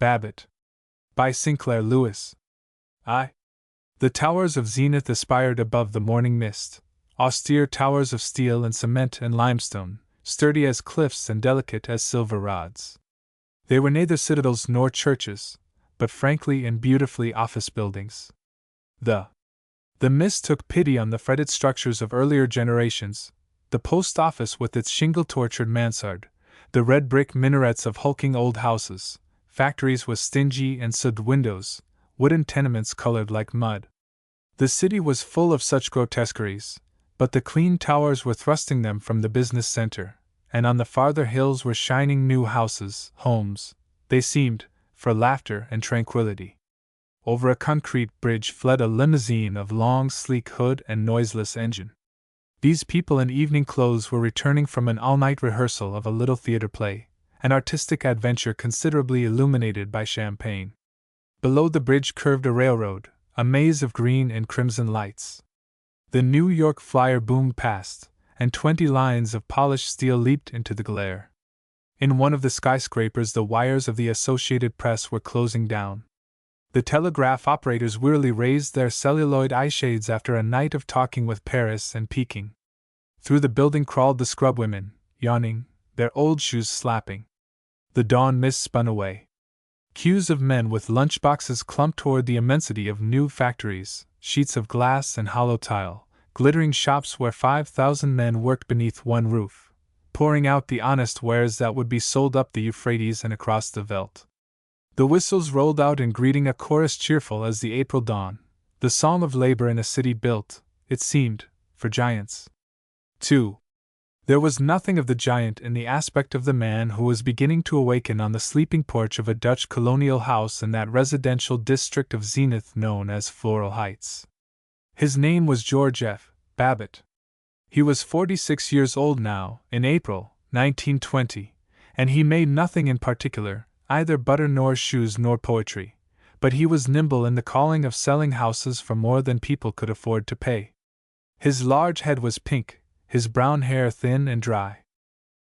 Babbitt. By Sinclair Lewis. The towers of Zenith aspired above the morning mist, austere towers of steel and cement and limestone, sturdy as cliffs and delicate as silver rods. They were neither citadels nor churches, but frankly and beautifully office buildings. The mist took pity on the fretted structures of earlier generations, the post office with its shingle-tortured mansard, the red brick minarets of hulking old houses, factories with stingy and soothed windows, wooden tenements colored like mud. The city was full of such grotesqueries, but the clean towers were thrusting them from the business center, and on the farther hills were shining new houses, homes, they seemed, for laughter and tranquility. Over a concrete bridge fled a limousine of long, sleek hood and noiseless engine. These people in evening clothes were returning from an all-night rehearsal of a little theater play, an artistic adventure considerably illuminated by champagne. Below the bridge curved a railroad, a maze of green and crimson lights. The New York Flyer boomed past, and 20 lines of polished steel leaped into the glare. In one of the skyscrapers the wires of the Associated Press were closing down. The telegraph operators wearily raised their celluloid eyeshades after a night of talking with Paris and Peking. Through the building crawled the scrubwomen, yawning, their old shoes slapping. The dawn mist spun away. Queues of men with lunchboxes clumped toward the immensity of new factories, sheets of glass and hollow tile, glittering shops where 5,000 men worked beneath one roof, pouring out the honest wares that would be sold up the Euphrates and across the veldt. The whistles rolled out in greeting, a chorus cheerful as the April dawn, the song of labor in a city built, it seemed, for giants. 2. There was nothing of the giant in the aspect of the man who was beginning to awaken on the sleeping porch of a Dutch colonial house in that residential district of Zenith known as Floral Heights. His name was George F. Babbitt. He was 46 years old now, in April, 1920, and he made nothing in particular, either butter nor shoes nor poetry, but he was nimble in the calling of selling houses for more than people could afford to pay. His large head was pink, his brown hair thin and dry.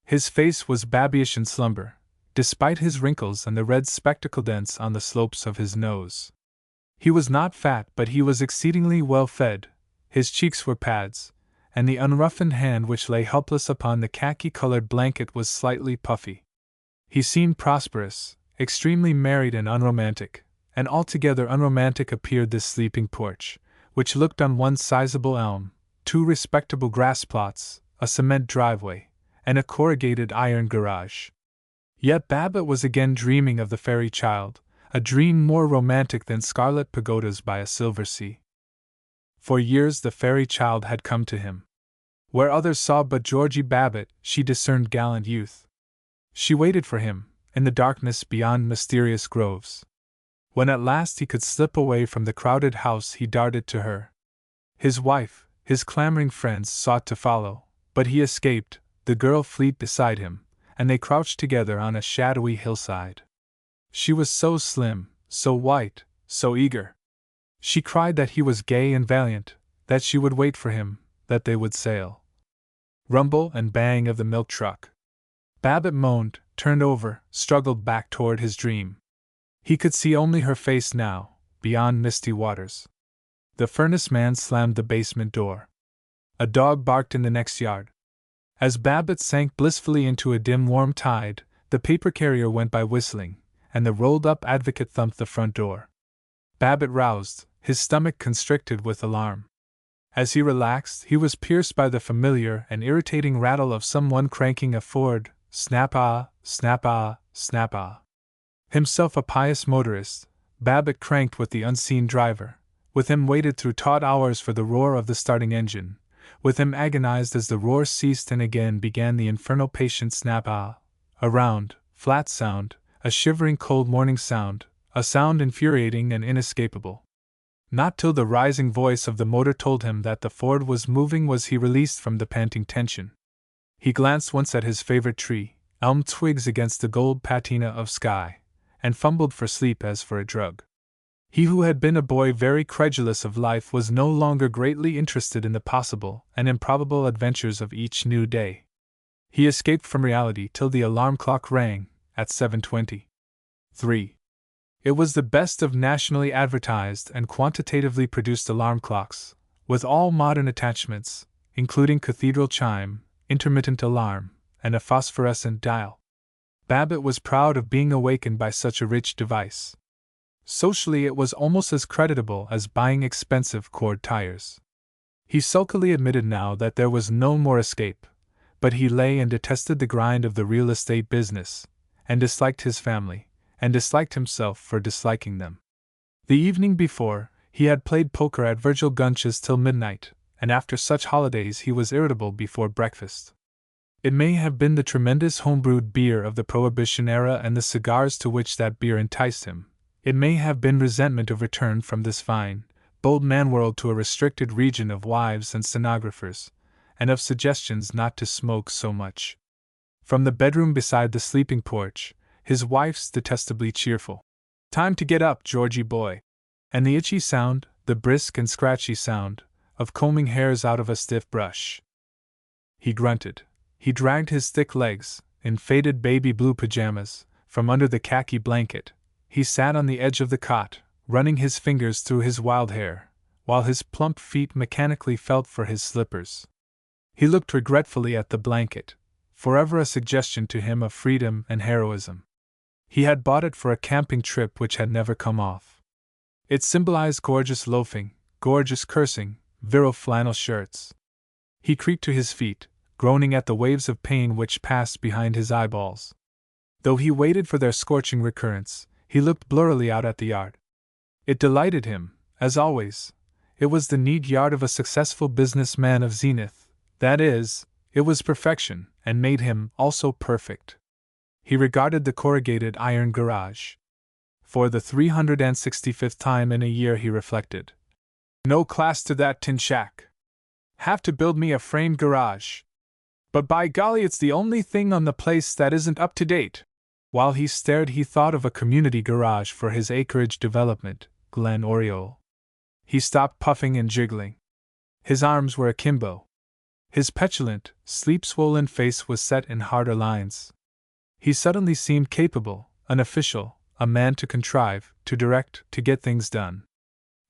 His face was babyish in slumber, despite his wrinkles and the red spectacle dents on the slopes of his nose. He was not fat, but he was exceedingly well fed, his cheeks were pads, and the unroughened hand which lay helpless upon the khaki-colored blanket was slightly puffy. He seemed prosperous, extremely married and unromantic, and altogether unromantic appeared this sleeping porch, which looked on one sizable elm, 2 respectable grass plots, a cement driveway, and a corrugated iron garage. Yet Babbitt was again dreaming of the fairy child, a dream more romantic than scarlet pagodas by a silver sea. For years the fairy child had come to him. Where others saw but Georgie Babbitt, she discerned gallant youth. She waited for him, in the darkness beyond mysterious groves. When at last he could slip away from the crowded house, he darted to her. His wife, his clamoring friends sought to follow, but he escaped, the girl fleet beside him, and they crouched together on a shadowy hillside. She was so slim, so white, so eager. She cried that he was gay and valiant, that she would wait for him, that they would sail. Rumble and bang of the milk truck. Babbitt moaned, turned over, struggled back toward his dream. He could see only her face now, beyond misty waters. The furnace man slammed the basement door. A dog barked in the next yard. As Babbitt sank blissfully into a dim warm tide, the paper carrier went by whistling, and the rolled-up advocate thumped the front door. Babbitt roused, his stomach constricted with alarm. As he relaxed, he was pierced by the familiar and irritating rattle of someone cranking a Ford, snap-ah, snap-ah, snap-ah. Himself a pious motorist, Babbitt cranked with the unseen driver. With him waited through taut hours for the roar of the starting engine. With him agonized as the roar ceased and again began the infernal patient snap-ah. A round, flat sound, a shivering cold morning sound, a sound infuriating and inescapable. Not till the rising voice of the motor told him that the Ford was moving was he released from the panting tension. He glanced once at his favorite tree, elm twigs against the gold patina of sky, and fumbled for sleep as for a drug. He who had been a boy very credulous of life was no longer greatly interested in the possible and improbable adventures of each new day. He escaped from reality till the alarm clock rang, at 7:20. 3. It was the best of nationally advertised and quantitatively produced alarm clocks, with all modern attachments, including cathedral chime, intermittent alarm, and a phosphorescent dial. Babbitt was proud of being awakened by such a rich device. Socially, it was almost as creditable as buying expensive cord tires. He sulkily admitted now that there was no more escape, but he lay and detested the grind of the real estate business, and disliked his family, and disliked himself for disliking them. The evening before, he had played poker at Virgil Gunch's till midnight, and after such holidays he was irritable before breakfast. It may have been the tremendous homebrewed beer of the Prohibition era and the cigars to which that beer enticed him. It may have been resentment of return from this fine, bold man-world to a restricted region of wives and stenographers, and of suggestions not to smoke so much. From the bedroom beside the sleeping porch, his wife's detestably cheerful, "Time to get up, Georgie boy," and the itchy sound, the brisk and scratchy sound, of combing hairs out of a stiff brush. He grunted. He dragged his thick legs, in faded baby blue pajamas, from under the khaki blanket. He sat on the edge of the cot, running his fingers through his wild hair, while his plump feet mechanically felt for his slippers. He looked regretfully at the blanket, forever a suggestion to him of freedom and heroism. He had bought it for a camping trip which had never come off. It symbolized gorgeous loafing, gorgeous cursing, virile flannel shirts. He creaked to his feet, groaning at the waves of pain which passed behind his eyeballs. Though he waited for their scorching recurrence, he looked blurrily out at the yard. It delighted him, as always. It was the neat yard of a successful business man of Zenith. That is, it was perfection, and made him also perfect. He regarded the corrugated iron garage. For the 365th time in a year, he reflected. No class to that tin shack. Have to build me a framed garage. But by golly, it's the only thing on the place that isn't up to date. While he stared, he thought of a community garage for his acreage development, Glen Oriole. He stopped puffing and jiggling. His arms were akimbo. His petulant, sleep-swollen face was set in harder lines. He suddenly seemed capable, an official, a man to contrive, to direct, to get things done.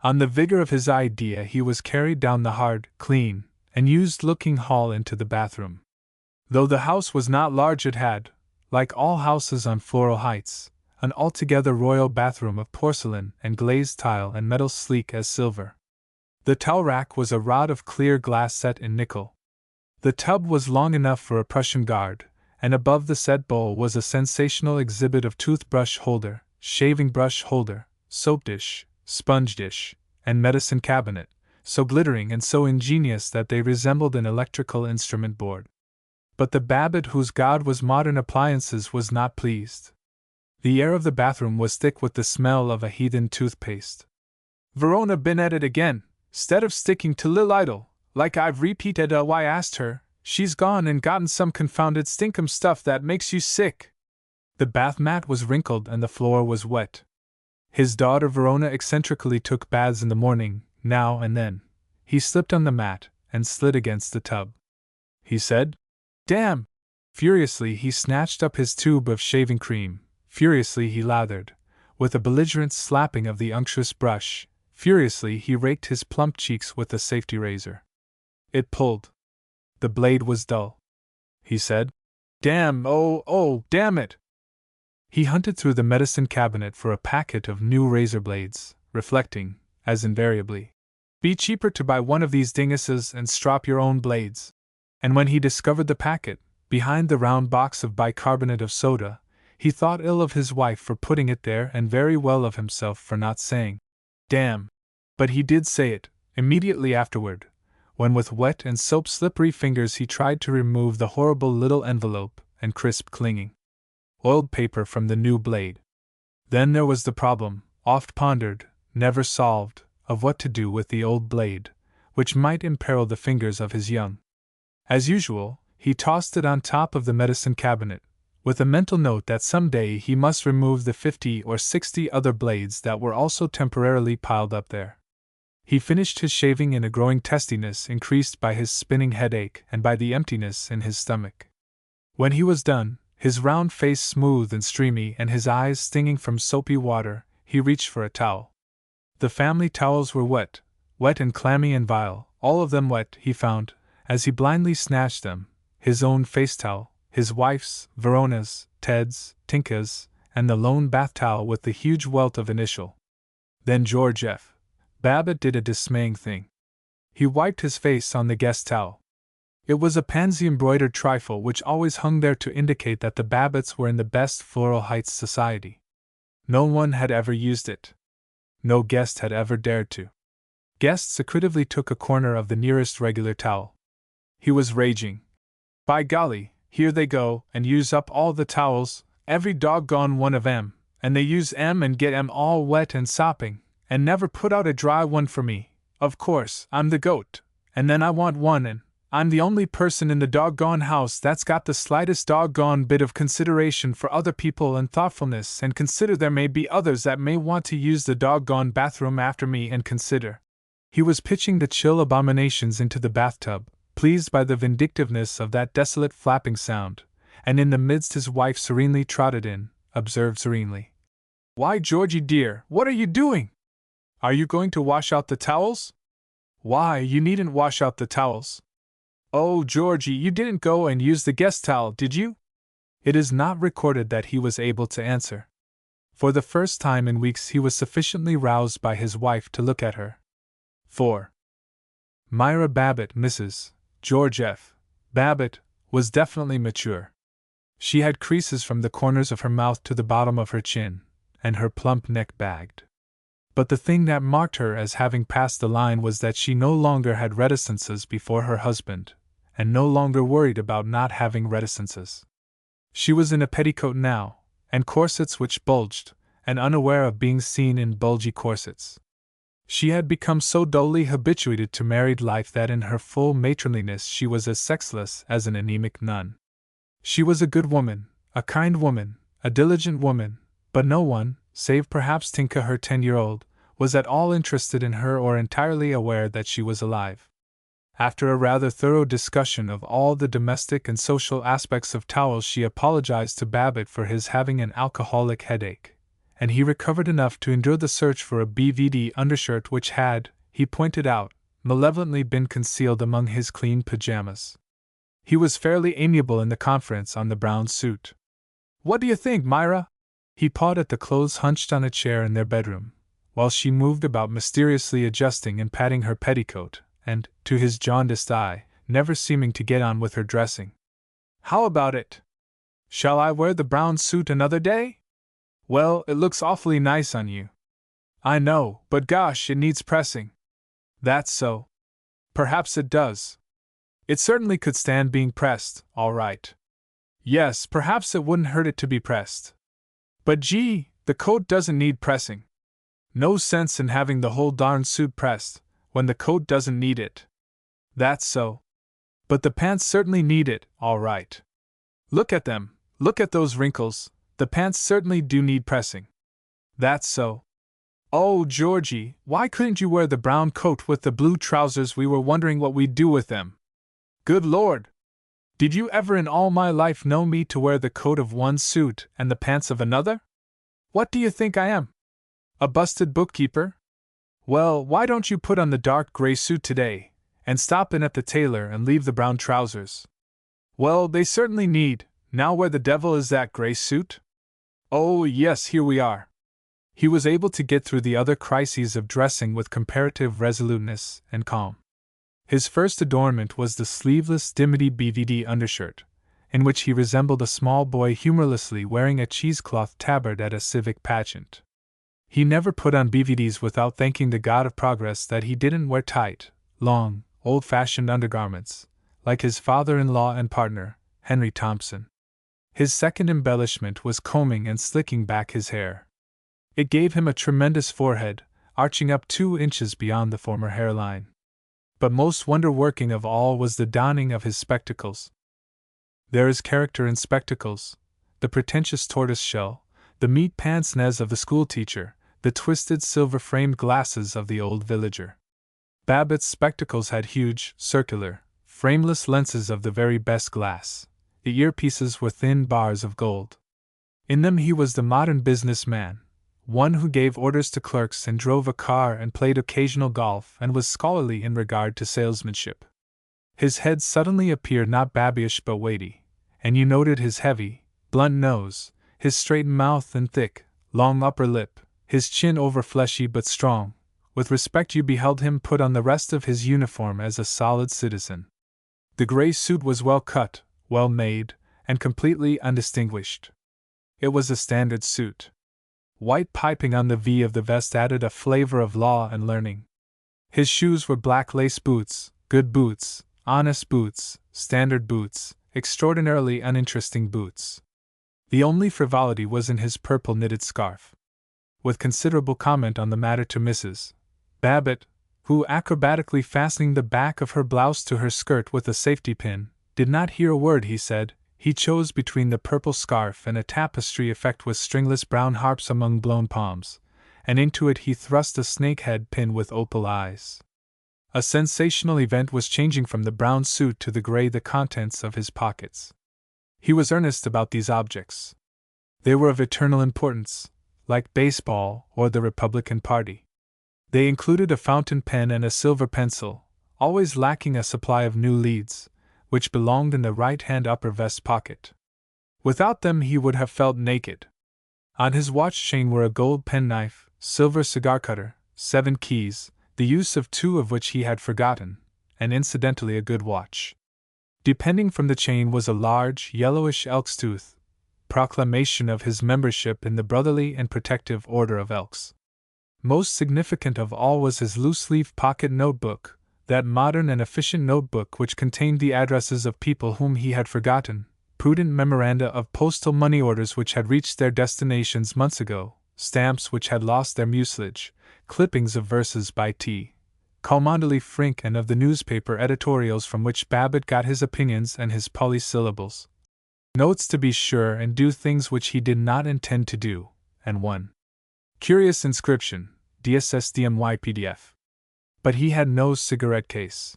On the vigor of his idea, he was carried down the hard, clean, and used-looking hall into the bathroom. Though the house was not large, it had, like all houses on Floral Heights, an altogether royal bathroom of porcelain and glazed tile and metal sleek as silver. The towel rack was a rod of clear glass set in nickel. The tub was long enough for a Prussian guard, and above the set bowl was a sensational exhibit of toothbrush holder, shaving brush holder, soap dish, sponge dish, and medicine cabinet, so glittering and so ingenious that they resembled an electrical instrument board. But the Babbitt whose god was modern appliances was not pleased. The air of the bathroom was thick with the smell of a heathen toothpaste. "Verona been at it again, 'stead of sticking to Lil Idle, like I've repeated why asked her, she's gone and gotten some confounded stinkum stuff that makes you sick." The bath mat was wrinkled and the floor was wet. His daughter Verona eccentrically took baths in the morning, now and then. He slipped on the mat and slid against the tub. He said, "Damn!" Furiously he snatched up his tube of shaving cream. Furiously he lathered, with a belligerent slapping of the unctuous brush. Furiously he raked his plump cheeks with the safety razor. It pulled. The blade was dull. He said, "Damn, oh, damn it!" He hunted through the medicine cabinet for a packet of new razor blades, reflecting, as invariably, "Be cheaper to buy one of these dinguses and strop your own blades." And when he discovered the packet, behind the round box of bicarbonate of soda, he thought ill of his wife for putting it there and very well of himself for not saying, "Damn." But he did say it, immediately afterward, when with wet and soap-slippery fingers he tried to remove the horrible little envelope and crisp clinging oiled paper from the new blade. Then there was the problem, oft pondered, never solved, of what to do with the old blade, which might imperil the fingers of his young. As usual, he tossed it on top of the medicine cabinet, with a mental note that some day he must remove the 50 or 60 other blades that were also temporarily piled up there. He finished his shaving in a growing testiness increased by his spinning headache and by the emptiness in his stomach. When he was done, his round face smooth and streamy and his eyes stinging from soapy water, he reached for a towel. The family towels were wet and clammy and vile, all of them wet, he found, as he blindly snatched them, his own face towel, his wife's, Verona's, Ted's, Tinka's, and the lone bath towel with the huge welt of initial. Then George F. Babbitt did a dismaying thing. He wiped his face on the guest towel. It was a pansy-embroidered trifle which always hung there to indicate that the Babbitts were in the best Floral Heights society. No one had ever used it. No guest had ever dared to. Guest secretively took a corner of the nearest regular towel. He was raging. By golly, here they go, and use up all the towels, every doggone one of 'em, and they use 'em and get 'em all wet and sopping, and never put out a dry one for me. Of course, I'm the goat, and then I want one, and I'm the only person in the doggone house that's got the slightest doggone bit of consideration for other people and thoughtfulness, and consider there may be others that may want to use the doggone bathroom after me, and consider. He was pitching the chill abominations into the bathtub, pleased by the vindictiveness of that desolate flapping sound, and in the midst his wife serenely trotted in, observed serenely. "Why, Georgie dear, what are you doing? Are you going to wash out the towels?" "Why, you needn't wash out the towels." "Oh, Georgie, you didn't go and use the guest towel, did you?" It is not recorded that he was able to answer. For the first time in weeks he was sufficiently roused by his wife to look at her. 4. Myra Babbitt, Mrs. George F. Babbitt, was definitely mature. She had creases from the corners of her mouth to the bottom of her chin, and her plump neck bagged. But the thing that marked her as having passed the line was that she no longer had reticences before her husband, and no longer worried about not having reticences. She was in a petticoat now, and corsets which bulged, and unaware of being seen in bulgy corsets. She had become so dully habituated to married life that in her full matronliness she was as sexless as an anemic nun. She was a good woman, a kind woman, a diligent woman, but no one, save perhaps Tinka her 10-year-old, was at all interested in her or entirely aware that she was alive. After a rather thorough discussion of all the domestic and social aspects of towels, she apologized to Babbitt for his having an alcoholic headache, and he recovered enough to endure the search for a BVD undershirt which had, he pointed out, malevolently been concealed among his clean pajamas. He was fairly amiable in the conference on the brown suit. "What do you think, Myra?" He pawed at the clothes hunched on a chair in their bedroom, while she moved about mysteriously adjusting and patting her petticoat, and, to his jaundiced eye, never seeming to get on with her dressing. "How about it? Shall I wear the brown suit another day? Well, it looks awfully nice on you. I know, but gosh, it needs pressing." "That's so. Perhaps it does. It certainly could stand being pressed, all right. Yes, perhaps it wouldn't hurt it to be pressed. But gee, the coat doesn't need pressing. No sense in having the whole darn suit pressed, when the coat doesn't need it." "That's so. But the pants certainly need it, all right. Look at them, look at those wrinkles, the pants certainly do need pressing." "That's so. Oh, Georgie, why couldn't you wear the brown coat with the blue trousers? We were wondering what we'd do with them." "Good Lord! Did you ever in all my life know me to wear the coat of one suit and the pants of another? What do you think I am? A busted bookkeeper? Well, why don't you put on the dark gray suit today, and stop in at the tailor and leave the brown trousers?" "Well, they certainly need. Now where the devil is that gray suit?" "Oh, yes, here we are." He was able to get through the other crises of dressing with comparative resoluteness and calm. His first adornment was the sleeveless dimity BVD undershirt, in which he resembled a small boy humorlessly wearing a cheesecloth tabard at a civic pageant. He never put on BVDs without thanking the god of progress that he didn't wear tight, long, old-fashioned undergarments, like his father-in-law and partner, Henry Thompson. His second embellishment was combing and slicking back his hair. It gave him a tremendous forehead, arching up 2 inches beyond the former hairline. But most wonder-working of all was the donning of his spectacles. There is character in spectacles, the pretentious tortoise-shell, the meat pince-nez of the schoolteacher, the twisted silver-framed glasses of the old villager. Babbitt's spectacles had huge, circular, frameless lenses of the very best glass. The earpieces were thin bars of gold. In them he was the modern business man, one who gave orders to clerks and drove a car and played occasional golf and was scholarly in regard to salesmanship. His head suddenly appeared not babyish but weighty, and you noted his heavy, blunt nose, his straight mouth and thick, long upper lip, his chin over fleshy but strong. With respect you beheld him put on the rest of his uniform as a solid citizen. The gray suit was well cut, well made, and completely undistinguished. It was a standard suit. White piping on the V of the vest added a flavor of law and learning. His shoes were black lace boots, good boots, honest boots, standard boots, extraordinarily uninteresting boots. The only frivolity was in his purple knitted scarf. With considerable comment on the matter to Mrs. Babbitt, who, acrobatically fastening the back of her blouse to her skirt with a safety pin, did not hear a word he said, he chose between the purple scarf and a tapestry effect with stringless brown harps among blown palms, and into it he thrust a snakehead pin with opal eyes. A sensational event was changing from the brown suit to the gray the contents of his pockets. He was earnest about these objects. They were of eternal importance, like baseball or the Republican Party. They included a fountain pen and a silver pencil, always lacking a supply of new leads, which belonged in the right-hand upper vest pocket. Without them he would have felt naked. On his watch chain were a gold penknife, silver cigar cutter, 7 keys, the use of 2 of which he had forgotten, and incidentally a good watch. Depending from the chain was a large, yellowish elk's tooth, proclamation of his membership in the Brotherly and Protective Order of Elks. Most significant of all was his loose-leaf pocket notebook, that modern and efficient notebook which contained the addresses of people whom he had forgotten, prudent memoranda of postal money orders which had reached their destinations months ago, stamps which had lost their mucilage, clippings of verses by T. Cholmondeley Frink and of the newspaper editorials from which Babbitt got his opinions and his polysyllables. Notes to be sure and do things which he did not intend to do, and one curious inscription, DSSDMY PDF. But he had no cigarette case.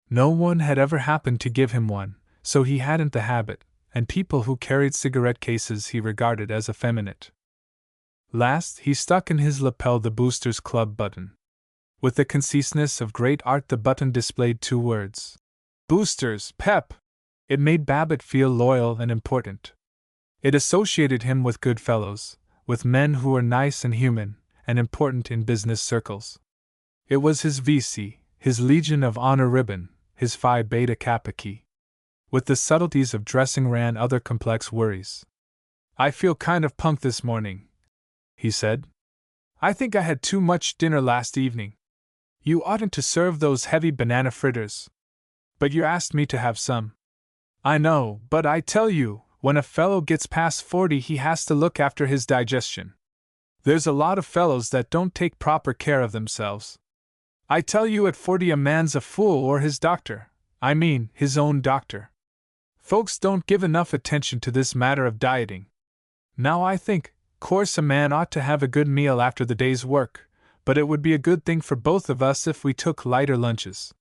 No one had ever happened to give him one, so he hadn't the habit, and people who carried cigarette cases he regarded as effeminate. Last, he stuck in his lapel the Boosters Club button. With the conciseness of great art the button displayed 2 words. Boosters, pep! It made Babbitt feel loyal and important. It associated him with good fellows, with men who were nice and human, and important in business circles. It was his VC, his Legion of Honor ribbon, his Phi Beta Kappa key. With the subtleties of dressing ran other complex worries. I feel kind of punk this morning, he said. I think I had too much dinner last evening. You oughtn't to serve those heavy banana fritters. But you asked me to have some. I know, but I tell you, when a fellow gets past 40 he has to look after his digestion. There's a lot of fellows that don't take proper care of themselves. I tell you at 40 a man's a fool or his doctor, I mean, his own doctor. Folks don't give enough attention to this matter of dieting. Now I think, course a man ought to have a good meal after the day's work, but it would be a good thing for both of us if we took lighter lunches.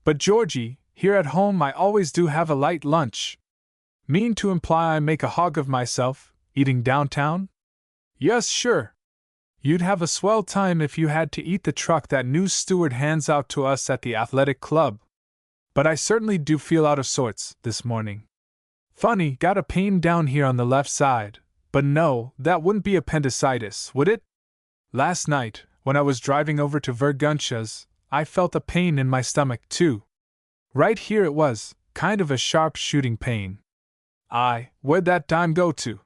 But Georgie, here at home I always do have a light lunch. Mean to imply I make a hog of myself, eating downtown? Yes, sure. You'd have a swell time if you had to eat the truck that new steward hands out to us at the athletic club. But I certainly do feel out of sorts this morning. Funny, got a pain down here on the left side, but no, that wouldn't be appendicitis, would it? Last night, when I was driving over to Verguncha's, I felt a pain in my stomach, too. Right here it was, kind of a sharp shooting pain. Where'd that dime go to?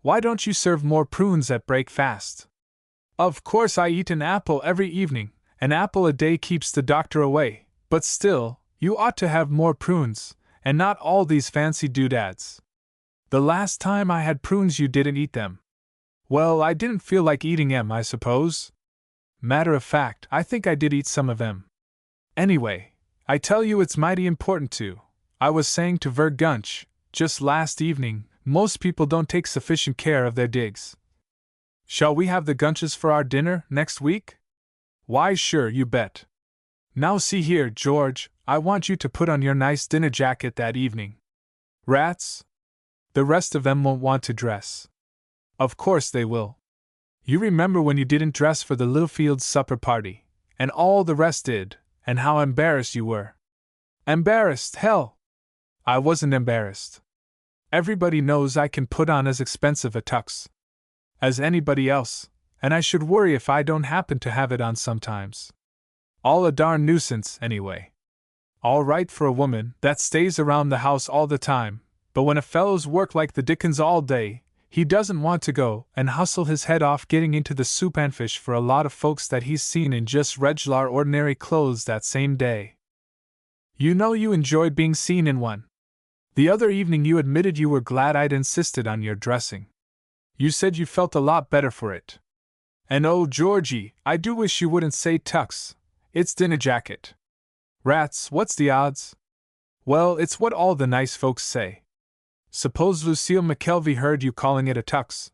Why don't you serve more prunes at breakfast? Of course I eat an apple every evening, an apple a day keeps the doctor away, but still, you ought to have more prunes, and not all these fancy doodads. The last time I had prunes you didn't eat them. Well, I didn't feel like eating 'em, I suppose. Matter of fact, I think I did eat some of 'em. Anyway, I tell you it's mighty important to. I was saying to Vergunch, just last evening, most people don't take sufficient care of their digs. Shall we have the Gunches for our dinner next week? Why sure, you bet. Now see here, George, I want you to put on your nice dinner jacket that evening. Rats? The rest of them won't want to dress. Of course they will. You remember when you didn't dress for the Littlefields' supper party, and all the rest did, and how embarrassed you were. Embarrassed, hell! I wasn't embarrassed. Everybody knows I can put on as expensive a tux as anybody else, and I should worry if I don't happen to have it on sometimes. All a darn nuisance, anyway. All right for a woman that stays around the house all the time, but when a fellow's work like the dickens all day, he doesn't want to go and hustle his head off getting into the soup and fish for a lot of folks that he's seen in just regular ordinary clothes that same day. You know you enjoyed being seen in one. The other evening you admitted you were glad I'd insisted on your dressing. You said you felt a lot better for it. And oh, Georgie, I do wish you wouldn't say tux. It's dinner jacket. Rats, what's the odds? Well, it's what all the nice folks say. Suppose Lucille McKelvey heard you calling it a tux.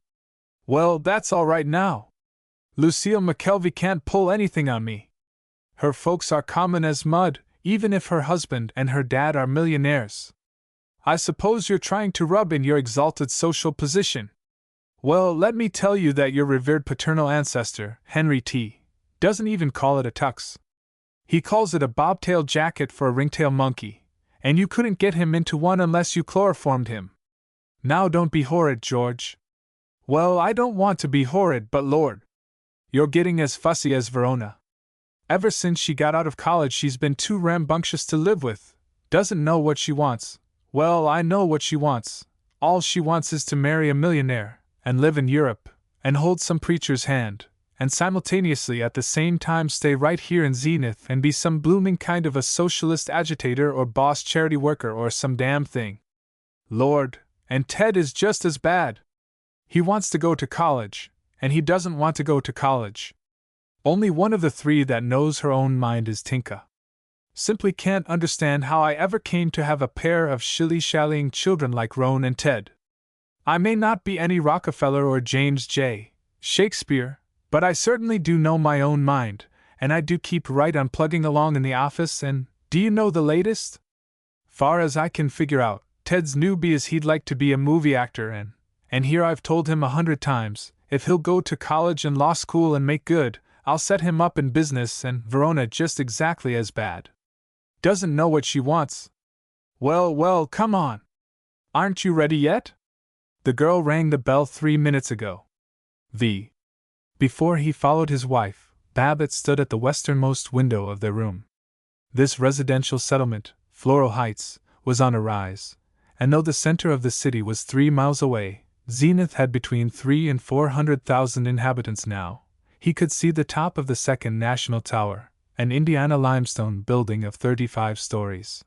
Well, that's all right now. Lucille McKelvey can't pull anything on me. Her folks are common as mud, even if her husband and her dad are millionaires. I suppose you're trying to rub in your exalted social position. Well, let me tell you that your revered paternal ancestor, Henry T., doesn't even call it a tux. He calls it a bobtail jacket for a ringtail monkey, and you couldn't get him into one unless you chloroformed him. Now don't be horrid, George. Well, I don't want to be horrid, but Lord, you're getting as fussy as Verona. Ever since she got out of college she's been too rambunctious to live with, doesn't know what she wants. Well, I know what she wants. All she wants is to marry a millionaire, and live in Europe, and hold some preacher's hand, and simultaneously at the same time stay right here in Zenith and be some blooming kind of a socialist agitator or boss charity worker or some damn thing. Lord, and Ted is just as bad. He wants to go to college, and he doesn't want to go to college. Only one of the three that knows her own mind is Tinka. Simply can't understand how I ever came to have a pair of shilly-shallying children like Roan and Ted. I may not be any Rockefeller or James J. Shakespeare, but I certainly do know my own mind, and I do keep right on plugging along in the office, and do you know the latest? Far as I can figure out, Ted's newbie is he'd like to be a movie actor, and here I've told him 100 times, if he'll go to college and law school and make good, I'll set him up in business, and Verona just exactly as bad. Doesn't know what she wants. Well, come on. Aren't you ready yet? The girl rang the bell 3 minutes ago. Before he followed his wife, Babbitt stood at the westernmost window of their room. This residential settlement, Floral Heights, was on a rise, and though the center of the city was 3 miles away, Zenith had between 300,000 and 400,000 inhabitants now. He could see the top of the Second National Tower, an Indiana limestone building of 35 stories.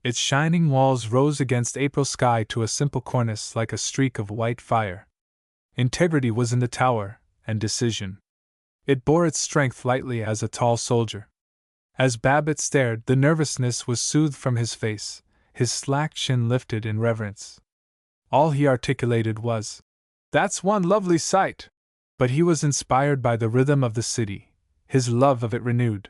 Its shining walls rose against April sky to a simple cornice like a streak of white fire. Integrity was in the tower, and decision. It bore its strength lightly as a tall soldier. As Babbitt stared, the nervousness was soothed from his face, his slack chin lifted in reverence. All he articulated was, "That's one lovely sight!" But he was inspired by the rhythm of the city, his love of it renewed.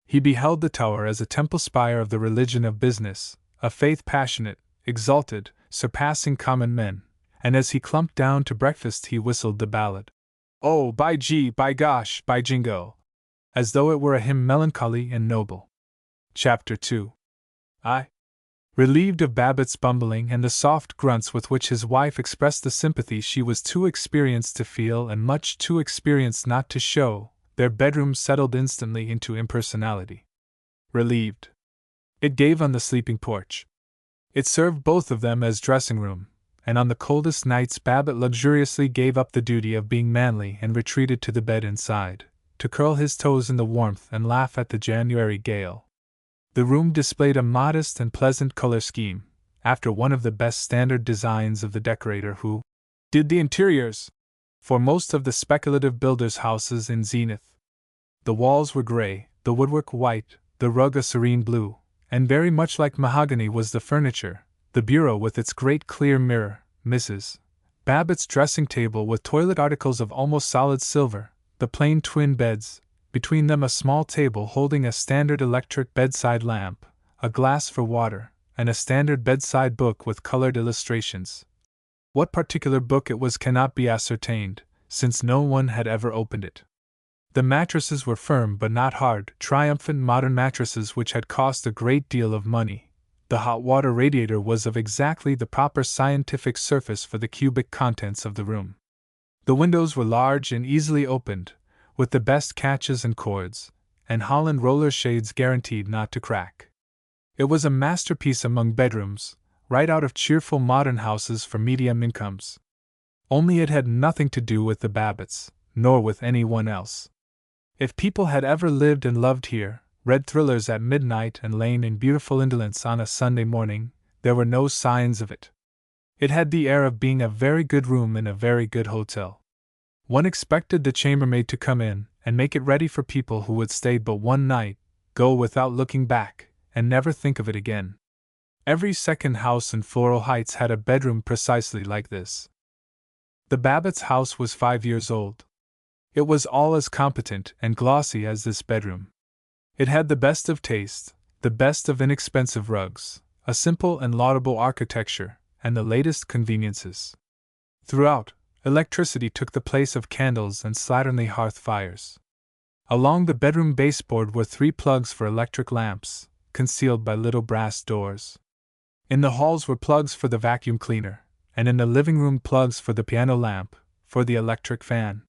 He beheld the tower as a temple spire of the religion of business, a faith passionate, exalted, surpassing common men, and as he clumped down to breakfast he whistled the ballad. Oh, by gee, by gosh, by jingo! As though it were a hymn melancholy and noble. Chapter 2. Relieved of Babbitt's bumbling and the soft grunts with which his wife expressed the sympathy she was too experienced to feel and much too experienced not to show, their bedroom settled instantly into impersonality. Relieved. It gave on the sleeping porch. It served both of them as dressing room, and on the coldest nights Babbitt luxuriously gave up the duty of being manly and retreated to the bed inside, to curl his toes in the warmth and laugh at the January gale. The room displayed a modest and pleasant color scheme, after one of the best standard designs of the decorator who did the interiors for most of the speculative builders' houses in Zenith. The walls were gray, the woodwork white, the rug a serene blue, and very much like mahogany was the furniture, the bureau with its great clear mirror, Mrs. Babbitt's dressing table with toilet articles of almost solid silver, the plain twin beds, between them a small table holding a standard electric bedside lamp, a glass for water, and a standard bedside book with colored illustrations. What particular book it was cannot be ascertained, since no one had ever opened it. The mattresses were firm but not hard, triumphant modern mattresses which had cost a great deal of money. The hot water radiator was of exactly the proper scientific surface for the cubic contents of the room. The windows were large and easily opened, with the best catches and cords, and Holland roller shades guaranteed not to crack. It was a masterpiece among bedrooms, right out of cheerful modern houses for medium incomes. Only it had nothing to do with the Babbitts, nor with anyone else. If people had ever lived and loved here, read thrillers at midnight and lain in beautiful indolence on a Sunday morning, there were no signs of it. It had the air of being a very good room in a very good hotel. One expected the chambermaid to come in and make it ready for people who would stay but one night, go without looking back, and never think of it again. Every second house in Floral Heights had a bedroom precisely like this. The Babbitts' house was 5 years old. It was all as competent and glossy as this bedroom. It had the best of taste, the best of inexpensive rugs, a simple and laudable architecture, and the latest conveniences. Throughout, electricity took the place of candles and slatternly hearth fires. Along the bedroom baseboard were 3 plugs for electric lamps, concealed by little brass doors. In the halls were plugs for the vacuum cleaner, and in the living room plugs for the piano lamp, for the electric fan.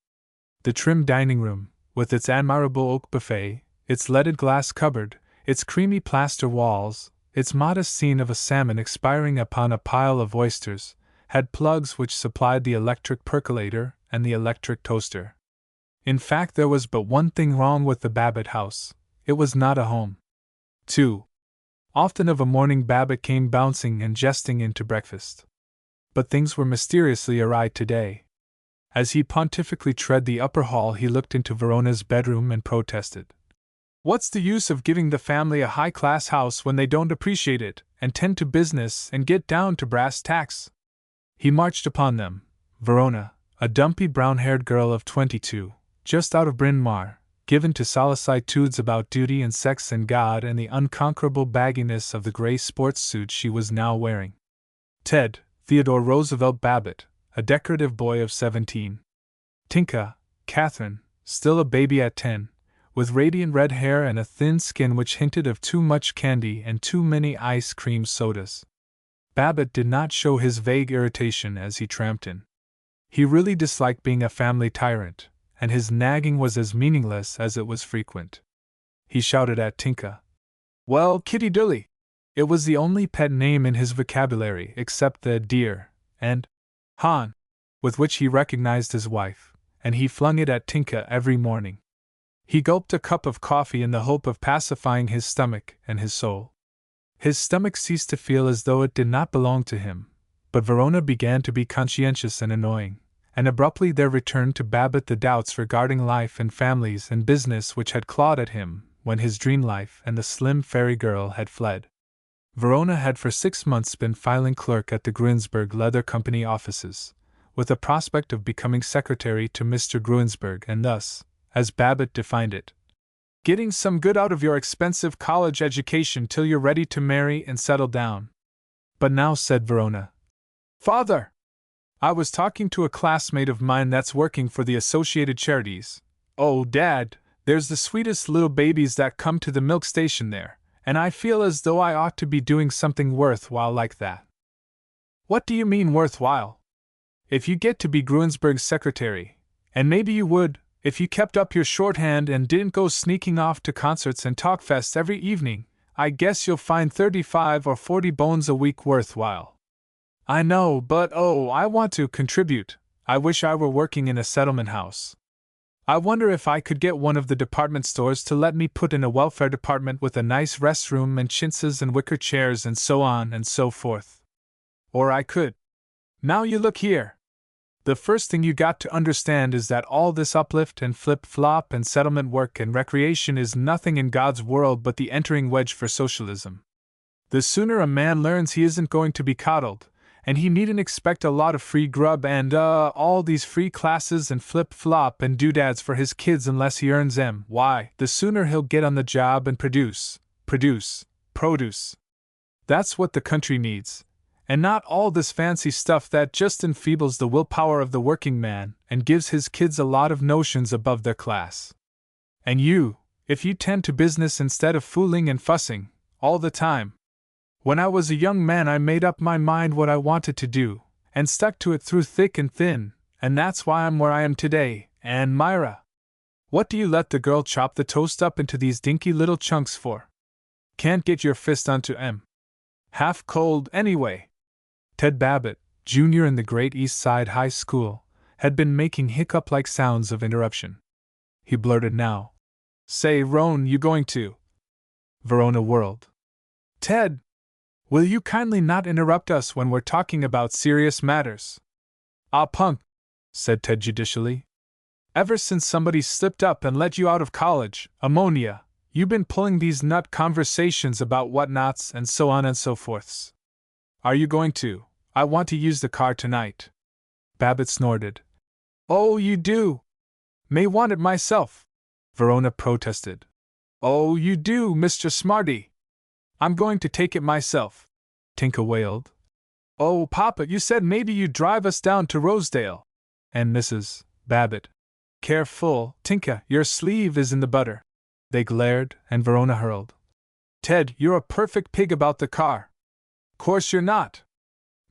The trim dining room, with its admirable oak buffet, its leaded glass cupboard, its creamy plaster walls, its modest scene of a salmon expiring upon a pile of oysters, had plugs which supplied the electric percolator and the electric toaster. In fact, there was but one thing wrong with the Babbitt house: it was not a home. 2. Often of a morning Babbitt came bouncing and jesting in to breakfast. But things were mysteriously awry today. As he pontifically tread the upper hall, he looked into Verona's bedroom and protested. "What's the use of giving the family a high-class house when they don't appreciate it, and tend to business and get down to brass tacks?" He marched upon them. Verona, a dumpy brown-haired girl of 22, just out of Bryn Mawr, given to solicitudes about duty and sex and God and the unconquerable bagginess of the gray sports suit she was now wearing. Ted, Theodore Roosevelt Babbitt, a decorative boy of 17. Tinka, Catherine, still a baby at 10, with radiant red hair and a thin skin which hinted of too much candy and too many ice cream sodas. Babbitt did not show his vague irritation as he tramped in. He really disliked being a family tyrant, and his nagging was as meaningless as it was frequent. He shouted at Tinka, "Well, Kitty Dilly!" It was the only pet name in his vocabulary except the dear and Han, with which he recognized his wife, and he flung it at Tinka every morning. He gulped a cup of coffee in the hope of pacifying his stomach and his soul. His stomach ceased to feel as though it did not belong to him, but Verona began to be conscientious and annoying, and abruptly there returned to Babbitt the doubts regarding life and families and business which had clawed at him when his dream life and the slim fairy girl had fled. Verona had for 6 months been filing clerk at the Gruensberg Leather Company offices, with a prospect of becoming secretary to Mr. Gruensberg and thus, as Babbitt defined it, getting some good out of your expensive college education till you're ready to marry and settle down. But now, said Verona, "Father! I was talking to a classmate of mine that's working for the Associated Charities. Oh, Dad, there's the sweetest little babies that come to the milk station there, and I feel as though I ought to be doing something worthwhile like that." "What do you mean worthwhile?" "If you get to be Gruensberg's secretary, and maybe you would, if you kept up your shorthand and didn't go sneaking off to concerts and talk fests every evening, I guess you'll find 35 or 40 bones a week worthwhile." "I know, but I want to contribute. I wish I were working in a settlement house. I wonder if I could get one of the department stores to let me put in a welfare department with a nice restroom and chintzes and wicker chairs and so on and so forth. Or I could. Now you look here. The first thing you got to understand is that all this uplift and flip-flop and settlement work and recreation is nothing in God's world but the entering wedge for socialism. The sooner a man learns he isn't going to be coddled, and he needn't expect a lot of free grub and, all these free classes and flip-flop and doodads for his kids unless he earns them, why, the sooner he'll get on the job and produce. That's what the country needs, And not all this fancy stuff that just enfeebles the willpower of the working man and gives his kids a lot of notions above their class. And you, if you tend to business instead of fooling and fussing, all the time. When I was a young man I made up my mind what I wanted to do, and stuck to it through thick and thin, and that's why I'm where I am today. And Myra, what do you let the girl chop the toast up into these dinky little chunks for? Can't get your fist onto 'em. Half cold anyway. Ted Babbitt, Jr. in the Great East Side High School, had been making hiccup-like sounds of interruption. He blurted now. Say, Roan, you going to? Verona whirled. Ted! Will you kindly not interrupt us when we're talking about serious matters? Ah, punk, said Ted judicially. Ever since somebody slipped up and let you out of college, ammonia, you've been pulling these nut conversations about whatnots and so on and so forths. Are you going to? I want to use the car tonight. Babbitt snorted. Oh, you do? May want it myself, Verona protested. Oh, you do, Mr. Smarty. I'm going to take it myself, Tinka wailed. Oh, Papa, you said maybe you'd drive us down to Rosedale. And Mrs. Babbitt. Careful, Tinka, your sleeve is in the butter. They glared, and Verona hurled. Ted, you're a perfect pig about the car. Course you're not.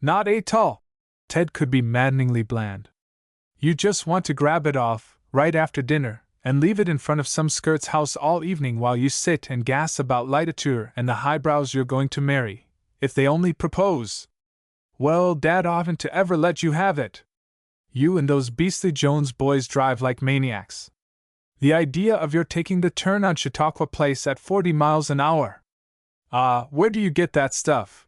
Not at all. Ted could be maddeningly bland. You just want to grab it off, right after dinner, and leave it in front of some skirt's house all evening while you sit and gas about literature and the highbrows you're going to marry, if they only propose. Well, Dad oughtn't to ever let you have it. You and those beastly Jones boys drive like maniacs. The idea of your taking the turn on Chautauqua Place at 40 miles an hour. Ah, where do you get that stuff?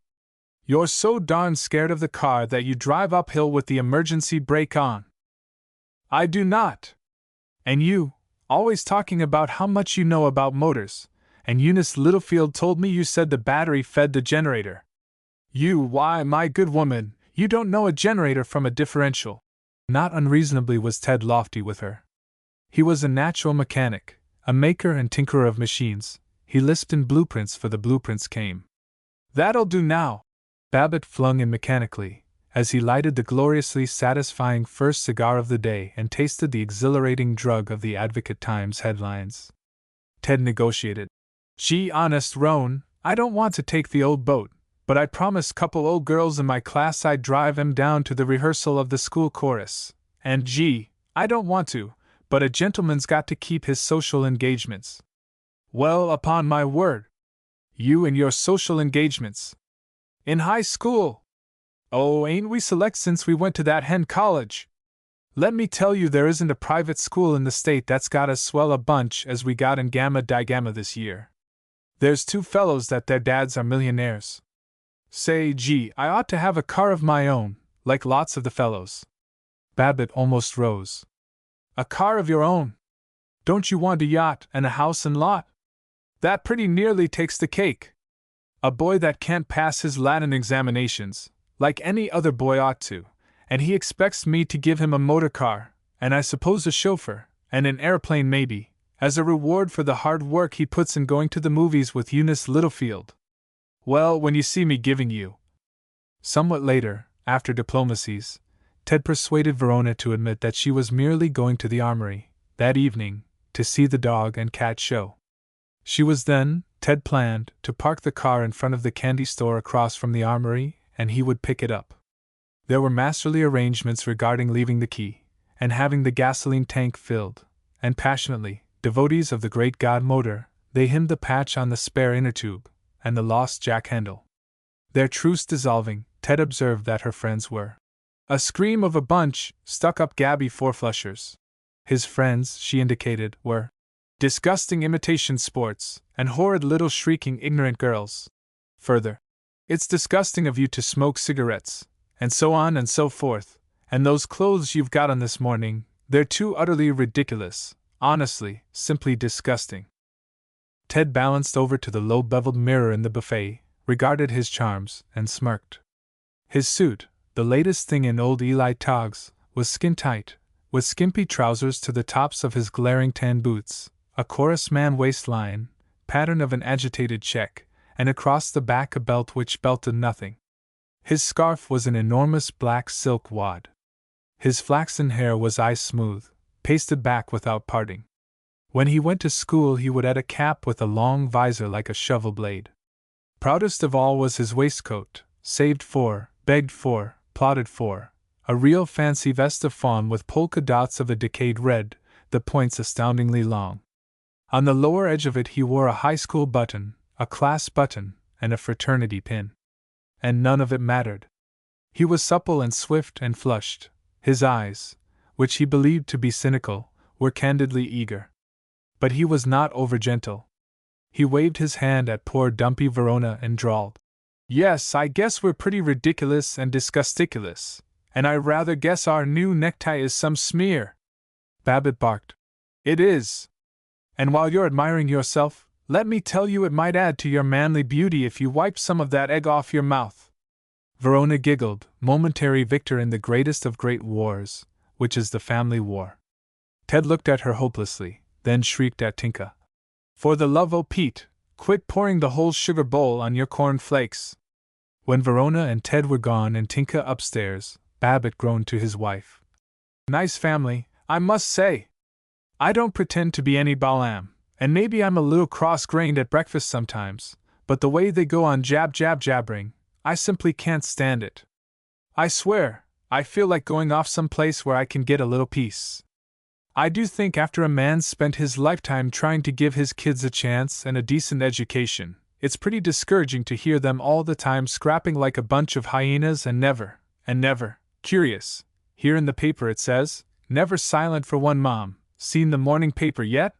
You're so darn scared of the car that you drive uphill with the emergency brake on. I do not. And you, always talking about how much you know about motors, and Eunice Littlefield told me you said the battery fed the generator. Why, my good woman, you don't know a generator from a differential. Not unreasonably was Ted lofty with her. He was a natural mechanic, a maker and tinkerer of machines. He lisped in blueprints for the blueprints came. That'll do now, Babbitt flung in mechanically, as he lighted the gloriously satisfying first cigar of the day and tasted the exhilarating drug of the Advocate Times headlines. Ted negotiated. Gee, honest, Roan, I don't want to take the old boat, but I promised couple old girls in my class I'd drive 'em down to the rehearsal of the school chorus, and gee, I don't want to, but a gentleman's got to keep his social engagements. Well, upon my word. You and your social engagements. In high school. Oh, ain't we select since we went to that hen college? Let me tell you, there isn't a private school in the state that's got as swell a bunch as we got in Gamma Di Gamma this year. There's 2 fellows that their dads are millionaires. Say, gee, I ought to have a car of my own, like lots of the fellows. Babbitt almost rose. A car of your own? Don't you want a yacht and a house and lot? That pretty nearly takes the cake. A boy that can't pass his Latin examinations, like any other boy ought to, and he expects me to give him a motor car, and I suppose a chauffeur, and an airplane maybe, as a reward for the hard work he puts in going to the movies with Eunice Littlefield. Well, when you see me giving you. Somewhat later, after diplomacies, Ted persuaded Verona to admit that she was merely going to the armory, that evening, to see the dog and cat show. She was then, Ted planned, to park the car in front of the candy store across from the armory, and he would pick it up. There were masterly arrangements regarding leaving the key, and having the gasoline tank filled, and passionately, devotees of the great god motor, they hymned the patch on the spare inner tube, and the lost jack handle. Their truce dissolving, Ted observed that her friends were a scream of a bunch, stuck-up Gabby four-flushers. His friends, she indicated, were disgusting imitation sports, and horrid little shrieking ignorant girls. Further, it's disgusting of you to smoke cigarettes, and so on and so forth, and those clothes you've got on this morning, they're too utterly ridiculous, honestly, simply disgusting. Ted balanced over to the low-beveled mirror in the buffet, regarded his charms, and smirked. His suit, the latest thing in old Eli togs, was skin-tight, with skimpy trousers to the tops of his glaring tan boots, a chorus-man waistline, pattern of an agitated check, and across the back a belt which belted nothing. His scarf was an enormous black silk wad. His flaxen hair was ice smooth, pasted back without parting. When he went to school, he would add a cap with a long visor like a shovel blade. Proudest of all was his waistcoat, saved for, begged for, plotted for, a real fancy vest of fawn with polka dots of a decayed red, the points astoundingly long. On the lower edge of it he wore a high school button, a class button, and a fraternity pin. And none of it mattered. He was supple and swift and flushed. His eyes, which he believed to be cynical, were candidly eager. But he was not over-gentle. He waved his hand at poor dumpy Verona and drawled, "Yes, I guess we're pretty ridiculous and disgusticulous, and I rather guess our new necktie is some smear." Babbitt barked, "It is. And while you're admiring yourself, let me tell you it might add to your manly beauty if you wiped some of that egg off your mouth." Verona giggled, momentary victor in the greatest of great wars, which is the family war. Ted looked at her hopelessly, then shrieked at Tinka, "For the love o' Pete, quit pouring the whole sugar bowl on your corn flakes." When Verona and Ted were gone and Tinka upstairs, Babbitt groaned to his wife, "Nice family, I must say. I don't pretend to be any Balaam, and maybe I'm a little cross-grained at breakfast sometimes, but the way they go on jabbering, I simply can't stand it. I swear, I feel like going off someplace where I can get a little peace. I do think after a man's spent his lifetime trying to give his kids a chance and a decent education, it's pretty discouraging to hear them all the time scrapping like a bunch of hyenas and never, curious, here in the paper it says, never silent for one mom. Seen the morning paper yet?"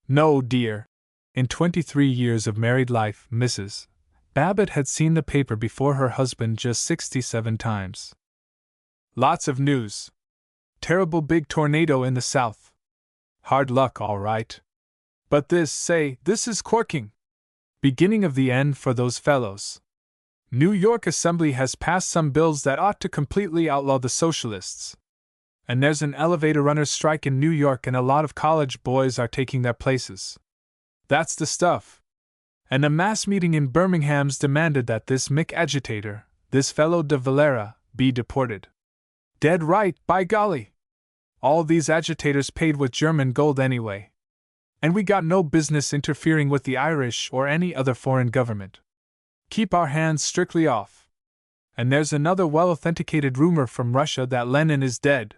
"No, dear." In 23 years of married life, Mrs. Babbitt had seen the paper before her husband just 67 times. "Lots of news. Terrible big tornado in the south. Hard luck, all right. But this is corking. Beginning of the end for those fellows. New York Assembly has passed some bills that ought to completely outlaw the socialists. And there's an elevator runners' strike in New York and a lot of college boys are taking their places. That's the stuff. And a mass meeting in Birmingham's demanded that this Mick agitator, this fellow de Valera, be deported. Dead right, by golly! All these agitators paid with German gold anyway. And we got no business interfering with the Irish or any other foreign government. Keep our hands strictly off. And there's another well-authenticated rumor from Russia that Lenin is dead.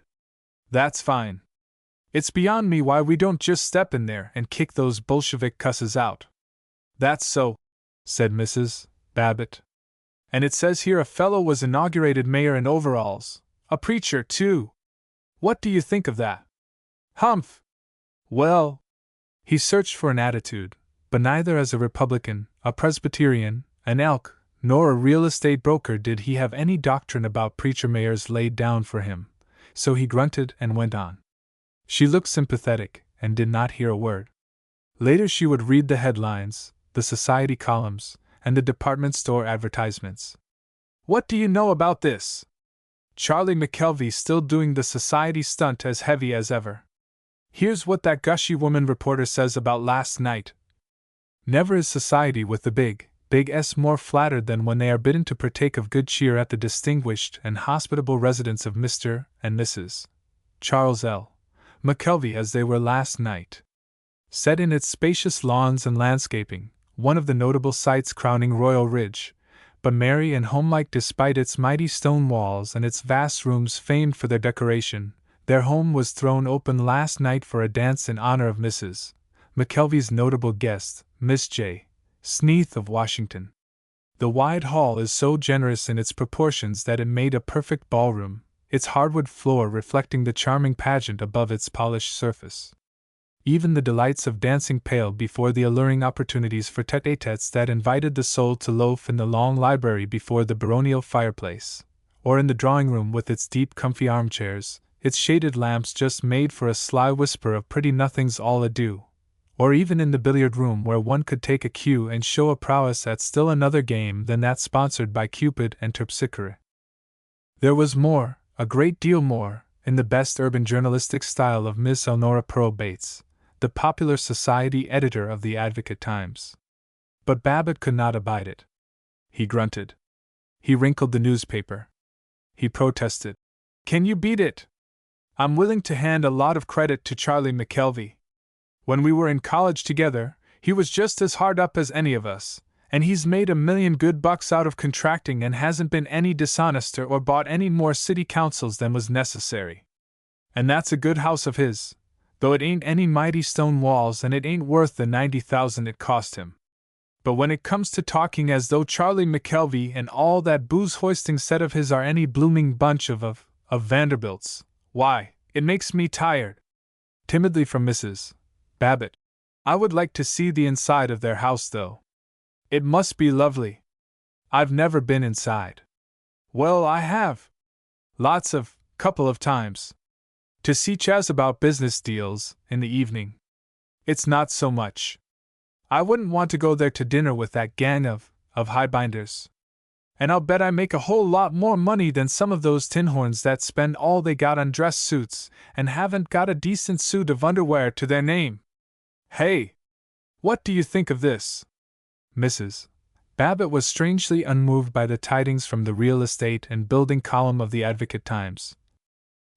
That's fine. It's beyond me why we don't just step in there and kick those Bolshevik cusses out." "That's so," said Mrs. Babbitt. "And it says here a fellow was inaugurated mayor in overalls, a preacher, too. What do you think of that?" "Humph! Well..." He searched for an attitude, but neither as a Republican, a Presbyterian, an Elk, nor a real estate broker did he have any doctrine about preacher mayors laid down for him, so he grunted and went on. She looked sympathetic, and did not hear a word. Later she would read the headlines, the society columns, and the department store advertisements. "What do you know about this? Charlie McKelvey still doing the society stunt as heavy as ever. Here's what that gushy woman reporter says about last night. Never is society with the big S more flattered than when they are bidden to partake of good cheer at the distinguished and hospitable residence of Mr. and Mrs. Charles L. McKelvey as they were last night. Set in its spacious lawns and landscaping, one of the notable sights crowning Royal Ridge, but merry and homelike despite its mighty stone walls and its vast rooms famed for their decoration, their home was thrown open last night for a dance in honor of Mrs. McKelvey's notable guest, Miss J. Sneath of Washington. The wide hall is so generous in its proportions that it made a perfect ballroom, its hardwood floor reflecting the charming pageant above its polished surface. Even the delights of dancing paled before the alluring opportunities for tete-a-tetes that invited the soul to loaf in the long library before the baronial fireplace, or in the drawing-room with its deep comfy armchairs, its shaded lamps just made for a sly whisper of pretty nothings all ado, or even in the billiard-room where one could take a cue and show a prowess at still another game than that sponsored by Cupid and Terpsichore. There was more, a great deal more, in the best urban journalistic style of Miss Elnora Pearl Bates, the popular society editor of the Advocate Times. But Babbitt could not abide it. He grunted. He wrinkled the newspaper. He protested. Can you beat it? I'm willing to hand a lot of credit to Charlie McKelvey. When we were in college together, he was just as hard up as any of us, and he's made $1 million good bucks out of contracting and hasn't been any dishonester or bought any more city councils than was necessary. And that's a good house of his, though it ain't any mighty stone walls and it ain't worth the $90,000 it cost him. But when it comes to talking as though Charlie McKelvey and all that booze-hoisting set of his are any blooming bunch of Vanderbilts, why, it makes me tired. Timidly from Mrs. Babbitt. I would like to see the inside of their house, though. It must be lovely. I've never been inside. Well, I have. Couple of times. To see Chaz about business deals, in the evening. It's not so much. I wouldn't want to go there to dinner with that gang of highbinders. And I'll bet I make a whole lot more money than some of those tinhorns that spend all they got on dress suits and haven't got a decent suit of underwear to their name. Hey! What do you think of this? Mrs. Babbitt was strangely unmoved by the tidings from the real estate and building column of the Advocate Times.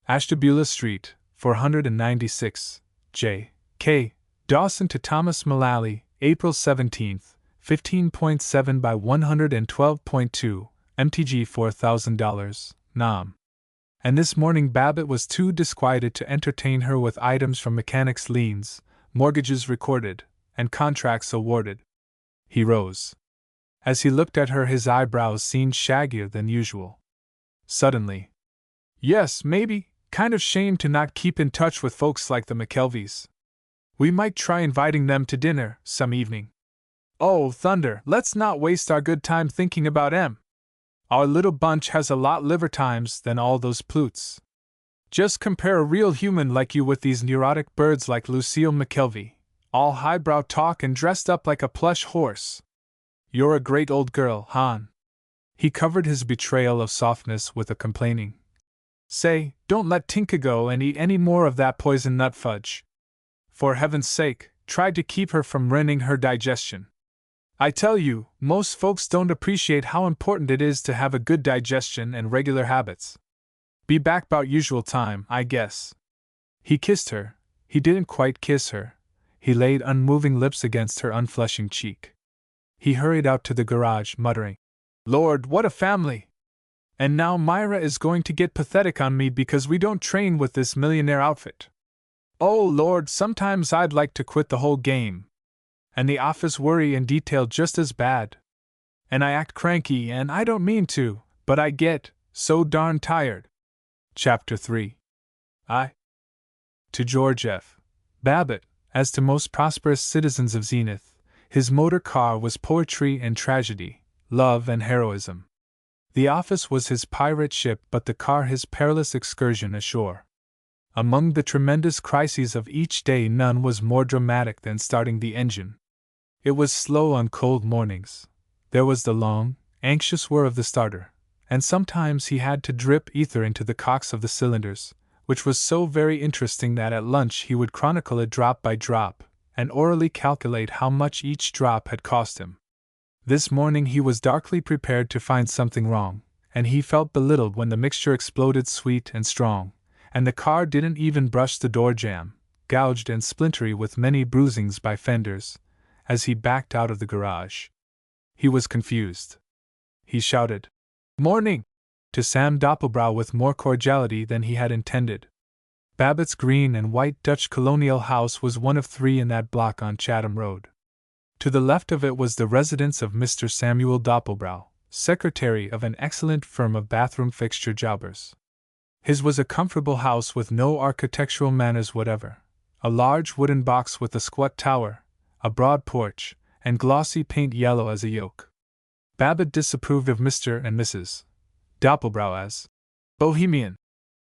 Ashtabula Street, 496, J. K. Dawson to Thomas Mullally, April 17, 15.7 by 112.2, MTG $4,000, Nam. And this morning Babbitt was too disquieted to entertain her with items from mechanics' liens, mortgages recorded, and contracts awarded. He rose. As he looked at her, his eyebrows seemed shaggier than usual. Suddenly. Yes, maybe, kind of shame to not keep in touch with folks like the McKelveys. We might try inviting them to dinner some evening. Oh, thunder, let's not waste our good time thinking about 'em. Our little bunch has a lot liver times than all those plutes. Just compare a real human like you with these neurotic birds like Lucille McKelvey, all highbrow talk and dressed up like a plush horse. You're a great old girl, hon. He covered his betrayal of softness with a complaining. Say, don't let Tinka go and eat any more of that poison nut fudge. For heaven's sake, try to keep her from ruining her digestion. I tell you, most folks don't appreciate how important it is to have a good digestion and regular habits. Be back 'bout usual time, I guess. He kissed her. He didn't quite kiss her. He laid unmoving lips against her unflushing cheek. He hurried out to the garage, muttering, Lord, what a family! And now Myra is going to get pathetic on me because we don't train with this millionaire outfit. Oh Lord, sometimes I'd like to quit the whole game. And the office worry and detail just as bad. And I act cranky, and I don't mean to, but I get so darn tired. Chapter 3. To George F. Babbitt, as to most prosperous citizens of Zenith, his motor car was poetry and tragedy, love and heroism. The office was his pirate ship, but the car his perilous excursion ashore. Among the tremendous crises of each day, none was more dramatic than starting the engine. It was slow on cold mornings. There was the long, anxious whir of the starter, and sometimes he had to drip ether into the cocks of the cylinders, which was so very interesting that at lunch he would chronicle it drop by drop, and orally calculate how much each drop had cost him. This morning he was darkly prepared to find something wrong, and he felt belittled when the mixture exploded sweet and strong, and the car didn't even brush the door jamb, gouged and splintery with many bruisings by fenders, as he backed out of the garage. He was confused. He shouted, Morning! To Sam Doppelbrau with more cordiality than he had intended. Babbitt's green and white Dutch colonial house was one of 3 in that block on Chatham Road. To the left of it was the residence of Mr. Samuel Doppelbrau, secretary of an excellent firm of bathroom fixture jobbers. His was a comfortable house with no architectural manners whatever, a large wooden box with a squat tower, a broad porch, and glossy paint yellow as a yolk. Babbitt disapproved of Mr. and Mrs. Doppelbrau as bohemian.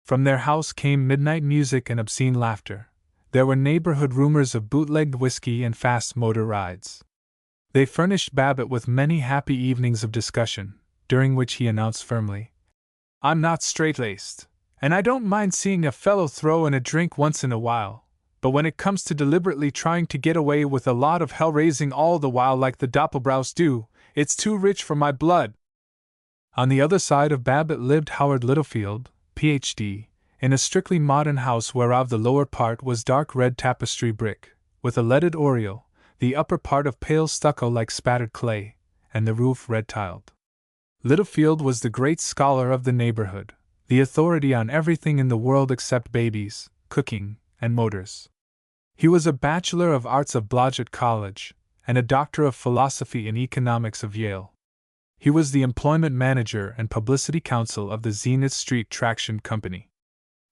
From their house came midnight music and obscene laughter. There were neighborhood rumors of bootlegged whiskey and fast motor rides. They furnished Babbitt with many happy evenings of discussion, during which he announced firmly, I'm not straight-laced, and I don't mind seeing a fellow throw in a drink once in a while, but when it comes to deliberately trying to get away with a lot of hell-raising all the while like the Doppelbraus do, it's too rich for my blood. On the other side of Babbitt lived Howard Littlefield, Ph.D., in a strictly modern house whereof the lower part was dark red tapestry brick, with a leaded oriel, the upper part of pale stucco like spattered clay, and the roof red-tiled. Littlefield was the great scholar of the neighborhood, the authority on everything in the world except babies, cooking, and motors. He was a Bachelor of Arts of Blodgett College, and a Doctor of Philosophy in Economics of Yale. He was the employment manager and publicity counsel of the Zenith Street Traction Company.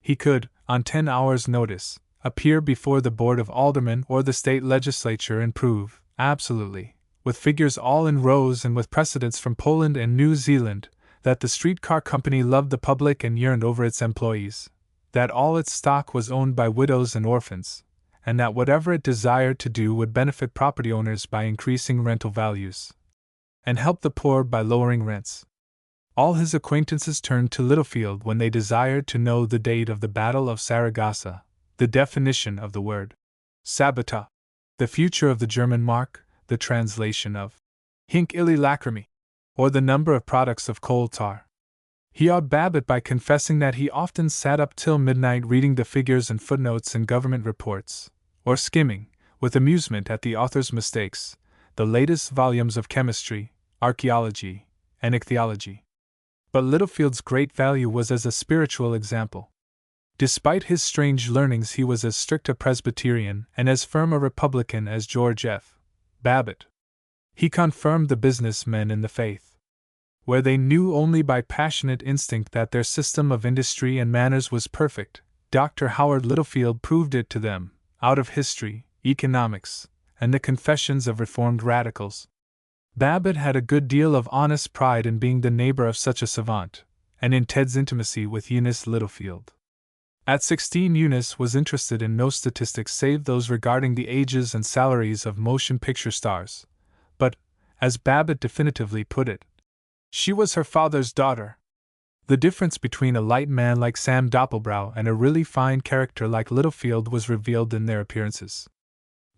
He could, on 10 hours' notice, appear before the Board of Aldermen or the state legislature and prove, absolutely, with figures all in rows and with precedents from Poland and New Zealand, that the streetcar company loved the public and yearned over its employees, that all its stock was owned by widows and orphans, and that whatever it desired to do would benefit property owners by increasing rental values, and help the poor by lowering rents. All his acquaintances turned to Littlefield when they desired to know the date of the Battle of Saragossa, the definition of the word sabota, the future of the German mark, the translation of hinc illy lacrimi, or the number of products of coal tar. He awed Babbitt by confessing that he often sat up till midnight reading the figures and footnotes in government reports, or skimming, with amusement at the author's mistakes, the latest volumes of chemistry, archaeology, and ichthyology. But Littlefield's great value was as a spiritual example. Despite his strange learnings, he was as strict a Presbyterian and as firm a Republican as George F. Babbitt. He confirmed the business men in the faith. Where they knew only by passionate instinct that their system of industry and manners was perfect, Dr. Howard Littlefield proved it to them, out of history, economics, and the confessions of reformed radicals. Babbitt had a good deal of honest pride in being the neighbor of such a savant, and in Ted's intimacy with Eunice Littlefield. At 16, Eunice was interested in no statistics save those regarding the ages and salaries of motion picture stars, but, as Babbitt definitively put it, she was her father's daughter. The difference between a light man like Sam Doppelbrau and a really fine character like Littlefield was revealed in their appearances.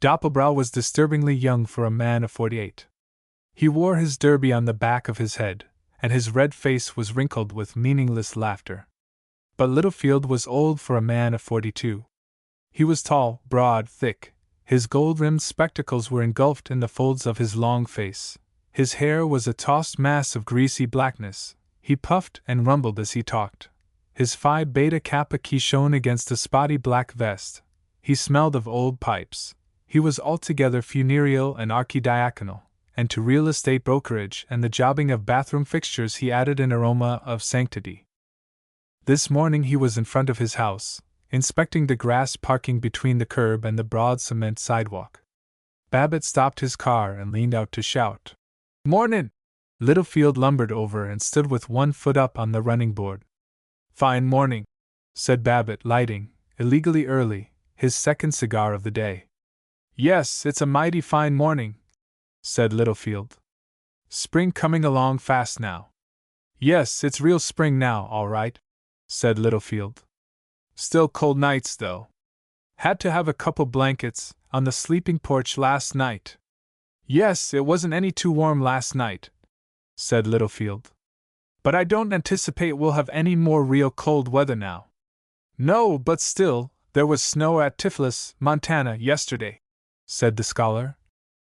Doppelbrau was disturbingly young for a man of 48. He wore his derby on the back of his head, and his red face was wrinkled with meaningless laughter. But Littlefield was old for a man of 42. He was tall, broad, thick. His gold-rimmed spectacles were engulfed in the folds of his long face. His hair was a tossed mass of greasy blackness. He puffed and rumbled as he talked. His Phi Beta Kappa key shone against a spotty black vest. He smelled of old pipes. He was altogether funereal and archidiaconal, and to real estate brokerage and the jobbing of bathroom fixtures he added an aroma of sanctity. This morning he was in front of his house, inspecting the grass parking between the curb and the broad cement sidewalk. Babbitt stopped his car and leaned out to shout, "Mornin'!" Littlefield lumbered over and stood with one foot up on the running board. "Fine morning," said Babbitt, lighting, illegally early, his second cigar of the day. "Yes, it's a mighty fine morning," said Littlefield. "Spring coming along fast now." "Yes, it's real spring now, all right," said Littlefield. "Still cold nights, though. Had to have a couple blankets on the sleeping porch last night." "Yes, it wasn't any too warm last night," said Littlefield. "But I don't anticipate we'll have any more real cold weather now." "No, but still, there was snow at Tiflis, Montana, yesterday," said the scholar.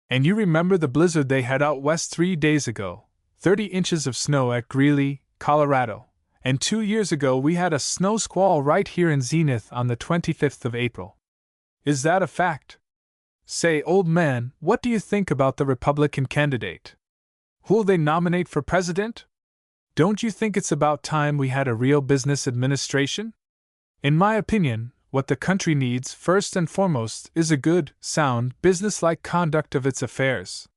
"And you remember the blizzard they had out west 3 days ago, 30 inches of snow at Greeley, Colorado, and 2 years ago we had a snow squall right here in Zenith on the 25th of April. Is that a fact? Say, old man, what do you think about the Republican candidate? Who'll they nominate for president? Don't you think it's about time we had a real business administration? In my opinion, what the country needs, first and foremost, is a good, sound, business-like conduct of its affairs.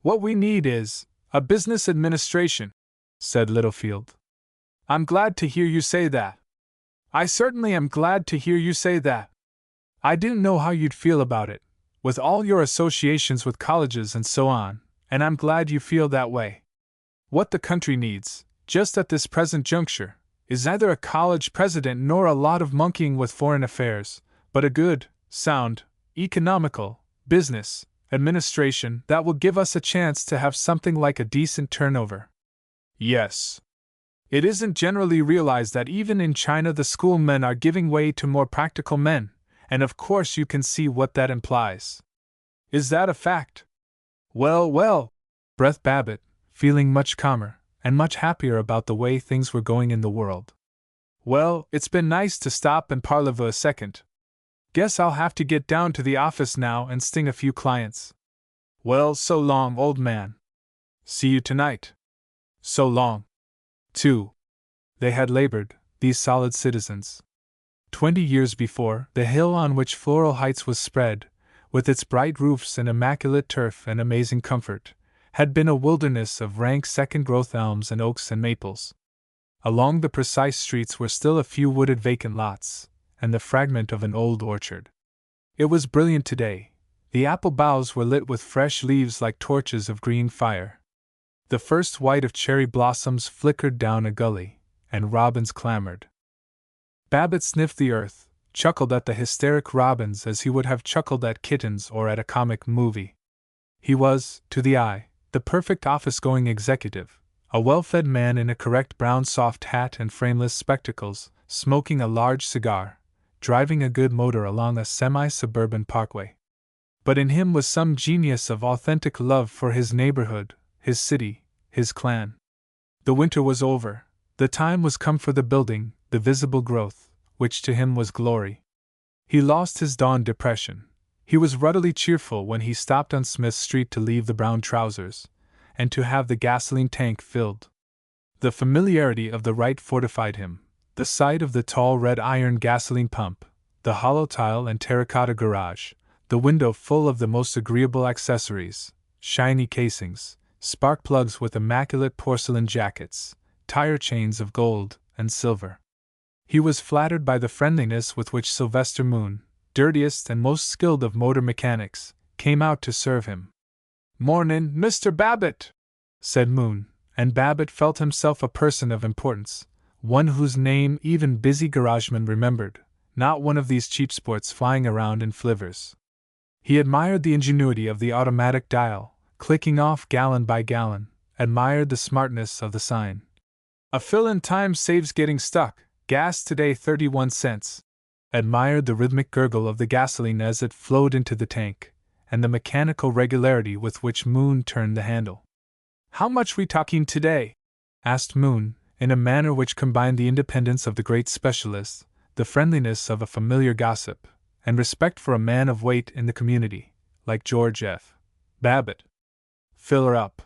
What we need is a business administration," said Littlefield. "I'm glad to hear you say that. I certainly am glad to hear you say that. I didn't know how you'd feel about it, with all your associations with colleges and so on, and I'm glad you feel that way. What the country needs, just at this present juncture, is neither a college president nor a lot of monkeying with foreign affairs, but a good, sound, economical, business administration that will give us a chance to have something like a decent turnover." "Yes," It isn't generally realized that even in China the schoolmen are giving way to more practical men, and of course you can see what that implies. Is that a fact? Well, well, breathed Babbitt, feeling much calmer and much happier about the way things were going in the world. Well, it's been nice to stop and parlez-vous a second. Guess I'll have to get down to the office now and sting a few clients. Well, so long, old man. See you tonight. So long. 2. They had labored, these solid citizens. 20 years before, the hill on which Floral Heights was spread, with its bright roofs and immaculate turf and amazing comfort, had been a wilderness of rank second-growth elms and oaks and maples. Along the precise streets were still a few wooded vacant lots, and the fragment of an old orchard. It was brilliant today. The apple boughs were lit with fresh leaves like torches of green fire. The first white of cherry blossoms flickered down a gully, and robins clamored. Babbitt sniffed the earth, chuckled at the hysteric robins as he would have chuckled at kittens or at a comic movie. He was, to the eye, the perfect office-going executive, a well-fed man in a correct brown soft hat and frameless spectacles, smoking a large cigar, driving a good motor along a semi-suburban parkway. But in him was some genius of authentic love for his neighborhood, his city, his clan. The winter was over. The time was come for the building, the visible growth, which to him was glory. He lost his dawn depression. He was ruddily cheerful when he stopped on Smith Street to leave the brown trousers, and to have the gasoline tank filled. The familiarity of the rite fortified him. The sight of the tall red iron gasoline pump, the hollow tile and terracotta garage, the window full of the most agreeable accessories, shiny casings, spark plugs with immaculate porcelain jackets, tire chains of gold and silver. He was flattered by the friendliness with which Sylvester Moon, dirtiest and most skilled of motor mechanics, came out to serve him. "Mornin', Mr. Babbitt," said Moon, and Babbitt felt himself a person of importance, one whose name even busy garagemen remembered, not one of these cheap sports flying around in flivvers. He admired the ingenuity of the automatic dial, clicking off gallon by gallon, admired the smartness of the sign. "A fill in time saves getting stuck, gas today 31 cents. Admired the rhythmic gurgle of the gasoline as it flowed into the tank, and the mechanical regularity with which Moon turned the handle. "How much we talking today?" asked Moon, in a manner which combined the independence of the great specialist, the friendliness of a familiar gossip, and respect for a man of weight in the community, like George F. Babbitt. "Fill her up.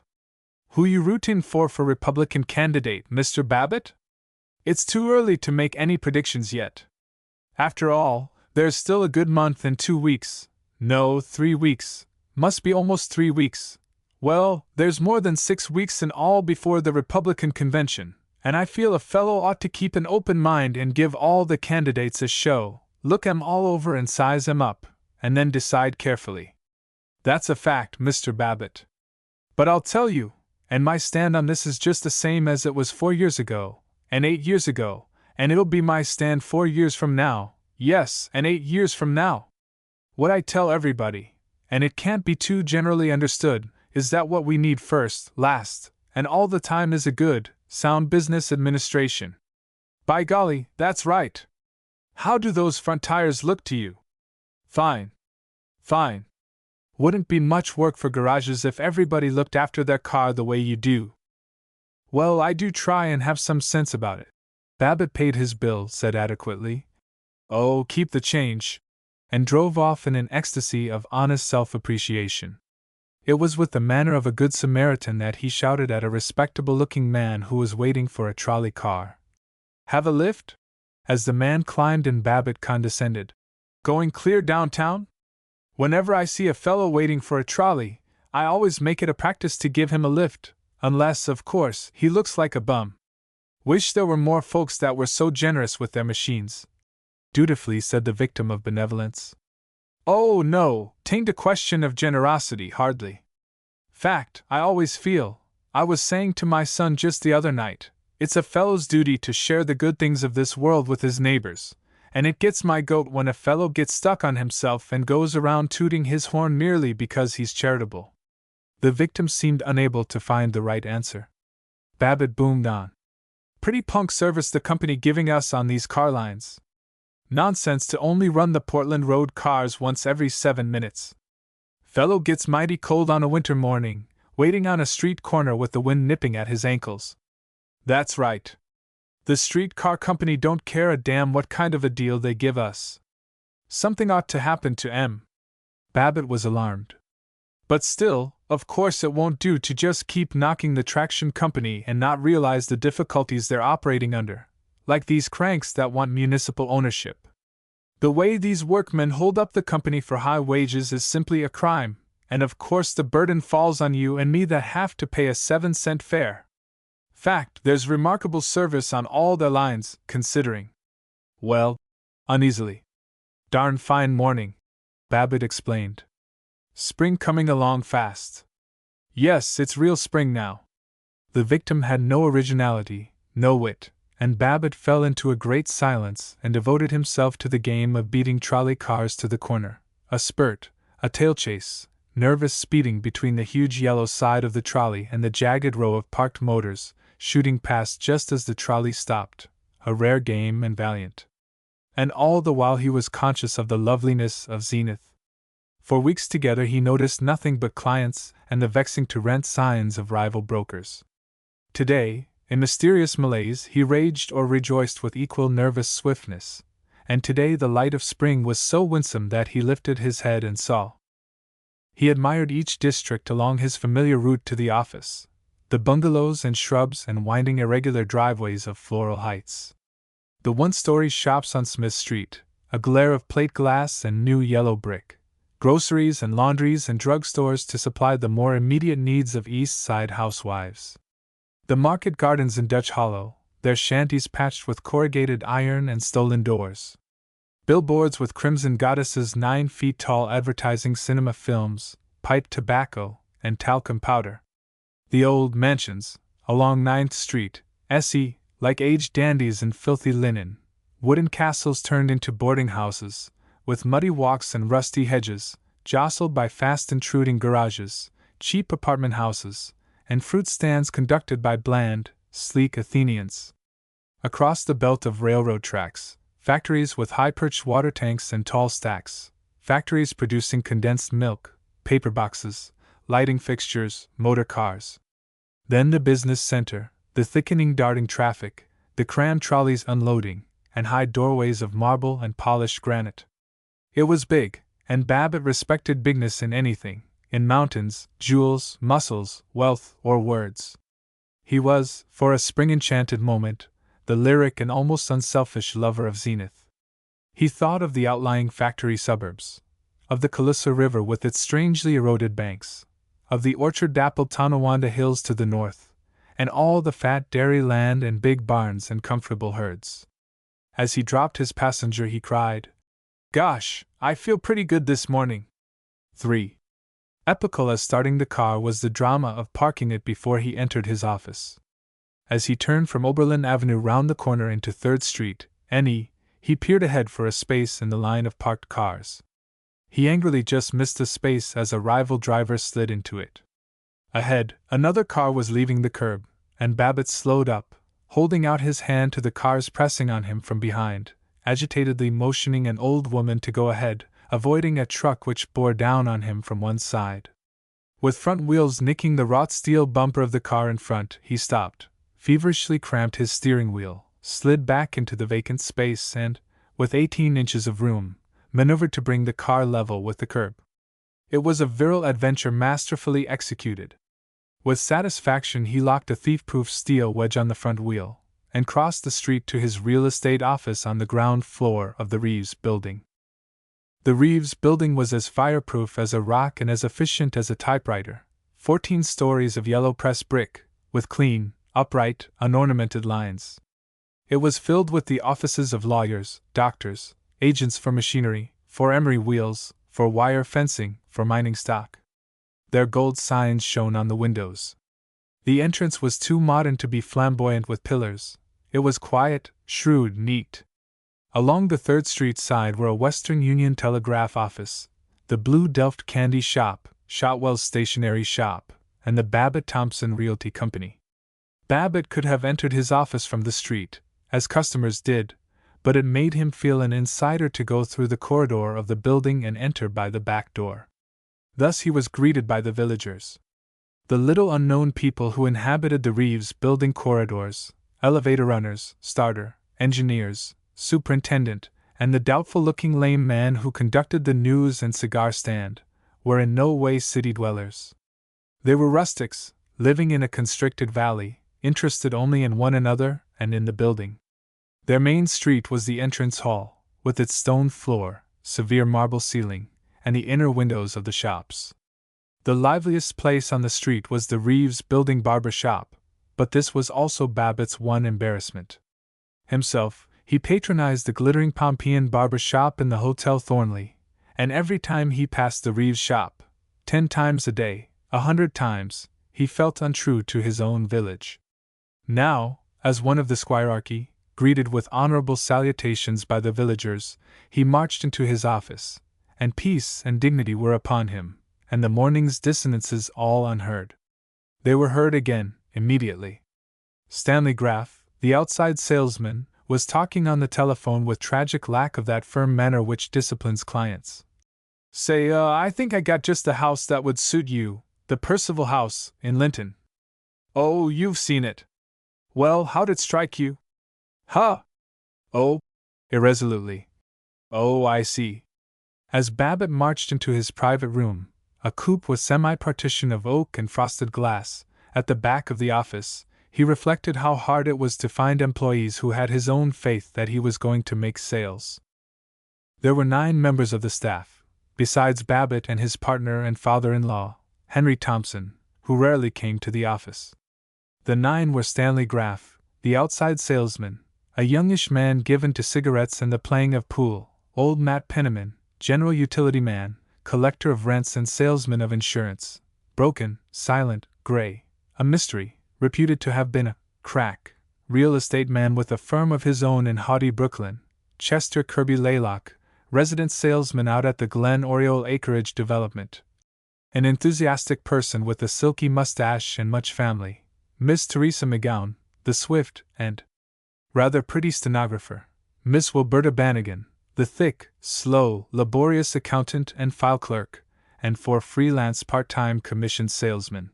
Who you rooting for Republican candidate, Mr. Babbitt?" "It's too early to make any predictions yet. After all, there's still a good month and 2 weeks. No, 3 weeks. Must be almost 3 weeks. Well, there's more than 6 weeks in all before the Republican convention, and I feel a fellow ought to keep an open mind and give all the candidates a show, look 'em all over and size 'em up, and then decide carefully. That's a fact, Mr. Babbitt. But I'll tell you, and my stand on this is just the same as it was 4 years ago, and 8 years ago, and it'll be my stand 4 years from now, yes, and 8 years from now. What I tell everybody, and it can't be too generally understood, is that what we need first, last, and all the time is a good, sound business administration. By golly, that's right. How do those front tires look to you?" "Fine. Fine. Wouldn't be much work for garages if everybody looked after their car the way you do." "Well, I do try and have some sense about it." Babbitt paid his bill, said adequately, "Oh, keep the change," and drove off in an ecstasy of honest self-appreciation. It was with the manner of a good Samaritan that he shouted at a respectable-looking man who was waiting for a trolley car. "Have a lift?" As the man climbed in, Babbitt condescended. "Going clear downtown?" "Whenever I see a fellow waiting for a trolley, I always make it a practice to give him a lift, unless, of course, he looks like a bum. Wish there were more folks that were so generous with their machines," dutifully said the victim of benevolence. "Oh, no, 'tain't a question of generosity, hardly. Fact, I always feel, I was saying to my son just the other night, it's a fellow's duty to share the good things of this world with his neighbors, and it gets my goat when a fellow gets stuck on himself and goes around tooting his horn merely because he's charitable." The victim seemed unable to find the right answer. Babbitt boomed on. Pretty punk service the company giving us on these car lines. Nonsense to only run the Portland Road cars once every 7 minutes. Fellow gets mighty cold on a winter morning, waiting on a street corner with the wind nipping at his ankles. That's right. The streetcar company don't care a damn what kind of a deal they give us. Something ought to happen to M. Babbitt was alarmed. But still, of course it won't do to just keep knocking the traction company and not realize the difficulties they're operating under, like these cranks that want municipal ownership. The way these workmen hold up the company for high wages is simply a crime, and of course the burden falls on you and me that have to pay a 7-cent fare. Fact, there's remarkable service on all their lines, considering. Well, uneasily. Darn fine morning, Babbitt explained. Spring coming along fast. Yes, it's real spring now. The victim had no originality, no wit, and Babbitt fell into a great silence and devoted himself to the game of beating trolley cars to the corner, a spurt, a tail chase, nervous speeding between the huge yellow side of the trolley and the jagged row of parked motors, shooting past just as the trolley stopped, a rare game and valiant. And all the while he was conscious of the loveliness of Zenith. For weeks together he noticed nothing but clients and the vexing-to-rent signs of rival brokers. Today, in mysterious malaise, he raged or rejoiced with equal nervous swiftness, and today the light of spring was so winsome that he lifted his head and saw. He admired each district along his familiar route to the office, the bungalows and shrubs and winding irregular driveways of Floral Heights. The one-story shops on Smith Street, a glare of plate glass and new yellow brick, groceries and laundries and drugstores to supply the more immediate needs of East Side housewives. The market gardens in Dutch Hollow, their shanties patched with corrugated iron and stolen doors. Billboards with crimson goddesses 9 feet tall advertising cinema films, pipe tobacco, and talcum powder. The old mansions, along 9th Street, S.E., like aged dandies in filthy linen, wooden castles turned into boarding houses, with muddy walks and rusty hedges, jostled by fast intruding garages, cheap apartment houses, and fruit stands conducted by bland, sleek Athenians. Across the belt of railroad tracks, factories with high-perched water tanks and tall stacks, factories producing condensed milk, paper boxes, lighting fixtures, motor cars. Then the business center, the thickening darting traffic, the crammed trolleys unloading, and high doorways of marble and polished granite. It was big, and Babbitt respected bigness in anything, in mountains, jewels, muscles, wealth, or words. He was, for a spring-enchanted moment, the lyric and almost unselfish lover of Zenith. He thought of the outlying factory suburbs, of the Colusa River with its strangely eroded banks, of the orchard-dappled Tonawanda Hills to the north, and all the fat dairy land and big barns and comfortable herds. As he dropped his passenger he cried, "Gosh, I feel pretty good this morning." 3. Epical as starting the car was the drama of parking it before he entered his office. As he turned from Oberlin Avenue round the corner into 3rd Street, NE, he peered ahead for a space in the line of parked cars. He angrily just missed a space as a rival driver slid into it. Ahead, another car was leaving the curb, and Babbitt slowed up, holding out his hand to the cars pressing on him from behind, agitatedly motioning an old woman to go ahead, avoiding a truck which bore down on him from one side. With front wheels nicking the wrought steel bumper of the car in front, he stopped, feverishly cramped his steering wheel, slid back into the vacant space and, with 18 inches of room, maneuvered to bring the car level with the curb. It was a virile adventure masterfully executed. With satisfaction he locked a thief-proof steel wedge on the front wheel, and crossed the street to his real estate office on the ground floor of the Reeves Building. The Reeves Building was as fireproof as a rock and as efficient as a typewriter, 14 stories of yellow press brick, with clean, upright, unornamented lines. It was filled with the offices of lawyers, doctors, agents for machinery, for emery wheels, for wire fencing, for mining stock. Their gold signs shone on the windows. The entrance was too modern to be flamboyant with pillars. It was quiet, shrewd, neat. Along the 3rd Street side were a Western Union Telegraph office, the Blue Delft Candy Shop, Shotwell's Stationery Shop, and the Babbitt Thompson Realty Company. Babbitt could have entered his office from the street, as customers did, but it made him feel an insider to go through the corridor of the building and enter by the back door. Thus he was greeted by the villagers. The little unknown people who inhabited the Reeves building corridors, elevator runners, starter, engineers, superintendent, and the doubtful-looking lame man who conducted the news and cigar stand, were in no way city dwellers. They were rustics, living in a constricted valley, interested only in one another and in the building. Their main street was the entrance hall, with its stone floor, severe marble ceiling, and the inner windows of the shops. The liveliest place on the street was the Reeves building barber shop, but this was also Babbitt's one embarrassment. Himself, he patronized the glittering Pompeian barber shop in the Hotel Thornley, and every time he passed the Reeves shop, 10 times a day, 100 times, he felt untrue to his own village. Now, as one of the squirearchy, greeted with honorable salutations by the villagers, he marched into his office, and peace and dignity were upon him, and the morning's dissonances all unheard. They were heard again, immediately. Stanley Graff, the outside salesman, was talking on the telephone with tragic lack of that firm manner which disciplines clients. "Say, I think I got just the house that would suit you, the Percival House, in Linton." "Oh, you've seen it. Well, how'd it strike you?" "Huh? Oh," irresolutely. "Oh, I see." As Babbitt marched into his private room, a coupe with semi-partition of oak and frosted glass, at the back of the office, he reflected how hard it was to find employees who had his own faith that he was going to make sales. There were 9 members of the staff, besides Babbitt and his partner and father-in-law, Henry Thompson, who rarely came to the office. The 9 were Stanley Graff, the outside salesman, a youngish man given to cigarettes and the playing of pool, old Matt Penniman, general utility man, collector of rents and salesman of insurance, broken, silent, gray, a mystery, reputed to have been a crack, real estate man with a firm of his own in haughty Brooklyn, Chester Kirby Laylock, resident salesman out at the Glen Oriole Acreage development. An enthusiastic person with a silky mustache and much family, Miss Teresa McGowan, the swift and rather pretty stenographer, Miss Wilberta Bannigan, the thick, slow, laborious accountant and file clerk, and 4 freelance part-time commissioned salesmen.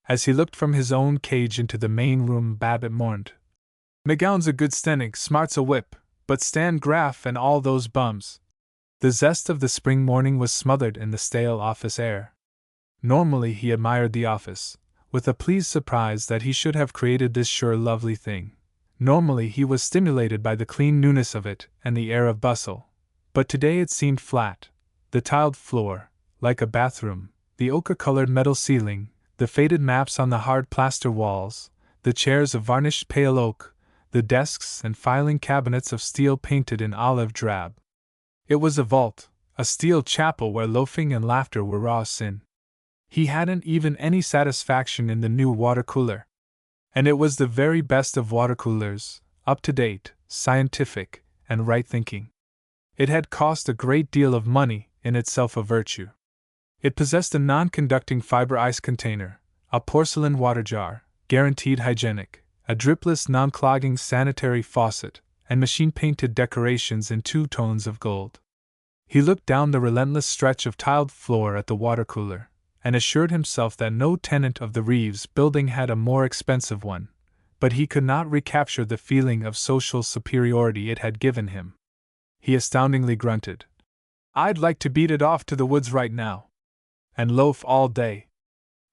As he looked from his own cage into the main room, Babbitt mourned. "McGowan's a good stenig, smart's a whip, but Stan Graff and all those bums." The zest of the spring morning was smothered in the stale office air. Normally he admired the office, with a pleased surprise that he should have created this sure lovely thing. Normally he was stimulated by the clean newness of it and the air of bustle, but today it seemed flat. The tiled floor, like a bathroom, the ochre-colored metal ceiling, the faded maps on the hard plaster walls, the chairs of varnished pale oak, the desks and filing cabinets of steel painted in olive drab. It was a vault, a steel chapel where loafing and laughter were raw sin. He hadn't even any satisfaction in the new water cooler. And it was the very best of water coolers, up-to-date, scientific, and right-thinking. It had cost a great deal of money, in itself a virtue. It possessed a non-conducting fiber ice container, a porcelain water jar, guaranteed hygienic, a dripless non-clogging sanitary faucet, and machine-painted decorations in 2 tones of gold. He looked down the relentless stretch of tiled floor at the water cooler, and assured himself that no tenant of the Reeves building had a more expensive one, but he could not recapture the feeling of social superiority it had given him. He astoundingly grunted. "I'd like to beat it off to the woods right now, and loaf all day,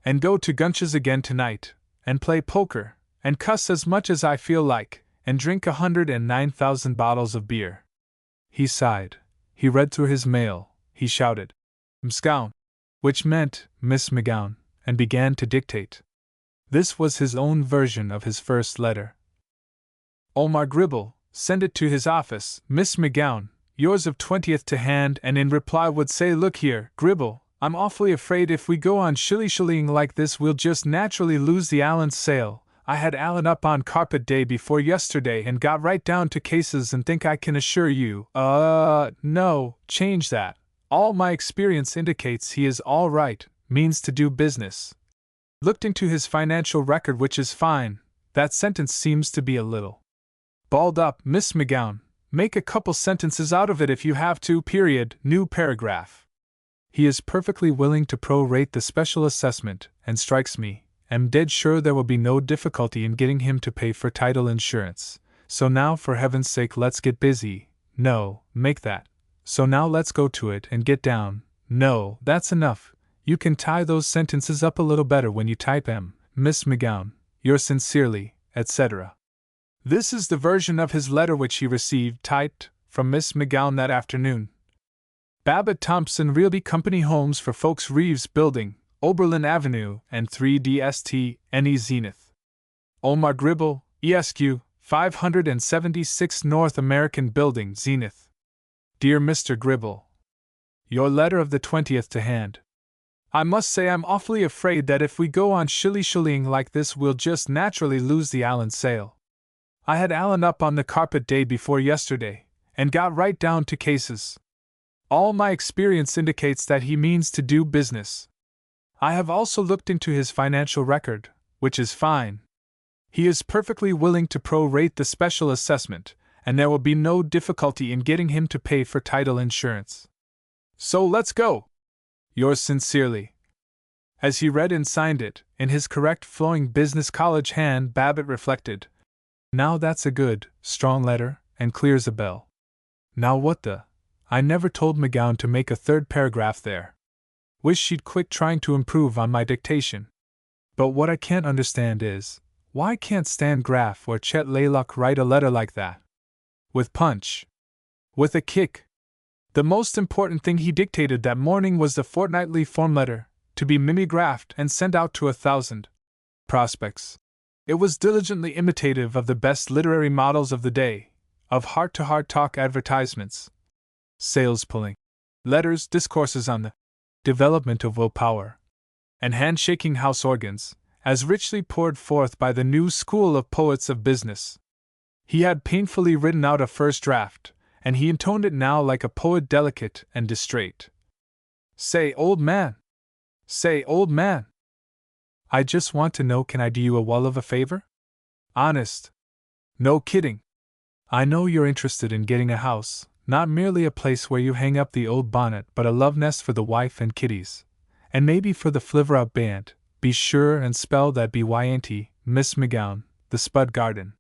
and go to Gunch's again tonight, and play poker, and cuss as much as I feel like, and drink 109,000 bottles of beer." He sighed. He read through his mail. He shouted, "Mscown," which meant Miss McGowan, and began to dictate. This was his own version of his first letter. "Omar Gribble, send it to his office, Miss McGowan, yours of 20th to hand," and in reply would say, "Look here, Gribble, I'm awfully afraid if we go on shilly-shallying like this we'll just naturally lose the Allen's sale. I had Allen up on carpet day before yesterday and got right down to cases and think I can assure you, no, change that. All my experience indicates he is all right, means to do business. Looked into his financial record which is fine, That sentence seems to be a little balled up, Miss McGowan. Make a couple sentences out of it if you have to, period, new paragraph. He is perfectly willing to prorate the special assessment, and strikes me, am dead sure there will be no difficulty in getting him to pay for title insurance. So now for heaven's sake let's get busy. No, make that. So now let's go to it and get down. No, that's enough. You can tie those sentences up a little better when you type 'em, Miss McGowan. Yours sincerely, etc. This is the version of his letter which he received, typed, from Miss McGowan that afternoon. Babbitt Thompson Realty Company Homes for Folks Reeves Building, Oberlin Avenue and 3DST, NE Zenith. Omar Gribble, ESQ, 576 North American Building, Zenith. Dear Mr. Gribble, your letter of the 20th to hand. I must say I'm awfully afraid that if we go on shilly-shallying like this we'll just naturally lose the Allen sale. I had Allen up on the carpet day before yesterday, and got right down to cases. All my experience indicates that he means to do business. I have also looked into his financial record, which is fine. He is perfectly willing to prorate the special assessment, and there will be no difficulty in getting him to pay for title insurance. So let's go! Yours sincerely. As he read and signed it, in his correct flowing business college hand, Babbitt reflected, now that's a good, strong letter, and clears a bell. Now what the? I never told McGowan to make a third paragraph there. Wish she'd quit trying to improve on my dictation. But what I can't understand is, why can't Stan Graff or Chet Laylock write a letter like that? With punch. With a kick. The most important thing he dictated that morning was the fortnightly form letter, to be mimeographed and sent out to 1,000 prospects. It was diligently imitative of the best literary models of the day, of heart-to-heart talk advertisements, sales pulling, letters, discourses on the development of willpower, and handshaking house organs, as richly poured forth by the new school of poets of business. He had painfully written out a first draft, and he intoned it now like a poet delicate and distrait. Say, old man! Say, old man! I just want to know, can I do you a well of a favor? Honest. No kidding. I know you're interested in getting a house, not merely a place where you hang up the old bonnet, but a love nest for the wife and kiddies. And maybe for the Flivver Up Band. Be sure and spell that BYNT, Miss McGowan, the Spud Garden.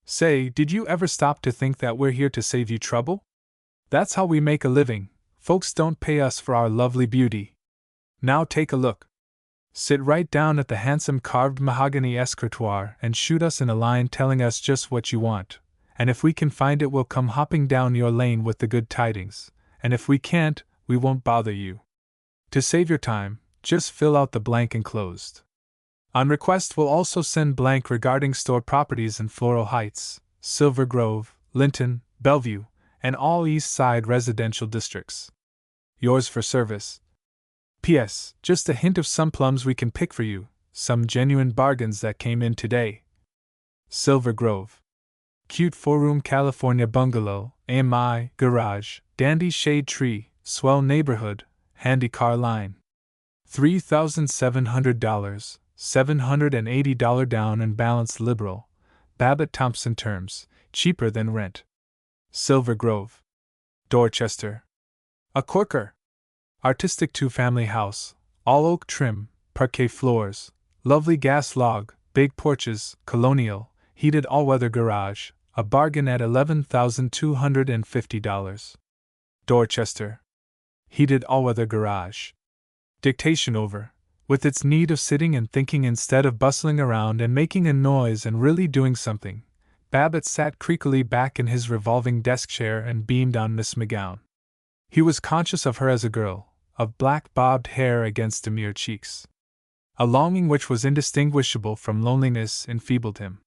Say, did you ever stop to think that we're here to save you trouble? That's how we make a living. Folks don't pay us for our lovely beauty. Now take a look. Sit right down at the handsome carved mahogany escritoire and shoot us in a line telling us just what you want, and if we can find it we'll come hopping down your lane with the good tidings, and if we can't, we won't bother you. To save your time, just fill out the blank enclosed. On request we'll also send blank regarding store properties in Floral Heights, Silver Grove, Linton, Bellevue, and all East Side residential districts. Yours for service. P.S. Just a hint of some plums we can pick for you, some genuine bargains that came in today. Silver Grove. Cute 4-room California bungalow, AMI, garage, dandy shade tree, swell neighborhood, handy car line. $3,700, $780 down and balance liberal. Babbitt Thompson terms, cheaper than rent. Silver Grove. Dorchester. A corker. Artistic 2-family house, all oak trim, parquet floors, lovely gas log, big porches, colonial, heated all-weather garage, a bargain at $11,250. Dorchester. Heated all-weather garage. Dictation over, with its need of sitting and thinking instead of bustling around and making a noise and really doing something. Babbitt sat creakily back in his revolving desk chair and beamed on Miss McGowan. He was conscious of her as a girl, of black bobbed hair against demure cheeks. A longing which was indistinguishable from loneliness enfeebled him.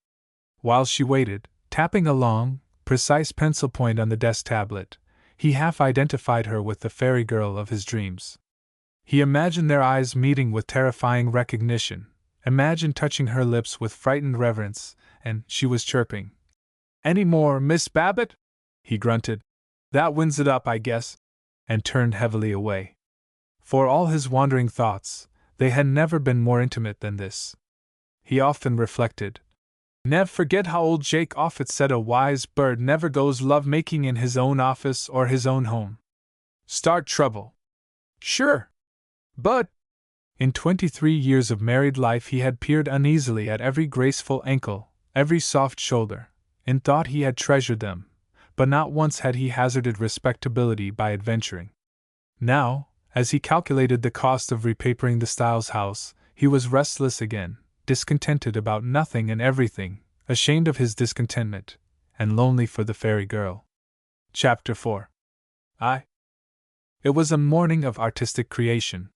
While she waited, tapping a long, precise pencil point on the desk tablet, he half identified her with the fairy girl of his dreams. He imagined their eyes meeting with terrifying recognition, imagined touching her lips with frightened reverence, and she was chirping. "Any more, Miss Babbitt?" he grunted. "That wins it up, I guess," and turned heavily away. For all his wandering thoughts, they had never been more intimate than this. He often reflected, Nev forget how old Jake Offutt said a wise bird never goes love-making in his own office or his own home. Start trouble. Sure. But in 23 years of married life he had peered uneasily at every graceful ankle, every soft shoulder, in thought he had treasured them, but not once had he hazarded respectability by adventuring. Now, as he calculated the cost of repapering the Styles house, he was restless again, discontented about nothing and everything, ashamed of his discontentment, and lonely for the fairy girl. Chapter 4. It was a morning of artistic creation.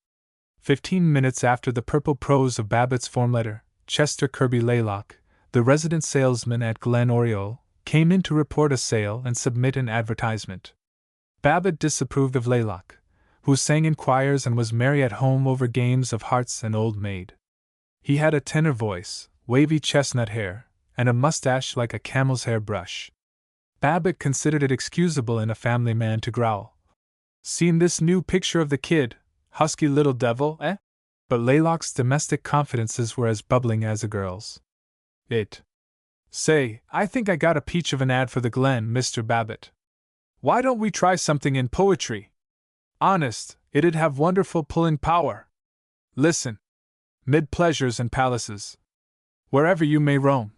15 minutes after the purple prose of Babbitt's form letter, Chester Kirby Laylock, the resident salesman at Glen Oriole, came in to report a sale and submit an advertisement. Babbitt disapproved of Laylock, who sang in choirs and was merry at home over games of hearts and old maid. He had a tenor voice, wavy chestnut hair, and a mustache like a camel's hair brush. Babbitt considered it excusable in a family man to growl, "Seen this new picture of the kid? Husky little devil, eh?" But Laylock's domestic confidences were as bubbling as a girl's. Say, I think I got a peach of an ad for the Glen, Mr. Babbitt. Why don't we try something in poetry? Honest, it'd have wonderful pulling power. Listen. Mid pleasures and palaces. Wherever you may roam.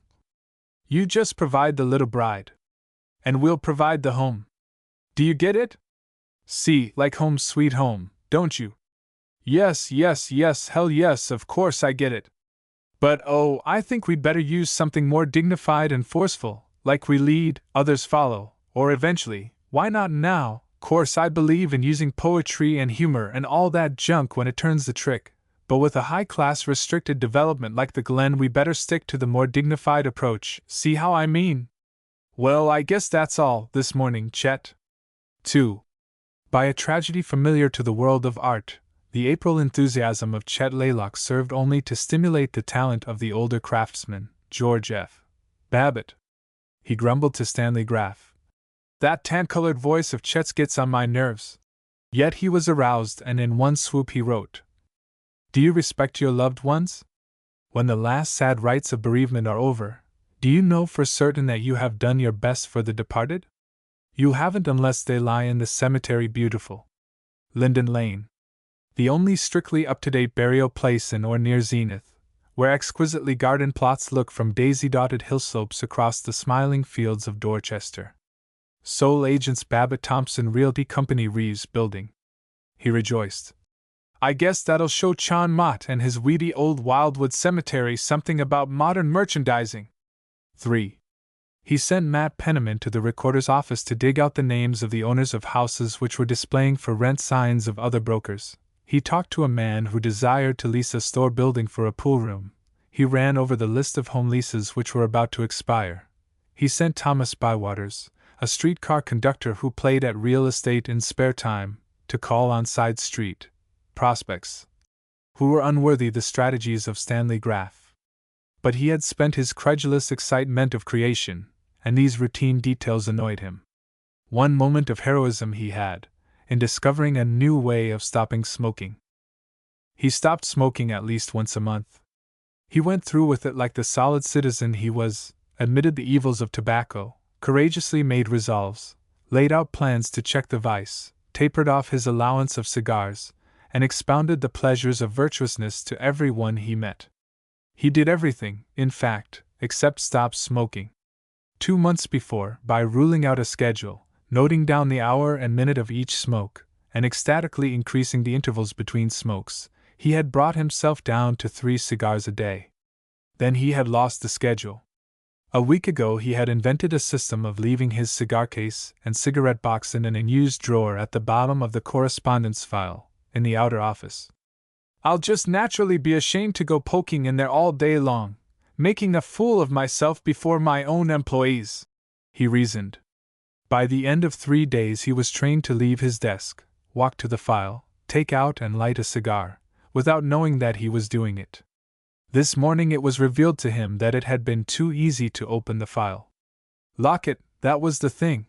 You just provide the little bride. And we'll provide the home. Do you get it? See, like Home Sweet Home, don't you? Yes, hell yes, of course I get it. But oh, I think we'd better use something more dignified and forceful, like we lead, others follow, or eventually, why not now? Course I believe in using poetry and humor and all that junk when it turns the trick, but with a high-class restricted development like the Glen we better stick to the more dignified approach, see how I mean? Well, I guess that's all, this morning, Chet. 2. By a tragedy familiar to the world of art, the April enthusiasm of Chet Laylock served only to stimulate the talent of the older craftsman, George F. Babbitt. He grumbled to Stanley Graff. That tan-colored voice of Chet's gets on my nerves. Yet he was aroused, and in one swoop he wrote, "Do you respect your loved ones? When the last sad rites of bereavement are over, do you know for certain that you have done your best for the departed? You haven't unless they lie in the cemetery beautiful. Linden Lane. The only strictly up-to-date burial place in or near Zenith, where exquisitely gardened plots look from daisy-dotted hillslopes across the smiling fields of Dorchester. Sole Agents Babbitt Thompson Realty Company, Reeves Building." He rejoiced. "I guess that'll show Chon Mott and his weedy old Wildwood Cemetery something about modern merchandising." 3. He sent Matt Penniman to the recorder's office to dig out the names of the owners of houses which were displaying for rent signs of other brokers. He talked to a man who desired to lease a store building for a pool room. He ran over the list of home leases which were about to expire. He sent Thomas Bywaters, a streetcar conductor who played at real estate in spare time, to call on side street prospects who were unworthy the strategies of Stanley Graff. But he had spent his credulous excitement of creation, and these routine details annoyed him. One moment of heroism he had, in discovering a new way of stopping smoking. He stopped smoking at least once a month. He went through with it like the solid citizen he was, admitted the evils of tobacco, courageously made resolves, laid out plans to check the vice, tapered off his allowance of cigars, and expounded the pleasures of virtuousness to every one he met. He did everything, in fact, except stop smoking. 2 months before, by ruling out a schedule, noting down the hour and minute of each smoke, and ecstatically increasing the intervals between smokes, he had brought himself down to 3 cigars a day. Then he had lost the schedule. A week ago he had invented a system of leaving his cigar case and cigarette box in an unused drawer at the bottom of the correspondence file, in the outer office. "I'll just naturally be ashamed to go poking in there all day long, making a fool of myself before my own employees," he reasoned. By the end of 3 days he was trained to leave his desk, walk to the file, take out and light a cigar, without knowing that he was doing it. This morning it was revealed to him that it had been too easy to open the file. Lock it, that was the thing.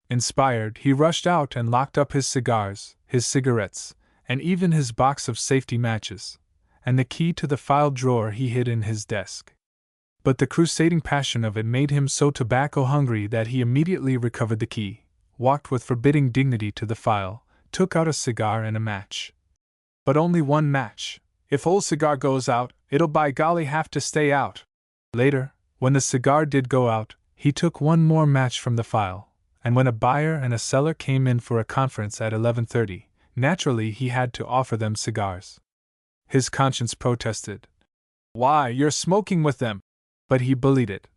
Inspired, he rushed out and locked up his cigars, his cigarettes, and even his box of safety matches, and the key to the file drawer he hid in his desk. But the crusading passion of it made him so tobacco-hungry that he immediately recovered the key, walked with forbidding dignity to the file, took out a cigar and a match. But only one match. If old cigar goes out, it'll by golly have to stay out. Later, when the cigar did go out, he took one more match from the file, and when a buyer and a seller came in for a conference at 11:30, naturally he had to offer them cigars. His conscience protested. "Why, you're smoking with them!" But he bullied it.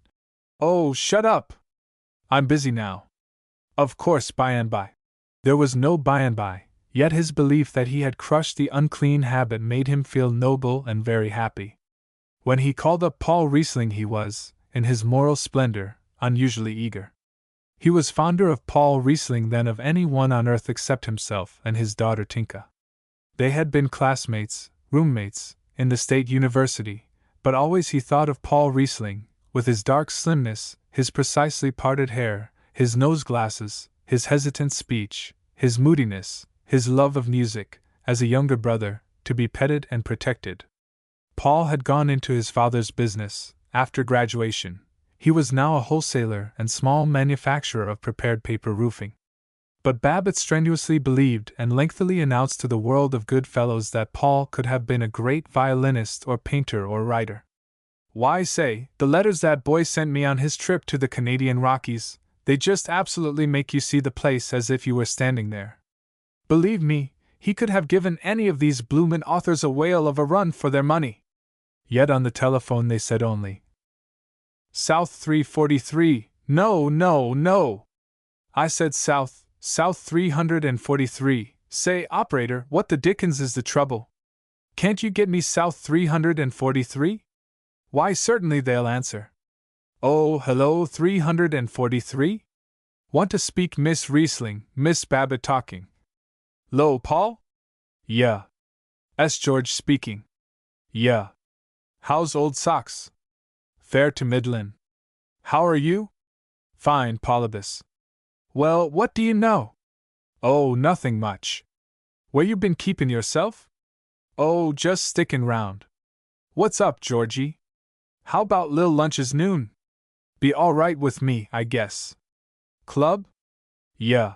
"Oh, shut up! I'm busy now. Of course, by and by." There was no by and by, yet his belief that he had crushed the unclean habit made him feel noble and very happy. When he called up Paul Riesling, he was, in his moral splendor, unusually eager. He was fonder of Paul Riesling than of any one on earth except himself and his daughter Tinka. They had been classmates, roommates, in the State University, but always he thought of Paul Riesling, with his dark slimness, his precisely parted hair, his nose glasses, his hesitant speech, his moodiness, his love of music, as a younger brother, to be petted and protected. Paul had gone into his father's business, after graduation. He was now a wholesaler and small manufacturer of prepared paper roofing. But Babbitt strenuously believed and lengthily announced to the world of good fellows that Paul could have been a great violinist or painter or writer. "Why, say, the letters that boy sent me on his trip to the Canadian Rockies, they just absolutely make you see the place as if you were standing there. Believe me, he could have given any of these bloomin' authors a whale of a run for their money." Yet on the telephone they said only, "South 343, no, no, no. I said South 343, say, operator, what the dickens is the trouble? Can't you get me South 343? Why, certainly they'll answer. Oh, hello, 343? Want to speak Miss Riesling, Miss Babbitt talking. Lo, Paul? Yeah. S. George speaking. Yeah. How's old socks? Fair to middlin'. How are you? Fine, Polybus. Well, what do you know? Oh, nothing much. Where you been keepin' yourself? Oh, just stickin' round. What's up, Georgie? How about lil' lunches noon? Be all right with me, I guess. Club? Yeah.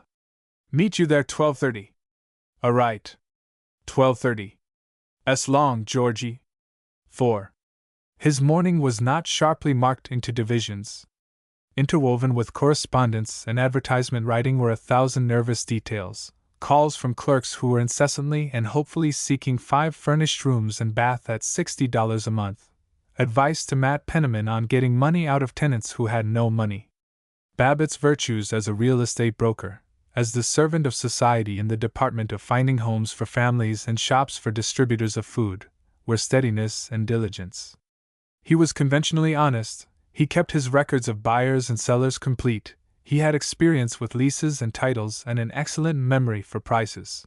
Meet you there 12:30. A right. 12:30. S long, Georgie. 4. His morning was not sharply marked into divisions. Interwoven with correspondence and advertisement writing were 1,000 nervous details, calls from clerks who were incessantly and hopefully seeking 5 furnished rooms and bath at $60 a month, advice to Matt Penniman on getting money out of tenants who had no money. Babbitt's virtues as a real estate broker, as the servant of society in the department of finding homes for families and shops for distributors of food, were steadiness and diligence. He was conventionally honest. He kept his records of buyers and sellers complete, he had experience with leases and titles and an excellent memory for prices.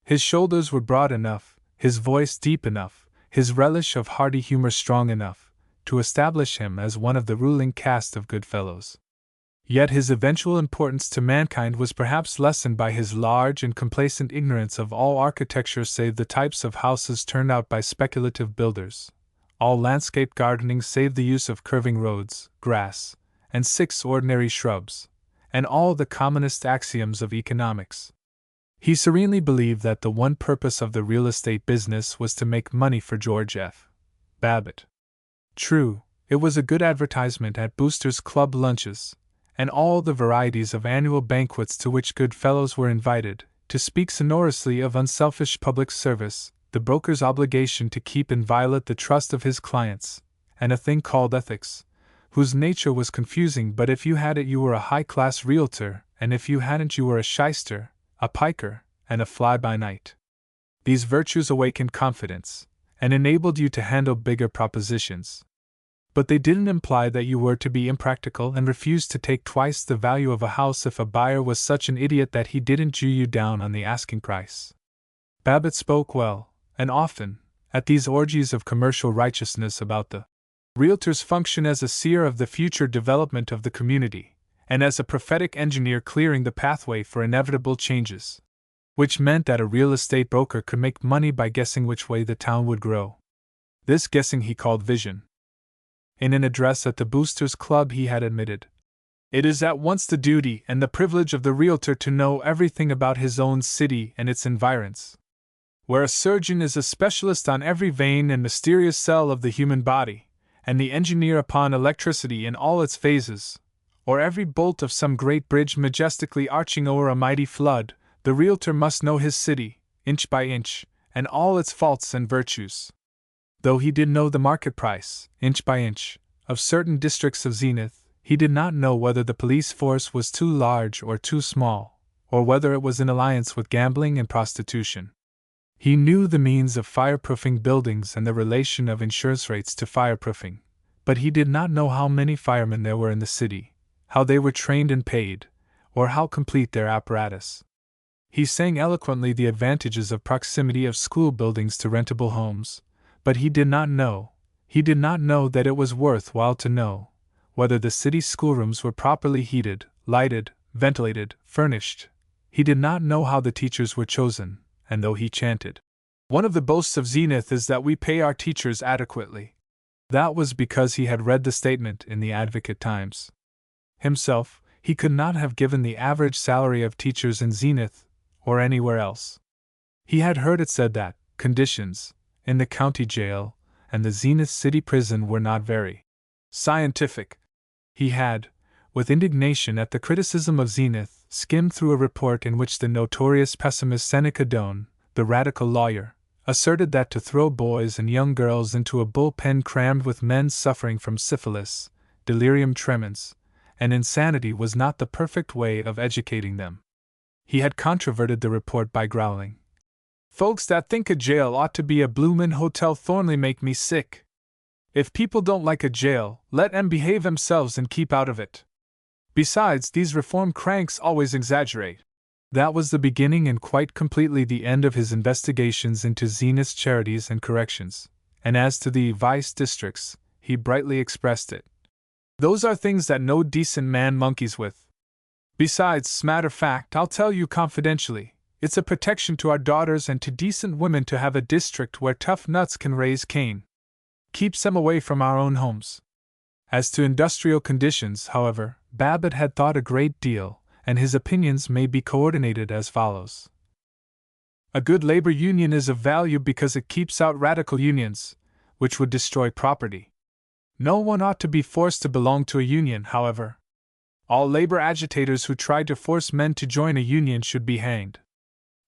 His shoulders were broad enough, his voice deep enough, his relish of hearty humor strong enough, to establish him as one of the ruling caste of good fellows. Yet his eventual importance to mankind was perhaps lessened by his large and complacent ignorance of all architecture save the types of houses turned out by speculative builders, all landscape gardening save the use of curving roads, grass, and 6 ordinary shrubs, and all the commonest axioms of economics. He serenely believed that the one purpose of the real estate business was to make money for George F. Babbitt. True, it was a good advertisement at Boosters Club lunches, and all the varieties of annual banquets to which good fellows were invited, to speak sonorously of unselfish public service, the broker's obligation to keep inviolate the trust of his clients, and a thing called ethics, whose nature was confusing, but if you had it you were a high-class realtor, and if you hadn't you were a shyster, a piker, and a fly-by-night. These virtues awakened confidence, and enabled you to handle bigger propositions. But they didn't imply that you were to be impractical and refuse to take twice the value of a house if a buyer was such an idiot that he didn't jew you down on the asking price. Babbitt spoke well, and often, at these orgies of commercial righteousness about the realtor's function as a seer of the future development of the community, and as a prophetic engineer clearing the pathway for inevitable changes, which meant that a real estate broker could make money by guessing which way the town would grow. This guessing he called vision. In an address at the Boosters Club, he had admitted, "It is at once the duty and the privilege of the realtor to know everything about his own city and its environs. Where a surgeon is a specialist on every vein and mysterious cell of the human body, and the engineer upon electricity in all its phases, or every bolt of some great bridge majestically arching o'er a mighty flood, the realtor must know his city, inch by inch, and all its faults and virtues." Though he did know the market price, inch by inch, of certain districts of Zenith, he did not know whether the police force was too large or too small, or whether it was in alliance with gambling and prostitution. He knew the means of fireproofing buildings and the relation of insurance rates to fireproofing, but he did not know how many firemen there were in the city, how they were trained and paid, or how complete their apparatus. He sang eloquently the advantages of proximity of school buildings to rentable homes, but he did not know that it was worth while to know whether the city schoolrooms were properly heated, lighted, ventilated, furnished. He did not know how the teachers were chosen, and though he chanted, "One of the boasts of Zenith is that we pay our teachers adequately," that was because he had read the statement in the Advocate Times. Himself, he could not have given the average salary of teachers in Zenith or anywhere else. He had heard it said that conditions in the county jail and the Zenith City Prison were not very scientific. He had, with indignation at the criticism of Zenith, skimmed through a report in which the notorious pessimist Seneca Doane, the radical lawyer, asserted that to throw boys and young girls into a bullpen crammed with men suffering from syphilis, delirium tremens, and insanity was not the perfect way of educating them. He had controverted the report by growling, "Folks that think a jail ought to be a bloomin' Hotel Thornley make me sick. If people don't like a jail, let 'em behave themselves and keep out of it. Besides, these reform cranks always exaggerate." That was the beginning and quite completely the end of his investigations into Zenith's charities and corrections, and as to the vice districts, he brightly expressed it, "Those are things that no decent man monkeys with. Besides, smatter fact, I'll tell you confidentially, it's a protection to our daughters and to decent women to have a district where tough nuts can raise Cain. Keeps them away from our own homes." As to industrial conditions, however, Babbitt had thought a great deal, and his opinions may be coordinated as follows. A good labor union is of value because it keeps out radical unions, which would destroy property. No one ought to be forced to belong to a union, however. All labor agitators who try to force men to join a union should be hanged.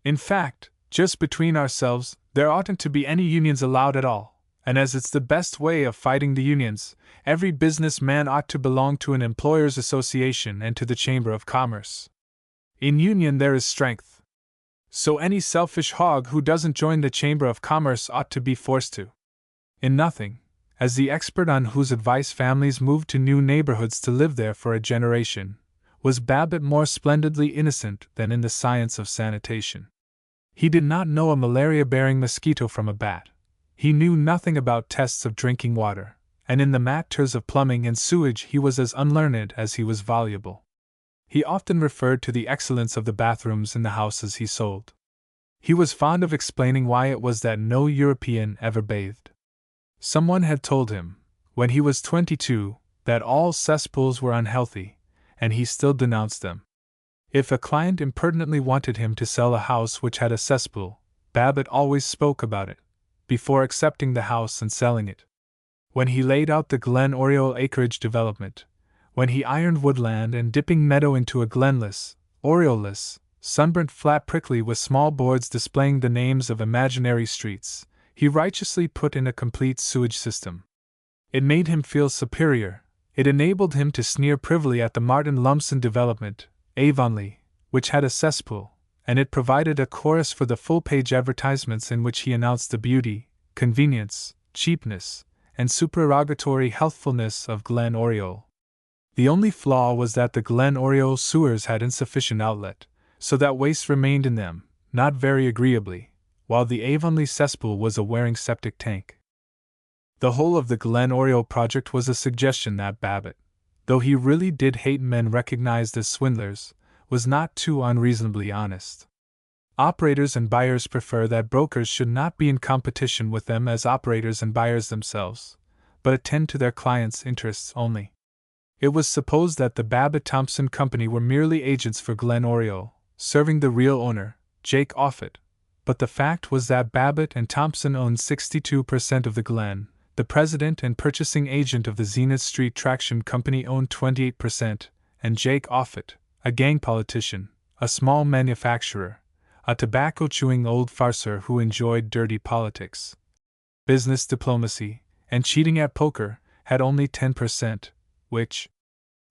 In fact, just between ourselves, there oughtn't to be any unions allowed at all. And as it's the best way of fighting the unions, every business man ought to belong to an employers' association and to the Chamber of Commerce. In union there is strength. So any selfish hog who doesn't join the Chamber of Commerce ought to be forced to. In nothing, as the expert on whose advice families moved to new neighborhoods to live there for a generation, was Babbitt more splendidly innocent than in the science of sanitation. He did not know a malaria-bearing mosquito from a bat. He knew nothing about tests of drinking water, and in the matters of plumbing and sewage he was as unlearned as he was voluble. He often referred to the excellence of the bathrooms in the houses he sold. He was fond of explaining why it was that no European ever bathed. Someone had told him, when he was 22, that all cesspools were unhealthy, and he still denounced them. If a client impertinently wanted him to sell a house which had a cesspool, Babbitt always spoke about it before accepting the house and selling it. When he laid out the Glen Oriole acreage development, when he ironed woodland and dipping meadow into a glenless, orioleless, sunburnt flat prickly with small boards displaying the names of imaginary streets, he righteously put in a complete sewage system. It made him feel superior. It enabled him to sneer privily at the Martin Lumsden development, Avonlea, which had a cesspool, and it provided a chorus for the full-page advertisements in which he announced the beauty, convenience, cheapness, and supererogatory healthfulness of Glen Oriole. The only flaw was that the Glen Oriole sewers had insufficient outlet, so that waste remained in them, not very agreeably, while the Avonlea cesspool was a wearing septic tank. The whole of the Glen Oriole project was a suggestion that Babbitt, though he really did hate men recognized as swindlers, was not too unreasonably honest. Operators and buyers prefer that brokers should not be in competition with them as operators and buyers themselves, but attend to their clients' interests only. It was supposed that the Babbitt-Thompson Company were merely agents for Glen Oriole, serving the real owner, Jake Offutt, but the fact was that Babbitt and Thompson owned 62% of the Glen. The president and purchasing agent of the Zenith Street Traction Company owned 28%, and Jake Offutt, a gang politician, a small manufacturer, a tobacco-chewing old farcer who enjoyed dirty politics, business diplomacy, and cheating at poker, had only 10%, which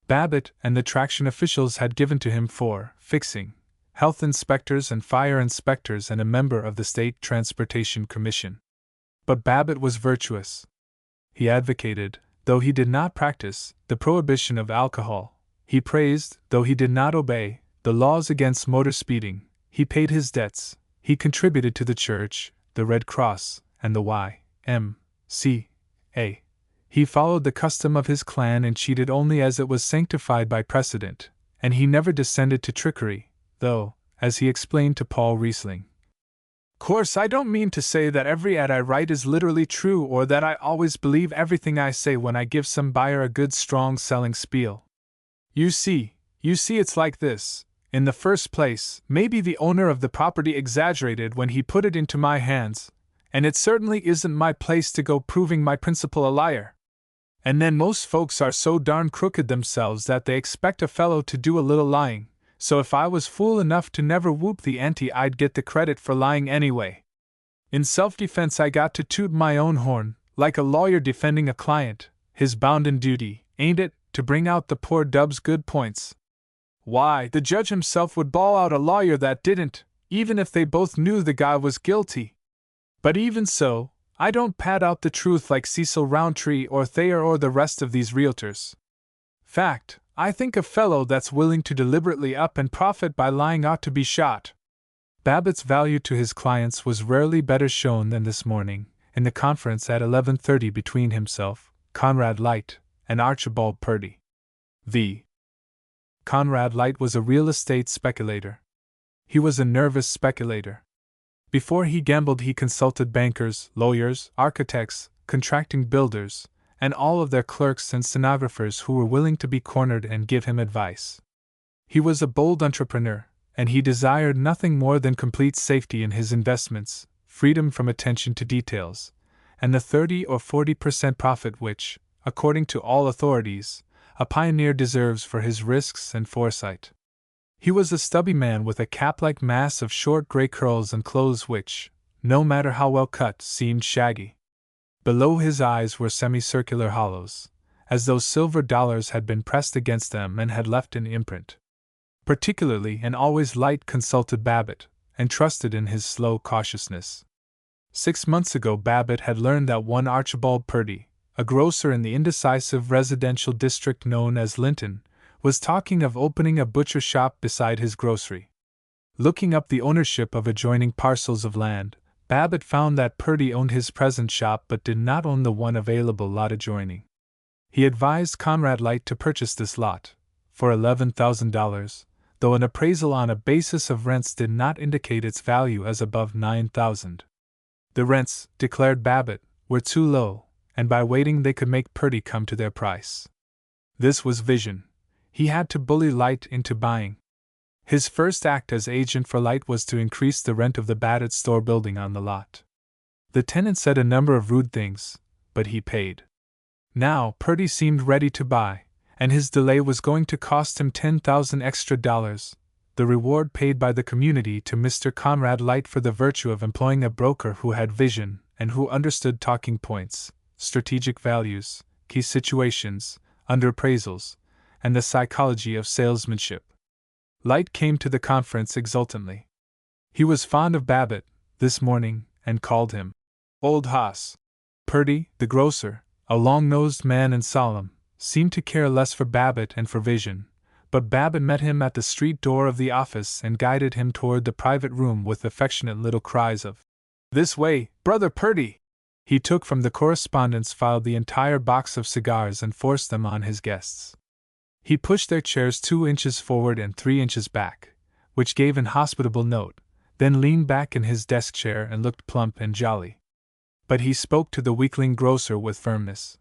Babbitt and the traction officials had given to him for fixing health inspectors and fire inspectors and a member of the State Transportation Commission. But Babbitt was virtuous. He advocated, though he did not practice, the prohibition of alcohol. He praised, though he did not obey, the laws against motor speeding. He paid his debts. He contributed to the church, the Red Cross, and the Y.M.C.A. He followed the custom of his clan and cheated only as it was sanctified by precedent, and he never descended to trickery, though, as he explained to Paul Riesling, "Course, I don't mean to say that every ad I write is literally true or that I always believe everything I say when I give some buyer a good strong selling spiel. You see, it's like this. In the first place, maybe the owner of the property exaggerated when he put it into my hands, and it certainly isn't my place to go proving my principal a liar. And then most folks are so darn crooked themselves that they expect a fellow to do a little lying. So if I was fool enough to never whoop the ante, I'd get the credit for lying anyway. In self-defense I got to toot my own horn, like a lawyer defending a client, his bounden duty, ain't it, to bring out the poor dub's good points? Why, the judge himself would bawl out a lawyer that didn't, even if they both knew the guy was guilty. But even so, I don't pad out the truth like Cecil Roundtree or Thayer or the rest of these realtors. Fact, I think a fellow that's willing to deliberately up and profit by lying ought to be shot." Babbitt's value to his clients was rarely better shown than this morning, in the conference at 11:30 between himself, Conrad Light, and Archibald Purdy. Conrad Light was a real estate speculator. He was a nervous speculator. Before he gambled, he consulted bankers, lawyers, architects, contracting builders, and all of their clerks and stenographers who were willing to be cornered and give him advice. He was a bold entrepreneur, and he desired nothing more than complete safety in his investments, freedom from attention to details, and the 30 or 40% profit which, according to all authorities, a pioneer deserves for his risks and foresight. He was a stubby man with a cap-like mass of short gray curls and clothes which, no matter how well cut, seemed shaggy. Below his eyes were semicircular hollows, as though silver dollars had been pressed against them and had left an imprint. Particularly and always Light consulted Babbitt, and trusted in his slow cautiousness. 6 months ago Babbitt had learned that one Archibald Purdy, a grocer in the indecisive residential district known as Linton, was talking of opening a butcher shop beside his grocery. Looking up the ownership of adjoining parcels of land, Babbitt found that Purdy owned his present shop but did not own the one available lot adjoining. He advised Conrad Light to purchase this lot, for $11,000, though an appraisal on a basis of rents did not indicate its value as above $9,000. The rents, declared Babbitt, were too low, and by waiting they could make Purdy come to their price. This was vision. He had to bully Light into buying. His first act as agent for Light was to increase the rent of the Babbitt store building on the lot. The tenant said a number of rude things, but he paid. Now Purdy seemed ready to buy, and his delay was going to cost him $10,000 extra, the reward paid by the community to Mr. Conrad Light for the virtue of employing a broker who had vision and who understood talking points, strategic values, key situations, underappraisals, and the psychology of salesmanship. Light came to the conference exultantly. He was fond of Babbitt, this morning, and called him Old Hoss. Purdy, the grocer, a long-nosed man and solemn, seemed to care less for Babbitt and for vision, but Babbitt met him at the street door of the office and guided him toward the private room with affectionate little cries of, "This way, Brother Purdy!" He took from the correspondence file the entire box of cigars and forced them on his guests. He pushed their chairs 2 inches forward and 3 inches back, which gave an hospitable note, then leaned back in his desk chair and looked plump and jolly. But he spoke to the weakling grocer with firmness.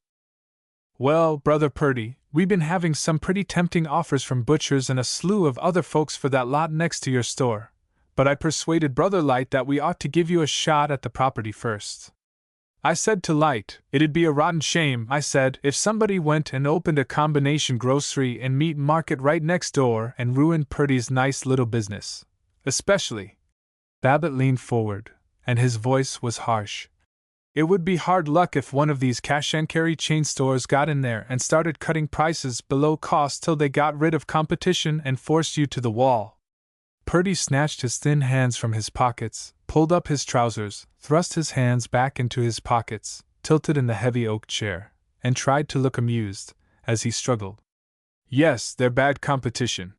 Well, Brother Purdy, we've been having some pretty tempting offers from butchers and a slew of other folks for that lot next to your store, but I persuaded Brother Light that we ought to give you a shot at the property first. I said to Light, it'd be a rotten shame, I said, if somebody went and opened a combination grocery and meat market right next door and ruined Purdy's nice little business. Especially. Babbitt leaned forward, and his voice was harsh. It would be hard luck if one of these cash-and-carry chain stores got in there and started cutting prices below cost till they got rid of competition and forced you to the wall. Purdy snatched his thin hands from his pockets, pulled up his trousers, thrust his hands back into his pockets, tilted in the heavy oak chair, and tried to look amused, as he struggled. Yes, they're bad competition.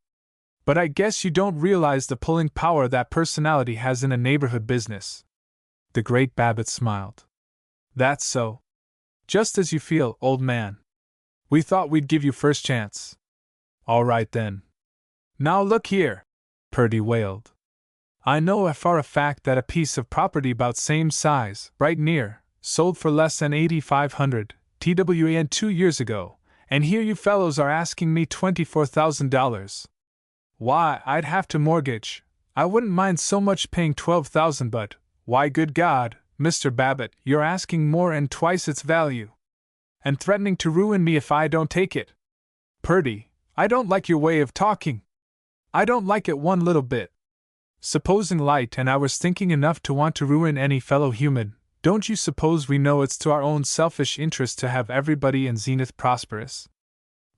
But I guess you don't realize the pulling power that personality has in a neighborhood business. The great Babbitt smiled. That's so. Just as you feel, old man. We thought we'd give you first chance. All right then. Now look here, Purdy wailed. I know for a fact that a piece of property about same size, right near, sold for less than $8,500 TWN 2 years ago, and here you fellows are asking me $24,000. Why, I'd have to mortgage. I wouldn't mind so much paying $12,000, but, why, good God, Mr. Babbitt, you're asking more and twice its value. And threatening to ruin me if I don't take it. Purdy, I don't like your way of talking. I don't like it one little bit. Supposing Light and I was thinking enough to want to ruin any fellow human, don't you suppose we know it's to our own selfish interest to have everybody in Zenith prosperous?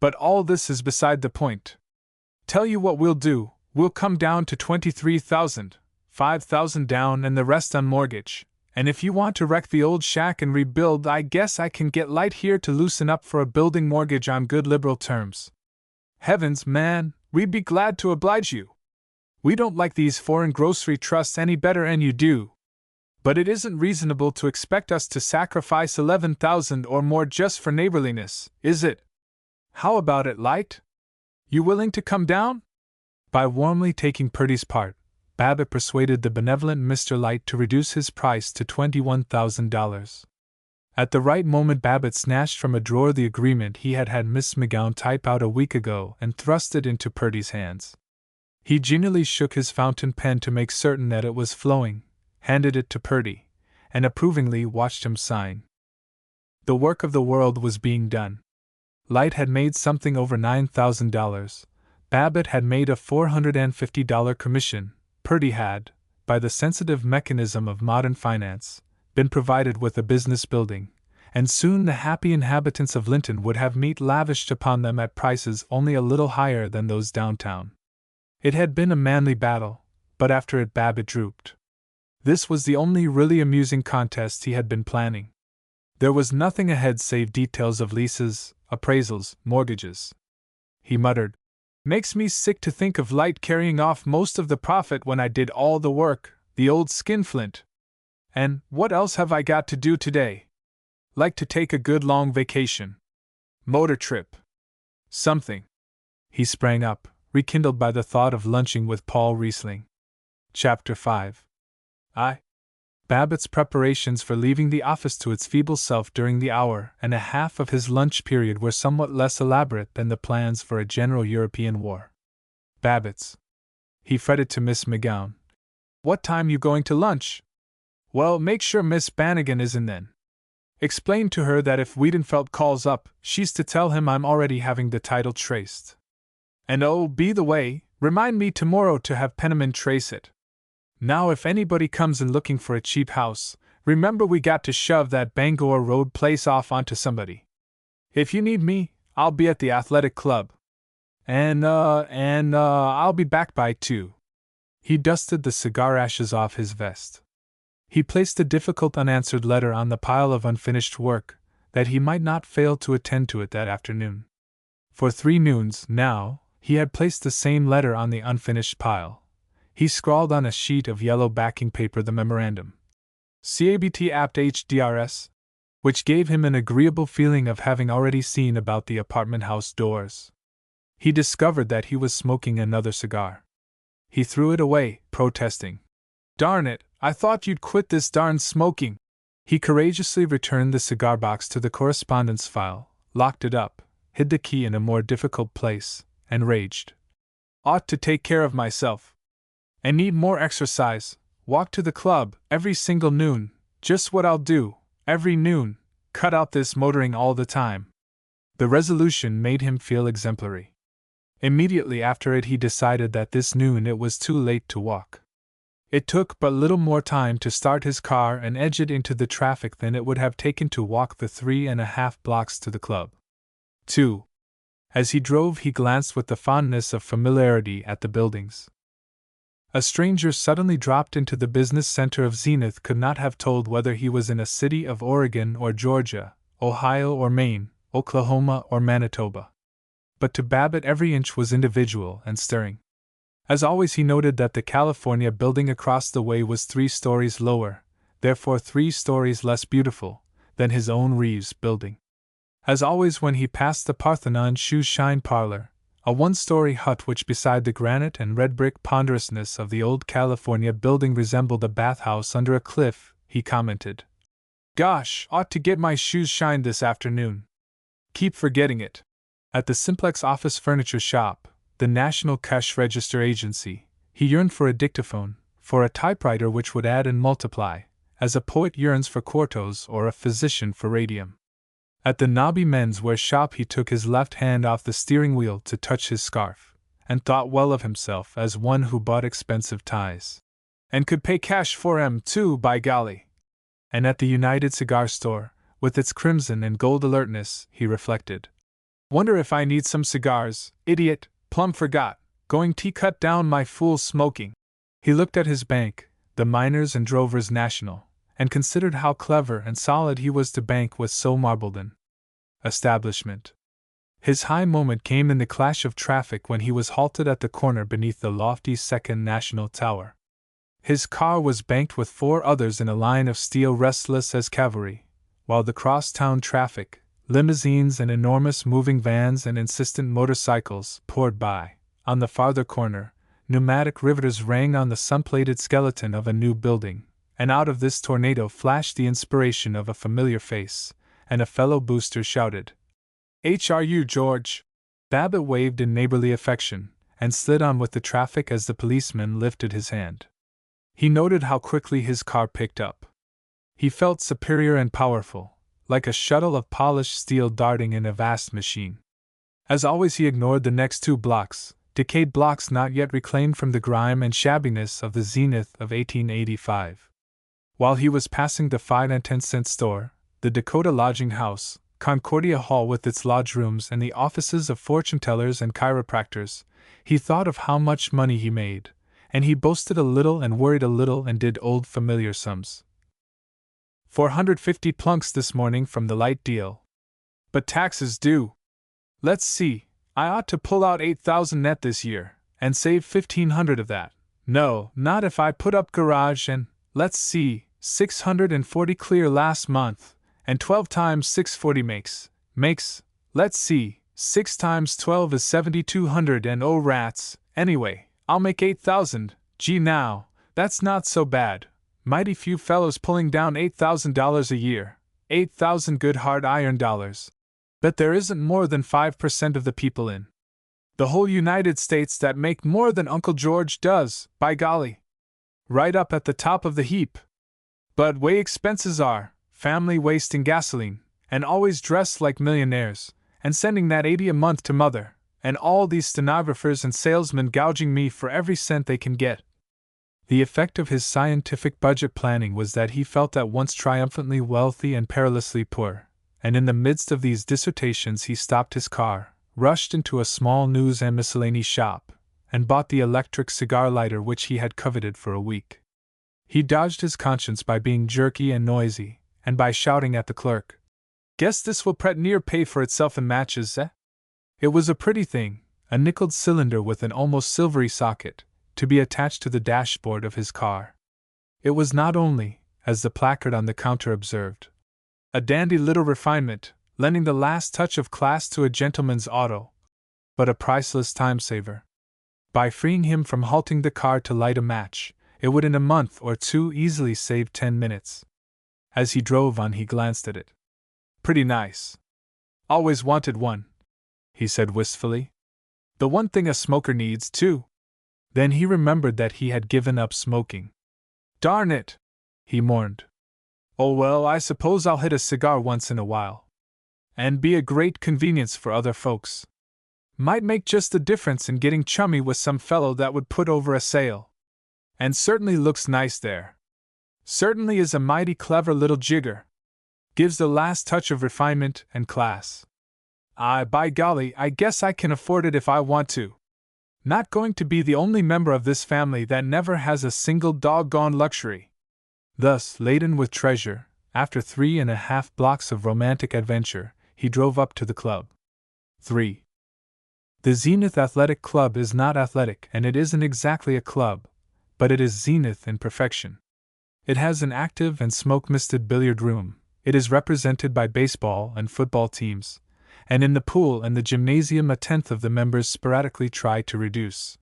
But all this is beside the point. Tell you what we'll do, we'll come down to $23,000, $5,000 down and the rest on mortgage. And if you want to wreck the old shack and rebuild, I guess I can get Light here to loosen up for a building mortgage on good liberal terms. Heavens, man, we'd be glad to oblige you. We don't like these foreign grocery trusts any better than you do. But it isn't reasonable to expect us to sacrifice $11,000 or more just for neighborliness, is it? How about it, Light? You willing to come down? By warmly taking Purdy's part, Babbitt persuaded the benevolent Mr. Light to reduce his price to $21,000. At the right moment, Babbitt snatched from a drawer the agreement he had had Miss McGowan type out a week ago and thrust it into Purdy's hands. He genially shook his fountain pen to make certain that it was flowing, handed it to Purdy, and approvingly watched him sign. The work of the world was being done. Light had made something over $9,000. Babbitt had made a $450 commission. Purdy had, by the sensitive mechanism of modern finance, been provided with a business building, and soon the happy inhabitants of Linton would have meat lavished upon them at prices only a little higher than those downtown. It had been a manly battle, but after it Babbitt drooped. This was the only really amusing contest he had been planning. There was nothing ahead save details of leases, appraisals, mortgages. He muttered, "Makes me sick to think of Light carrying off most of the profit when I did all the work, the old skinflint. And what else have I got to do today? Like to take a good long vacation. Motor trip. Something." He sprang up, rekindled by the thought of lunching with Paul Riesling. Chapter 5. Babbitt's preparations for leaving the office to its feeble self during the hour and a half of his lunch period were somewhat less elaborate than the plans for a general European war. Babbitt's. He fretted to Miss McGowan. "What time you going to lunch?" "Well, make sure Miss Bannigan is in then. Explain to her that if Wiedenfeld calls up, she's to tell him I'm already having the title traced. And oh, by the way, remind me tomorrow to have Penniman trace it. Now if anybody comes in looking for a cheap house, remember we got to shove that Bangor Road place off onto somebody. If you need me, I'll be at the athletic club. And I'll be back by 2. He dusted the cigar ashes off his vest. He placed the difficult unanswered letter on the pile of unfinished work, that he might not fail to attend to it that afternoon. For 3 noons, now, he had placed the same letter on the unfinished pile. He scrawled on a sheet of yellow backing paper the memorandum, "CABT apt HDRS," which gave him an agreeable feeling of having already seen about the apartment house doors. He discovered that he was smoking another cigar. He threw it away, protesting. "Darn it, I thought you'd quit this darn smoking." He courageously returned the cigar box to the correspondence file, locked it up, hid the key in a more difficult place, and raged. Ought to take care of myself. And need more exercise. Walk to the club every single noon. Just what I'll do, every noon. Cut out this motoring all the time. The resolution made him feel exemplary. Immediately after it, he decided that this noon it was too late to walk. It took but little more time to start his car and edge it into the traffic than it would have taken to walk the 3.5 blocks to the club. 2. As he drove, he glanced with the fondness of familiarity at the buildings. A stranger suddenly dropped into the business center of Zenith could not have told whether he was in a city of Oregon or Georgia, Ohio or Maine, Oklahoma or Manitoba. But to Babbitt every inch was individual and stirring. As always, he noted that the California building across the way was 3 stories lower, therefore 3 stories less beautiful, than his own Reeves building. As always, when he passed the Parthenon Shoe Shine Parlor, a 1-story hut which beside the granite and red brick ponderousness of the old California building resembled a bathhouse under a cliff, he commented, "Gosh, ought to get my shoes shined this afternoon. Keep forgetting it." At the Simplex office furniture shop, the National Cash Register Agency, he yearned for a dictaphone, for a typewriter which would add and multiply, as a poet yearns for quartos or a physician for radium. At the Nobby men's wear shop he took his left hand off the steering wheel to touch his scarf, and thought well of himself as one who bought expensive ties. And could pay cash for 'em too, by golly. And at the United Cigar Store, with its crimson and gold alertness, he reflected, "Wonder if I need some cigars, idiot, plumb forgot, going to cut down my fool smoking." He looked at his bank, the Miners and Drovers National, and considered how clever and solid he was to bank with so marbled an establishment. His high moment came in the clash of traffic when he was halted at the corner beneath the lofty Second National Tower. His car was banked with 4 others in a line of steel restless as cavalry, while the cross-town traffic, limousines and enormous moving vans and insistent motorcycles, poured by. On the farther corner, pneumatic riveters rang on the sun-plated skeleton of a new building, and out of this tornado flashed the inspiration of a familiar face, and a fellow booster shouted, "H.R.U. George!" Babbitt waved in neighborly affection, and slid on with the traffic as the policeman lifted his hand. He noted how quickly his car picked up. He felt superior and powerful, like a shuttle of polished steel darting in a vast machine. As always, he ignored the next 2 blocks, decayed blocks not yet reclaimed from the grime and shabbiness of the Zenith of 1885. While he was passing the 5 and 10-cent store, the Dakota Lodging House, Concordia Hall with its lodge rooms and the offices of fortune-tellers and chiropractors, he thought of how much money he made, and he boasted a little and worried a little and did old familiar sums. 450 plunks this morning from the light deal. But taxes due. Let's see, I ought to pull out 8,000 net this year, and save 1,500 of that. No, not if I put up garage and, let's see, 640 clear last month, and 12 times 640 makes, let's see, 6 times 12 is 7,200 and oh rats, anyway, I'll make 8,000, gee now, that's not so bad. Mighty few fellows pulling down $8,000 a year, 8,000 good hard iron dollars. Bet there isn't more than 5% of the people in the whole United States that make more than Uncle George does, by golly. Right up at the top of the heap. But way expenses are, family wasting gasoline, and always dressed like millionaires, and sending that 80 a month to mother, and all these stenographers and salesmen gouging me for every cent they can get. The effect of his scientific budget planning was that he felt at once triumphantly wealthy and perilously poor, and in the midst of these dissertations he stopped his car, rushed into a small news and miscellany shop, and bought the electric cigar lighter which he had coveted for a week. He dodged his conscience by being jerky and noisy, and by shouting at the clerk, "Guess this will pret near pay for itself in matches, eh?" It was a pretty thing, a nickeled cylinder with an almost silvery socket, to be attached to the dashboard of his car. It was not only, as the placard on the counter observed, a dandy little refinement, lending the last touch of class to a gentleman's auto, but a priceless time-saver. By freeing him from halting the car to light a match, it would in a month or 2 easily save 10 minutes. As he drove on he glanced at it. Pretty nice. Always wanted one, he said wistfully. The one thing a smoker needs, too. Then he remembered that he had given up smoking. Darn it, he mourned. Oh well, I suppose I'll hit a cigar once in a while. And be a great convenience for other folks. Might make just the difference in getting chummy with some fellow that would put over a sale. And certainly looks nice there. Certainly is a mighty clever little jigger. Gives the last touch of refinement and class. By golly, I guess I can afford it if I want to. Not going to be the only member of this family that never has a single doggone luxury. Thus, laden with treasure, after 3.5 blocks of romantic adventure, he drove up to the club. 3. The Zenith Athletic Club is not athletic, and it isn't exactly a club, but it is Zenith in perfection. It has an active and smoke-misted billiard room. It is represented by baseball and football teams, and in the pool and the gymnasium a tenth of the members sporadically try to reduce.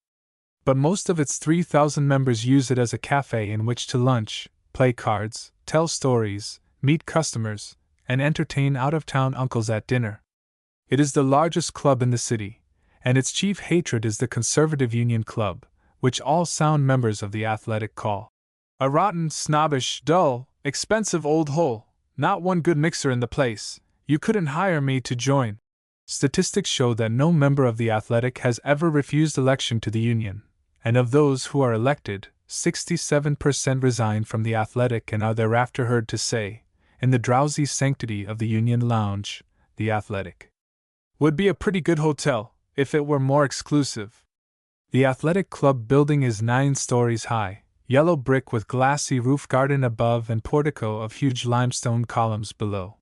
But most of its 3,000 members use it as a cafe in which to lunch, play cards, tell stories, meet customers, and entertain out-of-town uncles at dinner. It is the largest club in the city, and its chief hatred is the Conservative Union Club, which all sound members of the Athletic call a rotten, snobbish, dull, expensive old hole, not one good mixer in the place. You couldn't hire me to join. Statistics show that no member of the Athletic has ever refused election to the Union, and of those who are elected, 67% resign from the Athletic and are thereafter heard to say, in the drowsy sanctity of the Union Lounge, the Athletic would be a pretty good hotel, if it were more exclusive. The Athletic Club building is 9 stories high, yellow brick with glassy roof garden above and portico of huge limestone columns below.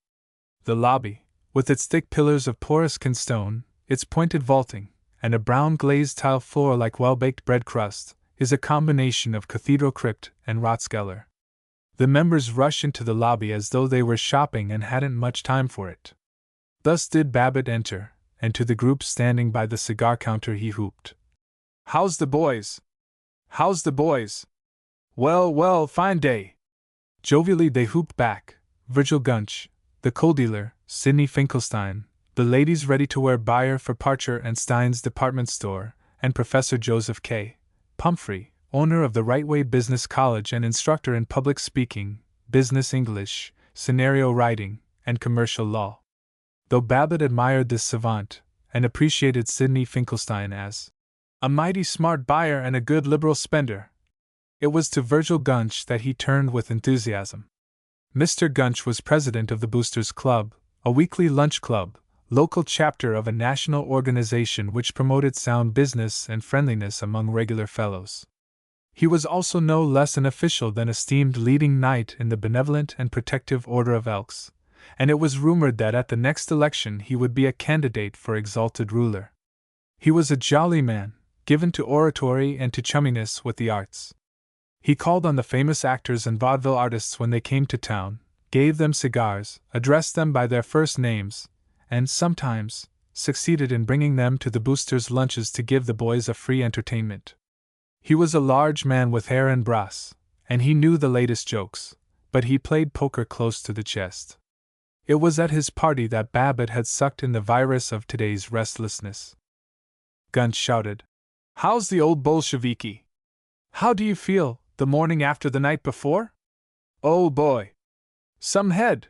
The lobby, with its thick pillars of Poriscan stone, its pointed vaulting, and a brown glazed tile floor like well-baked bread crust, is a combination of cathedral crypt and Rathskeller. The members rush into the lobby as though they were shopping and hadn't much time for it. Thus did Babbitt enter, and to the group standing by the cigar counter he whooped, "How's the boys? How's the boys? Well, well, fine day." Jovially they whooped back, Virgil Gunch, the coal dealer, Sidney Finkelstein, the ladies' ready-to-wear buyer for Parcher and Stein's department store, and Professor Joseph K. Pumphrey, owner of the Rightway Business College and instructor in public speaking, business English, scenario writing, and commercial law. Though Babbitt admired this savant, and appreciated Sidney Finkelstein as a mighty smart buyer and a good liberal spender, it was to Virgil Gunch that he turned with enthusiasm. Mr. Gunch was president of the Boosters Club, a weekly lunch club, local chapter of a national organization which promoted sound business and friendliness among regular fellows. He was also no less an official than esteemed leading knight in the Benevolent and Protective Order of Elks, and it was rumored that at the next election he would be a candidate for exalted ruler. He was a jolly man, given to oratory and to chumminess with the arts. He called on the famous actors and vaudeville artists when they came to town, gave them cigars, addressed them by their first names, and sometimes succeeded in bringing them to the Boosters' lunches to give the boys a free entertainment. He was a large man with hair and brass, and he knew the latest jokes, but he played poker close to the chest. It was at his party that Babbitt had sucked in the virus of today's restlessness. Gunch shouted, "How's the old Bolsheviki? How do you feel, the morning after the night before? Oh boy! Some head!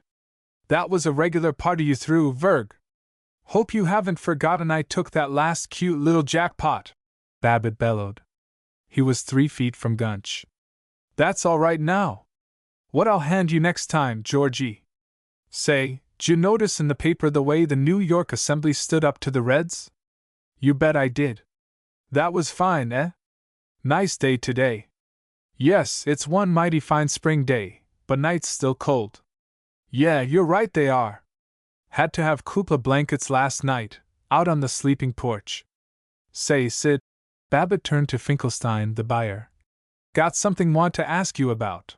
That was a regular party you threw, Virg. Hope you haven't forgotten I took that last cute little jackpot," Babbitt bellowed. He was 3 feet from Gunch. "That's all right now. What I'll hand you next time, Georgie. Say, d'you notice in the paper the way the New York Assembly stood up to the Reds? You bet I did. That was fine, eh? Nice day today. Yes, it's one mighty fine spring day, but nights still cold. Yeah, you're right they are. Had to have cupola blankets last night, out on the sleeping porch. Say, Sid," Babbitt turned to Finkelstein, the buyer. "Got something want to ask you about.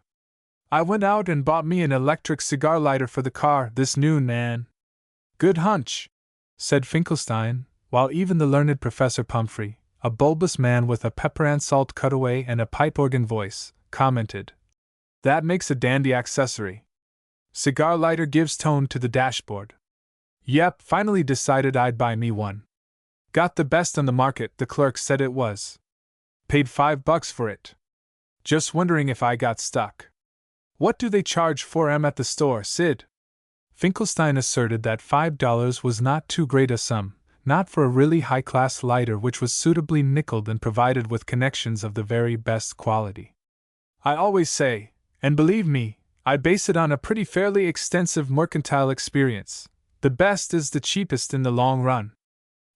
I went out and bought me an electric cigar lighter for the car this noon, man." "Good hunch," said Finkelstein, while even the learned Professor Pumphrey, a bulbous man with a pepper and salt cutaway and a pipe organ voice, commented, "That makes a dandy accessory. Cigar lighter gives tone to the dashboard. Yep, finally decided I'd buy me one. Got the best on the market, the clerk said it was. Paid $5 for it. Just wondering if I got stuck. What do they charge for 'em at the store, Sid? Finkelstein asserted that $5 was not too great a sum, not for a really high-class lighter which was suitably nickeled and provided with connections of the very best quality. I always say, and believe me, I base it on a pretty fairly extensive mercantile experience, the best is the cheapest in the long run.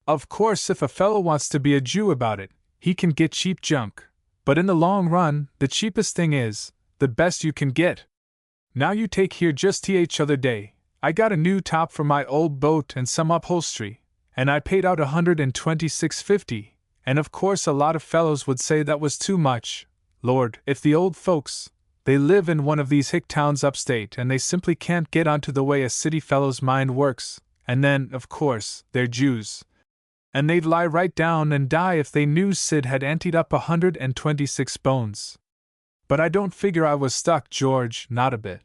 Of course, if a fellow wants to be a Jew about it, he can get cheap junk, but in the long run, the cheapest thing is the best you can get. Now you take here just the other day, I got a new top for my old boat and some upholstery, and I paid out $126.50, and of course a lot of fellows would say that was too much. Lord, if the old folks, they live in one of these hick towns upstate and they simply can't get onto the way a city fellow's mind works, and then, of course, they're Jews. And they'd lie right down and die if they knew Sid had anteed up 126 bones. But I don't figure I was stuck, George, not a bit.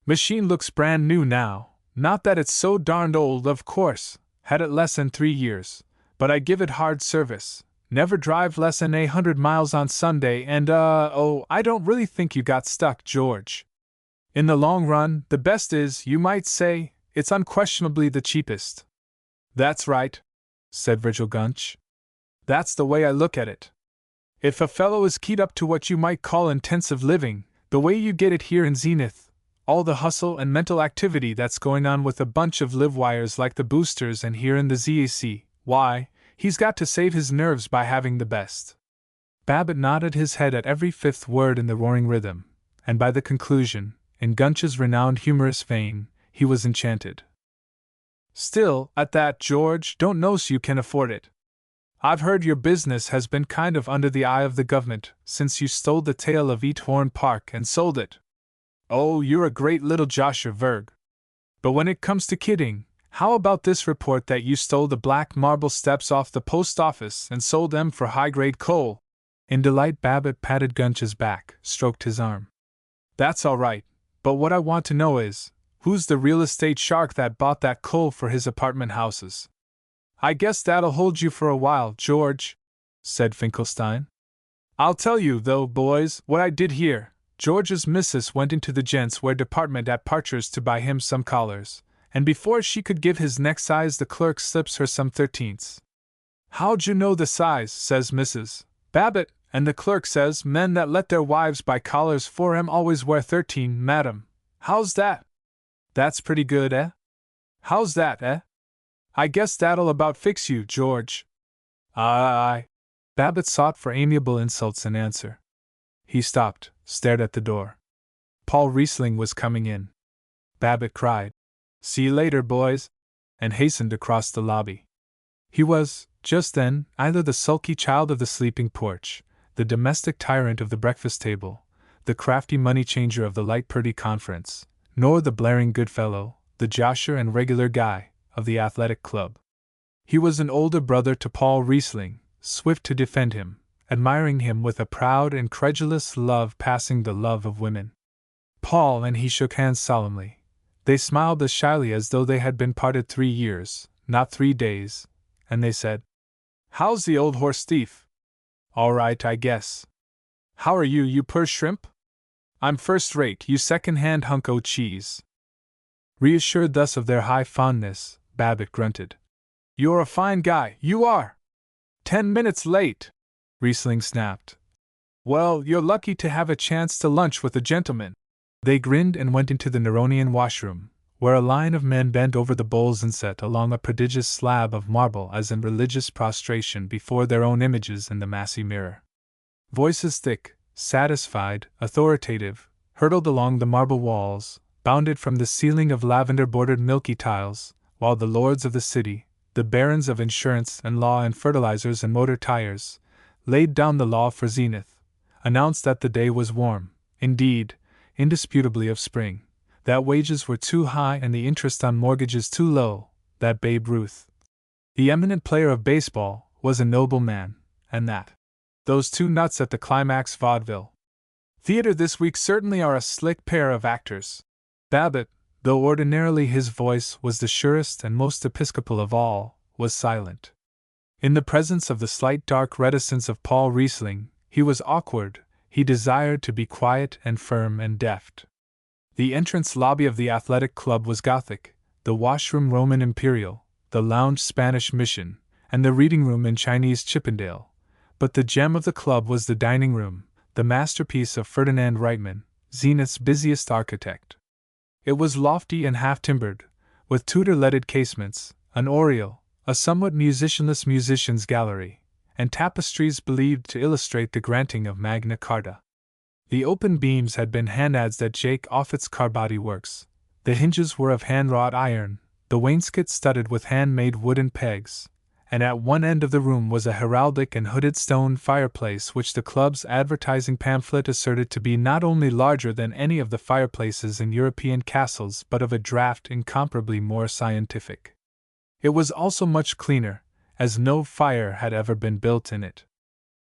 Machine looks brand new now, not that it's so darned old, of course, had it less than 3 years, but I give it hard service, never drive less than 100 miles on Sunday, and I don't really think you got stuck, George. In the long run, the best is, you might say, it's unquestionably the cheapest. That's right, said Virgil Gunch. That's the way I look at it. If a fellow is keyed up to what you might call intensive living, the way you get it here in Zenith, all the hustle and mental activity that's going on with a bunch of live wires like the boosters and here in the ZAC, why, he's got to save his nerves by having the best. Babbitt nodded his head at every fifth word in the roaring rhythm, and by the conclusion, in Gunch's renowned humorous vein, he was enchanted. Still, at that, George, don't know's you can afford it. I've heard your business has been kind of under the eye of the government since you stole the tail of Eathorn Park and sold it. Oh, you're a great little josher, Virg. But when it comes to kidding, how about this report that you stole the black marble steps off the post office and sold them for high-grade coal? In delight, Babbitt patted Gunch's back, stroked his arm. That's all right, but what I want to know is, who's the real estate shark that bought that coal for his apartment houses? I guess that'll hold you for a while, George, said Finkelstein. I'll tell you, though, boys, what I did here. George's missus went into the gents' wear department at Parcher's to buy him some collars, and before she could give his next size the clerk slips her some 13ths. How'd you know the size, says Mrs. Babbitt, and the clerk says men that let their wives buy collars for 'em always wear 13, madam. How's that? That's pretty good, eh? How's that, eh? I guess that'll about fix you, George. Aye. Babbitt sought for amiable insults in answer. He stopped, stared at the door. Paul Riesling was coming in. Babbitt cried, "See you later, boys," and hastened across the lobby. He was, just then, either the sulky child of the sleeping porch, the domestic tyrant of the breakfast table, the crafty money-changer of the light purdy conference, nor the blaring good fellow, the josher and regular guy, of the athletic club. He was an older brother to Paul Riesling, swift to defend him, admiring him with a proud and credulous love passing the love of women. Paul and he shook hands solemnly. They smiled as shyly as though they had been parted 3 years, not 3 days, and they said, "How's the old horse thief?" "All right, I guess." "How are you, you purse shrimp?" "I'm first rate, you second-hand hunk o' cheese." Reassured thus of their high fondness, Babbitt grunted. "You're a fine guy, you are!" 10 minutes late!" Riesling snapped. "Well, you're lucky to have a chance to lunch with a gentleman." They grinned and went into the Neronian washroom, where a line of men bent over the bowls and set along a prodigious slab of marble as in religious prostration before their own images in the massy mirror. Voices thick, satisfied, authoritative, hurtled along the marble walls, bounded from the ceiling of lavender-bordered milky tiles, while the lords of the city, the barons of insurance and law and fertilizers and motor tires, laid down the law for Zenith, announced that the day was warm, indeed, indisputably of spring, that wages were too high and the interest on mortgages too low, that Babe Ruth, the eminent player of baseball, was a noble man, and that those two nuts at the Climax Vaudeville Theater this week certainly are a slick pair of actors. Babbitt, though ordinarily his voice was the surest and most episcopal of all, was silent. In the presence of the slight dark reticence of Paul Riesling, he was awkward. He desired to be quiet and firm and deft. The entrance lobby of the athletic club was Gothic, the washroom Roman Imperial, the lounge Spanish Mission, and the reading room in Chinese Chippendale. But the gem of the club was the dining room, the masterpiece of Ferdinand Reitman, Zenith's busiest architect. It was lofty and half-timbered, with Tudor-leaded casements, an oriel, a somewhat musicianless musician's gallery, and tapestries believed to illustrate the granting of Magna Carta. The open beams had been hand-adzed at Jake Offutt's Carbati works. The hinges were of hand-wrought iron, the wainscot studded with hand-made wooden pegs, and at one end of the room was a heraldic and hooded stone fireplace which the club's advertising pamphlet asserted to be not only larger than any of the fireplaces in European castles but of a draught incomparably more scientific. It was also much cleaner, as no fire had ever been built in it.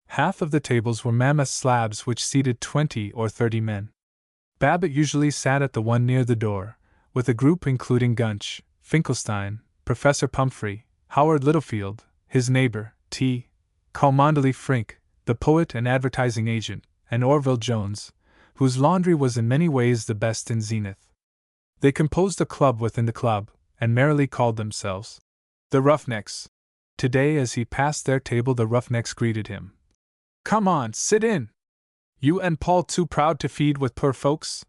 Half of the tables were mammoth slabs which seated 20 or 30 men. Babbitt usually sat at the one near the door, with a group including Gunch, Finkelstein, Professor Pumphrey, Howard Littlefield, his neighbor, T. Cholmondeley Frink, the poet and advertising agent, and Orville Jones, whose laundry was in many ways the best in Zenith. They composed a club within the club, and merrily called themselves the Roughnecks. Today, as he passed their table, the Roughnecks greeted him. "Come on, sit in. You and Paul too proud to feed with poor folks?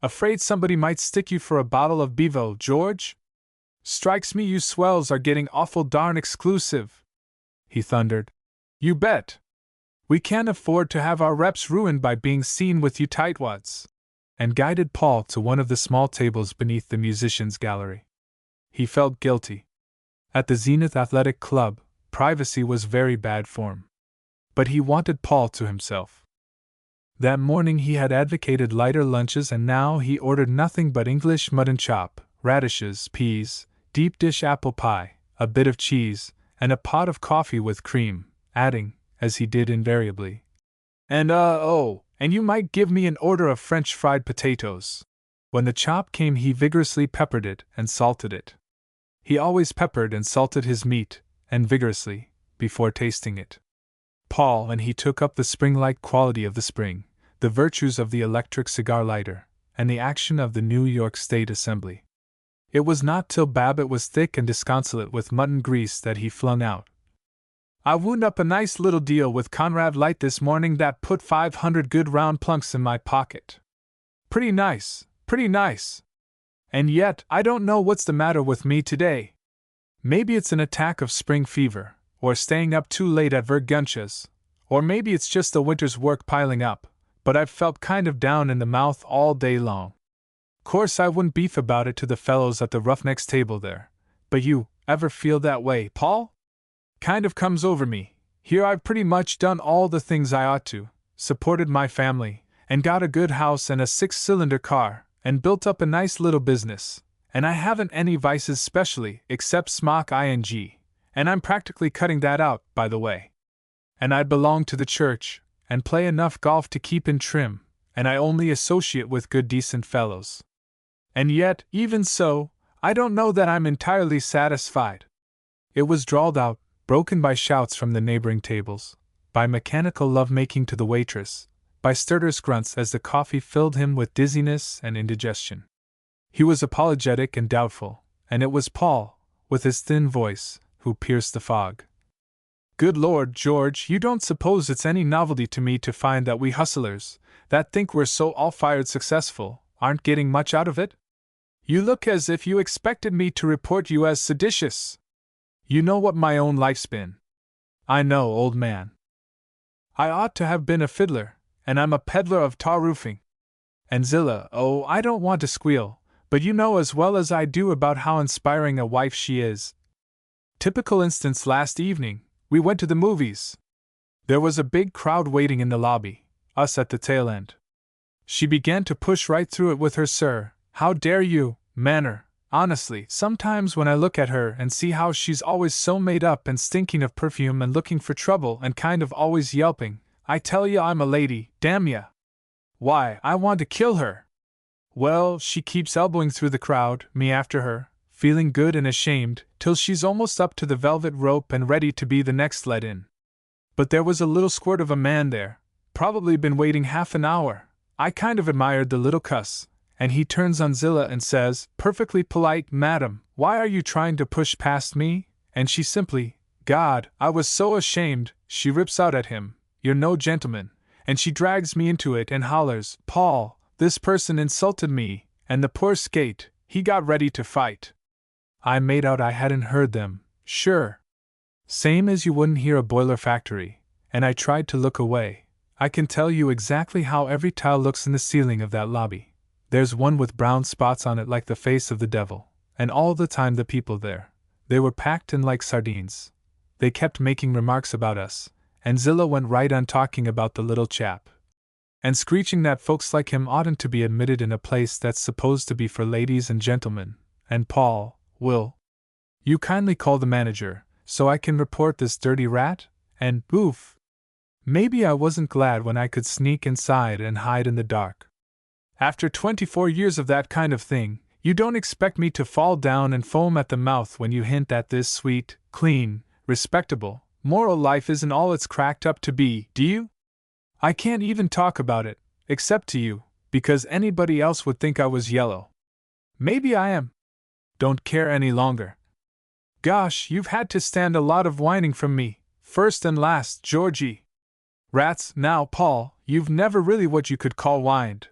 Afraid somebody might stick you for a bottle of Bevo, George? Strikes me you swells are getting awful darn exclusive," he thundered. "You bet. We can't afford to have our reps ruined by being seen with you tightwads," and guided Paul to one of the small tables beneath the musicians' gallery. He felt guilty. At the Zenith Athletic Club, privacy was very bad form. But he wanted Paul to himself. That morning he had advocated lighter lunches, and now he ordered nothing but English mutton chop, radishes, peas, deep dish apple pie, a bit of cheese, and a pot of coffee with cream, adding, as he did invariably, and you might give me an order of French fried potatoes. When the chop came, he vigorously peppered it and salted it. He always peppered and salted his meat, and vigorously, before tasting it. Paul and he took up the spring-like quality of the spring, the virtues of the electric cigar lighter, and the action of the New York State Assembly. It was not till Babbitt was thick and disconsolate with mutton grease that he flung out, "I wound up a nice little deal with Conrad Light this morning that put 500 good round plunks in my pocket. Pretty nice, pretty nice. And yet, I don't know what's the matter with me today. Maybe it's an attack of spring fever, or staying up too late at Vergunch's, or maybe it's just the winter's work piling up, but I've felt kind of down in the mouth all day long. Course I wouldn't beef about it to the fellows at the Roughnecks table there, but you ever feel that way, Paul? Kind of comes over me. Here I've pretty much done all the things I ought to, supported my family, and got a good house and a 6-cylinder car, and built up a nice little business, and I haven't any vices specially except smock ing, and I'm practically cutting that out, by the way. And I belong to the church, and play enough golf to keep in trim, and I only associate with good decent fellows. And yet, even so, I don't know that I'm entirely satisfied." It was drawled out, broken by shouts from the neighboring tables, by mechanical love-making to the waitress, by stertorous grunts as the coffee filled him with dizziness and indigestion. He was apologetic and doubtful, and it was Paul, with his thin voice, who pierced the fog. "Good Lord, George, you don't suppose it's any novelty to me to find that we hustlers, that think we're so all-fired successful, aren't getting much out of it? You look as if you expected me to report you as seditious. You know what my own life's been." "I know, old man. I ought to have been a fiddler, and I'm a peddler of tar roofing. And Zilla, oh, I don't want to squeal, but you know as well as I do about how inspiring a wife she is. Typical instance last evening, we went to the movies. There was a big crowd waiting in the lobby, us at the tail end. She began to push right through it with her sir, how dare you, manner. Honestly, sometimes when I look at her and see how she's always so made up and stinking of perfume and looking for trouble and kind of always yelping, I tell ya I'm a lady, damn ya. Why, I want to kill her. Well, she keeps elbowing through the crowd, me after her, feeling good and ashamed, till she's almost up to the velvet rope and ready to be the next let in. But there was a little squirt of a man there, probably been waiting half an hour. I kind of admired the little cuss, and he turns on Zilla and says, perfectly polite, "Madam, why are you trying to push past me?" And she simply, God, I was so ashamed, she rips out at him, "You're no gentleman," and she drags me into it and hollers, "Paul, this person insulted me," and the poor skate, he got ready to fight. I made out I hadn't heard them, sure. Same as you wouldn't hear a boiler factory, and I tried to look away. I can tell you exactly how every tile looks in the ceiling of that lobby. There's one with brown spots on it like the face of the devil, and all the time the people there, they were packed in like sardines. They kept making remarks about us, and Zilla went right on talking about the little chap, and screeching that folks like him oughtn't to be admitted in a place that's supposed to be for ladies and gentlemen. And Paul, will you kindly call the manager, so I can report this dirty rat? And oof! Maybe I wasn't glad when I could sneak inside and hide in the dark. After 24 years of that kind of thing, you don't expect me to fall down and foam at the mouth when you hint that this sweet, clean, respectable, moral life isn't all it's cracked up to be, do you? I can't even talk about it, except to you, because anybody else would think I was yellow. Maybe I am. Don't care any longer. Gosh, you've had to stand a lot of whining from me, first and last, Georgie. Rats, now, Paul, you've never really what you could call whined.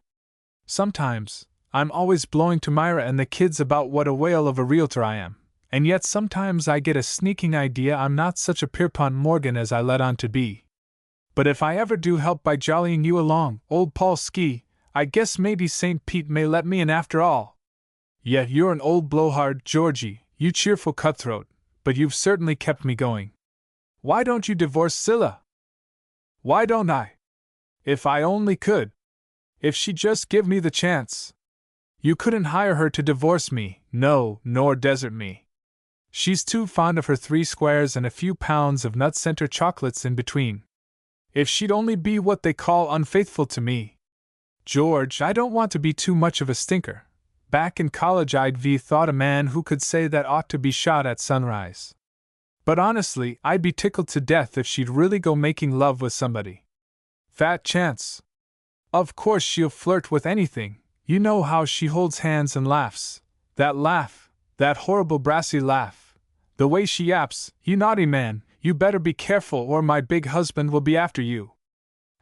Sometimes, I'm always blowing to Myra and the kids about what a whale of a realtor I am, and yet sometimes I get a sneaking idea I'm not such a Pierpont Morgan as I let on to be. But if I ever do help by jollying you along, old Paul Ski, I guess maybe St. Pete may let me in after all. Yet you're an old blowhard, Georgie, you cheerful cutthroat, but you've certainly kept me going. Why don't you divorce Zilla? Why don't I? If I only could. If she'd just give me the chance. You couldn't hire her to divorce me, no, nor desert me. She's too fond of her 3 squares and a few pounds of nut center chocolates in between. If she'd only be what they call unfaithful to me. George, I don't want to be too much of a stinker. Back in college I'd thought a man who could say that ought to be shot at sunrise. But honestly, I'd be tickled to death if she'd really go making love with somebody. Fat chance. Of course she'll flirt with anything, you know how she holds hands and laughs. That laugh, that horrible brassy laugh. The way she yaps, you naughty man, you better be careful or my big husband will be after you.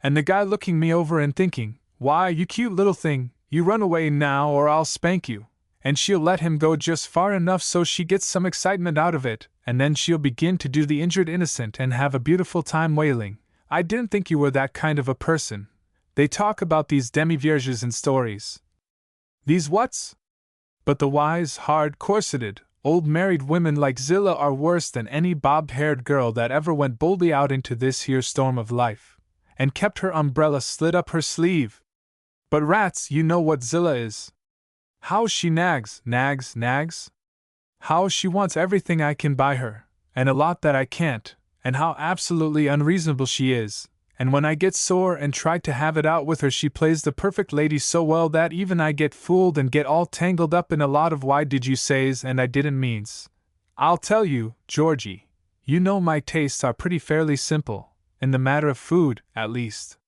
And the guy looking me over and thinking, why, you cute little thing, you run away now or I'll spank you. And she'll let him go just far enough so she gets some excitement out of it, and then she'll begin to do the injured innocent and have a beautiful time wailing. I didn't think you were that kind of a person. They talk about these demi-vierges in stories. These whats? But the wise, hard, corseted, old married women like Zilla are worse than any bob-haired girl that ever went boldly out into this here storm of life, and kept her umbrella slid up her sleeve. But rats, you know what Zilla is. How she nags. How she wants everything I can buy her, and a lot that I can't, and how absolutely unreasonable she is, and when I get sore and try to have it out with her she plays the perfect lady so well that even I get fooled and get all tangled up in a lot of why did you says and I didn't means. I'll tell you, Georgie, you know my tastes are pretty fairly simple, in the matter of food, at least.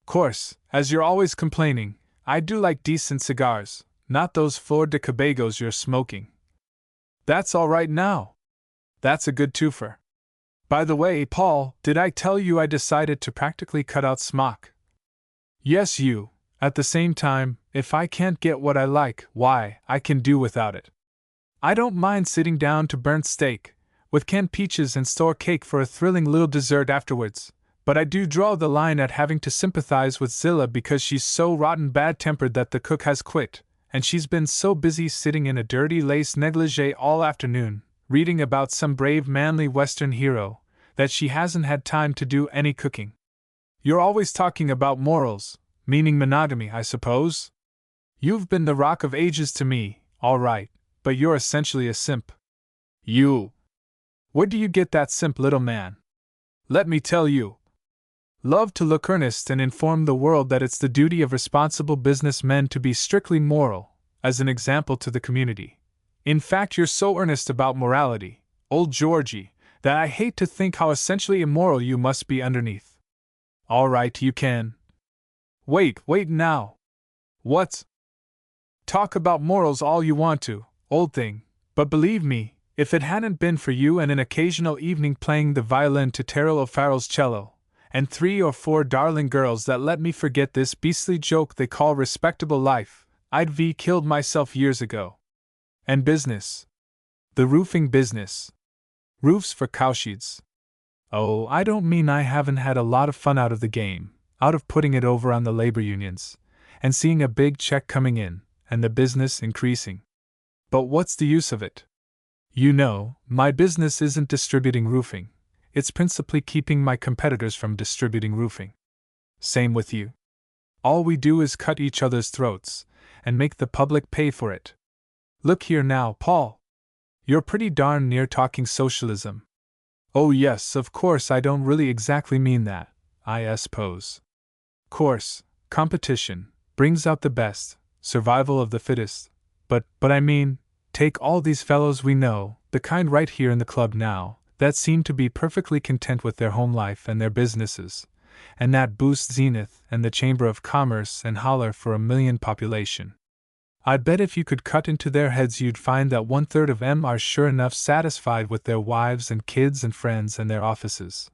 Course, as you're always complaining, I do like decent cigars, not those Flor de Cabagos you're smoking. That's all right now. That's a good twofer. By the way, Paul, did I tell you I decided to practically cut out smock? Yes, you. At the same time, if I can't get what I like, why, I can do without it. I don't mind sitting down to burnt steak, with canned peaches and store cake for a thrilling little dessert afterwards, but I do draw the line at having to sympathize with Zilla because she's so rotten bad-tempered that the cook has quit, and she's been so busy sitting in a dirty lace negligee all afternoon, reading about some brave manly Western hero, that she hasn't had time to do any cooking. You're always talking about morals, meaning monogamy, I suppose? You've been the rock of ages to me, all right, but you're essentially a simp. You. Where do you get that simp, little man? Let me tell you. Love to look earnest and inform the world that it's the duty of responsible business men to be strictly moral, as an example to the community. In fact, you're so earnest about morality, old Georgie, that I hate to think how essentially immoral you must be underneath. All right, you can. Wait now. What? Talk about morals all you want to, old thing, but believe me, if it hadn't been for you and an occasional evening playing the violin to Terrell O'Farrell's cello, and 3 or 4 darling girls that let me forget this beastly joke they call respectable life, I'd killed myself years ago. And business. The roofing business. Roofs for cowsheds. Oh, I don't mean I haven't had a lot of fun out of the game, out of putting it over on the labor unions, and seeing a big check coming in, and the business increasing. But what's the use of it? You know, my business isn't distributing roofing. It's principally keeping my competitors from distributing roofing. Same with you. All we do is cut each other's throats, and make the public pay for it. Look here now, Paul. You're pretty darn near talking socialism. Oh yes, of course I don't really exactly mean that, I suppose. Course, competition, brings out the best, survival of the fittest, but I mean, take all these fellows we know, the kind right here in the club now, that seem to be perfectly content with their home life and their businesses, and that boosts Zenith and the Chamber of Commerce and holler for 1 million population. I bet if you could cut into their heads you'd find that 1/3 of 'em are sure enough satisfied with their wives and kids and friends and their offices,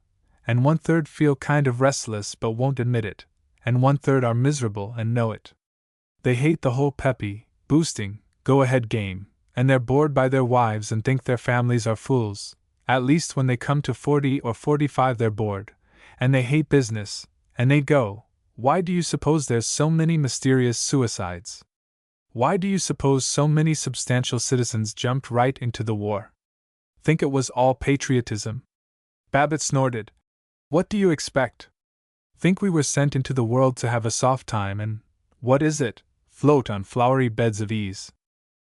and 1/3 feel kind of restless but won't admit it, and 1/3 are miserable and know it. They hate the whole peppy, boosting, go-ahead game, and they're bored by their wives and think their families are fools. At least when they come to 40 or 45 they're bored, and they hate business, and they go. Why do you suppose there's so many mysterious suicides? Why do you suppose so many substantial citizens jumped right into the war? Think it was all patriotism? Babbitt snorted. What do you expect? Think we were sent into the world to have a soft time and, what is it, float on flowery beds of ease?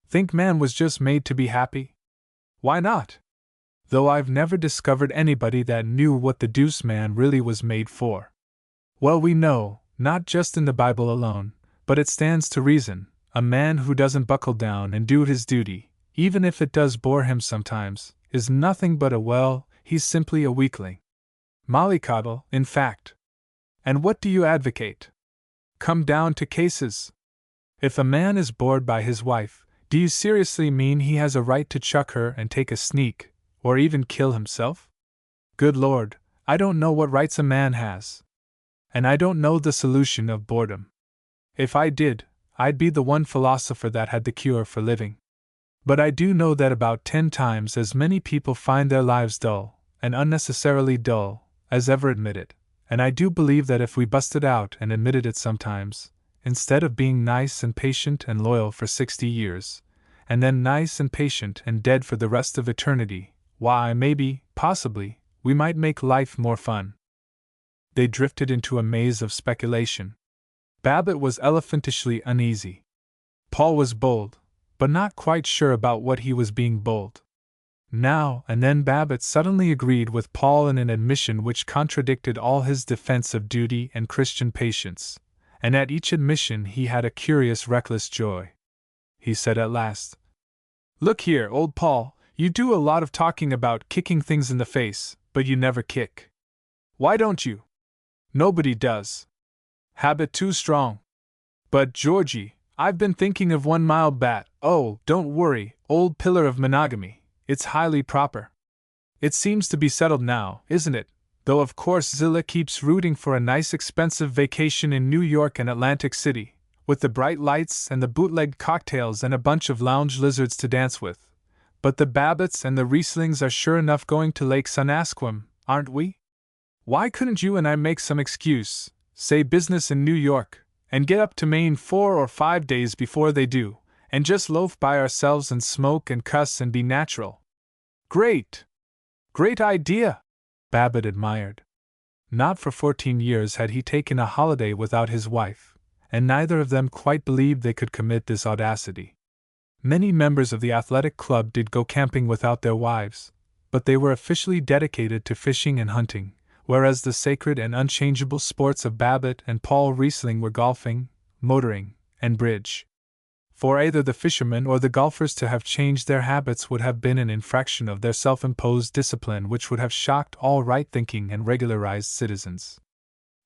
Think man was just made to be happy? Why not? Though I've never discovered anybody that knew what the deuce man really was made for. Well, we know, not just in the Bible alone, but it stands to reason, a man who doesn't buckle down and do his duty, even if it does bore him sometimes, is nothing but he's simply a weakling. Mollycoddle, in fact. And what do you advocate? Come down to cases. If a man is bored by his wife, do you seriously mean he has a right to chuck her and take a sneak, or even kill himself? Good Lord, I don't know what rights a man has. And I don't know the solution of boredom. If I did, I'd be the one philosopher that had the cure for living. But I do know that about 10 times as many people find their lives dull, and unnecessarily dull, as ever admit it, and I do believe that if we busted out and admitted it sometimes, instead of being nice and patient and loyal for 60 years, and then nice and patient and dead for the rest of eternity, why, maybe, possibly, we might make life more fun. They drifted into a maze of speculation. Babbitt was elephantishly uneasy. Paul was bold, but not quite sure about what he was being bold. Now and then Babbitt suddenly agreed with Paul in an admission which contradicted all his defense of duty and Christian patience, and at each admission he had a curious reckless joy. He said at last, "Look here, old Paul, you do a lot of talking about kicking things in the face, but you never kick. Why don't you? Nobody does. Habit too strong. But Georgie, I've been thinking of 1 mile bat. Oh, don't worry, old pillar of monogamy, it's highly proper. It seems to be settled now, isn't it? Though of course Zilla keeps rooting for a nice expensive vacation in New York and Atlantic City, with the bright lights and the bootlegged cocktails and a bunch of lounge lizards to dance with. But the Babbitts and the Rieslings are sure enough going to Lake Sunasquam, aren't we? Why couldn't you and I make some excuse, say business in New York, and get up to Maine 4 or 5 days before they do, and just loaf by ourselves and smoke and cuss and be natural? Great! Great idea! Babbitt admired. Not for 14 years had he taken a holiday without his wife, and neither of them quite believed they could commit this audacity. Many members of the athletic club did go camping without their wives, but they were officially dedicated to fishing and hunting, whereas the sacred and unchangeable sports of Babbitt and Paul Riesling were golfing, motoring, and bridge. For either the fishermen or the golfers to have changed their habits would have been an infraction of their self-imposed discipline which would have shocked all right-thinking and regularized citizens.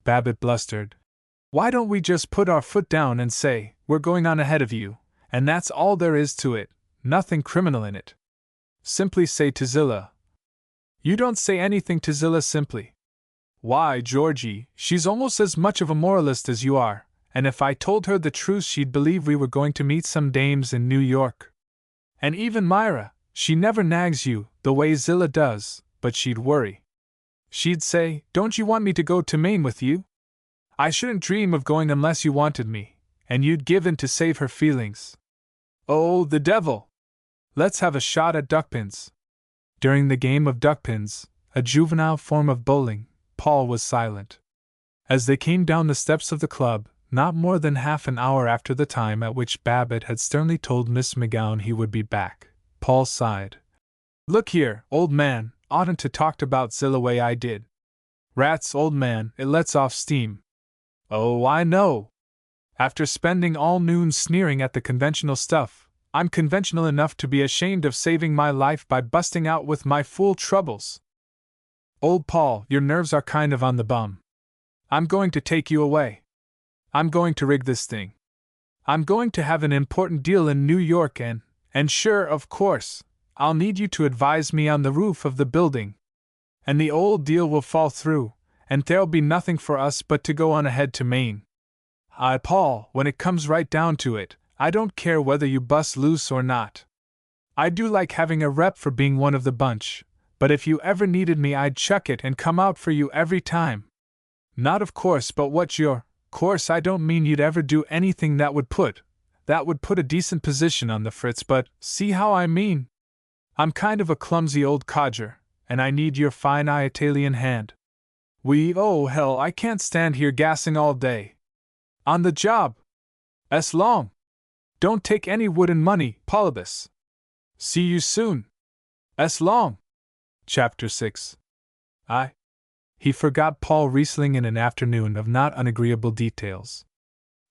Babbitt blustered. "Why don't we just put our foot down and say, we're going on ahead of you, and that's all there is to it, nothing criminal in it. Simply say to Zilla." "You don't say anything to Zilla simply." "Why, Georgie, she's almost as much of a moralist as you are, and if I told her the truth she'd believe we were going to meet some dames in New York. And even Myra, she never nags you, the way Zilla does, but she'd worry. She'd say, 'Don't you want me to go to Maine with you?' I shouldn't dream of going unless you wanted me, and you'd give in to save her feelings. Oh, the devil! Let's have a shot at duckpins." During the game of duckpins, a juvenile form of bowling, Paul was silent. As they came down the steps of the club, not more than half an hour after the time at which Babbitt had sternly told Miss McGowan he would be back, Paul sighed. "Look here, old man, oughtn't to talked about Zilla way I did. Rats, old man, it lets off steam." "Oh, I know. After spending all noon sneering at the conventional stuff, I'm conventional enough to be ashamed of saving my life by busting out with my fool troubles. Old Paul, your nerves are kind of on the bum. I'm going to take you away. I'm going to rig this thing. I'm going to have an important deal in New York and sure, of course, I'll need you to advise me on the roof of the building. And the old deal will fall through, and there'll be nothing for us but to go on ahead to Maine. Paul, when it comes right down to it, I don't care whether you bust loose or not. I do like having a rep for being one of the bunch, but if you ever needed me I'd chuck it and come out for you every time. Not of course, but what you're... Course, I don't mean you'd ever do anything that would put a decent position on the fritz, but see how I mean? I'm kind of a clumsy old codger, and I need your fine Italian hand. Oh hell, I can't stand here gassing all day. On the job. S long. Don't take any wooden money, Polybus. See you soon. S long." Chapter 6. He forgot Paul Riesling in an afternoon of not unagreeable details.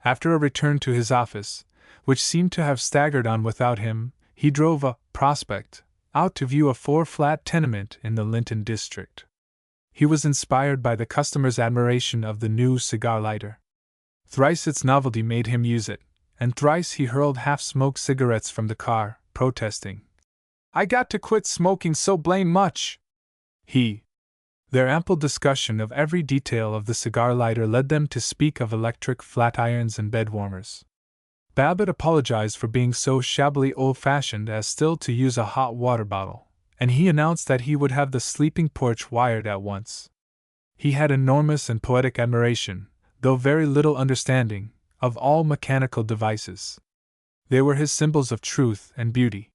After a return to his office, which seemed to have staggered on without him, he drove a prospect out to view a 4-flat tenement in the Linton district. He was inspired by the customer's admiration of the new cigar lighter. Thrice its novelty made him use it, and thrice he hurled half-smoked cigarettes from the car, protesting, "I got to quit smoking so blame much." Their ample discussion of every detail of the cigar lighter led them to speak of electric flat irons and bed warmers. Babbitt apologized for being so shabbily old-fashioned as still to use a hot water bottle, and he announced that he would have the sleeping porch wired at once. He had enormous and poetic admiration, though very little understanding, of all mechanical devices. They were his symbols of truth and beauty.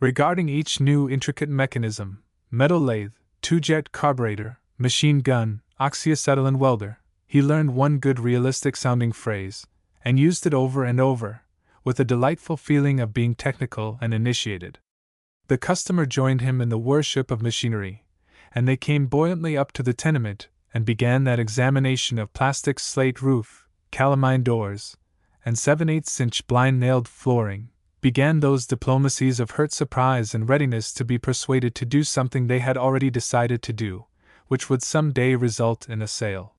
Regarding each new intricate mechanism, metal lathe, two-jet carburetor, machine gun, oxyacetylene welder, he learned one good realistic-sounding phrase, and used it over and over, with a delightful feeling of being technical and initiated. The customer joined him in the worship of machinery, and they came buoyantly up to the tenement and began that examination of plastic slate roof, calamine doors, and 7/8-inch blind-nailed flooring, began those diplomacies of hurt surprise and readiness to be persuaded to do something they had already decided to do, which would some day result in a sale.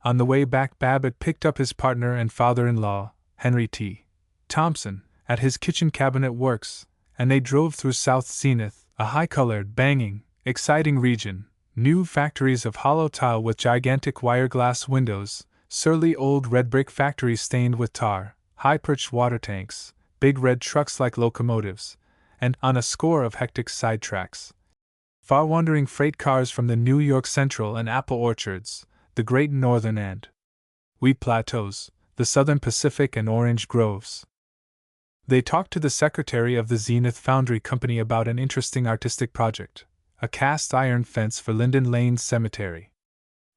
On the way back Babbitt picked up his partner and father-in-law, Henry T. Thompson, at his kitchen cabinet works, and they drove through South Zenith, a high-colored, banging, exciting region, new factories of hollow tile with gigantic wire-glass windows, surly old red-brick factories stained with tar, high-perched water tanks, big red trucks like locomotives, and, on a score of hectic side tracks, far-wandering freight cars from the New York Central and apple orchards, the great northern and wheat plateaus, the southern Pacific and orange groves. They talked to the secretary of the Zenith Foundry Company about an interesting artistic project, a cast-iron fence for Linden Lane Cemetery.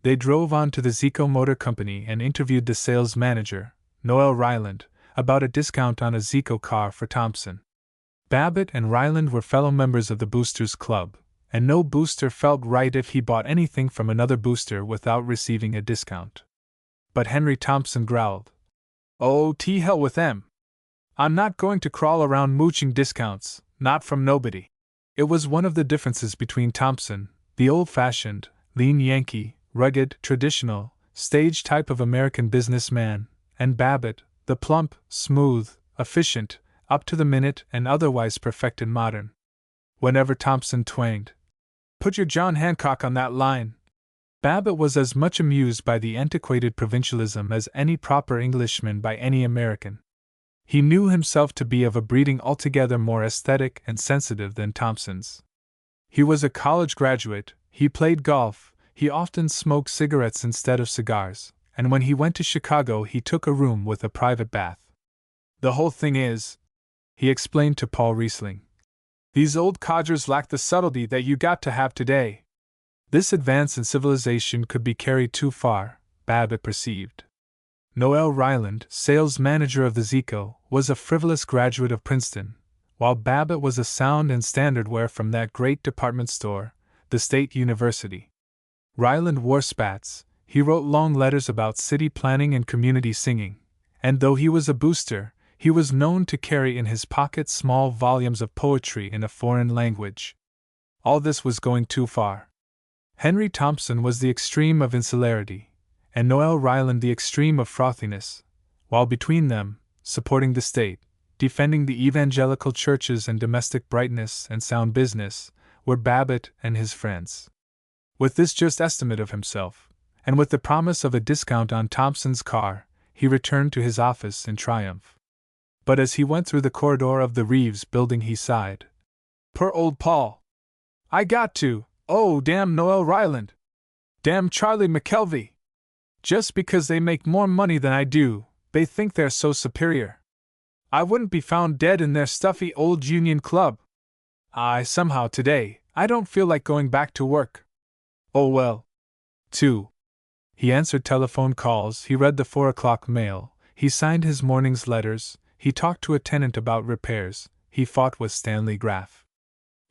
They drove on to the Zico Motor Company and interviewed the sales manager, Noel Ryland, about a discount on a Zico car for Thompson. Babbitt and Ryland were fellow members of the Boosters Club, and no booster felt right if he bought anything from another booster without receiving a discount. But Henry Thompson growled, "Oh, to hell with them. I'm not going to crawl around mooching discounts, not from nobody." It was one of the differences between Thompson, the old-fashioned, lean Yankee, rugged, traditional, stage type of American businessman, and Babbitt, the plump, smooth, efficient, up-to-the-minute and otherwise perfected modern. Whenever Thompson twanged, "Put your John Hancock on that line," Babbitt was as much amused by the antiquated provincialism as any proper Englishman by any American. He knew himself to be of a breeding altogether more aesthetic and sensitive than Thompson's. He was a college graduate, he played golf, he often smoked cigarettes instead of cigars, and when he went to Chicago he took a room with a private bath. "The whole thing is," he explained to Paul Riesling, "these old codgers lack the subtlety that you got to have today." This advance in civilization could be carried too far, Babbitt perceived. Noel Ryland, sales manager of the Zico, was a frivolous graduate of Princeton, while Babbitt was a sound and standard wear from that great department store, the State University. Ryland wore spats, he wrote long letters about city planning and community singing, and though he was a booster, he was known to carry in his pocket small volumes of poetry in a foreign language. All this was going too far. Henry Thompson was the extreme of insularity, and Noel Ryland the extreme of frothiness, while between them, supporting the state, defending the evangelical churches and domestic brightness and sound business, were Babbitt and his friends. With this just estimate of himself, and with the promise of a discount on Thompson's car, he returned to his office in triumph. But as he went through the corridor of the Reeves building he sighed. "Poor old Paul. I got to, oh damn Noel Ryland. Damn Charlie McKelvey. Just because they make more money than I do, they think they're so superior. I wouldn't be found dead in their stuffy old Union Club. Somehow today, I don't feel like going back to work. Oh well." 2. He answered telephone calls, he read the 4 o'clock mail, he signed his morning's letters, he talked to a tenant about repairs, he fought with Stanley Graff.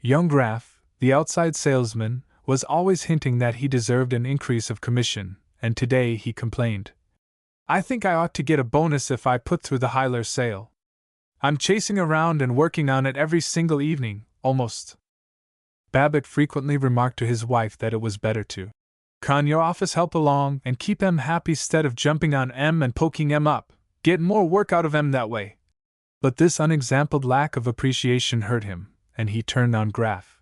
Young Graff, the outside salesman, was always hinting that he deserved an increase of commission, and today he complained. "I think I ought to get a bonus if I put through the Hyler sale. I'm chasing around and working on it every single evening, almost." Babbitt frequently remarked to his wife that it was better to con your office help along and keep em happy 'stead of jumping on em and poking em up, get more work out of em that way. But this unexampled lack of appreciation hurt him, and he turned on Graff.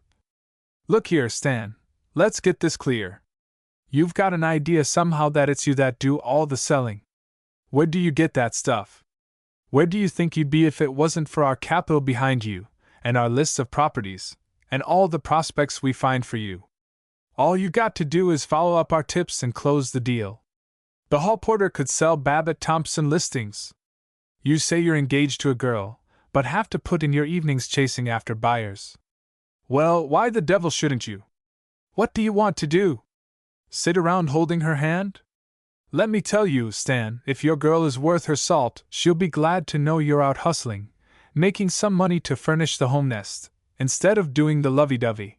"Look here, Stan, let's get this clear. You've got an idea somehow that it's you that do all the selling. Where do you get that stuff? Where do you think you'd be if it wasn't for our capital behind you, and our lists of properties, and all the prospects we find for you? All you got to do is follow up our tips and close the deal. The hall porter could sell Babbitt Thompson listings. You say you're engaged to a girl, but have to put in your evenings chasing after buyers. Well, why the devil shouldn't you? What do you want to do? Sit around holding her hand? Let me tell you, Stan, if your girl is worth her salt, she'll be glad to know you're out hustling, making some money to furnish the home nest, instead of doing the lovey-dovey.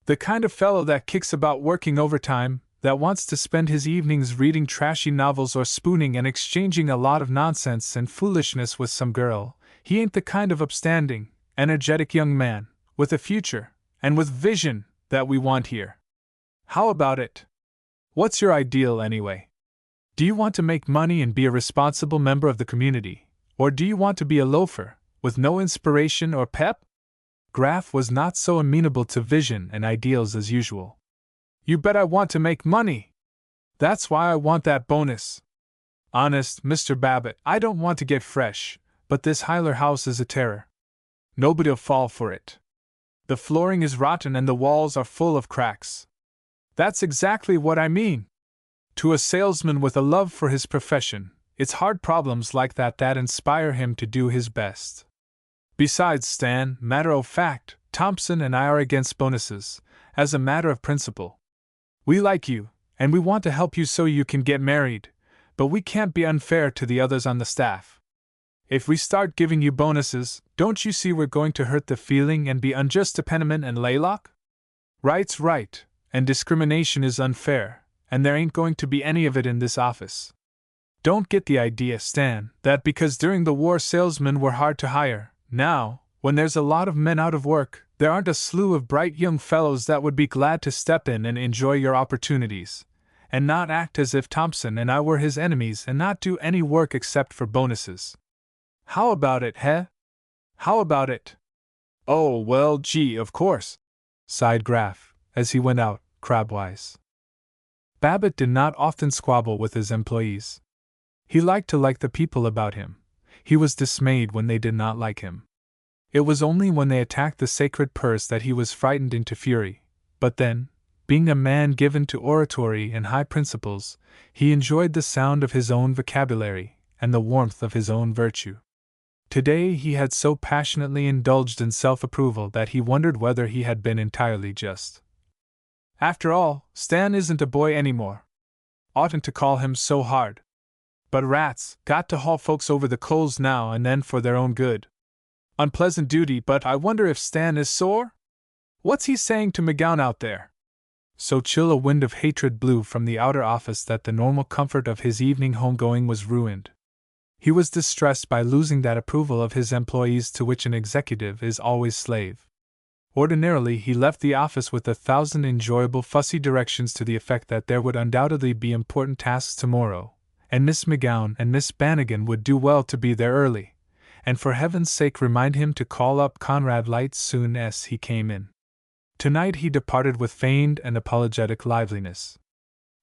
The kind of fellow that kicks about working overtime, that wants to spend his evenings reading trashy novels or spooning and exchanging a lot of nonsense and foolishness with some girl, he ain't the kind of upstanding, energetic young man, with a future, and with vision, that we want here. How about it? What's your ideal, anyway? Do you want to make money and be a responsible member of the community, or do you want to be a loafer, with no inspiration or pep?" Graff was not so amenable to vision and ideals as usual. "You bet I want to make money! That's why I want that bonus. Honest, Mr. Babbitt, I don't want to get fresh, but this Hyler house is a terror. Nobody'll fall for it. The flooring is rotten and the walls are full of cracks. That's exactly what I mean. To a salesman with a love for his profession, it's hard problems like that inspire him to do his best. Besides, Stan, matter of fact, Thompson and I are against bonuses, as a matter of principle. We like you, and we want to help you so you can get married, but we can't be unfair to the others on the staff. If we start giving you bonuses, don't you see we're going to hurt the feeling and be unjust to Penniman and Laylock? Right's right, and discrimination is unfair, and there ain't going to be any of it in this office. Don't get the idea, Stan, that because during the war salesmen were hard to hire, now, when there's a lot of men out of work, there aren't a slew of bright young fellows that would be glad to step in and enjoy your opportunities, and not act as if Thompson and I were his enemies and not do any work except for bonuses. How about it, heh? How about it? Oh, well, gee, of course, sighed Graff, as he went out, crabwise. Babbitt did not often squabble with his employees. He liked to like the people about him. He was dismayed when they did not like him. It was only when they attacked the sacred purse that he was frightened into fury, but then, being a man given to oratory and high principles, he enjoyed the sound of his own vocabulary and the warmth of his own virtue. Today he had so passionately indulged in self-approval that he wondered whether he had been entirely just. After all, Stan isn't a boy anymore. Oughtn't to call him so hard. But rats, got to haul folks over the coals now and then for their own good. Unpleasant duty, but I wonder if Stan is sore? What's he saying to McGowan out there? So chill a wind of hatred blew from the outer office that the normal comfort of his evening homegoing was ruined. He was distressed by losing that approval of his employees to which an executive is always slave. Ordinarily he left the office with 1,000 enjoyable fussy directions to the effect that there would undoubtedly be important tasks tomorrow, and Miss McGowan and Miss Bannigan would do well to be there early, and for heaven's sake remind him to call up Conrad Light soon as he came in. Tonight he departed with feigned and apologetic liveliness.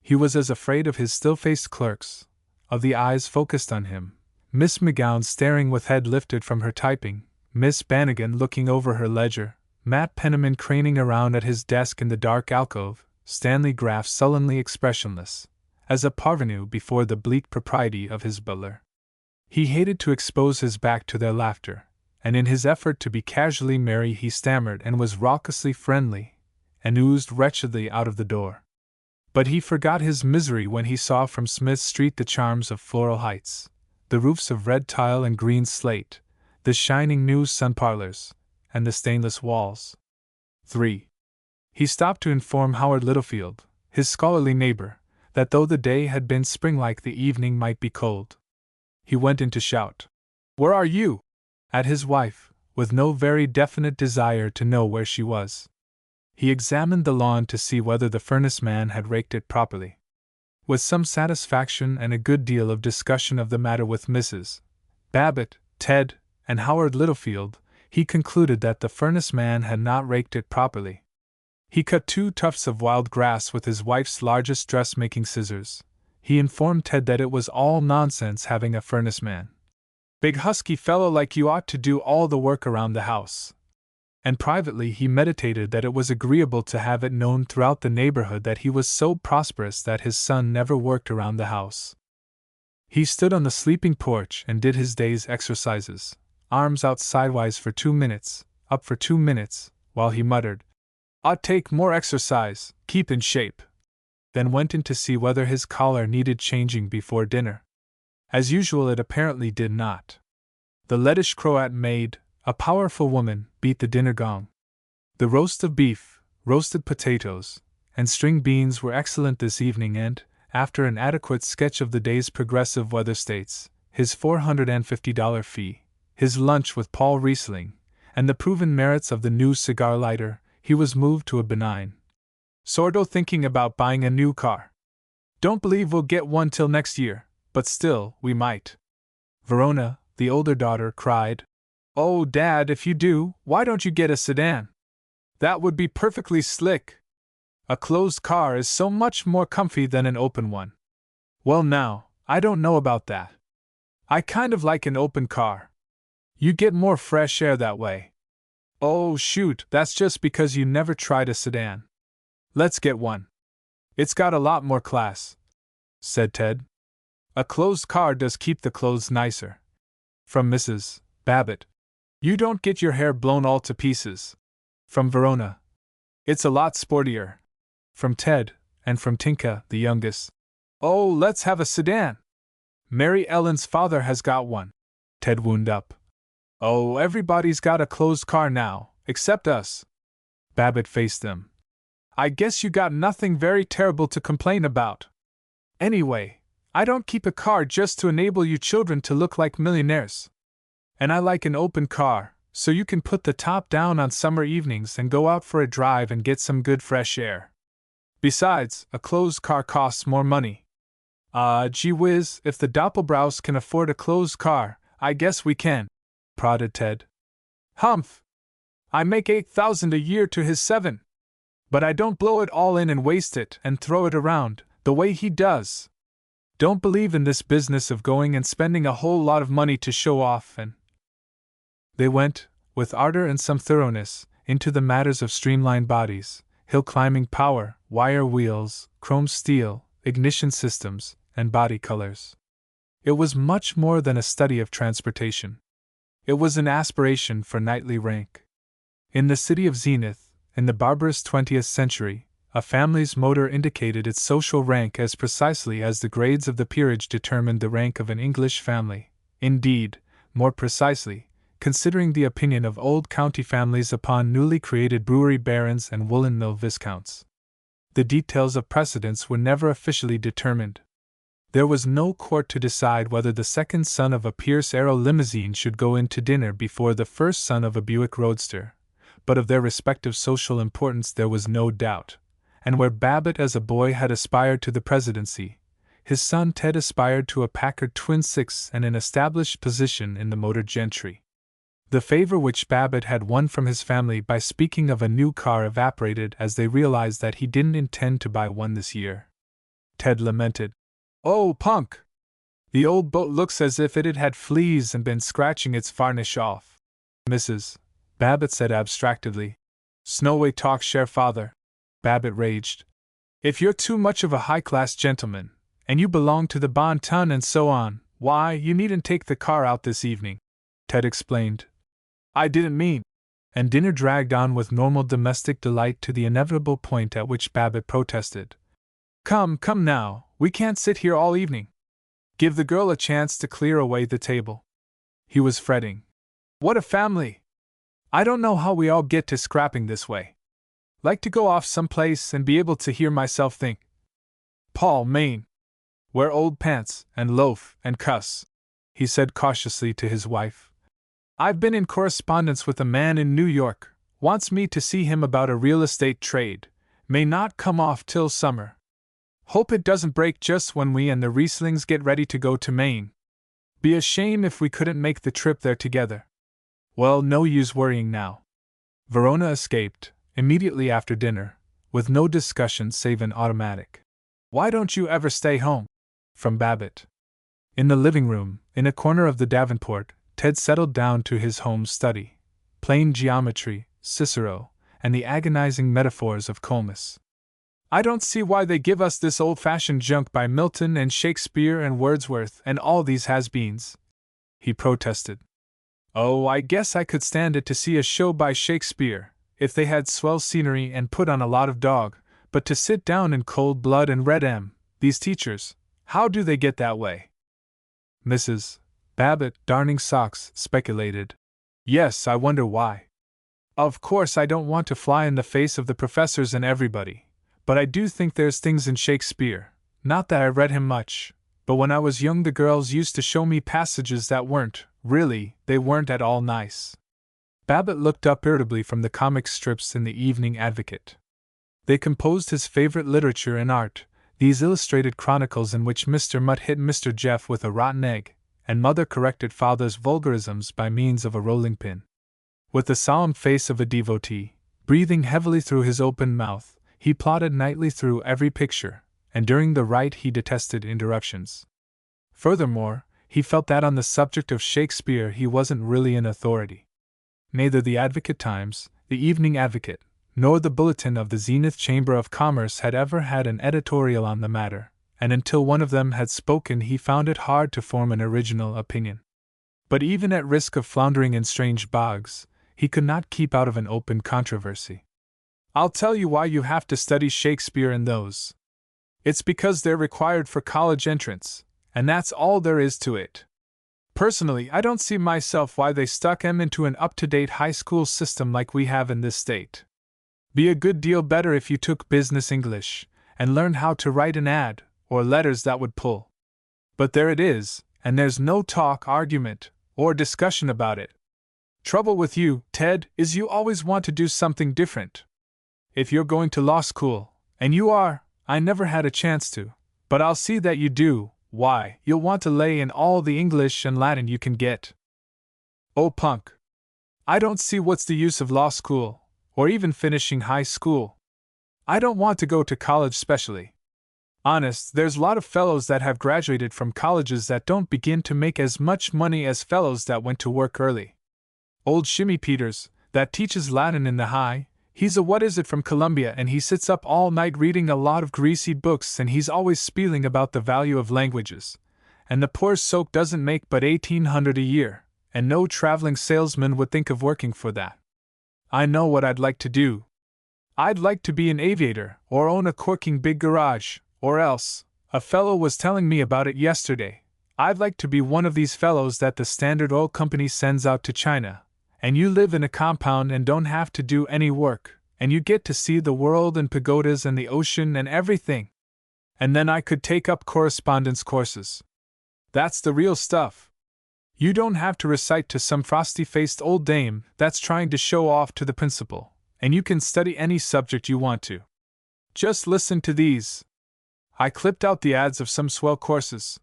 He was as afraid of his still-faced clerks, of the eyes focused on him, Miss McGowan staring with head lifted from her typing, Miss Bannigan looking over her ledger, Matt Penniman craning around at his desk in the dark alcove, Stanley Graff sullenly expressionless, as a parvenu before the bleak propriety of his butler. He hated to expose his back to their laughter, and in his effort to be casually merry he stammered and was raucously friendly, and oozed wretchedly out of the door. But he forgot his misery when he saw from Smith Street the charms of Floral Heights, the roofs of red tile and green slate, the shining new sun parlors, and the stainless walls. 3. He stopped to inform Howard Littlefield, his scholarly neighbor, that though the day had been spring-like the evening might be cold. He went in to shout, "Where are you?" at his wife, with no very definite desire to know where she was. He examined the lawn to see whether the furnace man had raked it properly. With some satisfaction and a good deal of discussion of the matter with Mrs. Babbitt, Ted, and Howard Littlefield, he concluded that the furnace man had not raked it properly. He cut 2 tufts of wild grass with his wife's largest dressmaking scissors. He informed Ted that it was all nonsense having a furnace man. Big husky fellow like you ought to do all the work around the house. And privately he meditated that it was agreeable to have it known throughout the neighborhood that he was so prosperous that his son never worked around the house. He stood on the sleeping porch and did his day's exercises, arms out sidewise for 2 minutes, up for 2 minutes, while he muttered, "Ought take more exercise, keep in shape." Then went in to see whether his collar needed changing before dinner. As usual, it apparently did not. The Lettish Croat maid, a powerful woman, beat the dinner gong. The roast of beef, roasted potatoes, and string beans were excellent this evening, and, after an adequate sketch of the day's progressive weather states, his $450 fee, his lunch with Paul Riesling, and the proven merits of the new cigar lighter, he was moved to a benign sorto thinking about buying a new car. Don't believe we'll get one till next year, but still, we might. Verona, the older daughter, cried, "Oh, Dad, if you do, why don't you get a sedan? That would be perfectly slick. A closed car is so much more comfy than an open one." "Well now, I don't know about that. I kind of like an open car. You get more fresh air that way." "Oh, shoot, that's just because you never tried a sedan. Let's get one. It's got a lot more class," said Ted. "A closed car does keep the clothes nicer." From Mrs. Babbitt, "You don't get your hair blown all to pieces." From Verona, "It's a lot sportier." From Ted, and from Tinka, the youngest, "Oh, let's have a sedan. Mary Ellen's father has got one." Ted wound up. "Oh, everybody's got a closed car now, except us." Babbitt faced them. I guess you got nothing very terrible to complain about. Anyway, I don't keep a car just to enable you children to look like millionaires. And I like an open car, so you can put the top down on summer evenings and go out for a drive and get some good fresh air. Besides, a closed car costs more money. Gee whiz, if the Doppelbraus can afford a closed car, I guess we can, prodded Ted. Humph! I make 8,000 a year to his 7. But I don't blow it all in and waste it and throw it around, the way he does. Don't believe in this business of going and spending a whole lot of money to show off and... They went, with ardor and some thoroughness, into the matters of streamlined bodies, hill-climbing power, wire wheels, chrome steel, ignition systems, and body colors. It was much more than a study of transportation. It was an aspiration for knightly rank. In the city of Zenith, in the barbarous 20th century, a family's motor indicated its social rank as precisely as the grades of the peerage determined the rank of an English family. Indeed, more precisely, considering the opinion of old county families upon newly created brewery barons and woolen mill viscounts. The details of precedence were never officially determined. There was no court to decide whether the second son of a Pierce Arrow limousine should go in to dinner before the first son of a Buick Roadster, but of their respective social importance there was no doubt, and where Babbitt as a boy had aspired to the presidency, his son Ted aspired to a Packard Twin Six and an established position in the motor gentry. The favor which Babbitt had won from his family by speaking of a new car evaporated as they realized that he didn't intend to buy one this year. Ted lamented, "Oh, punk! The old boat looks as if it had fleas and been scratching its varnish off." "Mrs. Babbitt said abstractedly. "Snoway talk share father," Babbitt raged. "If you're too much of a high-class gentleman, and you belong to the Bon Ton and so on, why, you needn't take the car out this evening," Ted explained. "I didn't mean..." And dinner dragged on with normal domestic delight to the inevitable point at which Babbitt protested. Come now, we can't sit here all evening. Give the girl a chance to clear away the table." He was fretting. "What a family! I don't know how we all get to scrapping this way. Like to go off someplace and be able to hear myself think. Paul, Maine. Wear old pants, and loaf, and cuss," he said cautiously to his wife. "I've been in correspondence with a man in New York, wants me to see him about a real estate trade, may not come off till summer. Hope it doesn't break just when we and the Rieslings get ready to go to Maine. Be a shame if we couldn't make the trip there together. Well, no use worrying now." Verona escaped, immediately after dinner, with no discussion save an automatic. "Why don't you ever stay home?" from Babbitt. In the living room, in a corner of the Davenport, Ted settled down to his home study, plain geometry, Cicero, and the agonizing metaphors of Comus. "I don't see why they give us this old-fashioned junk by Milton and Shakespeare and Wordsworth and all these has-beens," he protested. "Oh, I guess I could stand it to see a show by Shakespeare, if they had swell scenery and put on a lot of dog, but to sit down in cold blood and read these teachers, how do they get that way?" Mrs. Babbitt, darning socks, speculated. "Yes, I wonder why. Of course I don't want to fly in the face of the professors and everybody, but I do think there's things in Shakespeare, not that I read him much, but when I was young the girls used to show me passages that they weren't at all nice." Babbitt looked up irritably from the comic strips in the Evening Advocate. They composed his favorite literature and art, these illustrated chronicles in which Mr. Mutt hit Mr. Jeff with a rotten egg, and Mother corrected Father's vulgarisms by means of a rolling pin. With the solemn face of a devotee, breathing heavily through his open mouth, he plodded nightly through every picture, and during the write he detested interruptions. Furthermore, he felt that on the subject of Shakespeare he wasn't really an authority. Neither the Advocate Times, the Evening Advocate, nor the Bulletin of the Zenith Chamber of Commerce had ever had an editorial on the matter, and until one of them had spoken he found it hard to form an original opinion. But even at risk of floundering in strange bogs, he could not keep out of an open controversy. "I'll tell you why you have to study Shakespeare and those. It's because they're required for college entrance, and that's all there is to it. Personally, I don't see myself why they stuck 'em into an up-to-date high school system like we have in this state. Be a good deal better if you took business English, and learned how to write an ad, or letters that would pull. But there it is, and there's no talk, argument, or discussion about it. Trouble with you, Ted, is you always want to do something different. If you're going to law school, and you are, I never had a chance to, but I'll see that you do, why, you'll want to lay in all the English and Latin you can get. Oh, punk. I don't see what's the use of law school, or even finishing high school. I don't want to go to college specially. Honest, there's a lot of fellows that have graduated from colleges that don't begin to make as much money as fellows that went to work early. Old Shimmy Peters, that teaches Latin in the high, he's a what-is-it from Columbia, and he sits up all night reading a lot of greasy books, and he's always spieling about the value of languages. And the poor soak doesn't make but $1,800 a year, and no traveling salesman would think of working for that. I know what I'd like to do. I'd like to be an aviator, or own a corking big garage, or else, a fellow was telling me about it yesterday, I'd like to be one of these fellows that the Standard Oil Company sends out to China, and you live in a compound and don't have to do any work, and you get to see the world and pagodas and the ocean and everything. And then I could take up correspondence courses. That's the real stuff. You don't have to recite to some frosty-faced old dame that's trying to show off to the principal, and you can study any subject you want to. Just listen to these. I clipped out the ads of some swell courses.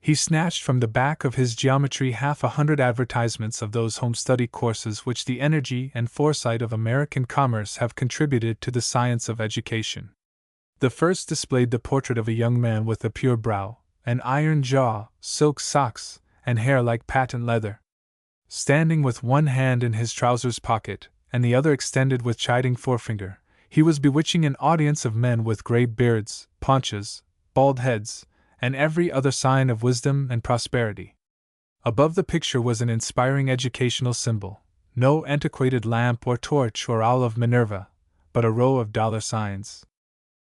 He snatched from the back of his geometry 100 advertisements of those home study courses which the energy and foresight of American commerce have contributed to the science of education. The first displayed the portrait of a young man with a pure brow, an iron jaw, silk socks, and hair like patent leather. Standing with one hand in his trousers pocket, and the other extended with chiding forefinger, he was bewitching an audience of men with gray beards, paunches, bald heads, and every other sign of wisdom and prosperity. Above the picture was an inspiring educational symbol, no antiquated lamp or torch or owl of Minerva, but a row of dollar signs.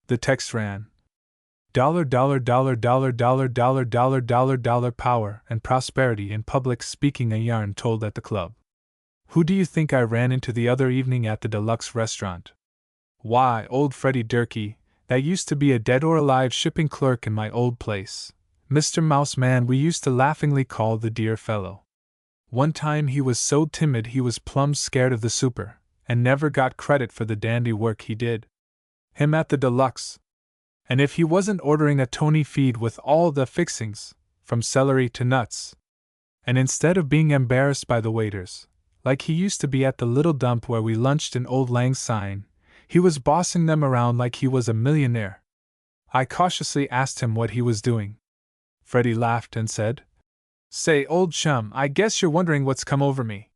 The text ran, $, power and prosperity in public speaking, a yarn told at the club. Who do you think I ran into the other evening at the Deluxe restaurant? Why, old Freddie Durkee, that used to be a dead or alive shipping clerk in my old place. Mr. Mouse Man we used to laughingly call the dear fellow. One time he was so timid he was plumb scared of the super, and never got credit for the dandy work he did. Him at the Deluxe. And if he wasn't ordering a Tony feed with all the fixings, from celery to nuts. And instead of being embarrassed by the waiters, like he used to be at the little dump where we lunched in Old Lang Syne, he was bossing them around like he was a millionaire. I cautiously asked him what he was doing. Freddie laughed and said, "Say, old chum, I guess you're wondering what's come over me.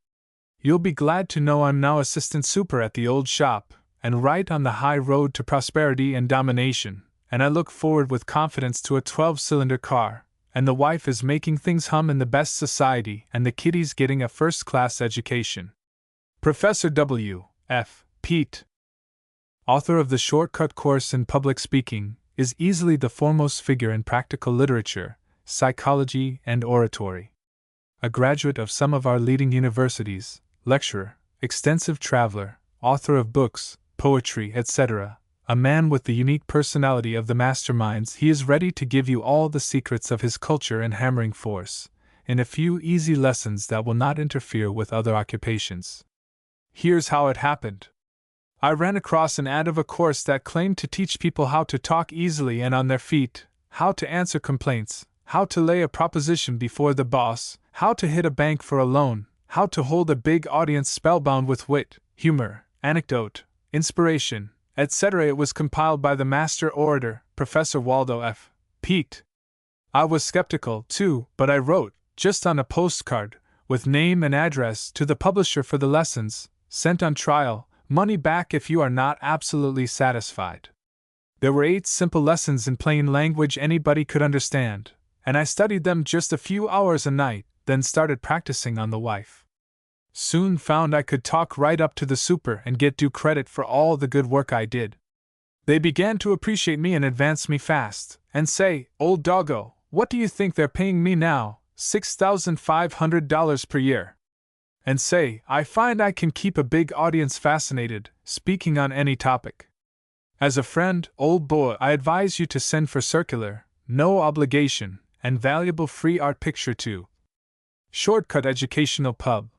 You'll be glad to know I'm now assistant super at the old shop, and right on the high road to prosperity and domination, and I look forward with confidence to a 12-cylinder car, and the wife is making things hum in the best society, and the kiddies getting a first-class education. Professor W. F. Pete, author of the shortcut course in public speaking, is easily the foremost figure in practical literature, psychology, and oratory. A graduate of some of our leading universities, lecturer, extensive traveler, author of books, poetry, etc., a man with the unique personality of the masterminds, he is ready to give you all the secrets of his culture and hammering force, in a few easy lessons that will not interfere with other occupations. Here's how it happened. I ran across an ad of a course that claimed to teach people how to talk easily and on their feet, how to answer complaints, how to lay a proposition before the boss, how to hit a bank for a loan, how to hold a big audience spellbound with wit, humor, anecdote, inspiration, etc. It was compiled by the master orator, Professor Waldo F. Pete. I was skeptical, too, but I wrote, just on a postcard, with name and address, to the publisher for the lessons, sent on trial, money back if you are not absolutely satisfied. There were 8 simple lessons in plain language anybody could understand, and I studied them just a few hours a night, then started practicing on the wife. Soon found I could talk right up to the super and get due credit for all the good work I did. They began to appreciate me and advance me fast, and say, "Old doggo, what do you think they're paying me now? $6,500 per year." And say, I find I can keep a big audience fascinated, speaking on any topic. As a friend, old boy, I advise you to send for circular, no obligation, and valuable free art picture to Shortcut Educational Pub.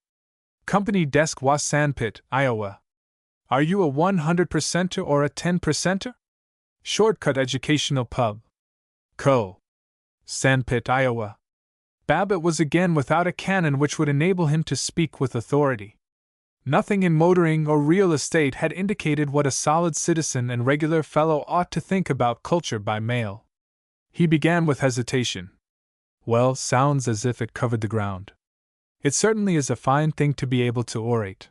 Company Desk Was Sandpit, Iowa. Are you a 100%er or a 10%er? Shortcut Educational Pub. Co. Sandpit, Iowa. Babbitt was again without a canon which would enable him to speak with authority. Nothing in motoring or real estate had indicated what a solid citizen and regular fellow ought to think about culture by mail. He began with hesitation. Well, sounds as if it covered the ground. It certainly is a fine thing to be able to orate.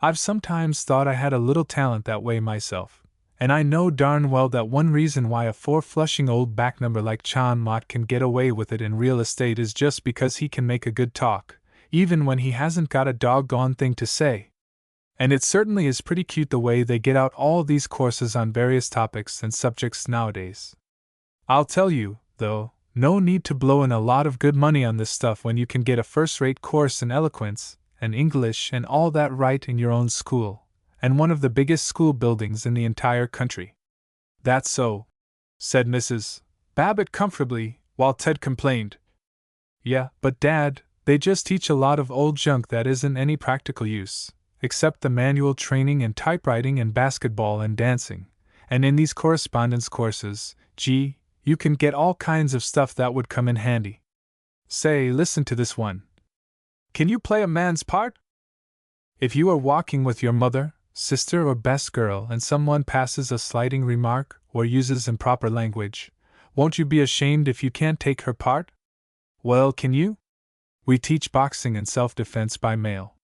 I've sometimes thought I had a little talent that way myself, and I know darn well that one reason why a four-flushing old backnumber like John Mott can get away with it in real estate is just because he can make a good talk, even when he hasn't got a doggone thing to say. And it certainly is pretty cute the way they get out all these courses on various topics and subjects nowadays. I'll tell you, though, no need to blow in a lot of good money on this stuff when you can get a first-rate course in eloquence and English and all that right in your own school, and one of the biggest school buildings in the entire country. That's so, said Mrs. Babbitt comfortably, while Ted complained. Yeah, but Dad, they just teach a lot of old junk that isn't any practical use, except the manual training and typewriting and basketball and dancing, and in these correspondence courses, gee, you can get all kinds of stuff that would come in handy. Say, listen to this one. Can you play a man's part? If you are walking with your mother, sister, or best girl and someone passes a slighting remark or uses improper language, won't you be ashamed if you can't take her part? Well, can you? We teach boxing and self-defense by mail.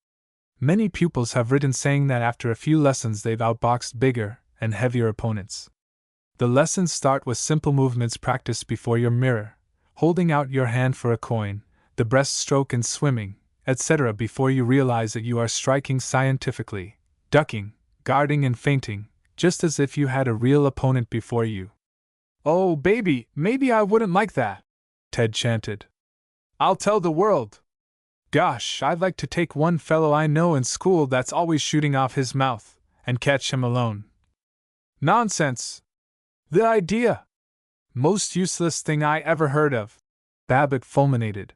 Many pupils have written saying that after a few lessons they've outboxed bigger and heavier opponents. The lessons start with simple movements practiced before your mirror, holding out your hand for a coin, the breaststroke in swimming, etc. before you realize that you are striking scientifically, ducking, guarding and feinting, just as if you had a real opponent before you. Oh, baby, maybe I wouldn't like that, Ted chanted. I'll tell the world. Gosh, I'd like to take one fellow I know in school that's always shooting off his mouth, and catch him alone. Nonsense! The idea! Most useless thing I ever heard of, Babbitt fulminated.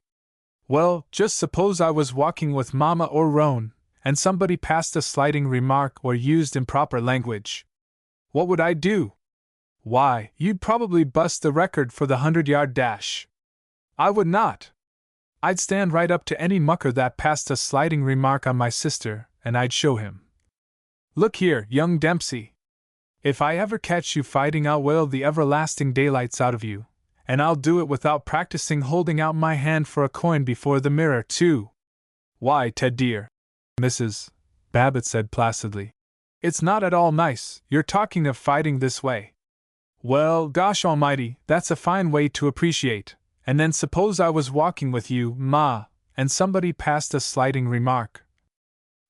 Well, just suppose I was walking with Mama or Roan, and somebody passed a slighting remark or used improper language. What would I do? Why, you'd probably bust the record for the 100-yard dash. I would not. I'd stand right up to any mucker that passed a slighting remark on my sister, and I'd show him. Look here, young Dempsey. If I ever catch you fighting, I'll wail the everlasting daylights out of you, and I'll do it without practicing holding out my hand for a coin before the mirror, too. Why, Ted dear, Mrs. Babbitt said placidly, it's not at all nice, you're talking of fighting this way. Well, gosh almighty, that's a fine way to appreciate. And then suppose I was walking with you, Ma, and somebody passed a slighting remark.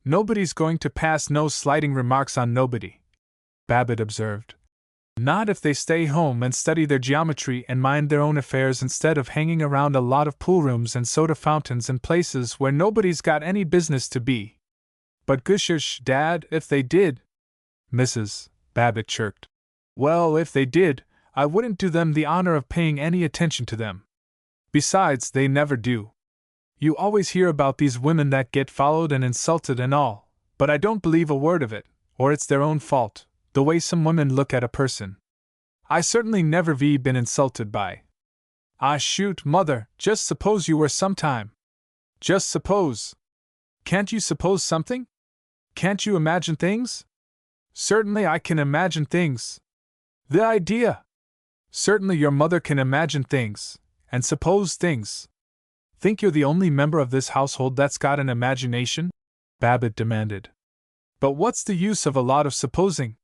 Nobody's going to pass no slighting remarks on nobody, Babbitt observed. Not if they stay home and study their geometry and mind their own affairs instead of hanging around a lot of pool rooms and soda fountains and places where nobody's got any business to be. But goosh, Dad, if they did, Mrs. Babbitt chirped. Well, if they did, I wouldn't do them the honor of paying any attention to them. Besides, they never do. You always hear about these women that get followed and insulted and all, but I don't believe a word of it, or it's their own fault, the way some women look at a person. I certainly never been insulted by. Ah, shoot, Mother, just suppose you were sometime. Just suppose. Can't you suppose something? Can't you imagine things? Certainly I can imagine things. The idea! Certainly your mother can imagine things, and suppose things. Think you're the only member of this household that's got an imagination? Babbitt demanded. But what's the use of a lot of supposing?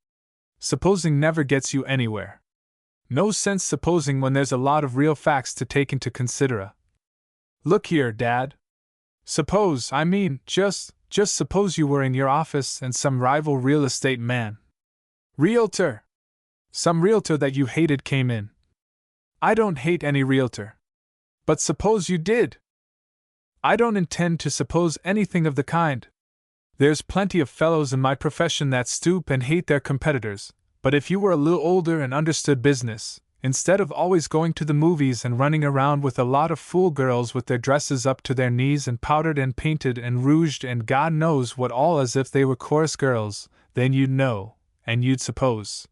Supposing never gets you anywhere. No sense supposing when there's a lot of real facts to take into consider. Look here, Dad. Suppose, just suppose you were in your office and some rival real estate man. Realtor! Some realtor that you hated came in. I don't hate any realtor. But suppose you did. I don't intend to suppose anything of the kind. There's plenty of fellows in my profession that stoop and hate their competitors, but if you were a little older and understood business, instead of always going to the movies and running around with a lot of fool girls with their dresses up to their knees and powdered and painted and rouged and God knows what all as if they were chorus girls, then you'd know, and you'd suppose,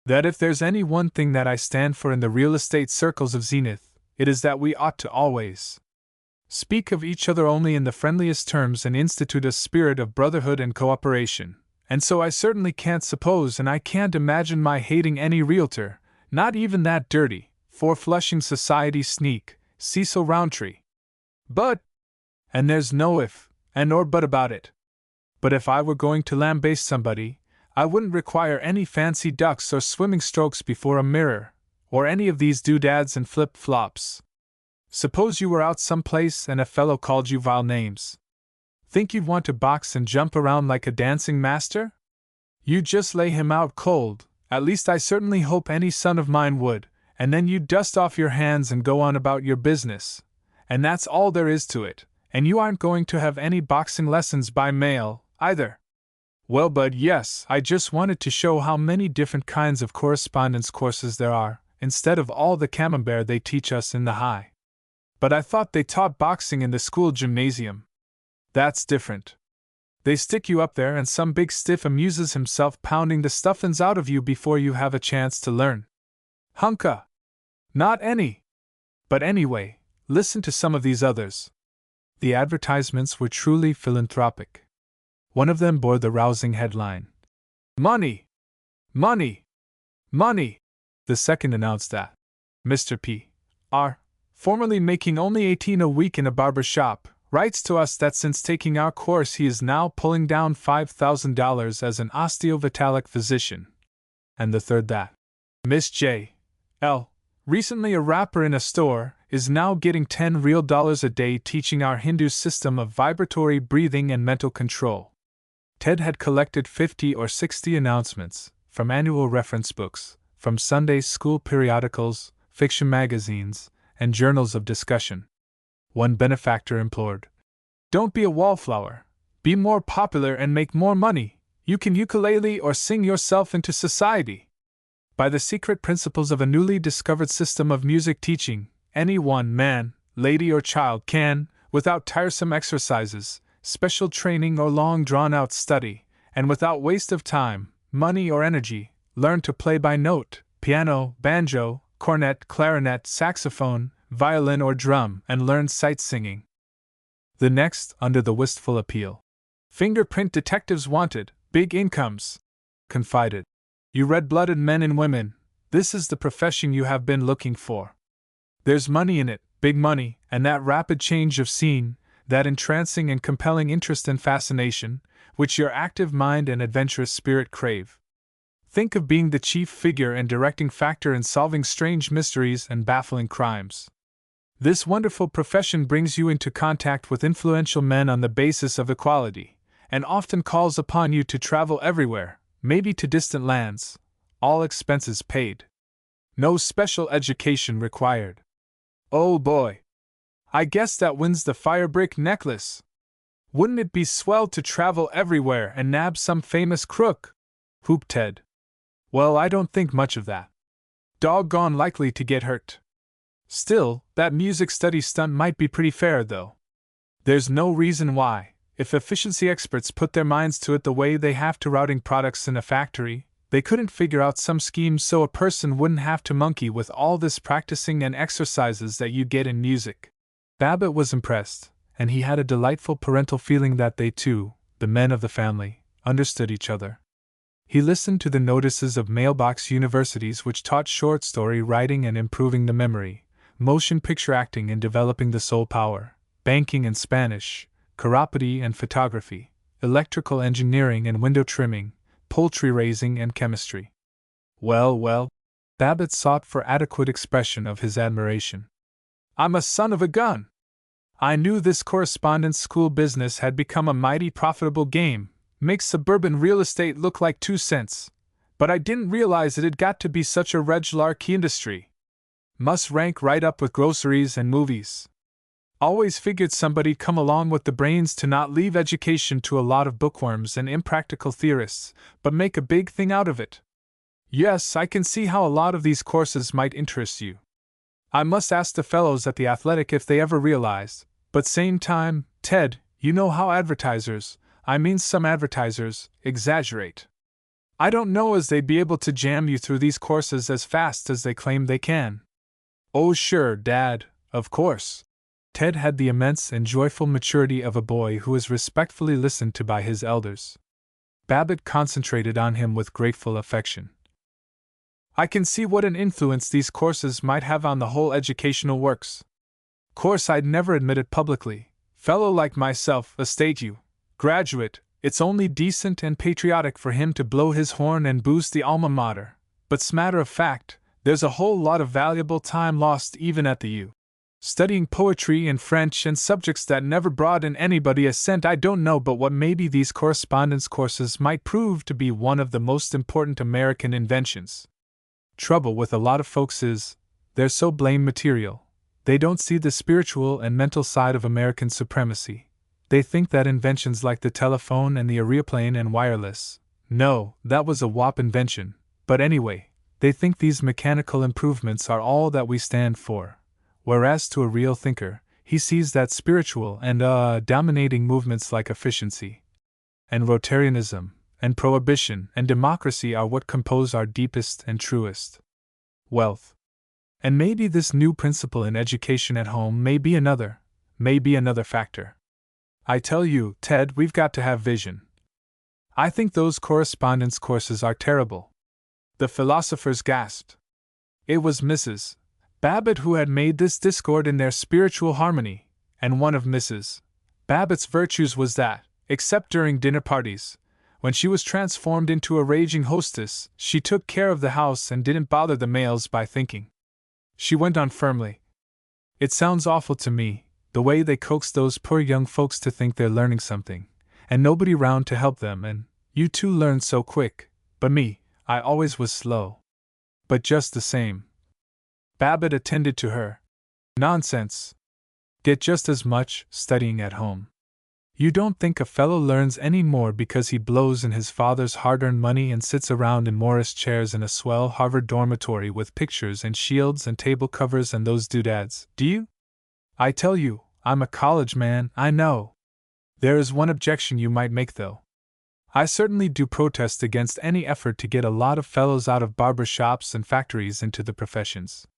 that if there's any one thing that I stand for in the real estate circles of Zenith, it is that we ought to always speak of each other only in the friendliest terms and institute a spirit of brotherhood and cooperation. And so I certainly can't suppose and I can't imagine my hating any realtor, not even that dirty, four-flushing society sneak, Cecil Roundtree. But, and there's no if, and or but about it, but if I were going to lambaste somebody, I wouldn't require any fancy ducks or swimming strokes before a mirror, or any of these doodads and flip-flops. Suppose you were out someplace and a fellow called you vile names. Think you'd want to box and jump around like a dancing master? You'd just lay him out cold, at least I certainly hope any son of mine would, and then you'd dust off your hands and go on about your business. And that's all there is to it, and you aren't going to have any boxing lessons by mail, either. Well, but yes, I just wanted to show how many different kinds of correspondence courses there are, instead of all the camembert they teach us in the high. But I thought they taught boxing in the school gymnasium. That's different. They stick you up there and some big stiff amuses himself pounding the stuffins out of you before you have a chance to learn. Hunka! Not any! But anyway, listen to some of these others. The advertisements were truly philanthropic. One of them bore the rousing headline, "Money! Money! Money!" The second announced that Mr. P. R., formerly making only $18 a week in a barber shop, writes to us that since taking our course he is now pulling down $5,000 as an osteovitalic physician. And the third that Miss J. L., recently a wrapper in a store, is now getting $10 real a day teaching our Hindu system of vibratory breathing and mental control. Ted had collected 50 or 60 announcements, from annual reference books, from Sunday school periodicals, fiction magazines, and journals of discussion. One benefactor implored, "Don't be a wallflower. Be more popular and make more money. You can ukulele or sing yourself into society." By the secret principles of a newly discovered system of music teaching, any one man, lady, or child can, without tiresome exercises, special training, or long drawn-out study, and without waste of time, money, or energy, learn to play by note, piano, banjo, cornet, clarinet, saxophone, violin, or drum, and learn sight singing. The next, under the wistful appeal, "Fingerprint detectives wanted, big incomes," confided. "You red-blooded men and women, this is the profession you have been looking for. There's money in it, big money, and that rapid change of scene, that entrancing and compelling interest and fascination, which your active mind and adventurous spirit crave. Think of being the chief figure and directing factor in solving strange mysteries and baffling crimes. This wonderful profession brings you into contact with influential men on the basis of equality, and often calls upon you to travel everywhere, maybe to distant lands, all expenses paid. No special education required. Oh boy! I guess that wins the fire-brick necklace. Wouldn't it be swell to travel everywhere and nab some famous crook?" whooped Ted. "Well, I don't think much of that. Doggone likely to get hurt. Still, that music study stunt might be pretty fair, though. There's no reason why, if efficiency experts put their minds to it the way they have to routing products in a factory, they couldn't figure out some scheme so a person wouldn't have to monkey with all this practicing and exercises that you get in music." Babbitt was impressed, and he had a delightful parental feeling that they too, the men of the family, understood each other. He listened to the notices of mailbox universities which taught short story writing and improving the memory, motion picture acting and developing the soul power, banking and Spanish, chiropody and photography, electrical engineering and window trimming, poultry raising and chemistry. Well, Babbitt sought for adequate expression of his admiration. "I'm a son of a gun! I knew this correspondence school business had become a mighty profitable game, makes suburban real estate look like 2 cents, but I didn't realize it had got to be such a regular industry. Must rank right up with groceries and movies. Always figured somebody'd come along with the brains to not leave education to a lot of bookworms and impractical theorists, but make a big thing out of it. Yes, I can see how a lot of these courses might interest you. I must ask the fellows at the Athletic if they ever realized, but same time, Ted, you know how advertisers, I mean some advertisers, exaggerate. I don't know as they'd be able to jam you through these courses as fast as they claim they can. Oh sure, Dad, of course. Ted had the immense and joyful maturity of a boy who is respectfully listened to by his elders. Babbitt concentrated on him with grateful affection. I can see what an influence these courses might have on the whole educational works. Course I'd never admit it publicly. Fellow like myself, a state graduate, it's only decent and patriotic for him to blow his horn and boost the alma mater, but matter of fact, there's a whole lot of valuable time lost even at the U. Studying poetry and French and subjects that never brought in anybody a cent. I don't know but what maybe these correspondence courses might prove to be one of the most important American inventions. Trouble with a lot of folks is, they're so blame material. They don't see the spiritual and mental side of American supremacy. They think that inventions like the telephone and the aeroplane and wireless, no, that was a WAP invention, but anyway, they think these mechanical improvements are all that we stand for. Whereas to a real thinker, he sees that spiritual and dominating movements like efficiency and Rotarianism and prohibition and democracy are what compose our deepest and truest wealth. And maybe this new principle in education at home may be another factor. I tell you, Ted, we've got to have vision. I think those correspondence courses are terrible. The philosophers gasped. It was Mrs. Babbitt who had made this discord in their spiritual harmony, and one of Mrs. Babbitt's virtues was that, except during dinner parties, when she was transformed into a raging hostess, she took care of the house and didn't bother the males by thinking. She went on firmly. It sounds awful to me, the way they coax those poor young folks to think they're learning something, and nobody round to help them, and you two learn so quick, but me, I always was slow. But just the same. Babbitt attended to her. Nonsense. Get just as much studying at home. You don't think a fellow learns any more because he blows in his father's hard-earned money and sits around in Morris chairs in a swell Harvard dormitory with pictures and shields and table covers and those doodads, do you? I tell you, I'm a college man, I know. There is one objection you might make though. I certainly do protest against any effort to get a lot of fellows out of barber shops and factories into the professions.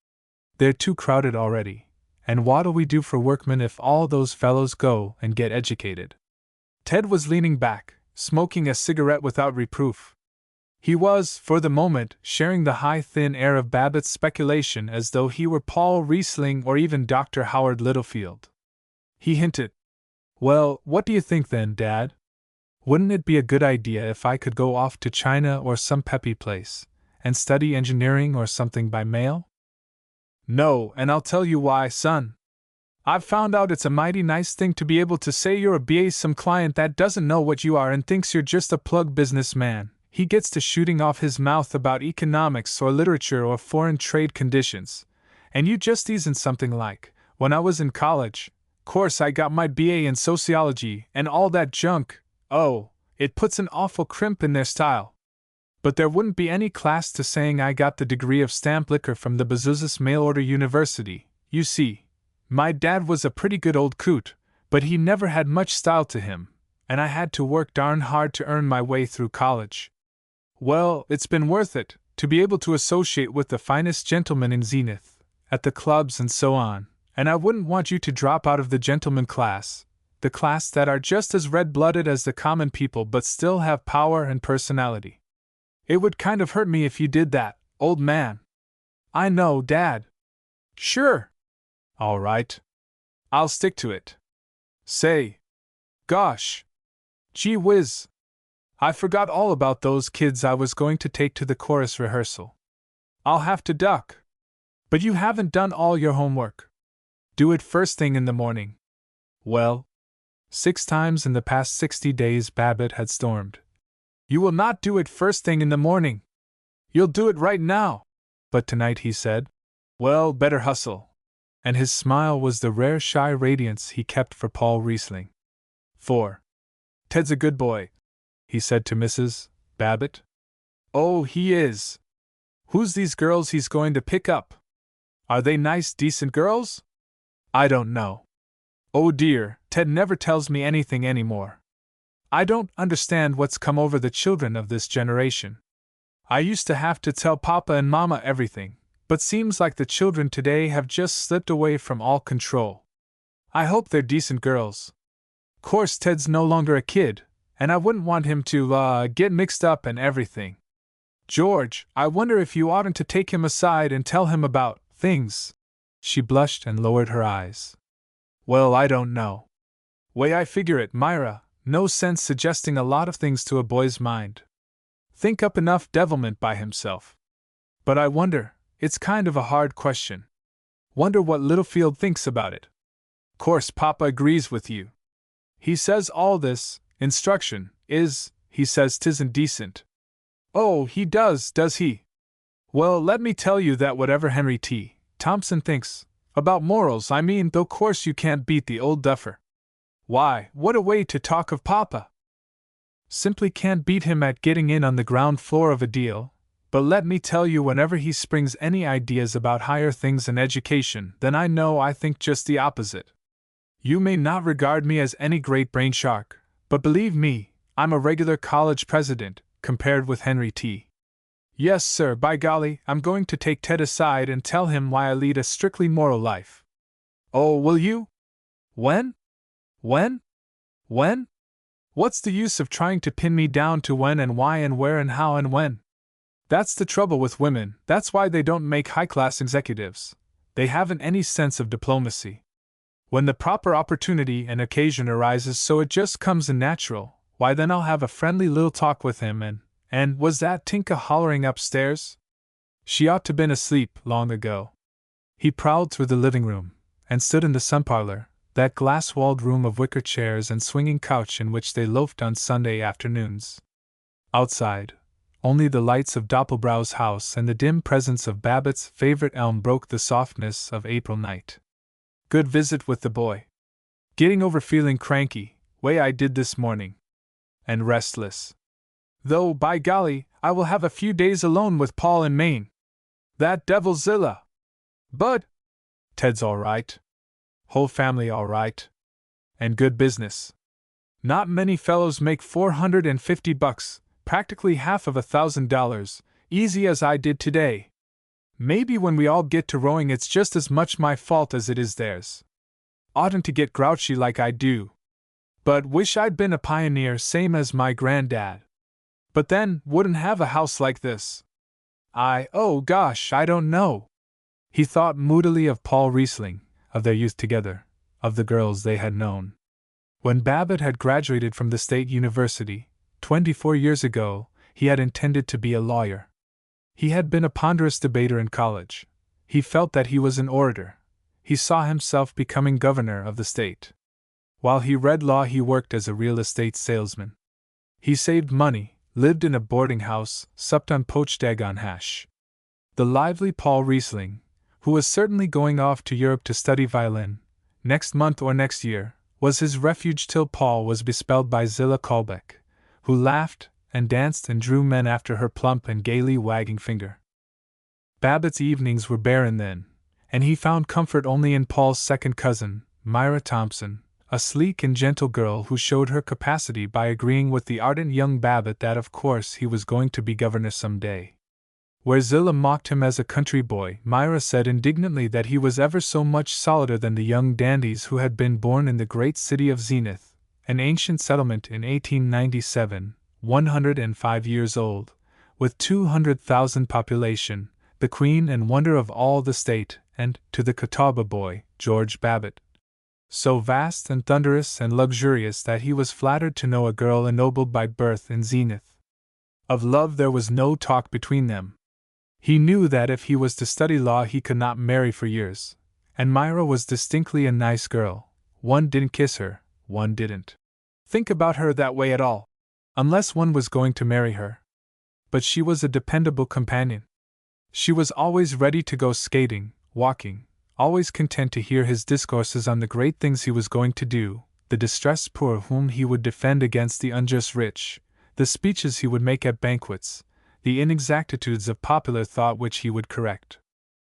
They're too crowded already, and what'll we do for workmen if all those fellows go and get educated? Ted was leaning back, smoking a cigarette without reproof. He was, for the moment, sharing the high thin air of Babbitt's speculation as though he were Paul Riesling or even Dr. Howard Littlefield. He hinted, "Well, what do you think then, Dad? Wouldn't it be a good idea if I could go off to China or some peppy place, and study engineering or something by mail?" "No, and I'll tell you why, son. I've found out it's a mighty nice thing to be able to say you're a BA some client that doesn't know what you are and thinks you're just a plug businessman. He gets to shooting off his mouth about economics or literature or foreign trade conditions, and you just ease in something like, when I was in college, course I got my BA in sociology and all that junk. Oh, it puts an awful crimp in their style. But there wouldn't be any class to saying I got the degree of stamp liquor from the Bezuzus mail-order university. You see, my dad was a pretty good old coot, but he never had much style to him, and I had to work darn hard to earn my way through college. Well, it's been worth it, to be able to associate with the finest gentlemen in Zenith, at the clubs and so on, and I wouldn't want you to drop out of the gentleman class, the class that are just as red-blooded as the common people but still have power and personality. It would kind of hurt me if you did that, old man." "I know, Dad." "Sure. All right. I'll stick to it. Say. Gosh. Gee whiz. I forgot all about those kids I was going to take to the chorus rehearsal. I'll have to duck. But you haven't done all your homework. Do it first thing in the morning." Well, 6 times in the past 60 days Babbitt had stormed. "You will not do it first thing in the morning. You'll do it right now." But tonight he said, "Well, better hustle. and his smile was the rare shy radiance he kept for Paul Riesling. 4. Ted's a good boy, he said to Mrs. Babbitt. Oh, he is. Who's these girls he's going to pick up? Are they nice, decent girls? I don't know. Oh dear, Ted never tells me anything anymore. I don't understand what's come over the children of this generation. I used to have to tell Papa and Mama everything, but seems like the children today have just slipped away from all control. I hope they're decent girls. Course Ted's no longer a kid, and I wouldn't want him to, get mixed up and everything. George, I wonder if you oughtn't to take him aside and tell him about things. She blushed and lowered her eyes. Well, I don't know. Way I figure it, Myra, no sense suggesting a lot of things to a boy's mind. Think up enough devilment by himself. But I wonder, it's kind of a hard question. Wonder what Littlefield thinks about it. Course Papa agrees with you. He says all this instruction he says 'tisn't decent. Oh, he does he? Well, let me tell you that whatever Henry T. Thompson thinks about morals, though course you can't beat the old duffer. Why, what a way to talk of Papa! Simply can't beat him at getting in on the ground floor of a deal, but let me tell you, whenever he springs any ideas about higher things in education, then I think just the opposite. You may not regard me as any great brain shark, but believe me, I'm a regular college president, compared with Henry T. Yes, sir, by golly, I'm going to take Ted aside and tell him why I lead a strictly moral life. Oh, will you? When? When? What's the use of trying to pin me down to when and why and where and how and when? That's the trouble with women, that's why they don't make high-class executives. They haven't any sense of diplomacy. When the proper opportunity and occasion arises so it just comes in natural, why then I'll have a friendly little talk with him and was that Tinka hollering upstairs? She ought to been asleep long ago. He prowled through the living room, and stood in the sun parlor, that glass-walled room of wicker chairs and swinging couch in which they loafed on Sunday afternoons. Outside, only the lights of Doppelbrau's house and the dim presence of Babbitt's favorite elm broke the softness of April night. Good visit with the boy. Getting over feeling cranky, way I did this morning. And restless. Though, by golly, I will have a few days alone with Paul in Maine. That devil Zilla. Bud. Ted's all right. Whole family all right. And good business. Not many fellows make $450, practically half of $1,000, easy as I did today. Maybe when we all get to rowing it's just as much my fault as it is theirs. Oughtn't to get grouchy like I do. But wish I'd been a pioneer same as my granddad. But then, wouldn't have a house like this. Oh gosh, I don't know. He thought moodily of Paul Riesling, of their youth together, of the girls they had known. When Babbitt had graduated from the State University, 24 years ago, he had intended to be a lawyer. He had been a ponderous debater in college. He felt that he was an orator. He saw himself becoming governor of the state. While he read law, he worked as a real estate salesman. He saved money, lived in a boarding house, supped on poached egg on hash. The lively Paul Riesling, who was certainly going off to Europe to study violin, next month or next year, was his refuge till Paul was bespelled by Zilla Colbeck, who laughed and danced and drew men after her plump and gaily wagging finger. Babbitt's evenings were barren then, and he found comfort only in Paul's second cousin, Myra Thompson, a sleek and gentle girl who showed her capacity by agreeing with the ardent young Babbitt that of course he was going to be governor some day. Where Zilla mocked him as a country boy, Myra said indignantly that he was ever so much solider than the young dandies who had been born in the great city of Zenith, an ancient settlement in 1897, 105 years old, with 200,000 population, the queen and wonder of all the state, and, to the Catawba boy, George Babbitt, so vast and thunderous and luxurious that he was flattered to know a girl ennobled by birth in Zenith. Of love there was no talk between them. He knew that if he was to study law he could not marry for years, and Myra was distinctly a nice girl. One didn't kiss her, one didn't think about her that way at all, unless one was going to marry her. But she was a dependable companion. She was always ready to go skating, walking, always content to hear his discourses on the great things he was going to do, the distressed poor whom he would defend against the unjust rich, the speeches he would make at banquets, the inexactitudes of popular thought which he would correct.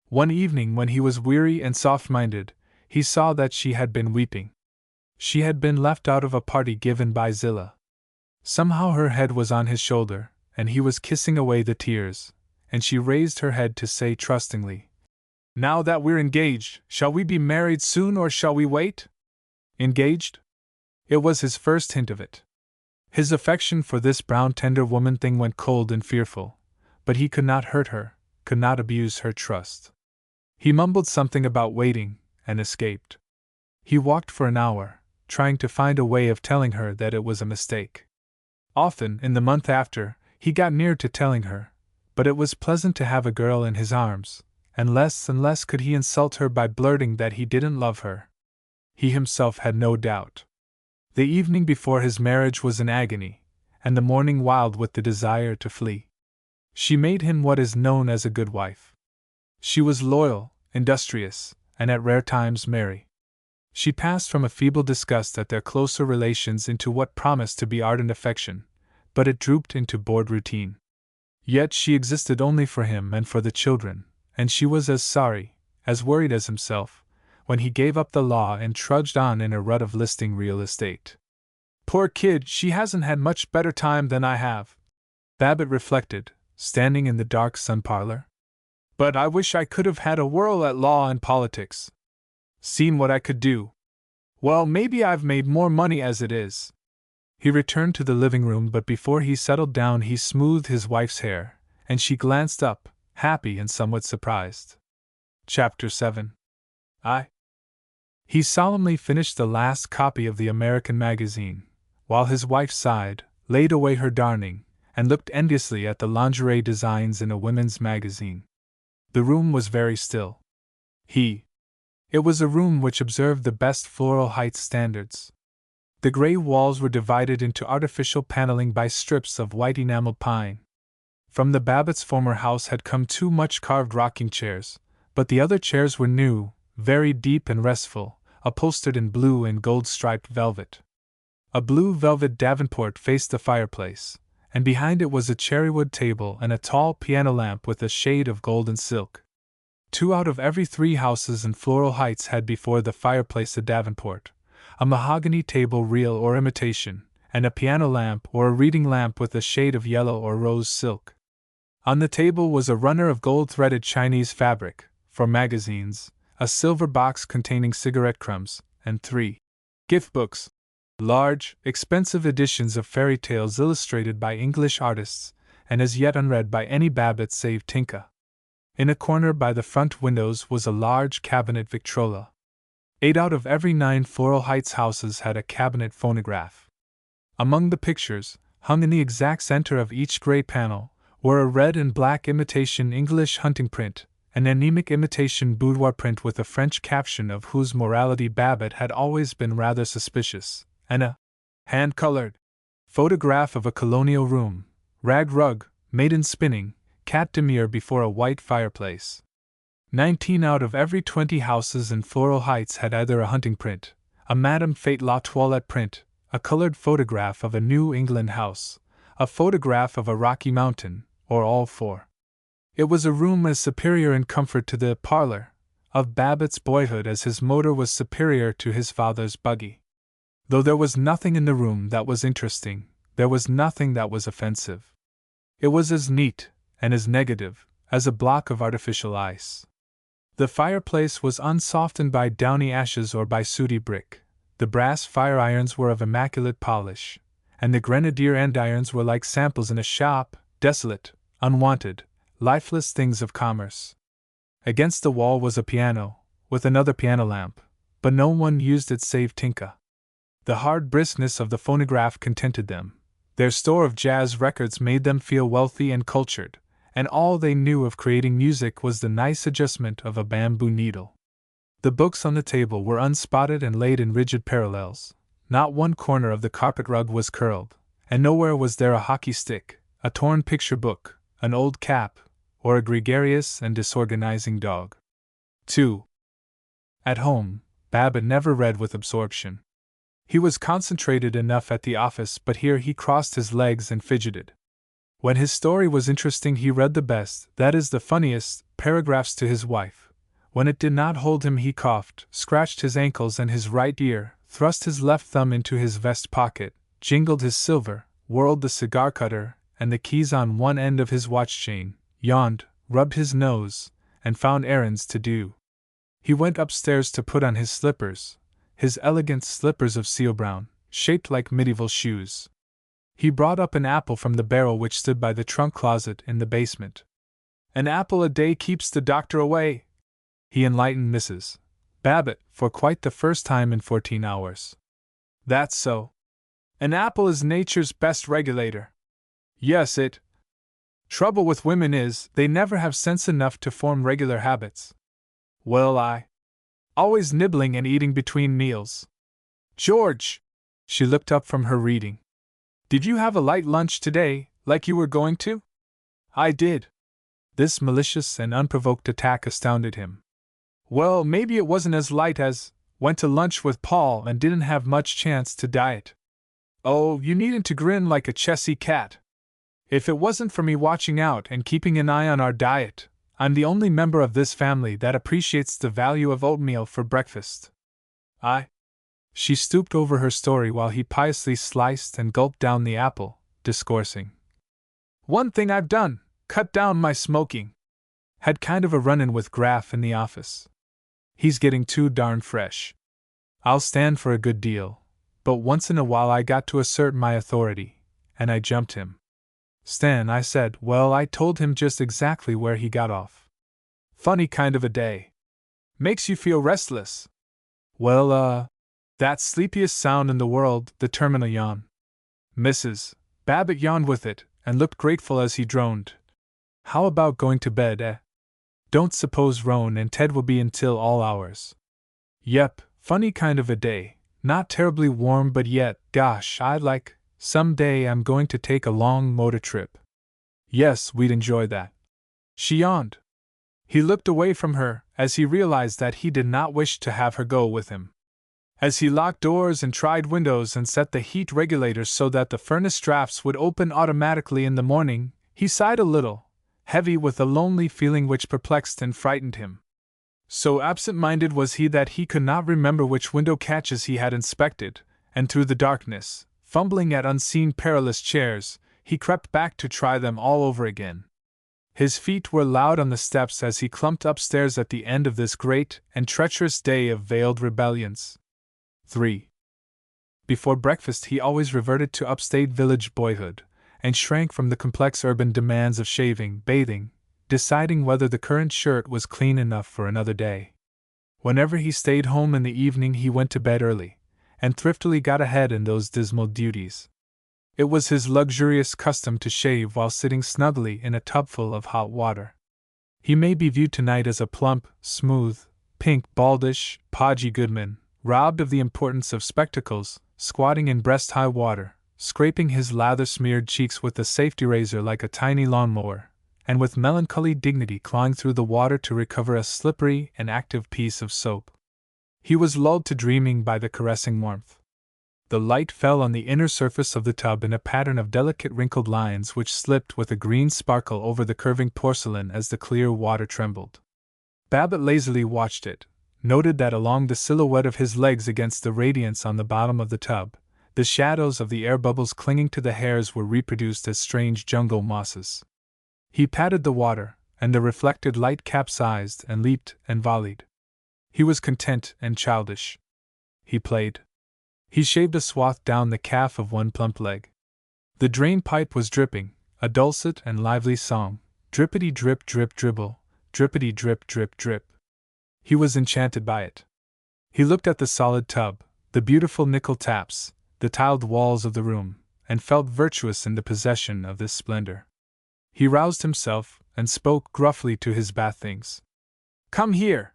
One evening, when he was weary and soft-minded, he saw that she had been weeping. She had been left out of a party given by Zillah. Somehow her head was on his shoulder, and he was kissing away the tears, and she raised her head to say trustingly, "Now that we're engaged, shall we be married soon or shall we wait?" Engaged? It was his first hint of it. His affection for this brown tender woman thing went cold and fearful, but he could not hurt her, could not abuse her trust. He mumbled something about waiting, and escaped. He walked for an hour, trying to find a way of telling her that it was a mistake. Often, in the month after, he got near to telling her, but it was pleasant to have a girl in his arms, and less could he insult her by blurting that he didn't love her. He himself had no doubt. The evening before his marriage was in agony, and the morning wild with the desire to flee. She made him what is known as a good wife. She was loyal, industrious, and at rare times merry. She passed from a feeble disgust at their closer relations into what promised to be ardent affection, but it drooped into bored routine. Yet she existed only for him and for the children, and she was as sorry, as worried as himself, when he gave up the law and trudged on in a rut of listing real estate. "Poor kid, she hasn't had much better time than I have," Babbitt reflected, standing in the dark sun parlor. "But I wish I could have had a whirl at law and politics. Seen what I could do. Well, maybe I've made more money as it is." He returned to the living room, but before he settled down he smoothed his wife's hair, and she glanced up, happy and somewhat surprised. Chapter 7. He solemnly finished the last copy of the American magazine, while his wife sighed, laid away her darning, and looked enviously at the lingerie designs in a women's magazine. The room was very still. It was a room which observed the best Floral Heights standards. The gray walls were divided into artificial paneling by strips of white enameled pine. From the Babbitts' former house had come 2 much-carved rocking chairs, but the other chairs were new, very deep and restful, upholstered in blue and gold-striped velvet. A blue velvet davenport faced the fireplace, and behind it was a cherrywood table and a tall piano lamp with a shade of gold and silk. 2 out of every 3 houses in Floral Heights had before the fireplace a davenport, a mahogany table, real or imitation, and a piano lamp or a reading lamp with a shade of yellow or rose silk. On the table was a runner of gold-threaded Chinese fabric, for magazines, a silver box containing cigarette crumbs, and 3 gift books, large, expensive editions of fairy tales illustrated by English artists, and as yet unread by any Babbitt save Tinka. In a corner by the front windows was a large cabinet Victrola. 8 out of every 9 Floral Heights houses had a cabinet phonograph. Among the pictures, hung in the exact center of each gray panel, were a red and black imitation English hunting print, an anemic imitation boudoir print with a French caption of whose morality Babbitt had always been rather suspicious, and a hand-colored photograph of a colonial room, rag rug, maiden spinning, cat demure before a white fireplace. 19 out of every 20 houses in Floral Heights had either a hunting print, a Madame Fate La Toilette print, a colored photograph of a New England house, a photograph of a Rocky Mountain, or all 4. It was a room as superior in comfort to the parlor of Babbitt's boyhood as his motor was superior to his father's buggy. Though there was nothing in the room that was interesting, there was nothing that was offensive. It was as neat, and as negative, as a block of artificial ice. The fireplace was unsoftened by downy ashes or by sooty brick, the brass fire irons were of immaculate polish, and the grenadier andirons were like samples in a shop, desolate, unwanted, lifeless things of commerce. Against the wall was a piano, with another piano lamp, but no one used it save Tinka. The hard briskness of the phonograph contented them. Their store of jazz records made them feel wealthy and cultured, and all they knew of creating music was the nice adjustment of a bamboo needle. The books on the table were unspotted and laid in rigid parallels. Not one corner of the carpet rug was curled, and nowhere was there a hockey stick, a torn picture book, an old cap, or a gregarious and disorganizing dog. 2. At home, Babbitt never read with absorption. He was concentrated enough at the office, but here he crossed his legs and fidgeted. When his story was interesting, he read the best, that is, the funniest, paragraphs to his wife. When it did not hold him, he coughed, scratched his ankles and his right ear, thrust his left thumb into his vest pocket, jingled his silver, whirled the cigar cutter and the keys on one end of his watch chain, yawned, rubbed his nose, and found errands to do. He went upstairs to put on his slippers, his elegant slippers of seal brown, shaped like medieval shoes. He brought up an apple from the barrel which stood by the trunk closet in the basement. "An apple a day keeps the doctor away," he enlightened Mrs. Babbitt for quite the first time in 14 hours. "That's so. An apple is nature's best regulator." "Yes, it. Trouble with women is, they never have sense enough to form regular habits." "Well, always nibbling and eating between meals." "George!" She looked up from her reading. "Did you have a light lunch today, like you were going to?" "I did." This malicious and unprovoked attack astounded him. "Well, maybe it wasn't as light as, went to lunch with Paul and didn't have much chance to diet." "Oh, you needn't to grin like a chessy cat. If it wasn't for me watching out and keeping an eye on our diet, I'm the only member of this family that appreciates the value of oatmeal for breakfast." She stooped over her story while he piously sliced and gulped down the apple, discoursing. "One thing I've done, cut down my smoking. Had kind of a run-in with Graff in the office. He's getting too darn fresh. I'll stand for a good deal, but once in a while I got to assert my authority, and I jumped him. Stan, I said, well, I told him just exactly where he got off. Funny kind of a day. Makes you feel restless. Well, that sleepiest sound in the world, the terminal yawn. Mrs. Babbitt yawned with it, and looked grateful as he droned. How about going to bed, eh? Don't suppose Roan and Ted will be until all hours. Yep, funny kind of a day, not terribly warm but yet, gosh, some day I'm going to take a long motor trip. Yes, we'd enjoy that. She yawned. He looked away from her, as he realized that he did not wish to have her go with him. As he locked doors and tried windows and set the heat regulators so that the furnace drafts would open automatically in the morning, he sighed a little, heavy with a lonely feeling which perplexed and frightened him. So absent-minded was he that he could not remember which window catches he had inspected, and through the darkness, fumbling at unseen perilous chairs, he crept back to try them all over again. His feet were loud on the steps as he clumped upstairs at the end of this great and treacherous day of veiled rebellions. 3. Before breakfast he always reverted to upstate village boyhood, and shrank from the complex urban demands of shaving, bathing, deciding whether the current shirt was clean enough for another day. Whenever he stayed home in the evening he went to bed early, and thriftily got ahead in those dismal duties. It was his luxurious custom to shave while sitting snugly in a tubful of hot water. He may be viewed tonight as a plump, smooth, pink, baldish, podgy Goodman, robbed of the importance of spectacles, squatting in breast-high water, scraping his lather-smeared cheeks with a safety razor like a tiny lawnmower, and with melancholy dignity clawing through the water to recover a slippery and active piece of soap. He was lulled to dreaming by the caressing warmth. The light fell on the inner surface of the tub in a pattern of delicate wrinkled lines which slipped with a green sparkle over the curving porcelain as the clear water trembled. Babbitt lazily watched it, noted that along the silhouette of his legs against the radiance on the bottom of the tub, the shadows of the air bubbles clinging to the hairs were reproduced as strange jungle mosses. He patted the water, and the reflected light capsized and leaped and volleyed. He was content and childish. He played. He shaved a swath down the calf of one plump leg. The drain pipe was dripping, a dulcet and lively song, drippity drip drip dribble, drippity drip drip drip. He was enchanted by it. He looked at the solid tub, the beautiful nickel taps, the tiled walls of the room, and felt virtuous in the possession of this splendor. He roused himself, and spoke gruffly to his bath things. "Come here!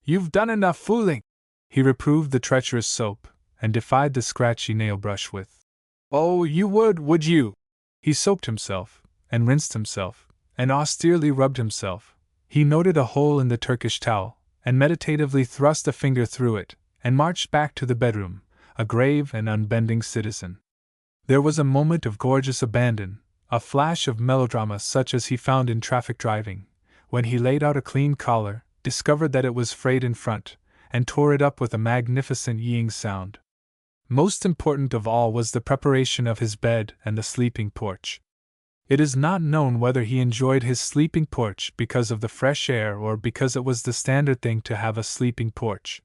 You've done enough fooling!" He reproved the treacherous soap, and defied the scratchy nail brush with. "Oh, you would you?" He soaped himself, and rinsed himself, and austerely rubbed himself. He noted a hole in the Turkish towel, and meditatively thrust a finger through it, and marched back to the bedroom, a grave and unbending citizen. There was a moment of gorgeous abandon, a flash of melodrama such as he found in traffic driving, when he laid out a clean collar, discovered that it was frayed in front, and tore it up with a magnificent yeeing sound. Most important of all was the preparation of his bed and the sleeping porch. It is not known whether he enjoyed his sleeping porch because of the fresh air or because it was the standard thing to have a sleeping porch.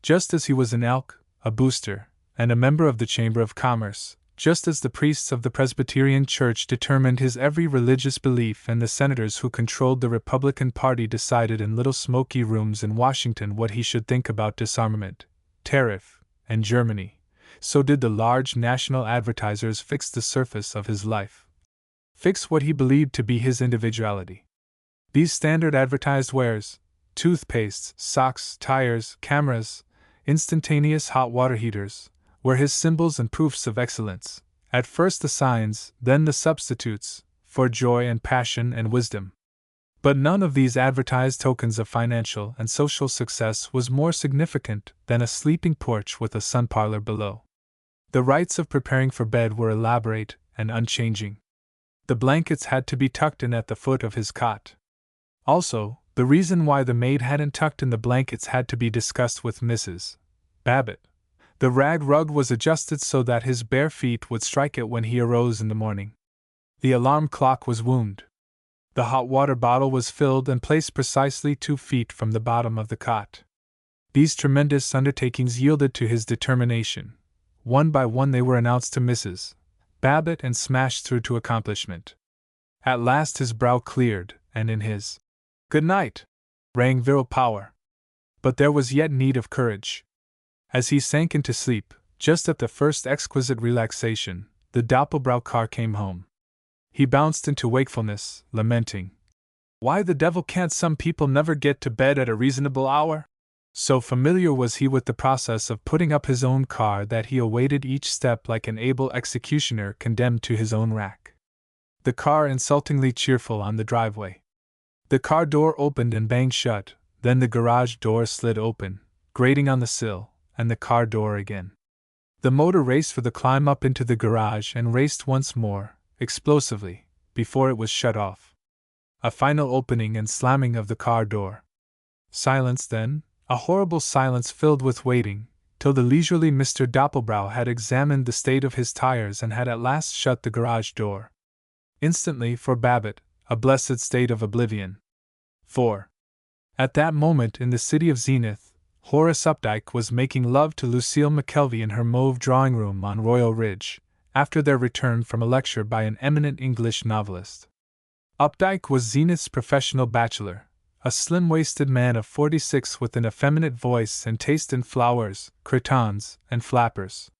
Just as he was an Elk, a Booster, and a member of the Chamber of Commerce, just as the priests of the Presbyterian Church determined his every religious belief and the senators who controlled the Republican Party decided in little smoky rooms in Washington what he should think about disarmament, tariff, and Germany, so did the large national advertisers fix the surface of his life. Fix what he believed to be his individuality. These standard advertised wares, toothpastes, socks, tires, cameras, instantaneous hot water heaters, were his symbols and proofs of excellence, at first the signs, then the substitutes, for joy and passion and wisdom. But none of these advertised tokens of financial and social success was more significant than a sleeping porch with a sun parlor below. The rites of preparing for bed were elaborate and unchanging. The blankets had to be tucked in at the foot of his cot. Also, the reason why the maid hadn't tucked in the blankets had to be discussed with Mrs. Babbitt. The rag rug was adjusted so that his bare feet would strike it when he arose in the morning. The alarm clock was wound. The hot water bottle was filled and placed precisely 2 feet from the bottom of the cot. These tremendous undertakings yielded to his determination. One by one they were announced to Mrs. Babbitt and smashed through to accomplishment. At last his brow cleared, and in his "Good night" rang virile power. But there was yet need of courage. As he sank into sleep, just at the first exquisite relaxation, the Doppelbrau car came home. He bounced into wakefulness, lamenting, "Why the devil can't some people never get to bed at a reasonable hour?" So familiar was he with the process of putting up his own car that he awaited each step like an able executioner condemned to his own rack. The car insultingly cheerful on the driveway. The car door opened and banged shut, then the garage door slid open, grating on the sill, and the car door again. The motor raced for the climb up into the garage and raced once more, explosively, before it was shut off. A final opening and slamming of the car door. Silence then, a horrible silence filled with waiting, till the leisurely Mr. Doppelbrau had examined the state of his tires and had at last shut the garage door. Instantly, for Babbitt, a blessed state of oblivion. For, at that moment in the city of Zenith, Horace Updike was making love to Lucille McKelvey in her mauve drawing-room on Royal Ridge, after their return from a lecture by an eminent English novelist. Updike was Zenith's professional bachelor, a slim-waisted man of 46 with an effeminate voice and taste in flowers, crotons, and flappers.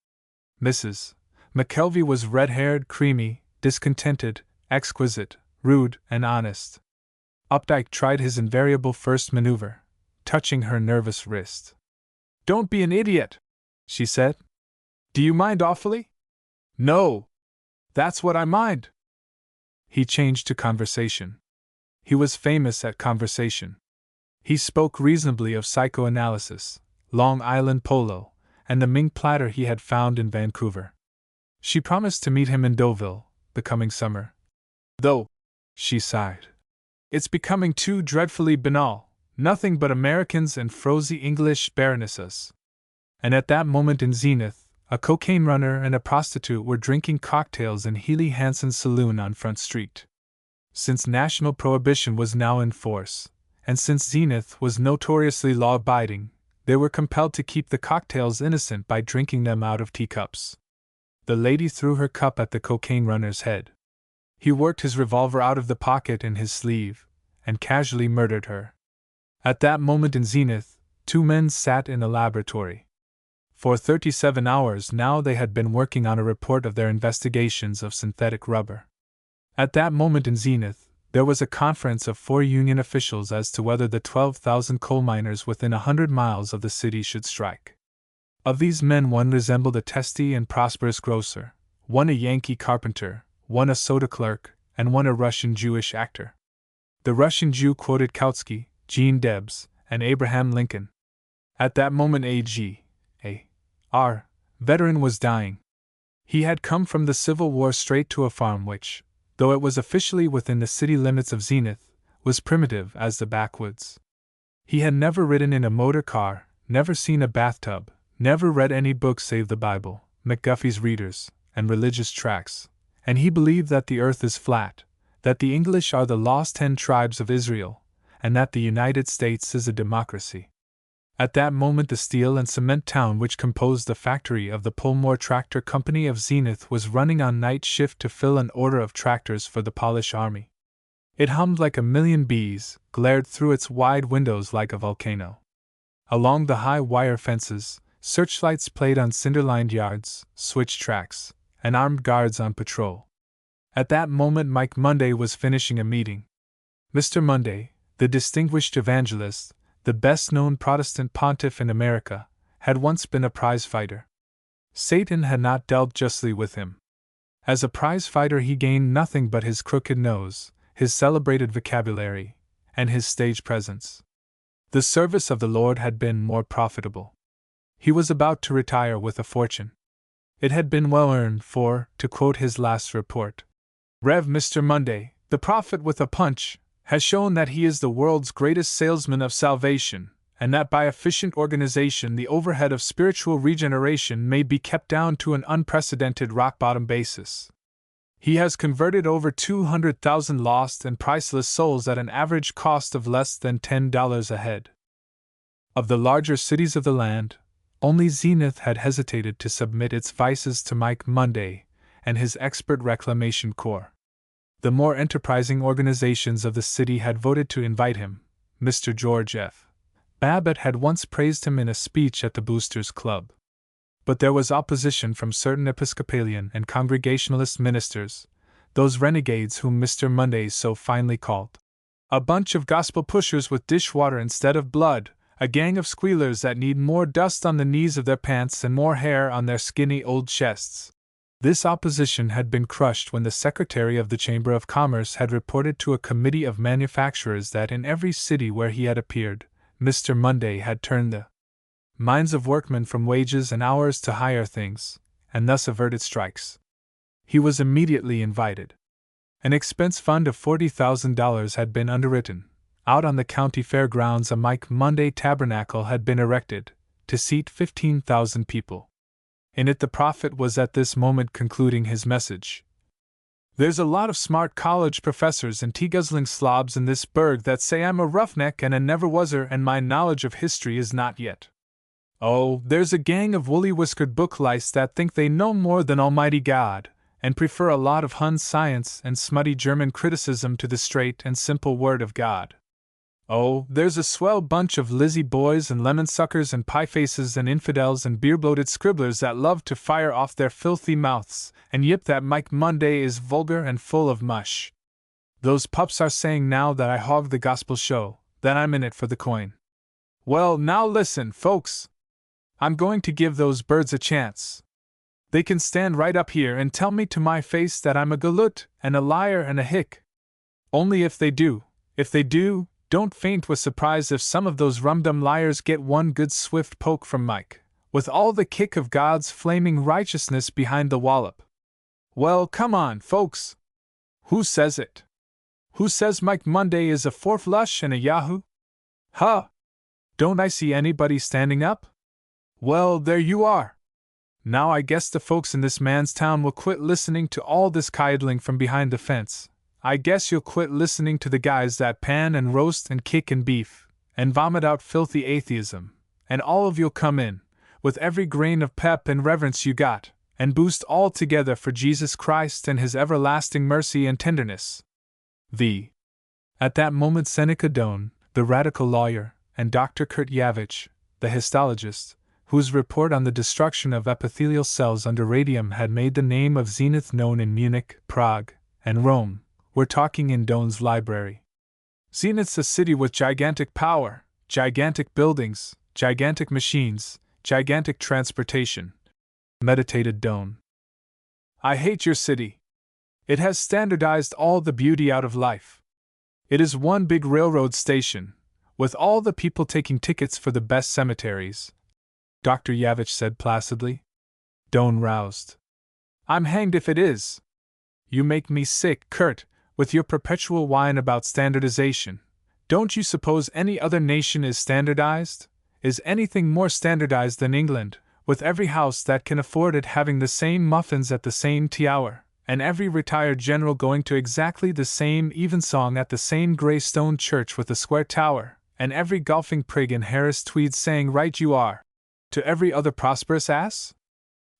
Mrs. McKelvey was red-haired, creamy, discontented, exquisite, rude, and honest. Updike tried his invariable first maneuver, touching her nervous wrist. "Don't be an idiot," she said. "Do you mind awfully?" "No. That's what I mind." He changed to conversation. He was famous at conversation. He spoke reasonably of psychoanalysis, Long Island polo, and the mink platter he had found in Vancouver. She promised to meet him in Deauville the coming summer. "Though," she sighed, "it's becoming too dreadfully banal. Nothing but Americans and frosy English baronesses." And at that moment in Zenith, a cocaine runner and a prostitute were drinking cocktails in Healy Hanson's saloon on Front Street. Since national prohibition was now in force, and since Zenith was notoriously law-abiding, they were compelled to keep the cocktails innocent by drinking them out of teacups. The lady threw her cup at the cocaine runner's head. He worked his revolver out of the pocket in his sleeve, and casually murdered her. At that moment in Zenith, 2 men sat in a laboratory. For 37 hours now they had been working on a report of their investigations of synthetic rubber. At that moment in Zenith, there was a conference of 4 union officials as to whether the 12,000 coal miners within 100 miles of the city should strike. Of these men, one resembled a testy and prosperous grocer, one a Yankee carpenter, one a soda clerk, and one a Russian Jewish actor. The Russian Jew quoted Kautsky, Jean Debs, and Abraham Lincoln. At that moment A.G.A.R. veteran was dying. He had come from the Civil War straight to a farm which, though it was officially within the city limits of Zenith, was primitive as the backwoods. He had never ridden in a motor car, never seen a bathtub, never read any book save the Bible, McGuffey's Readers, and religious tracts, and he believed that the earth is flat, that the English are the lost 10 tribes of Israel, and that the United States is a democracy. At that moment the steel and cement town which composed the factory of the Pullmore Tractor Company of Zenith was running on night shift to fill an order of tractors for the Polish army. It hummed like a million bees, glared through its wide windows like a volcano. Along the high wire fences, searchlights played on cinder-lined yards, switch tracks, and armed guards on patrol. At that moment Mike Monday was finishing a meeting. Mr. Monday, the distinguished evangelist, the best-known Protestant pontiff in America, had once been a prize-fighter. Satan had not dealt justly with him. As a prize-fighter he gained nothing but his crooked nose, his celebrated vocabulary, and his stage presence. The service of the Lord had been more profitable. He was about to retire with a fortune. It had been well earned, for, to quote his last report, Rev. Mr. Monday, the prophet with a punch, has shown that he is the world's greatest salesman of salvation, and that by efficient organization the overhead of spiritual regeneration may be kept down to an unprecedented rock-bottom basis. He has converted over 200,000 lost and priceless souls at an average cost of less than $10 a head. Of the larger cities of the land, only Zenith had hesitated to submit its vices to Mike Monday and his expert reclamation corps. The more enterprising organizations of the city had voted to invite him. Mr. George F. Babbitt had once praised him in a speech at the Boosters Club. But there was opposition from certain Episcopalian and Congregationalist ministers, those renegades whom Mr. Monday so finely called. A bunch of gospel pushers with dishwater instead of blood, a gang of squealers that need more dust on the knees of their pants and more hair on their skinny old chests. This opposition had been crushed when the Secretary of the Chamber of Commerce had reported to a committee of manufacturers that in every city where he had appeared, Mr. Monday had turned the minds of workmen from wages and hours to higher things, and thus averted strikes. He was immediately invited. An expense fund of $40,000 had been underwritten. Out on the county fair grounds a Mike Monday tabernacle had been erected, to seat 15,000 people. In it the prophet was at this moment concluding his message. There's a lot of smart college professors and tea-guzzling slobs in this burg that say I'm a roughneck and a never-waser and my knowledge of history is not yet. Oh, there's a gang of woolly-whiskered book-lice that think they know more than Almighty God, and prefer a lot of Hun science and smutty German criticism to the straight and simple Word of God. Oh, there's a swell bunch of Lizzie boys and lemon-suckers and pie-faces and infidels and beer-bloated scribblers that love to fire off their filthy mouths and yip that Mike Monday is vulgar and full of mush. Those pups are saying now that I hog the gospel show, that I'm in it for the coin. Well, now listen, folks. I'm going to give those birds a chance. They can stand right up here and tell me to my face that I'm a galoot and a liar and a hick. Only if they do, don't faint with surprise if some of those rum-dum liars get one good swift poke from Mike, with all the kick of God's flaming righteousness behind the wallop. Well, come on, folks. Who says it? Who says Mike Monday is a forflush and a yahoo? Huh? Don't I see anybody standing up? Well, there you are. Now I guess the folks in this man's town will quit listening to all this kindling from behind the fence. I guess you'll quit listening to the guys that pan and roast and kick and beef, and vomit out filthy atheism, and all of you'll come in, with every grain of pep and reverence you got, and boost all together for Jesus Christ and His everlasting mercy and tenderness. At that moment Seneca Doane, the radical lawyer, and Dr. Kurt Yavich, the histologist, whose report on the destruction of epithelial cells under radium had made the name of Zenith known in Munich, Prague, and Rome, were talking in Doane's library. Zenith's a city with gigantic power, gigantic buildings, gigantic machines, gigantic transportation, meditated Doane. I hate your city. It has standardized all the beauty out of life. It is one big railroad station, With all the people taking tickets for the best cemeteries, Dr. Yavitch said placidly. Doan roused. I'm hanged if it is. You make me sick, Kurt, with your perpetual whine about standardization. Don't you suppose any other nation is standardized? Is anything more standardized than England, with every house that can afford it having the same muffins at the same tea hour, and every retired general going to exactly the same evensong at the same grey stone church with a square tower, and every golfing prig in Harris tweed saying right you are, to every other prosperous ass?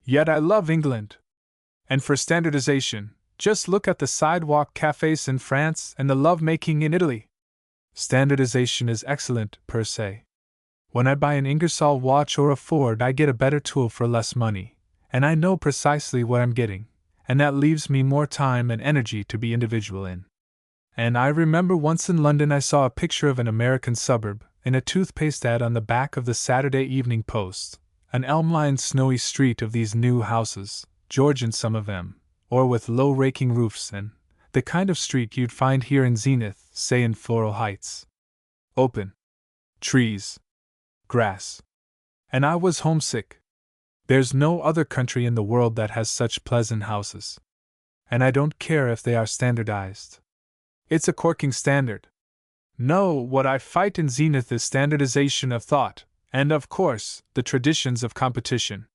Yet I love England. And for standardization, just look at the sidewalk cafes in France and the love-making in Italy. Standardization is excellent, per se. When I buy an Ingersoll watch or a Ford, I get a better tool for less money, and I know precisely what I'm getting, and that leaves me more time and energy to be individual in. And I remember once in London I saw a picture of an American suburb, in a toothpaste ad on the back of the Saturday Evening Post, an elm-lined snowy street of these new houses, Georgian some of them, or with low raking roofs, and the kind of street you'd find here in Zenith, say in Floral Heights. Open. Trees. Grass. And I was homesick. There's no other country in the world that has such pleasant houses. And I don't care if they are standardized. It's a corking standard. No, what I fight in Zenith is standardization of thought, and of course, the traditions of competition.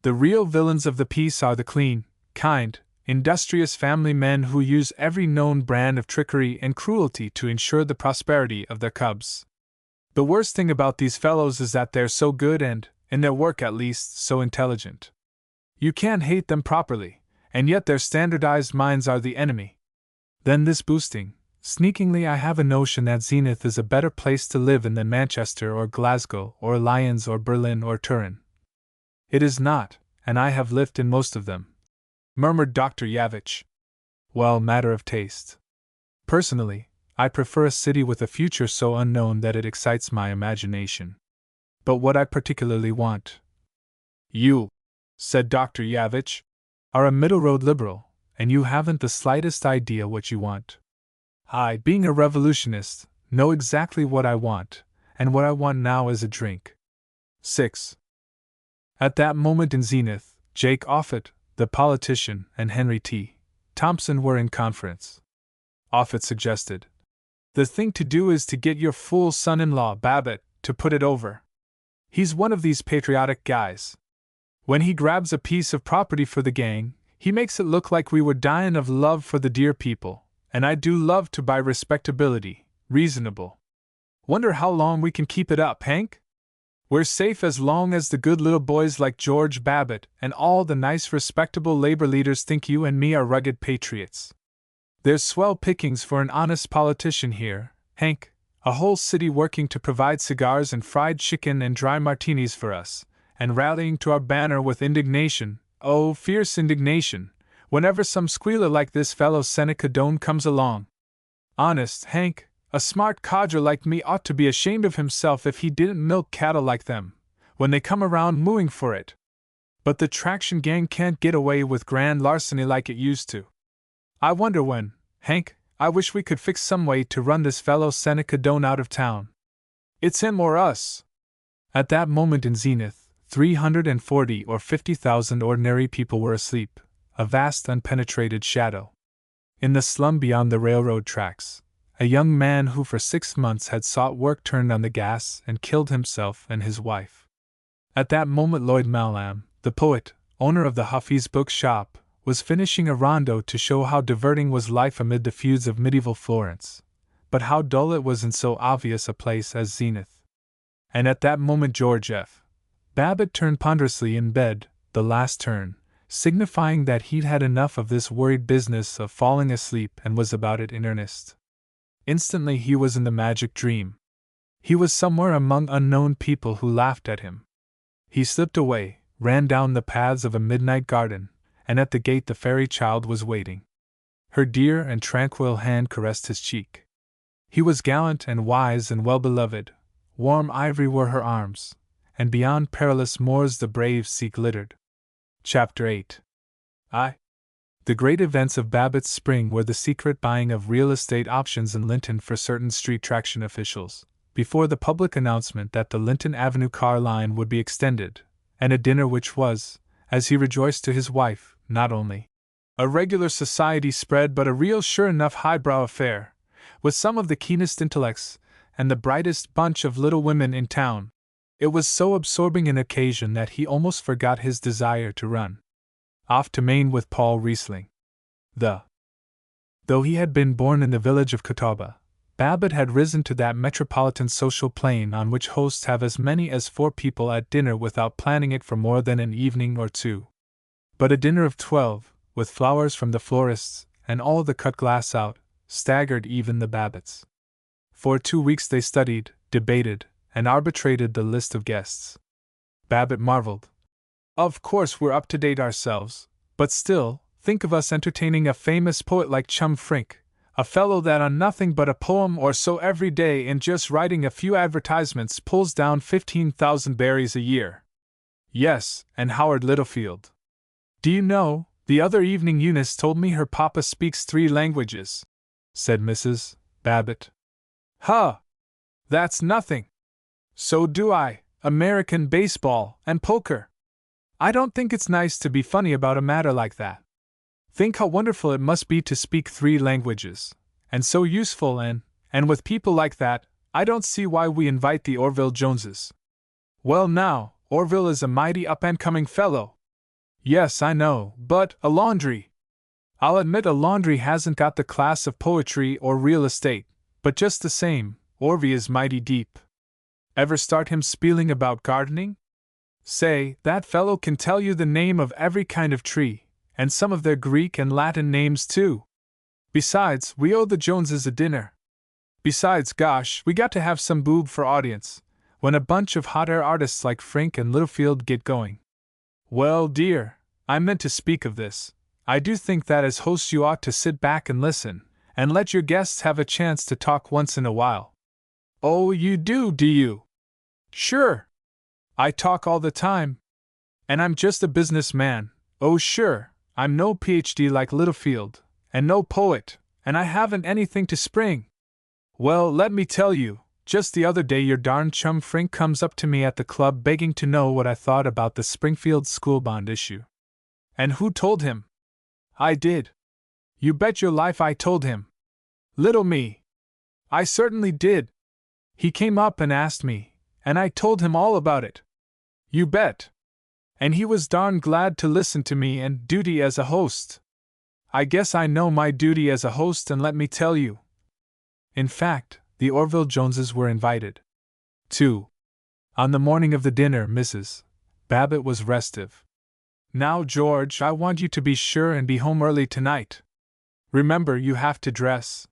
The real villains of the piece are the clean, kind, industrious family men who use every known brand of trickery and cruelty to ensure the prosperity of their cubs. The worst thing about these fellows is that they're so good and, in their work at least, so intelligent. You can't hate them properly, and yet their standardized minds are the enemy. Then this boosting, sneakingly I have a notion that Zenith is a better place to live in than Manchester or Glasgow or Lyons or Berlin or Turin. It is not, and I have lived in most of them, murmured Dr. Yavitch. Well, matter of taste. Personally, I prefer a city with a future so unknown that it excites my imagination. But what I particularly want. You, said Dr. Yavitch, are a middle-road liberal, and you haven't the slightest idea what you want. I, being a revolutionist, know exactly what I want, and what I want now is a drink. 6. At that moment in Zenith, Jake Offutt, the politician, and Henry T. Thompson were in conference. Offutt suggested, the thing to do is to get your fool son-in-law, Babbitt, to put it over. He's one of these patriotic guys. When he grabs a piece of property for the gang, he makes it look like we were dying of love for the dear people, and I do love to buy respectability, reasonable. Wonder how long we can keep it up, Hank? We're safe as long as the good little boys like George Babbitt and all the nice respectable labor leaders think you and me are rugged patriots. There's swell pickings for an honest politician here, Hank, a whole city working to provide cigars and fried chicken and dry martinis for us, and rallying to our banner with indignation, oh, fierce indignation, whenever some squealer like this fellow Seneca Doane comes along. Honest, Hank, a smart codger like me ought to be ashamed of himself if he didn't milk cattle like them, when they come around mooing for it. But the traction gang can't get away with grand larceny like it used to. I wonder when, Hank, I wish we could fix some way to run this fellow Seneca Doane out of town. It's him or us. At that moment in Zenith, 340 or 50,000 ordinary people were asleep, a vast unpenetrated shadow. In the slum beyond the railroad tracks, a young man who for 6 months had sought work turned on the gas and killed himself and his wife. At that moment Lloyd Mallam, the poet, owner of the Huffy's book shop, was finishing a rondo to show how diverting was life amid the feuds of medieval Florence, but how dull it was in so obvious a place as Zenith. And at that moment George F. Babbitt turned ponderously in bed, the last turn, signifying that he'd had enough of this worried business of falling asleep and was about it in earnest. Instantly he was in the magic dream. He was somewhere among unknown people who laughed at him. He slipped away, ran down the paths of a midnight garden, and at the gate the fairy child was waiting. Her dear and tranquil hand caressed his cheek. He was gallant and wise and well-beloved, warm ivory were her arms, and beyond perilous moors the brave sea glittered. Chapter 8. The great events of Babbitt's spring were the secret buying of real estate options in Linton for certain street traction officials, before the public announcement that the Linton Avenue car line would be extended, and a dinner which was, as he rejoiced to his wife, not only a regular society spread but a real sure enough highbrow affair, with some of the keenest intellects and the brightest bunch of little women in town. It was so absorbing an occasion that he almost forgot his desire to run off to Maine with Paul Riesling. Though he had been born in the village of Catawba, Babbitt had risen to that metropolitan social plane on which hosts have as many as 4 people at dinner without planning it for more than an evening or 2. But a dinner of 12, with flowers from the florists, and all the cut glass out, staggered even the Babbitts. For 2 weeks they studied, debated, and arbitrated the list of guests. Babbitt marveled. Of course we're up to date ourselves, but still, think of us entertaining a famous poet like Chum Frink, a fellow that on nothing but a poem or so every day and just writing a few advertisements pulls down 15,000 berries a year. Yes, and Howard Littlefield. Do you know, the other evening Eunice told me her papa speaks 3 languages, said Mrs. Babbitt. Huh! That's nothing. So do I, American baseball and poker. I don't think it's nice to be funny about a matter like that. Think how wonderful it must be to speak 3 languages, and so useful, and with people like that, I don't see why we invite the Orville Joneses. Well now, Orville is a mighty up-and-coming fellow. Yes, I know, but a laundry. I'll admit a laundry hasn't got the class of poetry or real estate, but just the same, Orvie is mighty deep. Ever start him spieling about gardening? Say, that fellow can tell you the name of every kind of tree, and some of their Greek and Latin names too. Besides, we owe the Joneses a dinner. Besides, gosh, we got to have some boob for audience, when a bunch of hot air artists like Frink and Littlefield get going. Well, dear, I meant to speak of this. I do think that as hosts you ought to sit back and listen, and let your guests have a chance to talk once in a while. Oh, you do you? Sure. I talk all the time. And I'm just a businessman. Oh, sure. I'm no PhD like Littlefield, and no poet, and I haven't anything to spring. Well, let me tell you, just the other day your darn chum Frink comes up to me at the club begging to know what I thought about the Springfield school bond issue. And who told him? I did. You bet your life I told him. Little me. I certainly did. He came up and asked me, and I told him all about it. You bet. And he was darn glad to listen to me and duty as a host. I guess I know my duty as a host, and let me tell you. In fact, the Orville Joneses were invited. 2. On the morning of the dinner, Mrs. Babbitt was restive. Now, George, I want you to be sure and be home early tonight. Remember, you have to dress.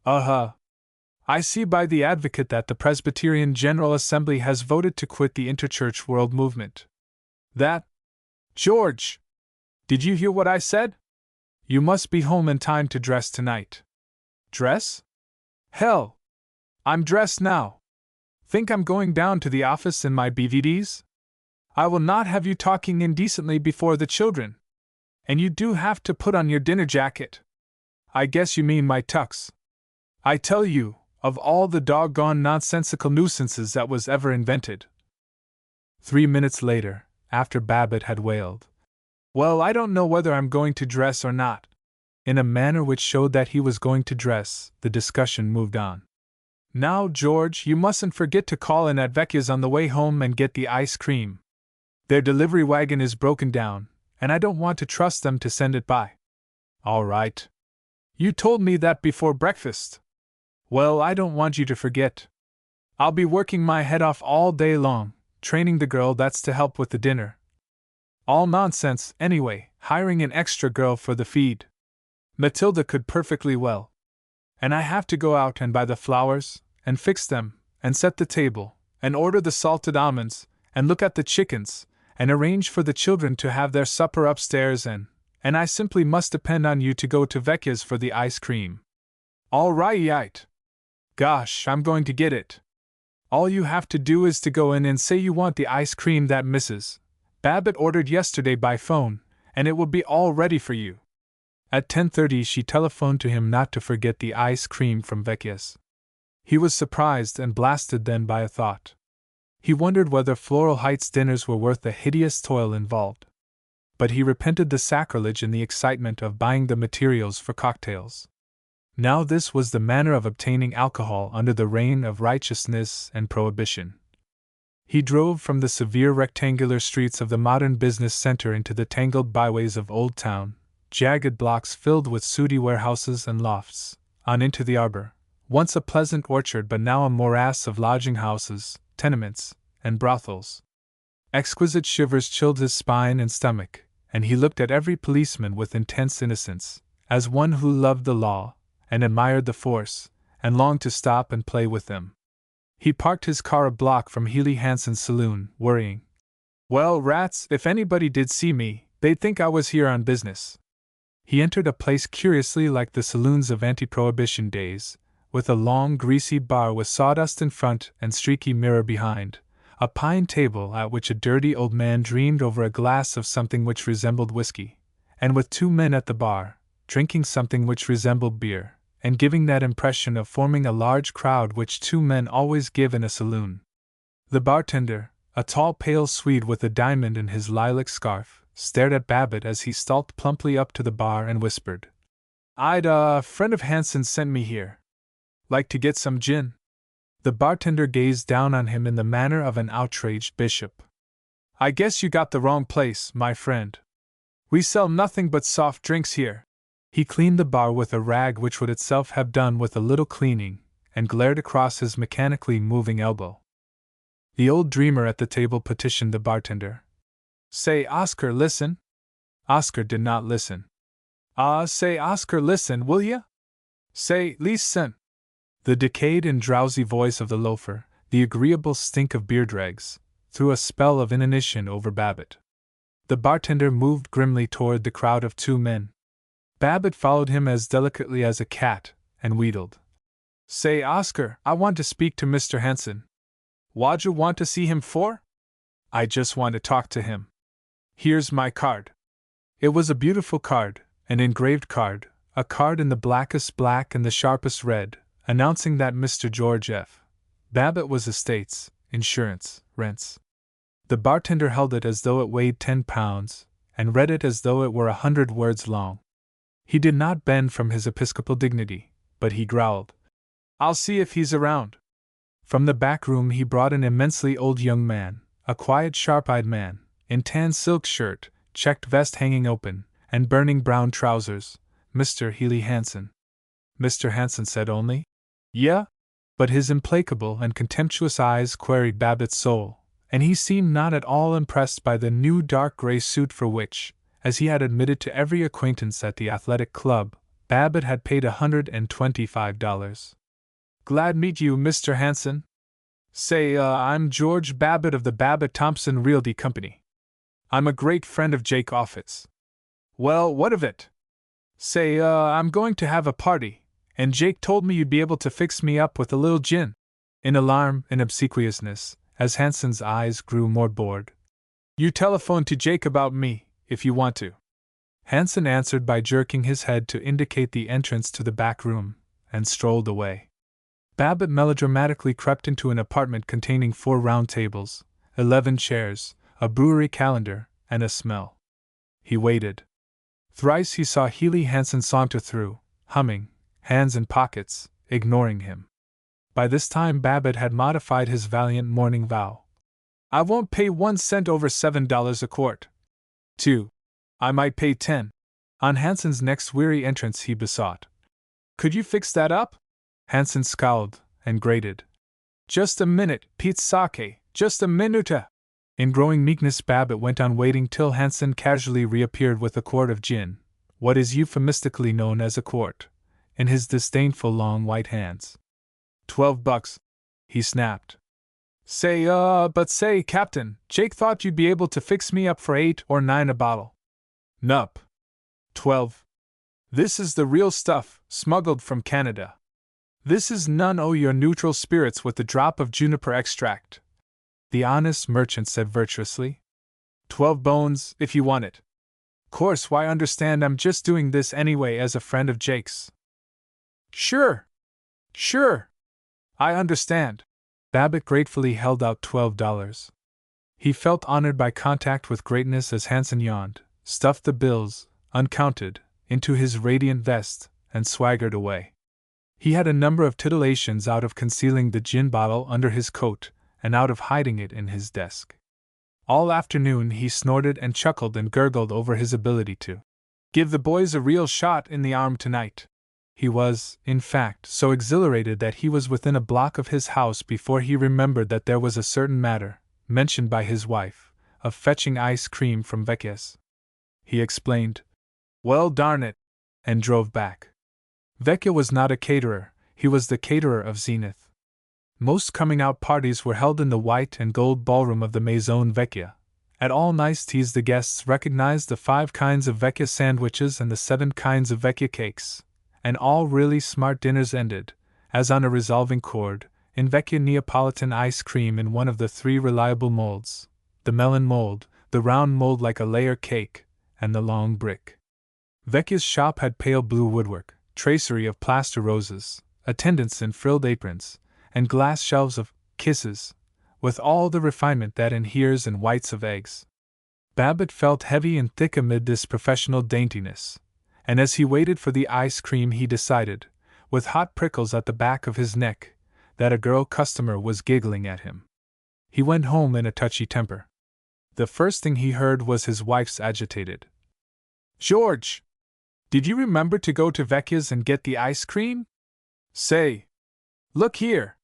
I see by the Advocate that the Presbyterian General Assembly has voted to quit the interchurch world movement. That? George! Did you hear what I said? You must be home in time to dress tonight. Dress? Hell! I'm dressed now. Think I'm going down to the office in my BVDs? I will not have you talking indecently before the children. And you do have to put on your dinner jacket. I guess you mean my tux. I tell you, of all the doggone nonsensical nuisances that was ever invented. 3 minutes later, after Babbitt had wailed, "Well, I don't know whether I'm going to dress or not," in a manner which showed that he was going to dress, the discussion moved on. Now, George, you mustn't forget to call in at Vecchia's on the way home and get the ice cream. Their delivery wagon is broken down, and I don't want to trust them to send it by. All right. You told me that before breakfast. Well, I don't want you to forget. I'll be working my head off all day long, training the girl that's to help with the dinner. All nonsense, anyway, hiring an extra girl for the feed. Matilda could perfectly well. And I have to go out and buy the flowers, and fix them, and set the table, and order the salted almonds, and look at the chickens, and arrange for the children to have their supper upstairs, and I simply must depend on you to go to Vecchia's for the ice cream. All right. Gosh, I'm going to get it. All you have to do is to go in and say you want the ice cream that Mrs. Babbitt ordered yesterday by phone, and it will be all ready for you. At 10:30 she telephoned to him not to forget the ice cream from Vecchia's. He was surprised and blasted then by a thought. He wondered whether Floral Heights dinners were worth the hideous toil involved. But he repented the sacrilege in the excitement of buying the materials for cocktails. Now this was the manner of obtaining alcohol under the reign of righteousness and prohibition. He drove from the severe rectangular streets of the modern business center into the tangled byways of Old Town, jagged blocks filled with sooty warehouses and lofts, on into the arbor, once a pleasant orchard but now a morass of lodging houses, tenements, and brothels. Exquisite shivers chilled his spine and stomach, and he looked at every policeman with intense innocence, as one who loved the law, and admired the force, and longed to stop and play with them. He parked his car a block from Healy Hansen's saloon, worrying. Well, rats, if anybody did see me, they'd think I was here on business. He entered a place curiously like the saloons of anti-prohibition days, with a long, greasy bar with sawdust in front and streaky mirror behind, a pine table at which a dirty old man dreamed over a glass of something which resembled whiskey, and with 2 men at the bar, drinking something which resembled beer, and giving that impression of forming a large crowd which 2 men always give in a saloon. The bartender, a tall pale Swede with a diamond in his lilac scarf, stared at Babbitt as he stalked plumply up to the bar and whispered, A friend of Hansen's sent me here. Like to get some gin?" The bartender gazed down on him in the manner of an outraged bishop. "I guess you got the wrong place, my friend. We sell nothing but soft drinks here." He cleaned the bar with a rag which would itself have done with a little cleaning, and glared across his mechanically moving elbow. The old dreamer at the table petitioned the bartender. "Say, Oscar, listen." Oscar did not listen. Say, Oscar, listen, will ya? Say, listen." The decayed and drowsy voice of the loafer, the agreeable stink of beer dregs, threw a spell of inanition over Babbitt. The bartender moved grimly toward the crowd of 2 men. Babbitt followed him as delicately as a cat, and wheedled. "Say, Oscar, I want to speak to Mr. Hansen." "What'd you want to see him for?" "I just want to talk to him." "Here's my card." It was a beautiful card, an engraved card, a card in the blackest black and the sharpest red, announcing that Mr. George F. Babbitt was estates, insurance, rents. The bartender held it as though it weighed 10 pounds, and read it as though it were 100 words long. He did not bend from his episcopal dignity, but he growled, "I'll see if he's around." From the back room he brought an immensely old young man, a quiet, sharp-eyed man, in tan silk shirt, checked vest hanging open, and burning brown trousers, Mr. Healy Hansen. Mr. Hansen said only, "Yeah?" But his implacable and contemptuous eyes queried Babbitt's soul, and he seemed not at all impressed by the new dark gray suit for which, as he had admitted to every acquaintance at the athletic club, Babbitt had paid $125. "Glad meet you, Mr. Hansen." "Say, I'm George Babbitt of the Babbitt Thompson Realty Company. I'm a great friend of Jake Offit's." "Well, what of it?" "Say, I'm going to have a party, and Jake told me you'd be able to fix me up with a little gin." In alarm and obsequiousness, as Hansen's eyes grew more bored. "You telephone to Jake about me, if you want to." Hansen answered by jerking his head to indicate the entrance to the back room, and strolled away. Babbitt melodramatically crept into an apartment containing 4 round tables, 11 chairs, a brewery calendar, and a smell. He waited. Thrice he saw Healy Hansen saunter through, humming, hands in pockets, ignoring him. By this time Babbitt had modified his valiant morning vow. "I won't pay 1 cent over $7 a quart." 2. "I might pay 10. On Hansen's next weary entrance he besought, "Could you fix that up?" Hansen scowled, and grated, "Just a minute, Pete Sake, just a minuta." In growing meekness Babbitt went on waiting till Hansen casually reappeared with a quart of gin, what is euphemistically known as a quart, in his disdainful long white hands. $12, he snapped. "Say, but say, Captain, Jake thought you'd be able to fix me up for 8 or 9 a bottle." "Nup. 12. This is the real stuff, smuggled from Canada. This is none o' your neutral spirits with a drop of juniper extract," the honest merchant said virtuously. 12 bones, if you want it. Course, why, understand I'm just doing this anyway as a friend of Jake's." Sure. I understand. Babbitt gratefully held out $12. He felt honored by contact with greatness as Hanson yawned, stuffed the bills, uncounted, into his radiant vest, and swaggered away. He had a number of titillations out of concealing the gin bottle under his coat and out of hiding it in his desk. All afternoon he snorted and chuckled and gurgled over his ability to give the boys a real shot in the arm tonight. He was, in fact, so exhilarated that he was within a block of his house before he remembered that there was a certain matter, mentioned by his wife, of fetching ice cream from Vecchia's. He explained, "Well, darn it," and drove back. Vecchia was not a caterer, he was the caterer of Zenith. Most coming-out parties were held in the white and gold ballroom of the Maison Vecchia. At all nice teas the guests recognized the 5 kinds of Vecchia sandwiches and the 7 kinds of Vecchia cakes, and all really smart dinners ended, as on a resolving chord, in Vecchia Neapolitan ice cream in one of the 3 reliable molds: the melon mold, the round mold like a layer cake, and the long brick. Vecchia's shop had pale blue woodwork, tracery of plaster roses, attendants in frilled aprons, and glass shelves of kisses, with all the refinement that inheres in whites of eggs. Babbitt felt heavy and thick amid this professional daintiness, and as he waited for the ice cream he decided, with hot prickles at the back of his neck, that a girl customer was giggling at him. He went home in a touchy temper. The first thing he heard was his wife's agitated, "George! Did you remember to go to Vecchia's and get the ice cream? Say! Look here!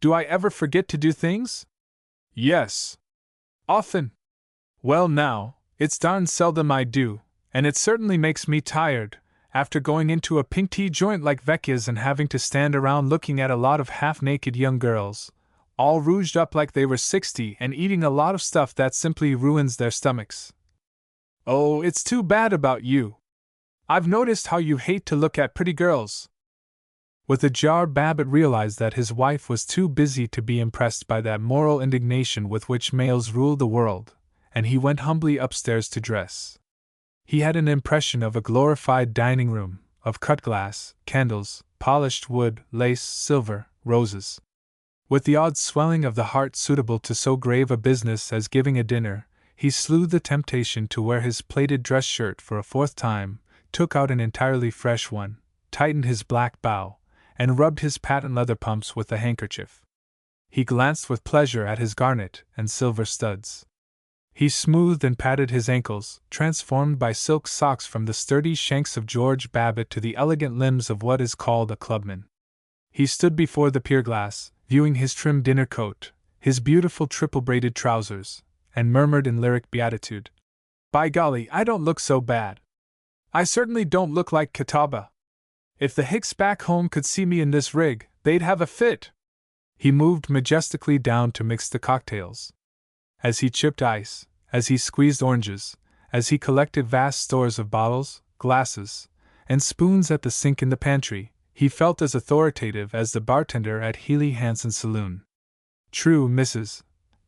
Do I ever forget to do things?" "Yes. Often." "Well now, it's darn seldom I do, and it certainly makes me tired, after going into a pink tea joint like Vecchia's and having to stand around looking at a lot of half-naked young girls, all rouged up like they were 60 and eating a lot of stuff that simply ruins their stomachs. Oh, it's too bad about you. I've noticed how you hate to look at pretty girls." With a jar, Babbitt realized that his wife was too busy to be impressed by that moral indignation with which males rule the world, and he went humbly upstairs to dress. He had an impression of a glorified dining room, of cut glass, candles, polished wood, lace, silver, roses. With the odd swelling of the heart suitable to so grave a business as giving a dinner, he slew the temptation to wear his plaited dress shirt for a 4th time, took out an entirely fresh one, tightened his black bow, and rubbed his patent leather pumps with a handkerchief. He glanced with pleasure at his garnet and silver studs. He smoothed and patted his ankles, transformed by silk socks from the sturdy shanks of George Babbitt to the elegant limbs of what is called a clubman. He stood before the pier-glass, viewing his trim dinner coat, his beautiful triple-braided trousers, and murmured in lyric beatitude, "By golly, I don't look so bad. I certainly don't look like Catawba. If the Hicks back home could see me in this rig, they'd have a fit." He moved majestically down to mix the cocktails. As he chipped ice, as he squeezed oranges, as he collected vast stores of bottles, glasses, and spoons at the sink in the pantry, he felt as authoritative as the bartender at Healy Hanson's saloon. True, Mrs.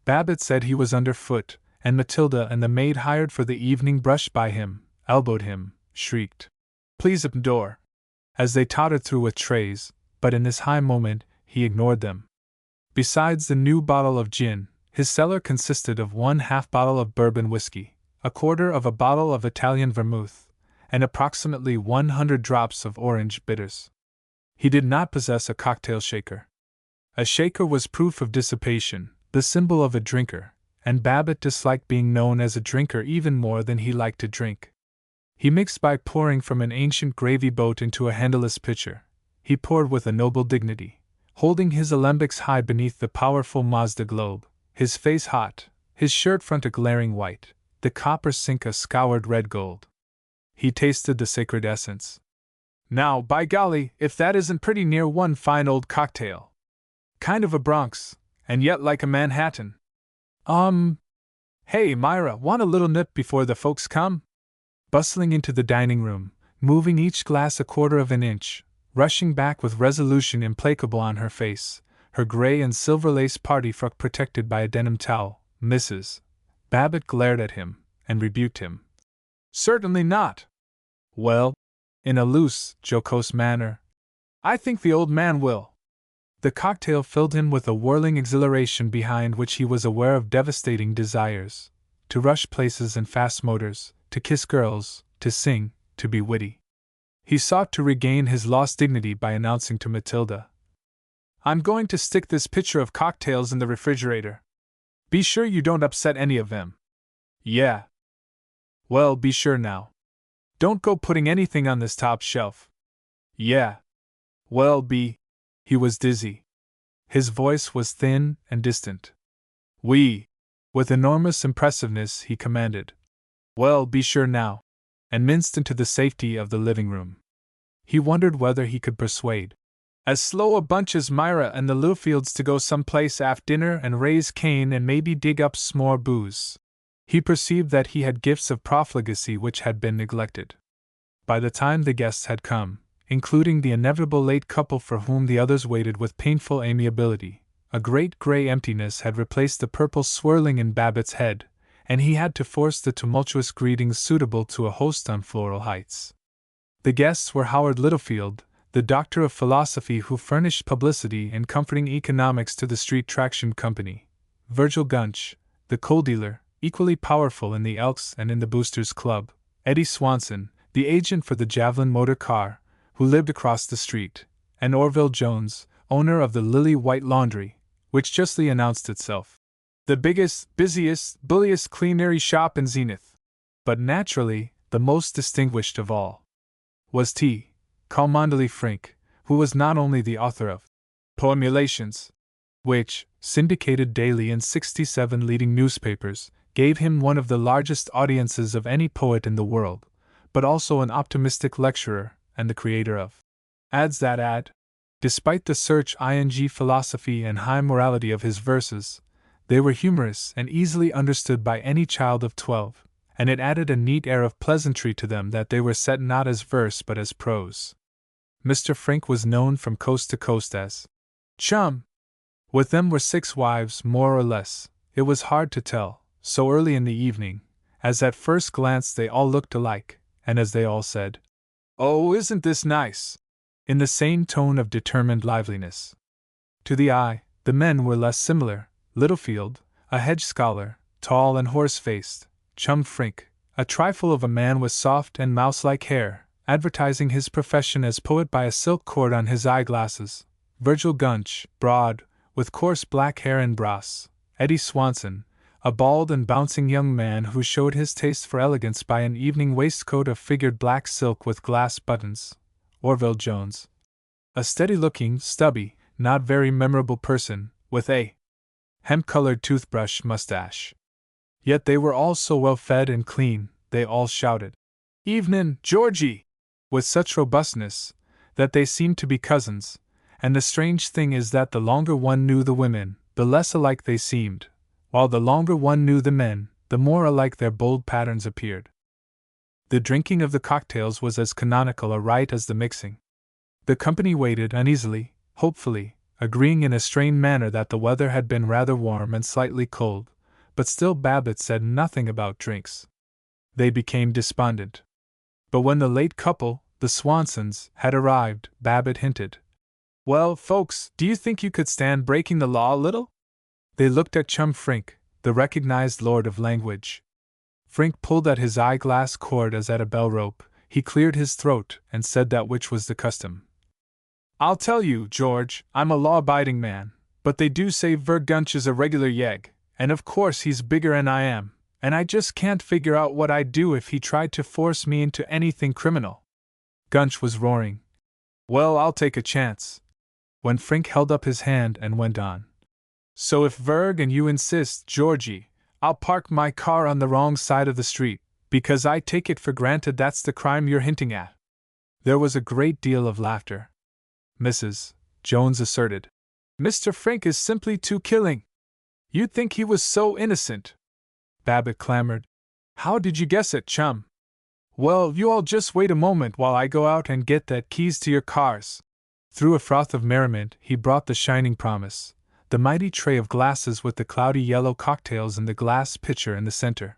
Babbitt said he was underfoot, and Matilda and the maid hired for the evening brushed by him, elbowed him, shrieked, "Please open door," as they tottered through with trays, but in this high moment he ignored them. Besides the new bottle of gin, his cellar consisted of 1/2 bottle of bourbon whiskey, 1/4 of a bottle of Italian vermouth, and approximately 100 drops of orange bitters. He did not possess a cocktail shaker. A shaker was proof of dissipation, the symbol of a drinker, and Babbitt disliked being known as a drinker even more than he liked to drink. He mixed by pouring from an ancient gravy boat into a handleless pitcher. He poured with a noble dignity, holding his alembics high beneath the powerful Mazda globe, his face hot, his shirt front a glaring white, the copper sink a scoured red gold. He tasted the sacred essence. "Now, by golly, if that isn't pretty near one fine old cocktail. Kind of a Bronx, and yet like a Manhattan. Hey, Myra, want a little nip before the folks come?" Bustling into the dining room, moving each glass 1/4 of an inch, rushing back with resolution implacable on her face, her gray and silver lace party frock protected by a denim towel, Mrs. Babbitt glared at him, and rebuked him. "Certainly not." "Well," in a loose, jocose manner, "I think the old man will." The cocktail filled him with a whirling exhilaration behind which he was aware of devastating desires. To rush places in fast motors, to kiss girls, to sing, to be witty. He sought to regain his lost dignity by announcing to Matilda, "I'm going to stick this pitcher of cocktails in the refrigerator. Be sure you don't upset any of them." "Yeah." "Well, be sure now. Don't go putting anything on this top shelf." "Yeah." "Well, be—" He was dizzy. His voice was thin and distant. "We." With enormous impressiveness he commanded, "Well, be sure now," and minced into the safety of the living room. He wondered whether he could persuade as slow a bunch as Myra and the Littlefields to go someplace after dinner and raise Cain and maybe dig up s'more booze. He perceived that he had gifts of profligacy which had been neglected. By the time the guests had come, including the inevitable late couple for whom the others waited with painful amiability, a great gray emptiness had replaced the purple swirling in Babbitt's head, and he had to force the tumultuous greetings suitable to a host on Floral Heights. The guests were Howard Littlefield, the doctor of philosophy who furnished publicity and comforting economics to the Street Traction Company; Virgil Gunch, the coal dealer, equally powerful in the Elks and in the Boosters Club; Eddie Swanson, the agent for the Javelin Motor Car, who lived across the street; and Orville Jones, owner of the Lily White Laundry, which justly announced itself the biggest, busiest, bulliest cleanery shop in Zenith. But naturally, the most distinguished of all was T. Cholmondeley Frink, who was not only the author of Poemulations, which, syndicated daily in 67 leading newspapers, gave him one of the largest audiences of any poet in the world, but also an optimistic lecturer and the creator of Ads That Add. Despite the search-ing philosophy and high morality of his verses, they were humorous and easily understood by any child of 12, and it added a neat air of pleasantry to them that they were set not as verse but as prose. Mr. Frink was known from coast to coast as Chum. With them were 6 wives, more or less. It was hard to tell, so early in the evening, as at first glance they all looked alike, and as they all said, "Oh, isn't this nice?" in the same tone of determined liveliness. To the eye, the men were less similar. Littlefield, a hedge scholar, tall and horse-faced; Chum Frink, a trifle of a man with soft and mouse-like hair, advertising his profession as poet by a silk cord on his eyeglasses; Virgil Gunch, broad, with coarse black hair and brass; Eddie Swanson, a bald and bouncing young man who showed his taste for elegance by an evening waistcoat of figured black silk with glass buttons; Orville Jones, a steady-looking, stubby, not very memorable person, with a hemp-colored toothbrush mustache. Yet they were all so well-fed and clean, they all shouted, "Evenin', Georgie!" with such robustness that they seemed to be cousins, and the strange thing is that the longer one knew the women, the less alike they seemed, while the longer one knew the men, the more alike their bold patterns appeared. The drinking of the cocktails was as canonical a rite as the mixing. The company waited uneasily, hopefully, agreeing in a strained manner that the weather had been rather warm and slightly cold, but still Babbitt said nothing about drinks. They became despondent. But when the late couple, the Swansons, had arrived, Babbitt hinted, "Well, folks, do you think you could stand breaking the law a little?" They looked at Chum Frink, the recognized lord of language. Frink pulled at his eyeglass cord as at a bell rope. He cleared his throat and said that which was the custom. "I'll tell you, George, I'm a law-abiding man, but they do say Virg Gunch is a regular yegg, and of course he's bigger 'n I am, and I just can't figure out what I'd do if he tried to force me into anything criminal." Gunch was roaring, "Well, I'll take a chance," when Frink held up his hand and went on, "So if Virg and you insist, Georgie, I'll park my car on the wrong side of the street, because I take it for granted that's the crime you're hinting at." There was a great deal of laughter. Mrs. Jones asserted, "Mr. Frink is simply too killing. You'd think he was so innocent." Babbitt clamored, "How did you guess it, Chum?" "Well, you all just wait a moment while I go out and get that keys to your cars." Through a froth of merriment, he brought the shining promise, the mighty tray of glasses with the cloudy yellow cocktails in the glass pitcher in the center.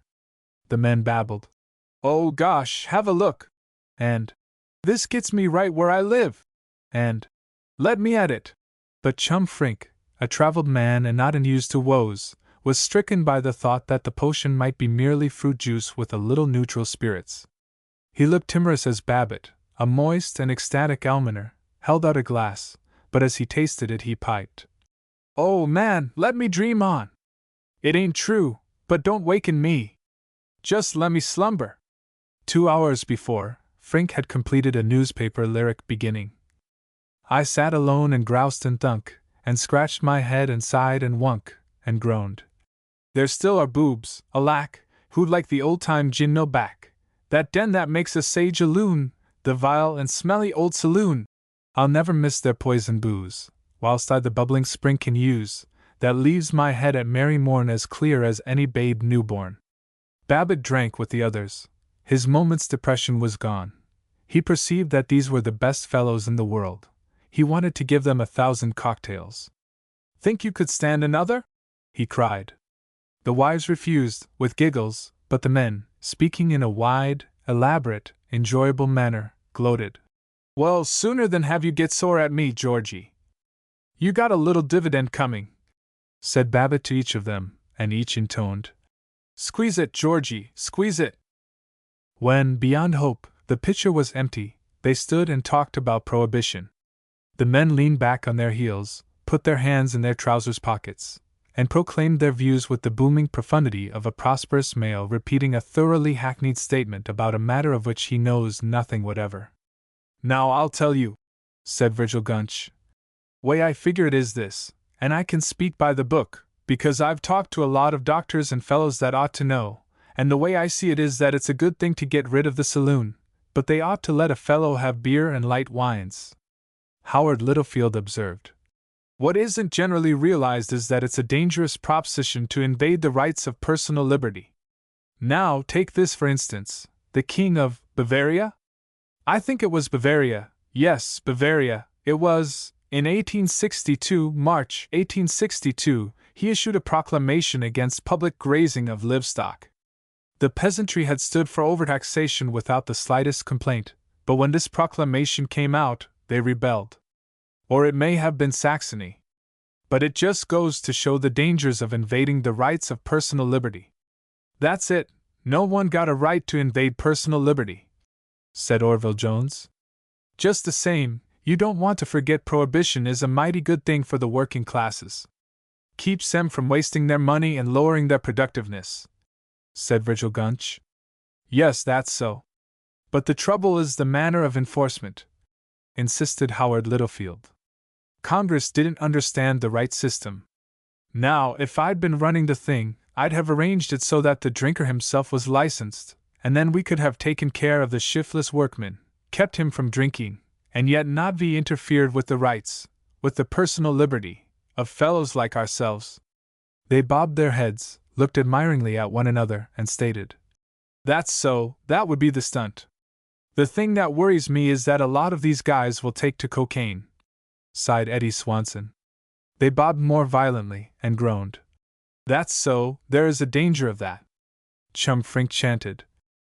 The men babbled, "Oh gosh, have a look!" and "This gets me right where I live!" and "Let me at it!" But chum Frink, a traveled man and not unused to woes, was stricken by the thought that the potion might be merely fruit juice with a little neutral spirits. He looked timorous as Babbitt, a moist and ecstatic almoner, held out a glass, but as he tasted it he piped, "Oh, man, let me dream on! It ain't true, but don't waken me! Just let me slumber!" 2 hours before, Frink had completed a newspaper lyric beginning, "I sat alone and groused and thunk, and scratched my head and sighed and wunk, and groaned. There still are boobs, alack, who'd like the old-time gin mill back, that den that makes a sage a loon, the vile and smelly old saloon. I'll never miss their poison booze, whilst I the bubbling spring can use, that leaves my head at merry morn as clear as any babe newborn." Babbitt drank with the others. His moment's depression was gone. He perceived that these were the best fellows in the world. He wanted to give them 1,000 cocktails. "Think you could stand another?" he cried. The wives refused, with giggles, but the men, speaking in a wide, elaborate, enjoyable manner, gloated. "Well, sooner than have you get sore at me, Georgie. You got a little dividend coming," said Babbitt to each of them, and each intoned, "Squeeze it, Georgie, squeeze it." When, beyond hope, the pitcher was empty, they stood and talked about prohibition. The men leaned back on their heels, put their hands in their trousers pockets, and proclaimed their views with the booming profundity of a prosperous male repeating a thoroughly hackneyed statement about a matter of which he knows nothing whatever. "Now I'll tell you," said Virgil Gunch. "Way I figure it is this, and I can speak by the book, because I've talked to a lot of doctors and fellows that ought to know, and the way I see it is that it's a good thing to get rid of the saloon, but they ought to let a fellow have beer and light wines." Howard Littlefield observed, "What isn't generally realized is that it's a dangerous proposition to invade the rights of personal liberty. Now, take this for instance, the King of Bavaria? I think it was Bavaria, yes, Bavaria, it was, in 1862, March 1862, he issued a proclamation against public grazing of livestock. The peasantry had stood for overtaxation without the slightest complaint, but when this proclamation came out, they rebelled. Or it may have been Saxony. But it just goes to show the dangers of invading the rights of personal liberty." "That's it, no one got a right to invade personal liberty," said Orville Jones. "Just the same, you don't want to forget prohibition is a mighty good thing for the working classes. Keeps them from wasting their money and lowering their productiveness," said Virgil Gunch. "Yes, that's so. But the trouble is the manner of enforcement," insisted Howard Littlefield. "Congress didn't understand the right system. Now, if I'd been running the thing, I'd have arranged it so that the drinker himself was licensed, and then we could have taken care of the shiftless workman, kept him from drinking, and yet not be interfered with the rights, with the personal liberty, of fellows like ourselves." They bobbed their heads, looked admiringly at one another, and stated, "That's so, that would be the stunt. The thing that worries me is that a lot of these guys will take to cocaine," sighed Eddie Swanson. They bobbed more violently, and groaned. "That's so, there is a danger of that," Chum Frink chanted.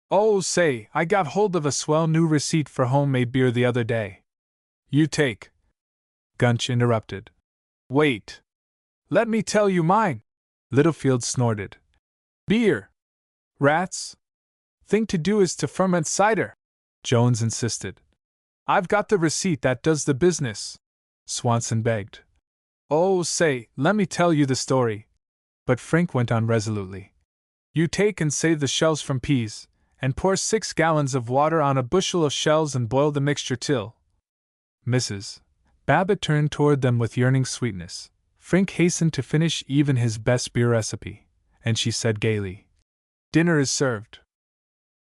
"Oh, say, I got hold of a swell new receipt for homemade beer the other day." "You take," Gunch interrupted. "Wait. Let me tell you mine," Littlefield snorted. "Beer! Rats! Thing to do is to ferment cider," Jones insisted. "I've got the receipt that does the business," Swanson begged. "Oh, say, let me tell you the story." But Frink went on resolutely. "You take and save the shells from peas, and pour 6 gallons of water on a bushel of shells and boil the mixture till—" Mrs. Babbitt turned toward them with yearning sweetness. Frink hastened to finish even his best beer recipe, and she said gaily, "Dinner is served."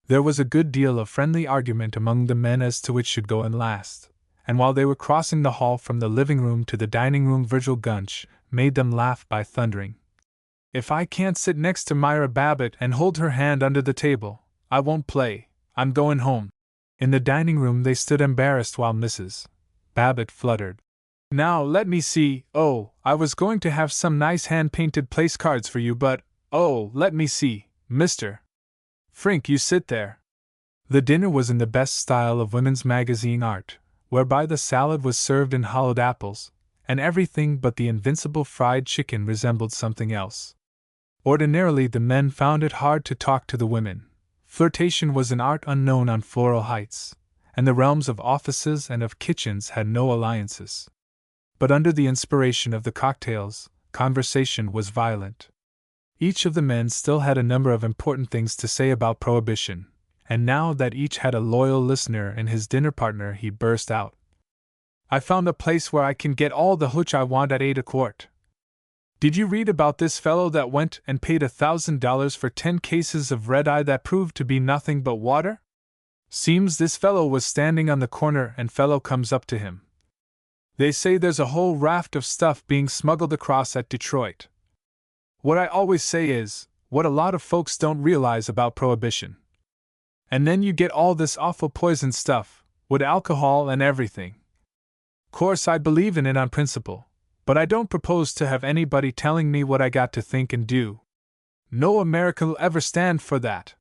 There was a good deal of friendly argument among the men as to which should go in last, and while they were crossing the hall from the living room to the dining room, Virgil Gunch made them laugh by thundering, "If I can't sit next to Myra Babbitt and hold her hand under the table, I won't play. I'm going home." In the dining room they stood embarrassed while Mrs. Babbitt fluttered, "Now let me see, oh, I was going to have some nice hand-painted place cards for you, but, oh, let me see, Mr. Frink, you sit there." The dinner was in the best style of women's magazine art, whereby the salad was served in hollowed apples, and everything but the invincible fried chicken resembled something else. Ordinarily, the men found it hard to talk to the women. Flirtation was an art unknown on Floral Heights, and the realms of offices and of kitchens had no alliances. But under the inspiration of the cocktails, conversation was violent. Each of the men still had a number of important things to say about Prohibition, and now that each had a loyal listener in his dinner partner, he burst out. "I found a place where I can get all the hooch I want at 8 a quart. Did you read about this fellow that went and paid $1,000 for 10 cases of red-eye that proved to be nothing but water? Seems this fellow was standing on the corner and fellow comes up to him. They say there's a whole raft of stuff being smuggled across at Detroit. What I always say is, what a lot of folks don't realize about Prohibition. And then you get all this awful poison stuff, with alcohol and everything. Course I believe in it on principle, but I don't propose to have anybody telling me what I got to think and do. No American'll ever stand for that."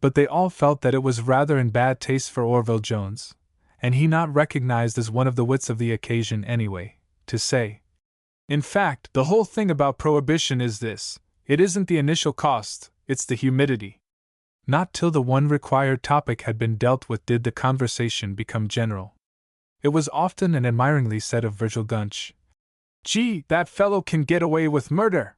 But they all felt that it was rather in bad taste for Orville Jones, and he not recognized as one of the wits of the occasion anyway, to say, "In fact, the whole thing about Prohibition is this: it isn't the initial cost, it's the humidity." Not till the one required topic had been dealt with did the conversation become general. It was often and admiringly said of Virgil Gunch, "Gee, that fellow can get away with murder!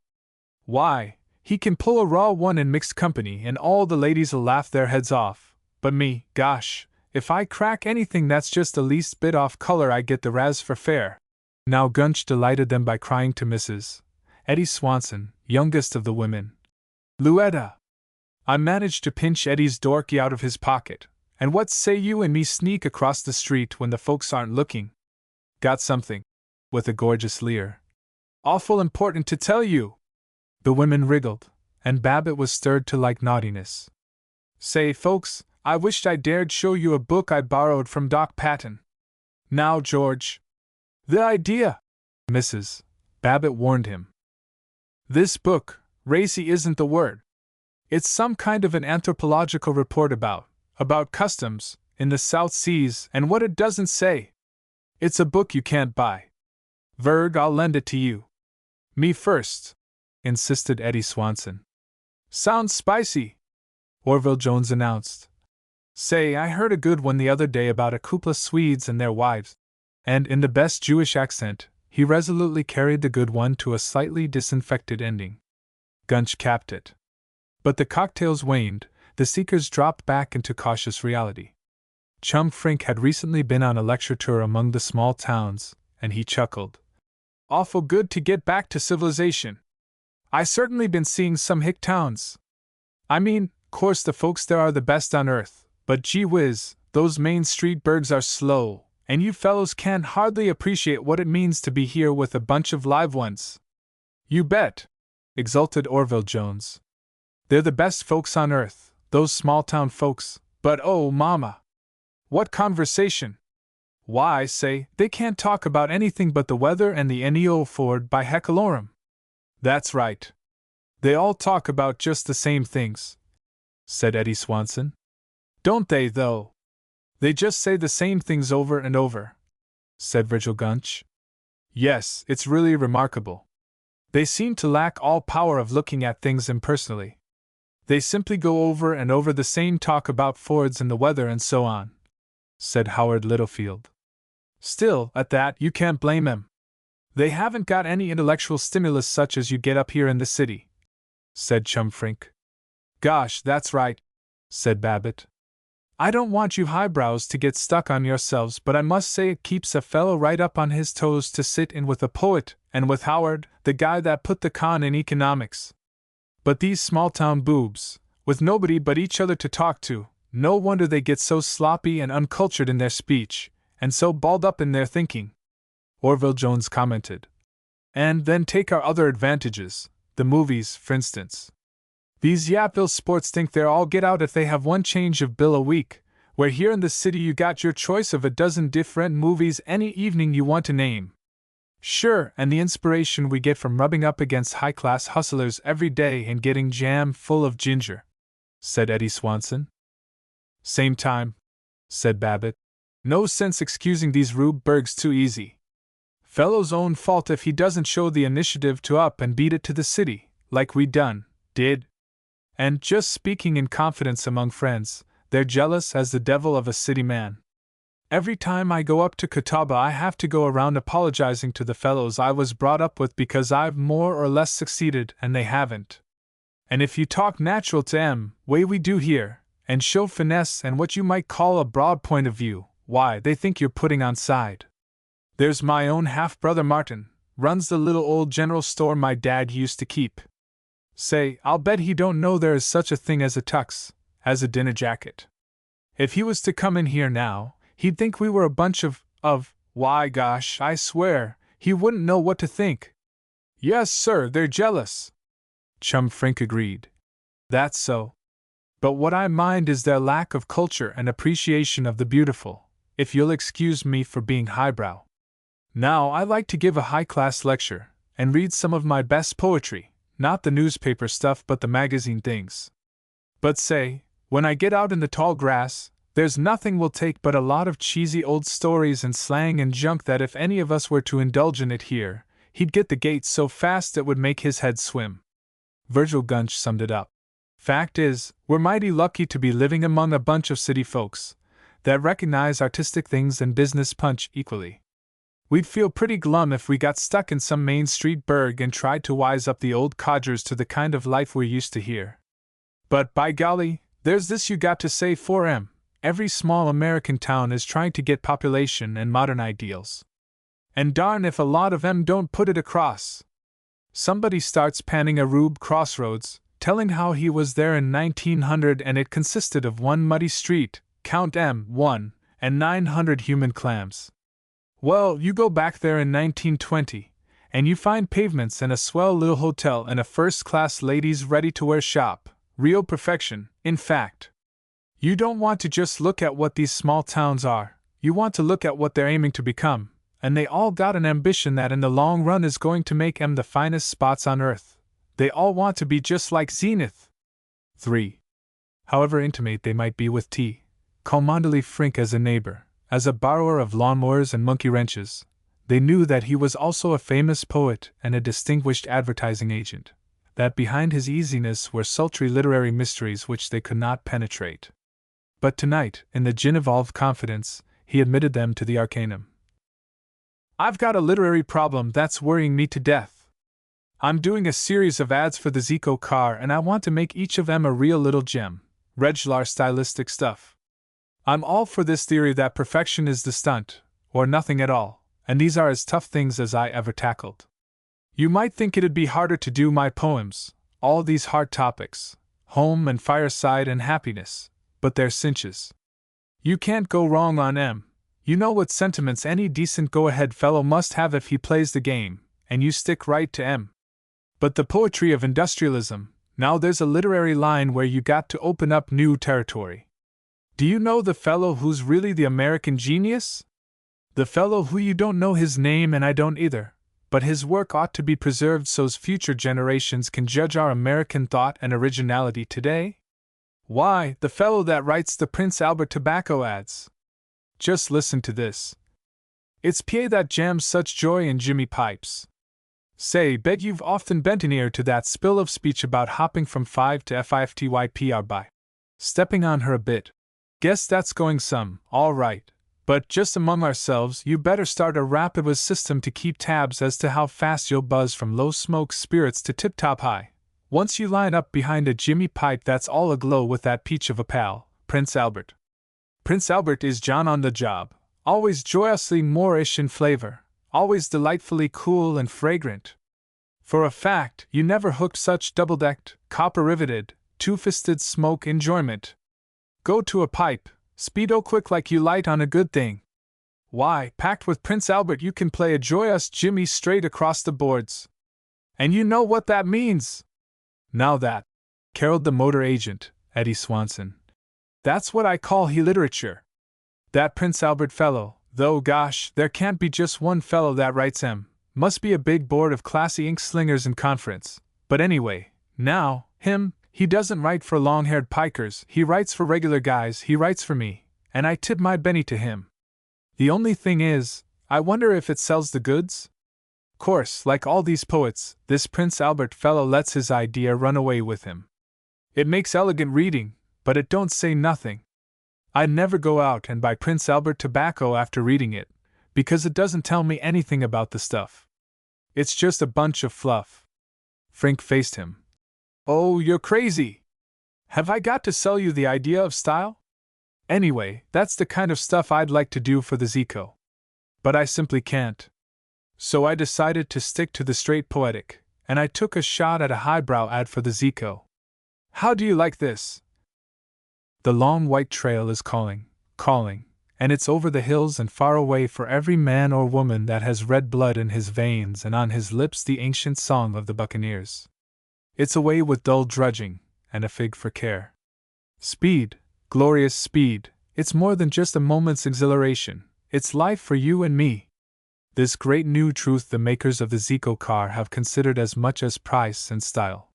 Why, he can pull a raw one in mixed company and all the ladies'll laugh their heads off, but me, gosh, if I crack anything that's just the least bit off color I get the razz for fair." Now Gunch delighted them by crying to Mrs. Eddie Swanson, youngest of the women, "Louetta, I managed to pinch Eddie's dorky out of his pocket, and what say you and me sneak across the street when the folks aren't looking? Got something," with a gorgeous leer, "awful important to tell you." The women wriggled, and Babbitt was stirred to like naughtiness. "Say, folks, I wished I dared show you a book I borrowed from Doc Patton. Now, George." "The idea!" Mrs. Babbitt warned him. "This book, racy isn't the word. It's some kind of an anthropological report about customs, in the South Seas, and what it doesn't say. It's a book you can't buy. Virg, I'll lend it to you." "Me first," insisted Eddie Swanson. "Sounds spicy," Orville Jones announced. "Say, I heard a good one the other day about a couple of Swedes and their wives." And in the best Jewish accent, he resolutely carried the good one to a slightly disinfected ending. Gunch capped it. But the cocktails waned, the seekers dropped back into cautious reality. Chum Frink had recently been on a lecture tour among the small towns, and he chuckled. "Awful good to get back to civilization. I certainly been seeing some hick towns. I mean, course the folks there are the best on earth, but gee whiz, those Main Street burgs are slow, and you fellows can't hardly appreciate what it means to be here with a bunch of live ones." "You bet," exulted Orville Jones. "They're the best folks on earth, those small-town folks, but oh, mama! What conversation! Why, say, they can't talk about anything but the weather and the Neo Ford by Heckalorum." "That's right. They all talk about just the same things," said Eddie Swanson. "Don't they, though? They just say the same things over and over," said Virgil Gunch. "Yes, it's really remarkable. They seem to lack all power of looking at things impersonally. They simply go over and over the same talk about Fords and the weather and so on," said Howard Littlefield. "Still, at that, you can't blame 'em. They haven't got any intellectual stimulus such as you get up here in the city," said Chum Frink. "Gosh, that's right," said Babbitt. "I don't want you highbrows to get stuck on yourselves, but I must say it keeps a fellow right up on his toes to sit in with a poet, and with Howard, the guy that put the con in economics. But these small-town boobs, with nobody but each other to talk to, no wonder they get so sloppy and uncultured in their speech, and so balled up in their thinking," Orville Jones commented. "And then take our other advantages, the movies, for instance. These Yapville sports think they're all get out if they have one change of bill a week, where here in the city you got your choice of a dozen different movies any evening you want to name. Sure, and the inspiration we get from rubbing up against high-class hustlers every day and getting jam full of ginger," said Eddie Swanson. "Same time," said Babbitt. "No sense excusing these rube burgs too easy. Fellow's own fault if he doesn't show the initiative to up and beat it to the city, like we did. And, just speaking in confidence among friends, they're jealous as the devil of a city man. Every time I go up to Catawba I have to go around apologizing to the fellows I was brought up with because I've more or less succeeded and they haven't. And if you talk natural to 'em, way we do here, and show finesse and what you might call a broad point of view, why, they think you're putting on side. There's my own half-brother Martin, runs the little old general store my dad used to keep. Say, I'll bet he don't know there is such a thing as a tux, as a dinner jacket. If he was to come in here now, he'd think we were a bunch of, why gosh, I swear, he wouldn't know what to think. Yes, sir, they're jealous. Chum Frink agreed. That's so. But what I mind is their lack of culture and appreciation of the beautiful, if you'll excuse me for being highbrow. Now I like to give a high-class lecture, and read some of my best poetry, not the newspaper stuff but the magazine things. But say, when I get out in the tall grass, there's nothing will take but a lot of cheesy old stories and slang and junk that if any of us were to indulge in it here, he'd get the gate so fast it would make his head swim. Virgil Gunch summed it up. Fact is, we're mighty lucky to be living among a bunch of city folks that recognize artistic things and business punch equally. We'd feel pretty glum if we got stuck in some Main Street burg and tried to wise up the old codgers to the kind of life we're used to here. But by golly, there's this you got to say for 'em. Every small American town is trying to get population and modern ideals. And darn if a lot of 'em don't put it across. Somebody starts panning a Rube Crossroads, telling how he was there in 1900 and it consisted of one muddy street, count 'em, one, and 900 human clams. Well, you go back there in 1920, and you find pavements and a swell little hotel and a first-class ladies' ready-to-wear shop, real perfection, in fact. You don't want to just look at what these small towns are, you want to look at what they're aiming to become, and they all got an ambition that in the long run is going to make 'em the finest spots on earth. They all want to be just like Zenith. 3. However intimate they might be with T. Cholmondeley Frink as a neighbor, as a borrower of lawnmowers and monkey wrenches, they knew that he was also a famous poet and a distinguished advertising agent, that behind his easiness were sultry literary mysteries which they could not penetrate. But tonight, in the gin-evolved confidence, he admitted them to the arcanum. I've got a literary problem that's worrying me to death. I'm doing a series of ads for the Zico car and I want to make each of them a real little gem, Reglar stylistic stuff. I'm all for this theory that perfection is the stunt, or nothing at all, and these are as tough things as I ever tackled. You might think it'd be harder to do my poems, all these hard topics, home and fireside and happiness, but they're cinches. You can't go wrong on 'em. You know what sentiments any decent go-ahead fellow must have if he plays the game, and you stick right to 'em. But the poetry of industrialism, now there's a literary line where you got to open up new territory. Do you know the fellow who's really the American genius? The fellow who you don't know his name and I don't either, but his work ought to be preserved so's future generations can judge our American thought and originality today? Why, the fellow that writes the Prince Albert tobacco ads. Just listen to this. It's P.A. that jams such joy in Jimmy Pipes. Say, bet you've often bent an ear to that spill of speech about hopping from 5 to FIFTYPR by stepping on her a bit. Guess that's going some, all right. But just among ourselves, you better start a rapid system to keep tabs as to how fast you'll buzz from low-smoke spirits to tip-top high. Once you line up behind a Jimmy pipe that's all aglow with that peach of a pal, Prince Albert. Prince Albert is John on the job, always joyously Moorish in flavor, always delightfully cool and fragrant. For a fact, you never hooked such double-decked, copper-riveted, two-fisted smoke enjoyment. Go to a pipe, speedo quick like you light on a good thing. Why, packed with Prince Albert you can play a joyous Jimmy straight across the boards. And you know what that means? Now that, caroled the motor agent, Eddie Swanson. That's what I call he literature. That Prince Albert fellow, though gosh, there can't be just one fellow that writes him, must be a big board of classy ink slingers in conference. But anyway, now, him, he doesn't write for long-haired pikers, he writes for regular guys, he writes for me, and I tip my Benny to him. The only thing is, I wonder if it sells the goods? Course, like all these poets, this Prince Albert fellow lets his idea run away with him. It makes elegant reading, but it don't say nothing. I'd never go out and buy Prince Albert tobacco after reading it, because it doesn't tell me anything about the stuff. It's just a bunch of fluff. Frink faced him. Oh, you're crazy! Have I got to sell you the idea of style? Anyway, that's the kind of stuff I'd like to do for the Zico. But I simply can't. So I decided to stick to the straight poetic, and I took a shot at a highbrow ad for the Zico. How do you like this? The long white trail is calling, calling, and it's over the hills and far away for every man or woman that has red blood in his veins and on his lips the ancient song of the buccaneers. It's away with dull drudging, and a fig for care. Speed, glorious speed, it's more than just a moment's exhilaration, it's life for you and me. This great new truth the makers of the Zico car have considered as much as price and style.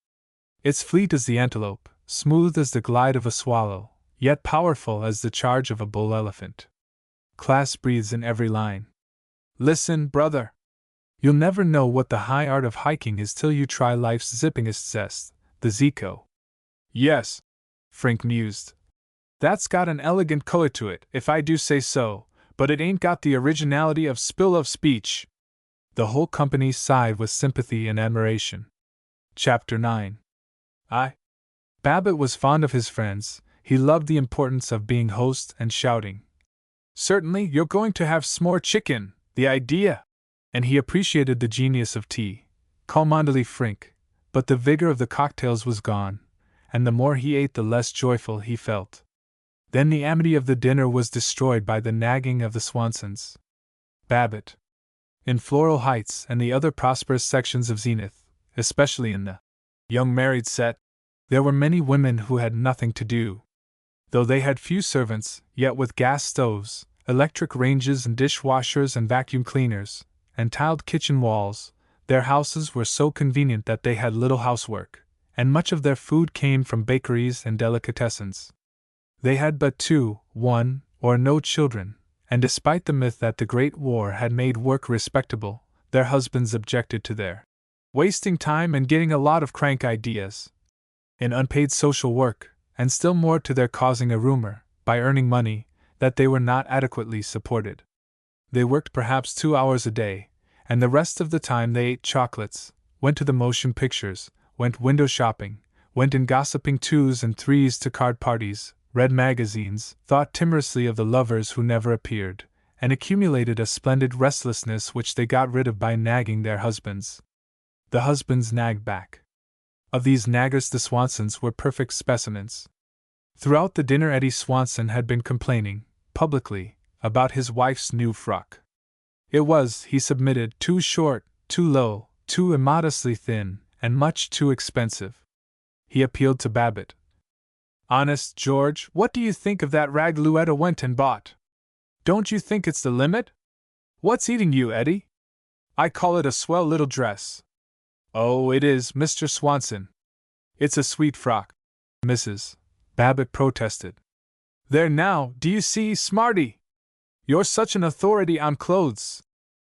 It's fleet as the antelope, smooth as the glide of a swallow, yet powerful as the charge of a bull elephant. Class breathes in every line. Listen, brother. You'll never know what the high art of hiking is till you try life's zippingest zest, the Zico. Yes, Frink mused. That's got an elegant color to it, if I do say so, but it ain't got the originality of spill of speech. The whole company sighed with sympathy and admiration. Chapter 9. Babbitt was fond of his friends. He loved the importance of being host and shouting. Certainly, you're going to have s'more chicken, the idea! And he appreciated the genius of tea, calmandly Frink, but the vigor of the cocktails was gone, and the more he ate the less joyful he felt. Then the amity of the dinner was destroyed by the nagging of the Swansons. Babbitt. In Floral Heights and the other prosperous sections of Zenith, especially in the young married set, there were many women who had nothing to do. Though they had few servants, yet with gas stoves, electric ranges and dishwashers and vacuum cleaners, and tiled kitchen walls, their houses were so convenient that they had little housework, and much of their food came from bakeries and delicatessens. They had but one, or no children, and despite the myth that the Great War had made work respectable, their husbands objected to their wasting time and getting a lot of crank ideas in unpaid social work, and still more to their causing a rumor, by earning money, that they were not adequately supported. They worked perhaps 2 hours a day, and the rest of the time they ate chocolates, went to the motion pictures, went window shopping, went in gossiping 2s and 3s to card parties, read magazines, thought timorously of the lovers who never appeared, and accumulated a splendid restlessness which they got rid of by nagging their husbands. The husbands nagged back. Of these naggers the Swansons were perfect specimens. Throughout the dinner Eddie Swanson had been complaining, publicly, about his wife's new frock. It was, he submitted, too short, too low, too immodestly thin, and much too expensive. He appealed to Babbitt. Honest, George, what do you think of that rag Louetta went and bought? Don't you think it's the limit? What's eating you, Eddie? I call it a swell little dress. Oh, it is, Mr. Swanson. It's a sweet frock, Mrs. Babbitt protested. There now, do you see, smarty? You're such an authority on clothes,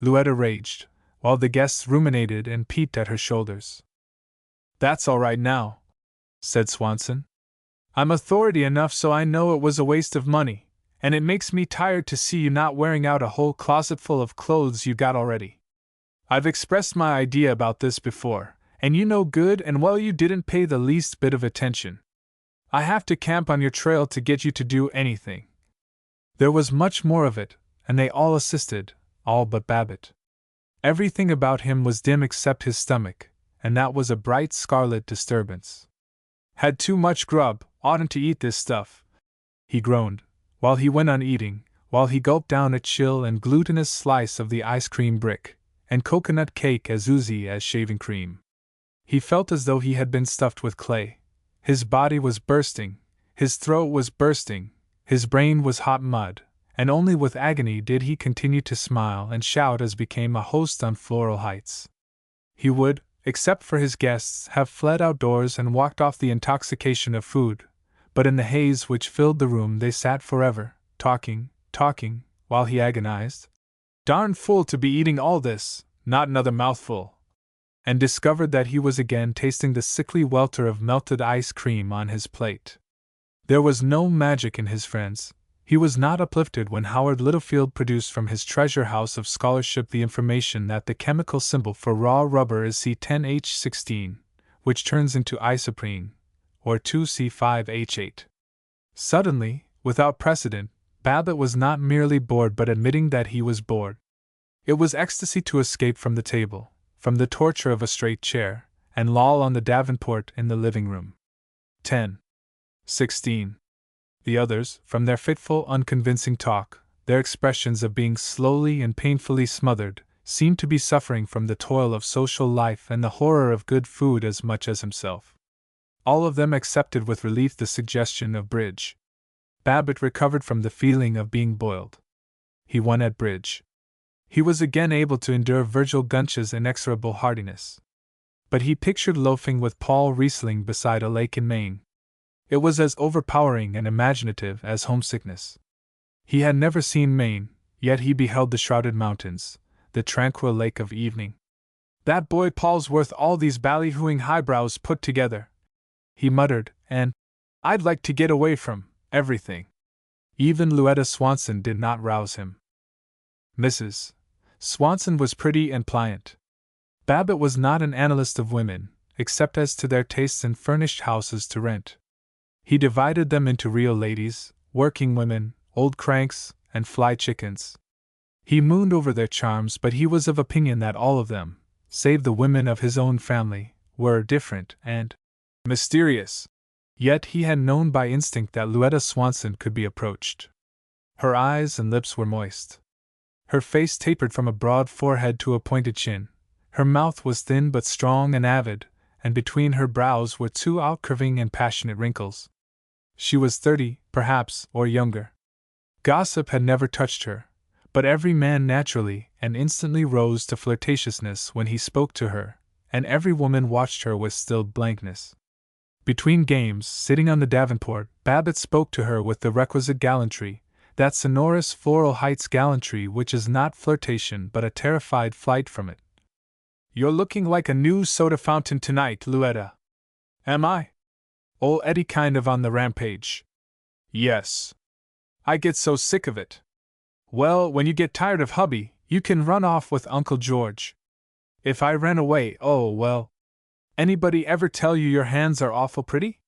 Louetta raged, while the guests ruminated and peeped at her shoulders. That's all right now, said Swanson. I'm authority enough so I know it was a waste of money, and it makes me tired to see you not wearing out a whole closet full of clothes you got already. I've expressed my idea about this before, and you know good and well you didn't pay the least bit of attention. I have to camp on your trail to get you to do anything. There was much more of it, and they all assisted, all but Babbitt. Everything about him was dim except his stomach, and that was a bright scarlet disturbance. Had too much grub, oughtn't to eat this stuff, he groaned, while he went on eating, while he gulped down a chill and glutinous slice of the ice cream brick, and coconut cake as oozy as shaving cream. He felt as though he had been stuffed with clay. His body was bursting, his throat was bursting, his brain was hot mud, and only with agony did he continue to smile and shout as became a host on Floral Heights. He would, except for his guests, have fled outdoors and walked off the intoxication of food, but in the haze which filled the room they sat forever, talking, while he agonized. Darn fool to be eating all this, not another mouthful. And discovered that he was again tasting the sickly welter of melted ice cream on his plate. There was no magic in his friends. He was not uplifted when Howard Littlefield produced from his treasure house of scholarship the information that the chemical symbol for raw rubber is C10H16, which turns into isoprene, or 2C5H8. Suddenly, without precedent, Babbitt was not merely bored but admitting that he was bored. It was ecstasy to escape from the table, from the torture of a straight chair, and loll on the davenport in the living room. 10. 16. The others, from their fitful, unconvincing talk, their expressions of being slowly and painfully smothered, seemed to be suffering from the toil of social life and the horror of good food as much as himself. All of them accepted with relief the suggestion of bridge. Babbitt recovered from the feeling of being boiled. He won at bridge. He was again able to endure Virgil Gunch's inexorable hardiness. But he pictured loafing with Paul Riesling beside a lake in Maine. It was as overpowering and imaginative as homesickness. He had never seen Maine, yet he beheld the shrouded mountains, the tranquil lake of evening. That boy Paul's worth all these ballyhooing highbrows put together, he muttered, and I'd like to get away from everything. Even Louetta Swanson did not rouse him. Mrs. Swanson was pretty and pliant. Babbitt was not an analyst of women, except as to their tastes in furnished houses to rent. He divided them into real ladies, working women, old cranks, and fly chickens. He mooned over their charms, but he was of opinion that all of them, save the women of his own family, were different and mysterious. Yet he had known by instinct that Louetta Swanson could be approached. Her eyes and lips were moist. Her face tapered from a broad forehead to a pointed chin. Her mouth was thin but strong and avid, and between her brows were two outcurving and passionate wrinkles. She was 30, perhaps, or younger. Gossip had never touched her, but every man naturally and instantly rose to flirtatiousness when he spoke to her, and every woman watched her with stilled blankness. Between games, sitting on the davenport, Babbitt spoke to her with the requisite gallantry, that sonorous Floral Heights gallantry which is not flirtation but a terrified flight from it. "You're looking like a new soda fountain tonight, Louetta." "Am I? Old Eddie kind of on the rampage." "Yes. I get so sick of it." "Well, when you get tired of hubby, you can run off with Uncle George." "If I ran away, oh well. Anybody ever tell you your hands are awful pretty?"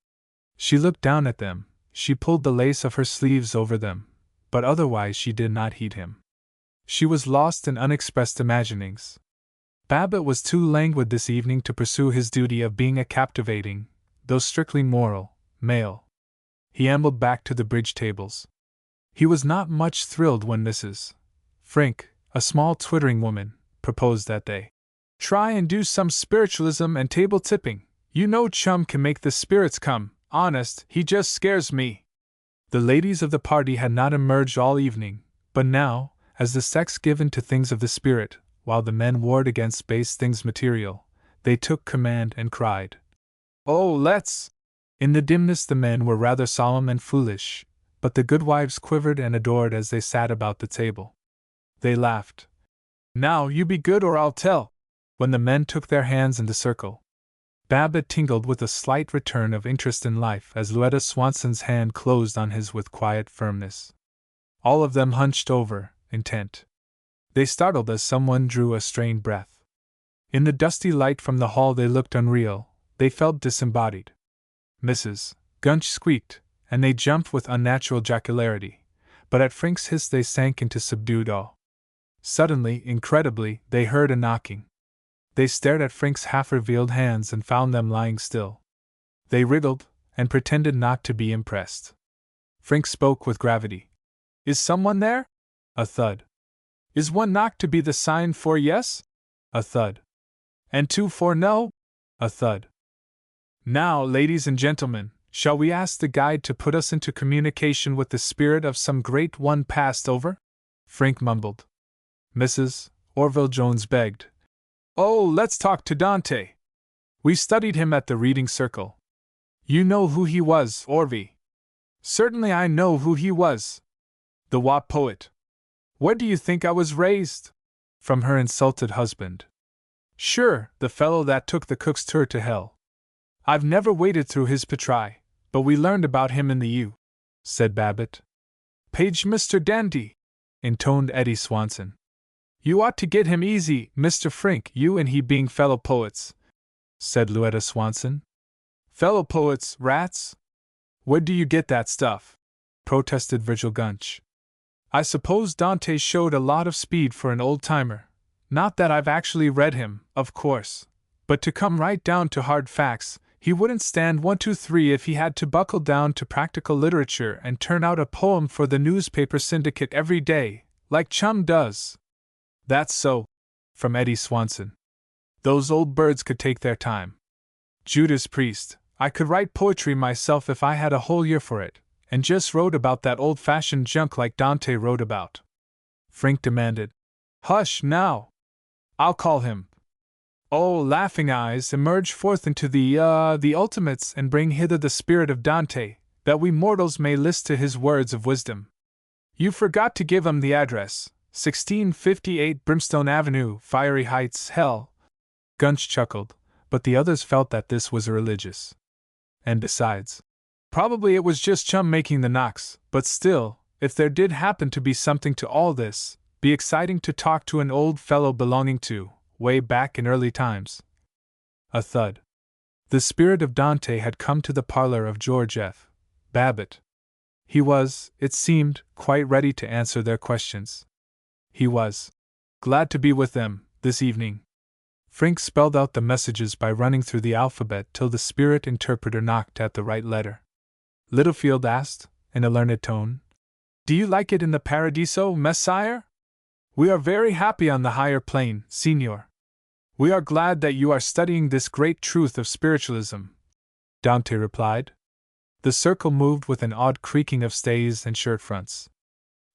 She looked down at them, she pulled the lace of her sleeves over them, but otherwise she did not heed him. She was lost in unexpressed imaginings. Babbitt was too languid this evening to pursue his duty of being a captivating, though strictly moral, male. He ambled back to the bridge tables. He was not much thrilled when Mrs. Frink, a small twittering woman, proposed that they try and do some spiritualism and table tipping. "You know Chum can make the spirits come, honest, he just scares me." The ladies of the party had not emerged all evening, but now, as the sex given to things of the spirit, while the men warred against base things material, they took command and cried, "Oh, let's!" In the dimness the men were rather solemn and foolish, but the goodwives quivered and adored as they sat about the table. They laughed. "Now you be good or I'll tell," when the men took their hands in the circle. Babbitt tingled with a slight return of interest in life as Louetta Swanson's hand closed on his with quiet firmness. All of them hunched over, intent. They startled as someone drew a strained breath. In the dusty light from the hall they looked unreal, they felt disembodied. Mrs. Gunch squeaked, and they jumped with unnatural jocularity, but at Frink's hiss they sank into subdued awe. Suddenly, incredibly, they heard a knocking. They stared at Frink's half-revealed hands and found them lying still. They wriggled, and pretended not to be impressed. Frink spoke with gravity. "Is someone there?" A thud. "Is one knock to be the sign for yes?" A thud. "And two for no?" A thud. "Now, ladies and gentlemen, shall we ask the guide to put us into communication with the spirit of some great one passed over?" Frink mumbled. Mrs. Orville Jones begged, "Oh, let's talk to Dante. We studied him at the reading circle. You know who he was, Orvie?" "Certainly I know who he was. The Watt poet." Where do you think I was raised? From her insulted husband. Sure, the fellow that took the cook's tour to hell. I've never waded through his patri, but we learned about him in the U, said Babbitt. Page Mr. Dandy, intoned Eddie Swanson. You ought to get him easy, Mr. Frink, you and he being fellow poets, said Louetta Swanson. Fellow poets, rats? Where do you get that stuff? Protested Virgil Gunch. I suppose Dante showed a lot of speed for an old-timer. Not that I've actually read him, of course. But to come right down to hard facts, he wouldn't stand 1, 2, 3 if he had to buckle down to practical literature and turn out a poem for the newspaper syndicate every day, like Chum does. That's so, from Eddie Swanson. Those old birds could take their time. Judas Priest, I could write poetry myself if I had a whole year for it, and just wrote about that old-fashioned junk like Dante wrote about. Frink demanded. Hush, now! I'll call him. Oh, laughing eyes, emerge forth into the ultimates and bring hither the spirit of Dante, that we mortals may list to his words of wisdom. You forgot to give him the address, 1658 Brimstone Avenue, Fiery Heights, Hell. Gunch chuckled, but the others felt that this was religious. And besides, probably it was just Chum making the knocks, but still, if there did happen to be something to all this, be exciting to talk to an old fellow belonging to, way back in early times. A thud. The spirit of Dante had come to the parlor of George F. Babbitt. He was, it seemed, quite ready to answer their questions. He was glad to be with them this evening. Frink spelled out the messages by running through the alphabet till the spirit interpreter knocked at the right letter. Littlefield asked, in a learned tone, Do you like it in the Paradiso, Messire? We are very happy on the higher plane, Signor. We are glad that you are studying this great truth of spiritualism, Dante replied. The circle moved with an odd creaking of stays and shirt fronts.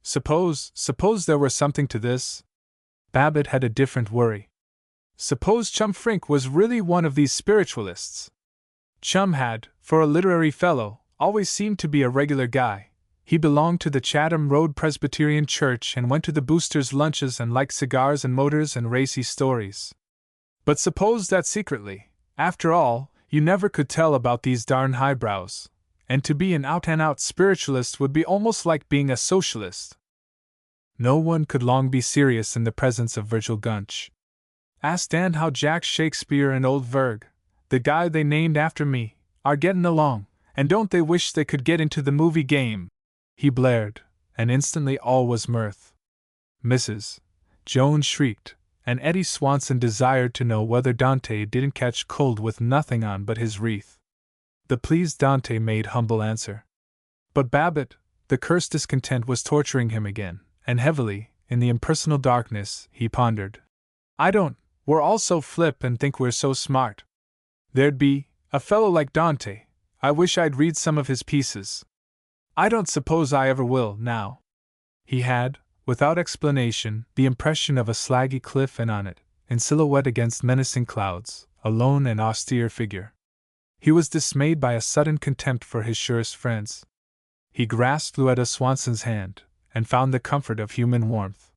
Suppose there were something to this? Babbitt had a different worry. Suppose Chum Frink was really one of these spiritualists? Chum had, for a literary fellow, always seemed to be a regular guy. He belonged to the Chatham Road Presbyterian Church and went to the boosters' lunches and liked cigars and motors and racy stories. But suppose that secretly, after all, you never could tell about these darn highbrows, and to be an out-and-out spiritualist would be almost like being a socialist. No one could long be serious in the presence of Virgil Gunch. Ask Dan how Jack Shakespeare and old Virg, the guy they named after me, are getting along, and don't they wish they could get into the movie game? He blared, and instantly all was mirth. Mrs. Jones shrieked, and Eddie Swanson desired to know whether Dante didn't catch cold with nothing on but his wreath. The pleased Dante made humble answer. But Babbitt, the cursed discontent was torturing him again, and heavily, in the impersonal darkness, he pondered. We're all so flip and think we're so smart. There'd be a fellow like Dante. I wish I'd read some of his pieces. I don't suppose I ever will, now. He had, without explanation, the impression of a slaggy cliff and on it, in silhouette against menacing clouds, a lone and austere figure. He was dismayed by a sudden contempt for his surest friends. He grasped Louetta Swanson's hand, and found the comfort of human warmth.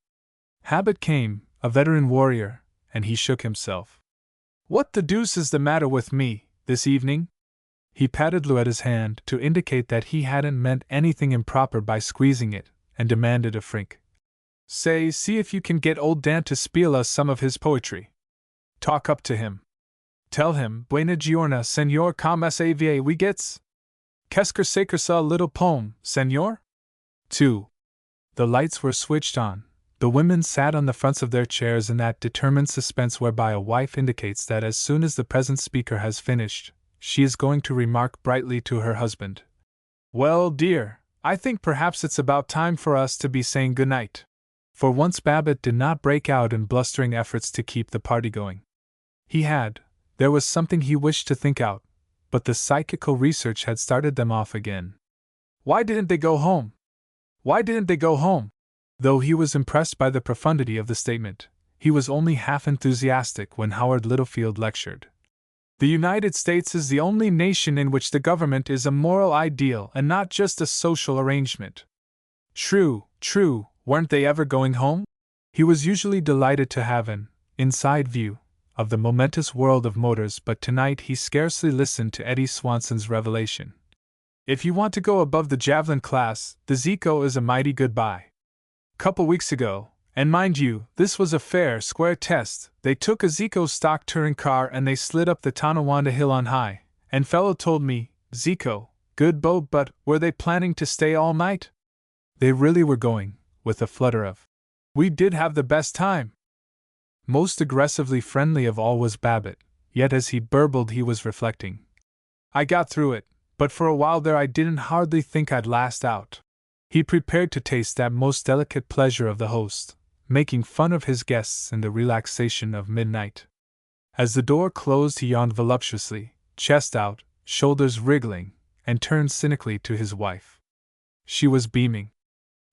Habit came, a veteran warrior, and he shook himself. What the deuce is the matter with me, this evening? He patted Louetta's hand to indicate that he hadn't meant anything improper by squeezing it, and demanded of Frink. See if you can get old Dan to spiel us some of his poetry. Talk up to him. Tell him, Buena giorna, senor, com sa we gets? Kesker sakersa a little poem, senor? 2. The lights were switched on. The women sat on the fronts of their chairs in that determined suspense whereby a wife indicates that as soon as the present speaker has finished, she is going to remark brightly to her husband, Well, dear, I think perhaps it's about time for us to be saying good night. For once Babbitt did not break out in blustering efforts to keep the party going. There was something he wished to think out, but the psychical research had started them off again. Why didn't they go home? Though he was impressed by the profundity of the statement, he was only half enthusiastic when Howard Littlefield lectured. The United States is the only nation in which the government is a moral ideal and not just a social arrangement. True, Weren't they ever going home? He was usually delighted to have an inside view of the momentous world of motors, but tonight he scarcely listened to Eddie Swanson's revelation. If you want to go above the javelin class, the Zico is a mighty good buy. Couple weeks ago, and mind you, this was a fair, square test, they took a Zico stock touring car and they slid up the Tonawanda Hill on high, and fellow told me, Zico, good boat, but were they planning to stay all night? They really were going, with a flutter of, we did have the best time. Most aggressively friendly of all was Babbitt, yet as he burbled he was reflecting. I got through it, but for a while there I didn't hardly think I'd last out. He prepared to taste that most delicate pleasure of the host, making fun of his guests in the relaxation of midnight. As the door closed he yawned voluptuously, chest out, shoulders wriggling, and turned cynically to his wife. She was beaming.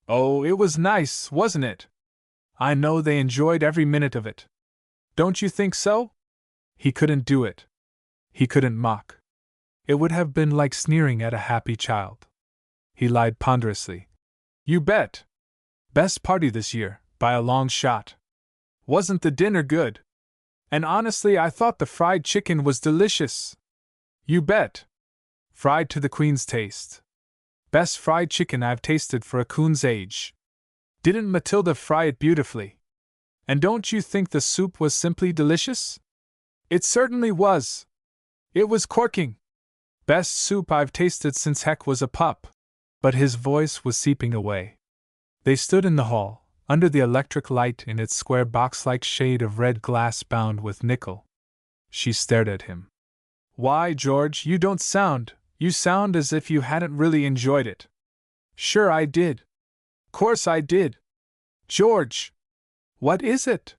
Oh, it was nice, wasn't it? I know they enjoyed every minute of it. Don't you think so? He couldn't do it. He couldn't mock. It would have been like sneering at a happy child. He lied ponderously. You bet. Best party this year, by a long shot. Wasn't the dinner good? And honestly, I thought the fried chicken was delicious. You bet. Fried to the Queen's taste. Best fried chicken I've tasted for a coon's age. Didn't Matilda fry it beautifully? And don't you think the soup was simply delicious? It certainly was. It was corking. Best soup I've tasted since Heck was a pup. But his voice was seeping away. They stood in the hall, under the electric light in its square box-like shade of red glass bound with nickel. She stared at him. Why, George, you sound as if you hadn't really enjoyed it. Sure I did. Course I did. George! What is it?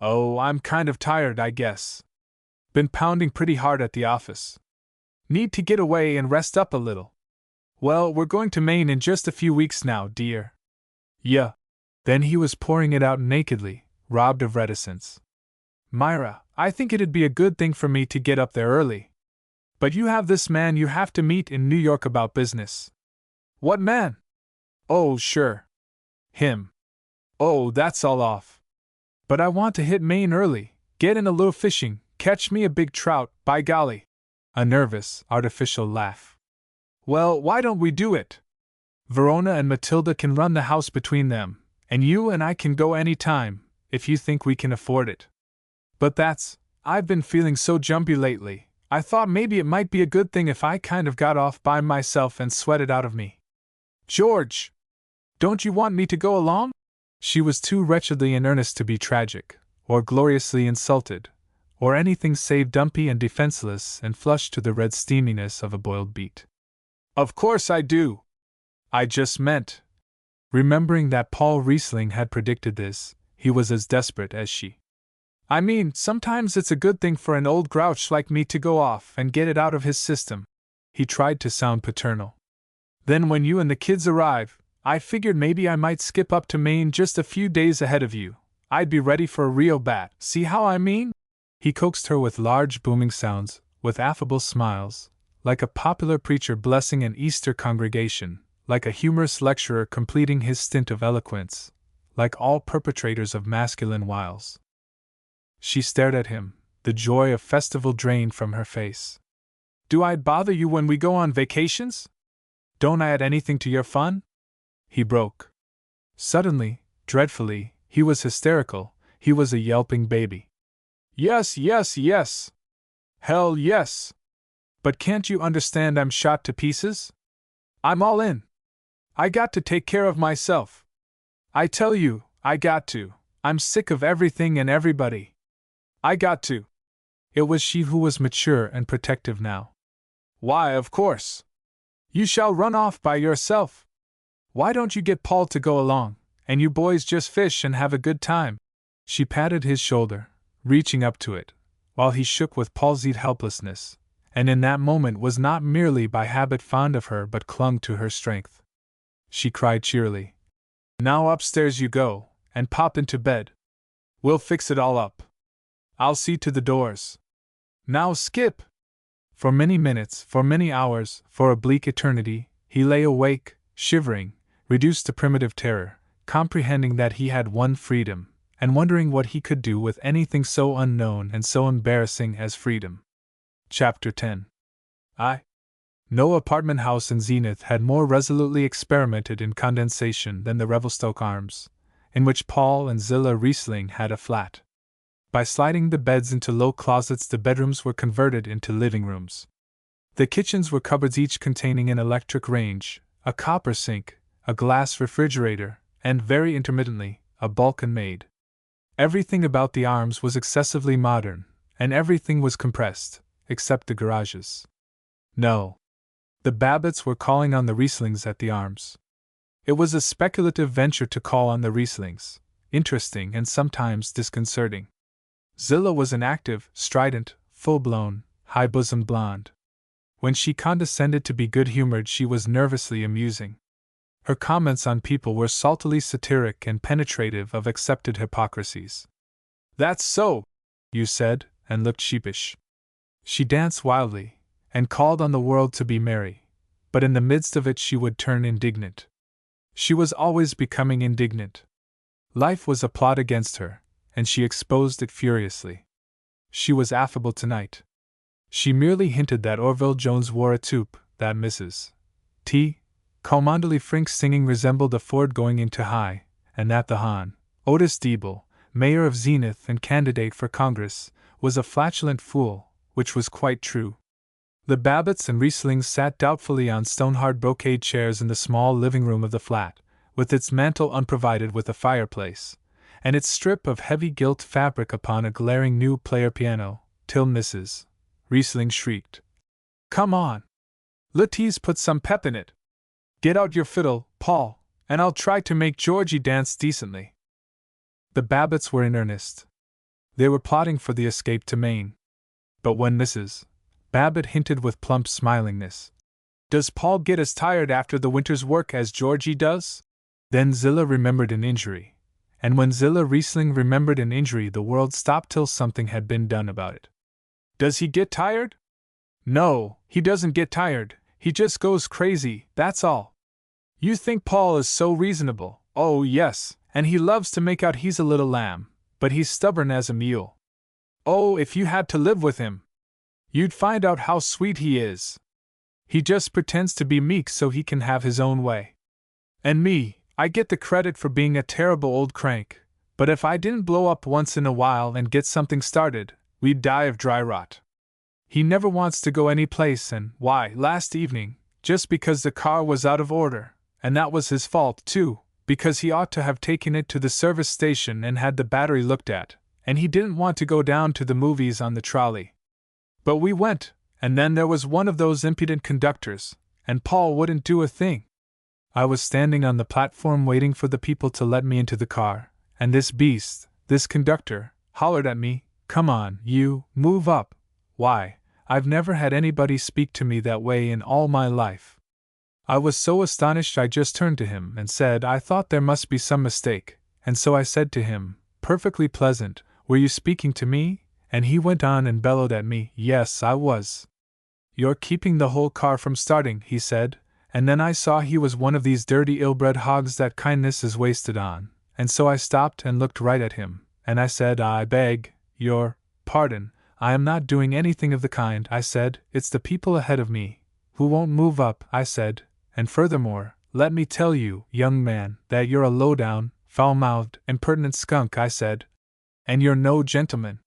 Oh, I'm kind of tired, I guess. Been pounding pretty hard at the office. Need to get away and rest up a little. Well, we're going to Maine in just a few weeks now, dear. Yeah. Then he was pouring it out nakedly, robbed of reticence. Myra, I think it'd be a good thing for me to get up there early. But you have this man you have to meet in New York about business. What man? Oh, sure. Him. Oh, that's all off. But I want to hit Maine early, get in a little fishing, catch me a big trout, by golly. A nervous, artificial laugh. Well, why don't we do it? Verona and Matilda can run the house between them, and you and I can go any time, if you think we can afford it. But I've been feeling so jumpy lately, I thought maybe it might be a good thing if I kind of got off by myself and sweated out of me. George! Don't you want me to go along? She was too wretchedly in earnest to be tragic, or gloriously insulted, or anything save dumpy and defenseless and flushed to the red steaminess of a boiled beet. Of course I do. I just meant. Remembering that Paul Riesling had predicted this, he was as desperate as she. I mean, sometimes it's a good thing for an old grouch like me to go off and get it out of his system. He tried to sound paternal. Then when you and the kids arrive, I figured maybe I might skip up to Maine just a few days ahead of you. I'd be ready for a real bat, see how I mean? He coaxed her with large booming sounds, with affable smiles, like a popular preacher blessing an Easter congregation, like a humorous lecturer completing his stint of eloquence, like all perpetrators of masculine wiles. She stared at him, the joy of festival drained from her face. Do I bother you when we go on vacations? Don't I add anything to your fun? He broke. Suddenly, dreadfully, he was hysterical, he was a yelping baby. Yes, yes, yes. Hell yes. But can't you understand I'm shot to pieces? I'm all in. I got to take care of myself. I tell you, I got to. I'm sick of everything and everybody. I got to. It was she who was mature and protective now. Why, of course. You shall run off by yourself. Why don't you get Paul to go along, and you boys just fish and have a good time? She patted his shoulder, reaching up to it, while he shook with palsied helplessness, and in that moment was not merely by habit fond of her but clung to her strength. She cried cheerily. Now upstairs you go, and pop into bed. We'll fix it all up. I'll see to the doors. Now skip! For many minutes, for many hours, for a bleak eternity, he lay awake, shivering, reduced to primitive terror, comprehending that he had won freedom, and wondering what he could do with anything so unknown and so embarrassing as freedom. Chapter 10. No apartment house in Zenith had more resolutely experimented in condensation than the Revelstoke Arms, in which Paul and Zillah Riesling had a flat. By sliding the beds into low closets, the bedrooms were converted into living rooms. The kitchens were cupboards, each containing an electric range, a copper sink, a glass refrigerator, and, very intermittently, a Balkan maid. Everything about the Arms was excessively modern, and everything was compressed, except the garages. No. The Babbitts were calling on the Rieslings at the Arms. It was a speculative venture to call on the Rieslings, interesting and sometimes disconcerting. Zillah was an active, strident, full-blown, high-bosomed blonde. When she condescended to be good-humored, she was nervously amusing. Her comments on people were saltily satiric and penetrative of accepted hypocrisies. "That's so," you said, and looked sheepish. She danced wildly, and called on the world to be merry, but in the midst of it she would turn indignant. She was always becoming indignant. Life was a plot against her, and she exposed it furiously. She was affable tonight. She merely hinted that Orville Jones wore a toque, that Mrs. T. Cholmondeley Frink's singing resembled a Ford going into high, and that the Hon. Otis Diebel, mayor of Zenith and candidate for Congress, was a flatulent fool, which was quite true. The Babbitts and Rieslings sat doubtfully on stone-hard brocade chairs in the small living room of the flat, with its mantel unprovided with a fireplace, and its strip of heavy gilt fabric upon a glaring new player piano, till Mrs. Riesling shrieked, "Come on! Let's put some pep in it! Get out your fiddle, Paul, and I'll try to make Georgie dance decently." The Babbitts were in earnest. They were plotting for the escape to Maine. But when Mrs. Babbitt hinted with plump smilingness, "Does Paul get as tired after the winter's work as Georgie does?" then Zillah remembered an injury. And when Zillah Riesling remembered an injury, the world stopped till something had been done about it. "Does he get tired?" "No, he doesn't get tired, he just goes crazy, that's all. You think Paul is so reasonable. Oh, yes, and he loves to make out he's a little lamb, but he's stubborn as a mule. Oh, if you had to live with him, you'd find out how sweet he is. He just pretends to be meek so he can have his own way. And me, I get the credit for being a terrible old crank, but if I didn't blow up once in a while and get something started, we'd die of dry rot. He never wants to go any place, and why, last evening, just because the car was out of order, and that was his fault too, because he ought to have taken it to the service station and had the battery looked at, and he didn't want to go down to the movies on the trolley. But we went, and then there was one of those impudent conductors, and Paul wouldn't do a thing. I was standing on the platform waiting for the people to let me into the car, and this beast, this conductor, hollered at me, 'Come on, you, move up.' Why, I've never had anybody speak to me that way in all my life. I was so astonished I just turned to him and said I thought there must be some mistake, and so I said to him, perfectly pleasant, 'Were you speaking to me?' And he went on and bellowed at me, 'Yes, I was.' 'You're keeping the whole car from starting,' he said, and then I saw he was one of these dirty ill-bred hogs that kindness is wasted on, and so I stopped and looked right at him, and I said, 'I beg your pardon, I am not doing anything of the kind,' I said, 'it's the people ahead of me, who won't move up,' I said, 'and furthermore, let me tell you, young man, that you're a low-down, foul-mouthed, impertinent skunk,' I said, 'and you're no gentleman.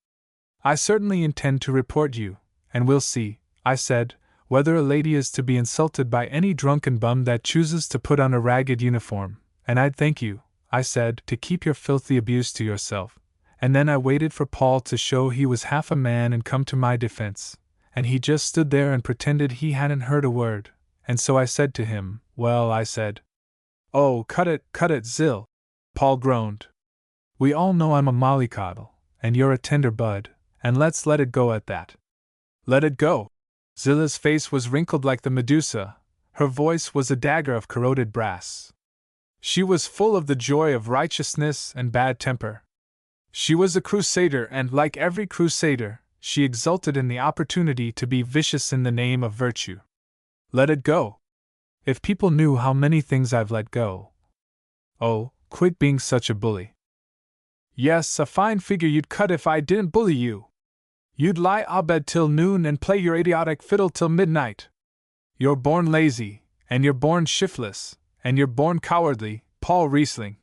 I certainly intend to report you, and we'll see,' I said, 'whether a lady is to be insulted by any drunken bum that chooses to put on a ragged uniform, and I'd thank you,' I said, 'to keep your filthy abuse to yourself.' And then I waited for Paul to show he was half a man and come to my defense, and he just stood there and pretended he hadn't heard a word, and so I said to him, 'Well,' I said. 'Oh, cut it, Zill,' Paul groaned. 'We all know I'm a mollycoddle, and you're a tender bud, and let's let it go at that.' 'Let it go?' Zillah's face was wrinkled like the Medusa, her voice was a dagger of corroded brass. She was full of the joy of righteousness and bad temper. She was a crusader, and like every crusader, she exulted in the opportunity to be vicious in the name of virtue. 'Let it go? If people knew how many things I've let go.' 'Oh, Quit being such a bully. Yes, a fine figure you'd cut if I didn't bully you. You'd lie abed till noon and play your idiotic fiddle till midnight. You're born lazy, and you're born shiftless, and you're born cowardly, Paul Riesling.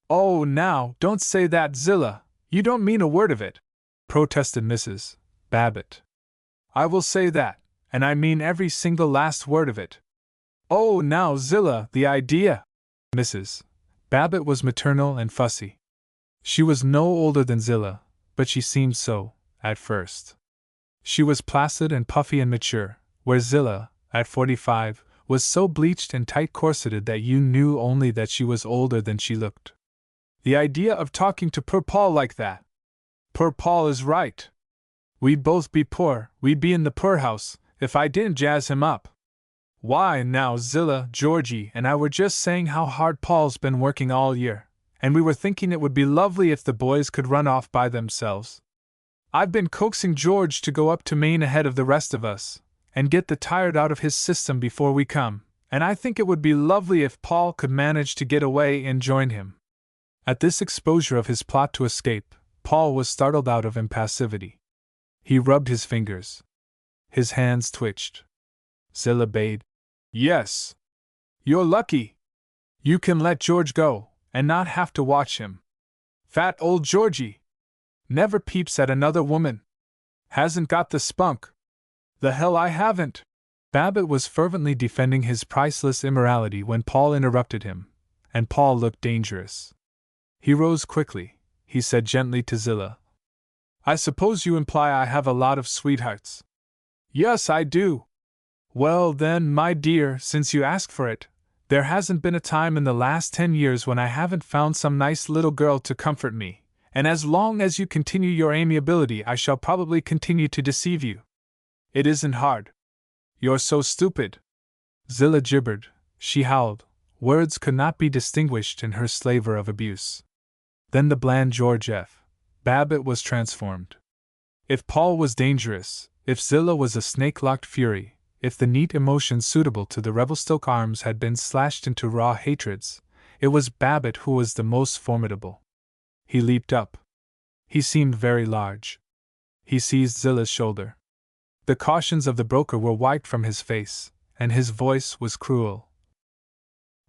Oh, now, don't say that, Zillah, you don't mean a word of it, protested Mrs. Babbitt. I will say that, and I mean every single last word of it. Oh, now, Zillah, the idea! Mrs. Babbitt was maternal and fussy. She was no older than Zillah, but she seemed so, at first. She was placid and puffy and mature, where Zillah, at 45, was so bleached and tight-corseted that you knew only that she was older than she looked. The idea of talking to poor Paul like that! Poor Paul is right. We'd both be poor, we'd be in the poorhouse, if I didn't jazz him up. Why, now, Zillah, Georgie and I were just saying how hard Paul's been working all year, and we were thinking it would be lovely if the boys could run off by themselves. I've been coaxing George to go up to Maine ahead of the rest of us, and get the tired out of his system before we come, and I think it would be lovely if Paul could manage to get away and join him. At this exposure of his plot to escape, Paul was startled out of impassivity. He rubbed his fingers. His hands twitched. Zillah bayed. Yes. You're lucky. You can let George go, and not have to watch him. Fat old Georgie. Never peeps at another woman. Hasn't got the spunk. The hell I haven't. Babbitt was fervently defending his priceless immorality when Paul interrupted him, and Paul looked dangerous. He rose quickly. He said gently to Zillah, I suppose you imply I have a lot of sweethearts. Yes, I do. Well then, my dear, since you ask for it, there hasn't been a time in the last 10 years when I haven't found some nice little girl to comfort me, and as long as you continue your amiability I shall probably continue to deceive you. It isn't hard. You're so stupid. Zillah gibbered, she howled, words could not be distinguished in her slaver of abuse. Then the bland George F. Babbitt was transformed. If Paul was dangerous, if Zillah was a snake-locked fury, if the neat emotions suitable to the Revelstoke arms had been slashed into raw hatreds, it was Babbitt who was the most formidable. He leaped up. He seemed very large. He seized Zillah's shoulder. The cautions of the broker were wiped from his face, and his voice was cruel.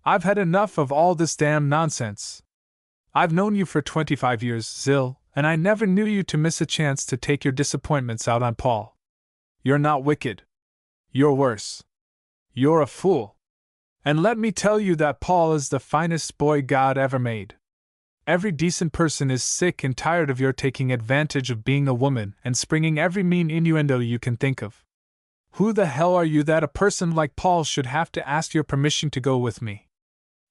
I've had enough of all this damn nonsense. I've known you for 25 years, Zill, and I never knew you to miss a chance to take your disappointments out on Paul. You're not wicked. You're worse. You're a fool. And let me tell you that Paul is the finest boy God ever made. Every decent person is sick and tired of your taking advantage of being a woman and springing every mean innuendo you can think of. Who the hell are you that a person like Paul should have to ask your permission to go with me?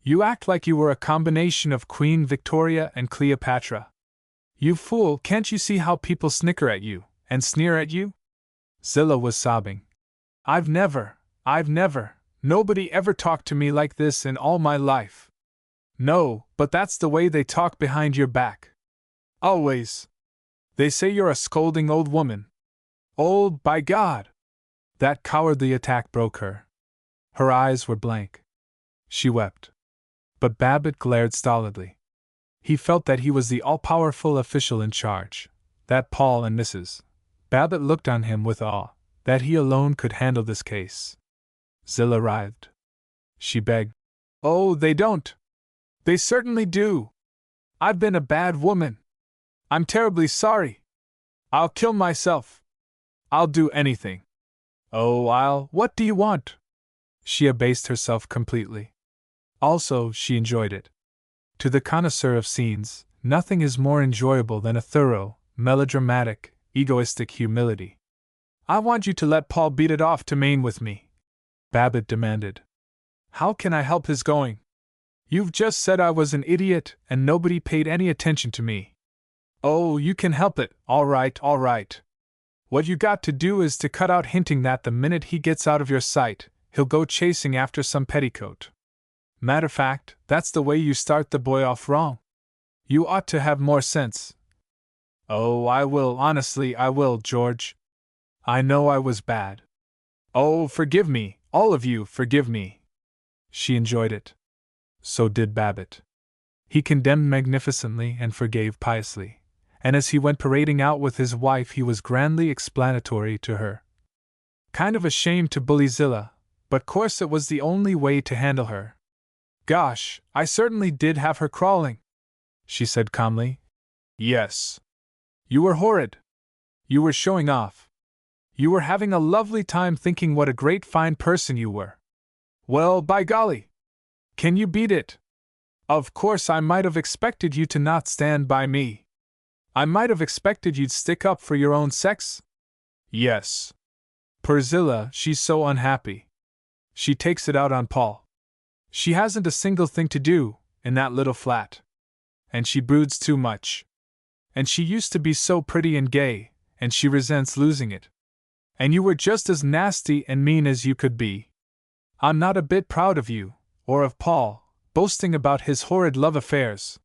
You act like you were a combination of Queen Victoria and Cleopatra. You fool, can't you see how people snicker at you, and sneer at you? Zillah was sobbing. I've never, nobody ever talked to me like this in all my life. No, but that's the way they talk behind your back. Always. They say you're a scolding old woman. Old, by God! That cowardly attack broke her. Her eyes were blank. She wept. But Babbitt glared stolidly. He felt that he was the all-powerful official in charge, that Paul and Mrs. Babbitt looked on him with awe, that he alone could handle this case. Zillah writhed. She begged. Oh, they don't. They certainly do. I've been a bad woman. I'm terribly sorry. I'll kill myself. I'll do anything. Oh, what do you want? She abased herself completely. Also, she enjoyed it. To the connoisseur of scenes, nothing is more enjoyable than a thorough, melodramatic, egoistic humility. I want you to let Paul beat it off to Maine with me, Babbitt demanded. How can I help his going? You've just said I was an idiot and nobody paid any attention to me. Oh, you can help it, all right. What you got to do is to cut out hinting that the minute he gets out of your sight, he'll go chasing after some petticoat. Matter fact, that's the way you start the boy off wrong. You ought to have more sense. Oh, I will, honestly I will, George. I know I was bad. Oh, forgive me, all of you, forgive me. She enjoyed it. So did Babbitt. He condemned magnificently and forgave piously, and as he went parading out with his wife he was grandly explanatory to her. Kind of ashamed to bully Zilla, but course it was the only way to handle her. Gosh, I certainly did have her crawling, she said calmly. Yes. You were horrid. You were showing off. You were having a lovely time thinking what a great fine person you were. Well, by golly! Can you beat it? Of course I might have expected you to not stand by me. I might have expected you'd stick up for your own sex. Yes. Poor Zilla, she's so unhappy. She takes it out on Paul. She hasn't a single thing to do, in that little flat. And she broods too much. And she used to be so pretty and gay, and she resents losing it. And you were just as nasty and mean as you could be. I'm not a bit proud of you, or of Paul, boasting about his horrid love affairs.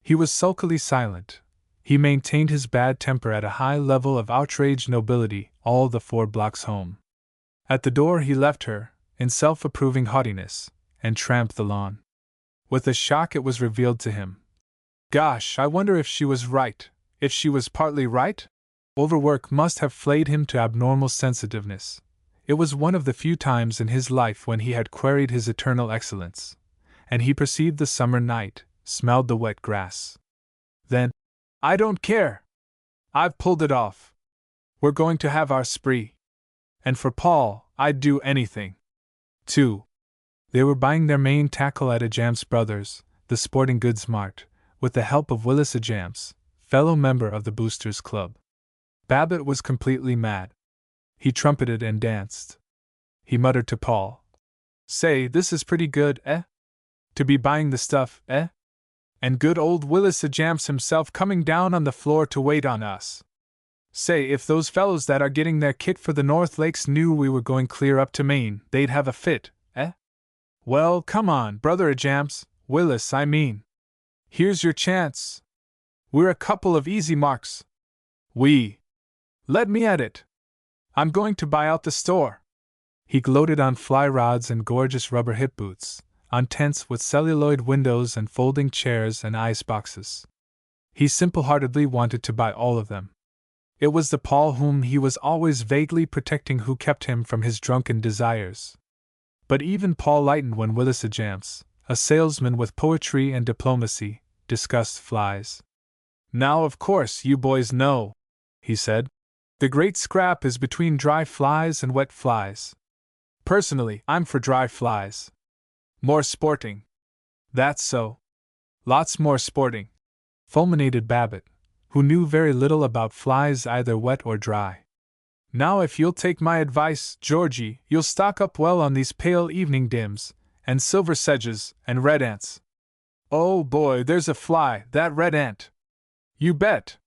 He was sulkily silent. He maintained his bad temper at a high level of outraged nobility all the 4 blocks home. At the door he left her, in self-approving haughtiness, and tramped the lawn. With a shock it was revealed to him. Gosh, I wonder if she was right, if she was partly right? Overwork must have flayed him to abnormal sensitiveness. It was one of the few times in his life when he had queried his eternal excellence. And he perceived the summer night, smelled the wet grass. Then, I don't care! I've pulled it off. We're going to have our spree. And for Paul, I'd do anything. 2. They were buying their main tackle at Ajams Brothers, the sporting goods mart, with the help of Willis Ajams, fellow member of the Boosters Club. Babbitt was completely mad. He trumpeted and danced. He muttered to Paul, Say, this is pretty good, eh? To be buying the stuff, eh? And good old Willis Ajams himself coming down on the floor to wait on us. Say, if those fellows that are getting their kit for the North Lakes knew we were going clear up to Maine, they'd have a fit, eh? Well, come on, brother Ajams, Willis, I mean. Here's your chance. We're a couple of easy marks. Let me at it. I'm going to buy out the store. He gloated on fly rods and gorgeous rubber hip boots, on tents with celluloid windows and folding chairs and ice boxes. He simple-heartedly wanted to buy all of them. It was the Paul whom he was always vaguely protecting who kept him from his drunken desires. But even Paul lightened when Willis Ajams, a salesman with poetry and diplomacy, discussed flies. Now, of course, you boys know, he said. The great scrap is between dry flies and wet flies. Personally, I'm for dry flies. More sporting. That's so. Lots more sporting, fulminated Babbitt, who knew very little about flies either wet or dry. Now if you'll take my advice, Georgie, you'll stock up well on these pale evening dims, and silver sedges, and red ants. Oh boy, there's a fly, that red ant. You bet.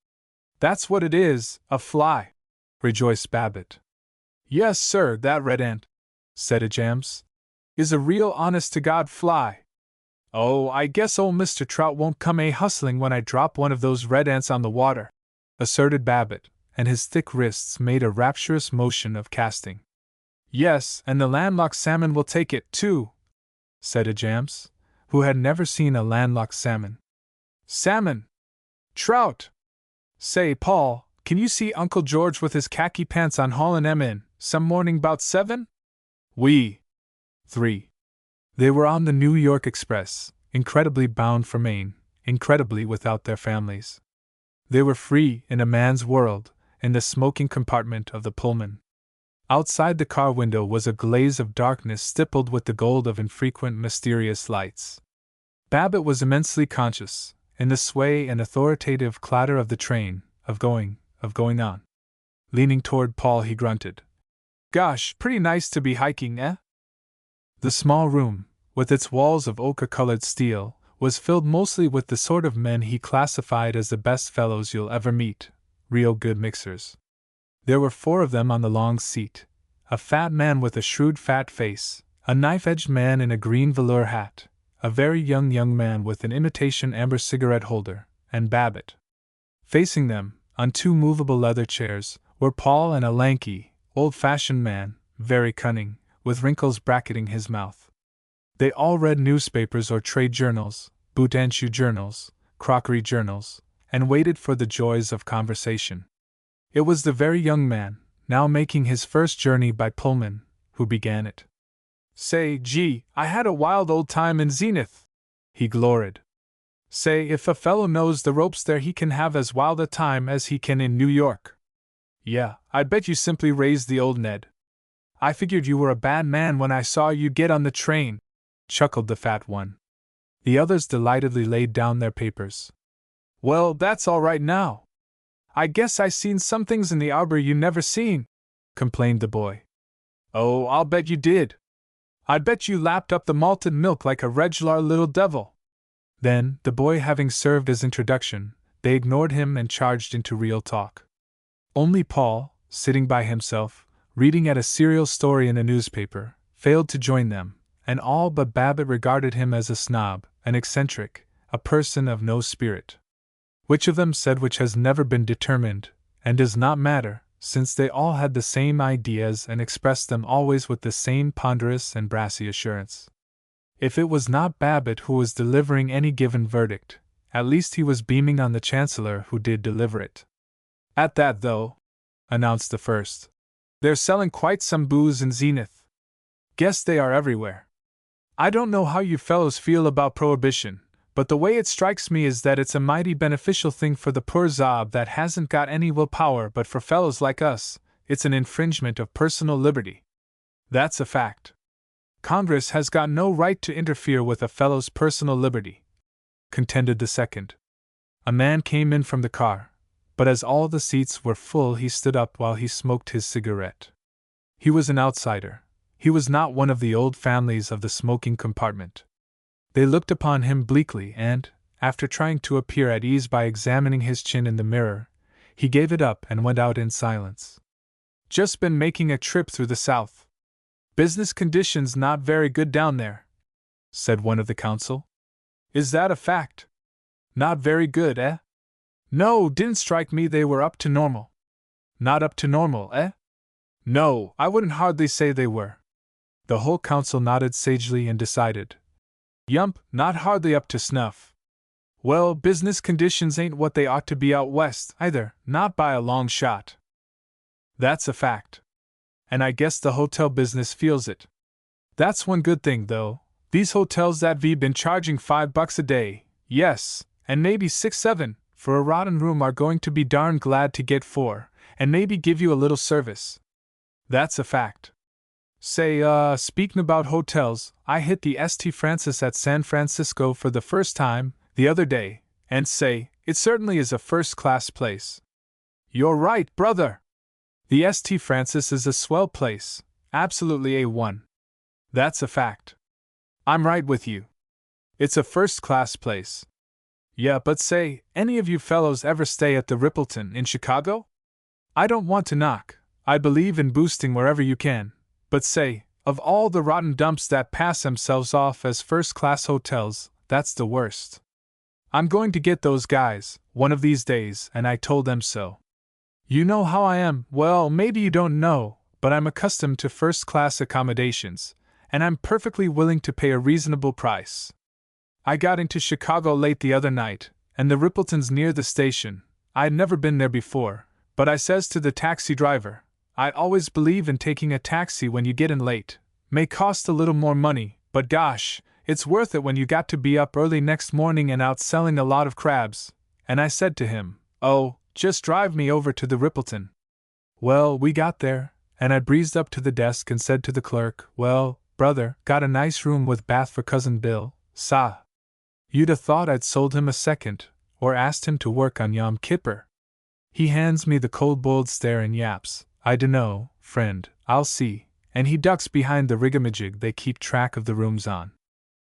That's what it is, a fly, rejoiced Babbitt. Yes, sir, that red ant, said Ajams, is a real honest-to-God fly. Oh, I guess old Mr. Trout won't come hustling when I drop one of those red ants on the water, asserted Babbitt, and his thick wrists made a rapturous motion of casting. Yes, and the landlocked salmon will take it, too, said Ajams, who had never seen a landlocked salmon. Salmon! Trout! Say, Paul, can you see Uncle George with his khaki pants on haulin' 'em in, some morning 'bout 7? 3. They were on the New York Express, incredibly bound for Maine, incredibly without their families. They were free in a man's world, in the smoking compartment of the Pullman. Outside the car window was a glaze of darkness stippled with the gold of infrequent mysterious lights. Babbitt was immensely conscious, in the sway and authoritative clatter of the train, of going on. Leaning toward Paul he grunted. Gosh, pretty nice to be hiking, eh? The small room, with its walls of ochre-colored steel, was filled mostly with the sort of men he classified as the best fellows you'll ever meet, real good mixers. There were 4 of them on the long seat, a fat man with a shrewd fat face, a knife-edged man in a green velour hat, a very young man with an imitation amber cigarette holder, and Babbitt. Facing them, on 2 movable leather chairs, were Paul and a lanky, old-fashioned man, very cunning, with wrinkles bracketing his mouth. They all read newspapers or trade journals, boot and shoe journals, crockery journals, and waited for the joys of conversation. It was the very young man, now making his first journey by Pullman, who began it. Say, gee, I had a wild old time in Zenith, he gloried. Say, if a fellow knows the ropes there, he can have as wild a time as he can in New York. Yeah, I bet you simply raised the old Ned. I figured you were a bad man when I saw you get on the train, chuckled the fat one. The others delightedly laid down their papers. Well, that's all right now. I guess I seen some things in the arbor you never seen, complained the boy. Oh, I'll bet you did. I'd bet you lapped up the malted milk like a regular little devil. Then, the boy having served as introduction, they ignored him and charged into real talk. Only Paul, sitting by himself, reading at a serial story in a newspaper, failed to join them, and all but Babbitt regarded him as a snob, an eccentric, a person of no spirit. Which of them said which has never been determined, and does not matter, since they all had the same ideas and expressed them always with the same ponderous and brassy assurance. If it was not Babbitt who was delivering any given verdict, at least he was beaming on the Chancellor who did deliver it. At that, though, announced the first, they're selling quite some booze in Zenith. Guess they are everywhere. I don't know how you fellows feel about prohibition, but the way it strikes me is that it's a mighty beneficial thing for the poor zob that hasn't got any willpower, but for fellows like us, it's an infringement of personal liberty. That's a fact. Congress has got no right to interfere with a fellow's personal liberty, contended the second. A man came in from the car, but as all the seats were full he stood up while he smoked his cigarette. He was an outsider. He was not one of the old families of the smoking compartment. They looked upon him bleakly and, after trying to appear at ease by examining his chin in the mirror, he gave it up and went out in silence. Just been making a trip through the South. Business conditions not very good down there, said one of the council. Is that a fact? Not very good, eh? No, didn't strike me they were up to normal. Not up to normal, eh? No, I wouldn't hardly say they were. The whole council nodded sagely and decided. Yump, not hardly up to snuff. Well, business conditions ain't what they ought to be out west, either, not by a long shot. That's a fact. And I guess the hotel business feels it. That's one good thing, though. These hotels that we've been charging $5 a day, yes, and maybe 6-7, for a rotten room are going to be darn glad to get 4, and maybe give you a little service. That's a fact. Say, speaking about hotels, I hit the St. Francis at San Francisco for the first time, the other day, and say, it certainly is a first-class place. You're right, brother! The St. Francis is a swell place, absolutely A1. That's a fact. I'm right with you. It's a first-class place. Yeah, but say, any of you fellows ever stay at the Rippleton in Chicago? I don't want to knock, I believe in boosting wherever you can, but say, of all the rotten dumps that pass themselves off as first-class hotels, that's the worst. I'm going to get those guys, one of these days, and I told them so. You know how I am. Well, maybe you don't know, but I'm accustomed to first-class accommodations, and I'm perfectly willing to pay a reasonable price. I got into Chicago late the other night, and the Rippleton's near the station. I'd never been there before, but I says to the taxi driver, I always believe in taking a taxi when you get in late. May cost a little more money, but gosh, it's worth it when you got to be up early next morning and out selling a lot of crabs. And I said to him, oh, just drive me over to the Rippleton. Well, we got there, and I breezed up to the desk and said to the clerk, well, brother, got a nice room with bath for Cousin Bill, sa. You'd a thought I'd sold him a second, or asked him to work on Yom Kippur. He hands me the cold-boiled stare and yaps, I dunno, friend, I'll see, and he ducks behind the rigamajig they keep track of the rooms on.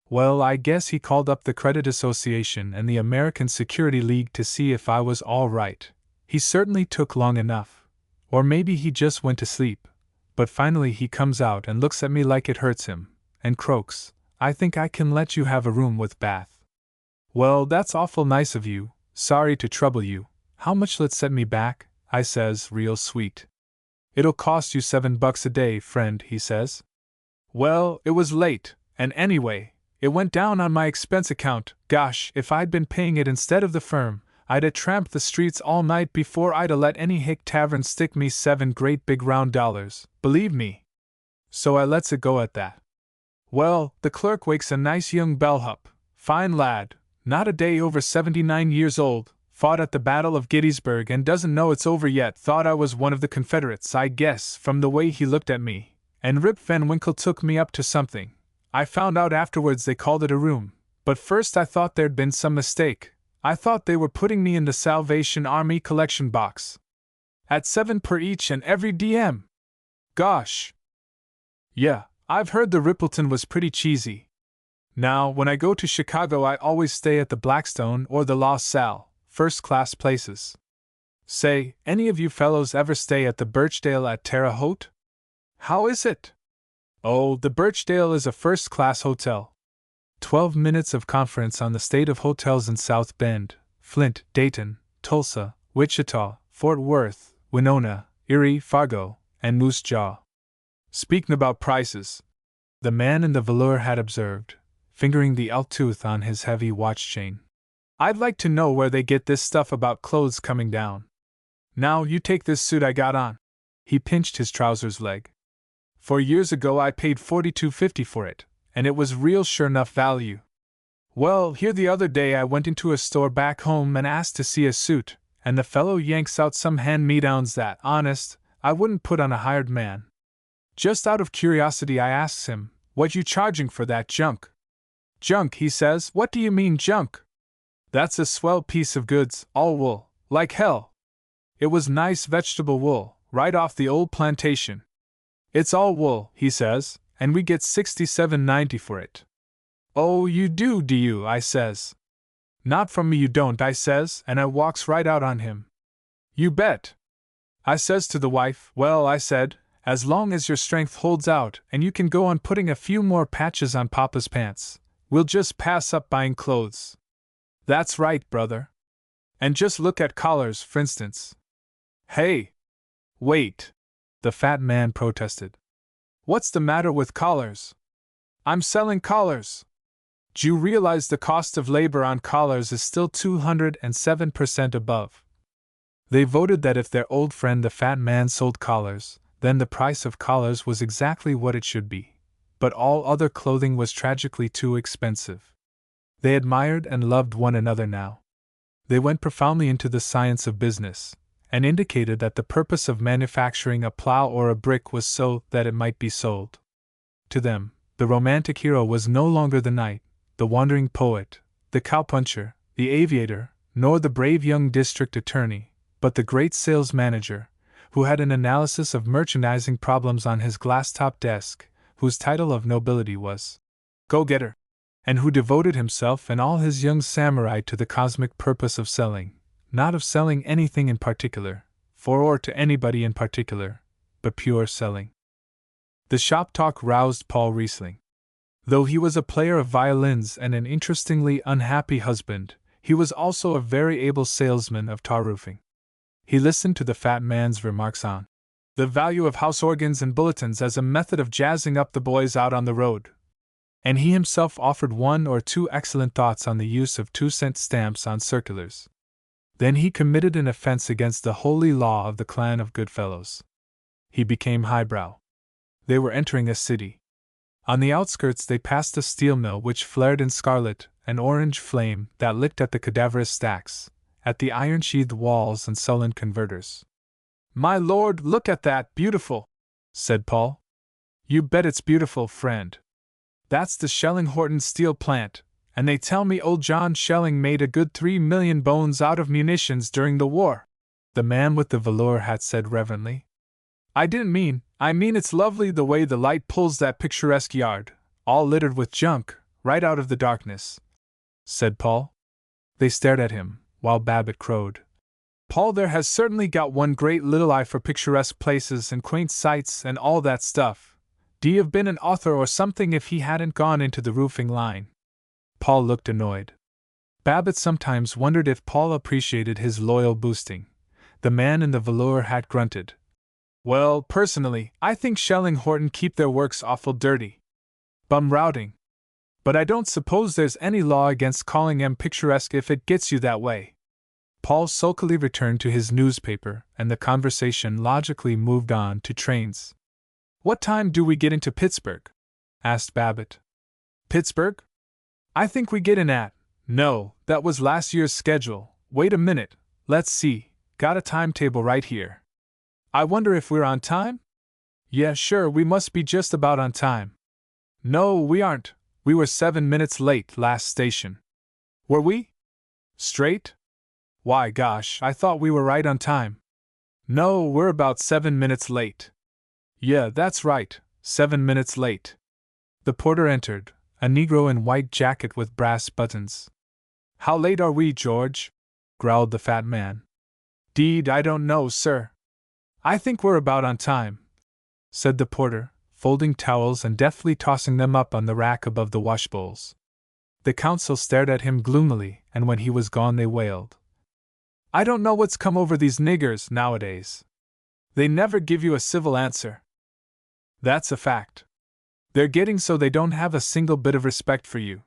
Well, I guess he called up the Credit Association and the American Security League to see if I was all right. He certainly took long enough. Or maybe he just went to sleep. But finally he comes out and looks at me like it hurts him, and croaks, I think I can let you have a room with bath. Well, that's awful nice of you, sorry to trouble you. How much let's set me back? I says, real sweet. It'll cost you $7 a day, friend, he says. Well, it was late, and anyway, It went down on my expense account. Gosh, if I'd been paying it instead of the firm, I'd a tramped the streets all night before I'd a let any hick tavern stick me 7 great big round dollars, believe me. So I lets it go at that. Well, the clerk wakes a nice young bellhop, fine lad, not a day over 79 years old, fought at the Battle of Gettysburg and doesn't know it's over yet, thought I was one of the Confederates, I guess, from the way he looked at me, and Rip Van Winkle took me up to something. I found out afterwards they called it a room, but first I thought there'd been some mistake. I thought they were putting me in the Salvation Army collection box. At 7 per each and every DM. Gosh. Yeah, I've heard the Rippleton was pretty cheesy. Now, when I go to Chicago, I always stay at the Blackstone or the La Salle, first-class places. Say, any of you fellows ever stay at the Birchdale at Terre Haute? How is it? Oh, the Birchdale is a first-class hotel. 12 minutes of conference on the state of hotels in South Bend, Flint, Dayton, Tulsa, Wichita, Fort Worth, Winona, Erie, Fargo, and Moose Jaw. Speaking about prices, the man in the velour had observed, fingering the elk tooth on his heavy watch chain. I'd like to know where they get this stuff about clothes coming down. Now, you take this suit I got on. He pinched his trousers leg. 4 years ago I paid $42.50 for it, and it was real sure enough value. Well, here the other day I went into a store back home and asked to see a suit, and the fellow yanks out some hand-me-downs that, honest, I wouldn't put on a hired man. Just out of curiosity I asks him, "What you charging for that junk?" "Junk," he says. "What do you mean junk?" "That's a swell piece of goods, all wool, like hell. It was nice vegetable wool, right off the old plantation. It's all wool," he says, "and we get $67.90 for it." "Oh, you do you?" I says. "Not from me you don't," I says, and I walks right out on him. "You bet." I says to the wife, "Well," I said, "as long as your strength holds out and you can go on putting a few more patches on Papa's pants, we'll just pass up buying clothes." "That's right, brother. And just look at collars, for instance." "Hey! Wait!" the fat man protested. "What's the matter with collars? I'm selling collars. Do you realize the cost of labor on collars is still 207% above?" They voted that if their old friend the fat man sold collars, then the price of collars was exactly what it should be, but all other clothing was tragically too expensive. They admired and loved one another now. They went profoundly into the science of business, and indicated that the purpose of manufacturing a plow or a brick was so that it might be sold. To them, the romantic hero was no longer the knight, the wandering poet, the cowpuncher, the aviator, nor the brave young district attorney, but the great sales manager, who had an analysis of merchandising problems on his glass-top desk, whose title of nobility was go-getter, and who devoted himself and all his young samurai to the cosmic purpose of selling, not of selling anything in particular, for or to anybody in particular, but pure selling. The shop talk roused Paul Riesling. Though he was a player of violins and an interestingly unhappy husband, he was also a very able salesman of tar roofing. He listened to the fat man's remarks on the value of house organs and bulletins as a method of jazzing up the boys out on the road, and he himself offered 1 or 2 excellent thoughts on the use of 2-cent stamps on circulars. Then he committed an offense against the holy law of the clan of Goodfellows. He became highbrow. They were entering a city. On the outskirts they passed a steel mill which flared in scarlet and orange flame that licked at the cadaverous stacks, at the iron-sheathed walls and sullen converters. "My lord, look at that, beautiful!" said Paul. "You bet it's beautiful, friend. That's the Schelling-Horton steel plant, and they tell me old John Schelling made a good 3 million bones out of munitions during the war," the man with the velour hat said reverently. I mean it's lovely the way the light pulls that picturesque yard, all littered with junk, right out of the darkness," said Paul. They stared at him, while Babbitt crowed, "Paul there has certainly got one great little eye for picturesque places and quaint sights and all that stuff. D'ye have been an author or something if he hadn't gone into the roofing line?" Paul looked annoyed. Babbitt sometimes wondered if Paul appreciated his loyal boosting. The man in the velour hat grunted. "Well, personally, I think Schelling-Horton keep their works awful dirty. Bum routing. But I don't suppose there's any law against calling 'em picturesque if it gets you that way. Paul sulkily returned to his newspaper, and the conversation logically moved on to trains. What time do we get into Pittsburgh? Asked Babbitt. Pittsburgh? I think we get in at. No, that was last year's schedule. Wait a minute, let's see, got a timetable right here. I wonder if we're on time? Yeah, sure, we must be just about on time. No, we aren't. We were 7 minutes late last station. Were we? Straight? Why gosh, I thought we were right on time. No, we're about 7 minutes late. Yeah, that's right, 7 minutes late. The porter entered, a Negro in white jacket with brass buttons. How late are we, George? Growled the fat man. Deed, I don't know, sir. I think we're about on time, said the porter, folding towels and deftly tossing them up on the rack above the washbowls. The counsel stared at him gloomily, and when he was gone they wailed. I don't know what's come over these niggers nowadays. They never give you a civil answer. That's a fact. They're getting so they don't have a single bit of respect for you.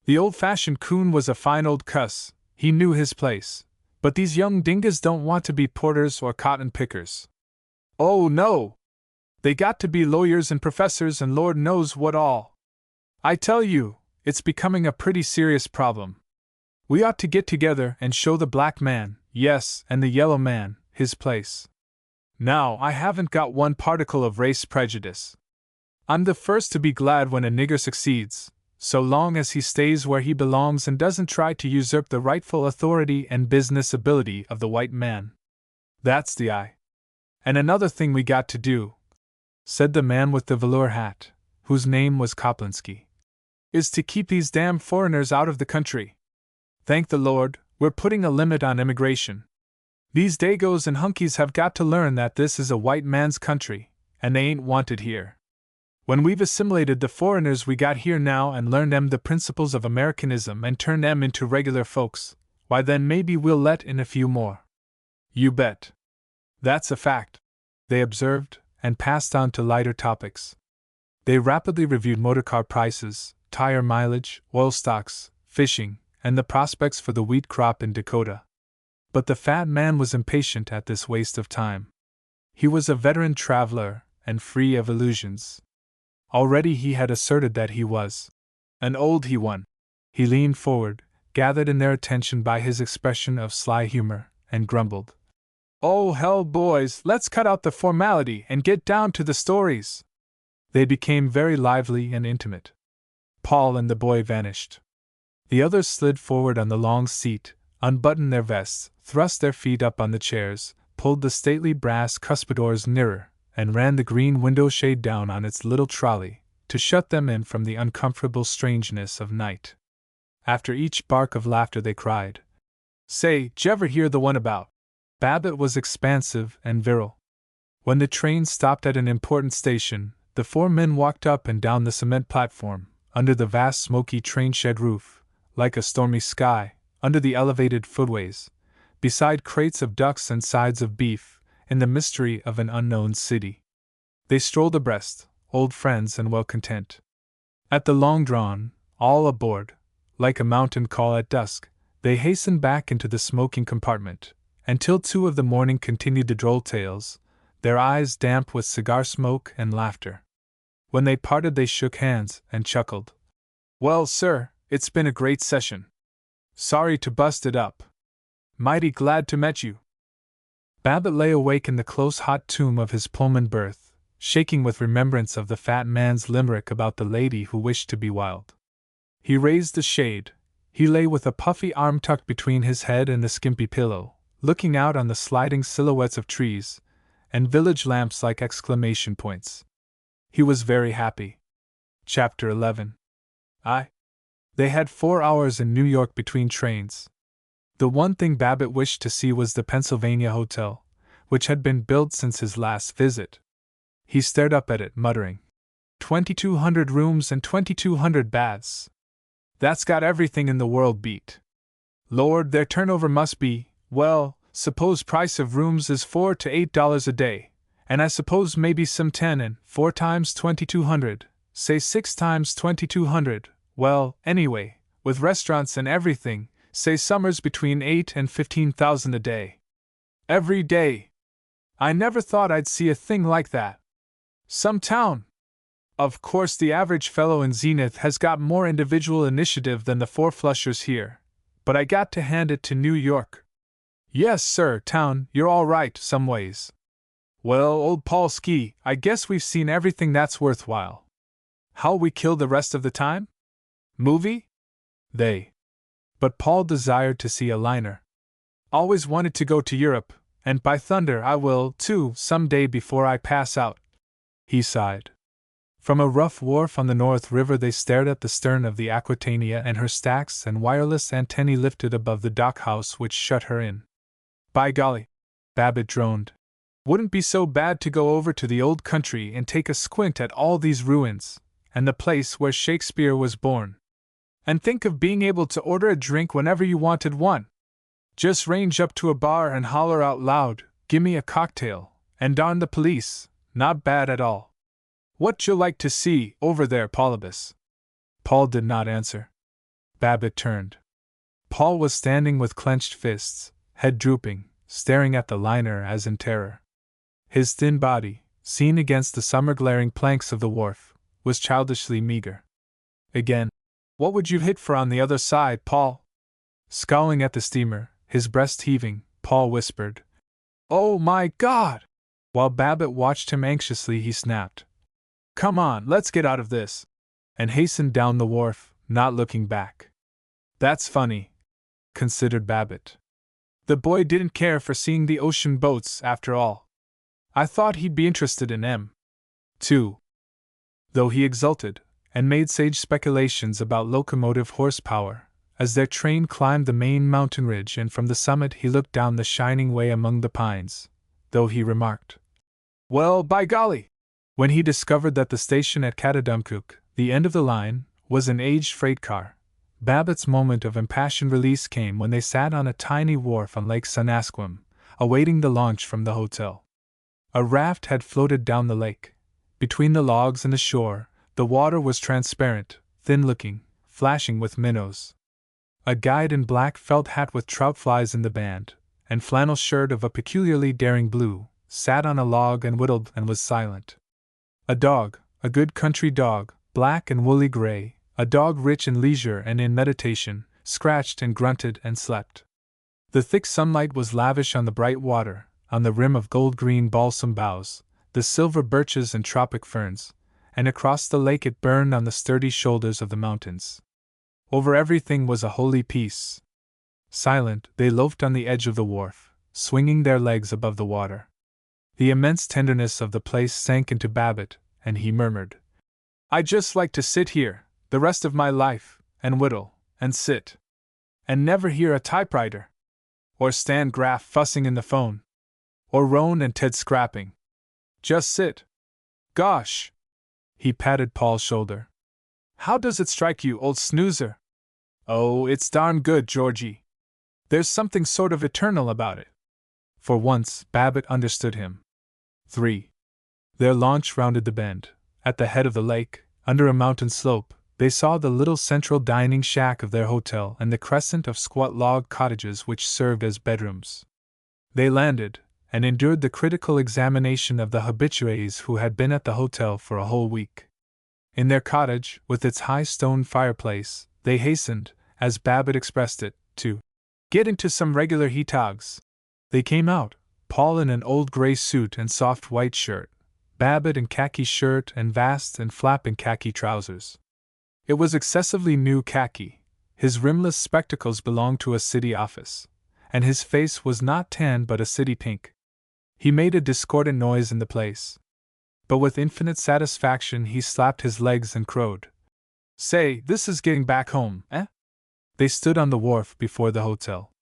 The old-fashioned coon was a fine old cuss, he knew his place, but these young dingas don't want to be porters or cotton pickers. Oh no! They got to be lawyers and professors and Lord knows what all. I tell you, it's becoming a pretty serious problem. We ought to get together and show the black man, yes, and the yellow man, his place. Now, I haven't got one particle of race prejudice. I'm the first to be glad when a nigger succeeds, so long as he stays where he belongs and doesn't try to usurp the rightful authority and business ability of the white man. That's the eye. And another thing we got to do, said the man with the velour hat, whose name was Koplinsky, is to keep these damn foreigners out of the country. Thank the Lord, we're putting a limit on immigration. These Dagos and Hunkies have got to learn that this is a white man's country, and they ain't wanted here. When we've assimilated the foreigners we got here now and learned them the principles of Americanism and turned them into regular folks, why then maybe we'll let in a few more. You bet. That's a fact, they observed, and passed on to lighter topics. They rapidly reviewed motorcar prices, tire mileage, oil stocks, fishing, and the prospects for the wheat crop in Dakota. But the fat man was impatient at this waste of time. He was a veteran traveler and free of illusions. Already he had asserted that he was an old one. He leaned forward, gathered in their attention by his expression of sly humor, and grumbled. Oh hell, boys, let's cut out the formality and get down to the stories. They became very lively and intimate. Paul and the boy vanished. The others slid forward on the long seat, unbuttoned their vests, thrust their feet up on the chairs, pulled the stately brass cuspidors nearer, and ran the green window shade down on its little trolley, to shut them in from the uncomfortable strangeness of night. After each bark of laughter they cried, Say, j'ever hear the one about? Babbitt was expansive and virile. When the train stopped at an important station, the four men walked up and down the cement platform, under the vast smoky train shed roof, like a stormy sky, under the elevated footways, beside crates of ducks and sides of beef, in the mystery of an unknown city. They strolled abreast, old friends and well content. At the long drawn, all aboard, like a mountain call at dusk, they hastened back into the smoking compartment, and till 2 of the morning continued the droll tales, their eyes damp with cigar smoke and laughter. When they parted they shook hands and chuckled. Well, sir, it's been a great session. Sorry to bust it up. Mighty glad to met you. Babbitt lay awake in the close hot tomb of his Pullman berth, shaking with remembrance of the fat man's limerick about the lady who wished to be wild. He raised the shade. He lay with a puffy arm tucked between his head and the skimpy pillow, looking out on the sliding silhouettes of trees and village lamps like exclamation points. He was very happy. Chapter 11. They had 4 hours in New York between trains. The one thing Babbitt wished to see was the Pennsylvania Hotel, which had been built since his last visit. He stared up at it, muttering, 2,200 rooms and 2,200 baths. That's got everything in the world beat. Lord, their turnover must be, well, suppose price of rooms is $4 to $8 a day, and I suppose maybe some 10 and 4 times 2,200, say 6 times 2,200, Well, anyway, with restaurants and everything, say summers between 8 and 15,000 a day. Every day! I never thought I'd see a thing like that. Some town! Of course, the average fellow in Zenith has got more individual initiative than the four-flushers here, but I got to hand it to New York. Yes, sir, town, you're all right, some ways. Well, old Paul Ski, I guess we've seen everything that's worthwhile. How'll we kill the rest of the time? Movie? But Paul desired to see a liner. Always wanted to go to Europe, and by thunder I will, too, some day before I pass out. He sighed. From a rough wharf on the North River they stared at the stern of the Aquitania and her stacks and wireless antennae lifted above the dockhouse which shut her in. By golly, Babbitt droned. Wouldn't be so bad to go over to the old country and take a squint at all these ruins, and the place where Shakespeare was born. And think of being able to order a drink whenever you wanted one. Just range up to a bar and holler out loud, "Gimme a cocktail," and darn the police, not bad at all. What'd you like to see over there, Paulibus? Paul did not answer. Babbitt turned. Paul was standing with clenched fists, head drooping, staring at the liner as in terror. His thin body, seen against the summer-glaring planks of the wharf, was childishly meager. Again, what would you hit for on the other side, Paul? Scowling at the steamer, his breast heaving, Paul whispered, "Oh my God!" While Babbitt watched him anxiously, he snapped, "Come on, let's get out of this," and hastened down the wharf, not looking back. That's funny, considered Babbitt. The boy didn't care for seeing the ocean boats, after all. I thought he'd be interested in them, too. Though he exulted, and made sage speculations about locomotive horsepower, as their train climbed the main mountain ridge and from the summit he looked down the shining way among the pines, though he remarked, "Well, by golly!" when he discovered that the station at Catadumcook, the end of the line, was an aged freight car. Babbitt's moment of impassioned release came when they sat on a tiny wharf on Lake Sunasquam, awaiting the launch from the hotel. A raft had floated down the lake. Between the logs and the shore, the water was transparent, thin-looking, flashing with minnows. A guide in black felt hat with trout flies in the band, and flannel shirt of a peculiarly daring blue, sat on a log and whittled and was silent. A dog, a good country dog, black and woolly gray, a dog rich in leisure and in meditation, scratched and grunted and slept. The thick sunlight was lavish on the bright water, on the rim of gold-green balsam boughs, the silver birches and tropic ferns, and across the lake it burned on the sturdy shoulders of the mountains. Over everything was a holy peace. Silent, they loafed on the edge of the wharf, swinging their legs above the water. The immense tenderness of the place sank into Babbitt, and he murmured, "I'd just like to sit here, the rest of my life, and whittle, and sit. And never hear a typewriter. Or Stan Graff fussing in the phone. Or Roan and Ted scrapping. Just sit. Gosh!" He patted Paul's shoulder. "How does it strike you, old snoozer?" "Oh, it's darn good, Georgie. There's something sort of eternal about it." For once, Babbitt understood him. 3. Their launch rounded the bend. At the head of the lake, under a mountain slope, they saw the little central dining shack of their hotel and the crescent of squat log cottages which served as bedrooms. They landed, and endured the critical examination of the habitués who had been at the hotel for a whole week. In their cottage, with its high stone fireplace, they hastened, as Babbitt expressed it, to get into some regular he-togs. They came out, Paul in an old gray suit and soft white shirt, Babbitt in khaki shirt and vast and flapping khaki trousers. It was excessively new khaki. His rimless spectacles belonged to a city office, and his face was not tan but a city pink. He made a discordant noise in the place, but with infinite satisfaction he slapped his legs and crowed, "Say, this is getting back home, eh?" They stood on the wharf before the hotel.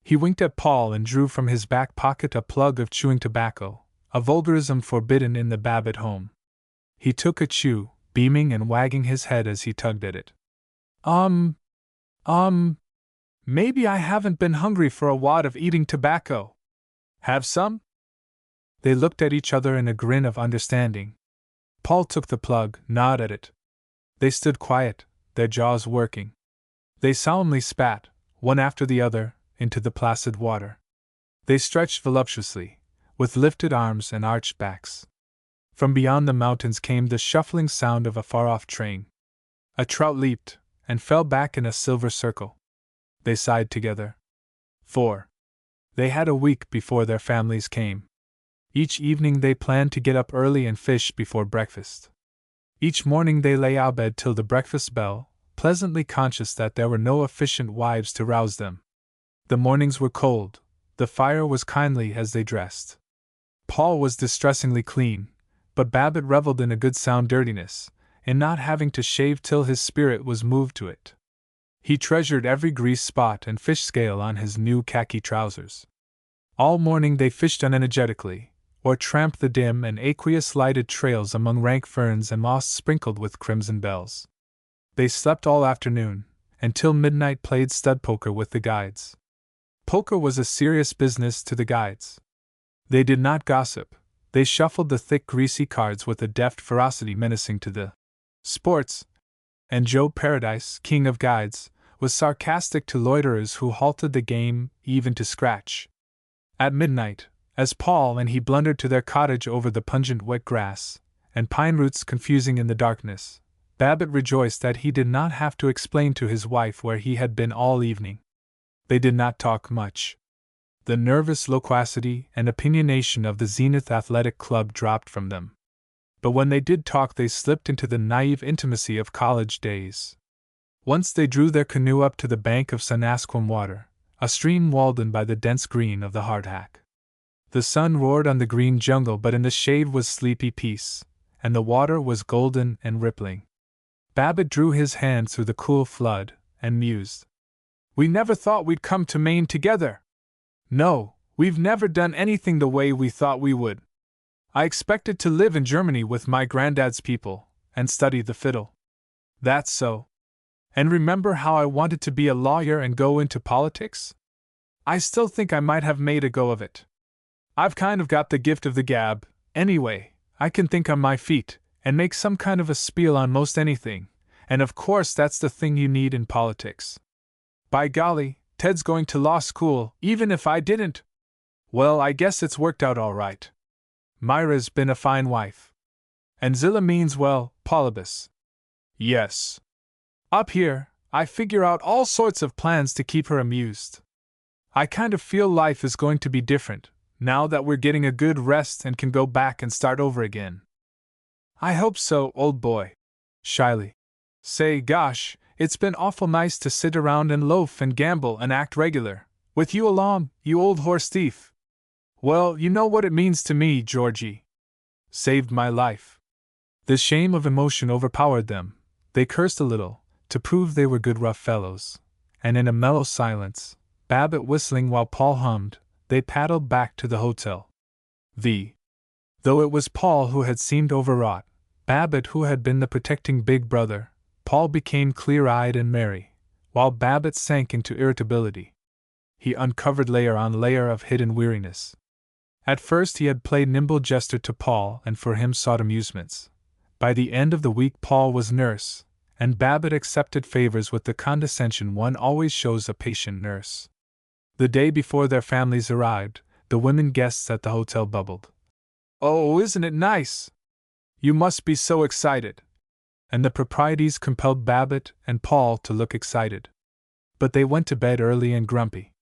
He winked at Paul and drew from his back pocket a plug of chewing tobacco, a vulgarism forbidden in the Babbitt home. He took a chew, beaming and wagging his head as he tugged at it. Maybe I haven't been hungry for a wad of eating tobacco. Have some?" They looked at each other in a grin of understanding. Paul took the plug, gnawed at it. They stood quiet, their jaws working. They solemnly spat, one after the other, into the placid water. They stretched voluptuously, with lifted arms and arched backs. From beyond the mountains came the shuffling sound of a far-off train. A trout leaped, and fell back in a silver circle. They sighed together. 4. They had a week before their families came. Each evening they planned to get up early and fish before breakfast. Each morning they lay abed till the breakfast bell, pleasantly conscious that there were no efficient wives to rouse them. The mornings were cold, the fire was kindly as they dressed. Paul was distressingly clean, but Babbitt reveled in a good sound dirtiness, in not having to shave till his spirit was moved to it. He treasured every grease spot and fish scale on his new khaki trousers. All morning they fished unenergetically, or tramped the dim and aqueous-lighted trails among rank ferns and moss sprinkled with crimson bells. They slept all afternoon, and till midnight played stud poker with the guides. Poker was a serious business to the guides. They did not gossip, they shuffled the thick greasy cards with a deft ferocity menacing to the sports, and Joe Paradise, king of guides, was sarcastic to loiterers who halted the game, even to scratch. At midnight, as Paul and he blundered to their cottage over the pungent wet grass, and pine roots confusing in the darkness, Babbitt rejoiced that he did not have to explain to his wife where he had been all evening. They did not talk much. The nervous loquacity and opinionation of the Zenith Athletic Club dropped from them. But when they did talk, they slipped into the naive intimacy of college days. Once they drew their canoe up to the bank of Sanasquam water, a stream walled in by the dense green of the hardhack. The sun roared on the green jungle, but in the shade was sleepy peace, and the water was golden and rippling. Babbitt drew his hand through the cool flood, and mused. "We never thought we'd come to Maine together. No, we've never done anything the way we thought we would. I expected to live in Germany with my granddad's people, and study the fiddle. That's so. And remember how I wanted to be a lawyer and go into politics? I still think I might have made a go of it. I've kind of got the gift of the gab, anyway. I can think on my feet, and make some kind of a spiel on most anything, and of course that's the thing you need in politics. By golly, Ted's going to law school, even if I didn't. Well, I guess it's worked out all right. Myra's been a fine wife. And Zilla means well, Polybus. Yes. Up here, I figure out all sorts of plans to keep her amused. I kind of feel life is going to be different, now that we're getting a good rest and can go back and start over again. I hope so, old boy. Shyly. Say, gosh, it's been awful nice to sit around and loaf and gamble and act regular, with you along, you old horse thief. Well, you know what it means to me, Georgie. Saved my life. The shame of emotion overpowered them. They cursed a little, to prove they were good rough fellows, and in a mellow silence, Babbitt whistling while Paul hummed, they paddled back to the hotel. Though it was Paul who had seemed overwrought, Babbitt who had been the protecting big brother, Paul became clear-eyed and merry, while Babbitt sank into irritability. He uncovered layer on layer of hidden weariness. At first he had played nimble jester to Paul and for him sought amusements. By the end of the week Paul was nurse, and Babbitt accepted favors with the condescension one always shows a patient nurse. The day before their families arrived, the women guests at the hotel bubbled. "Oh, isn't it nice? You must be so excited." And the proprieties compelled Babbitt and Paul to look excited. But they went to bed early and grumpy.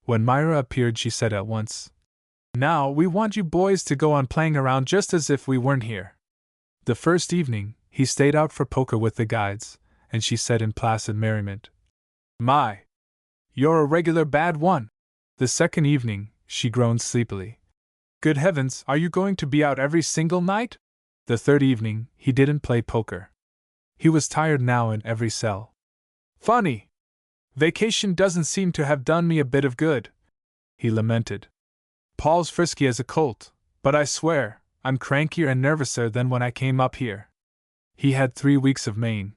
When Myra appeared, she said at once, "Now we want you boys to go on playing around just as if we weren't here." The first evening, he stayed out for poker with the guides, and she said in placid merriment, "My, you're a regular bad one." The second evening, she groaned sleepily, "Good heavens, are you going to be out every single night?" The third evening, he didn't play poker. He was tired now in every cell. "Funny. Vacation doesn't seem to have done me a bit of good," he lamented. "Paul's frisky as a colt, but I swear, I'm crankier and nervouser than when I came up here." He had 3 weeks of Maine.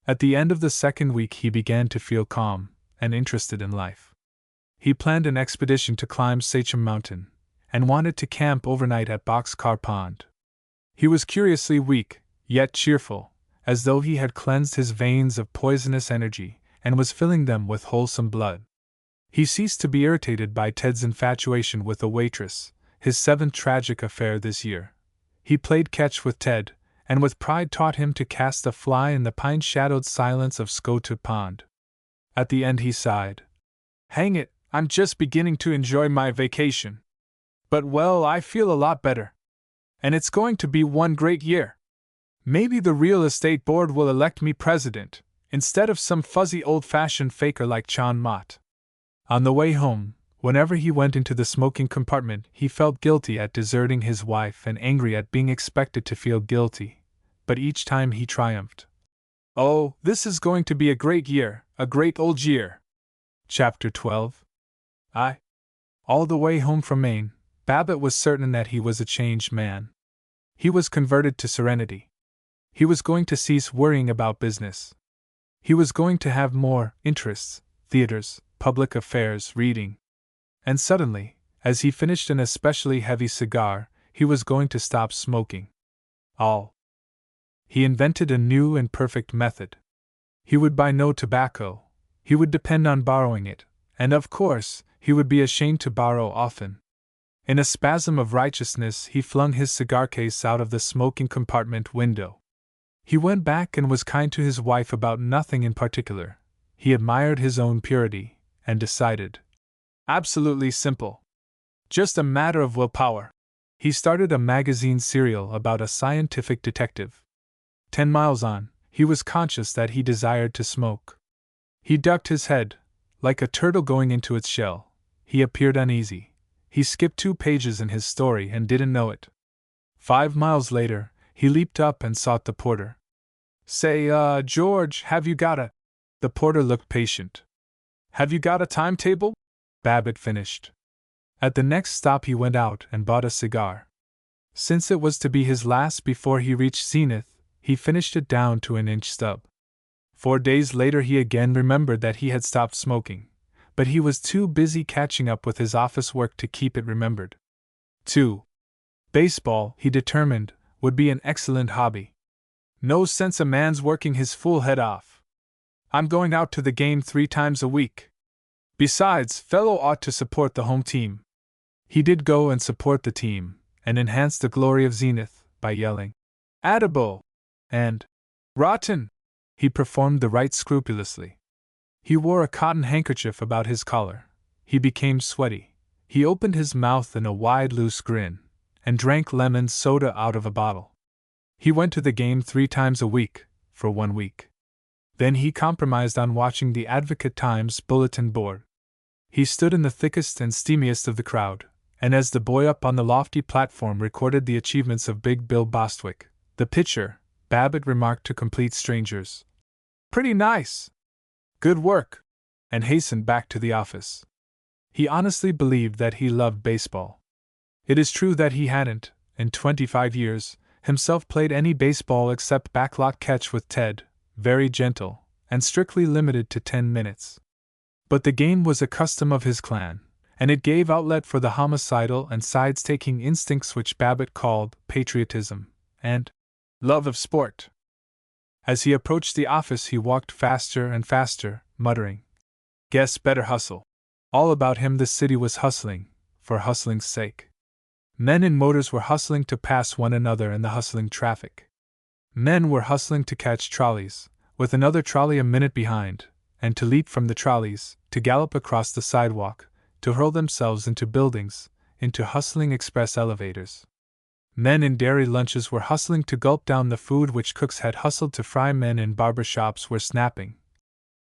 At the end of the second week he began to feel calm and interested in life. He planned an expedition to climb Sachem Mountain, and wanted to camp overnight at Boxcar Pond. He was curiously weak, yet cheerful, as though he had cleansed his veins of poisonous energy and was filling them with wholesome blood. He ceased to be irritated by Ted's infatuation with a waitress, his 7th tragic affair this year. He played catch with Ted, and with pride taught him to cast a fly in the pine-shadowed silence of Scoto Pond. At the end he sighed. Hang it, I'm just beginning to enjoy my vacation. But well, I feel a lot better. And it's going to be one great year. Maybe the real estate board will elect me president, instead of some fuzzy old-fashioned faker like John Mott. On the way home, whenever he went into the smoking compartment, he felt guilty at deserting his wife and angry at being expected to feel guilty, but each time he triumphed. Oh, this is going to be a great year, a great old year. Chapter 12. All the way home from Maine, Babbitt was certain that he was a changed man. He was converted to serenity. He was going to cease worrying about business. He was going to have more interests, theaters, public affairs, reading. And suddenly, as he finished an especially heavy cigar, he was going to stop smoking. He invented a new and perfect method. He would buy no tobacco. He would depend on borrowing it, and of course, he would be ashamed to borrow often. In a spasm of righteousness, he flung his cigar case out of the smoking compartment window. He went back and was kind to his wife about nothing in particular. He admired his own purity, and decided. Absolutely simple. Just a matter of willpower. He started a magazine serial about a scientific detective. 10 miles on, he was conscious that he desired to smoke. He ducked his head, like a turtle going into its shell. He appeared uneasy. He skipped 2 pages in his story and didn't know it. 5 miles later, he leaped up and sought the porter. Say, George, have you got a... The porter looked patient. Have you got a timetable? Babbitt finished. At the next stop he went out and bought a cigar. Since it was to be his last before he reached Zenith, he finished it down to an inch stub. 4 days later he again remembered that he had stopped smoking, but he was too busy catching up with his office work to keep it remembered. 2. Baseball, he determined, would be an excellent hobby. No sense a man's working his fool head off. I'm going out to the game 3 times a week. Besides, fellow ought to support the home team. He did go and support the team, and enhance the glory of Zenith, by yelling, "Attaboy!" and "Rotten!" He performed the rite scrupulously. He wore a cotton handkerchief about his collar. He became sweaty. He opened his mouth in a wide, loose grin, and drank lemon soda out of a bottle. He went to the game 3 times a week, for 1 week. Then he compromised on watching the Advocate-Times bulletin board. He stood in the thickest and steamiest of the crowd, and as the boy up on the lofty platform recorded the achievements of Big Bill Bostwick, the pitcher, Babbitt remarked to complete strangers, "Pretty nice. Good work," and hastened back to the office. He honestly believed that he loved baseball. It is true that he hadn't, in 25 years, himself played any baseball except backlot catch with Ted, very gentle, and strictly limited to 10 minutes. But the game was a custom of his clan, and it gave outlet for the homicidal and sides-taking instincts which Babbitt called patriotism and love of sport. As he approached the office he walked faster and faster, muttering, "Guess better hustle." All about him the city was hustling, for hustling's sake. Men in motors were hustling to pass one another in the hustling traffic. Men were hustling to catch trolleys, with another trolley a minute behind, and to leap from the trolleys, to gallop across the sidewalk, to hurl themselves into buildings, into hustling express elevators. Men in dairy lunches were hustling to gulp down the food which cooks had hustled to fry. Men in barber shops were snapping,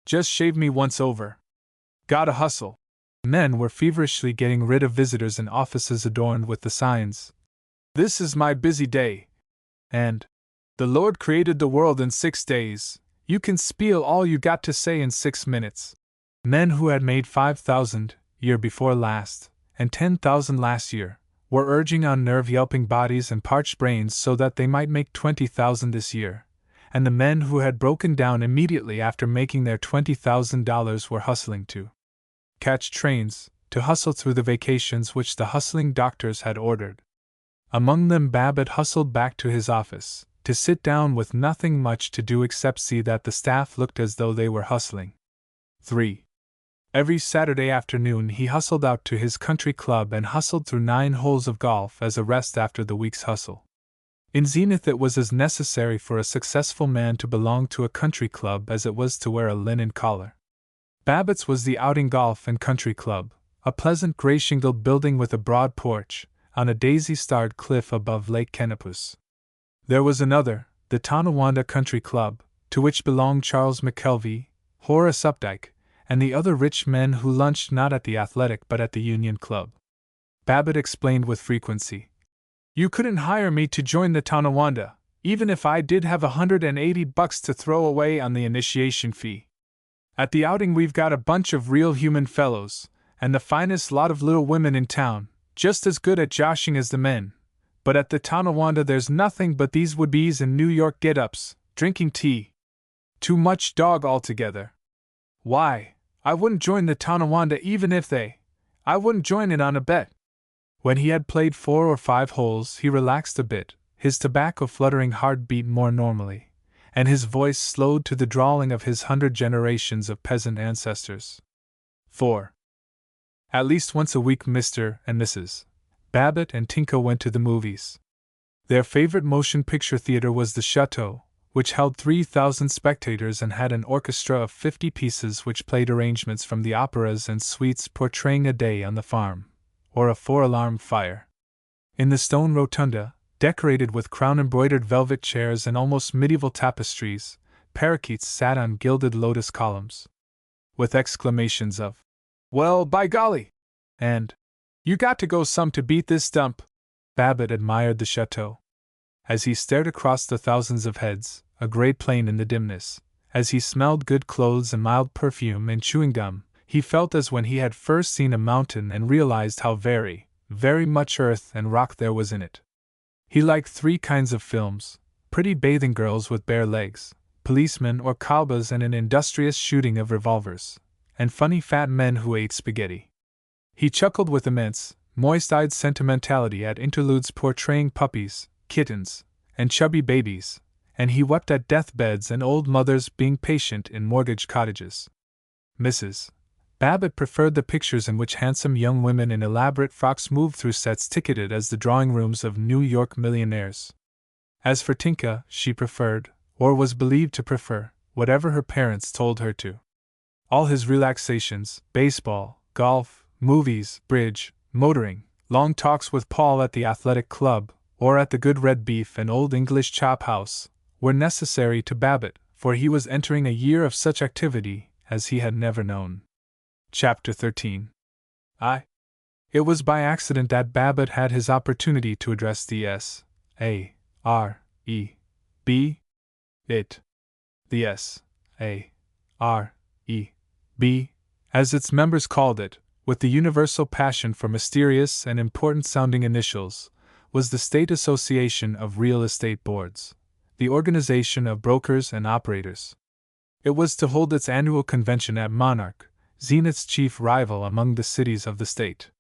"Just shave me once over. Gotta hustle." Men were feverishly getting rid of visitors in offices adorned with the signs, "This is my busy day," and "The Lord created the world in 6 days. You can spiel all you got to say in 6 minutes." Men who had made 5,000 year before last, and 10,000 last year, were urging on nerve-yelping bodies and parched brains so that they might make 20,000 this year, and the men who had broken down immediately after making their $20,000 were hustling to catch trains, to hustle through the vacations which the hustling doctors had ordered. Among them Babbitt hustled back to his office, to sit down with nothing much to do except see that the staff looked as though they were hustling. 3. Every Saturday afternoon he hustled out to his country club and hustled through 9 holes of golf as a rest after the week's hustle. In Zenith it was as necessary for a successful man to belong to a country club as it was to wear a linen collar. Babbitt's was the Outing Golf and Country Club, a pleasant gray-shingled building with a broad porch, on a daisy-starred cliff above Lake Canopus. There was another, the Tonawanda Country Club, to which belonged Charles McKelvey, Horace Updike, and the other rich men who lunched not at the Athletic but at the Union Club. Babbitt explained with frequency, "You couldn't hire me to join the Tonawanda, even if I did have $180 to throw away on the initiation fee. At the Outing we've got a bunch of real human fellows, and the finest lot of little women in town, just as good at joshing as the men. But at the Tonawanda there's nothing but these would-be's in New York get-ups, drinking tea. Too much dog altogether. Why, I wouldn't join the Tonawanda even if I wouldn't join it on a bet." When he had played 4 or 5 holes he relaxed a bit, his tobacco-fluttering heart beat more normally, and his voice slowed to the drawling of his 100 generations of peasant ancestors. 4. At least once a week Mr. and Mrs. Babbitt and Tinka went to the movies. Their favorite motion picture theater was the Chateau, which held 3,000 spectators and had an orchestra of 50 pieces which played arrangements from the operas and suites portraying a day on the farm, or a 4-alarm fire. In the stone rotunda, decorated with crown-embroidered velvet chairs and almost medieval tapestries, parakeets sat on gilded lotus columns. With exclamations of, "Well, by golly!" and "You got to go some to beat this dump," Babbitt admired the chateau. As he stared across the thousands of heads, a gray plain in the dimness, as he smelled good clothes and mild perfume and chewing gum, he felt as when he had first seen a mountain and realized how very, very much earth and rock there was in it. He liked 3 kinds of films: pretty bathing girls with bare legs, policemen or cowboys and an industrious shooting of revolvers, and funny fat men who ate spaghetti. He chuckled with immense, moist-eyed sentimentality at interludes portraying puppies, kittens, and chubby babies, and he wept at deathbeds and old mothers being patient in mortgaged cottages. Mrs. Babbitt preferred the pictures in which handsome young women in elaborate frocks moved through sets ticketed as the drawing rooms of New York millionaires. As for Tinka, she preferred, or was believed to prefer, whatever her parents told her to. All his relaxations, baseball, golf, movies, bridge, motoring, long talks with Paul at the athletic club, or at the Good Red Beef and Old English Chop House, were necessary to Babbitt, for he was entering a year of such activity as he had never known. Chapter 13. It was by accident that Babbitt had his opportunity to address the S.A.R.E.B. It. The S.A.R.E.B., as its members called it, with the universal passion for mysterious and important-sounding initials, was the State Association of Real Estate Boards, the organization of brokers and operators. It was to hold its annual convention at Monarch, Zenith's chief rival among the cities of the state.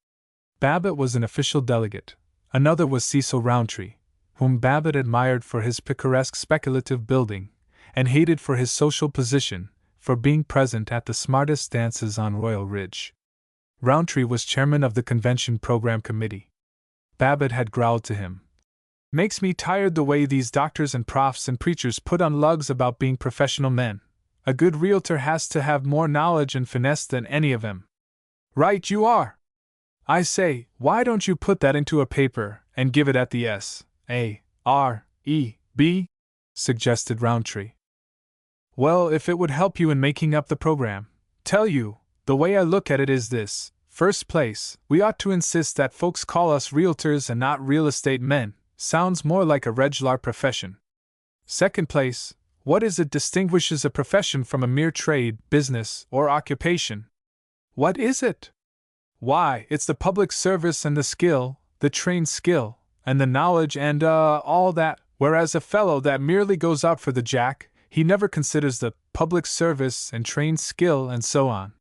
Babbitt was an official delegate. Another was Cecil Rountree, whom Babbitt admired for his picaresque speculative building, and hated for his social position, for being present at the smartest dances on Royal Ridge. Rountree was chairman of the convention program committee. Babbitt had growled to him, "Makes me tired the way these doctors and profs and preachers put on lugs about being professional men. A good realtor has to have more knowledge and finesse than any of 'em." "Right you are! I say, why don't you put that into a paper and give it at the S.A.R.E.B.?" suggested Rountree. "Well, if it would help you in making up the program. Tell you, the way I look at it is this. First place, we ought to insist that folks call us realtors and not real estate men. Sounds more like a reg'lar profession. Second place, what is it distinguishes a profession from a mere trade, business, or occupation? What is it? Why, it's the public service and the skill, the trained skill, and the knowledge and, all that, whereas a fellow that merely goes out for the jack, he never considers the public service and trained skill and so on.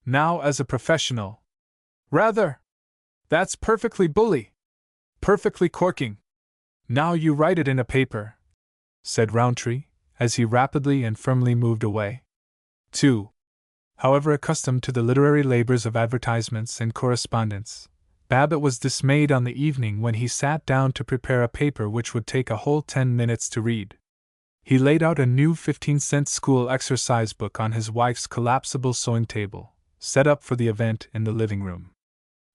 Now, as a professional. Rather! That's perfectly bully. Perfectly corking. Now you write it in a paper. said Rowntree, as he rapidly and firmly moved away. 2. However accustomed to the literary labors of advertisements and correspondence, Babbitt was dismayed on the evening when he sat down to prepare a paper which would take a whole 10 minutes to read. He laid out a new 15-cent school exercise book on his wife's collapsible sewing table, set up for the event in the living room.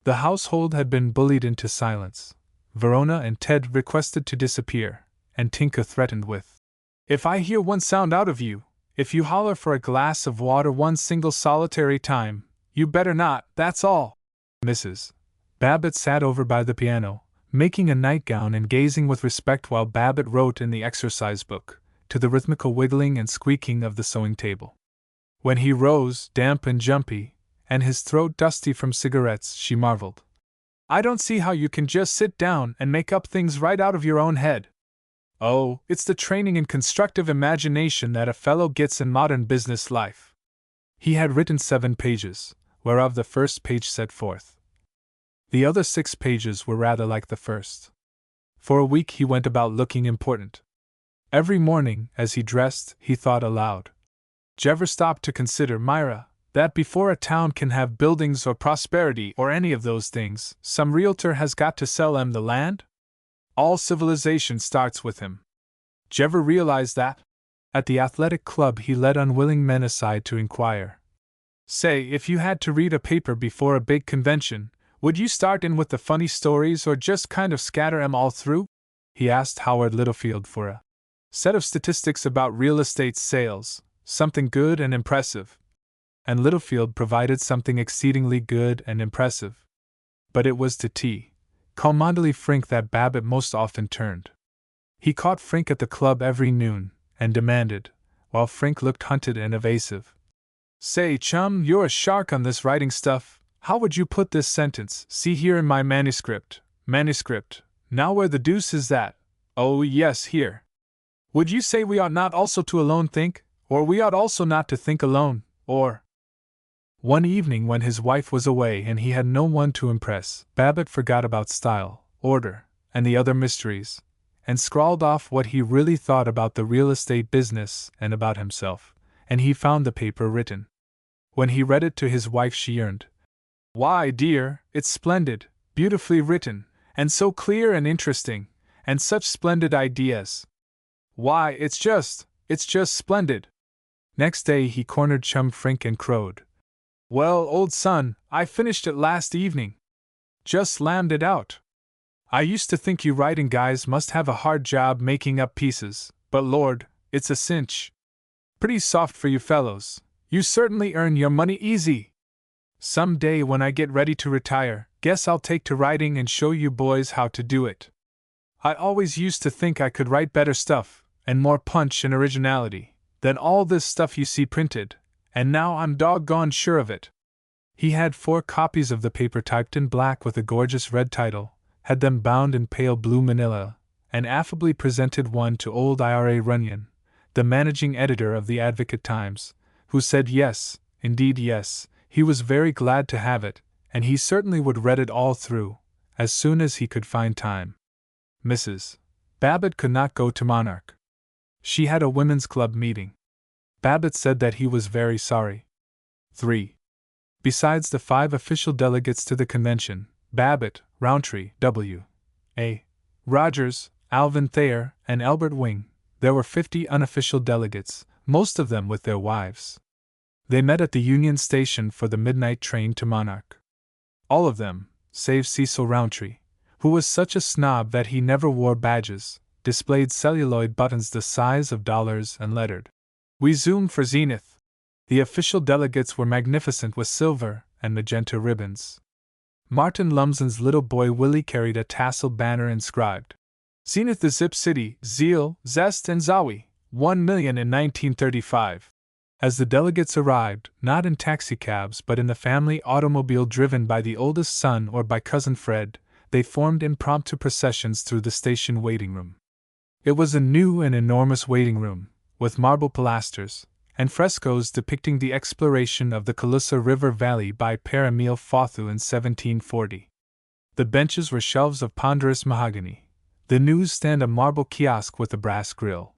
The household had been bullied into silence. Verona and Ted requested to disappear, and Tinka threatened with, "If I hear one sound out of you, if you holler for a glass of water one single solitary time, you better not, that's all." Mrs. Babbitt sat over by the piano, making a nightgown and gazing with respect while Babbitt wrote in the exercise book, to the rhythmical wiggling and squeaking of the sewing table. When he rose, damp and jumpy, and his throat dusty from cigarettes, she marveled. "I don't see how you can just sit down and make up things right out of your own head." "Oh, it's the training in constructive imagination that a fellow gets in modern business life." He had written 7 pages, whereof the first page set forth. The other 6 pages were rather like the first. For a week he went about looking important. Every morning, as he dressed, he thought aloud. "J'ever stop to consider, Myra, that before a town can have buildings or prosperity or any of those things, some realtor has got to sell 'em the land? All civilization starts with him. J'ever realize that?" At the athletic club he led unwilling men aside to inquire. "Say, if you had to read a paper before a big convention, would you start in with the funny stories or just kind of scatter 'em all through?" he asked Howard Littlefield for a set of statistics about real estate sales, something good and impressive. And Littlefield provided something exceedingly good and impressive. But it was to T. Cholmondeley Frink that Babbitt most often turned. He caught Frink at the club every noon, and demanded, while Frink looked hunted and evasive, "Say, chum, you're a shark on this writing stuff. How would you put this sentence? See here in my manuscript. Now where the deuce is that? Oh, yes, here. Would you say we ought not also to alone think, or we ought also not to think alone, or—" One evening when his wife was away and he had no one to impress, Babbitt forgot about style, order, and the other mysteries, and scrawled off what he really thought about the real estate business and about himself, and he found the paper written. When he read it to his wife she yearned. "Why, dear, it's splendid, beautifully written, and so clear and interesting, and such splendid ideas. Why, it's just splendid." Next day he cornered chum Frink and crowed, "Well, old son, I finished it last evening. Just slammed it out. I used to think you writing guys must have a hard job making up pieces, but Lord, it's a cinch. Pretty soft for you fellows. You certainly earn your money easy. Some day when I get ready to retire, guess I'll take to writing and show you boys how to do it. I always used to think I could write better stuff, and more punch and originality, than all this stuff you see printed, and now I'm doggone sure of it." He had 4 copies of the paper typed in black with a gorgeous red title, had them bound in pale blue manila, and affably presented one to old Ira Runyon, the managing editor of the Advocate-Times, who said yes, indeed yes, he was very glad to have it, and he certainly would read it all through, as soon as he could find time. Mrs. Babbitt could not go to Monarch. She had a women's club meeting. Babbitt said that he was very sorry. 3. Besides the 5 official delegates to the convention, Babbitt, Rowntree, W. A. Rogers, Alvin Thayer, and Albert Wing, there were 50 unofficial delegates, most of them with their wives. They met at the Union Station for the midnight train to Monarch. All of them, save Cecil Rowntree, who was such a snob that he never wore badges, displayed celluloid buttons the size of dollars and lettered, "We zoom for Zenith." The official delegates were magnificent with silver and magenta ribbons. Martin Lumsden's little boy Willie carried a tasseled banner inscribed, "Zenith the Zip City, Zeal, Zest and Zowie, 1,000,000 in 1935. As the delegates arrived, not in taxicabs but in the family automobile driven by the oldest son or by Cousin Fred, they formed impromptu processions through the station waiting room. It was a new and enormous waiting room, with marble pilasters, and frescoes depicting the exploration of the Colusa River Valley by Pere Emile Fauthou in 1740. The benches were shelves of ponderous mahogany, the newsstand a marble kiosk with a brass grill.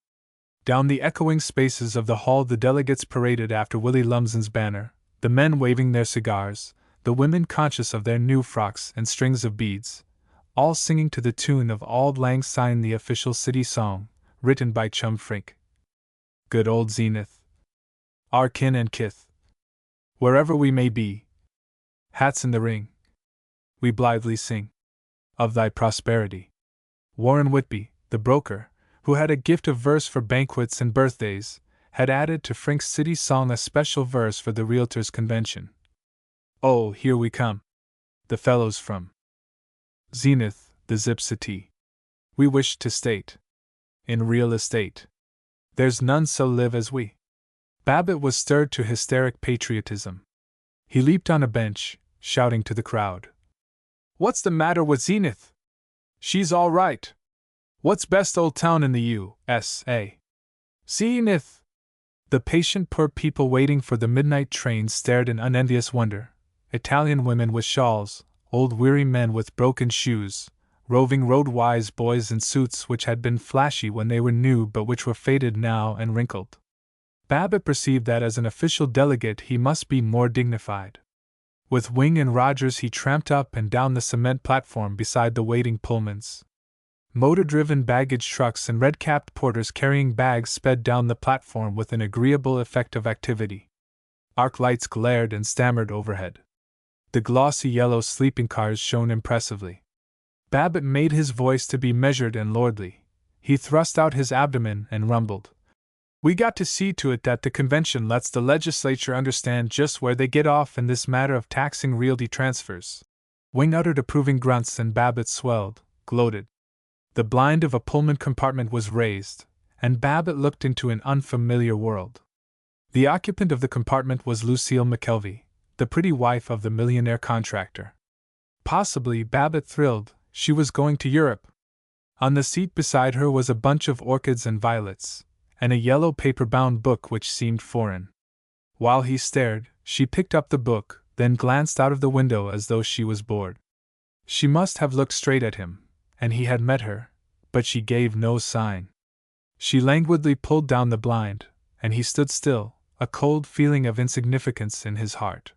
Down the echoing spaces of the hall the delegates paraded after Willie Lumsen's banner, the men waving their cigars, the women conscious of their new frocks and strings of beads, all singing to the tune of Auld Lang Syne, the official city song, written by Chum Frink. Good old Zenith. Our kin and kith. Wherever we may be. Hats in the ring. We blithely sing. Of thy prosperity. Warren Whitby, the broker, who had a gift of verse for banquets and birthdays, had added to Frink's city song a special verse for the Realtors' Convention. Oh, here we come. The fellows from Zenith, the Zip City. We wish to state. In real estate. There's none so live as we. Babbitt was stirred to hysteric patriotism. He leaped on a bench, shouting to the crowd. What's the matter with Zenith? She's all right. What's best old town in the U.S.A.? Zenith! The patient poor people waiting for the midnight train stared in unenvious wonder. Italian women with shawls, old weary men with broken shoes, roving road-wise boys in suits which had been flashy when they were new but which were faded now and wrinkled. Babbitt perceived that as an official delegate he must be more dignified. With Wing and Rogers he tramped up and down the cement platform beside the waiting Pullmans. Motor-driven baggage trucks and red-capped porters carrying bags sped down the platform with an agreeable effect of activity. Arc lights glared and stammered overhead. The glossy yellow sleeping cars shone impressively. Babbitt made his voice to be measured and lordly. He thrust out his abdomen and rumbled. We got to see to it that the convention lets the legislature understand just where they get off in this matter of taxing realty transfers. Wing uttered approving grunts and Babbitt swelled, gloated. The blind of a Pullman compartment was raised, and Babbitt looked into an unfamiliar world. The occupant of the compartment was Lucille McKelvey, the pretty wife of the millionaire contractor. Possibly, Babbitt thrilled, she was going to Europe. On the seat beside her was a bunch of orchids and violets, and a yellow paper-bound book which seemed foreign. While he stared, she picked up the book, then glanced out of the window as though she was bored. She must have looked straight at him, and he had met her, but she gave no sign. She languidly pulled down the blind, and he stood still, a cold feeling of insignificance in his heart.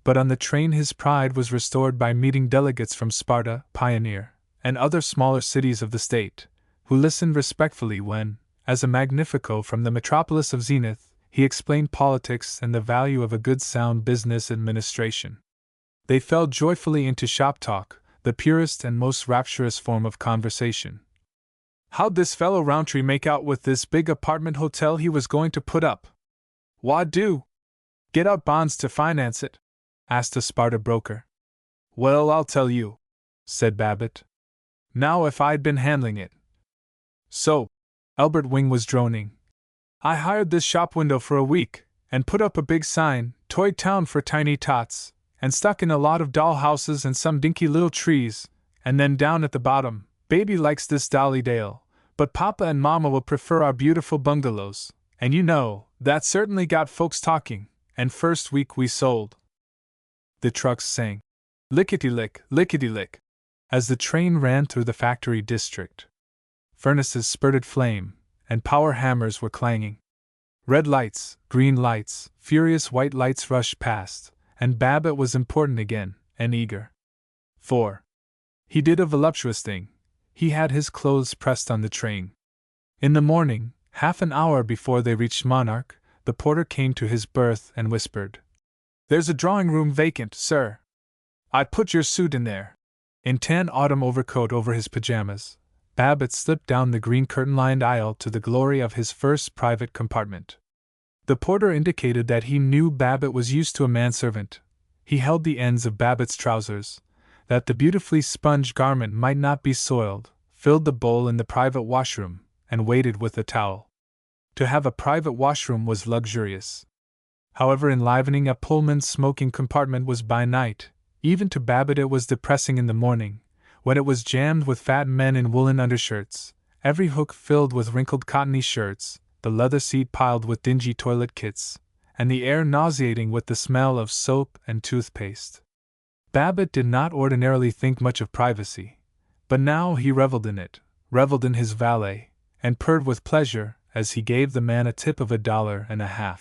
But on the train his pride was restored by meeting delegates from Sparta, Pioneer, and other smaller cities of the state, who listened respectfully when, as a Magnifico from the metropolis of Zenith, he explained politics and the value of a good sound business administration. They fell joyfully into shop talk, the purest and most rapturous form of conversation. How'd this fellow Rountree make out with this big apartment hotel he was going to put up? Wha do? Get out bonds to finance it? Asked a Sparta broker. Well, I'll tell you, said Babbitt. Now if I'd been handling it. So, Albert Wing was droning. I hired this shop window for a week, and put up a big sign, Toy Town for Tiny Tots, and stuck in a lot of doll houses and some dinky little trees, and then down at the bottom, Baby likes this Dolly Dale, but Papa and Mama will prefer our beautiful bungalows, and you know, that certainly got folks talking, and first week we sold. The trucks sang, lickety-lick, lickety-lick, as the train ran through the factory district. Furnaces spurted flame, and power hammers were clanging. Red lights, green lights, furious white lights rushed past, and Babbitt was important again, and eager. 4. He did a voluptuous thing. He had his clothes pressed on the train. In the morning, half an hour before they reached Monarch, the porter came to his berth and whispered, There's a drawing-room vacant, sir. I'd put your suit in there. In tan autumn overcoat over his pajamas, Babbitt slipped down the green curtain-lined aisle to the glory of his first private compartment. The porter indicated that he knew Babbitt was used to a manservant. He held the ends of Babbitt's trousers, that the beautifully sponged garment might not be soiled, filled the bowl in the private washroom, and waited with the towel. To have a private washroom was luxurious. However enlivening a Pullman smoking compartment was by night, even to Babbitt it was depressing in the morning, when it was jammed with fat men in woolen undershirts, every hook filled with wrinkled cottony shirts, the leather seat piled with dingy toilet kits, and the air nauseating with the smell of soap and toothpaste. Babbitt did not ordinarily think much of privacy, but now he reveled in it, reveled in his valet, and purred with pleasure as he gave the man a tip of $1.50.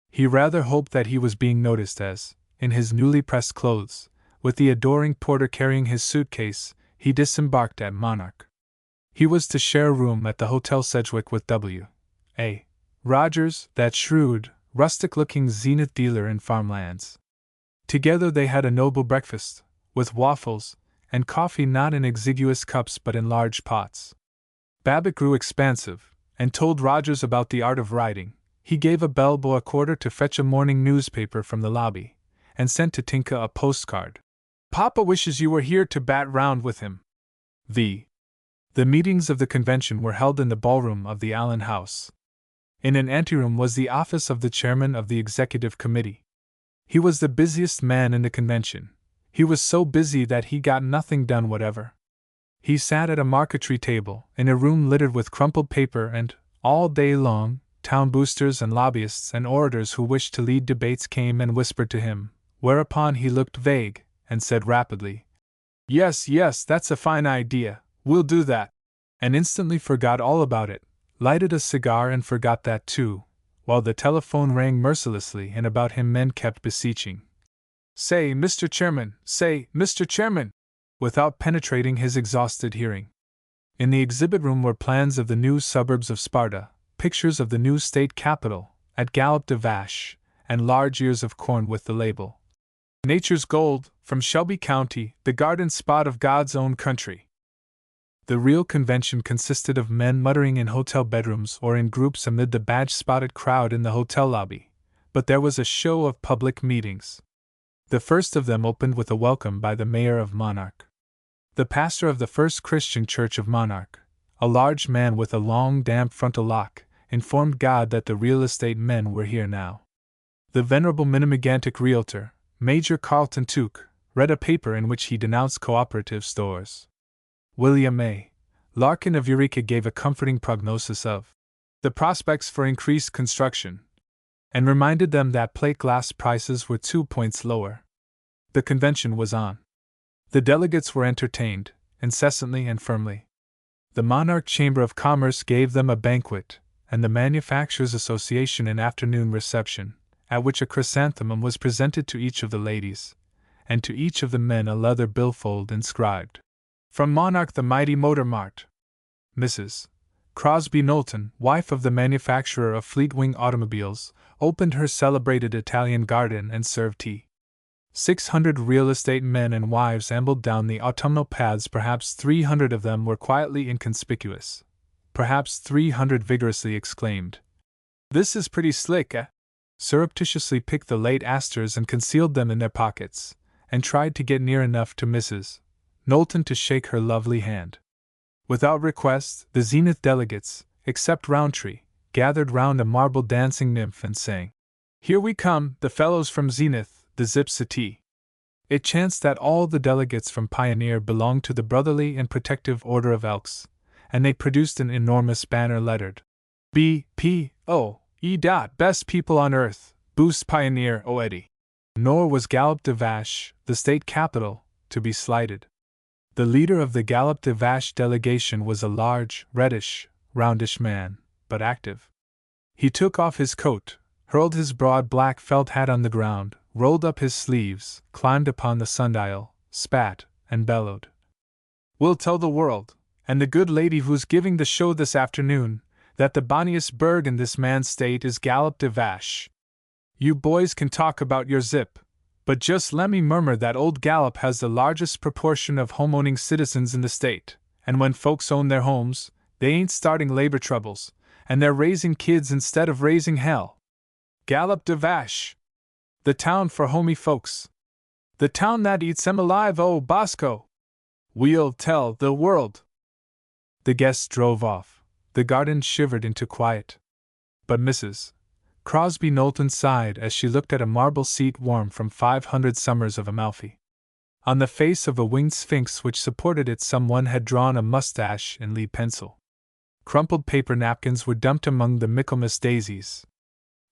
He rather hoped that he was being noticed as, in his newly pressed clothes, with the adoring porter carrying his suitcase, he disembarked at Monarch. He was to share a room at the Hotel Sedgwick with W.A. Rogers, that shrewd, rustic-looking Zenith dealer in farmlands. Together they had a noble breakfast, with waffles, and coffee not in exiguous cups but in large pots. Babbitt grew expansive, and told Rogers about the art of writing. He gave a bellboy a quarter to fetch a morning newspaper from the lobby, and sent to Tinka a postcard. "Papa wishes you were here to bat round with him." The meetings of the convention were held in the ballroom of the Allen House. In an anteroom was the office of the chairman of the executive committee. He was the busiest man in the convention. He was so busy that he got nothing done whatever. He sat at a marquetry table, in a room littered with crumpled paper, and, all day long, town boosters and lobbyists and orators who wished to lead debates came and whispered to him, whereupon he looked vague, and said rapidly, "Yes, yes, that's a fine idea, we'll do that," and instantly forgot all about it, lighted a cigar and forgot that too, while the telephone rang mercilessly and about him men kept beseeching, "Say, Mr. Chairman, say, Mr. Chairman," without penetrating his exhausted hearing. In the exhibit room were plans of the new suburbs of Sparta, pictures of the new state capital, at Gallup de Vache, and large ears of corn with the label, "Nature's Gold, from Shelby County, the garden spot of God's own country." The real convention consisted of men muttering in hotel bedrooms or in groups amid the badge-spotted crowd in the hotel lobby, but there was a show of public meetings. The first of them opened with a welcome by the mayor of Monarch. The pastor of the First Christian Church of Monarch, a large man with a long damp frontal lock, informed God that the real estate men were here now. The venerable Minnemegantic realtor, Major Carlton Tuke, read a paper in which he denounced cooperative stores. William A. Larkin of Eureka gave a comforting prognosis of the prospects for increased construction, and reminded them that plate glass prices were 2 points lower. The convention was on. The delegates were entertained, incessantly and firmly. The Monarch Chamber of Commerce gave them a banquet, and the Manufacturers' Association an afternoon reception, at which a chrysanthemum was presented to each of the ladies, and to each of the men a leather billfold inscribed, "From Monarch the Mighty Motor Mart." Mrs. Crosby Knowlton, wife of the manufacturer of Fleetwing automobiles, opened her celebrated Italian garden and served tea. 600 real estate men and wives ambled down the autumnal paths. Perhaps 300 of them were quietly inconspicuous. Perhaps 300 vigorously exclaimed, "This is pretty slick, eh?" Surreptitiously picked the late asters and concealed them in their pockets, and tried to get near enough to Mrs. Knowlton to shake her lovely hand. Without request, the Zenith delegates, except Roundtree, gathered round a marble dancing nymph and sang, "Here we come, the fellows from Zenith, the Zip-City." It chanced that all the delegates from Pioneer belonged to the Brotherly and Protective Order of Elks, and they produced an enormous banner lettered, B.P.O.E. Best people on earth, boost Pioneer O. Eddie. Nor was Gallup de Vache, the state capital, to be slighted. The leader of the Gallup de Vache delegation was a large, reddish, roundish man, but active. He took off his coat, hurled his broad black felt hat on the ground, rolled up his sleeves, climbed upon the sundial, spat, and bellowed, "We'll tell the world, and the good lady who's giving the show this afternoon, that the bonniest burg in this man's state is Gallup de Vache. You boys can talk about your zip, but just let me murmur that old Gallup has the largest proportion of home-owning citizens in the state, and when folks own their homes, they ain't starting labor troubles, and they're raising kids instead of raising hell. Gallup de Vache! The town for homey folks. The town that eats 'em alive, oh Bosco! We'll tell the world." The guests drove off. The garden shivered into quiet. But Mrs. Crosby Knowlton sighed as she looked at a marble seat warm from 500 summers of Amalfi. On the face of a winged sphinx which supported it someone had drawn a mustache in lead pencil. Crumpled paper napkins were dumped among the Michaelmas daisies.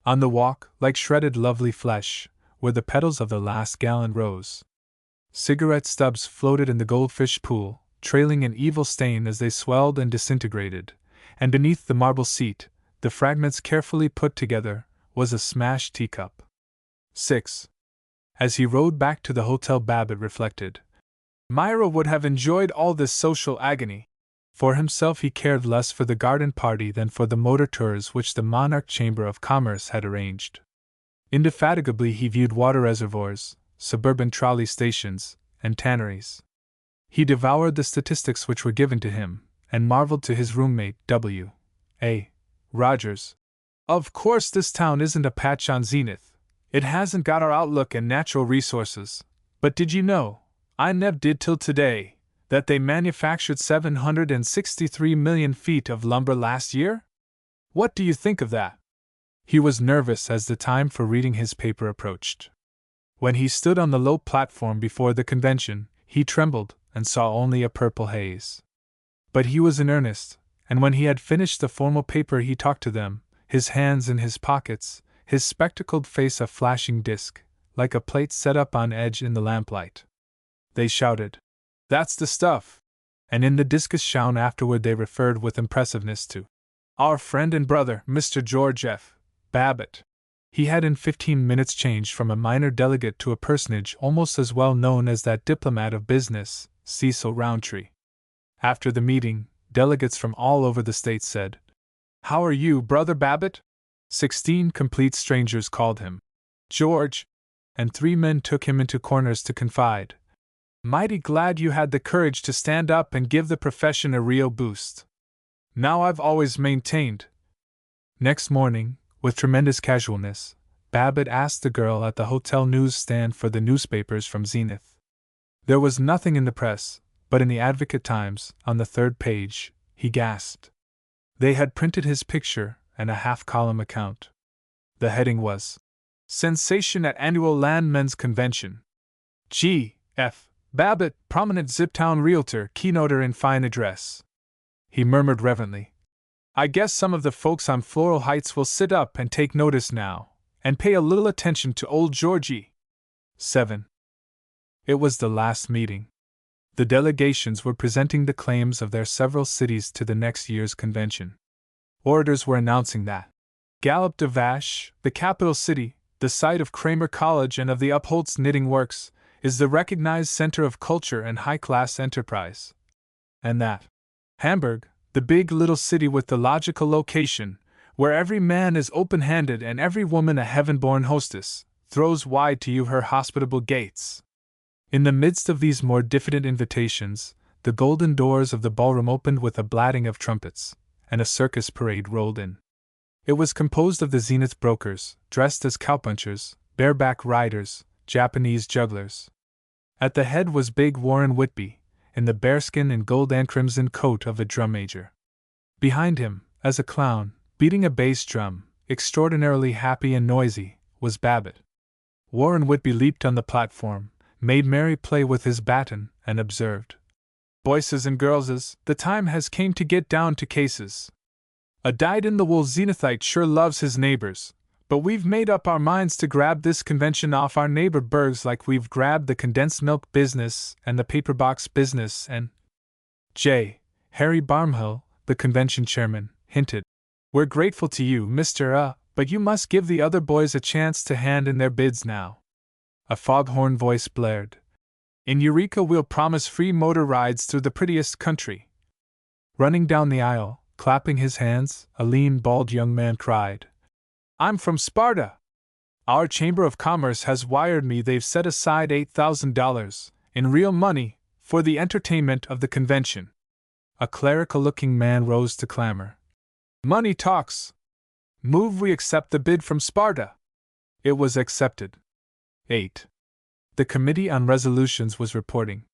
On the walk, like shredded lovely flesh, were the petals of the last gallant rose. Cigarette stubs floated in the goldfish pool, trailing an evil stain as they swelled and disintegrated, and beneath the marble seat, the fragments carefully put together, was a smashed teacup. 6. As he rode back to the hotel, Babbitt reflected. Myra would have enjoyed all this social agony. For himself, he cared less for the garden party than for the motor tours which the Monarch Chamber of Commerce had arranged. Indefatigably he viewed water reservoirs, suburban trolley stations, and tanneries. He devoured the statistics which were given to him, and marveled to his roommate, W. A. Rogers. Of course this town isn't a patch on Zenith. It hasn't got our outlook and natural resources. But did you know, I nev did till today, that they manufactured 763 million feet of lumber last year? What do you think of that? He was nervous as the time for reading his paper approached. When he stood on the low platform before the convention, he trembled and saw only a purple haze. But he was in earnest, and when he had finished the formal paper he talked to them, his hands in his pockets, his spectacled face a flashing disk, like a plate set up on edge in the lamplight. They shouted, "That's the stuff!" And in the discus shout afterward they referred with impressiveness to our friend and brother, Mr. George F. Babbitt. He had in 15 minutes changed from a minor delegate to a personage almost as well known as that diplomat of business, Cecil Roundtree. After the meeting, delegates from all over the state said, "How are you, Brother Babbitt?" 16 complete strangers called him George, and 3 men took him into corners to confide, "Mighty glad you had the courage to stand up and give the profession a real boost." Now I've always maintained. Next morning, with tremendous casualness, Babbitt asked the girl at the hotel newsstand for the newspapers from Zenith. There was nothing in the press, but in the Advocate Times, on the 3rd page, he gasped. They had printed his picture and a half-column account. The heading was, "Sensation at Annual Landmen's Convention. G. F. Babbitt, prominent Ziptown realtor, keynoter in fine address." He murmured reverently, "I guess some of the folks on Floral Heights will sit up and take notice now, and pay a little attention to old Georgie." 7. It was the last meeting. The delegations were presenting the claims of their several cities to the next year's convention. Orators were announcing that Gallup de Vache, the capital city, the site of Kramer College and of the Upholtz Knitting Works, is the recognized center of culture and high-class enterprise. And that Hamburg, the big little city with the logical location, where every man is open-handed and every woman a heaven-born hostess, throws wide to you her hospitable gates. In the midst of these more diffident invitations, the golden doors of the ballroom opened with a blatting of trumpets, and a circus parade rolled in. It was composed of the Zenith brokers, dressed as cowpunchers, bareback riders, Japanese jugglers. At the head was big Warren Whitby, in the bearskin and gold and crimson coat of a drum major. Behind him, as a clown, beating a bass drum, extraordinarily happy and noisy, was Babbitt. Warren Whitby leaped on the platform, made merry play with his baton, and observed, "Boyses and girlses, the time has came to get down to cases. A dyed-in-the-wool Zenithite sure loves his neighbors, but we've made up our minds to grab this convention off our neighbor burgs like we've grabbed the condensed milk business and the paper box business and—" J. Harry Barmhill, the convention chairman, hinted, "We're grateful to you, Mr. but you must give the other boys a chance to hand in their bids now." A foghorn voice blared, "In Eureka we'll promise free motor rides through the prettiest country." Running down the aisle, clapping his hands, a lean, bald young man cried, "I'm from Sparta. Our Chamber of Commerce has wired me they've set aside $8,000, in real money, for the entertainment of the convention." A clerical-looking man rose to clamor, "Money talks. Move we accept the bid from Sparta." It was accepted. 8. The Committee on Resolutions was reporting.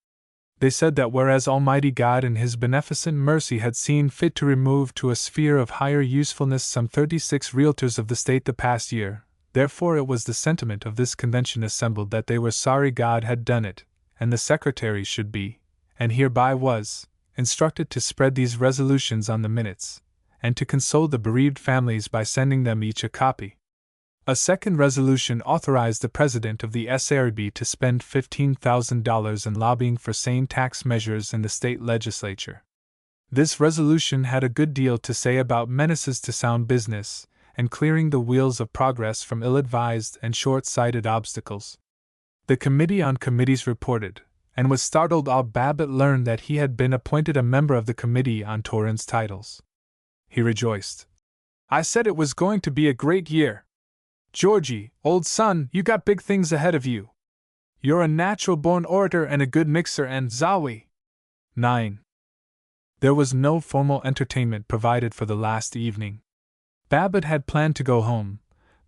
They said that whereas Almighty God in His beneficent mercy had seen fit to remove to a sphere of higher usefulness some 36 realtors of the state the past year, therefore it was the sentiment of this convention assembled that they were sorry God had done it, and the secretary should be, and hereby was, instructed to spread these resolutions on the minutes, and to console the bereaved families by sending them each a copy. A second resolution authorized the president of the SARB to spend $15,000 in lobbying for sane tax measures in the state legislature. This resolution had a good deal to say about menaces to sound business, and clearing the wheels of progress from ill-advised and short-sighted obstacles. The Committee on Committees reported, and was startled all Babbitt learned that he had been appointed a member of the Committee on Torrens Titles. He rejoiced. "I said it was going to be a great year. Georgie, old son, you got big things ahead of you. You're a natural-born orator and a good mixer and Zowie." 9. There was no formal entertainment provided for the last evening. Babbitt had planned to go home,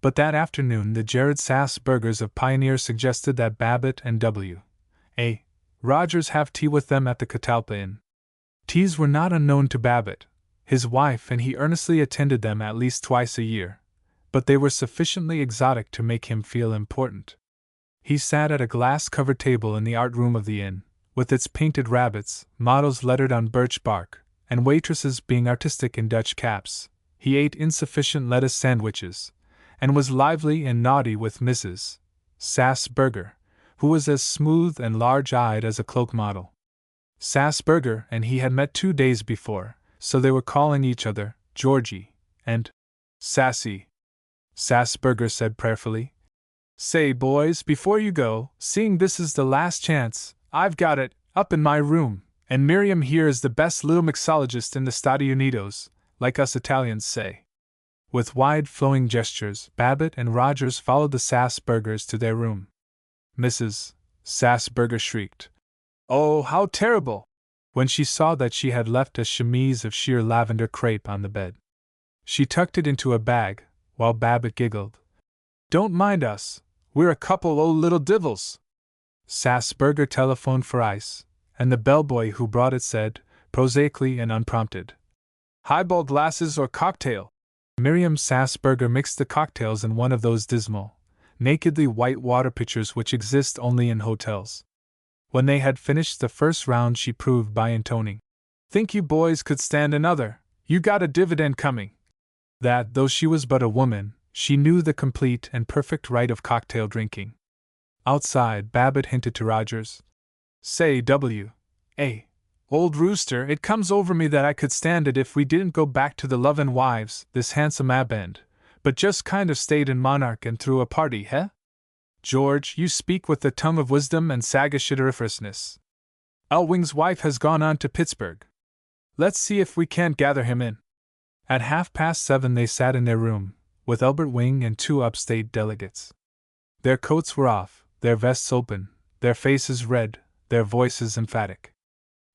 but that afternoon the Jared Sassburgers of Pioneer suggested that Babbitt and W.A. Rogers have tea with them at the Catalpa Inn. Teas were not unknown to Babbitt. His wife and he earnestly attended them at least twice a year, but they were sufficiently exotic to make him feel important. He sat at a glass-covered table in the art room of the inn, with its painted rabbits, models lettered on birch bark, and waitresses being artistic in Dutch caps. He ate insufficient lettuce sandwiches, and was lively and naughty with Mrs. Sassburger, who was as smooth and large-eyed as a cloak model. Sassburger and he had met 2 days before, so they were calling each other Georgie and Sassy. Sassburger said prayerfully, "Say, boys, before you go, seeing this is the last chance, I've got it, up in my room, and Miriam here is the best little mixologist in the Stati Unidos, like us Italians say." With wide flowing gestures, Babbitt and Rogers followed the Sassburgers to their room. Mrs. Sassburger shrieked, "Oh, how terrible!" when she saw that she had left a chemise of sheer lavender crepe on the bed. She tucked it into a bag, while Babbitt giggled. "Don't mind us, we're a couple old little divils." Sassburger telephoned for ice, and the bellboy who brought it said, prosaically and unprompted, "Highball glasses or cocktail?" Miriam Sassburger mixed the cocktails in one of those dismal, nakedly white water pitchers which exist only in hotels. When they had finished the first round she proved by intoning, "Think you boys could stand another? You got a dividend coming." That, though she was but a woman, she knew the complete and perfect rite of cocktail drinking. Outside, Babbitt hinted to Rogers, "Say, W.A. old rooster, it comes over me that I could stand it if we didn't go back to the Lovin' Wives, this handsome ab-end, but just kind of stayed in Monarch and threw a party, heh? George, you speak with the tongue of wisdom and sagacitiferousness. Elwing's wife has gone on to Pittsburgh. Let's see if we can't gather him in." At 7:30 they sat in their room, with Elbert Wing and 2 upstate delegates. Their coats were off, their vests open, their faces red, their voices emphatic.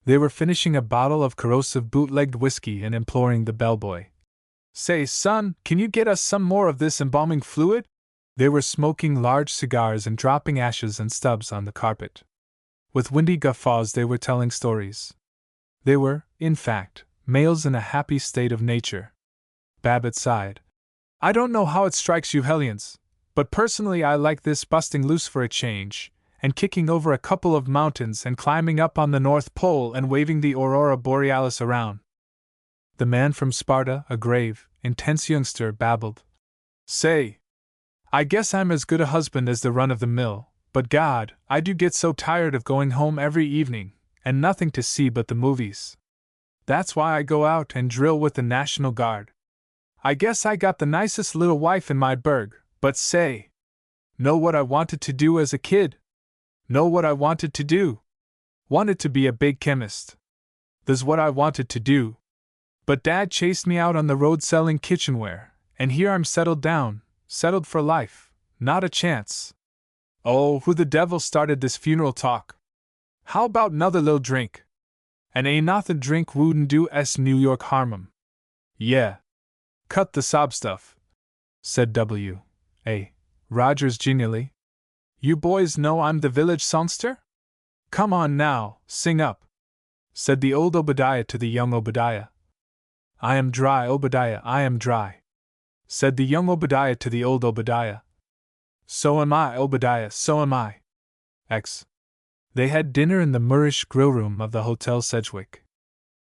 They were finishing a bottle of corrosive bootlegged whiskey and imploring the bellboy, "Say, son, can you get us some more of this embalming fluid?" They were smoking large cigars and dropping ashes and stubs on the carpet. With windy guffaws they were telling stories. They were, in fact, males in a happy state of nature. Babbitt sighed. "I don't know how it strikes you hellions, but personally I like this busting loose for a change, and kicking over a couple of mountains and climbing up on the North Pole and waving the Aurora Borealis around." The man from Sparta, a grave, intense youngster, babbled, "Say, I guess I'm as good a husband as the run-of-the-mill, but God, I do get so tired of going home every evening, and nothing to see but the movies. That's why I go out and drill with the National Guard. I guess I got the nicest little wife in my burg, but say, know what I wanted to do as a kid? Know what I wanted to do? Wanted to be a big chemist. That's what I wanted to do. But Dad chased me out on the road selling kitchenware, and here I'm settled down, settled for life, not a chance. Oh, who the devil started this funeral talk? How about another little drink? And ain't nothing drink wouldn't do New York harmum. Yeah. Cut the sob stuff," said W.A. Rogers genially. "You boys know I'm the village songster? Come on now, sing up," said the old Obadiah to the young Obadiah. "I am dry, Obadiah, I am dry," said the young Obadiah to the old Obadiah. "So am I, Obadiah, so am I." X. They had dinner in the Moorish grill room of the Hotel Sedgwick.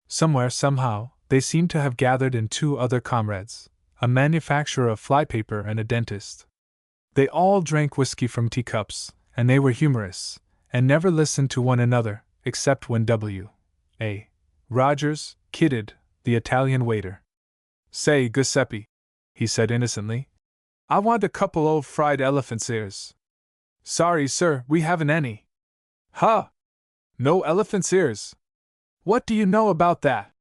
Somewhere, somehow, they seemed to have gathered in 2 other comrades, a manufacturer of flypaper and a dentist. They all drank whiskey from teacups, and they were humorous, and never listened to one another, except when W.A. Rogers, kidded the Italian waiter. Say, Giuseppe, he said innocently, I want a couple old fried elephant's ears. Sorry, sir, we haven't any. Huh? No elephant's ears? What do you know about that?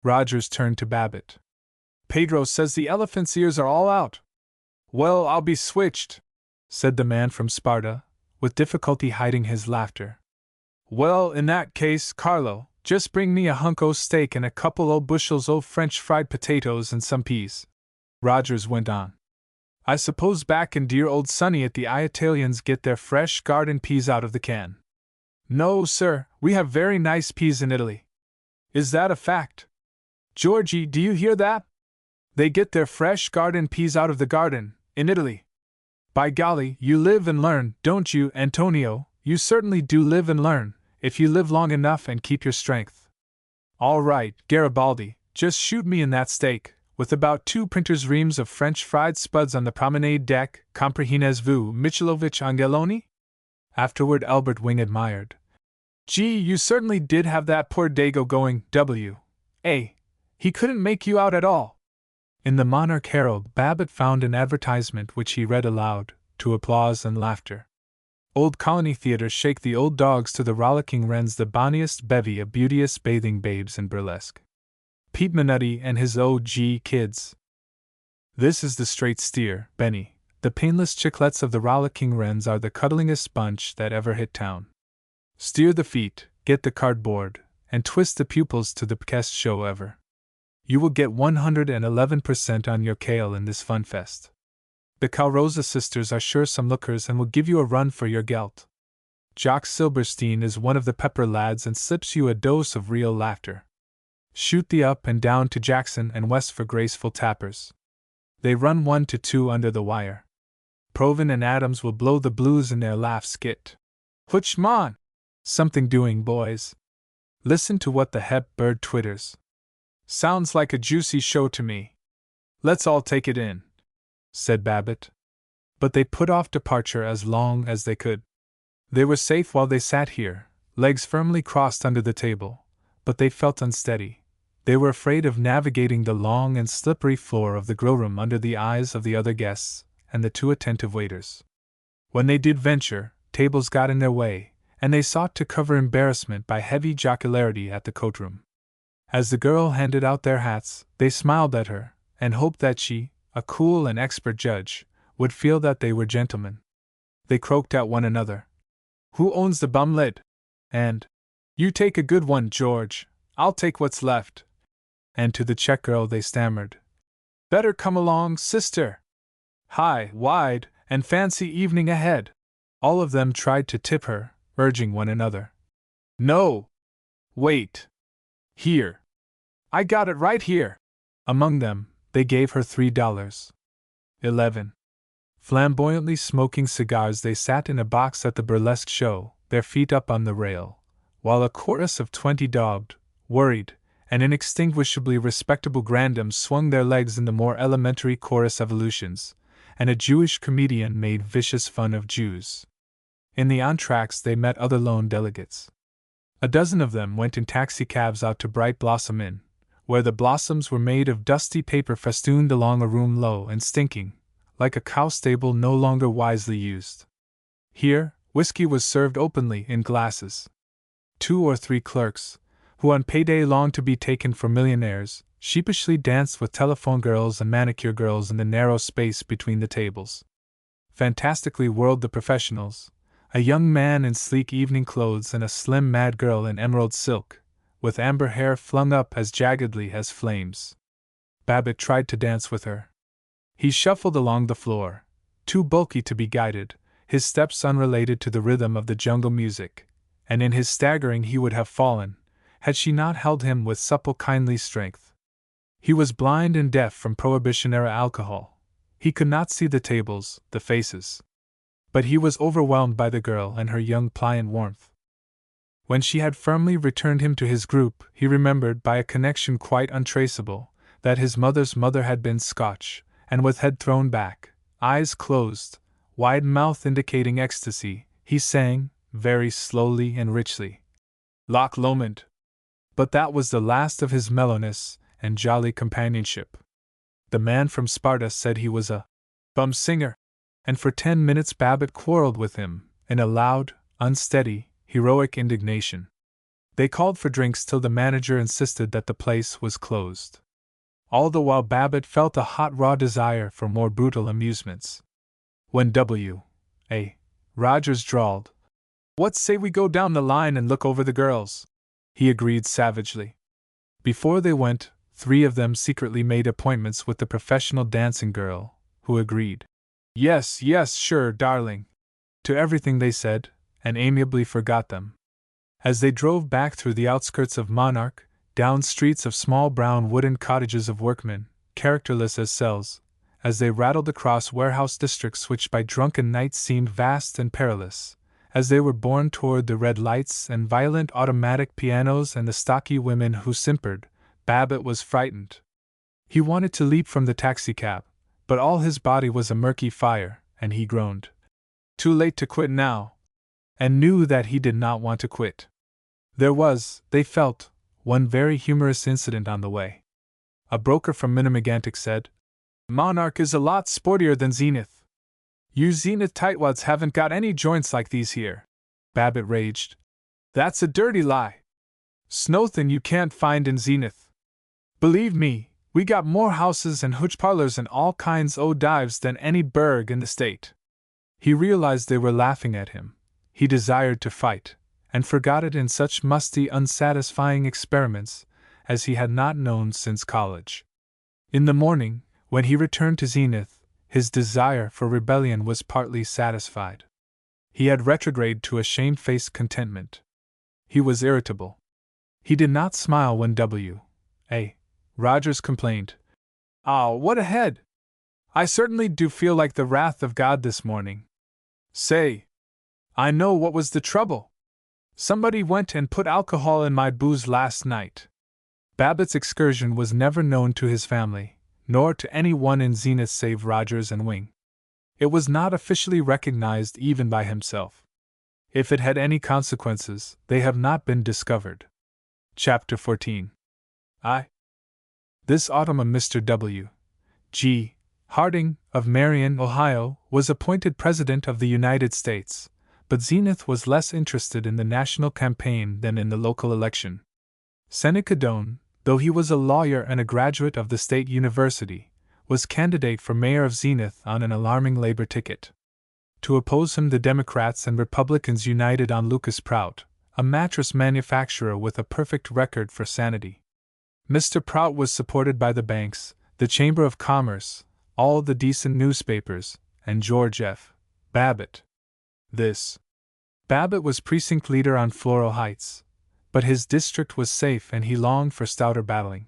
Rogers turned to Babbitt. Pedro says the elephant's ears are all out. Well, I'll be switched, said the man from Sparta, with difficulty hiding his laughter. Well, in that case, Carlo, just bring me a hunk o' steak and a couple o' bushels o' French fried potatoes and some peas. Rogers went on. I suppose back in dear old Sunny at the Italians get their fresh garden peas out of the can. No, sir, we have very nice peas in Italy. Is that a fact? Georgie, do you hear that? They get their fresh garden peas out of the garden, in Italy. By golly, you live and learn, don't you, Antonio? You certainly do live and learn, if you live long enough and keep your strength. All right, Garibaldi, just shoot me in that steak, with about 2 printer's reams of French fried spuds on the promenade deck, comprehenez-vous, Michelovich Angeloni? Afterward Albert Wing admired. Gee, you certainly did have that poor Dago going, W.A. He couldn't make you out at all. In the Monarch Herald, Babbitt found an advertisement which he read aloud, to applause and laughter. Old Colony Theatre shake the old dogs to the rollicking wrens, the bonniest bevy of beauteous bathing babes in burlesque. Pete Manutty and his O.G. kids. This is the straight steer, Benny. The painless chicklets of the rollicking wrens are the cuddlingest bunch that ever hit town. Steer the feet, get the cardboard, and twist the pupils to the best show ever. You will get 111% on your kale in this fun fest. The Calrosa sisters are sure some lookers and will give you a run for your gelt. Jock Silberstein is one of the pepper lads and slips you a dose of real laughter. Shoot the up and down to Jackson and West for graceful tappers. They run 1 to 2 under the wire. Provin and Adams will blow the blues in their laugh skit. Hutch mon! Something doing, boys. Listen to what the Hep bird twitters. Sounds like a juicy show to me. Let's all take it in, said Babbitt. But they put off departure as long as they could. They were safe while they sat here, legs firmly crossed under the table, but they felt unsteady. They were afraid of navigating the long and slippery floor of the grillroom under the eyes of the other guests and the 2 attentive waiters. When they did venture, tables got in their way, and they sought to cover embarrassment by heavy jocularity at the coatroom. As the girl handed out their hats, they smiled at her, and hoped that she, a cool and expert judge, would feel that they were gentlemen. They croaked at one another. Who owns the bum lid? And, you take a good one, George, I'll take what's left. And to the check girl they stammered. Better come along, sister. High, wide, and fancy evening ahead. All of them tried to tip her, urging one another. No! Wait! Here! I got it right here! Among them, they gave her $3. 11. Flamboyantly smoking cigars, they sat in a box at the burlesque show, their feet up on the rail, while a chorus of 20 daubed, worried, and inextinguishably respectable grandams swung their legs in the more elementary chorus evolutions, and a Jewish comedian made vicious fun of Jews. In the entr'actes they met other lone delegates. A dozen of them went in taxicabs out to Bright Blossom Inn, where the blossoms were made of dusty paper festooned along a room low and stinking, like a cow stable no longer wisely used. Here, whiskey was served openly in glasses. 2 or 3 clerks, who on payday longed to be taken for millionaires, sheepishly danced with telephone girls and manicure girls in the narrow space between the tables. Fantastically whirled the professionals, a young man in sleek evening clothes and a slim mad girl in emerald silk, with amber hair flung up as jaggedly as flames. Babbitt tried to dance with her. He shuffled along the floor, too bulky to be guided, his steps unrelated to the rhythm of the jungle music, and in his staggering he would have fallen, had she not held him with supple kindly strength. He was blind and deaf from Prohibition-era alcohol. He could not see the tables, the faces. But he was overwhelmed by the girl and her young pliant warmth. When she had firmly returned him to his group, he remembered by a connection quite untraceable that his mother's mother had been Scotch, and with head thrown back, eyes closed, wide mouth indicating ecstasy, he sang, very slowly and richly, Loch Lomond. but that was the last of his mellowness and jolly companionship. The man from Sparta said he was a bum singer, and for 10 minutes Babbitt quarreled with him, in a loud, unsteady, heroic indignation. They called for drinks till the manager insisted that the place was closed. All the while Babbitt felt a hot raw desire for more brutal amusements. When W.A. Rogers drawled, "What say we go down the line and look over the girls?" he agreed savagely. Before they went, 3 of them secretly made appointments with the professional dancing girl, who agreed. Yes, yes, sure, darling, to everything they said, and amiably forgot them. As they drove back through the outskirts of Monarch, down streets of small brown wooden cottages of workmen, characterless as cells, as they rattled across warehouse districts which by drunken night seemed vast and perilous, as they were borne toward the red lights and violent automatic pianos and the stocky women who simpered, Babbitt was frightened. He wanted to leap from the taxicab, but all his body was a murky fire, and he groaned. Too late to quit now, and knew that he did not want to quit. There was, they felt, one very humorous incident on the way. A broker from Minnemegantic said, "Monarch is a lot sportier than Zenith. You Zenith tightwads haven't got any joints like these here," Babbitt raged. "That's a dirty lie. Snothin' you can't find in Zenith. Believe me, we got more houses and hooch parlors and all kinds o' dives than any burg in the state." He realized they were laughing at him. He desired to fight, and forgot it in such musty, unsatisfying experiments as he had not known since college. In the morning, when he returned to Zenith, his desire for rebellion was partly satisfied. He had retrograded to a shamefaced contentment. He was irritable. He did not smile when W.A. Rogers complained, "Ah, what a head! I certainly do feel like the wrath of God this morning. Say, I know what was the trouble. Somebody went and put alcohol in my booze last night." Babbitt's excursion was never known to his family, nor to any one in Zenith save Rogers and Wing. It was not officially recognized even by himself. If it had any consequences, they have not been discovered. Chapter 14. This autumn a Mr. W. G. Harding, of Marion, Ohio, was appointed President of the United States, but Zenith was less interested in the national campaign than in the local election. Seneca Doane, though he was a lawyer and a graduate of the State University, was candidate for mayor of Zenith on an alarming labor ticket. To oppose him the Democrats and Republicans united on Lucas Prout, a mattress manufacturer with a perfect record for sanity. Mr. Prout was supported by the banks, the Chamber of Commerce, all the decent newspapers, and George F. Babbitt. Babbitt was precinct leader on Floral Heights, but his district was safe and he longed for stouter battling.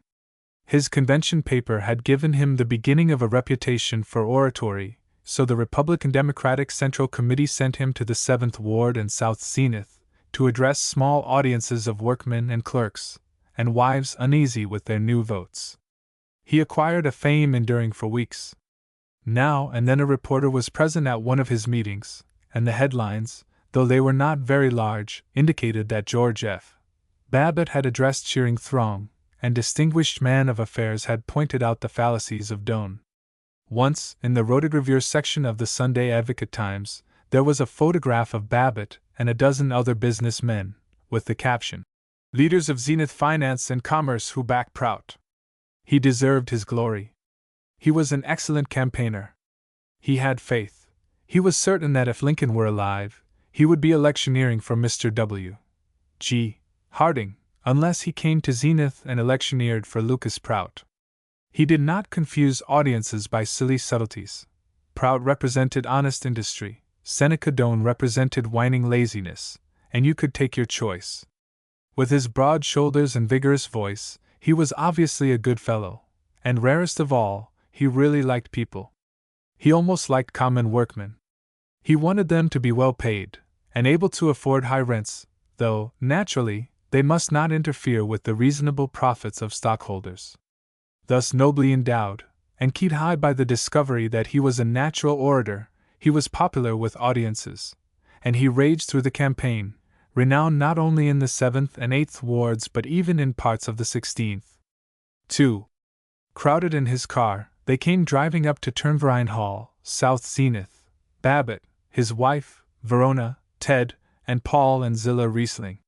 His convention paper had given him the beginning of a reputation for oratory, so the Republican-Democratic Central Committee sent him to the 7th Ward and South Zenith to address small audiences of workmen and clerks, and wives uneasy with their new votes. He acquired a fame enduring for weeks. Now and then a reporter was present at one of his meetings, and the headlines, though they were not very large, indicated that George F. Babbitt had addressed cheering throng, and distinguished man of affairs had pointed out the fallacies of Doane. Once, in the rotogravure section of the Sunday Advocate Times, there was a photograph of Babbitt and a dozen other business men, with the caption, "Leaders of Zenith Finance and Commerce who back Prout." He deserved his glory. He was an excellent campaigner. He had faith. He was certain that if Lincoln were alive, he would be electioneering for Mr. W. G. Harding, unless he came to Zenith and electioneered for Lucas Prout. He did not confuse audiences by silly subtleties. Prout represented honest industry, Seneca Doane represented whining laziness, and you could take your choice. With his broad shoulders and vigorous voice, he was obviously a good fellow, and rarest of all, he really liked people. He almost liked common workmen. He wanted them to be well paid, and able to afford high rents, though, naturally, they must not interfere with the reasonable profits of stockholders. Thus nobly endowed, and keyed high by the discovery that he was a natural orator, he was popular with audiences, and he raged through the campaign, renowned not only in the 7th and 8th wards but even in parts of the 16th. 2. Crowded in his car, they came driving up to Turnverein Hall, South Zenith, Babbitt, his wife, Verona, Ted, and Paul and Zilla Riesling.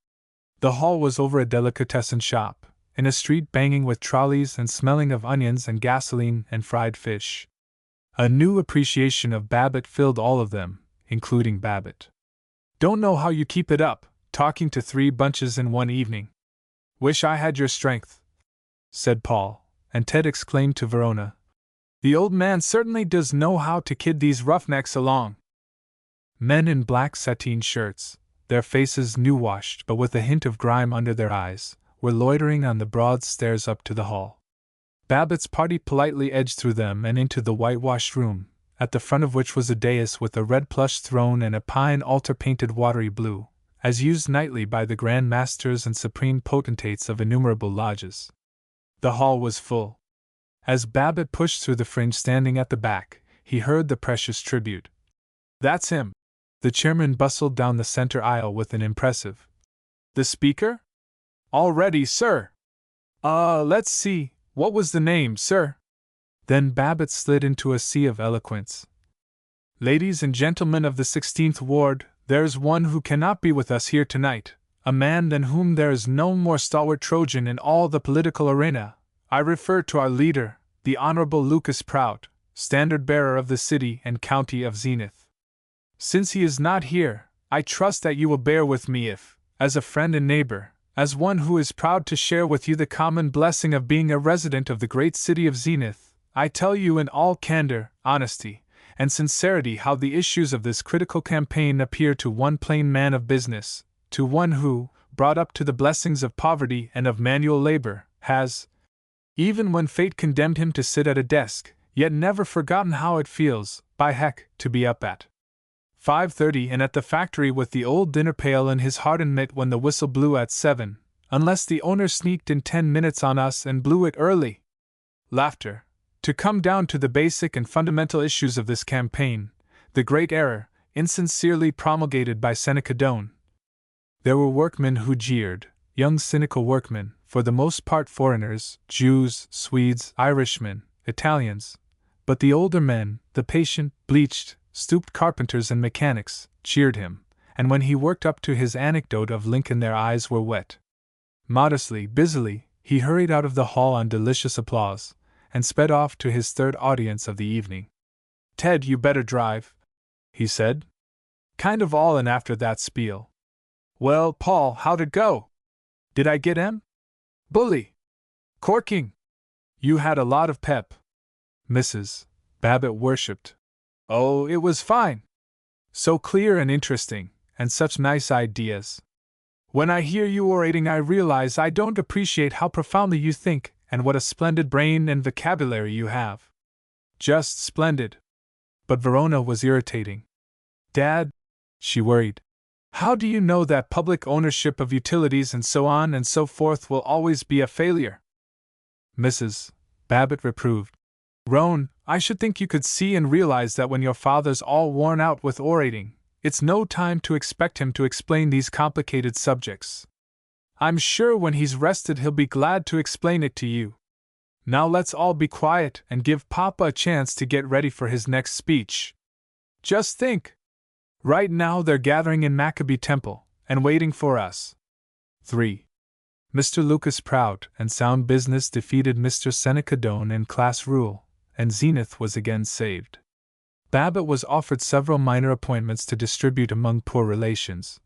The hall was over a delicatessen shop, in a street banging with trolleys and smelling of onions and gasoline and fried fish. A new appreciation of Babbitt filled all of them, including Babbitt. "Don't know how you keep it up, talking to 3 bunches in one evening. Wish I had your strength," said Paul, and Ted exclaimed to Verona, "The old man certainly does know how to kid these roughnecks along." Men in black sateen shirts, their faces new-washed but with a hint of grime under their eyes, were loitering on the broad stairs up to the hall. Babbitt's party politely edged through them and into the whitewashed room, at the front of which was a dais with a red plush throne and a pine altar painted watery blue, as used nightly by the grand masters and supreme potentates of innumerable lodges. The hall was full. As Babbitt pushed through the fringe standing at the back, he heard the precious tribute. "That's him." The chairman bustled down the center aisle with an impressive, "The speaker? All ready, sir. Let's see, what was the name, sir?" Then Babbitt slid into a sea of eloquence. "Ladies and gentlemen of the 16th Ward, there's one who cannot be with us here tonight, a man than whom there is no more stalwart Trojan in all the political arena. I refer to our leader, the Honorable Lucas Prout, standard-bearer of the city and county of Zenith. Since he is not here, I trust that you will bear with me if, as a friend and neighbor, as one who is proud to share with you the common blessing of being a resident of the great city of Zenith, I tell you in all candor, honesty, and sincerity how the issues of this critical campaign appear to one plain man of business, to one who, brought up to the blessings of poverty and of manual labor, has, even when fate condemned him to sit at a desk, yet never forgotten how it feels, by heck, to be up at 5:30 and at the factory with the old dinner pail in his hardened mitt when the whistle blew at 7, unless the owner sneaked in 10 minutes on us and blew it early. Laughter. To come down to the basic and fundamental issues of this campaign, the great error, insincerely promulgated by Seneca Doane. There were workmen who jeered, young cynical workmen, for the most part foreigners, Jews, Swedes, Irishmen, Italians, but the older men, the patient, bleached, stooped carpenters and mechanics, cheered him, and when he worked up to his anecdote of Lincoln their eyes were wet. Modestly, busily, he hurried out of the hall on delicious applause, and sped off to his third audience of the evening. "Ted, you better drive," he said. "Kind of all in after that spiel. Well, Paul, how'd it go? Did I get 'em? Bully! Corking! You had a lot of pep." Mrs. Babbitt worshipped. "Oh, it was fine. So clear and interesting, and such nice ideas. When I hear you orating, I realize I don't appreciate how profoundly you think, and what a splendid brain and vocabulary you have. Just splendid." But Verona was irritating. "Dad," she worried, "how do you know that public ownership of utilities and so on and so forth will always be a failure?" Mrs. Babbitt reproved. "Roan, I should think you could see and realize that when your father's all worn out with orating, it's no time to expect him to explain these complicated subjects. I'm sure when he's rested he'll be glad to explain it to you. Now let's all be quiet and give Papa a chance to get ready for his next speech. Just think! Right now they're gathering in Maccabee Temple, and waiting for us." 3. Mr. Lucas Prout and sound business defeated Mr. Seneca Doane in class rule, and Zenith was again saved. Babbitt was offered several minor appointments to distribute among poor relations,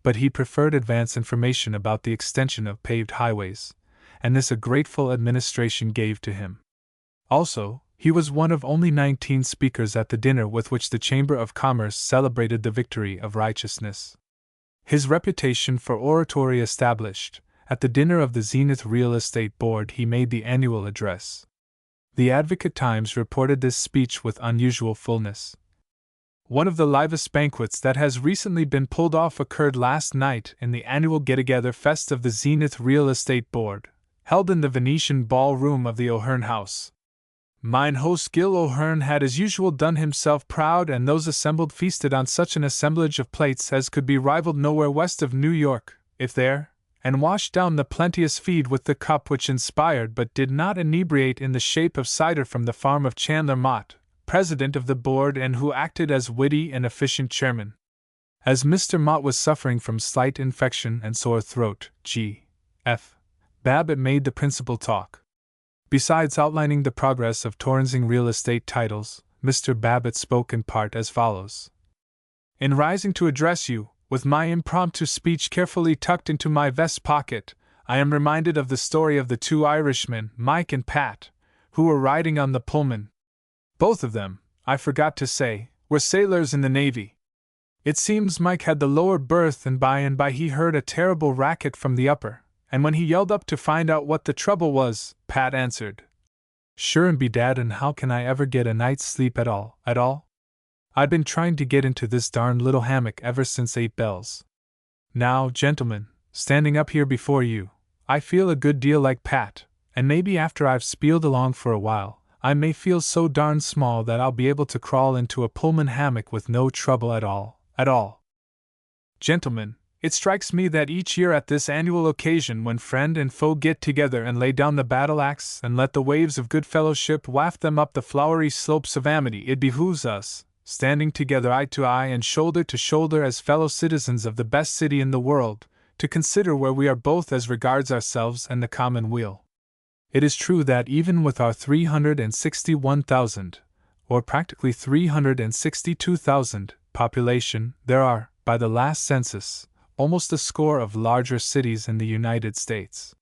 but he preferred advance information about the extension of paved highways, and this a grateful administration gave to him. Also, he was one of only 19 speakers at the dinner with which the Chamber of Commerce celebrated the victory of righteousness. His reputation for oratory established, at the dinner of the Zenith Real Estate Board he made the annual address. The Advocate-Times reported this speech with unusual fullness. "One of the livest banquets that has recently been pulled off occurred last night in the annual get-together fest of the Zenith Real Estate Board, held in the Venetian ballroom of the O'Hearn House. Mine host Gil O'Hearn had as usual done himself proud, and those assembled feasted on such an assemblage of plates as could be rivalled nowhere west of New York, if there, and washed down the plenteous feed with the cup which inspired but did not inebriate in the shape of cider from the farm of Chandler Mott, president of the board and who acted as witty and efficient chairman. As Mr. Mott was suffering from slight infection and sore throat, G.F. Babbitt made the principal talk. Besides outlining the progress of Torrensing real estate titles, Mr. Babbitt spoke in part as follows. In rising to address you, with my impromptu speech carefully tucked into my vest pocket, I am reminded of the story of the two Irishmen, Mike and Pat, who were riding on the Pullman. Both of them, I forgot to say, were sailors in the Navy. It seems Mike had the lower berth, and by he heard a terrible racket from the upper, and when he yelled up to find out what the trouble was, Pat answered, "Sure and be dad, and how can I ever get a night's sleep at all? I've been trying to get into this darned little hammock ever since 8 bells. Now, gentlemen, standing up here before you, I feel a good deal like Pat, and maybe after I've spieled along for a while, I may feel so darned small that I'll be able to crawl into a Pullman hammock with no trouble at all. Gentlemen, it strikes me that each year at this annual occasion when friend and foe get together and lay down the battle axe and let the waves of good fellowship waft them up the flowery slopes of amity, it behooves us, standing together eye to eye and shoulder to shoulder as fellow citizens of the best city in the world, to consider where we are both as regards ourselves and the common weal. It is true that even with our 361,000, or practically 362,000, population, there are, by the last census, almost a score of larger cities in the United States.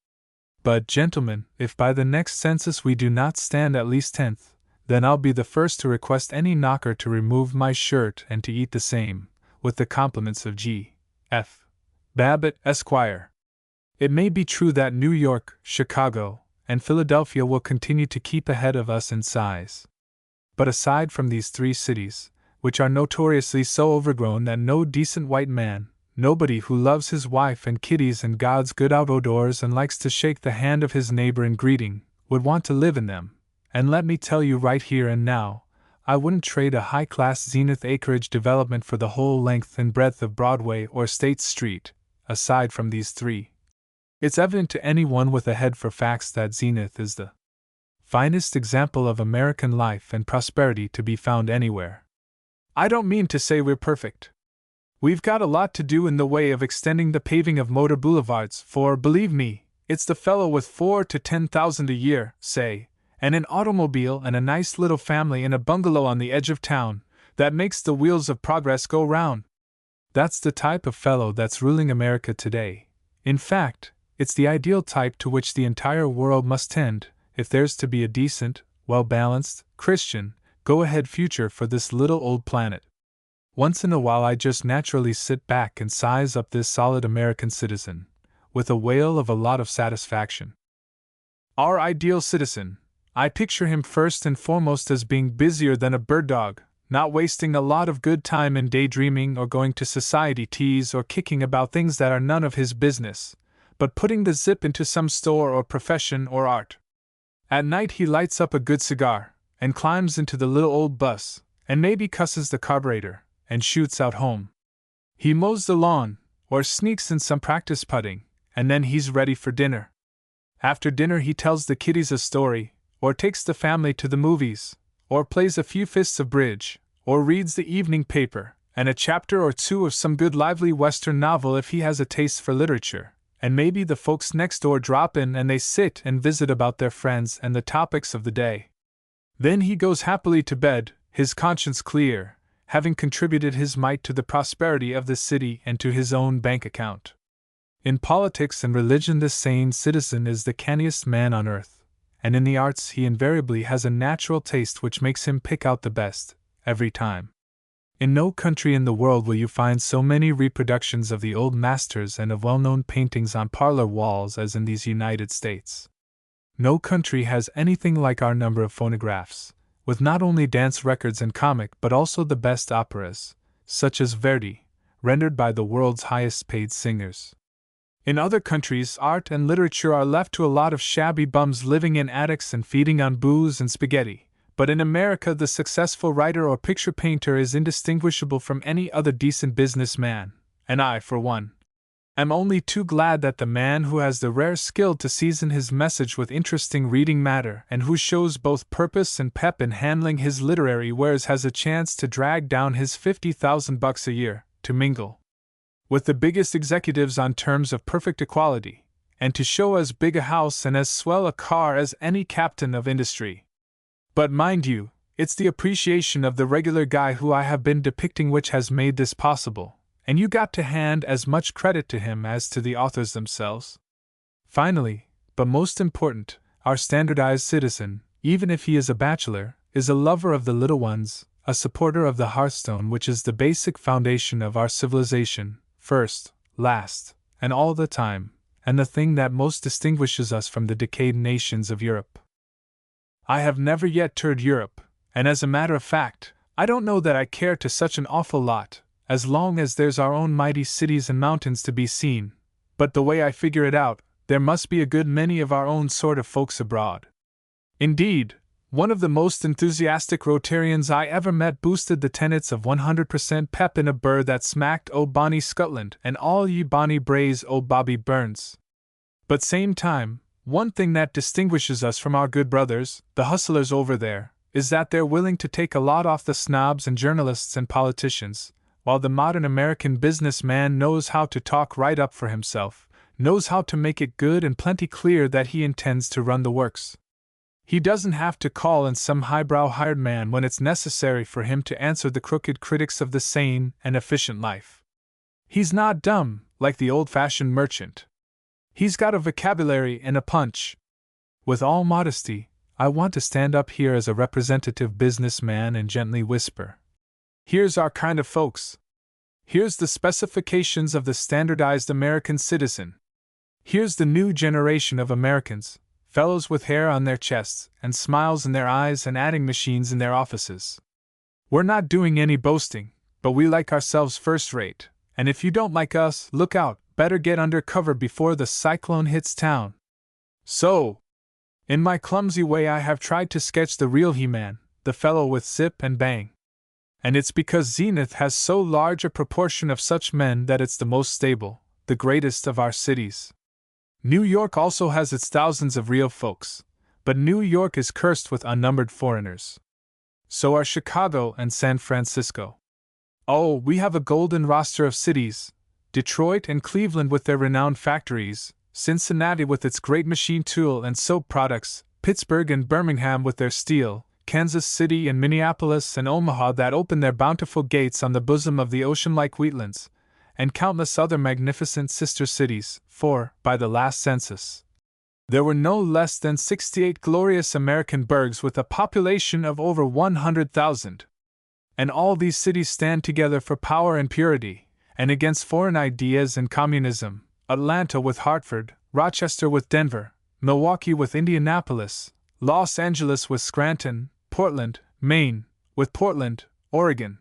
But, gentlemen, if by the next census we do not stand at least 10th, then I'll be the first to request any knocker to remove my shirt and to eat the same, with the compliments of G.F. Babbitt, Esquire. It may be true that New York, Chicago, and Philadelphia will continue to keep ahead of us in size. But aside from these 3 cities, which are notoriously so overgrown that no decent white man, nobody who loves his wife and kiddies and God's good out o'doors and likes to shake the hand of his neighbor in greeting, would want to live in them, and let me tell you right here and now, I wouldn't trade a high-class Zenith acreage development for the whole length and breadth of Broadway or State Street, aside from these 3. It's evident to anyone with a head for facts that Zenith is the finest example of American life and prosperity to be found anywhere. I don't mean to say we're perfect. We've got a lot to do in the way of extending the paving of motor boulevards, for, believe me, it's the fellow with 4,000 to 10,000 a year, say, and an automobile and a nice little family in a bungalow on the edge of town, that makes the wheels of progress go round. That's the type of fellow that's ruling America today. In fact, it's the ideal type to which the entire world must tend, if there's to be a decent, well-balanced, Christian, go-ahead future for this little old planet. Once in a while I just naturally sit back and size up this solid American citizen, with a wail of a lot of satisfaction. Our ideal citizen, I picture him first and foremost as being busier than a bird dog, not wasting a lot of good time in daydreaming or going to society teas or kicking about things that are none of his business, but putting the zip into some store or profession or art. At night he lights up a good cigar, and climbs into the little old bus, and maybe cusses the carburetor, and shoots out home. He mows the lawn, or sneaks in some practice putting, and then he's ready for dinner. After dinner he tells the kiddies a story, or takes the family to the movies, or plays a few fists of bridge, or reads the evening paper, and a chapter or 2 of some good lively Western novel if he has a taste for literature, and maybe the folks next door drop in and they sit and visit about their friends and the topics of the day. Then he goes happily to bed, his conscience clear, having contributed his mite to the prosperity of the city and to his own bank account. In politics and religion this sane citizen is the canniest man on earth, and in the arts he invariably has a natural taste which makes him pick out the best, every time. In no country in the world will you find so many reproductions of the old masters and of well-known paintings on parlor walls as in these United States. No country has anything like our number of phonographs, with not only dance records and comic but also the best operas, such as Verdi, rendered by the world's highest-paid singers. In other countries, art and literature are left to a lot of shabby bums living in attics and feeding on booze and spaghetti, But in America, the successful writer or picture painter is indistinguishable from any other decent businessman, and I, for one, am only too glad that the man who has the rare skill to season his message with interesting reading matter and who shows both purpose and pep in handling his literary wares has a chance to drag down his $50,000 a year, to mingle with the biggest executives on terms of perfect equality, and to show as big a house and as swell a car as any captain of industry. But mind you, it's the appreciation of the regular guy who I have been depicting which has made this possible, and you got to hand as much credit to him as to the authors themselves. Finally, but most important, our standardized citizen, even if he is a bachelor, is a lover of the little ones, a supporter of the hearthstone which is the basic foundation of our civilization, first, last, and all the time, and the thing that most distinguishes us from the decayed nations of Europe. I have never yet toured Europe, and as a matter of fact, I don't know that I care to such an awful lot, as long as there's our own mighty cities and mountains to be seen, but the way I figure it out, there must be a good many of our own sort of folks abroad. Indeed, one of the most enthusiastic Rotarians I ever met boosted the tenets of 100% pep in a burr that smacked "O Bonnie Scotland" and "All ye bonny braes o Bobby Burns." But same time, one thing that distinguishes us from our good brothers, the hustlers over there, is that they're willing to take a lot off the snobs and journalists and politicians, while the modern American businessman knows how to talk right up for himself, knows how to make it good and plenty clear that he intends to run the works. He doesn't have to call in some highbrow hired man when it's necessary for him to answer the crooked critics of the sane and efficient life. He's not dumb, like the old-fashioned merchant. He's got a vocabulary and a punch. With all modesty, I want to stand up here as a representative businessman and gently whisper, here's our kind of folks. Here's the specifications of the standardized American citizen. Here's the new generation of Americans, fellows with hair on their chests and smiles in their eyes and adding machines in their offices. We're not doing any boasting, but we like ourselves first rate, and if you don't like us, look out, better get under cover before the cyclone hits town. So, in my clumsy way I have tried to sketch the real He-Man, the fellow with zip and bang. And it's because Zenith has so large a proportion of such men that it's the most stable, the greatest of our cities. New York also has its thousands of real folks, but New York is cursed with unnumbered foreigners. So are Chicago and San Francisco. Oh, we have a golden roster of cities, Detroit and Cleveland with their renowned factories, Cincinnati with its great machine tool and soap products, Pittsburgh and Birmingham with their steel, Kansas City and Minneapolis and Omaha that open their bountiful gates on the bosom of the ocean like wheatlands, and countless other magnificent sister cities, for, by the last census, there were no less than 68 glorious American burgs with a population of over 100,000. And all these cities stand together for power and purity, and against foreign ideas and communism, Atlanta with Hartford, Rochester with Denver, Milwaukee with Indianapolis, Los Angeles with Scranton, Portland, Maine, with Portland, Oregon.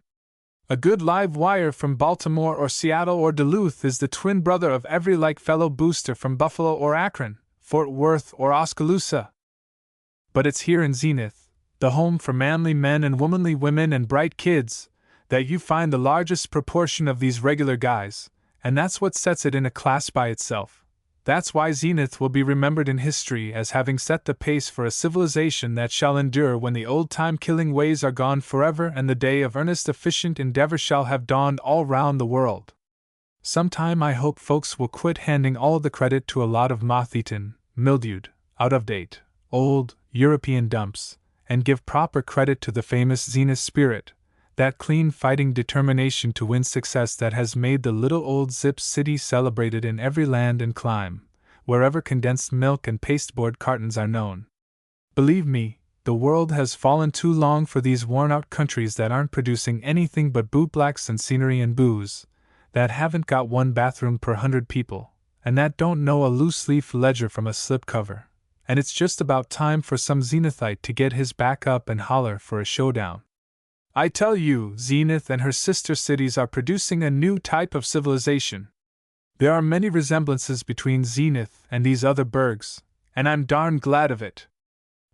A good live wire from Baltimore or Seattle or Duluth is the twin brother of every like fellow booster from Buffalo or Akron, Fort Worth or Oskaloosa. But it's here in Zenith, the home for manly men and womanly women and bright kids, that you find the largest proportion of these regular guys, and that's what sets it in a class by itself. That's why Zenith will be remembered in history as having set the pace for a civilization that shall endure when the old-time killing ways are gone forever and the day of earnest efficient endeavor shall have dawned all round the world. Sometime I hope folks will quit handing all the credit to a lot of moth-eaten, mildewed, out-of-date, old, European dumps, and give proper credit to the famous Zenith spirit, that clean fighting determination to win success that has made the little old Zip City celebrated in every land and clime, wherever condensed milk and pasteboard cartons are known. Believe me, the world has fallen too long for these worn-out countries that aren't producing anything but bootblacks and scenery and booze, that haven't got one bathroom per 100 people, and that don't know a loose-leaf ledger from a slipcover, and it's just about time for some Zenithite to get his back up and holler for a showdown. I tell you, Zenith and her sister cities are producing a new type of civilization. There are many resemblances between Zenith and these other burgs, and I'm darn glad of it.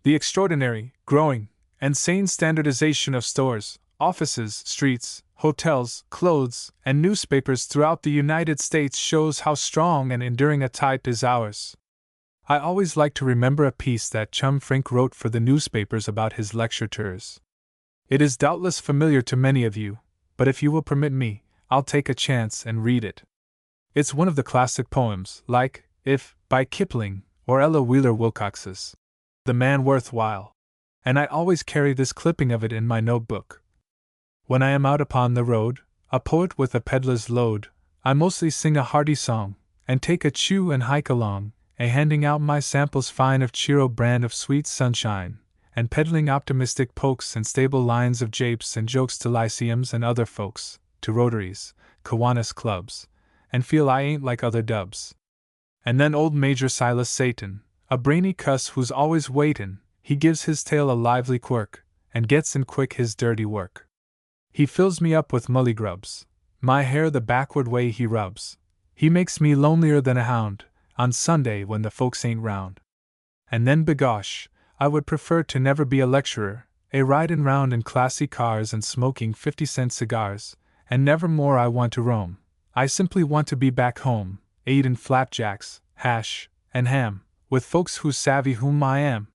The extraordinary, growing, insane standardization of stores, offices, streets, hotels, clothes, and newspapers throughout the United States shows how strong and enduring a type is ours. I always like to remember a piece that Chum Frink wrote for the newspapers about his lecture tours. It is doubtless familiar to many of you, but if you will permit me, I'll take a chance and read it. It's one of the classic poems, like If, by Kipling, or Ella Wheeler Wilcox's The Man Worthwhile, and I always carry this clipping of it in my notebook. When I am out upon the road, a poet with a peddler's load, I mostly sing a hearty song, and take a chew and hike along, handing out my samples fine of Chiro brand of sweet sunshine, and peddling optimistic pokes and stable lines of japes and jokes to lyceums and other folks, to Rotaries, Kiwanis clubs, and feel I ain't like other dubs. And then old Major Silas Satan, a brainy cuss who's always waitin', he gives his tale a lively quirk, and gets in quick his dirty work. He fills me up with mullygrubs, my hair the backward way he rubs. He makes me lonelier than a hound, on Sunday when the folks ain't round. And then begosh, I would prefer to never be a lecturer, ridin' round in classy cars and smoking 50-cent cigars, and never more I want to roam. I simply want to be back home, eatin' flapjacks, hash, and ham, with folks who savvy whom I am.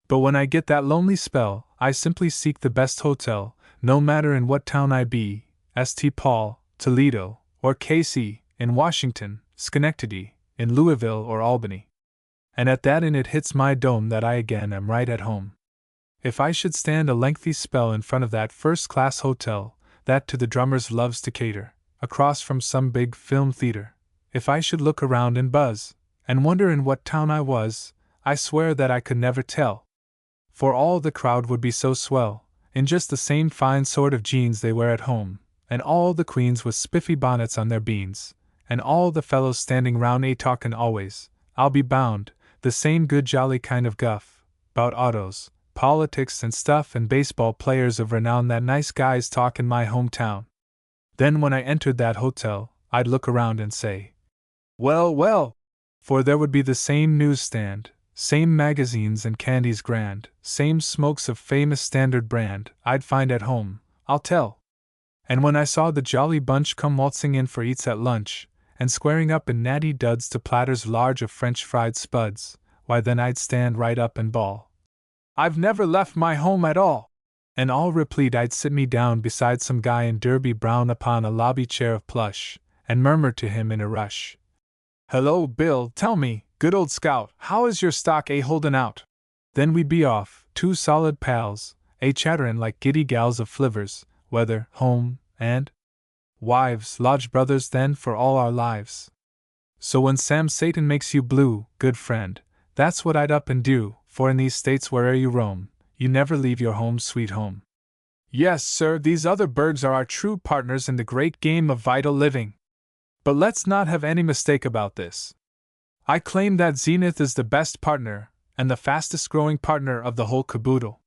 But when I get that lonely spell, I simply seek the best hotel, no matter in what town I be, St. Paul, Toledo, or KC, in Washington, Schenectady, in Louisville or Albany. And at that inn it hits my dome that I again am right at home. If I should stand a lengthy spell in front of that first-class hotel, that to the drummers loves to cater, across from some big film theater, if I should look around and buzz, and wonder in what town I was, I swear that I could never tell. For all the crowd would be so swell, in just the same fine sort of jeans they wear at home, and all the queens with spiffy bonnets on their beans, and all the fellows standing round talkin' always, I'll be bound, the same good jolly kind of guff, 'bout autos, politics and stuff and baseball players of renown that nice guys talk in my hometown. Then when I entered that hotel, I'd look around and say, well, well, for there would be the same newsstand, same magazines and candies grand, same smokes of famous standard brand I'd find at home, I'll tell. And when I saw the jolly bunch come waltzing in for eats at lunch, and squaring up in natty duds to platters large of French fried spuds, why then I'd stand right up and bawl, I've never left my home at all! And all replete I'd sit me down beside some guy in derby brown upon a lobby chair of plush, and murmur to him in a rush, hello, Bill, tell me, good old scout, how is your stock holdin' out? Then we'd be off, two solid pals, chatterin' like giddy gals of flivvers, whether home, and wives, lodge brothers then for all our lives. So when Sam Satan makes you blue, good friend, that's what I'd up and do, for in these states where'er you roam, you never leave your home sweet home. Yes, sir, these other birds are our true partners in the great game of vital living. But let's not have any mistake about this. I claim that Zenith is the best partner, and the fastest growing partner of the whole caboodle.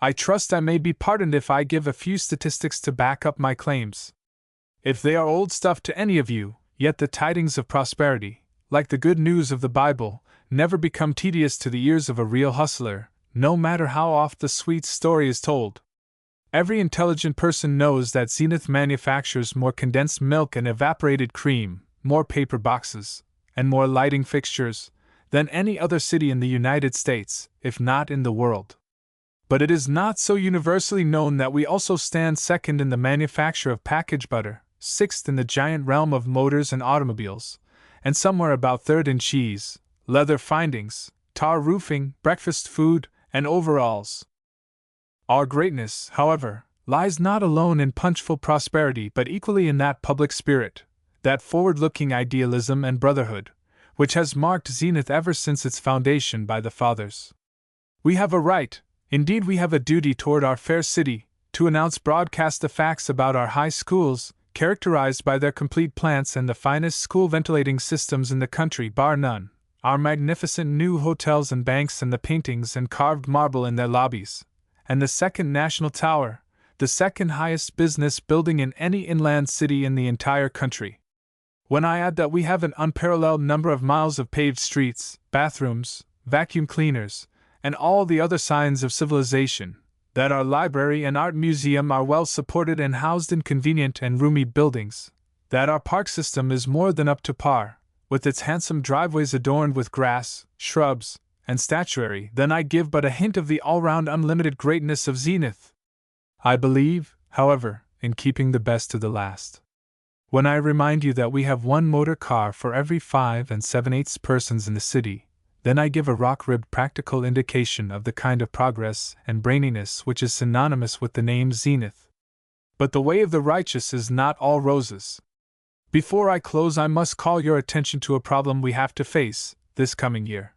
I trust I may be pardoned if I give a few statistics to back up my claims. If they are old stuff to any of you, yet the tidings of prosperity, like the good news of the Bible, never become tedious to the ears of a real hustler, no matter how oft the sweet story is told. Every intelligent person knows that Zenith manufactures more condensed milk and evaporated cream, more paper boxes, and more lighting fixtures, than any other city in the United States, if not in the world. But it is not so universally known that we also stand second in the manufacture of package butter, sixth in the giant realm of motors and automobiles, and somewhere about third in cheese, leather findings, tar roofing, breakfast food, and overalls. Our greatness, however, lies not alone in punchful prosperity but equally in that public spirit, that forward-looking idealism and brotherhood, which has marked Zenith ever since its foundation by the Fathers. We have a right, indeed we have a duty toward our fair city, to announce broadcast the facts about our high schools, characterized by their complete plants and the finest school ventilating systems in the country bar none, our magnificent new hotels and banks and the paintings and carved marble in their lobbies, and the second National Tower, the second highest business building in any inland city in the entire country. When I add that we have an unparalleled number of miles of paved streets, bathrooms, vacuum cleaners, and all the other signs of civilization, that our library and art museum are well supported and housed in convenient and roomy buildings, that our park system is more than up to par, with its handsome driveways adorned with grass, shrubs, and statuary, then I give but a hint of the all-round unlimited greatness of Zenith. I believe, however, in keeping the best to the last. When I remind you that we have one motor car for every 5 7/8 persons in the city, then I give a rock-ribbed practical indication of the kind of progress and braininess which is synonymous with the name Zenith. But the way of the righteous is not all roses. Before I close, I must call your attention to a problem we have to face this coming year.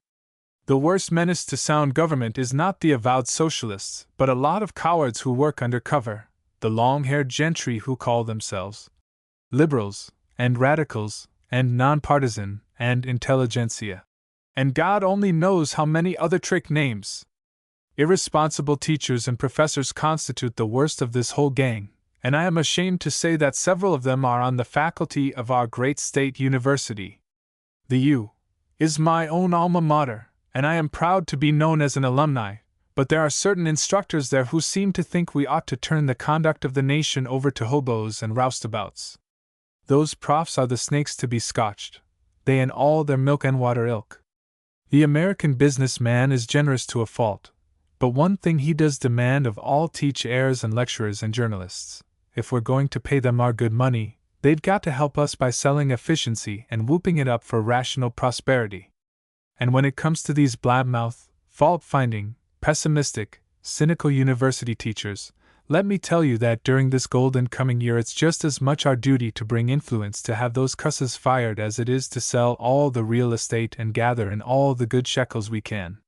The worst menace to sound government is not the avowed socialists, but a lot of cowards who work under cover, the long-haired gentry who call themselves liberals, and radicals, and nonpartisan, and intelligentsia. And God only knows how many other trick names. Irresponsible teachers and professors constitute the worst of this whole gang, and I am ashamed to say that several of them are on the faculty of our great state university. The U is my own alma mater, and I am proud to be known as an alumni, but there are certain instructors there who seem to think we ought to turn the conduct of the nation over to hobos and roustabouts. Those profs are the snakes to be scotched, they and all their milk and water ilk. The American businessman is generous to a fault, but one thing he does demand of all teachers and lecturers and journalists: if we're going to pay them our good money, they've got to help us by selling efficiency and whooping it up for rational prosperity. And when it comes to these blab-mouthed, fault-finding, pessimistic, cynical university teachers, let me tell you that during this golden coming year it's just as much our duty to bring influence to have those cusses fired as it is to sell all the real estate and gather in all the good shekels we can.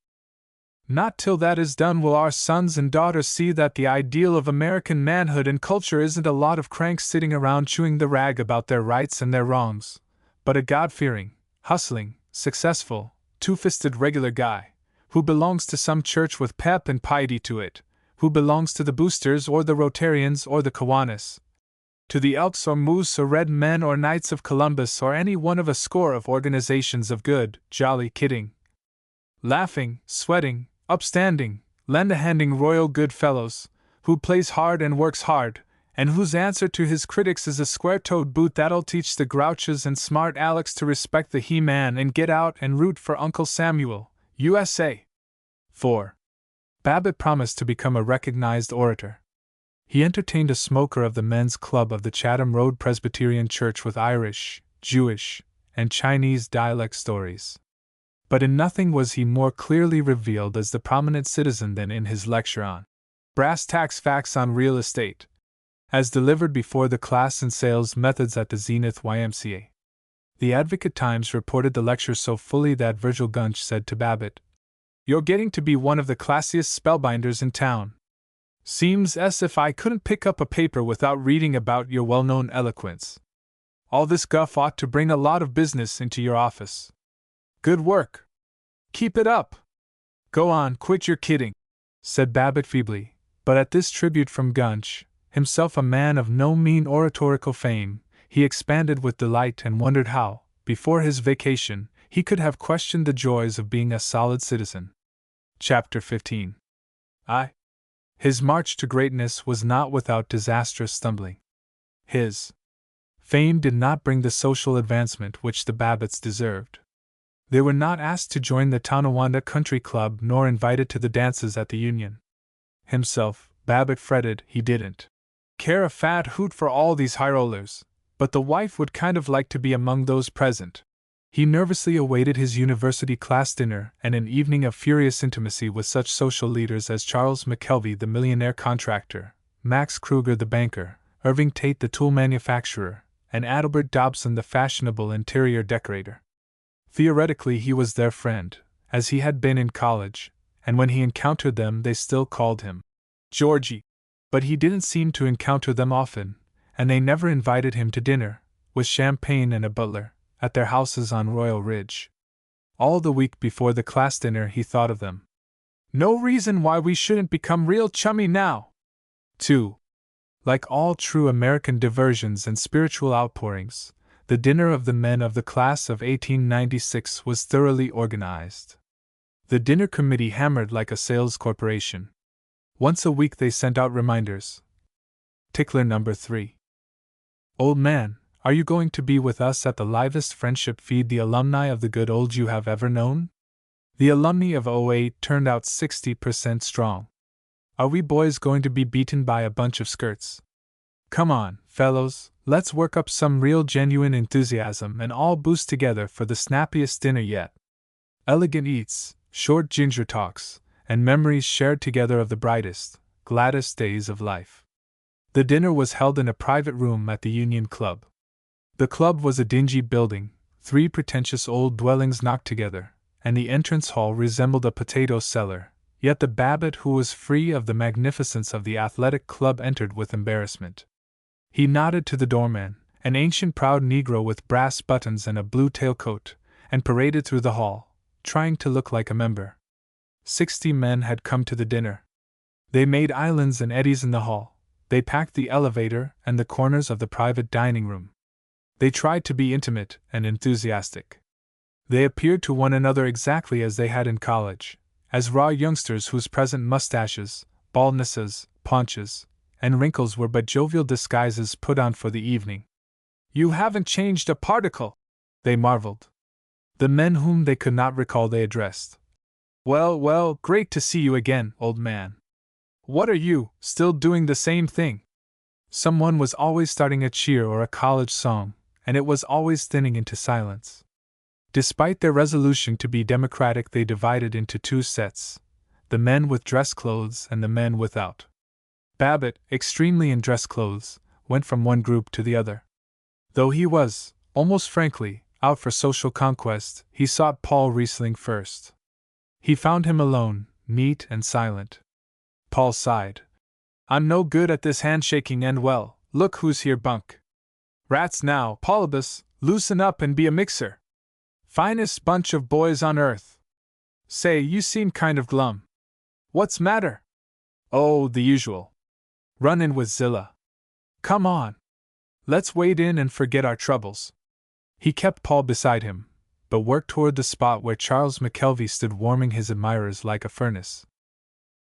Not till that is done will our sons and daughters see that the ideal of American manhood and culture isn't a lot of cranks sitting around chewing the rag about their rights and their wrongs, but a God-fearing, hustling, successful, two-fisted regular guy, who belongs to some church with pep and piety to it, who belongs to the Boosters or the Rotarians or the Kiwanis, to the Elks or Moose or Red Men or Knights of Columbus or any one of a score of organizations of good, jolly, kidding, laughing, sweating, upstanding, lend-a-handing royal good fellows, who plays hard and works hard, and whose answer to his critics is a square-toed boot that'll teach the grouches and smart Alex to respect the He-Man and get out and root for Uncle Samuel, USA. 4. Babbitt promised to become a recognized orator. He entertained a smoker of the men's club of the Chatham Road Presbyterian Church with Irish, Jewish, and Chinese dialect stories. But in nothing was he more clearly revealed as the prominent citizen than in his lecture on brass tacks facts on real estate, as delivered before the class in sales methods at the Zenith YMCA. The Advocate-Times reported the lecture so fully that Virgil Gunch said to Babbitt, "You're getting to be one of the classiest spellbinders in town. Seems as if I couldn't pick up a paper without reading about your well-known eloquence. All this guff ought to bring a lot of business into your office. Good work. Keep it up. Go on, quit your kidding," said Babbitt feebly, but at this tribute from Gunch, himself a man of no mean oratorical fame, he expanded with delight and wondered how, before his vacation, he could have questioned the joys of being a solid citizen. Chapter 15. His march to greatness was not without disastrous stumbling. His fame did not bring the social advancement which the Babbitts deserved. They were not asked to join the Tonawanda Country Club nor invited to the dances at the Union. Himself, Babbitt fretted, he didn't care a fat hoot for all these high rollers, but the wife would kind of like to be among those present. He nervously awaited his university class dinner and an evening of furious intimacy with such social leaders as Charles McKelvey the millionaire contractor, Max Kruger the banker, Irving Tate the tool manufacturer, and Adelbert Dobson the fashionable interior decorator. Theoretically he was their friend, as he had been in college, and when he encountered them they still called him Georgie. But he didn't seem to encounter them often, and they never invited him to dinner, with champagne and a butler, at their houses on Royal Ridge. All the week before the class dinner he thought of them. No reason why we shouldn't become real chummy now. 2. Like all true American diversions and spiritual outpourings, the dinner of the men of the class of 1896 was thoroughly organized. The dinner committee hammered like a sales corporation. Once a week they sent out reminders. Tickler number 3. Old man, are you going to be with us at the livest friendship feed the alumni of the good old you have ever known? The alumni of '08 turned out 60% strong. Are we boys going to be beaten by a bunch of skirts? Come on, fellows, let's work up some real genuine enthusiasm and all boost together for the snappiest dinner yet. Elegant eats, short ginger talks, and memories shared together of the brightest, gladdest days of life. The dinner was held in a private room at the Union Club. The club was a dingy building, 3 pretentious old dwellings knocked together, and the entrance hall resembled a potato cellar, yet the Babbitt who was free of the magnificence of the athletic club entered with embarrassment. He nodded to the doorman, an ancient proud Negro with brass buttons and a blue tailcoat, and paraded through the hall, trying to look like a member. 60 men had come to the dinner. They made islands and eddies in the hall. They packed the elevator and the corners of the private dining room. They tried to be intimate and enthusiastic. They appeared to one another exactly as they had in college, as raw youngsters whose present mustaches, baldnesses, paunches, and wrinkles were but jovial disguises put on for the evening. You haven't changed a particle, they marveled. The men whom they could not recall they addressed. Well, well, great to see you again, old man. What are you, still doing the same thing? Someone was always starting a cheer or a college song, and it was always thinning into silence. Despite their resolution to be democratic, they divided into 2 sets, the men with dress clothes and the men without. Babbitt, extremely in dress clothes, went from one group to the other. Though he was, almost frankly, out for social conquest, he sought Paul Riesling first. He found him alone, neat and silent. Paul sighed. I'm no good at this handshaking and well, look who's here, Bunk. Rats now, Paulibus, loosen up and be a mixer. Finest bunch of boys on earth. Say, you seem kind of glum. What's matter? Oh, the usual. Run in with Zilla. Come on. Let's wade in and forget our troubles. He kept Paul beside him, but worked toward the spot where Charles McKelvey stood warming his admirers like a furnace.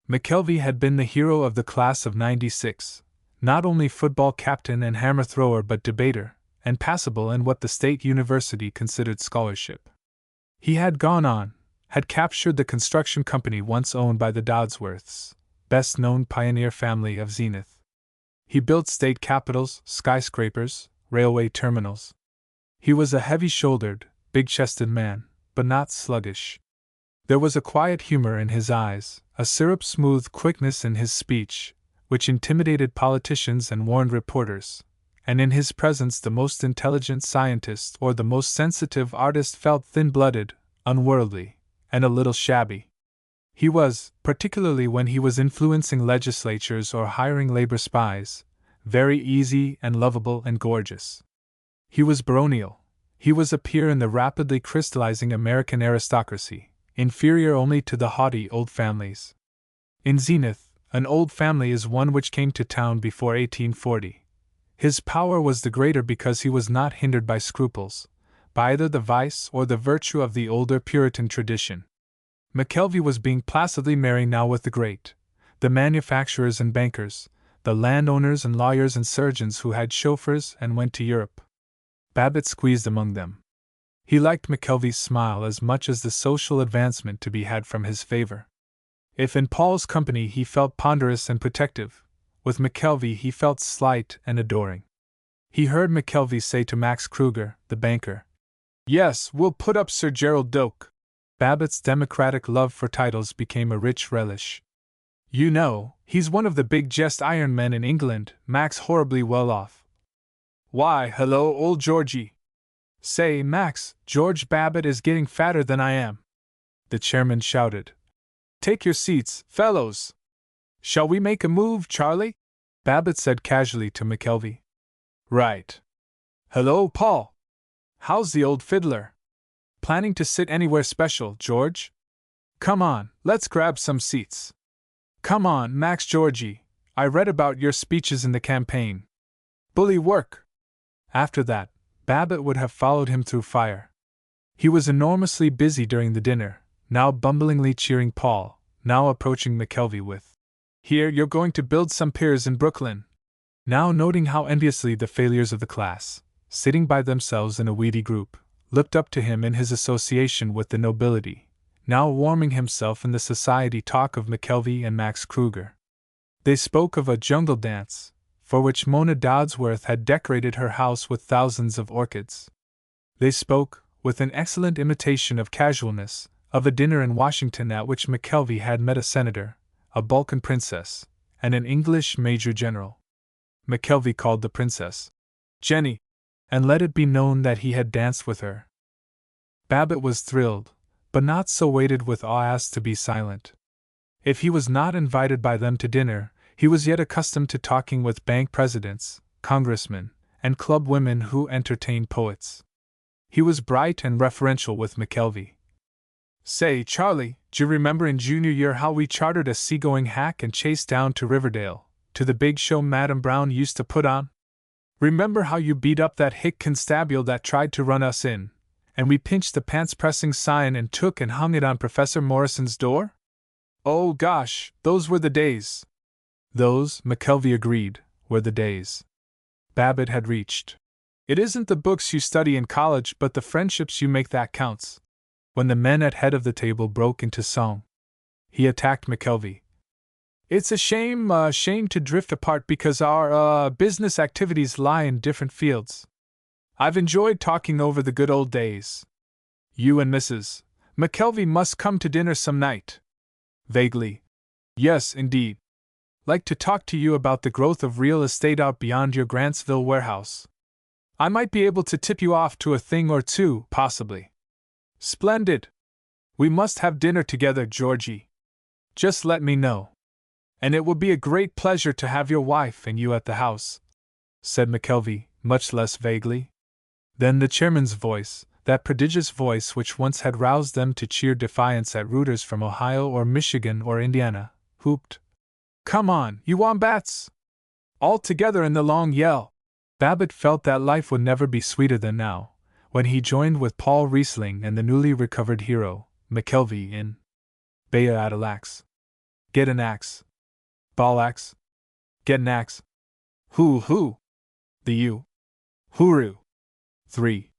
McKelvey had been the hero of the class of '96, not only football captain and hammer thrower but debater, and passable in what the State University considered scholarship. He had gone on, had captured the construction company once owned by the Dodsworths, best-known pioneer family of Zenith. He built state capitals, skyscrapers, railway terminals. He was a heavy-shouldered, big-chested man, but not sluggish. There was a quiet humor in his eyes, a syrup-smooth quickness in his speech, which intimidated politicians and warned reporters, and in his presence the most intelligent scientist or the most sensitive artist felt thin-blooded, unworldly, and a little shabby. He was, particularly when he was influencing legislatures or hiring labor spies, very easy and lovable and gorgeous. He was baronial. He was a peer in the rapidly crystallizing American aristocracy, inferior only to the haughty old families. In Zenith, an old family is one which came to town before 1840. His power was the greater because he was not hindered by scruples, by either the vice or the virtue of the older Puritan tradition. McKelvey was being placidly merry now with the great, the manufacturers and bankers, the landowners and lawyers and surgeons who had chauffeurs and went to Europe. Babbitt squeezed among them. He liked McKelvey's smile as much as the social advancement to be had from his favor. If in Paul's company he felt ponderous and protective, with McKelvey he felt slight and adoring. He heard McKelvey say to Max Kruger, the banker, "Yes, we'll put up Sir Gerald Doak." Babbitt's democratic love for titles became a rich relish. You know, he's one of the big jest iron men in England, Max horribly well off. Why, hello, old Georgie. Say, Max, George Babbitt is getting fatter than I am. The chairman shouted. Take your seats, fellows. Shall we make a move, Charlie? Babbitt said casually to McKelvey. Right. Hello, Paul. How's the old fiddler? Planning to sit anywhere special, George? Come on, let's grab some seats. Come on, Max Georgie, I read about your speeches in the campaign. Bully work. After that, Babbitt would have followed him through fire. He was enormously busy during the dinner, now bumblingly cheering Paul, now approaching McKelvey with, "Here, you're going to build some piers in Brooklyn." Now noting how enviously the failures of the class, sitting by themselves in a weedy group, looked up to him in his association with the nobility, now warming himself in the society talk of McKelvey and Max Kruger. They spoke of a jungle dance, for which Mona Dodsworth had decorated her house with thousands of orchids. They spoke, with an excellent imitation of casualness, of a dinner in Washington at which McKelvey had met a senator, a Balkan princess, and an English major general. McKelvey called the princess Jenny, and let it be known that he had danced with her. Babbitt was thrilled, but not so weighted with awe as to be silent. If he was not invited by them to dinner, he was yet accustomed to talking with bank presidents, congressmen, and club women who entertained poets. He was bright and referential with McKelvey. "Say, Charlie, d'you remember in junior year how we chartered a seagoing hack and chased down to Riverdale, to the big show Madam Brown used to put on? Remember how you beat up that hick constabule that tried to run us in, and we pinched the pants-pressing sign and took and hung it on Professor Morrison's door? Oh gosh, those were the days." Those, McKelvey agreed, were the days. Babbitt had reached. "It isn't the books you study in college but the friendships you make that counts." When the men at head of the table broke into song, he attacked McKelvey. "It's a shame to drift apart because our business activities lie in different fields. I've enjoyed talking over the good old days. You and Mrs. McKelvey must come to dinner some night." Vaguely. "Yes, indeed. Like to talk to you about the growth of real estate out beyond your Grantsville warehouse. I might be able to tip you off to a thing or two, possibly." "Splendid. We must have dinner together, Georgie. Just let me know. And it will be a great pleasure to have your wife and you at the house," said McKelvey, much less vaguely. Then the chairman's voice, that prodigious voice which once had roused them to cheer defiance at rooters from Ohio or Michigan or Indiana, whooped, "Come on, you wombats! All together in the long yell!" Babbitt felt that life would never be sweeter than now, when he joined with Paul Riesling and the newly recovered hero, McKelvey, in Bea Adelax. "Get an axe. Ballax. Get an axe. Hoo. The U. Hooroo." 3.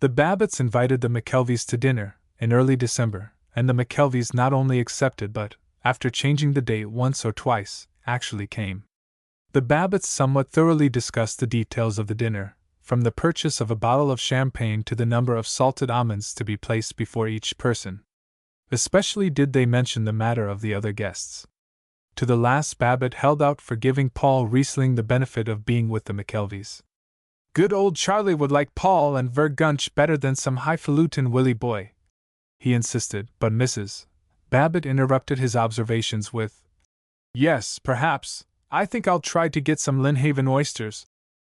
The Babbitts invited the McKelveys to dinner, in early December, and the McKelveys not only accepted but, after changing the date once or twice, actually came. The Babbitts somewhat thoroughly discussed the details of the dinner, from the purchase of a bottle of champagne to the number of salted almonds to be placed before each person. Especially did they mention the matter of the other guests. To the last Babbitt held out for giving Paul Riesling the benefit of being with the McKelveys. "Good old Charlie would like Paul and Gunch better than some highfalutin Willie boy," he insisted, but Mrs. Babbitt interrupted his observations with, "Yes, perhaps, I think I'll try to get some Lynnhaven oysters,"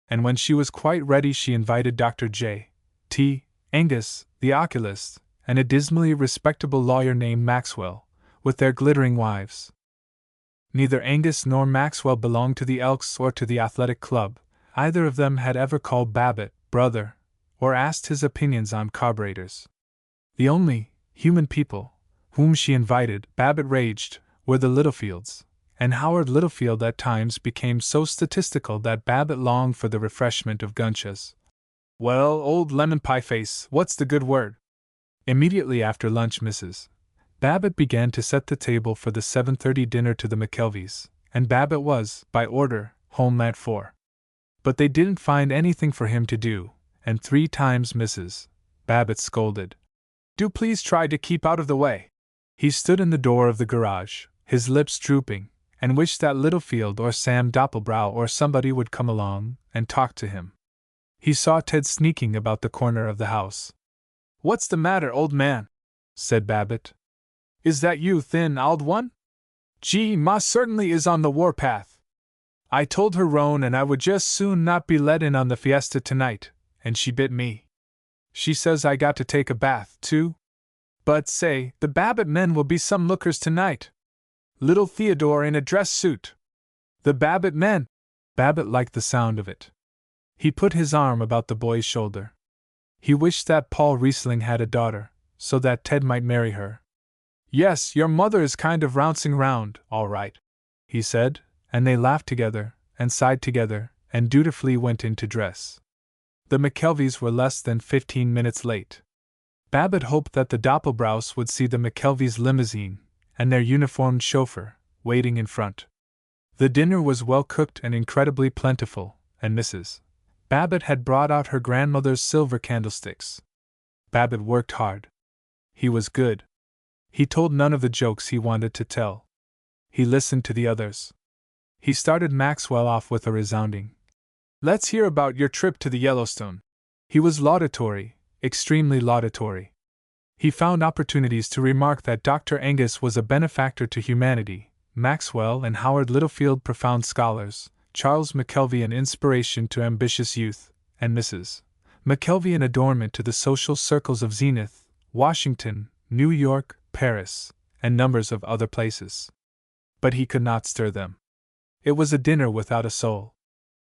and when she was quite ready she invited Dr. J. T. Angus, the oculist, and a dismally respectable lawyer named Maxwell, with their glittering wives. Neither Angus nor Maxwell belonged to the Elks or to the athletic club. Either of them had ever called Babbitt brother, or asked his opinions on carburetors. The only human people whom she invited, Babbitt raged, were the Littlefields, and Howard Littlefield at times became so statistical that Babbitt longed for the refreshment of Gunchas. "Well, old lemon pie face, what's the good word?" Immediately after lunch Mrs. Babbitt began to set the table for the 7:30 dinner to the McKelveys, and Babbitt was, by order, home at 4. But they didn't find anything for him to do, and 3 times Mrs. Babbitt scolded, "Do please try to keep out of the way." He stood in the door of the garage, his lips drooping, and wished that Littlefield or Sam Doppelbrau or somebody would come along and talk to him. He saw Ted sneaking about the corner of the house. "What's the matter, old man?" said Babbitt. "Is that you, thin old one? Gee, Ma certainly is on the warpath. I told her roan and I would just soon not be let in on the fiesta tonight, and she bit me. She says I got to take a bath, too. But say, the Babbitt men will be some lookers tonight. Little Theodore in a dress suit. The Babbitt men!" Babbitt liked the sound of it. He put his arm about the boy's shoulder. He wished that Paul Riesling had a daughter, so that Ted might marry her. Yes, your mother is kind of bouncing round, all right, he said, and they laughed together, and sighed together, and dutifully went in to dress. The McKelveys were less than 15 minutes late. Babbitt hoped that the Doppelbraus would see the McKelveys' limousine, and their uniformed chauffeur, waiting in front. The dinner was well cooked and incredibly plentiful, and Mrs. Babbitt had brought out her grandmother's silver candlesticks. Babbitt worked hard. He was good. He told none of the jokes he wanted to tell. He listened to the others. He started Maxwell off with a resounding, "Let's hear about your trip to the Yellowstone." He was laudatory, extremely laudatory. He found opportunities to remark that Dr. Angus was a benefactor to humanity, Maxwell and Howard Littlefield profound scholars, Charles McKelvey an inspiration to ambitious youth, and Mrs. McKelvey an adornment to the social circles of Zenith, Washington, New York, Paris, and numbers of other places. But he could not stir them. It was a dinner without a soul.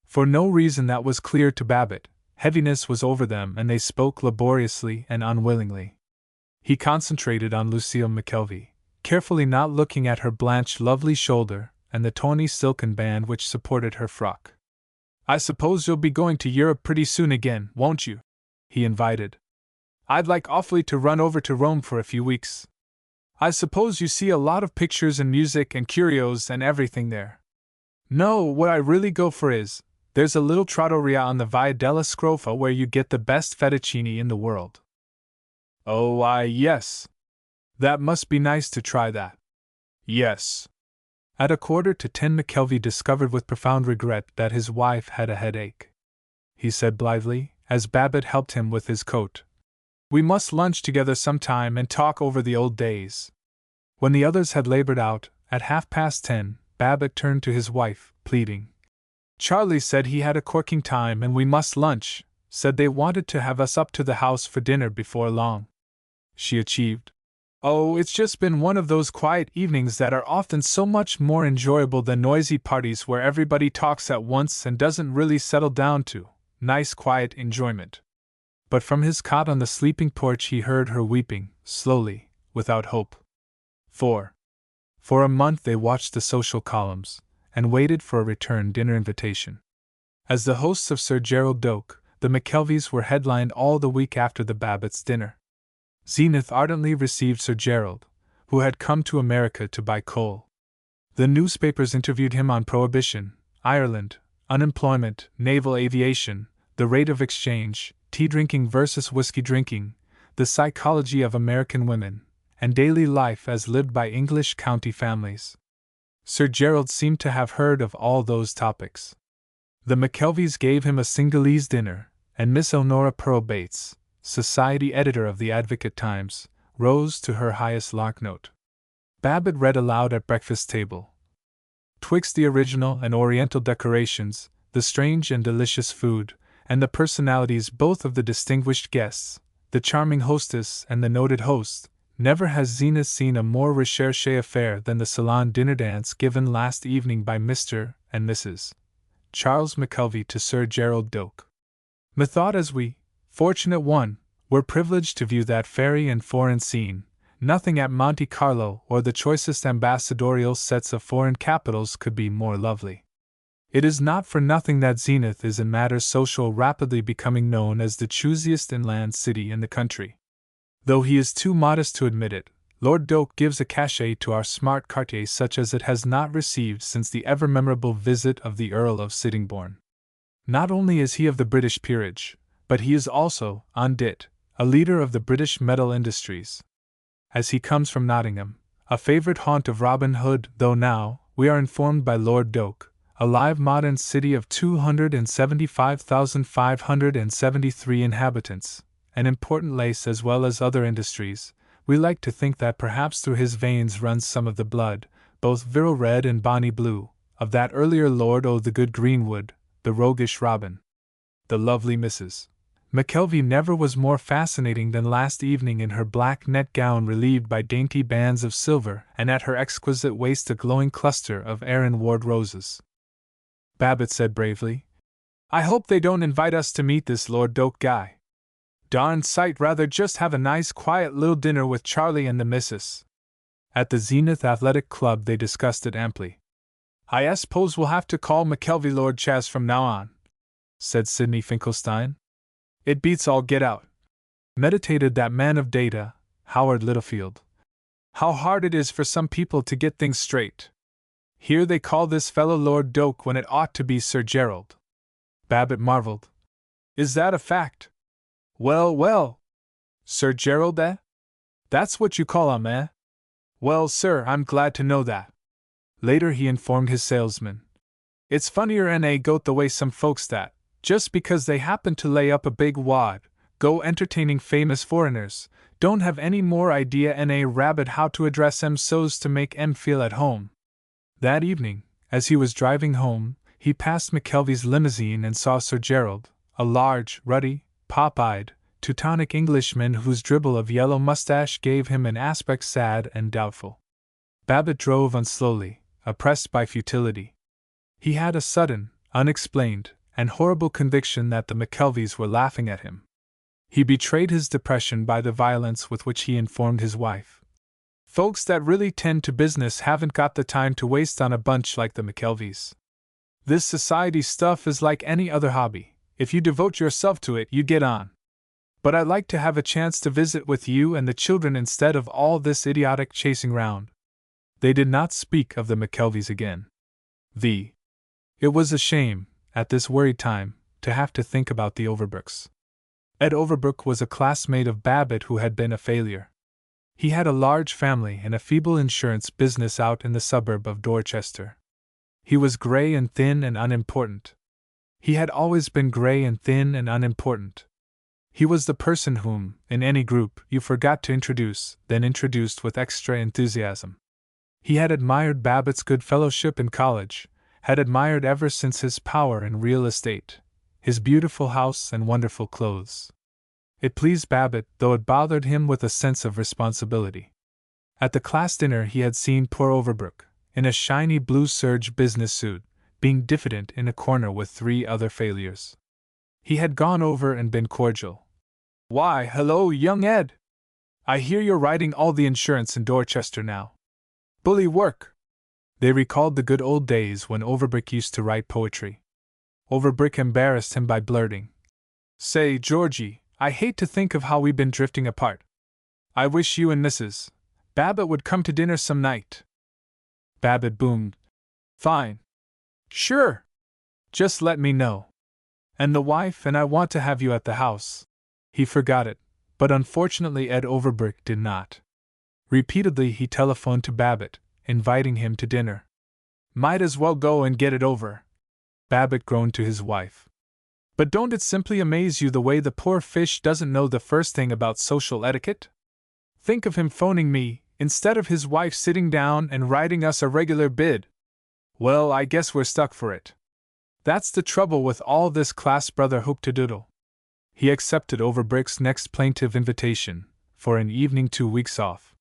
For no reason that was clear to Babbitt, heaviness was over them and they spoke laboriously and unwillingly. He concentrated on Lucille McKelvey, carefully not looking at her blanched lovely shoulder and the tawny silken band which supported her frock. "I suppose you'll be going to Europe pretty soon again, won't you?" he invited. "I'd like awfully to run over to Rome for a few weeks. I suppose you see a lot of pictures and music and curios and everything there." "No, what I really go for is, there's a little trattoria on the Via della Scrofa where you get the best fettuccine in the world." "Oh, yes. That must be nice to try that." "Yes." At 9:45 McKelvey discovered with profound regret that his wife had a headache. He said blithely, as Babbitt helped him with his coat, "We must lunch together sometime and talk over the old days." When the others had labored out, at 10:30, Babbitt turned to his wife, pleading. "Charlie said he had a corking time and we must lunch, said they wanted to have us up to the house for dinner before long." She achieved, "Oh, it's just been one of those quiet evenings that are often so much more enjoyable than noisy parties where everybody talks at once and doesn't really settle down to nice quiet enjoyment." But from his cot on the sleeping porch he heard her weeping, slowly, without hope. For a month they watched the social columns, and waited for a return dinner invitation. As the hosts of Sir Gerald Doak, the McKelveys were headlined all the week after the Babbitts' dinner. Zenith ardently received Sir Gerald, who had come to America to buy coal. The newspapers interviewed him on prohibition, Ireland, unemployment, naval aviation, the rate of exchange, tea drinking versus whiskey drinking, the psychology of American women, and daily life as lived by English county families. Sir Gerald seemed to have heard of all those topics. The McKelveys gave him a Singhalese dinner, and Miss Elnora Pearl Bates, society editor of the Advocate Times, rose to her highest lark note. Babbitt read aloud at breakfast table. Twixt the original and oriental decorations, the strange and delicious food, and the personalities both of the distinguished guests, the charming hostess and the noted host, never has Zenith seen a more recherché affair than the salon dinner dance given last evening by Mr. and Mrs. Charles McKelvey to Sir Gerald Doak. "Methought as we, fortunate one, were privileged to view that fairy and foreign scene, nothing at Monte Carlo or the choicest ambassadorial sets of foreign capitals could be more lovely." It is not for nothing that Zenith is in matters social rapidly becoming known as the choosiest inland city in the country. Though he is too modest to admit it, Lord Doak gives a cachet to our smart quartier such as it has not received since the ever-memorable visit of the Earl of Sittingbourne. Not only is he of the British peerage, but he is also, en dit, a leader of the British metal industries. As he comes from Nottingham, a favourite haunt of Robin Hood, though now, we are informed by Lord Doak, a live modern city of 275,573 inhabitants, an important lace as well as other industries, we like to think that perhaps through his veins runs some of the blood, both virile red and bonny blue, of that earlier Lord o' the good greenwood, the roguish Robin. The lovely Mrs. McKelvey never was more fascinating than last evening in her black net gown relieved by dainty bands of silver and at her exquisite waist a glowing cluster of Aaron Ward roses. Babbitt said bravely, "I hope they don't invite us to meet this Lord Doak guy. Darned sight rather just have a nice quiet little dinner with Charlie and the missus." At the Zenith Athletic Club they discussed it amply. "I suppose we'll have to call McKelvey Lord Chaz from now on," said Sidney Finkelstein. "It beats all get out," meditated that man of data, Howard Littlefield. "How hard it is for some people to get things straight. Here they call this fellow Lord Doak when it ought to be Sir Gerald." Babbitt marveled. "Is that a fact? Well, well. Sir Gerald, eh? That's what you call him, eh? Well, sir, I'm glad to know that." Later he informed his salesman. "It's funnier n a goat the way some folks that, just because they happen to lay up a big wad, go entertaining famous foreigners, don't have any more idea n a rabbit how to address 'em so's to make 'em feel at home." That evening, as he was driving home, he passed McKelvey's limousine and saw Sir Gerald, a large, ruddy, pop-eyed, Teutonic Englishman whose dribble of yellow mustache gave him an aspect sad and doubtful. Babbitt drove on slowly, oppressed by futility. He had a sudden, unexplained, and horrible conviction that the McKelveys were laughing at him. He betrayed his depression by the violence with which he informed his wife. "Folks that really tend to business haven't got the time to waste on a bunch like the McKelveys. This society stuff is like any other hobby. If you devote yourself to it, you get on. But I'd like to have a chance to visit with you and the children instead of all this idiotic chasing round." They did not speak of the McKelveys again. It was a shame, at this worried time, to have to think about the Overbrooks. Ed Overbrook was a classmate of Babbitt who had been a failure. He had a large family and a feeble insurance business out in the suburb of Dorchester. He was gray and thin and unimportant. He had always been gray and thin and unimportant. He was the person whom, in any group, you forgot to introduce, then introduced with extra enthusiasm. He had admired Babbitt's good fellowship in college, had admired ever since his power in real estate, his beautiful house and wonderful clothes. It pleased Babbitt, though it bothered him with a sense of responsibility. At the class dinner he had seen poor Overbrook, in a shiny blue serge business suit, being diffident in a corner with 3 other failures. He had gone over and been cordial. "Why, hello, young Ed! I hear you're writing all the insurance in Dorchester now. Bully work!" They recalled the good old days when Overbrook used to write poetry. Overbrook embarrassed him by blurting, "Say, Georgie, I hate to think of how we've been drifting apart. I wish you and Mrs. Babbitt would come to dinner some night." Babbitt boomed, "Fine. Sure. Just let me know. And the wife and I want to have you at the house." He forgot it, but unfortunately Ed Overbrook did not. Repeatedly he telephoned to Babbitt, inviting him to dinner. "Might as well go and get it over," Babbitt groaned to his wife. "But don't it simply amaze you the way the poor fish doesn't know the first thing about social etiquette? Think of him phoning me, instead of his wife sitting down and writing us a regular bid. Well, I guess we're stuck for it. That's the trouble with all this class brother hoop-to-doodle." He accepted Overbrook's next plaintive invitation, for an evening 2 weeks off.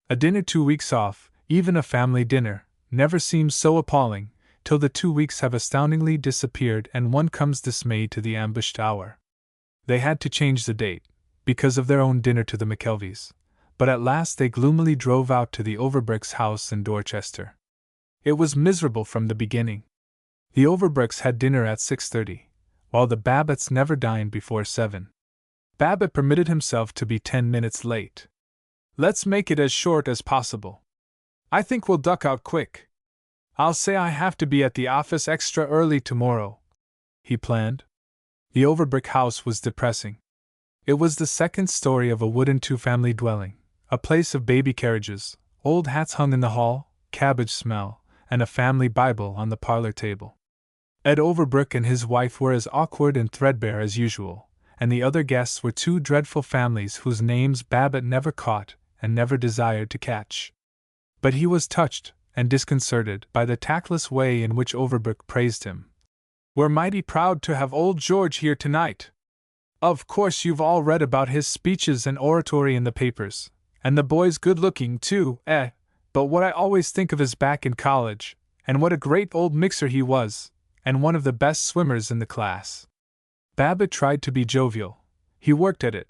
A dinner 2 weeks off, even a family dinner, never seems so appalling, till the 2 weeks have astoundingly disappeared and one comes dismayed to the ambushed hour. They had to change the date, because of their own dinner to the McKelveys, but at last they gloomily drove out to the Overbrooks' house in Dorchester. It was miserable from the beginning. The Overbrooks had dinner at 6:30, while the Babbitts never dined before 7. Babbitt permitted himself to be 10 minutes late. "Let's make it as short as possible. I think we'll duck out quick. I'll say I have to be at the office extra early tomorrow," he planned. The Overbrook house was depressing. It was the second story of a wooden 2-family dwelling, a place of baby carriages, old hats hung in the hall, cabbage smell, and a family Bible on the parlor table. Ed Overbrook and his wife were as awkward and threadbare as usual, and the other guests were 2 dreadful families whose names Babbitt never caught and never desired to catch. But he was touched and disconcerted by the tactless way in which Overbrook praised him. "We're mighty proud to have old George here tonight. Of course you've all read about his speeches and oratory in the papers, and the boy's good-looking too, but what I always think of is back in college, and what a great old mixer he was, and one of the best swimmers in the class." Babbitt tried to be jovial. He worked at it,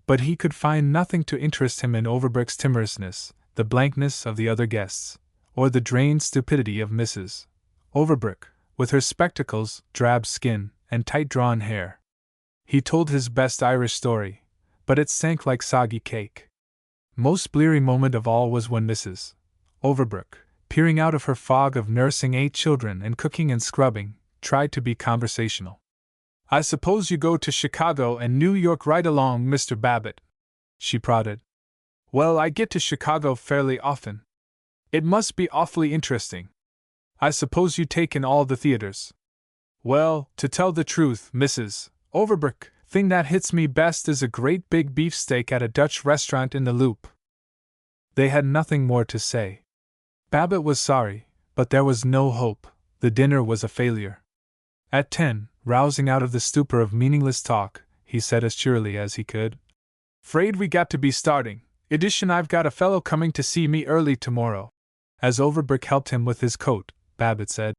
but he could find nothing to interest him in Overbrook's timorousness, the blankness of the other guests, or the drained stupidity of Mrs. Overbrook, with her spectacles, drab skin, and tight-drawn hair. He told his best Irish story, but it sank like soggy cake. Most bleary moment of all was when Mrs. Overbrook, peering out of her fog of nursing 8 children and cooking and scrubbing, tried to be conversational. "I suppose you go to Chicago and New York right along, Mr. Babbitt," she prodded. "Well, I get to Chicago fairly often. It must be awfully interesting. I suppose you take in all the theaters." "Well, to tell the truth, Mrs. Overbrook, thing that hits me best is a great big beefsteak at a Dutch restaurant in the Loop." They had nothing more to say. Babbitt was sorry, but there was no hope. The dinner was a failure. At 10, rousing out of the stupor of meaningless talk, he said as cheerily as he could, "'Fraid we got to be starting. Edition, I've got a fellow coming to see me early tomorrow." As Overbrook helped him with his coat, Babbitt said,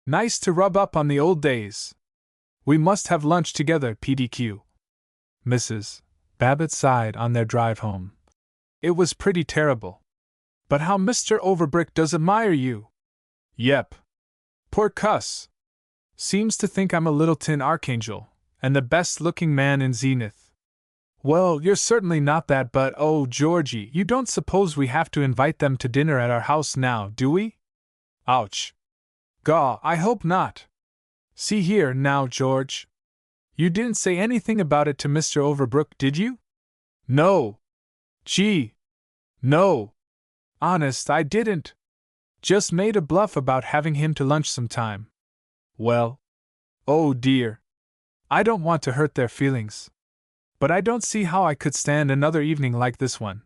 "Nice to rub up on the old days. We must have lunch together, PDQ." Mrs. Babbitt sighed on their drive home. "It was pretty terrible. But how Mr. Overbrook does admire you!" "Yep. Poor cuss. Seems to think I'm a little tin archangel, and the best-looking man in Zenith." "Well, you're certainly not that, but oh, Georgie, you don't suppose we have to invite them to dinner at our house now, do we?" "Ouch. Gaw, I hope not. See here, now, George. You didn't say anything about it to Mr. Overbrook, did you?" "No. Gee. No. Honest, I didn't. Just made a bluff about having him to lunch sometime." "Well. Oh dear. I don't want to hurt their feelings. But I don't see how I could stand another evening like this one.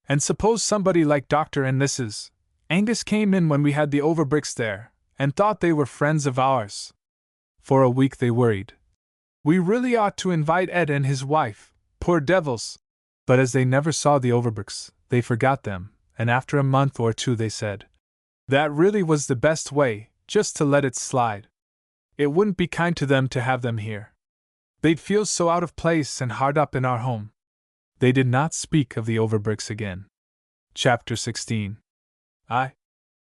And suppose somebody like Dr. and Mrs. Angus came in when we had the Overbrooks there, and thought they were friends of ours." For a week they worried. "We really ought to invite Ed and his wife, poor devils." But as they never saw the Overbrooks, they forgot them, and after a month or 2 they said, "That really was the best way, just to let it slide. It wouldn't be kind to them to have them here. They'd feel so out of place and hard up in our home." They did not speak of the Overbrooks again. Chapter 16.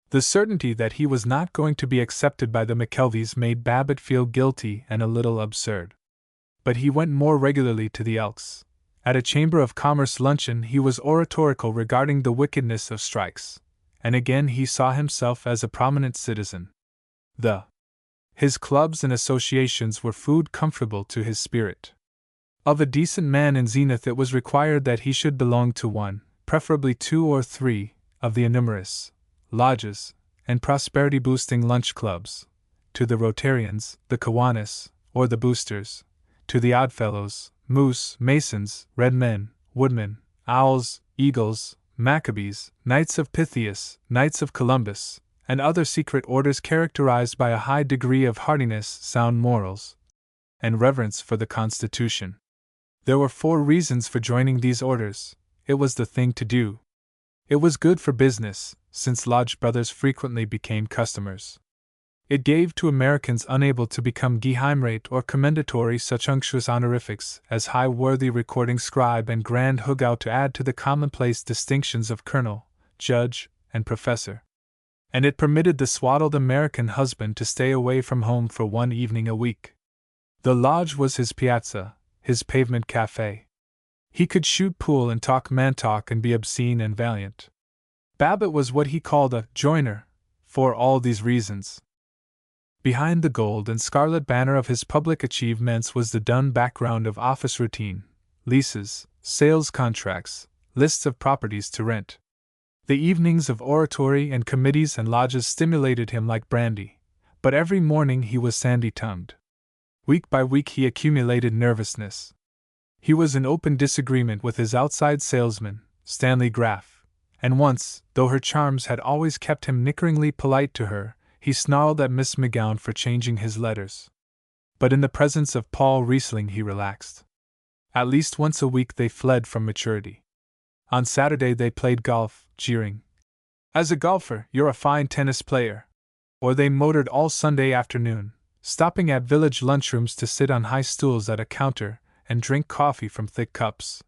The certainty that he was not going to be accepted by the McKelveys made Babbitt feel guilty and a little absurd. But he went more regularly to the Elks. At a Chamber of Commerce luncheon he was oratorical regarding the wickedness of strikes, and again he saw himself as a prominent citizen. His clubs and associations were food comfortable to his spirit. Of a decent man in Zenith it was required that he should belong to one, preferably 2 or 3, of the numerous lodges and prosperity-boosting lunch clubs, to the Rotarians, the Kiwanis, or the Boosters, to the Oddfellows, Moose, Masons, Red Men, Woodmen, Owls, Eagles, Maccabees, Knights of Pythias, Knights of Columbus, and other secret orders characterized by a high degree of heartiness, sound morals, and reverence for the Constitution. There were 4 reasons for joining these orders. It was the thing to do. It was good for business, since lodge brothers frequently became customers. It gave to Americans unable to become Geheimrat or Commendatory such unctuous honorifics as High Worthy Recording Scribe and Grand Hoogout to add to the commonplace distinctions of Colonel, Judge, and Professor. And it permitted the swaddled American husband to stay away from home for 1 evening a week. The lodge was his piazza, his pavement cafe. He could shoot pool and talk man-talk and be obscene and valiant. Babbitt was what he called a joiner, for all these reasons. Behind the gold and scarlet banner of his public achievements was the dun background of office routine, leases, sales contracts, lists of properties to rent. The evenings of oratory and committees and lodges stimulated him like brandy, but every morning he was sandy-tongued. Week by week he accumulated nervousness. He was in open disagreement with his outside salesman, Stanley Graff, and once, though her charms had always kept him nickeringly polite to her, he snarled at Miss McGowan for changing his letters. But in the presence of Paul Riesling he relaxed. At least once a week they fled from maturity. On Saturday they played golf, jeering, "As a golfer, you're a fine tennis player." Or they motored all Sunday afternoon, stopping at village lunchrooms to sit on high stools at a counter and drink coffee from thick cups.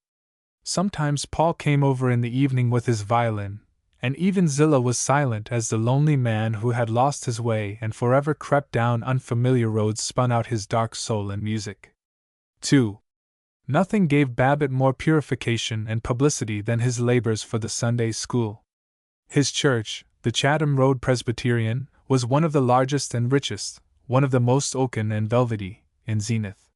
Sometimes Paul came over in the evening with his violin, and even Zillah was silent as the lonely man who had lost his way and forever crept down unfamiliar roads spun out his dark soul in music. 2. Nothing gave Babbitt more purification and publicity than his labors for the Sunday school. His church, the Chatham Road Presbyterian, was one of the largest and richest, one of the most oaken and velvety, in Zenith.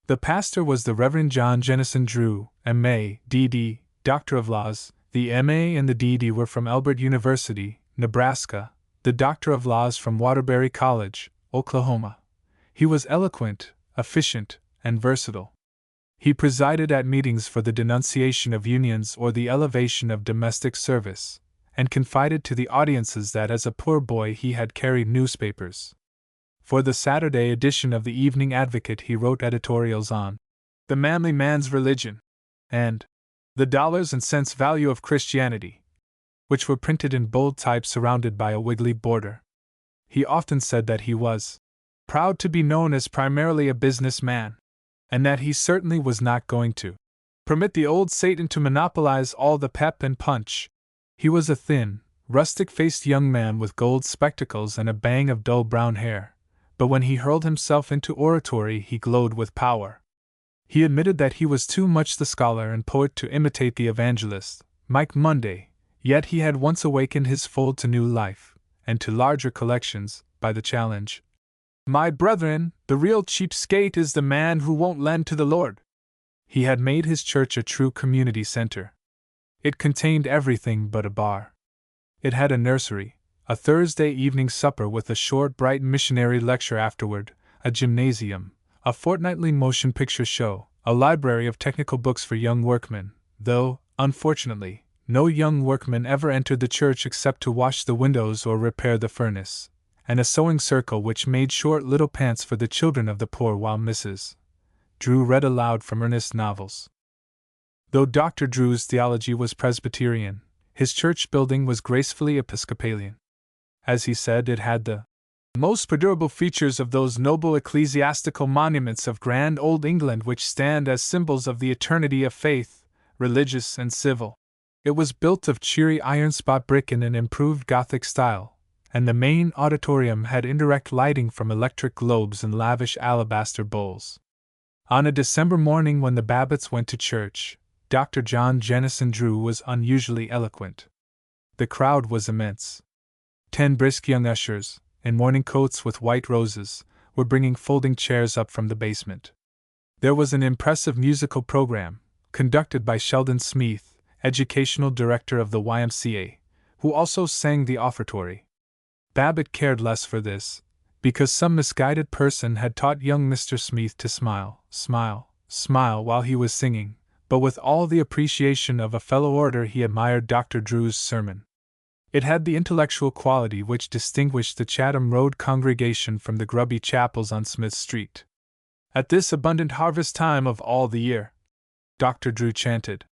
The pastor was the Reverend John Jennison Drew, M.A., D.D., Doctor of Laws. The M.A. and the D.D. were from Elbert University, Nebraska, the Doctor of Laws from Waterbury College, Oklahoma. He was eloquent, efficient, and versatile. He presided at meetings for the denunciation of unions or the elevation of domestic service, and confided to the audiences that as a poor boy he had carried newspapers. For the Saturday edition of the Evening Advocate he wrote editorials on The Manly Man's Religion and The Dollars and Cents Value of Christianity, which were printed in bold type surrounded by a wiggly border. He often said that he was proud to be known as primarily a businessman, and that he certainly was not going to permit the old Satan to monopolize all the pep and punch. He was a thin, rustic-faced young man with gold spectacles and a bang of dull brown hair, but when he hurled himself into oratory he glowed with power. He admitted that he was too much the scholar and poet to imitate the evangelist, Mike Monday, yet he had once awakened his fold to new life, and to larger collections, by the challenge, "My brethren, the real cheapskate is the man who won't lend to the Lord." He had made his church a true community center. It contained everything but a bar. It had a nursery, a Thursday evening supper with a short, bright missionary lecture afterward, a gymnasium, a fortnightly motion picture show, a library of technical books for young workmen, though, unfortunately, no young workman ever entered the church except to wash the windows or repair the furnace, and a sewing circle which made short little pants for the children of the poor while Mrs. Drew read aloud from earnest novels. Though Dr. Drew's theology was Presbyterian, his church building was gracefully Episcopalian. As he said, it had the most perdurable features of those noble ecclesiastical monuments of grand old England which stand as symbols of the eternity of faith, religious and civil. It was built of cheery iron-spot brick in an improved Gothic style, and the main auditorium had indirect lighting from electric globes and lavish alabaster bowls. On a December morning when the Babbitts went to church, Dr. John Jennison Drew was unusually eloquent. The crowd was immense. 10 brisk young ushers, in morning coats with white roses, were bringing folding chairs up from the basement. There was an impressive musical program, conducted by Sheldon Smith, educational director of the YMCA, who also sang the offertory. Babbitt cared less for this, because some misguided person had taught young Mr. Smith to smile, smile, smile while he was singing, but with all the appreciation of a fellow orator he admired Dr. Drew's sermon. It had the intellectual quality which distinguished the Chatham Road congregation from the grubby chapels on Smith Street. At this abundant harvest time of all the year, Dr. Drew chanted,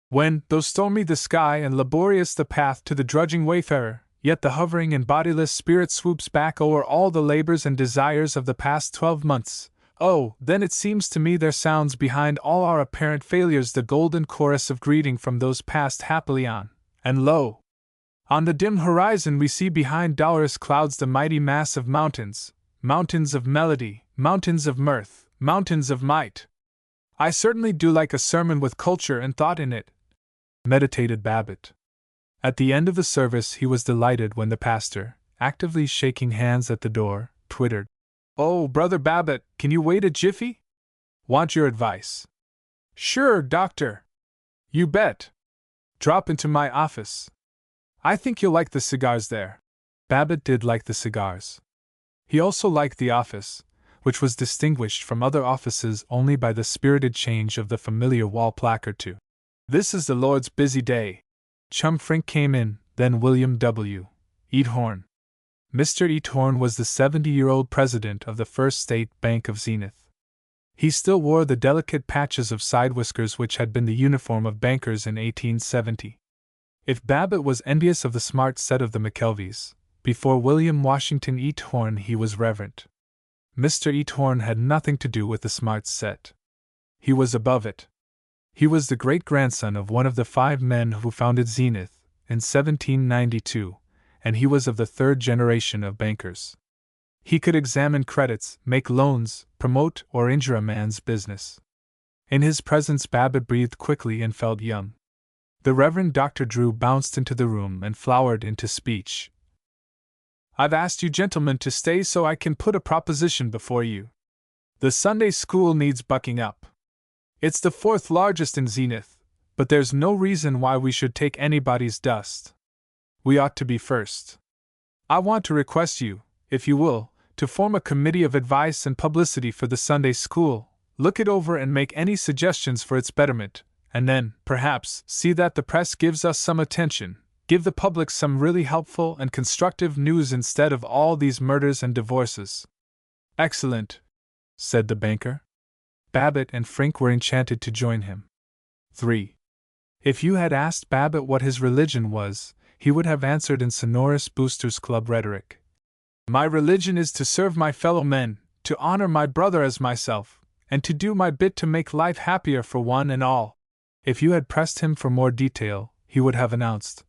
"When, though stormy the sky and laborious the path to the drudging wayfarer, yet the hovering and bodiless spirit swoops back o'er all the labors and desires of the past 12 months, oh, then it seems to me there sounds behind all our apparent failures the golden chorus of greeting from those passed happily on, and lo! On the dim horizon we see behind dolorous clouds the mighty mass of mountains, mountains of melody, mountains of mirth, mountains of might. I certainly do like a sermon with culture and thought in it," meditated Babbitt. At the end of the service he was delighted when the pastor, actively shaking hands at the door, twittered, "Oh, Brother Babbitt, can you wait a jiffy? Want your advice." "Sure, Doctor." "You bet. Drop into my office. I think you'll like the cigars there." Babbitt did like the cigars. He also liked the office, which was distinguished from other offices only by the spirited change of the familiar wall placard to "This is the Lord's busy day." Chum Frink came in, then William W. Eathorn. Mr. Eathorn was the 70-year-old president of the First State Bank of Zenith. He still wore the delicate patches of side whiskers which had been the uniform of bankers in 1870. If Babbitt was envious of the smart set of the McKelveys, before William Washington Eathorn he was reverent. Mr. Eathorn had nothing to do with the smart set. He was above it. He was the great-grandson of one of the 5 men who founded Zenith, in 1792, and he was of the third generation of bankers. He could examine credits, make loans, promote or injure a man's business. In his presence Babbitt breathed quickly and felt young. The Reverend Dr. Drew bounced into the room and flowered into speech. "I've asked you gentlemen to stay so I can put a proposition before you. The Sunday school needs bucking up. It's the fourth largest in Zenith, but there's no reason why we should take anybody's dust. We ought to be first. I want to request you, if you will, to form a committee of advice and publicity for the Sunday school, look it over and make any suggestions for its betterment, and then, perhaps, see that the press gives us some attention, give the public some really helpful and constructive news instead of all these murders and divorces." "Excellent," said the banker. Babbitt and Frink were enchanted to join him. 3. If you had asked Babbitt what his religion was, he would have answered in sonorous Boosters Club rhetoric. "My religion is to serve my fellow men, to honor my brother as myself, and to do my bit to make life happier for one and all." If you had pressed him for more detail, he would have announced,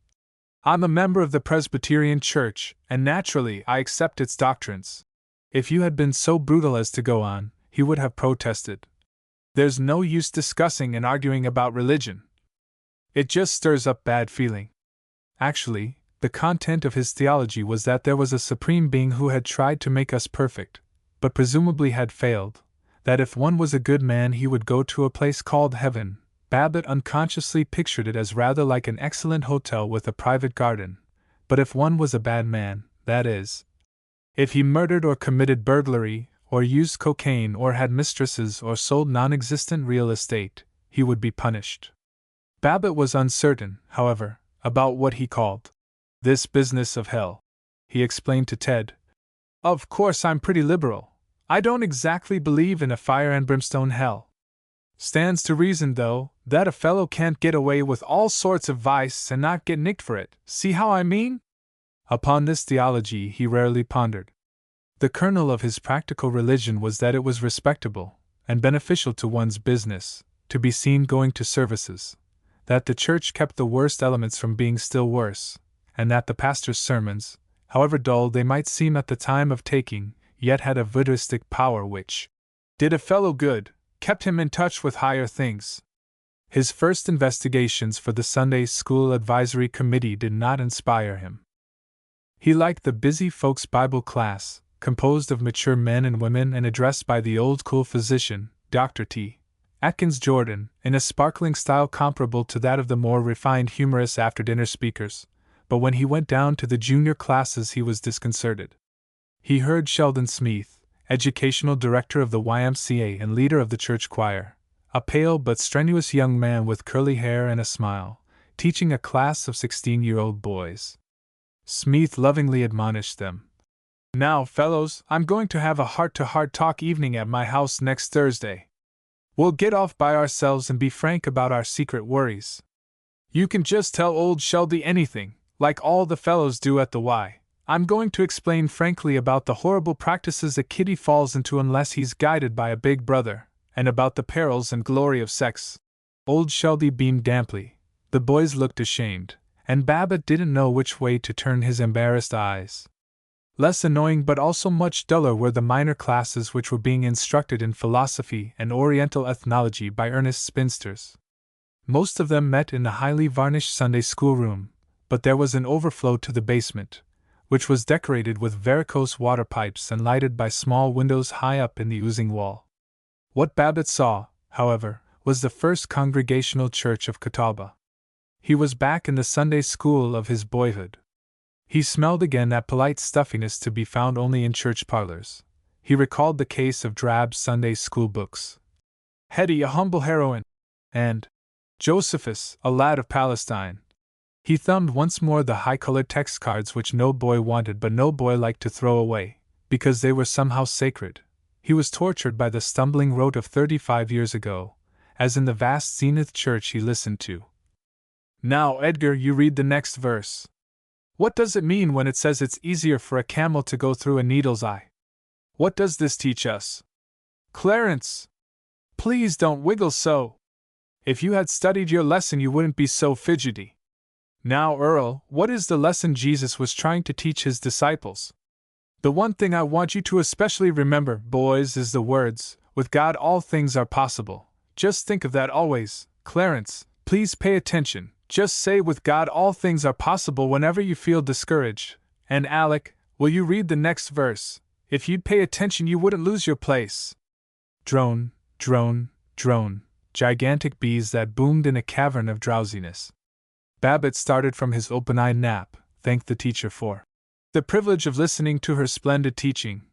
"I'm a member of the Presbyterian Church, and naturally I accept its doctrines." If you had been so brutal as to go on, he would have protested, "There's no use discussing and arguing about religion. It just stirs up bad feeling." Actually, the content of his theology was that there was a supreme being who had tried to make us perfect, but presumably had failed, that if one was a good man he would go to a place called heaven. Babbitt unconsciously pictured it as rather like an excellent hotel with a private garden, but if one was a bad man, that is, if he murdered or committed burglary, or used cocaine or had mistresses or sold non-existent real estate, he would be punished. Babbitt was uncertain, however, about what he called this business of hell. He explained to Ted, "Of course I'm pretty liberal. I don't exactly believe in a fire and brimstone hell. Stands to reason, though, that a fellow can't get away with all sorts of vice and not get nicked for it, see how I mean?" Upon this theology he rarely pondered. The kernel of his practical religion was that it was respectable, and beneficial to one's business, to be seen going to services, that the church kept the worst elements from being still worse, and that the pastor's sermons, however dull they might seem at the time of taking, yet had a voodooistic power which did a fellow good, kept him in touch with higher things. His first investigations for the Sunday School Advisory Committee did not inspire him. He liked the busy folks' Bible class, composed of mature men and women and addressed by the old cool physician, Dr. T. Atkins Jordan, in a sparkling style comparable to that of the more refined humorous after-dinner speakers, but when he went down to the junior classes he was disconcerted. He heard Sheldon Smith, educational director of the YMCA and leader of the church choir, a pale but strenuous young man with curly hair and a smile, teaching a class of 16-year-old boys. Smith lovingly admonished them, "Now, fellows, I'm going to have a heart-to-heart talk evening at my house next Thursday. We'll get off by ourselves and be frank about our secret worries. You can just tell old Sheldy anything, like all the fellows do at the Y. I'm going to explain frankly about the horrible practices a kiddie falls into unless he's guided by a big brother, and about the perils and glory of sex." Old Sheldy beamed damply, the boys looked ashamed, and Babbitt didn't know which way to turn his embarrassed eyes. Less annoying but also much duller were the minor classes which were being instructed in philosophy and Oriental ethnology by earnest spinsters. Most of them met in the highly varnished Sunday school room, but there was an overflow to the basement, which was decorated with varicose water pipes and lighted by small windows high up in the oozing wall. What Babbitt saw, however, was the First Congregational Church of Catawba. He was back in the Sunday school of his boyhood. He smelled again that polite stuffiness to be found only in church parlors. He recalled the case of drab Sunday school books. Hetty, a humble heroine, and Josephus, a lad of Palestine. He thumbed once more the high-colored text cards which no boy wanted but no boy liked to throw away, because they were somehow sacred. He was tortured by the stumbling rote of 35 years ago, as in the vast Zenith church he listened to. "Now, Edgar, you read the next verse. What does it mean when it says it's easier for a camel to go through a needle's eye? What does this teach us?" "Clarence! Please don't wiggle so. If you had studied your lesson you wouldn't be so fidgety." Now, Earl, what is the lesson Jesus was trying to teach his disciples? The one thing I want you to especially remember, boys, is the words, with God all things are possible. Just think of that always. Clarence, please pay attention. Just say with God all things are possible whenever you feel discouraged. And Alec, will you read the next verse? If you'd pay attention you wouldn't lose your place. Drone, drone, drone, gigantic bees that boomed in a cavern of drowsiness. Babbitt started from his open-eyed nap, thanked the teacher for the privilege of listening to her splendid teaching,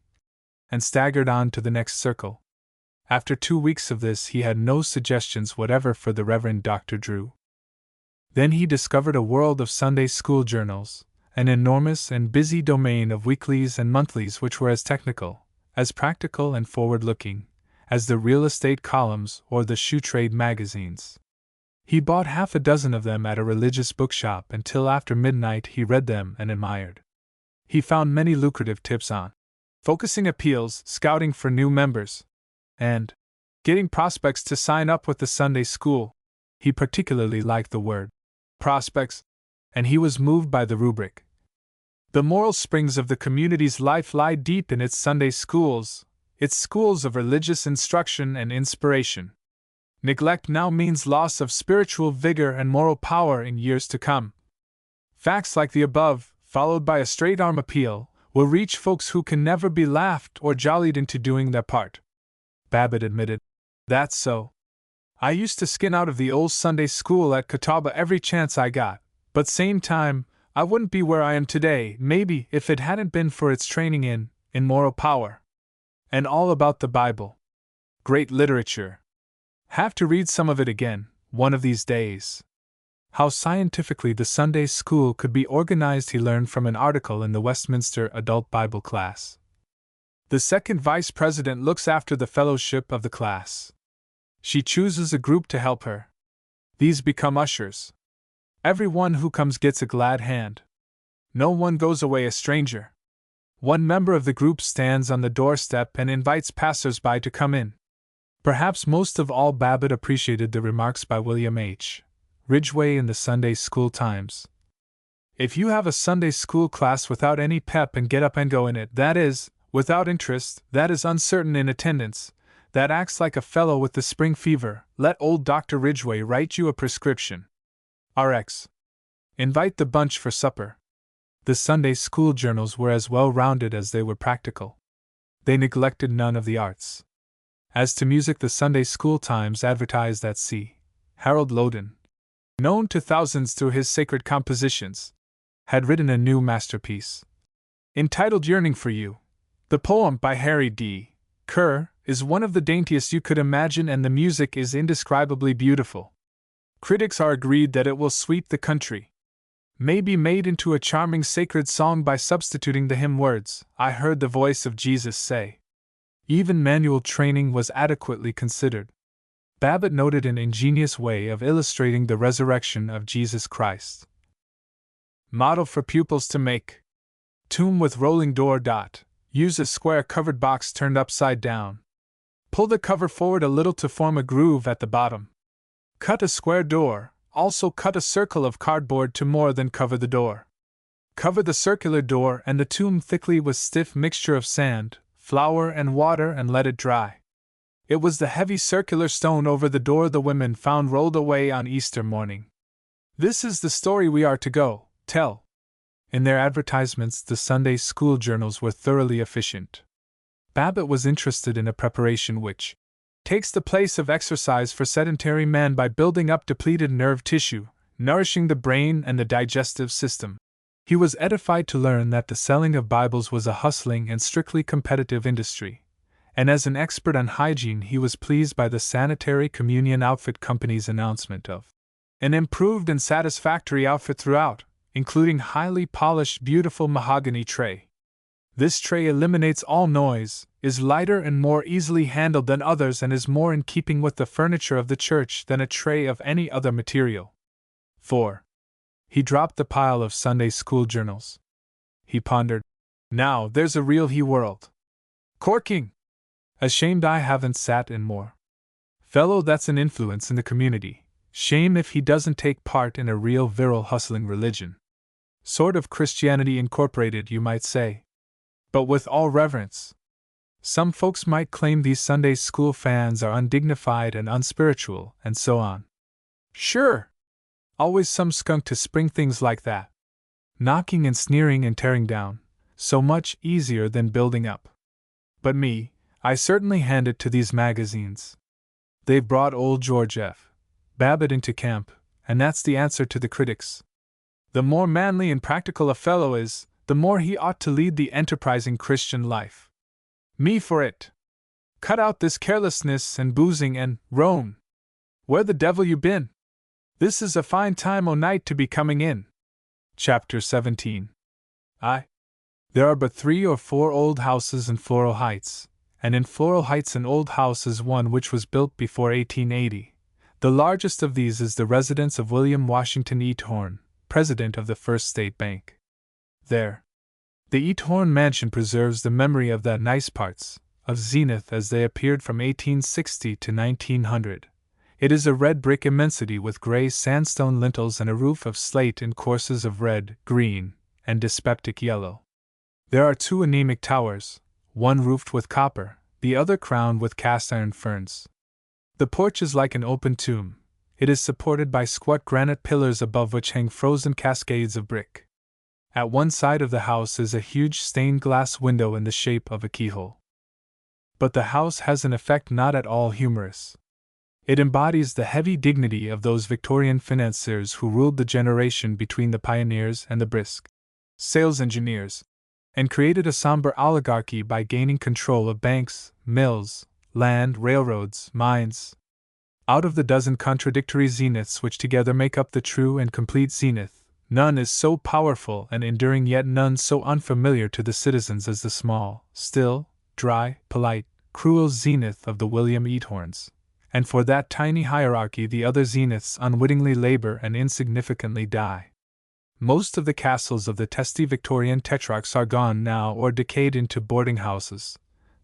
and staggered on to the next circle. After 2 weeks of this he had no suggestions whatever for the Reverend Dr. Drew. Then he discovered a world of Sunday school journals, an enormous and busy domain of weeklies and monthlies which were as technical, as practical and forward-looking, as the real estate columns or the shoe trade magazines. He bought half a dozen of them at a religious bookshop, and till after midnight he read them and admired. He found many lucrative tips on focusing appeals, scouting for new members, and getting prospects to sign up with the Sunday school. He particularly liked the word prospects, and he was moved by the rubric. The moral springs of the community's life lie deep in its Sunday schools, its schools of religious instruction and inspiration. Neglect now means loss of spiritual vigor and moral power in years to come. Facts like the above, followed by a straight-arm appeal, will reach folks who can never be laughed or jollied into doing their part. Babbitt admitted, "That's so. I used to skin out of the old Sunday school at Catawba every chance I got, but same time, I wouldn't be where I am today, maybe, if it hadn't been for its training in moral power. And all about the Bible. Great literature. Have to read some of it again, one of these days." How scientifically the Sunday school could be organized he learned from an article in the Westminster Adult Bible class. The second vice president looks after the fellowship of the class. She chooses a group to help her. These become ushers. Everyone who comes gets a glad hand. No one goes away a stranger. One member of the group stands on the doorstep and invites passers-by to come in. Perhaps most of all Babbitt appreciated the remarks by William H. Ridgway in the Sunday School Times. If you have a Sunday school class without any pep and get up and go in it, that is, without interest, that is uncertain in attendance, that acts like a fellow with the spring fever, let old Dr. Ridgway write you a prescription. RX. Invite the bunch for supper. The Sunday school journals were as well-rounded as they were practical. They neglected none of the arts. As to music, the Sunday School Times advertised that C. Harold Loden, known to thousands through his sacred compositions, had written a new masterpiece. Entitled Yearning for You, the poem by Harry D. Kerr is one of the daintiest you could imagine, and the music is indescribably beautiful. Critics are agreed that it will sweep the country. May be made into a charming sacred song by substituting the hymn words, "I heard the voice of Jesus say." Even manual training was adequately considered. Babbitt noted an ingenious way of illustrating the resurrection of Jesus Christ. Model for pupils to make. Tomb with rolling door. Use a square covered box turned upside down. Pull the cover forward a little to form a groove at the bottom. Cut a square door, also cut a circle of cardboard to more than cover the door. Cover the circular door and the tomb thickly with stiff mixture of sand, flour and water and let it dry. It was the heavy circular stone over the door the women found rolled away on Easter morning. This is the story we are to go tell. In their advertisements, the Sunday school journals were thoroughly efficient. Babbitt was interested in a preparation which takes the place of exercise for sedentary man by building up depleted nerve tissue, nourishing the brain and the digestive system. He was edified to learn that the selling of Bibles was a hustling and strictly competitive industry, and as an expert on hygiene he was pleased by the Sanitary Communion Outfit Company's announcement of an improved and satisfactory outfit throughout, including highly polished, beautiful mahogany tray. This tray eliminates all noise, is lighter and more easily handled than others, and is more in keeping with the furniture of the church than a tray of any other material. 4. He dropped the pile of Sunday school journals. He pondered, "Now there's a real he world. Corking! Ashamed I haven't sat in more. Fellow that's an influence in the community, Shame if he doesn't take part in a real virile hustling religion. Sort of Christianity Incorporated, you might say. But with all reverence, some folks might claim these Sunday school fans are undignified and unspiritual, and so on. Sure! Always some skunk to spring things like that. Knocking and sneering and tearing down, so much easier than building up. But me, I certainly hand it to these magazines. They've brought old George F. Babbitt into camp, and that's the answer to the critics. The more manly and practical a fellow is, the more he ought to lead the enterprising Christian life. Me for it. Cut out this carelessness and boozing and, roan. Where the devil you been? This is a fine time o' night to be coming in. Chapter 17. There are but 3 or 4 old houses in Floral Heights, and in Floral Heights an old house is one which was built before 1880. The largest of these is the residence of William Washington Eathorne, President of the First State Bank. There, the Eathorne mansion preserves the memory of the nice parts of Zenith as they appeared from 1860 to 1900. It is a red brick immensity with gray sandstone lintels and a roof of slate in courses of red, green, and dyspeptic yellow. There are 2 anemic towers, one roofed with copper, the other crowned with cast iron ferns. The porch is like an open tomb. It is supported by squat granite pillars above which hang frozen cascades of brick. At one side of the house is a huge stained glass window in the shape of a keyhole. But the house has an effect not at all humorous. It embodies the heavy dignity of those Victorian financiers who ruled the generation between the pioneers and the brisk sales engineers, and created a somber oligarchy by gaining control of banks, mills, land, railroads, mines. Out of the dozen contradictory zeniths which together make up the true and complete zenith, none is so powerful and enduring, yet none so unfamiliar to the citizens as the small, still, dry, polite, cruel zenith of the William Eathornes. And for that tiny hierarchy the other zeniths unwittingly labor and insignificantly die. Most of the castles of the testy Victorian tetrarchs are gone now or decayed into boarding houses,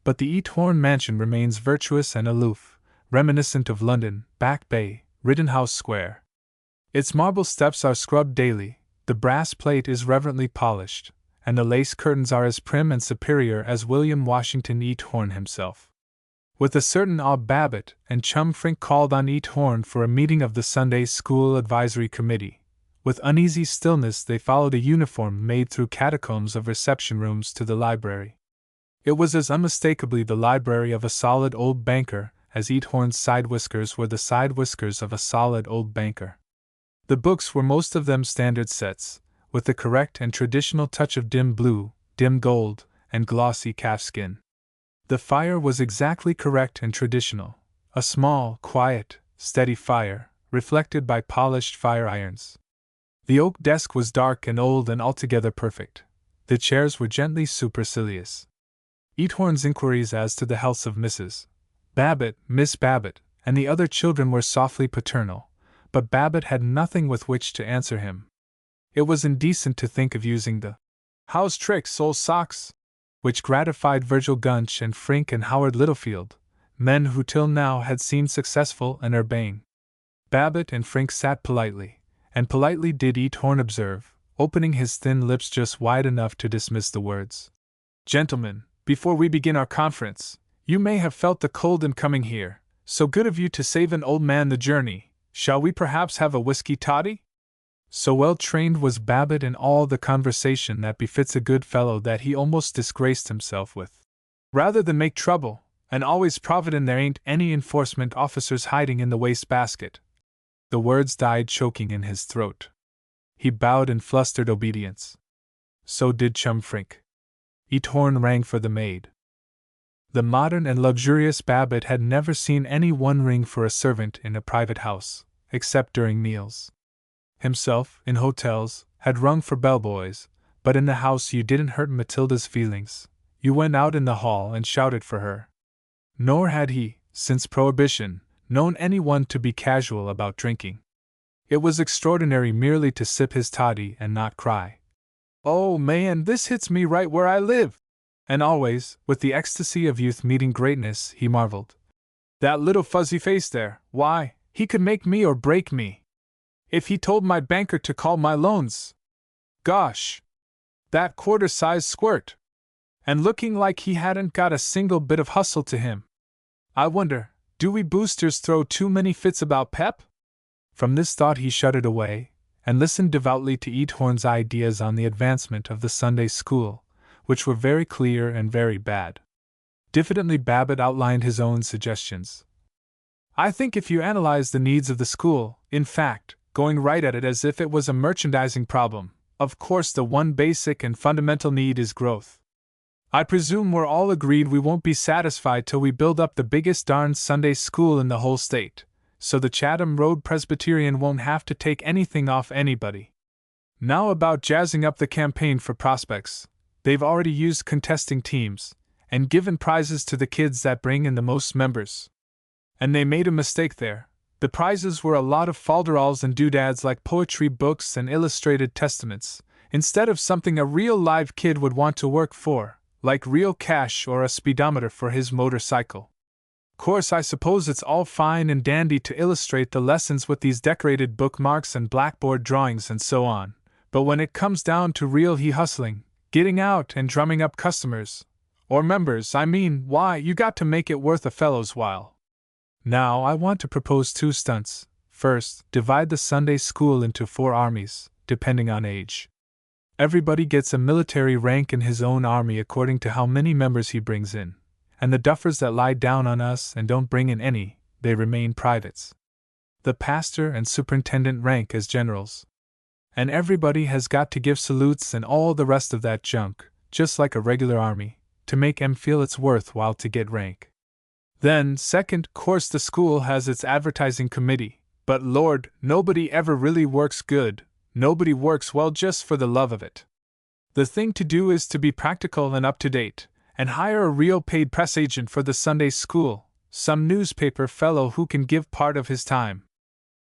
but the Eathorne mansion remains virtuous and aloof, reminiscent of London, Back Bay, Rittenhouse Square. Its marble steps are scrubbed daily, the brass plate is reverently polished, and the lace curtains are as prim and superior as William Washington Eathorne himself. With a certain awe Babbitt and Chum Frink called on Eathorne for a meeting of the Sunday School Advisory Committee. With uneasy stillness they followed a uniform made through catacombs of reception rooms to the library. It was as unmistakably the library of a solid old banker as Eathorne's side whiskers were the side whiskers of a solid old banker. The books were most of them standard sets, with the correct and traditional touch of dim blue, dim gold, and glossy calfskin. The fire was exactly correct and traditional, a small, quiet, steady fire, reflected by polished fire irons. The oak desk was dark and old and altogether perfect. The chairs were gently supercilious. Eathorne's inquiries as to the healths of Mrs. Babbitt, Miss Babbitt, and the other children were softly paternal, but Babbitt had nothing with which to answer him. It was indecent to think of using the "How's tricks, old socks?" which gratified Virgil Gunch and Frink and Howard Littlefield, men who till now had seemed successful and urbane. Babbitt and Frink sat politely, and politely did Eathorne observe, opening his thin lips just wide enough to dismiss the words. "Gentlemen, before we begin our conference, you may have felt the cold in coming here, so good of you to save an old man the journey. Shall we perhaps have a whiskey toddy?" So well trained was Babbitt in all the conversation that befits a good fellow that he almost disgraced himself with. "Rather than make trouble, and always providin' there ain't any enforcement officers hiding in the waste-basket." The words died choking in his throat. He bowed in flustered obedience. So did Chum Frink. Eathorne rang for the maid. The modern and luxurious Babbitt had never seen any one ring for a servant in a private house, except during meals. Himself, in hotels, had rung for bellboys, but in the house you didn't hurt Matilda's feelings, you went out in the hall and shouted for her. Nor had he, since Prohibition, known anyone to be casual about drinking. It was extraordinary merely to sip his toddy and not cry, "Oh man, this hits me right where I live!" And always, with the ecstasy of youth meeting greatness, he marveled, "That little fuzzy face there, why, He could make me or break me. If he told my banker to call my loans. Gosh! That quarter-sized squirt! And looking like he hadn't got a single bit of hustle to him. I wonder, do we boosters throw too many fits about pep? From this thought he shut it away, and listened devoutly to Eathorn's ideas on the advancement of the Sunday school, which were very clear and very bad. Diffidently Babbitt outlined his own suggestions. I think if you analyze the needs of the school, in fact, going right at it as if it was a merchandising problem, of course the one basic and fundamental need is growth. I presume we're all agreed we won't be satisfied till we build up the biggest darn Sunday school in the whole state, so the Chatham Road Presbyterian won't have to take anything off anybody. Now about jazzing up the campaign for prospects, they've already used contesting teams, and given prizes to the kids that bring in the most members. And they made a mistake there. The prizes were a lot of falderalls and doodads like poetry books and illustrated testaments, instead of something a real live kid would want to work for, like real cash or a speedometer for his motorcycle. Course, I suppose it's all fine and dandy to illustrate the lessons with these decorated bookmarks and blackboard drawings and so on, but when it comes down to real hustling, getting out and drumming up customers, or members, I mean, why, you got to make it worth a fellow's while. Now, I want to propose 2 stunts. First, divide the Sunday school into 4 armies, depending on age. Everybody gets a military rank in his own army according to how many members he brings in, and the duffers that lie down on us and don't bring in any, they remain privates. The pastor and superintendent rank as generals. And everybody has got to give salutes and all the rest of that junk, just like a regular army, to make 'em feel it's worthwhile to get rank. Then, second, course the school has its advertising committee, but Lord, nobody ever really works good, nobody works well just for the love of it. The thing to do is to be practical and up to date, and hire a real paid press agent for the Sunday school, some newspaper fellow who can give part of his time.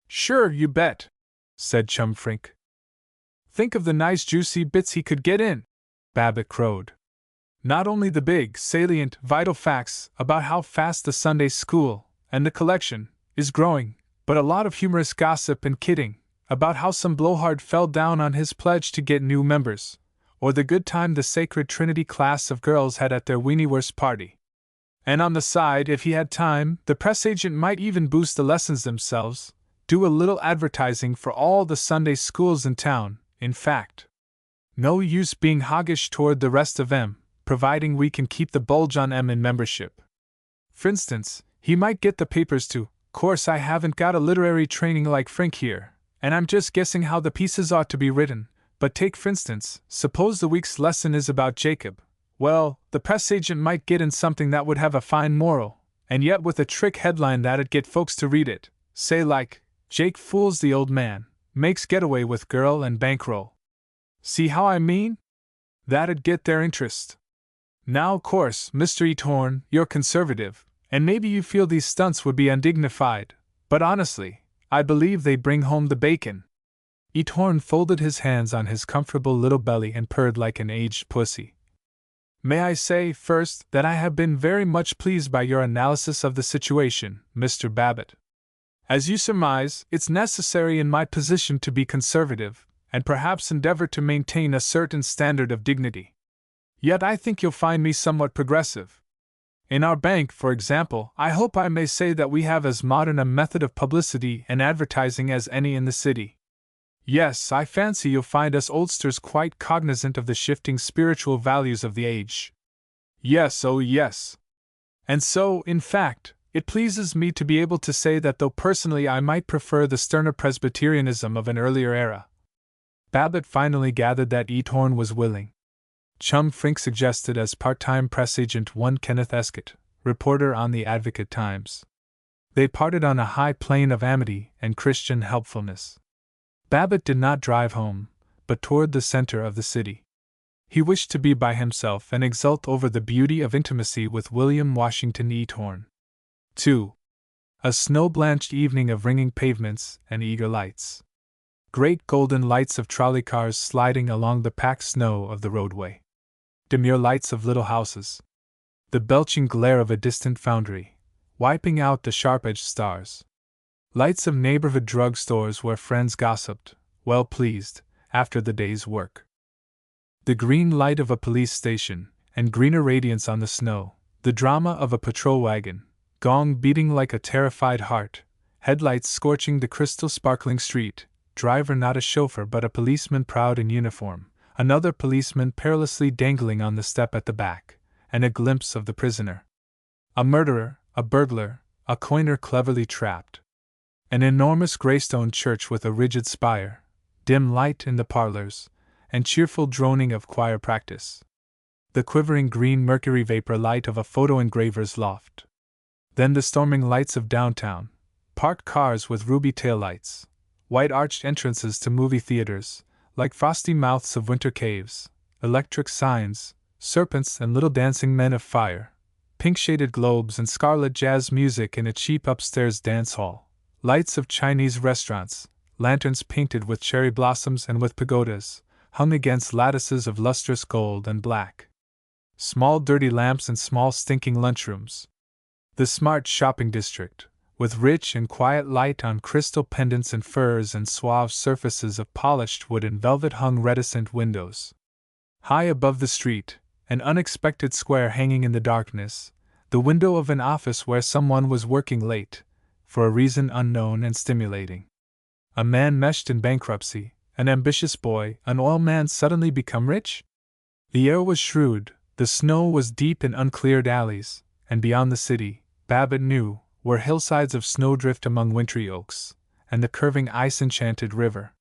Sure, you bet, said Chum Frink. Think of the nice juicy bits he could get in, Babbitt crowed. Not only the big, salient, vital facts about how fast the Sunday school, and the collection, is growing, but a lot of humorous gossip and kidding about how some blowhard fell down on his pledge to get new members, or the good time the Sacred Trinity class of girls had at their Weenieworst party. And on the side, if he had time, the press agent might even boost the lessons themselves, do a little advertising for all the Sunday schools in town, in fact. No use being hoggish toward the rest of them, providing we can keep the bulge on 'em in membership. For instance, he might get the papers to, course I haven't got a literary training like Frink here, and I'm just guessing how the pieces ought to be written, but take for instance, suppose the week's lesson is about Jacob. Well, the press agent might get in something that would have a fine moral, and yet with a trick headline that'd get folks to read it, say like, Jake fools the old man, makes getaway with girl and bankroll. See how I mean? That'd get their interest. Now, of course, Mr. Eathorn, you're conservative, and maybe you feel these stunts would be undignified, but honestly, I believe they bring home the bacon. Eathorn folded his hands on his comfortable little belly and purred like an aged pussy. May I say, first, that I have been very much pleased by your analysis of the situation, Mr. Babbitt. As you surmise, it's necessary in my position to be conservative, and perhaps endeavor to maintain a certain standard of dignity. Yet I think you'll find me somewhat progressive. In our bank, for example, I hope I may say that we have as modern a method of publicity and advertising as any in the city. Yes, I fancy you'll find us oldsters quite cognizant of the shifting spiritual values of the age. Yes, oh yes. And so, in fact, it pleases me to be able to say that though personally I might prefer the sterner Presbyterianism of an earlier era. Babbitt finally gathered that Eathorn was willing. Chum Frink suggested as part-time press agent one Kenneth Escott, reporter on the Advocate-Times. They parted on a high plane of amity and Christian helpfulness. Babbitt did not drive home, but toward the center of the city. He wished to be by himself and exult over the beauty of intimacy with William Washington Eathorn. 2. A snow-blanched evening of ringing pavements and eager lights. Great golden lights of trolley cars sliding along the packed snow of the roadway. Demure lights of little houses. The belching glare of a distant foundry, wiping out the sharp-edged stars. Lights of neighborhood drug stores where friends gossiped, well pleased, after the day's work. The green light of a police station, and greener radiance on the snow, the drama of a patrol wagon, gong beating like a terrified heart, headlights scorching the crystal sparkling street, driver not a chauffeur but a policeman proud in uniform, another policeman perilously dangling on the step at the back, and a glimpse of the prisoner. A murderer, a burglar, a coiner cleverly trapped. An enormous greystone church with a rigid spire, dim light in the parlors, and cheerful droning of choir practice. The quivering green mercury vapor light of a photo engraver's loft. Then the storming lights of downtown, parked cars with ruby taillights, white arched entrances to movie theaters, like frosty mouths of winter caves, electric signs, serpents and little dancing men of fire, pink-shaded globes and scarlet jazz music in a cheap upstairs dance hall, lights of Chinese restaurants, lanterns painted with cherry blossoms and with pagodas, hung against lattices of lustrous gold and black. Small dirty lamps and small stinking lunchrooms. The smart shopping district, with rich and quiet light on crystal pendants and furs and suave surfaces of polished wood and velvet hung reticent windows. High above the street, an unexpected square hanging in the darkness, the window of an office where someone was working late, for a reason unknown and stimulating. A man meshed in bankruptcy, an ambitious boy, an oil man suddenly become rich? The air was shrewd, the snow was deep in uncleared alleys, and beyond the city, Babbitt knew, were hillsides of snowdrift among wintry oaks, and the curving ice-enchanted river.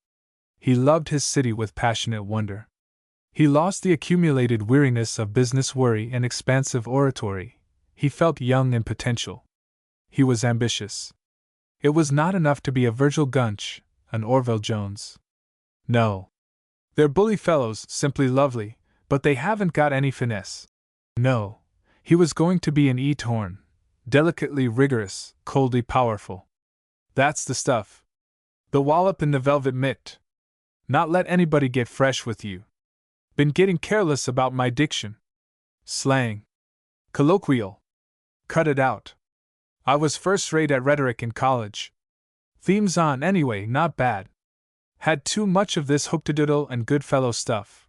He loved his city with passionate wonder. He lost the accumulated weariness of business worry and expansive oratory. He felt young and potential. He was ambitious. It was not enough to be a Virgil Gunch, an Orville Jones. No. They're bully fellows, simply lovely, but they haven't got any finesse. No. He was going to be an E. Torn, delicately rigorous, coldly powerful. That's the stuff. The wallop in the velvet mitt. Not let anybody get fresh with you. Been getting careless about my diction. Slang. Colloquial. Cut it out. I was first rate at rhetoric in college. Themes on, anyway, not bad. Had too much of this hoop-to-doodle and Goodfellow stuff.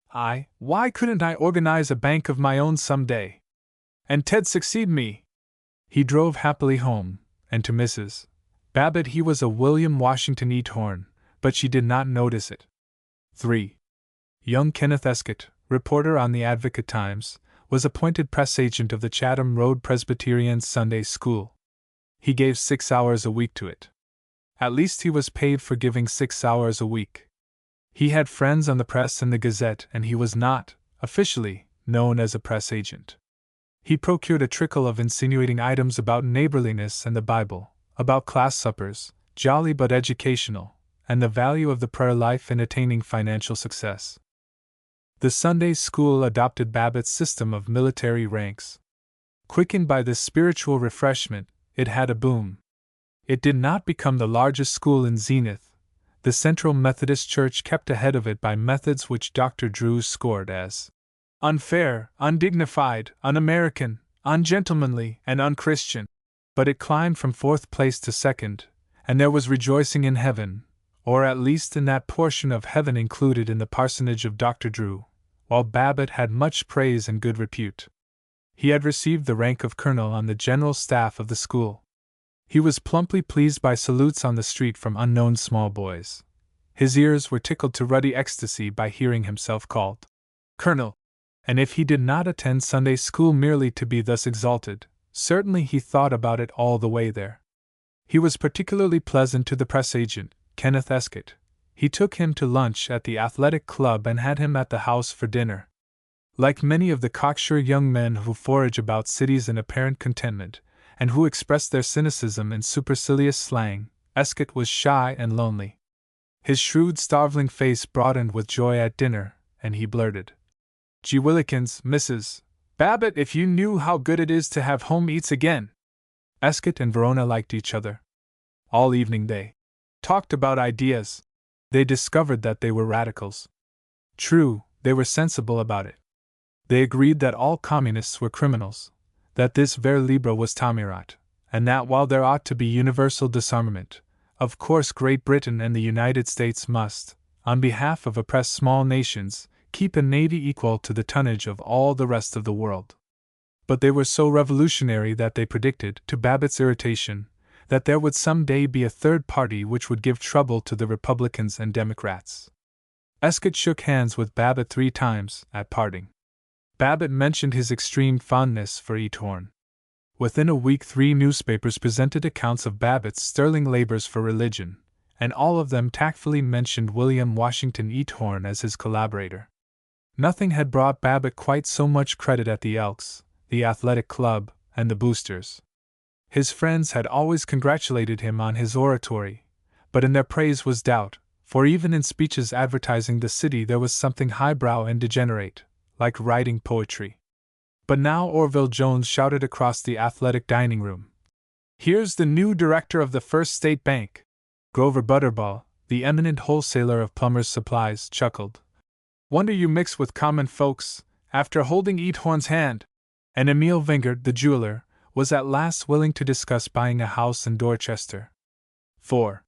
Why couldn't I organize a bank of my own someday? And Ted succeed me? He drove happily home, and to Mrs. Babbitt he was a William Washington E. Torn, but she did not notice it. 3. Young Kenneth Escott, reporter on the Advocate-Times, was appointed press agent of the Chatham Road Presbyterian Sunday School. He gave 6 hours a week to it. At least he was paid for giving 6 hours a week. He had friends on the press and the Gazette, and he was not, officially, known as a press agent. He procured a trickle of insinuating items about neighborliness and the Bible, about class suppers, jolly but educational, and the value of the prayer life in attaining financial success. The Sunday school adopted Babbitt's system of military ranks. Quickened by this spiritual refreshment, it had a boom. It did not become the largest school in Zenith. The Central Methodist Church kept ahead of it by methods which Dr. Drew scored as unfair, undignified, un-American, ungentlemanly, and unchristian. But it climbed from 4th place to 2nd, and there was rejoicing in heaven, or at least in that portion of heaven included in the parsonage of Dr. Drew, while Babbitt had much praise and good repute. He had received the rank of colonel on the general staff of the school. He was plumply pleased by salutes on the street from unknown small boys. His ears were tickled to ruddy ecstasy by hearing himself called Colonel, and if he did not attend Sunday school merely to be thus exalted, certainly he thought about it all the way there. He was particularly pleasant to the press agent, Kenneth Escott. He took him to lunch at the athletic club and had him at the house for dinner. Like many of the cocksure young men who forage about cities in apparent contentment, and who expressed their cynicism in supercilious slang, Escott was shy and lonely. His shrewd, starveling face broadened with joy at dinner, and he blurted, "Gee willikins, Mrs. Babbitt, if you knew how good it is to have home eats again!" Escott and Verona liked each other. All evening they talked about ideas. They discovered that they were radicals. True, they were sensible about it. They agreed that all communists were criminals, that this vers libre was Tamirat, and that while there ought to be universal disarmament, of course Great Britain and the United States must, on behalf of oppressed small nations, keep a navy equal to the tonnage of all the rest of the world. But they were so revolutionary that they predicted, to Babbitt's irritation, that there would some day be a third party which would give trouble to the Republicans and Democrats. Escott shook hands with Babbitt 3 times, at parting. Babbitt mentioned his extreme fondness for Eathorne. Within a week 3 newspapers presented accounts of Babbitt's sterling labors for religion, and all of them tactfully mentioned William Washington Eathorne as his collaborator. Nothing had brought Babbitt quite so much credit at the Elks, the Athletic Club, and the Boosters. His friends had always congratulated him on his oratory, but in their praise was doubt, for even in speeches advertising the city there was something highbrow and degenerate, like writing poetry. But now Orville Jones shouted across the athletic dining room, "Here's the new director of the First State Bank." Grover Butterball, the eminent wholesaler of plumber's supplies, chuckled. "Wonder you mix with common folks, after holding Eathorne's hand." And Emile Vingard, the jeweler, was at last willing to discuss buying a house in Dorchester. 4.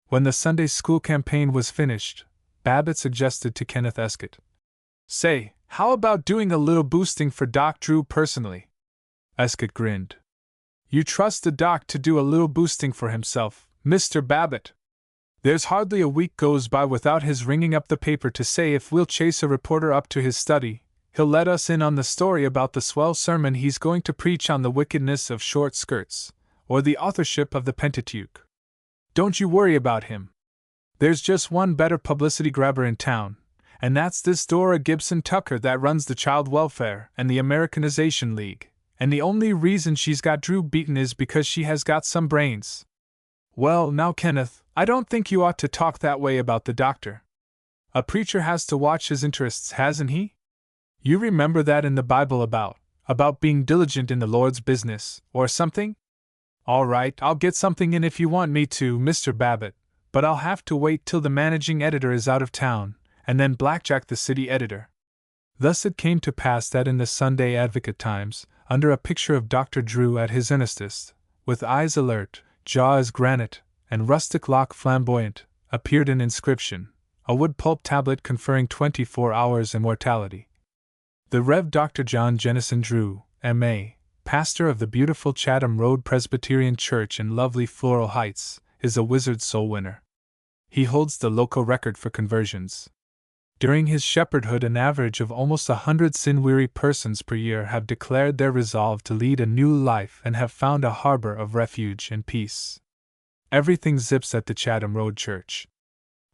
When the Sunday school campaign was finished, Babbitt suggested to Kenneth Escott, "Say, how about doing a little boosting for Doc Drew personally?" Escott grinned. "You trust the doc to do a little boosting for himself, Mr. Babbitt? There's hardly a week goes by without his ringing up the paper to say if we'll chase a reporter up to his study, he'll let us in on the story about the swell sermon he's going to preach on the wickedness of short skirts, or the authorship of the Pentateuch. Don't you worry about him. There's just one better publicity grabber in town, and that's this Dora Gibson Tucker that runs the Child Welfare and the Americanization League, and the only reason she's got Drew beaten is because she has got some brains." "Well, now, Kenneth, I don't think you ought to talk that way about the doctor. A preacher has to watch his interests, hasn't he? You remember that in the Bible about being diligent in the Lord's business, or something? All right, I'll get something in if you want me to, Mr. Babbitt, but I'll have to wait till the managing editor is out of town, and then Blackjack the city editor." Thus it came to pass that in the Sunday Advocate Times, under a picture of Dr. Drew at his earnestest, with eyes alert, jaw as granite, and rustic lock flamboyant, appeared an inscription, a wood pulp tablet conferring 24 hours immortality. The Rev. Dr. John Jennison Drew, M.A., pastor of the beautiful Chatham Road Presbyterian Church in lovely Floral Heights, is a wizard soul winner. He holds the local record for conversions. During his shepherdhood, an average of almost 100 sin-weary persons per year have declared their resolve to lead a new life and have found a harbor of refuge and peace. Everything zips at the Chatham Road Church.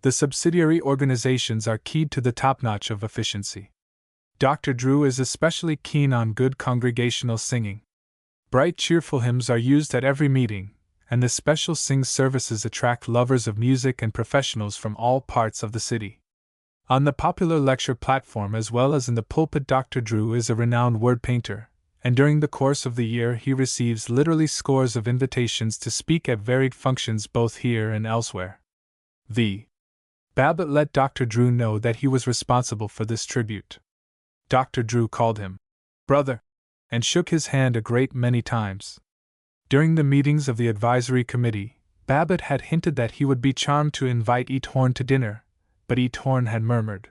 The subsidiary organizations are keyed to the top-notch of efficiency. Dr. Drew is especially keen on good congregational singing. Bright, cheerful hymns are used at every meeting, and the special sing services attract lovers of music and professionals from all parts of the city. On the popular lecture platform as well as in the pulpit, Dr. Drew is a renowned word painter, and during the course of the year he receives literally scores of invitations to speak at varied functions both here and elsewhere. V. Babbitt let Dr. Drew know that he was responsible for this tribute. Dr. Drew called him brother, and shook his hand a great many times. During the meetings of the advisory committee, Babbitt had hinted that he would be charmed to invite Eathorne to dinner, but Eathorne had murmured,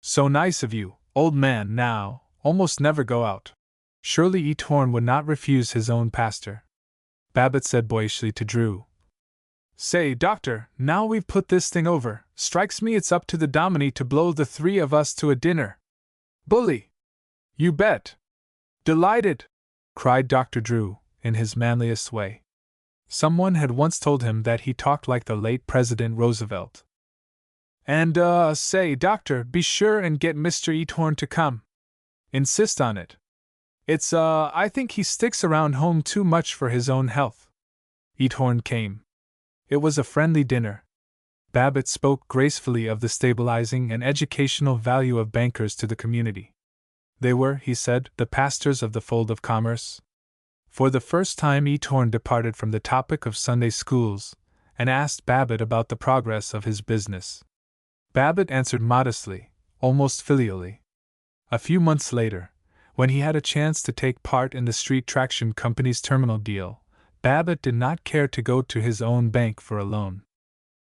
"So nice of you, old man, now, almost never go out." Surely Eathorne would not refuse his own pastor. Babbitt said boyishly to Drew, "Say, doctor, now we've put this thing over, strikes me it's up to the Dominie to blow the 3 of us to a dinner." "Bully! You bet!" "Delighted!" cried Dr. Drew, in his manliest way. Someone had once told him that he talked like the late President Roosevelt. "And, say, doctor, be sure and get Mr. Eathorne to come. Insist on it. It's, I think he sticks around home too much for his own health." Eathorne came. It was a friendly dinner. Babbitt spoke gracefully of the stabilizing and educational value of bankers to the community. They were, he said, the pastors of the fold of commerce. For the first time Eathorne departed from the topic of Sunday schools, and asked Babbitt about the progress of his business. Babbitt answered modestly, almost filially. A few months later, when he had a chance to take part in the Street Traction Company's terminal deal, Babbitt did not care to go to his own bank for a loan.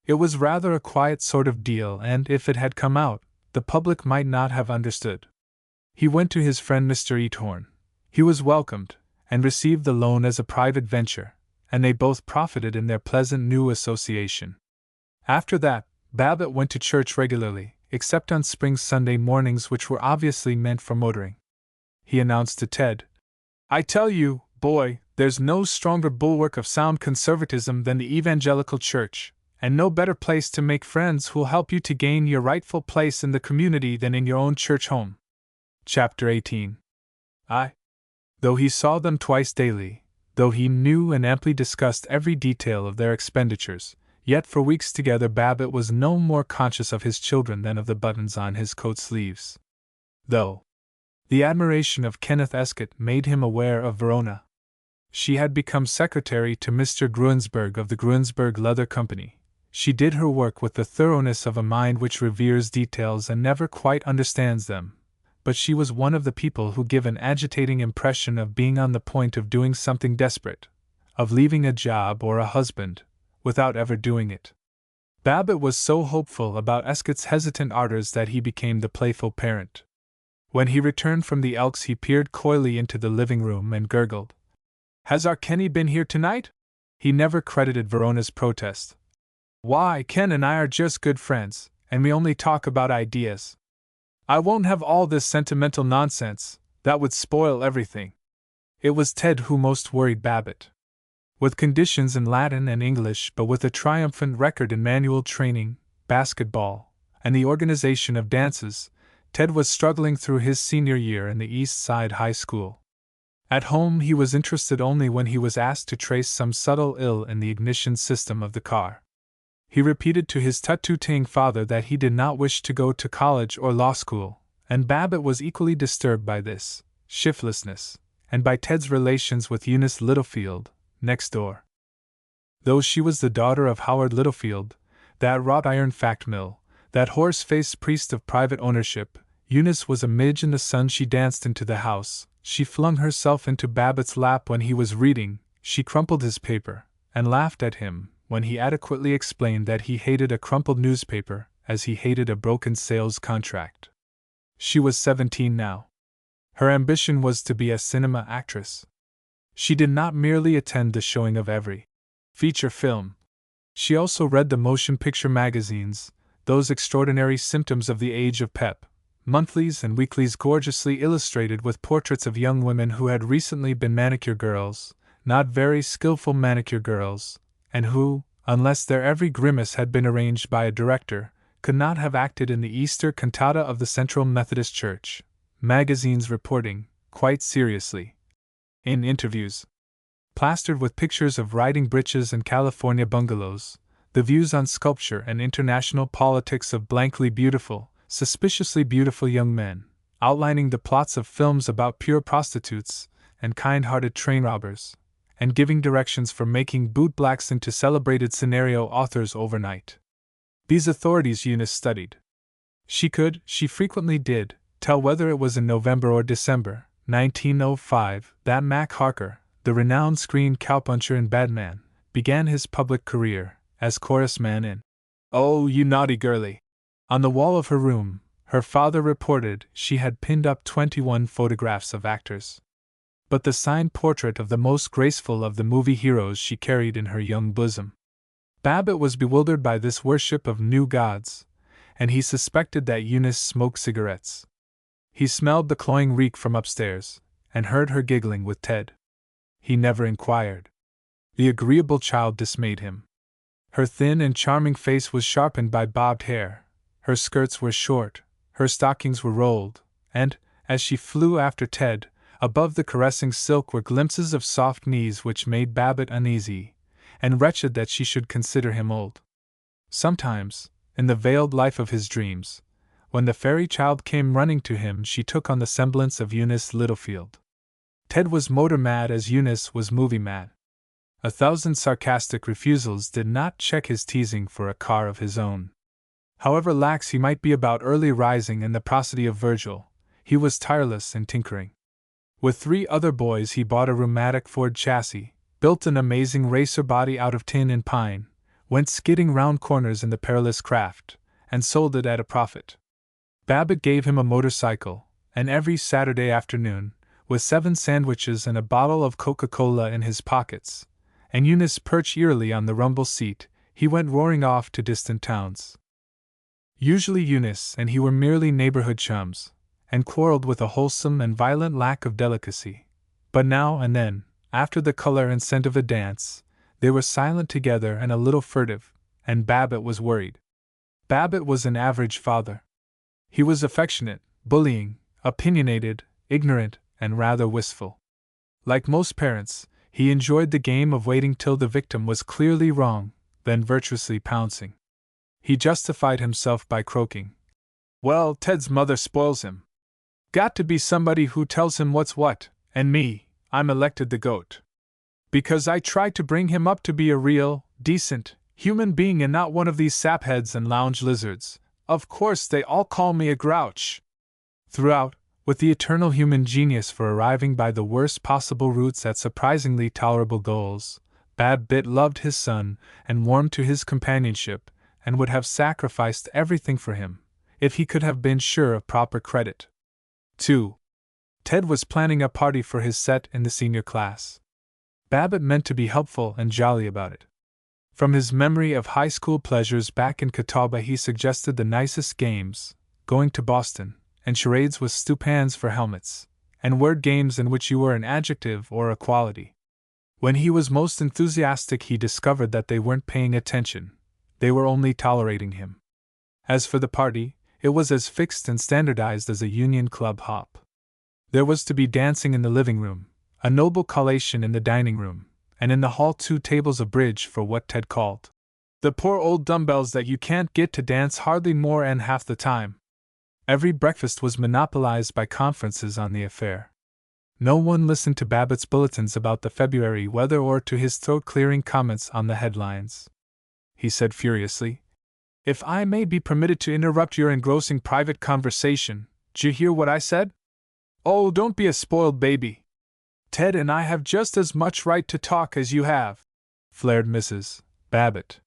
It was rather a quiet sort of deal, and if it had come out, the public might not have understood. He went to his friend Mr. Eathorne. He was welcomed, and received the loan as a private venture, and they both profited in their pleasant new association. After that, Babbitt went to church regularly, except on spring Sunday mornings, which were obviously meant for motoring. He announced to Ted, "I tell you, boy, there's no stronger bulwark of sound conservatism than the evangelical church, and no better place to make friends who'll help you to gain your rightful place in the community than in your own church home." Chapter 18. Though he saw them twice daily, though he knew and amply discussed every detail of their expenditures, yet for weeks together Babbitt was no more conscious of his children than of the buttons on his coat sleeves. Though the admiration of Kenneth Escott made him aware of Verona. She had become secretary to Mr. Gruensberg of the Gruensberg Leather Company. She did her work with the thoroughness of a mind which reveres details and never quite understands them, but she was one of the people who give an agitating impression of being on the point of doing something desperate, of leaving a job or a husband, without ever doing it. Babbitt was so hopeful about Escott's hesitant ardors that he became the playful parent. When he returned from the Elks, he peered coyly into the living room and gurgled, "Has our Kenny been here tonight?" He never credited Verona's protest. "Why, Ken and I are just good friends, and we only talk about ideas. I won't have all this sentimental nonsense, that would spoil everything." It was Ted who most worried Babbitt. With conditions in Latin and English, but with a triumphant record in manual training, basketball, and the organization of dances, Ted was struggling through his senior year in the East Side High School. At home, he was interested only when he was asked to trace some subtle ill in the ignition system of the car. He repeated to his tut-tutting father that he did not wish to go to college or law school, and Babbitt was equally disturbed by this shiftlessness, and by Ted's relations with Eunice Littlefield, next door. Though she was the daughter of Howard Littlefield, that wrought iron fact mill, that horse-faced priest of private ownership, Eunice was a midge in the sun. She danced into the house, she flung herself into Babbitt's lap when he was reading, she crumpled his paper, and laughed at him when he adequately explained that he hated a crumpled newspaper as he hated a broken sales contract. She was 17 now. Her ambition was to be a cinema actress. She did not merely attend the showing of every feature film. She also read the motion picture magazines, those extraordinary symptoms of the age of pep, monthlies and weeklies gorgeously illustrated with portraits of young women who had recently been manicure girls, not very skillful manicure girls, and who, unless their every grimace had been arranged by a director, could not have acted in the Easter cantata of the Central Methodist Church. Magazines reporting, quite seriously, in interviews, plastered with pictures of riding breeches and California bungalows, the views on sculpture and international politics of blankly beautiful, suspiciously beautiful young men, outlining the plots of films about pure prostitutes and kind-hearted train robbers, and giving directions for making bootblacks into celebrated scenario authors overnight. These authorities Eunice studied. She frequently did, tell whether it was in November or December, 1905, that Mac Harker, the renowned screen cowpuncher in Batman, began his public career as chorus man in "Oh, You Naughty Girlie." On the wall of her room, her father reported, she had pinned up 21 photographs of actors. But the signed portrait of the most graceful of the movie heroes she carried in her young bosom. Babbitt was bewildered by this worship of new gods, and he suspected that Eunice smoked cigarettes. He smelled the cloying reek from upstairs, and heard her giggling with Ted. He never inquired. The agreeable child dismayed him. Her thin and charming face was sharpened by bobbed hair, her skirts were short, her stockings were rolled, and, as she flew after Ted, above the caressing silk were glimpses of soft knees which made Babbitt uneasy, and wretched that she should consider him old. Sometimes, in the veiled life of his dreams, when the fairy child came running to him, she took on the semblance of Eunice Littlefield. Ted was motor mad as Eunice was movie mad. 1,000 sarcastic refusals did not check his teasing for a car of his own. However lax he might be about early rising and the prosody of Virgil, he was tireless in tinkering. With 3 other boys he bought a rheumatic Ford chassis, built an amazing racer body out of tin and pine, went skidding round corners in the perilous craft, and sold it at a profit. Babbitt gave him a motorcycle, and every Saturday afternoon, with 7 sandwiches and a bottle of Coca-Cola in his pockets, and Eunice perched eerily on the rumble seat, he went roaring off to distant towns. Usually Eunice and he were merely neighborhood chums, and quarreled with a wholesome and violent lack of delicacy. But now and then, after the color and scent of a dance, they were silent together and a little furtive, and Babbitt was worried. Babbitt was an average father. He was affectionate, bullying, opinionated, ignorant, and rather wistful. Like most parents, he enjoyed the game of waiting till the victim was clearly wrong, then virtuously pouncing. He justified himself by croaking, "Well, Ted's mother spoils him. Got to be somebody who tells him what's what, and me, I'm elected the goat. Because I try to bring him up to be a real, decent, human being and not one of these sapheads and lounge lizards. Of course they all call me a grouch." Throughout, with the eternal human genius for arriving by the worst possible routes at surprisingly tolerable goals, Babbitt loved his son and warmed to his companionship, and would have sacrificed everything for him, if he could have been sure of proper credit. 2. Ted was planning a party for his set in the senior class. Babbitt meant to be helpful and jolly about it. From his memory of high school pleasures back in Catawba, he suggested the nicest games, going to Boston, and charades with stewpans for helmets, and word games in which you were an adjective or a quality. When he was most enthusiastic, he discovered that they weren't paying attention, they were only tolerating him. As for the party, it was as fixed and standardized as a Union Club hop. There was to be dancing in the living room, a noble collation in the dining room, and in the hall 2 tables of bridge for what Ted called the poor old dumbbells that you can't get to dance hardly more than half the time. Every breakfast was monopolized by conferences on the affair. No one listened to Babbitt's bulletins about the February weather or to his throat-clearing comments on the headlines. He said furiously, "If I may be permitted to interrupt your engrossing private conversation, d'you hear what I said? Oh, don't be a spoiled baby. Ted and I have just as much right to talk as you have," flared Mrs. Babbitt.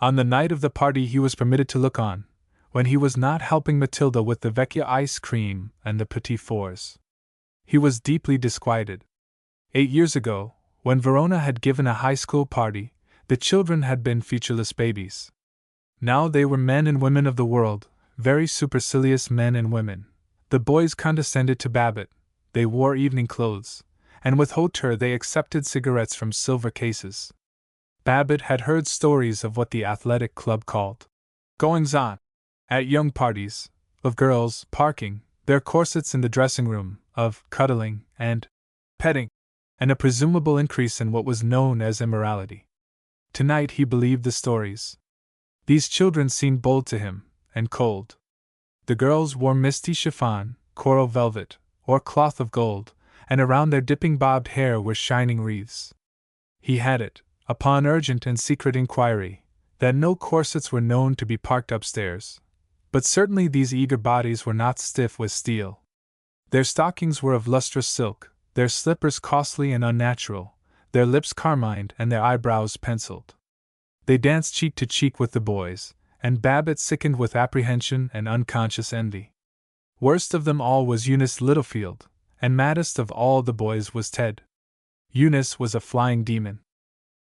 On the night of the party he was permitted to look on, when he was not helping Matilda with the Vecchia ice cream and the Petit Fours. He was deeply disquieted. 8 years ago, when Verona had given a high school party, the children had been featureless babies. Now they were men and women of the world, very supercilious men and women. The boys condescended to Babbitt, they wore evening clothes, and with hauteur they accepted cigarettes from silver cases. Babbitt had heard stories of what the athletic club called goings-on at young parties, of girls parking their corsets in the dressing room, of cuddling and petting, and a presumable increase in what was known as immorality. Tonight he believed the stories. These children seemed bold to him, and cold. The girls wore misty chiffon, coral velvet, or cloth of gold, and around their dipping bobbed hair were shining wreaths. He had it, upon urgent and secret inquiry, that no corsets were known to be parked upstairs, but certainly these eager bodies were not stiff with steel. Their stockings were of lustrous silk, their slippers costly and unnatural, their lips carmined and their eyebrows penciled. They danced cheek to cheek with the boys, and Babbitt sickened with apprehension and unconscious envy. Worst of them all was Eunice Littlefield, and maddest of all the boys was Ted. Eunice was a flying demon.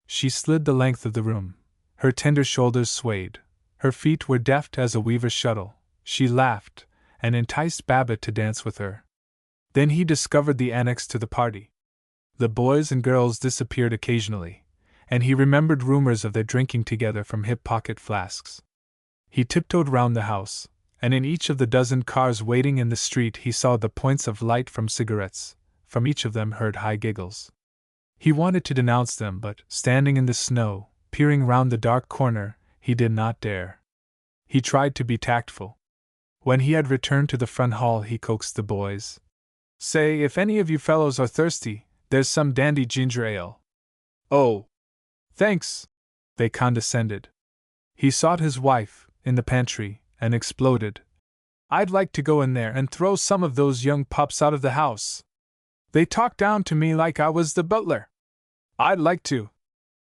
She slid the length of the room. Her tender shoulders swayed. Her feet were deft as a weaver's shuttle. She laughed, and enticed Babbitt to dance with her. Then he discovered the annex to the party. The boys and girls disappeared occasionally, and he remembered rumors of their drinking together from hip pocket flasks. He tiptoed round the house, and in each of the dozen cars waiting in the street he saw the points of light from cigarettes. From each of them heard high giggles. He wanted to denounce them, but, standing in the snow, peering round the dark corner, he did not dare. He tried to be tactful. When he had returned to the front hall he coaxed the boys. "Say, if any of you fellows are thirsty, there's some dandy ginger ale." "Oh, thanks," they condescended. He sought his wife, in the pantry, and exploded. "I'd like to go in there and throw some of those young pups out of the house. They talk down to me like I was the butler. I'd like to.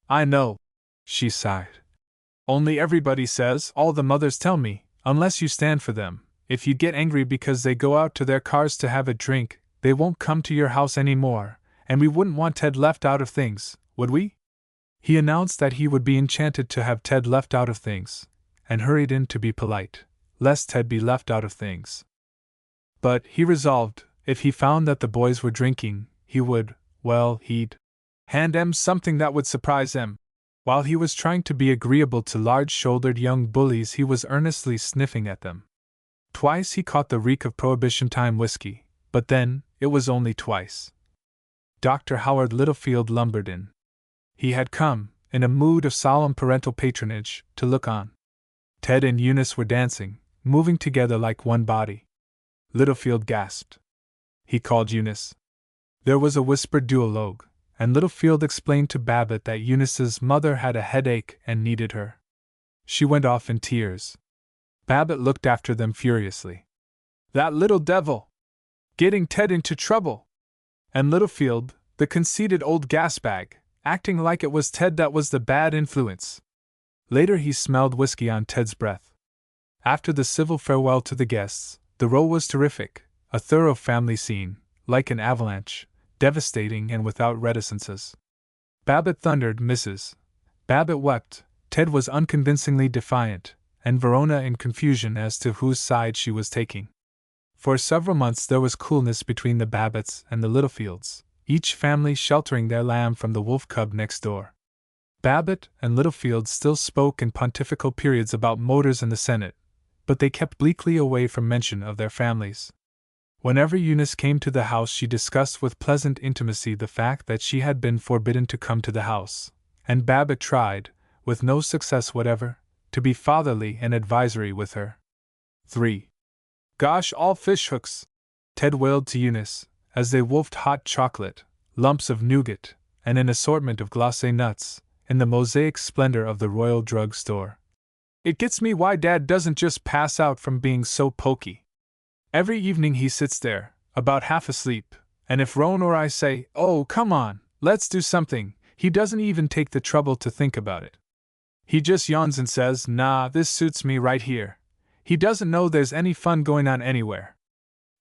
I know, she sighed. Only everybody says, all the mothers tell me, unless you stand for them, if you get angry because they go out to their cars to have a drink, they won't come to your house anymore, and we wouldn't want Ted left out of things, would we? He announced that he would be enchanted to have Ted left out of things, and hurried in to be polite, lest Ted be left out of things. But, he resolved, if he found that the boys were drinking, he would, well, he'd hand em something that would surprise em. While he was trying to be agreeable to large-shouldered young bullies, he was earnestly sniffing at them. Twice he caught the reek of Prohibition-time whiskey, but then, it was only twice. Dr. Howard Littlefield lumbered in. He had come, in a mood of solemn parental patronage, to look on. Ted and Eunice were dancing, moving together like one body. Littlefield gasped. He called Eunice. There was a whispered duologue, and Littlefield explained to Babbitt that Eunice's mother had a headache and needed her. She went off in tears. Babbitt looked after them furiously. That little devil! Getting Ted into trouble! And Littlefield, the conceited old gasbag, acting like it was Ted that was the bad influence. Later he smelled whiskey on Ted's breath. After the civil farewell to the guests, the row was terrific, a thorough family scene, like an avalanche, devastating and without reticences. Babbitt thundered Mrs. Babbitt wept, Ted was unconvincingly defiant, and Verona in confusion as to whose side she was taking. For several months there was coolness between the Babbitts and the Littlefields, each family sheltering their lamb from the wolf cub next door. Babbitt and Littlefield still spoke in pontifical periods about motors and the Senate, but they kept bleakly away from mention of their families. Whenever Eunice came to the house, she discussed with pleasant intimacy the fact that she had been forbidden to come to the house, and Babbitt tried, with no success whatever, to be fatherly and advisory with her. 3. Gosh, all fishhooks! Ted wailed to Eunice, as they wolfed hot chocolate, lumps of nougat, and an assortment of glacé nuts, in the mosaic splendor of the Royal Drug Store. It gets me why Dad doesn't just pass out from being so poky. Every evening he sits there, about half asleep, and if Roan or I say, "Oh, come on, let's do something," he doesn't even take the trouble to think about it. He just yawns and says, "Nah, this suits me right here." He doesn't know there's any fun going on anywhere.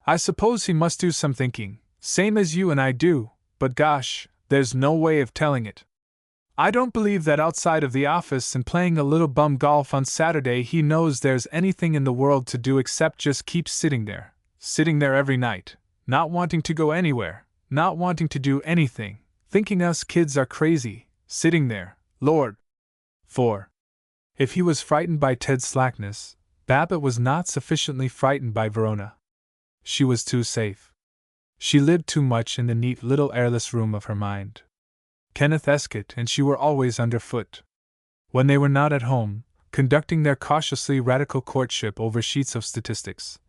I suppose he must do some thinking, same as you and I do, but gosh, there's no way of telling it. I don't believe that outside of the office and playing a little bum golf on Saturday he knows there's anything in the world to do except just keep sitting there every night, not wanting to go anywhere, not wanting to do anything, thinking us kids are crazy, sitting there, Lord. 4. If he was frightened by Ted's slackness, Babbitt was not sufficiently frightened by Verona. She was too safe. She lived too much in the neat little airless room of her mind. Kenneth Escott and she were always underfoot. When they were not at home, conducting their cautiously radical courtship over sheets of statistics,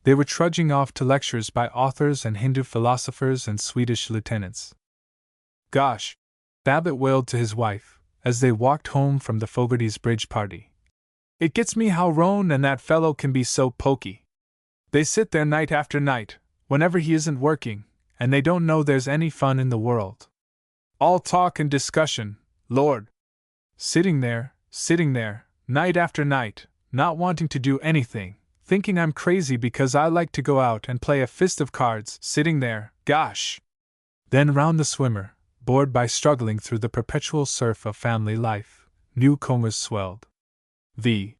they were trudging off to lectures by authors and Hindu philosophers and Swedish lieutenants. Gosh! Babbitt wailed to his wife, as they walked home from the Fogarty's bridge party. It gets me how Roan and that fellow can be so poky. They sit there night after night, whenever he isn't working, and they don't know there's any fun in the world. All talk and discussion, Lord. Sitting there, night after night, not wanting to do anything, thinking I'm crazy because I like to go out and play a fist of cards, sitting there, gosh! Then round the swimmer, bored by struggling through the perpetual surf of family life, newcomers swelled. The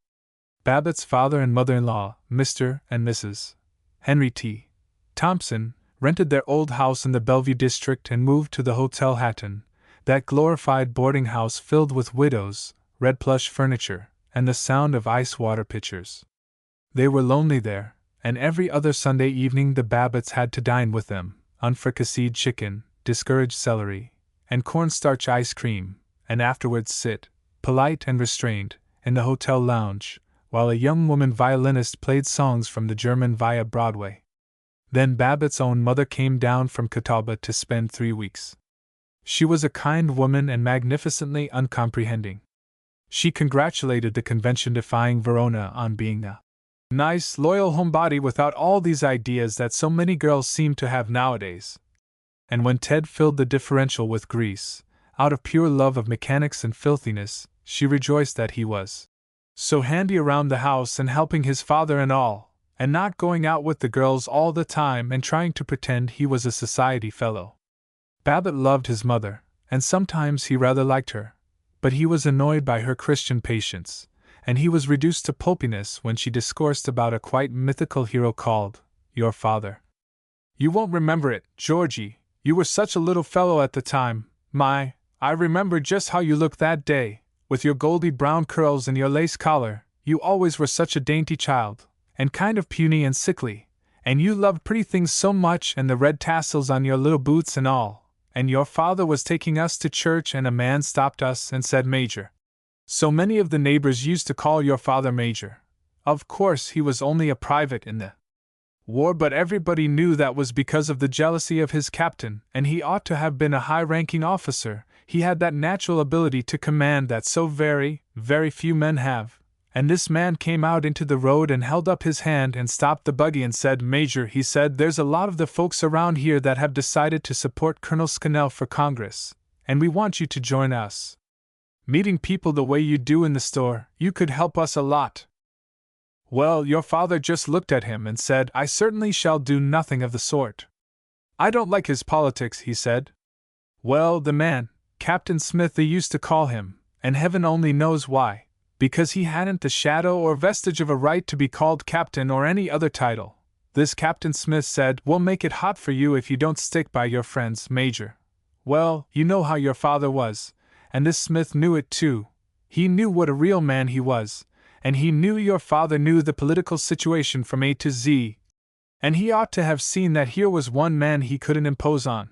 Babbitt's father and mother-in-law, Mr. and Mrs. Henry T. Thompson, rented their old house in the Bellevue district and moved to the Hotel Hatton, that glorified boarding house filled with widows, red plush furniture, and the sound of ice-water pitchers. They were lonely there, and every other Sunday evening the Babbitts had to dine with them, on fricasseed chicken, discouraged celery, and cornstarch ice cream, and afterwards sit, polite and restrained, in the hotel lounge, while a young woman violinist played songs from the German via Broadway. Then Babbitt's own mother came down from Catawba to spend 3 weeks. She was a kind woman and magnificently uncomprehending. She congratulated the convention-defying Verona on being a nice, loyal homebody without all these ideas that so many girls seem to have nowadays. And when Ted filled the differential with grease, out of pure love of mechanics and filthiness, she rejoiced that he was so handy around the house and helping his father and all, and not going out with the girls all the time and trying to pretend he was a society fellow. Babbitt loved his mother, and sometimes he rather liked her, but he was annoyed by her Christian patience, and he was reduced to pulpiness when she discoursed about a quite mythical hero called your father. You won't remember it, Georgie, you were such a little fellow at the time. I remember just how you looked that day, with your goldy brown curls and your lace collar. You always were such a dainty child, and kind of puny and sickly, and you loved pretty things so much, and the red tassels on your little boots and all, and your father was taking us to church and a man stopped us and said Major. So many of the neighbors used to call your father Major. Of course he was only a private in the war, but everybody knew that was because of the jealousy of his captain, and he ought to have been a high-ranking officer. He had that natural ability to command that so very, very few men have. And this man came out into the road and held up his hand and stopped the buggy and said, Major, he said, there's a lot of the folks around here that have decided to support Colonel Scannell for Congress, and we want you to join us. Meeting people the way you do in the store, you could help us a lot. Well, your father just looked at him and said, I certainly shall do nothing of the sort. I don't like his politics, he said. Well, the man, Captain Smith they used to call him, and heaven only knows why, because he hadn't the shadow or vestige of a right to be called captain or any other title. This Captain Smith said, we'll make it hot for you if you don't stick by your friends, Major. Well, you know how your father was, and this Smith knew it too. He knew what a real man he was, and he knew your father knew the political situation from A to Z, and he ought to have seen that here was one man he couldn't impose on.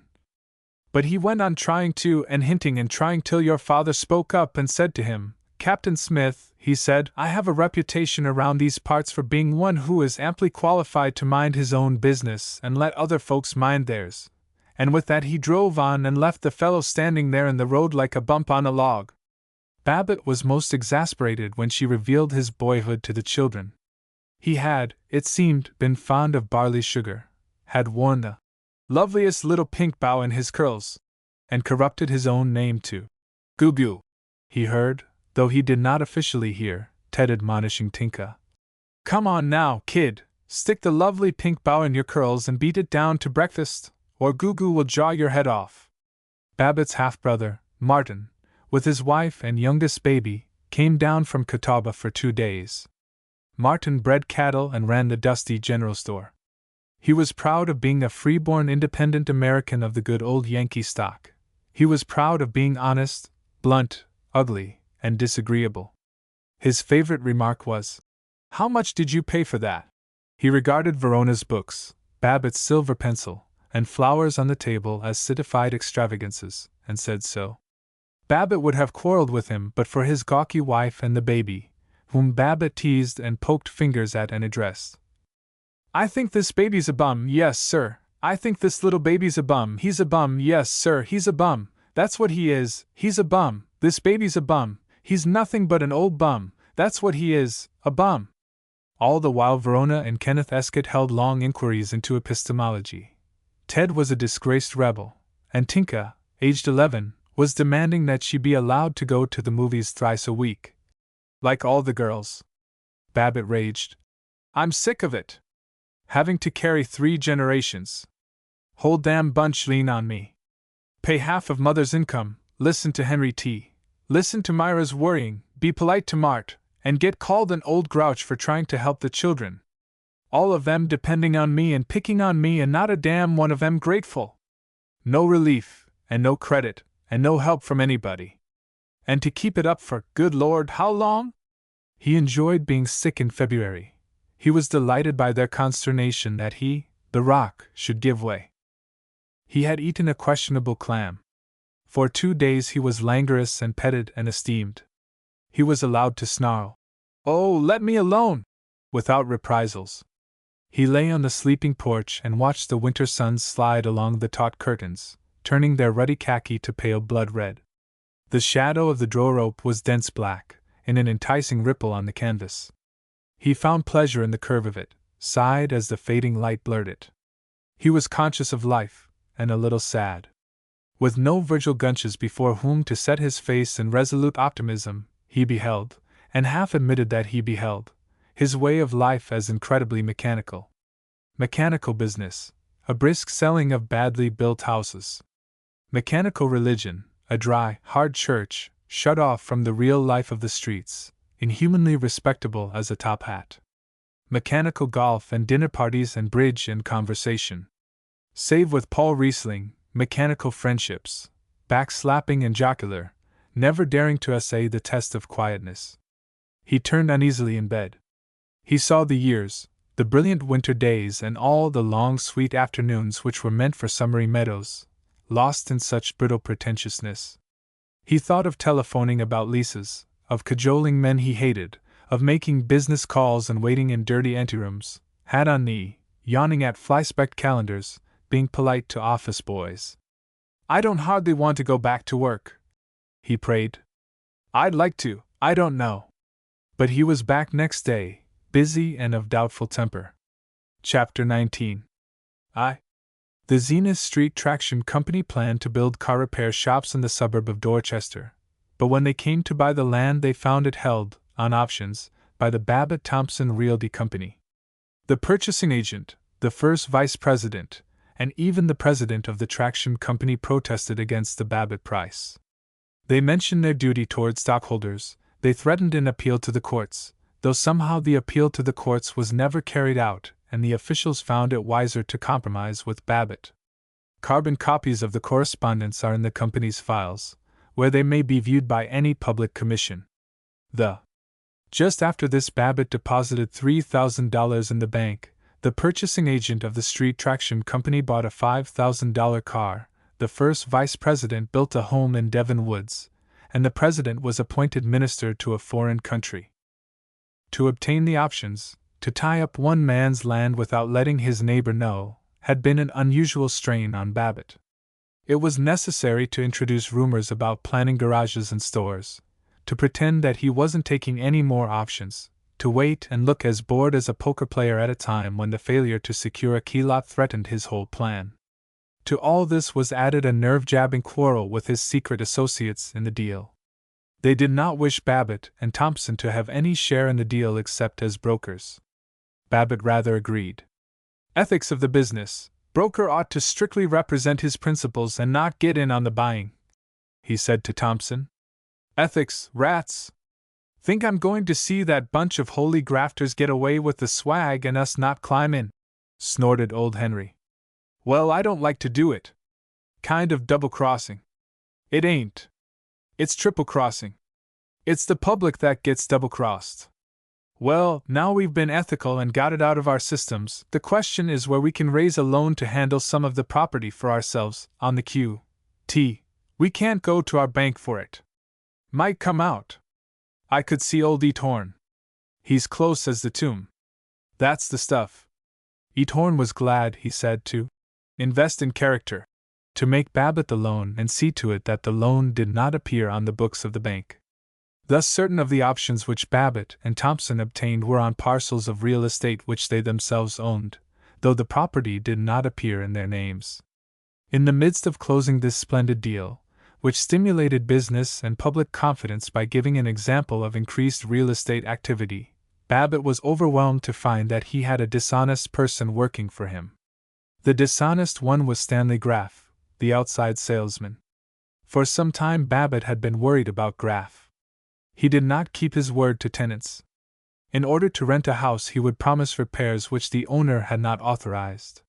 But he went on trying to and hinting and trying till your father spoke up and said to him, Captain Smith, he said, I have a reputation around these parts for being one who is amply qualified to mind his own business and let other folks mind theirs. And with that he drove on and left the fellow standing there in the road like a bump on a log. Babbitt was most exasperated when she revealed his boyhood to the children. He had, it seemed, been fond of barley sugar, had worn the loveliest little pink bow in his curls, and corrupted his own name to Goo-Goo. He heard, though he did not officially hear, Ted admonishing Tinka. Come on now, kid, stick the lovely pink bow in your curls and beat it down to breakfast, or Goo-Goo will jaw your head off. Babbitt's half-brother, Martin, with his wife and youngest baby, came down from Catawba for 2 days. Martin bred cattle and ran the dusty general store. He was proud of being a free-born independent American of the good old Yankee stock. He was proud of being honest, blunt, ugly, and disagreeable. His favorite remark was, How much did you pay for that? He regarded Verona's books, Babbitt's silver pencil, and flowers on the table as citified extravagances, and said so. Babbitt would have quarreled with him but for his gawky wife and the baby, whom Babbitt teased and poked fingers at and addressed. I think this baby's a bum, yes, sir. I think this little baby's a bum. He's a bum, yes, sir, he's a bum. That's what he is, he's a bum. This baby's a bum. He's nothing but an old bum. That's what he is, a bum. All the while Verona and Kenneth Escott held long inquiries into epistemology. Ted was a disgraced rebel, and Tinka, aged 11, was demanding that she be allowed to go to the movies thrice a week. Like all the girls. Babbitt raged. I'm sick of it. Having to carry 3 generations. Whole damn bunch lean on me. Pay half of mother's income, listen to Henry T. Listen to Myra's worrying, be polite to Mart, and get called an old grouch for trying to help the children. All of them depending on me and picking on me and not a damn one of them grateful. No relief, and no credit, and no help from anybody. And to keep it up for, good Lord, how long? He enjoyed being sick in February. He was delighted by their consternation that he, the Rock, should give way. He had eaten a questionable clam. For 2 days he was languorous and petted and esteemed. He was allowed to snarl, "Oh, let me alone!" without reprisals. He lay on the sleeping porch and watched the winter suns slide along the taut curtains, turning their ruddy khaki to pale blood red. The shadow of the drawer rope was dense black, in an enticing ripple on the canvas. He found pleasure in the curve of it, sighed as the fading light blurred it. He was conscious of life, and a little sad. With no Virgil Gunches before whom to set his face in resolute optimism, he beheld, and half admitted that he beheld, his way of life as incredibly mechanical. Mechanical business, a brisk selling of badly built houses. Mechanical religion, a dry, hard church, shut off from the real life of the streets, inhumanly respectable as a top hat. Mechanical golf and dinner parties and bridge and conversation. Save with Paul Riesling, mechanical friendships, backslapping and jocular, never daring to essay the test of quietness. He turned uneasily in bed. He saw the years, the brilliant winter days and all the long sweet afternoons which were meant for summery meadows, lost in such brittle pretentiousness. He thought of telephoning about leases, of cajoling men he hated, of making business calls and waiting in dirty anterooms, hat on knee, yawning at fly-specked calendars, being polite to office boys. "I don't hardly want to go back to work," he prayed. "I'd like to, I don't know." But he was back next day, busy and of doubtful temper. Chapter 19. The Zenith Street Traction Company planned to build car repair shops in the suburb of Dorchester, but when they came to buy the land they found it held, on options, by the Babbitt Thompson Realty Company. The purchasing agent, the first vice president, and even the president of the traction company protested against the Babbitt price. They mentioned their duty toward stockholders, they threatened an appeal to the courts, though somehow the appeal to the courts was never carried out, and the officials found it wiser to compromise with Babbitt. Carbon copies of the correspondence are in the company's files, where they may be viewed by any public commission. Just after this Babbitt deposited $3,000 in the bank. The purchasing agent of the Street Traction Company bought a $5,000 car, the first vice president built a home in Devon Woods, and the president was appointed minister to a foreign country. To obtain the options, to tie up one man's land without letting his neighbor know, had been an unusual strain on Babbitt. It was necessary to introduce rumors about planning garages and stores, to pretend that he wasn't taking any more options, to wait and look as bored as a poker player at a time when the failure to secure a key lot threatened his whole plan. To all this was added a nerve-jabbing quarrel with his secret associates in the deal. They did not wish Babbitt and Thompson to have any share in the deal except as brokers. Babbitt rather agreed. "Ethics of the business, broker ought to strictly represent his principals and not get in on the buying," he said to Thompson. "Ethics, rats! Think I'm going to see that bunch of holy grafters get away with the swag and us not climb in?" snorted old Henry. "Well, I don't like to do it. Kind of double-crossing." "It ain't. It's triple-crossing. It's the public that gets double-crossed." "Well, now we've been ethical and got it out of our systems, the question is where we can raise a loan to handle some of the property for ourselves, on the Q.T. We can't go to our bank for it. Might come out. I could see old Eathorn. He's close as the tomb. That's the stuff." Eathorn was glad, he said, to invest in character, to make Babbitt the loan and see to it that the loan did not appear on the books of the bank. Thus certain of the options which Babbitt and Thompson obtained were on parcels of real estate which they themselves owned, though the property did not appear in their names. In the midst of closing this splendid deal, which stimulated business and public confidence by giving an example of increased real estate activity, Babbitt was overwhelmed to find that he had a dishonest person working for him. The dishonest one was Stanley Graff, the outside salesman. For some time Babbitt had been worried about Graff. He did not keep his word to tenants. In order to rent a house he would promise repairs which the owner had not authorized.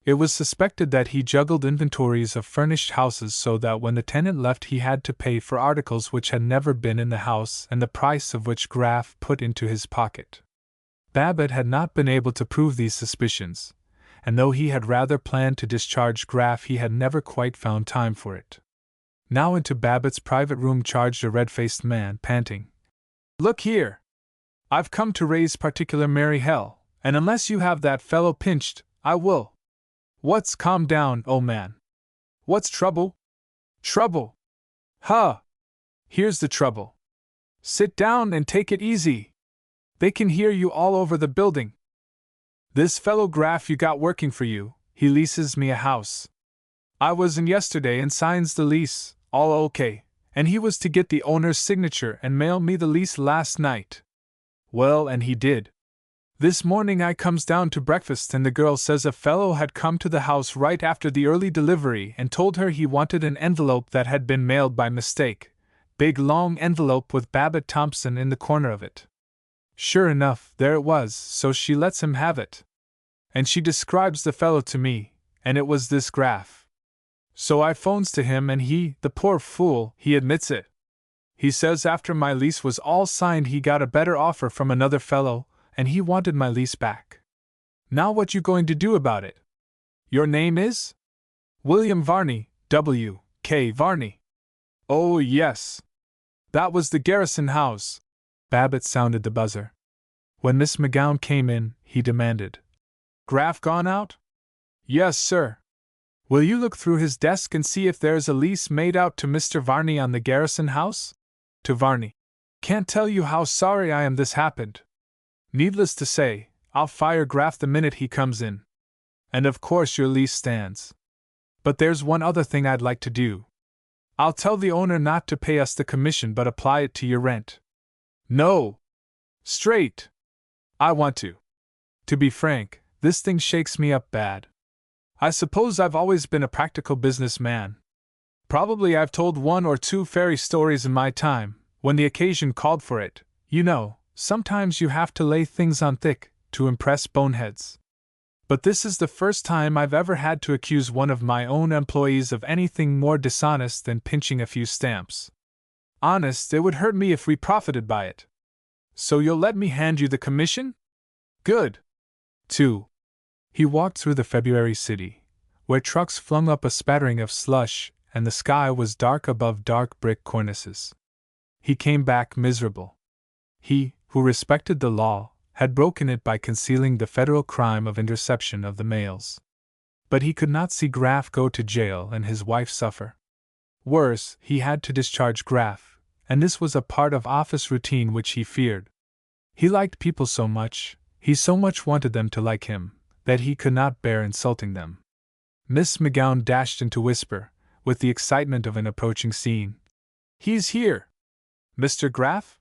It was suspected that he juggled inventories of furnished houses so that when the tenant left he had to pay for articles which had never been in the house and the price of which Graff put into his pocket. Babbitt had not been able to prove these suspicions, and though he had rather planned to discharge Graff he had never quite found time for it. Now into Babbitt's private room charged a red-faced man, panting. "Look here! I've come to raise particular merry hell, and unless you have that fellow pinched, I will." "What's calm down, old man? What's trouble?" "Trouble? Huh! Here's the trouble. Sit down and take it easy. They can hear you all over the building. This fellow Graff you got working for you, he leases me a house. I was in yesterday and signs the lease, all okay, and he was to get the owner's signature and mail me the lease last night. Well, and he did. This morning I comes down to breakfast and the girl says a fellow had come to the house right after the early delivery and told her he wanted an envelope that had been mailed by mistake. Big long envelope with Babbitt Thompson in the corner of it. Sure enough, there it was, so she lets him have it. And she describes the fellow to me, and it was this Graff. So I phones to him and he, the poor fool, he admits it. He says after my lease was all signed he got a better offer from another fellow, and he wanted my lease back. Now what you going to do about it? Your name is? William Varney, W. K. Varney. Oh, yes. That was the Garrison House. Babbitt sounded the buzzer. When Miss McGowan came in, he demanded, Graff gone out? Yes, sir. Will you look through his desk and see if there's a lease made out to Mr. Varney on the Garrison House? To Varney. Can't tell you how sorry I am this happened. Needless to say, I'll fire Graff the minute he comes in. And of course your lease stands. But there's one other thing I'd like to do. I'll tell the owner not to pay us the commission but apply it to your rent. No. Straight. I want to. To be frank, this thing shakes me up bad. I suppose I've always been a practical businessman. Probably I've told one or two fairy stories in my time, when the occasion called for it. You know, sometimes you have to lay things on thick, to impress boneheads. But this is the first time I've ever had to accuse one of my own employees of anything more dishonest than pinching a few stamps. Honest, it would hurt me if we profited by it. So you'll let me hand you the commission? Good. 2. He walked through the February city, where trucks flung up a spattering of slush and the sky was dark above dark brick cornices. He came back miserable. He, who respected the law, had broken it by concealing the federal crime of interception of the mails. But he could not see Graff go to jail and his wife suffer. Worse, he had to discharge Graff, and this was a part of office routine which he feared. He liked people so much, he so much wanted them to like him, that he could not bear insulting them. Miss McGowan dashed in to whisper, with the excitement of an approaching scene. He's here! Mr. Graff?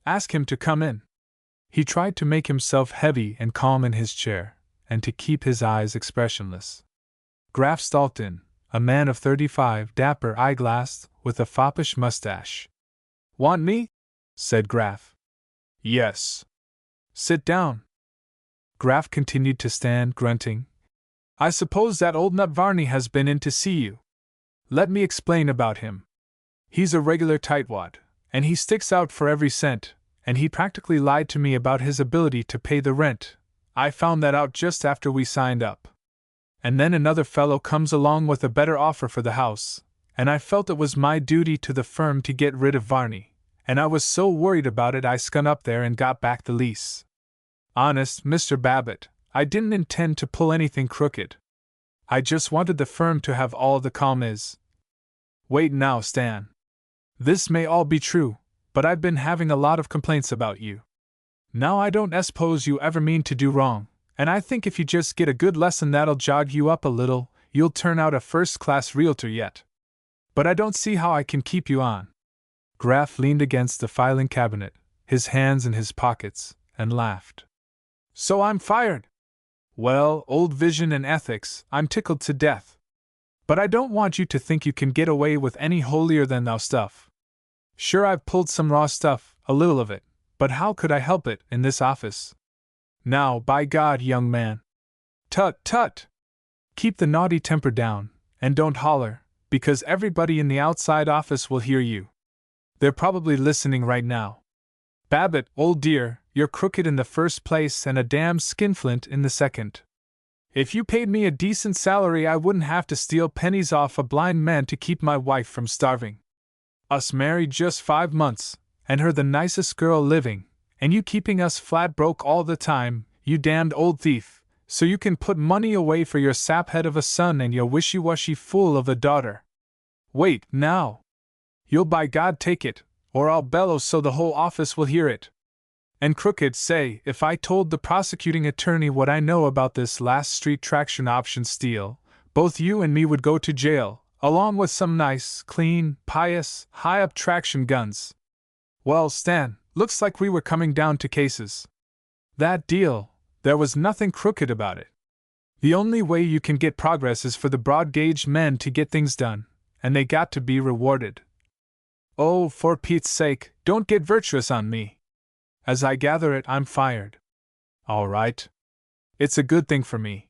Ask him to come in. He tried to make himself heavy and calm in his chair, and to keep his eyes expressionless. Graff stalked in, a man of 35, dapper, eyeglassed, with a foppish mustache. Want me? Said Graff. Yes. Sit down. Graff continued to stand, grunting. I suppose that old nut Varney has been in to see you. Let me explain about him. He's a regular tightwad, and he sticks out for every cent, and he practically lied to me about his ability to pay the rent. I found that out just after we signed up. And then another fellow comes along with a better offer for the house, and I felt it was my duty to the firm to get rid of Varney, and I was so worried about it I skun up there and got back the lease. Honest, Mr. Babbitt, I didn't intend to pull anything crooked. I just wanted the firm to have all the calm is. Wait now, Stan. This may all be true, but I've been having a lot of complaints about you. Now I don't suppose you ever mean to do wrong, and I think if you just get a good lesson that'll jog you up a little, you'll turn out a first-class realtor yet. But I don't see how I can keep you on. Graff leaned against the filing cabinet, his hands in his pockets, and laughed. So I'm fired? Well, old vision and ethics, I'm tickled to death. But I don't want you to think you can get away with any holier-than-thou stuff. Sure, I've pulled some raw stuff, a little of it, but how could I help it in this office? Now, by God, young man. Tut, tut! Keep the naughty temper down, and don't holler, because everybody in the outside office will hear you. They're probably listening right now. Babbitt, old dear, you're crooked in the first place and a damn skinflint in the second. If you paid me a decent salary, I wouldn't have to steal pennies off a blind man to keep my wife from starving. Us married just 5 months, and her the nicest girl living, and you keeping us flat broke all the time, you damned old thief, so you can put money away for your saphead of a son and your wishy-washy fool of a daughter. Wait, now. You'll by God take it, or I'll bellow so the whole office will hear it. And crooked, say, if I told the prosecuting attorney what I know about this last street traction option steal, Both you and me would go to jail, along with some nice, clean, pious, high-up traction guns. Well, Stan, looks like we were coming down to cases. That deal, there was nothing crooked about it. The only way you can get progress is for the broad-gauged men to get things done, and they got to be rewarded. Oh, for Pete's sake, don't get virtuous on me. As I gather it, I'm fired. All right. It's a good thing for me.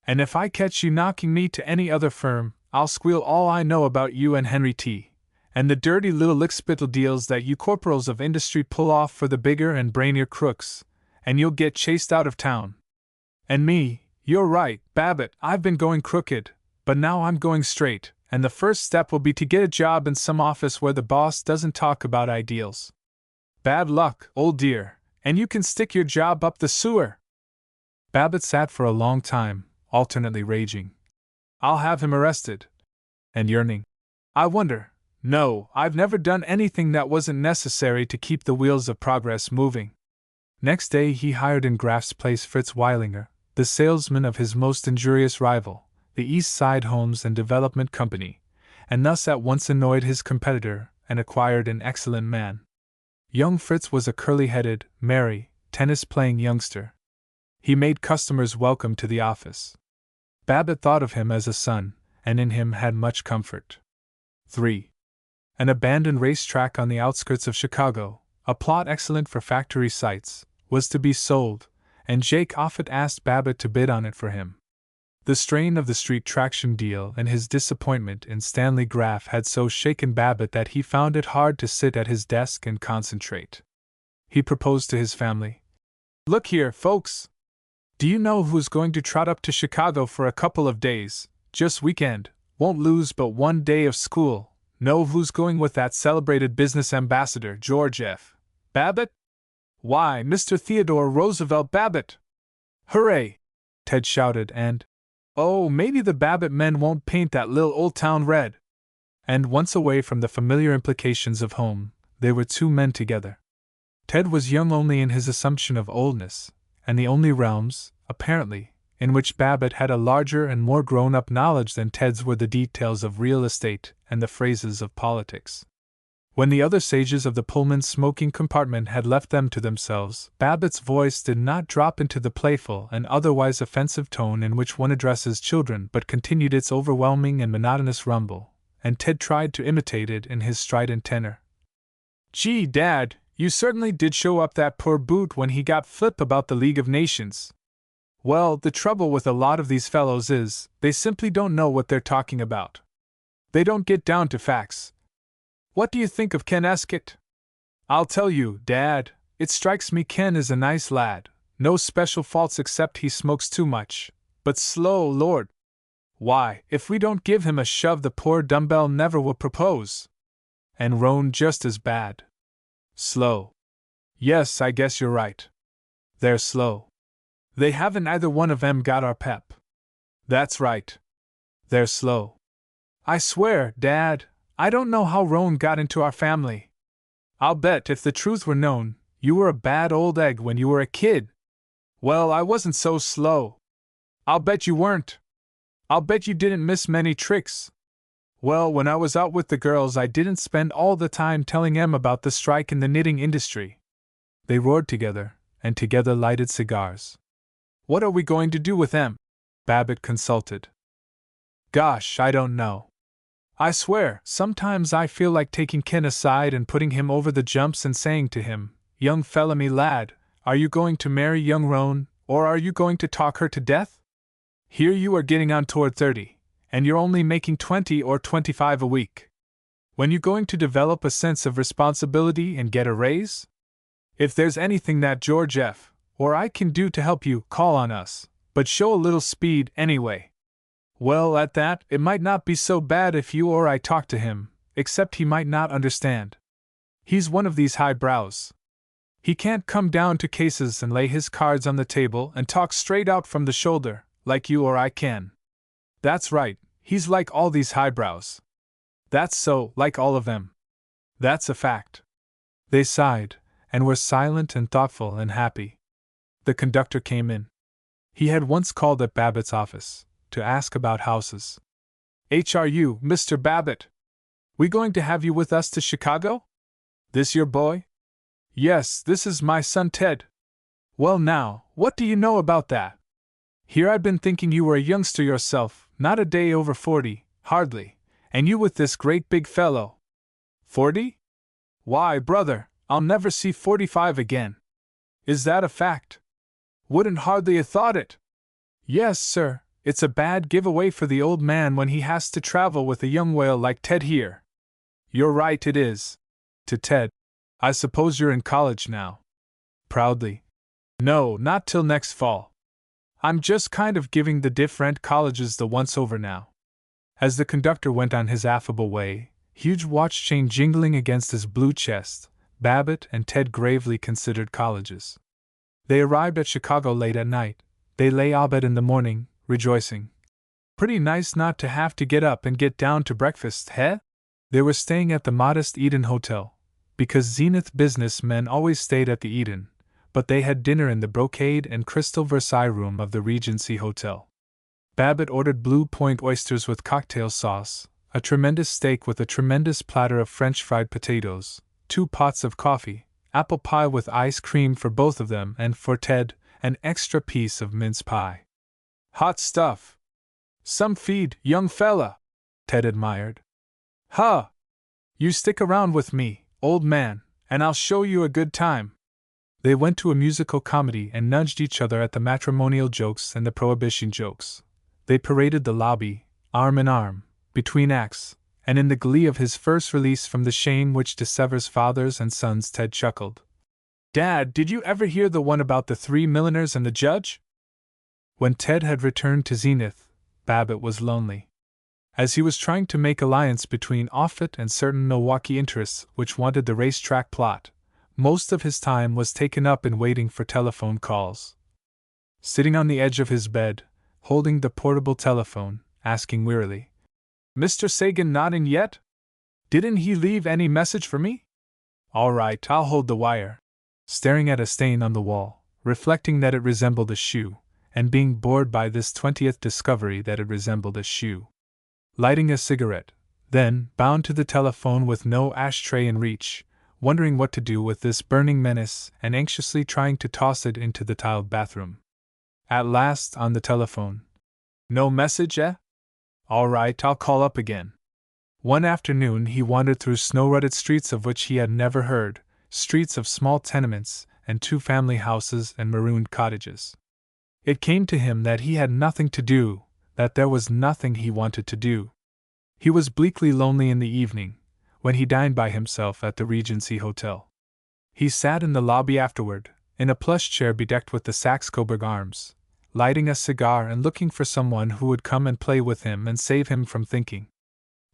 And if I catch you knocking me to any other firm, I'll squeal all I know about you and Henry T. and the dirty little lickspittle deals that you corporals of industry pull off for the bigger and brainier crooks, and you'll get chased out of town. And me, you're right, Babbitt, I've been going crooked, but now I'm going straight, and the first step will be to get a job in some office where the boss doesn't talk about ideals. Bad luck, old dear, and you can stick your job up the sewer. Babbitt sat for a long time, alternately raging. I'll have him arrested. And yearning. I wonder. No, I've never done anything that wasn't necessary to keep the wheels of progress moving. Next day he hired in Graff's place Fritz Weilinger, the salesman of his most injurious rival, the East Side Homes and Development Company, and thus at once annoyed his competitor and acquired an excellent man. Young Fritz was a curly-headed, merry, tennis-playing youngster. He made customers welcome to the office. Babbitt thought of him as a son, and in him had much comfort. 3. An abandoned racetrack on the outskirts of Chicago, a plot excellent for factory sites, was to be sold, and Jake Offutt asked Babbitt to bid on it for him. The strain of the street traction deal and his disappointment in Stanley Graff had so shaken Babbitt that he found it hard to sit at his desk and concentrate. He proposed to his family. Look here, folks. Do you know who's going to trot up to Chicago for a couple of days, just weekend, won't lose but one day of school? Know who's going with that celebrated business ambassador, George F. Babbitt? Why, Mr. Theodore Roosevelt Babbitt! Hooray! Ted shouted, and, oh, maybe the Babbitt men won't paint that little old town red. And once away from the familiar implications of home, they were two men together. Ted was young only in his assumption of oldness, and the only realms, apparently, in which Babbitt had a larger and more grown-up knowledge than Ted's were the details of real estate and the phrases of politics. When the other sages of the Pullman's smoking compartment had left them to themselves, Babbitt's voice did not drop into the playful and otherwise offensive tone in which one addresses children but continued its overwhelming and monotonous rumble, and Ted tried to imitate it in his strident tenor. Gee, Dad, you certainly did show up that poor boot when he got flip about the League of Nations. Well, the trouble with a lot of these fellows is, they simply don't know what they're talking about. They don't get down to facts. What do you think of Ken Escott? I'll tell you, Dad, it strikes me Ken is a nice lad, no special faults except he smokes too much, but slow, Lord. Why, if we don't give him a shove the poor dumbbell never will propose. And Roan just as bad. Slow. Yes, I guess you're right. They're slow. They haven't either one of 'em got our pep. That's right. They're slow. I swear, Dad, I don't know how Roan got into our family. I'll bet if the truth were known, you were a bad old egg when you were a kid. Well, I wasn't so slow. I'll bet you weren't. I'll bet you didn't miss many tricks. Well, when I was out with the girls, I didn't spend all the time telling 'em about the strike in the knitting industry. They roared together, and together lighted cigars. What are we going to do with 'em? Babbitt consulted. Gosh, I don't know. I swear, sometimes I feel like taking Ken aside and putting him over the jumps and saying to him, Young fella me lad, are you going to marry young Roan, or are you going to talk her to death? Here you are getting on toward 30, and you're only making 20 or 25 a week. When you going to develop a sense of responsibility and get a raise? If there's anything that George F. or I can do to help you, call on us, but show a little speed anyway. Well, at that, it might not be so bad if you or I talk to him, except he might not understand. He's one of these highbrows. He can't come down to cases and lay his cards on the table and talk straight out from the shoulder, like you or I can. That's right, he's like all these highbrows. That's so, like all of them. That's a fact. They sighed, and were silent and thoughtful and happy. The conductor came in. He had once called at Babbitt's office, to ask about houses. "Are you, Mr. Babbitt? We going to have you with us to Chicago? This your boy?" "Yes, this is my son Ted." "Well now, what do you know about that? Here I'd been thinking you were a youngster yourself, not a day over 40, hardly, and you with this great big fellow." "40? Why, brother, I'll never see 45 again." "Is that a fact?" "Wouldn't hardly have thought it." "Yes, sir, it's a bad giveaway for the old man when he has to travel with a young whale like Ted here." "You're right, it is." To Ted, "I suppose you're in college now?" Proudly, "No, not till next fall. I'm just kind of giving the different colleges the once over now." As the conductor went on his affable way, huge watch chain jingling against his blue chest, Babbitt and Ted gravely considered colleges. They arrived at Chicago late at night. They lay abed in the morning, rejoicing. "Pretty nice not to have to get up and get down to breakfast, eh?" They were staying at the modest Eden Hotel, because Zenith business men always stayed at the Eden, but they had dinner in the brocade and crystal Versailles room of the Regency Hotel. Babbitt ordered Blue Point oysters with cocktail sauce, a tremendous steak with a tremendous platter of French fried potatoes, 2 pots of coffee, apple pie with ice cream for both of them, and for Ted, an extra piece of mince pie. "Hot stuff. Some feed, young fella," Ted admired. "Huh! You stick around with me, old man, and I'll show you a good time." They went to a musical comedy and nudged each other at the matrimonial jokes and the prohibition jokes. They paraded the lobby, arm in arm, between acts, and in the glee of his first release from the shame which dissevers fathers and sons, Ted chuckled. "Dad, did you ever hear the one about the 3 milliners and the judge?" When Ted had returned to Zenith, Babbitt was lonely. As he was trying to make alliance between Offutt and certain Milwaukee interests which wanted the racetrack plot, most of his time was taken up in waiting for telephone calls. Sitting on the edge of his bed, holding the portable telephone, asking wearily, "Mr. Sagan not in yet? Didn't he leave any message for me? All right, I'll hold the wire." Staring at a stain on the wall, reflecting that it resembled a shoe, and being bored by this 20th discovery that it resembled a shoe. Lighting a cigarette, then bound to the telephone with no ashtray in reach, wondering what to do with this burning menace and anxiously trying to toss it into the tiled bathroom. At last, on the telephone. "No message, eh? All right, I'll call up again." One afternoon he wandered through snow-rutted streets of which he had never heard, streets of small tenements and 2-family houses and marooned cottages. It came to him that he had nothing to do, that there was nothing he wanted to do. He was bleakly lonely in the evening, when he dined by himself at the Regency Hotel. He sat in the lobby afterward, in a plush chair bedecked with the Saxe-Coburg arms, lighting a cigar and looking for someone who would come and play with him and save him from thinking.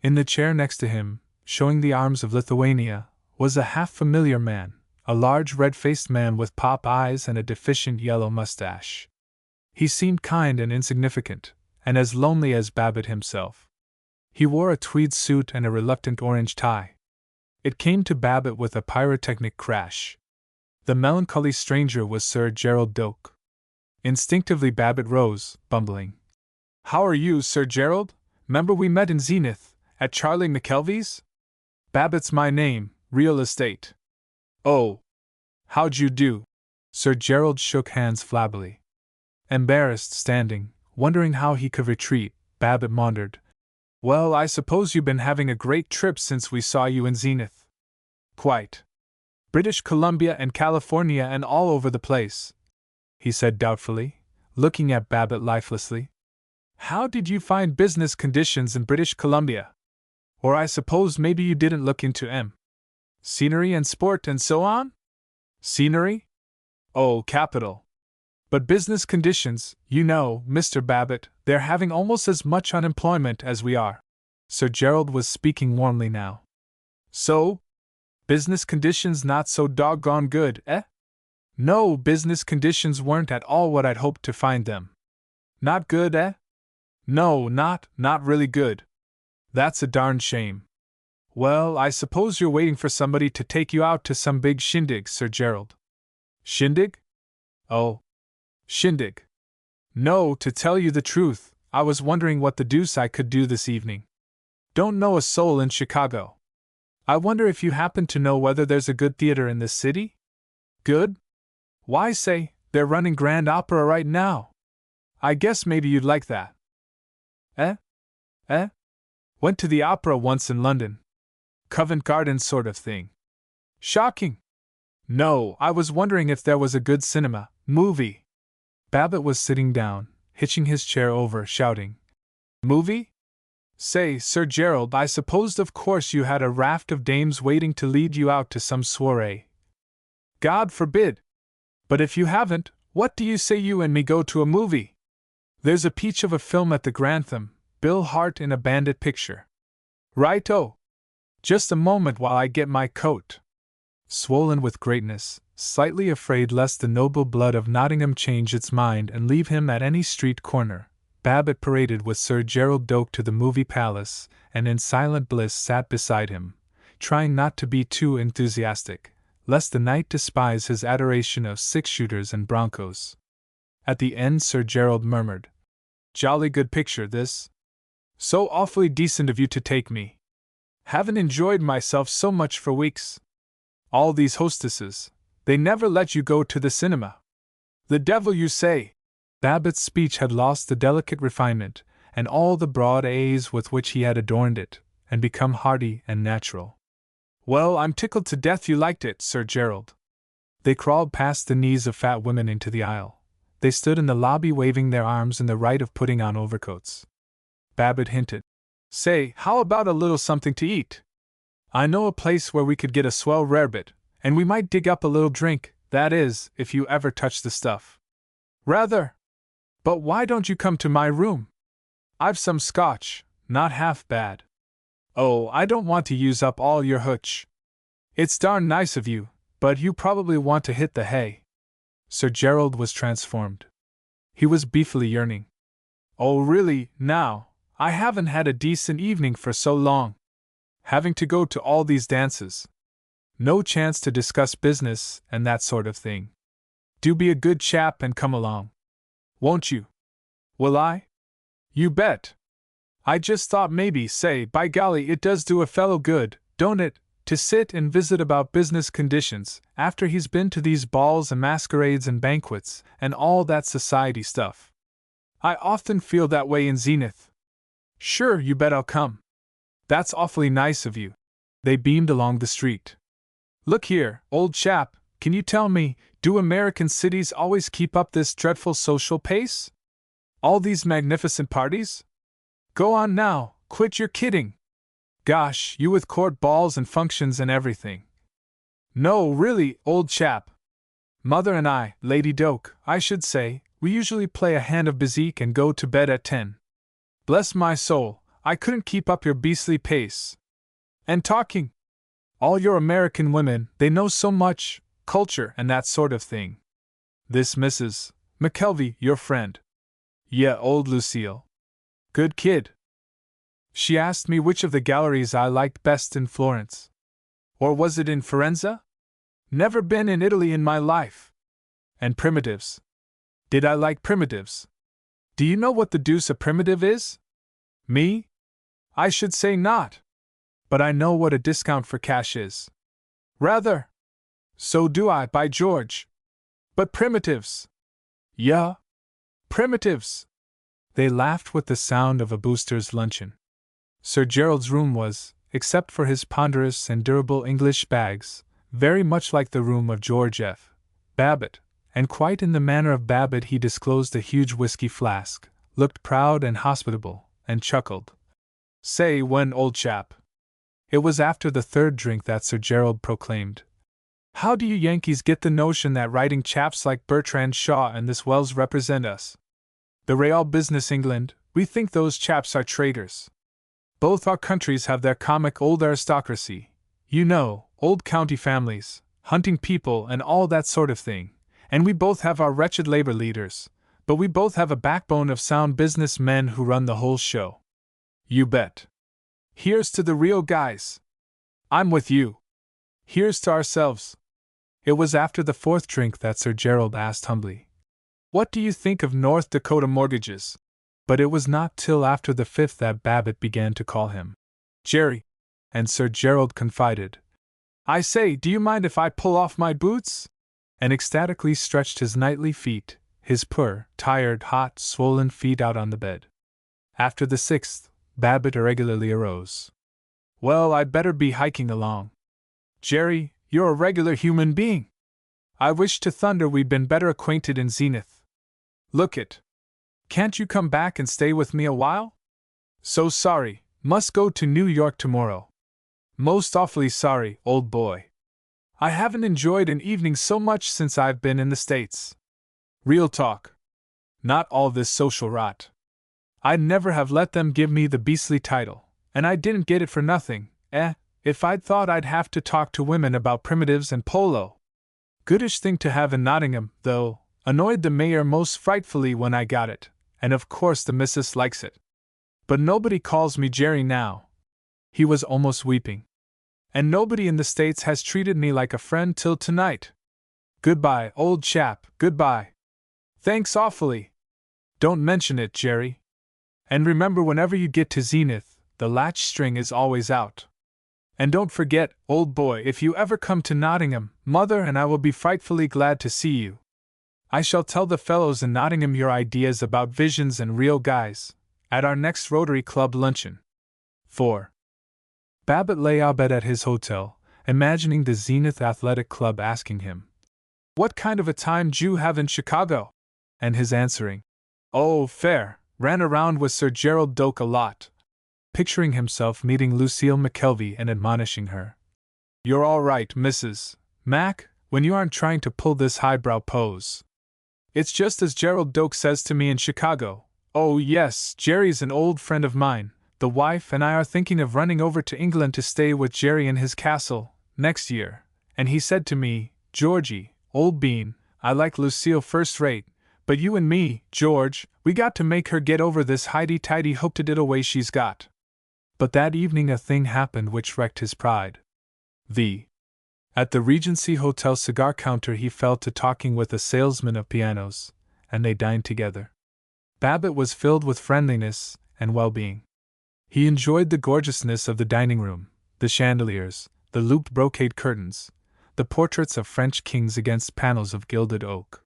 In the chair next to him, showing the arms of Lithuania, was a half-familiar man, a large red-faced man with pop eyes and a deficient yellow mustache. He seemed kind and insignificant, and as lonely as Babbitt himself. He wore a tweed suit and a reluctant orange tie. It came to Babbitt with a pyrotechnic crash. The melancholy stranger was Sir Gerald Doak. Instinctively Babbitt rose, bumbling. "How are you, Sir Gerald? 'Member we met in Zenith, at Charlie McKelvey's? Babbitt's my name, real estate." "Oh. How'd you do?" Sir Gerald shook hands flabbily. Embarrassed, standing, wondering how he could retreat, Babbitt maundered, "Well, I suppose you've been having a great trip since we saw you in Zenith." "Quite. British Columbia and California and all over the place," he said doubtfully, looking at Babbitt lifelessly. "How did you find business conditions in British Columbia? Or I suppose maybe you didn't look into scenery and sport and so on?" "Scenery? Oh, capital. But business conditions, you know, Mr. Babbitt, they're having almost as much unemployment as we are." Sir Gerald was speaking warmly now. "So? Business conditions not so doggone good, eh?" "No, business conditions weren't at all what I'd hoped to find them." "Not good, eh?" "No, not really good." "That's a darn shame." "Well, I suppose you're waiting for somebody to take you out to some big shindig, Sir Gerald." "Shindig? Oh. Shindig. No, to tell you the truth, I was wondering what the deuce I could do this evening. Don't know a soul in Chicago. I wonder if you happen to know whether there's a good theater in this city? Good? Why, say, they're running Grand Opera right now. I guess maybe you'd like that. Eh? Eh? Went to the opera once in London. Covent Garden sort of thing. Shocking. No, I was wondering if there was a good cinema, movie. Babbitt was sitting down, hitching his chair over, shouting. Movie? Say, Sir Gerald, I supposed of course you had a raft of dames waiting to lead you out to some soiree. God forbid! But if you haven't, what do you say you and me go to a movie? There's a peach of a film at the Grantham, Bill Hart in a bandit picture. Right-o! Just a moment while I get my coat. Swollen with greatness, slightly afraid lest the noble blood of Nottingham change its mind and leave him at any street corner, Babbitt paraded with Sir Gerald Doak to the movie palace, and in silent bliss sat beside him, trying not to be too enthusiastic, lest the knight despise his adoration of six-shooters and broncos. At the end Sir Gerald murmured, Jolly good picture, this. So awfully decent of you to take me. Haven't enjoyed myself so much for weeks. All these hostesses, they never let you go to the cinema. The devil you say! Babbitt's speech had lost the delicate refinement, and all the broad A's with which he had adorned it, and become hearty and natural. Well, I'm tickled to death you liked it, Sir Gerald. They crawled past the knees of fat women into the aisle. They stood in the lobby waving their arms in the rite of putting on overcoats. Babbitt hinted, Say, how about a little something to eat? I know a place where we could get a swell rarebit, and we might dig up a little drink, that is, if you ever touch the stuff. Rather! But why don't you come to my room? I've some scotch, not half bad. Oh, I don't want to use up all your hooch. It's darn nice of you, but you probably want to hit the hay. Sir Gerald was transformed. He was beefily yearning. Oh, really, now, I haven't had a decent evening for so long. Having to go to all these dances. No chance to discuss business and that sort of thing. Do be a good chap and come along. Won't you? Will I? You bet. I just thought maybe, say, by golly, it does do a fellow good, don't it, to sit and visit about business conditions, after he's been to these balls and masquerades and banquets, and all that society stuff. I often feel that way in Zenith. Sure, you bet I'll come. That's awfully nice of you. They beamed along the street. Look here, old chap, can you tell me, do American cities always keep up this dreadful social pace? All these magnificent parties? Go on now, quit your kidding. Gosh, you with court balls and functions and everything. No, really, old chap. Mother and I, Lady Doak, I should say, we usually play a hand of bezique and go to bed at 10. Bless my soul, I couldn't keep up your beastly pace. And talking. All your American women, they know so much, culture and that sort of thing. This Mrs. McKelvey, your friend. Yeah, old Lucille. Good kid. She asked me which of the galleries I liked best in Florence. Or was it in Firenze? Never been in Italy in my life. And primitives. Did I like primitives? Do you know what the deuce a primitive is? Me? I should say not. But I know what a discount for cash is. Rather. So do I, by George. But primitives. Yeah. Primitives. They laughed with the sound of a booster's luncheon. Sir Gerald's room was, except for his ponderous and durable English bags, very much like the room of George F. Babbitt, and quite in the manner of Babbitt he disclosed a huge whiskey flask, looked proud and hospitable, and chuckled. Say, when, old chap? It was after the third drink that Sir Gerald proclaimed. How do you Yankees get the notion that writing chaps like Bertrand Shaw and this Wells represent us? The Real Business England, we think those chaps are traitors. Both our countries have their comic old aristocracy, you know, old county families, hunting people and all that sort of thing, and we both have our wretched labor leaders, but we both have a backbone of sound business men who run the whole show. You bet. Here's to the real guys. I'm with you. Here's to ourselves. It was after the fourth drink that Sir Gerald asked humbly, What do you think of North Dakota mortgages? But it was not till after the 5th that Babbitt began to call him Jerry, and Sir Gerald confided, "I say, do you mind if I pull off my boots?" and ecstatically stretched his knightly feet, his poor, tired, hot, swollen feet out on the bed. After the 6th, Babbitt irregularly arose. "Well, I'd better be hiking along. Jerry, you're a regular human being. I wish to thunder we'd been better acquainted in Zenith. Look it. Can't you come back and stay with me a while? So sorry, must go to New York tomorrow. Most awfully sorry, old boy. I haven't enjoyed an evening so much since I've been in the States. Real talk. Not all this social rot. I'd never have let them give me the beastly title, and I didn't get it for nothing, if I'd thought I'd have to talk to women about primitives and polo. Goodish thing to have in Nottingham, though, annoyed the mayor most frightfully when I got it, and of course the missus likes it. But nobody calls me Jerry now." He was almost weeping. "And nobody in the States has treated me like a friend till tonight. Goodbye, old chap, goodbye. Thanks awfully. Don't mention it, Jerry. And remember, whenever you get to Zenith, the latch string is always out. And don't forget, old boy, if you ever come to Nottingham, Mother and I will be frightfully glad to see you. I shall tell the fellows in Nottingham your ideas about visions and real guys, at our next Rotary Club luncheon." 4. Babbitt lay abed at his hotel, imagining the Zenith Athletic Club asking him, "What kind of a time d'you have in Chicago?" and his answering, "Oh, fair, ran around with Sir Gerald Doak a lot," picturing himself meeting Lucille McKelvey and admonishing her, "You're all right, Mrs. Mac, when you aren't trying to pull this highbrow pose. It's just as Gerald Doak says to me in Chicago. Oh yes, Jerry's an old friend of mine. The wife and I are thinking of running over to England to stay with Jerry in his castle, next year, and he said to me, 'Georgie, old bean, I like Lucille first rate, but you and me, George, we got to make her get over this highty-tighty hope-to-diddle way she's got.'" But that evening a thing happened which wrecked his pride. At the Regency Hotel cigar counter he fell to talking with a salesman of pianos, and they dined together. Babbitt was filled with friendliness and well-being. He enjoyed the gorgeousness of the dining room, the chandeliers, the looped brocade curtains, the portraits of French kings against panels of gilded oak.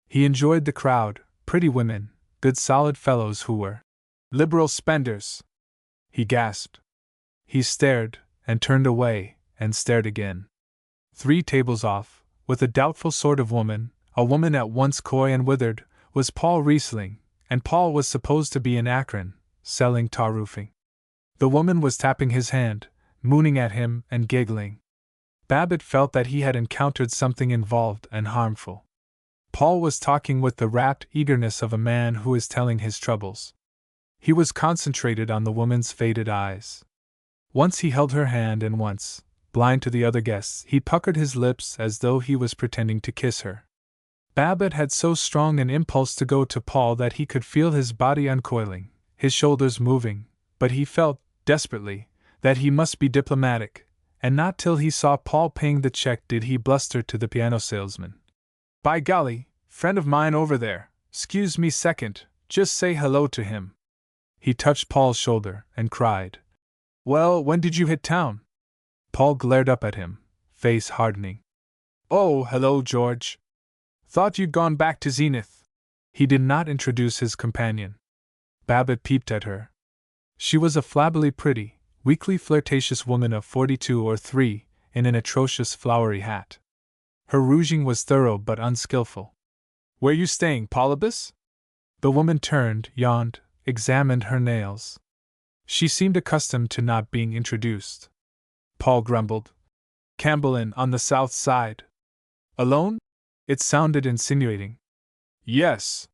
He enjoyed the crowd, pretty women, good solid fellows who were liberal spenders. He gasped. He stared, and turned away, and stared again. 3 tables off, with a doubtful sort of woman, a woman at once coy and withered, was Paul Riesling, and Paul was supposed to be in Akron, selling tar roofing. The woman was tapping his hand, mooning at him and giggling. Babbitt felt that he had encountered something involved and harmful. Paul was talking with the rapt eagerness of a man who is telling his troubles. He was concentrated on the woman's faded eyes. Once he held her hand, and once, blind to the other guests, he puckered his lips as though he was pretending to kiss her. Babbitt had so strong an impulse to go to Paul that he could feel his body uncoiling, his shoulders moving, but he felt, desperately, that he must be diplomatic, and not till he saw Paul paying the check did he bluster to the piano salesman. "By golly, friend of mine over there, 'scuse me second, just say hello to him." He touched Paul's shoulder, and cried, "Well, when did you hit town?" Paul glared up at him, face hardening. "Oh, hello, George. Thought you'd gone back to Zenith." He did not introduce his companion. Babbitt peeped at her. She was a flabbily pretty, weakly flirtatious woman of 42 or 3, in an atrocious flowery hat. Her rouging was thorough but unskillful. "Where you staying, Paulibus?" The woman turned, yawned, examined her nails. She seemed accustomed to not being introduced. Paul grumbled. "Campbell Inn on the south side." "Alone?" It sounded insinuating. "Yes.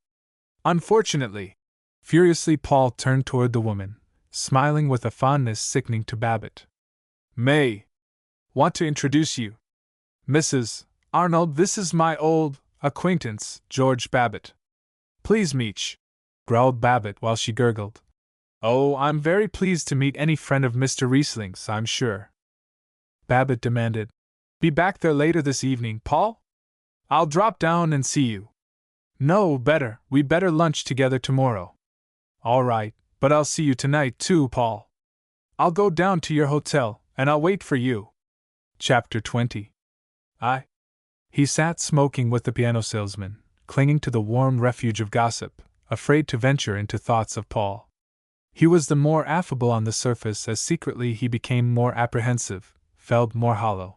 Unfortunately." Furiously Paul turned toward the woman, smiling with a fondness sickening to Babbitt. "May want to introduce you. Mrs. Arnold, this is my old acquaintance, George Babbitt." "Please meech," growled Babbitt while she gurgled. "Oh, I'm very pleased to meet any friend of Mr. Riesling's, I'm sure." Babbitt demanded, "Be back there later this evening, Paul? I'll drop down and see you." "No, better, we better lunch together tomorrow." All right, but I'll see you tonight too, Paul. I'll go down to your hotel, and I'll wait for you. Chapter 20. He sat smoking with the piano salesman, clinging to the warm refuge of gossip, afraid to venture into thoughts of Paul. He was the more affable on the surface as secretly he became more apprehensive, felt more hollow.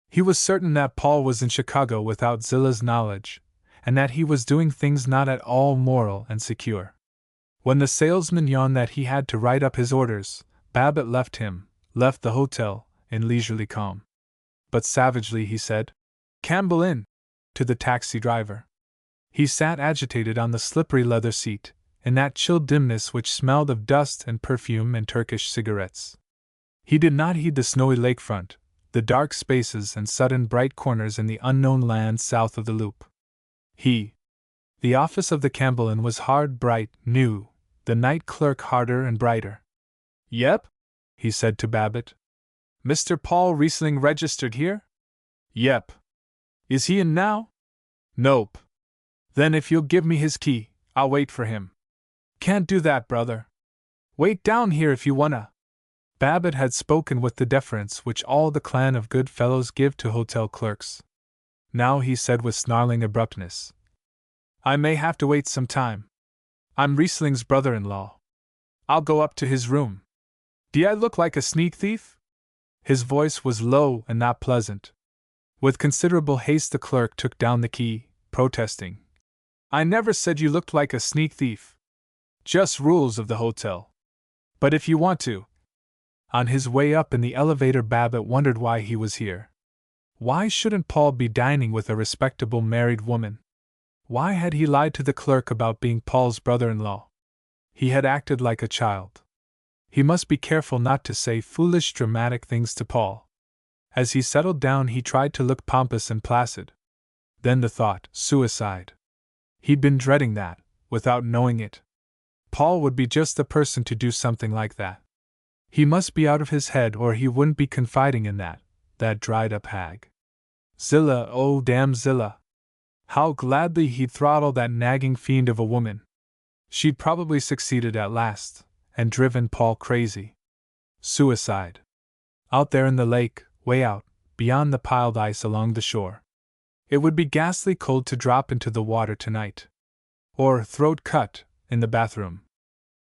He was certain that Paul was in Chicago without Zilla's knowledge, and that he was doing things not at all moral and secure. When the salesman yawned that he had to write up his orders, Babbitt left the hotel, in leisurely calm. But savagely he said, "Campbell in," to the taxi driver. He sat agitated on the slippery leather seat, in that chill dimness which smelled of dust and perfume and Turkish cigarettes. He did not heed the snowy lakefront, the dark spaces and sudden bright corners in the unknown land south of the loop. The office of the Campbell Inn was hard, bright, new, the night clerk harder and brighter. "Yep," he said to Babbitt. "Mr. Paul Riesling registered here?" "Yep." "Is he in now?" "Nope." "Then if you'll give me his key, I'll wait for him." "Can't do that, brother. Wait down here if you wanna." Babbitt had spoken with the deference which all the clan of good fellows give to hotel clerks. Now he said with snarling abruptness, "I may have to wait some time. I'm Riesling's brother-in-law. I'll go up to his room. Do I look like a sneak thief?" His voice was low and not pleasant. With considerable haste the clerk took down the key, protesting. "I never said you looked like a sneak thief. Just rules of the hotel. But if you want to." On his way up in the elevator, Babbitt wondered why he was here. Why shouldn't Paul be dining with a respectable married woman? Why had he lied to the clerk about being Paul's brother-in-law? He had acted like a child. He must be careful not to say foolish, dramatic things to Paul. As he settled down, he tried to look pompous and placid. Then the thought, suicide. He'd been dreading that, without knowing it. Paul would be just the person to do something like that. He must be out of his head or he wouldn't be confiding in that dried-up hag. Zilla, oh damn Zilla! How gladly he'd throttle that nagging fiend of a woman. She'd probably succeeded at last, and driven Paul crazy. Suicide. Out there in the lake, way out, beyond the piled ice along the shore. It would be ghastly cold to drop into the water tonight. Or, throat cut, in the bathroom.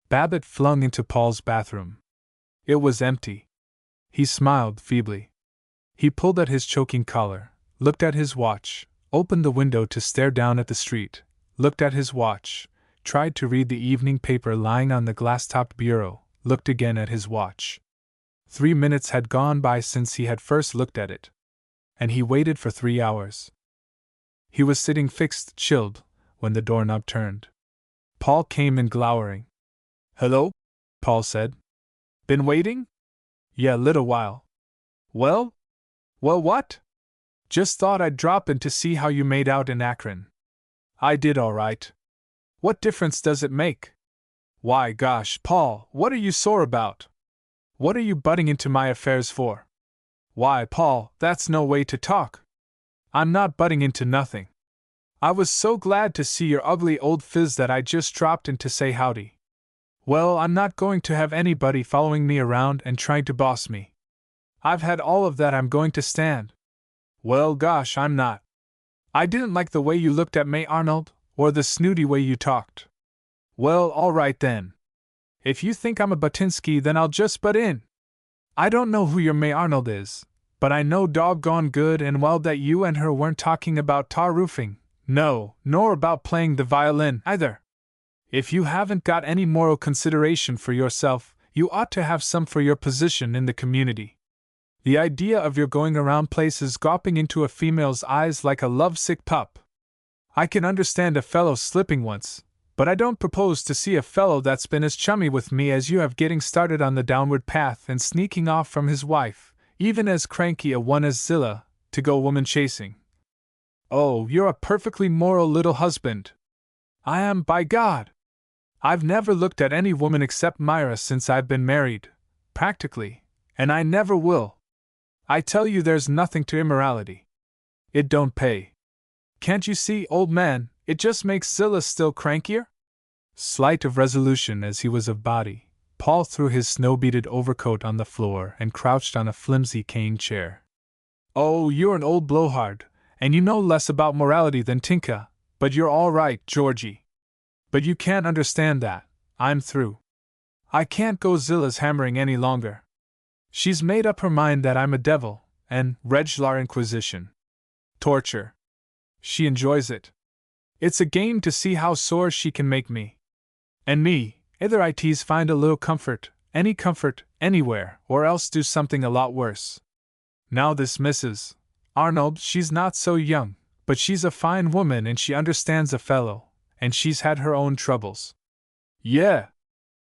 Babbitt flung into Paul's bathroom. It was empty. He smiled feebly. He pulled at his choking collar, looked at his watch, opened the window to stare down at the street, looked at his watch, tried to read the evening paper lying on the glass-topped bureau, looked again at his watch. 3 minutes had gone by since he had first looked at it. And he waited for 3 hours. He was sitting fixed, chilled, when the doorknob turned. Paul came in glowering. "Hello?" Paul said. "Been waiting?" "Yeah, little while." "Well? Well, what?" "Just thought I'd drop in to see how you made out in Akron." "I did all right." "What difference does it make?" "Why, gosh, Paul, what are you sore about? What are you butting into my affairs for?" "Why, Paul, that's no way to talk. I'm not butting into nothing. I was so glad to see your ugly old phiz that I just dropped in to say howdy." "Well, I'm not going to have anybody following me around and trying to boss me. I've had all of that I'm going to stand." "Well, gosh, I'm not. I didn't like the way you looked at May Arnold, or the snooty way you talked." "Well, all right then. If you think I'm a Butinsky, then I'll just butt in. I don't know who your May Arnold is, but I know doggone good and well that you and her weren't talking about tar roofing, no, nor about playing the violin, either. If you haven't got any moral consideration for yourself, you ought to have some for your position in the community. The idea of your going around places gawping into a female's eyes like a lovesick pup. I can understand a fellow slipping once, but I don't propose to see a fellow that's been as chummy with me as you have getting started on the downward path and sneaking off from his wife, even as cranky a one as Zilla, to go woman-chasing. Oh, you're a perfectly moral little husband." "I am, by God! I've never looked at any woman except Myra since I've been married, practically, and I never will. I tell you there's nothing to immorality. It don't pay. Can't you see, old man, it just makes Zilla still crankier?" Slight of resolution as he was of body, Paul threw his snow-beaded overcoat on the floor and crouched on a flimsy cane chair. "Oh, you're an old blowhard, and you know less about morality than Tinka, but you're all right, Georgie. But you can't understand that. I'm through. I can't go Zilla's hammering any longer. She's made up her mind that I'm a devil, and regular Inquisition. Torture. She enjoys it. It's a game to see how sore she can make me. And me, either ITs find a little comfort, anywhere, or else do something a lot worse. Now this Mrs. Arnold, she's not so young, but she's a fine woman and she understands a fellow, and she's had her own troubles. Yeah.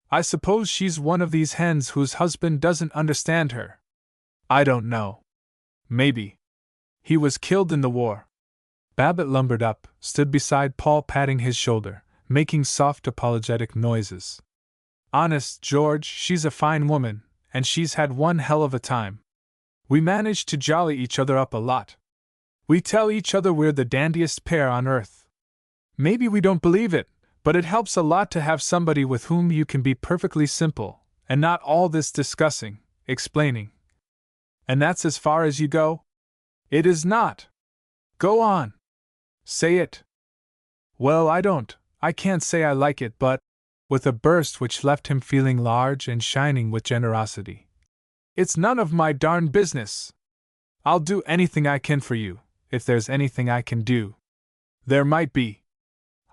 I suppose she's one of these hens whose husband doesn't understand her. I don't know. Maybe. He was killed in the war." Babbitt lumbered up, stood beside Paul, patting his shoulder, making soft apologetic noises. "Honest, George, she's a fine woman, and she's had one hell of a time. We manage to jolly each other up a lot. We tell each other we're the dandiest pair on earth. Maybe we don't believe it, but it helps a lot to have somebody with whom you can be perfectly simple, and not all this discussing, explaining. And that's as far as you go? It is not. Go on. Say it." "Well, I can't say I like it, but," with a burst which left him feeling large and shining with generosity, "it's none of my darn business. I'll do anything I can for you, if there's anything I can do. There might be.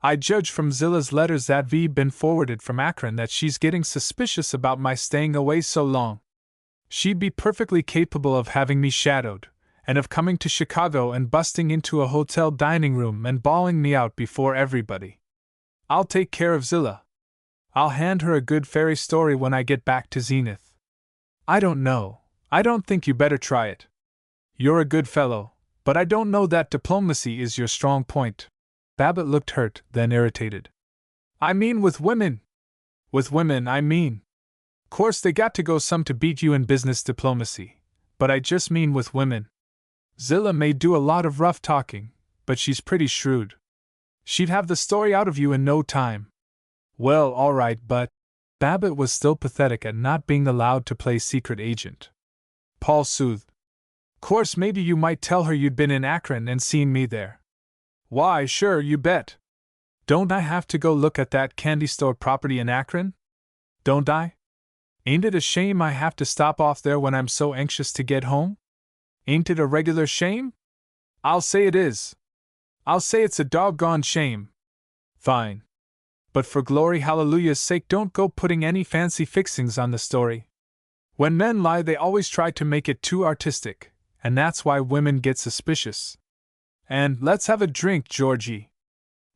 I judge from Zilla's letters that have been forwarded from Akron that she's getting suspicious about my staying away so long. She'd be perfectly capable of having me shadowed, and of coming to Chicago and busting into a hotel dining room and bawling me out before everybody. I'll take care of Zilla. I'll hand her a good fairy story when I get back to Zenith. I don't know. I don't think you better try it. You're a good fellow, but I don't know that diplomacy is your strong point." Babbitt looked hurt, then irritated. "I mean with women. With women, I mean. Course they got to go some to beat you in business diplomacy, but I just mean with women. Zilla may do a lot of rough talking, but she's pretty shrewd. She'd have the story out of you in no time." "Well, all right, but—" Babbitt was still pathetic at not being allowed to play secret agent. Paul soothed. "Course maybe you might tell her you'd been in Akron and seen me there." "Why, sure, you bet. Don't I have to go look at that candy store property in Akron? Don't I? Ain't it a shame I have to stop off there when I'm so anxious to get home? Ain't it a regular shame? I'll say it is. I'll say it's a doggone shame." "Fine. But for glory hallelujah's sake, don't go putting any fancy fixings on the story. When men lie, they always try to make it too artistic, and that's why women get suspicious. And let's have a drink, Georgie.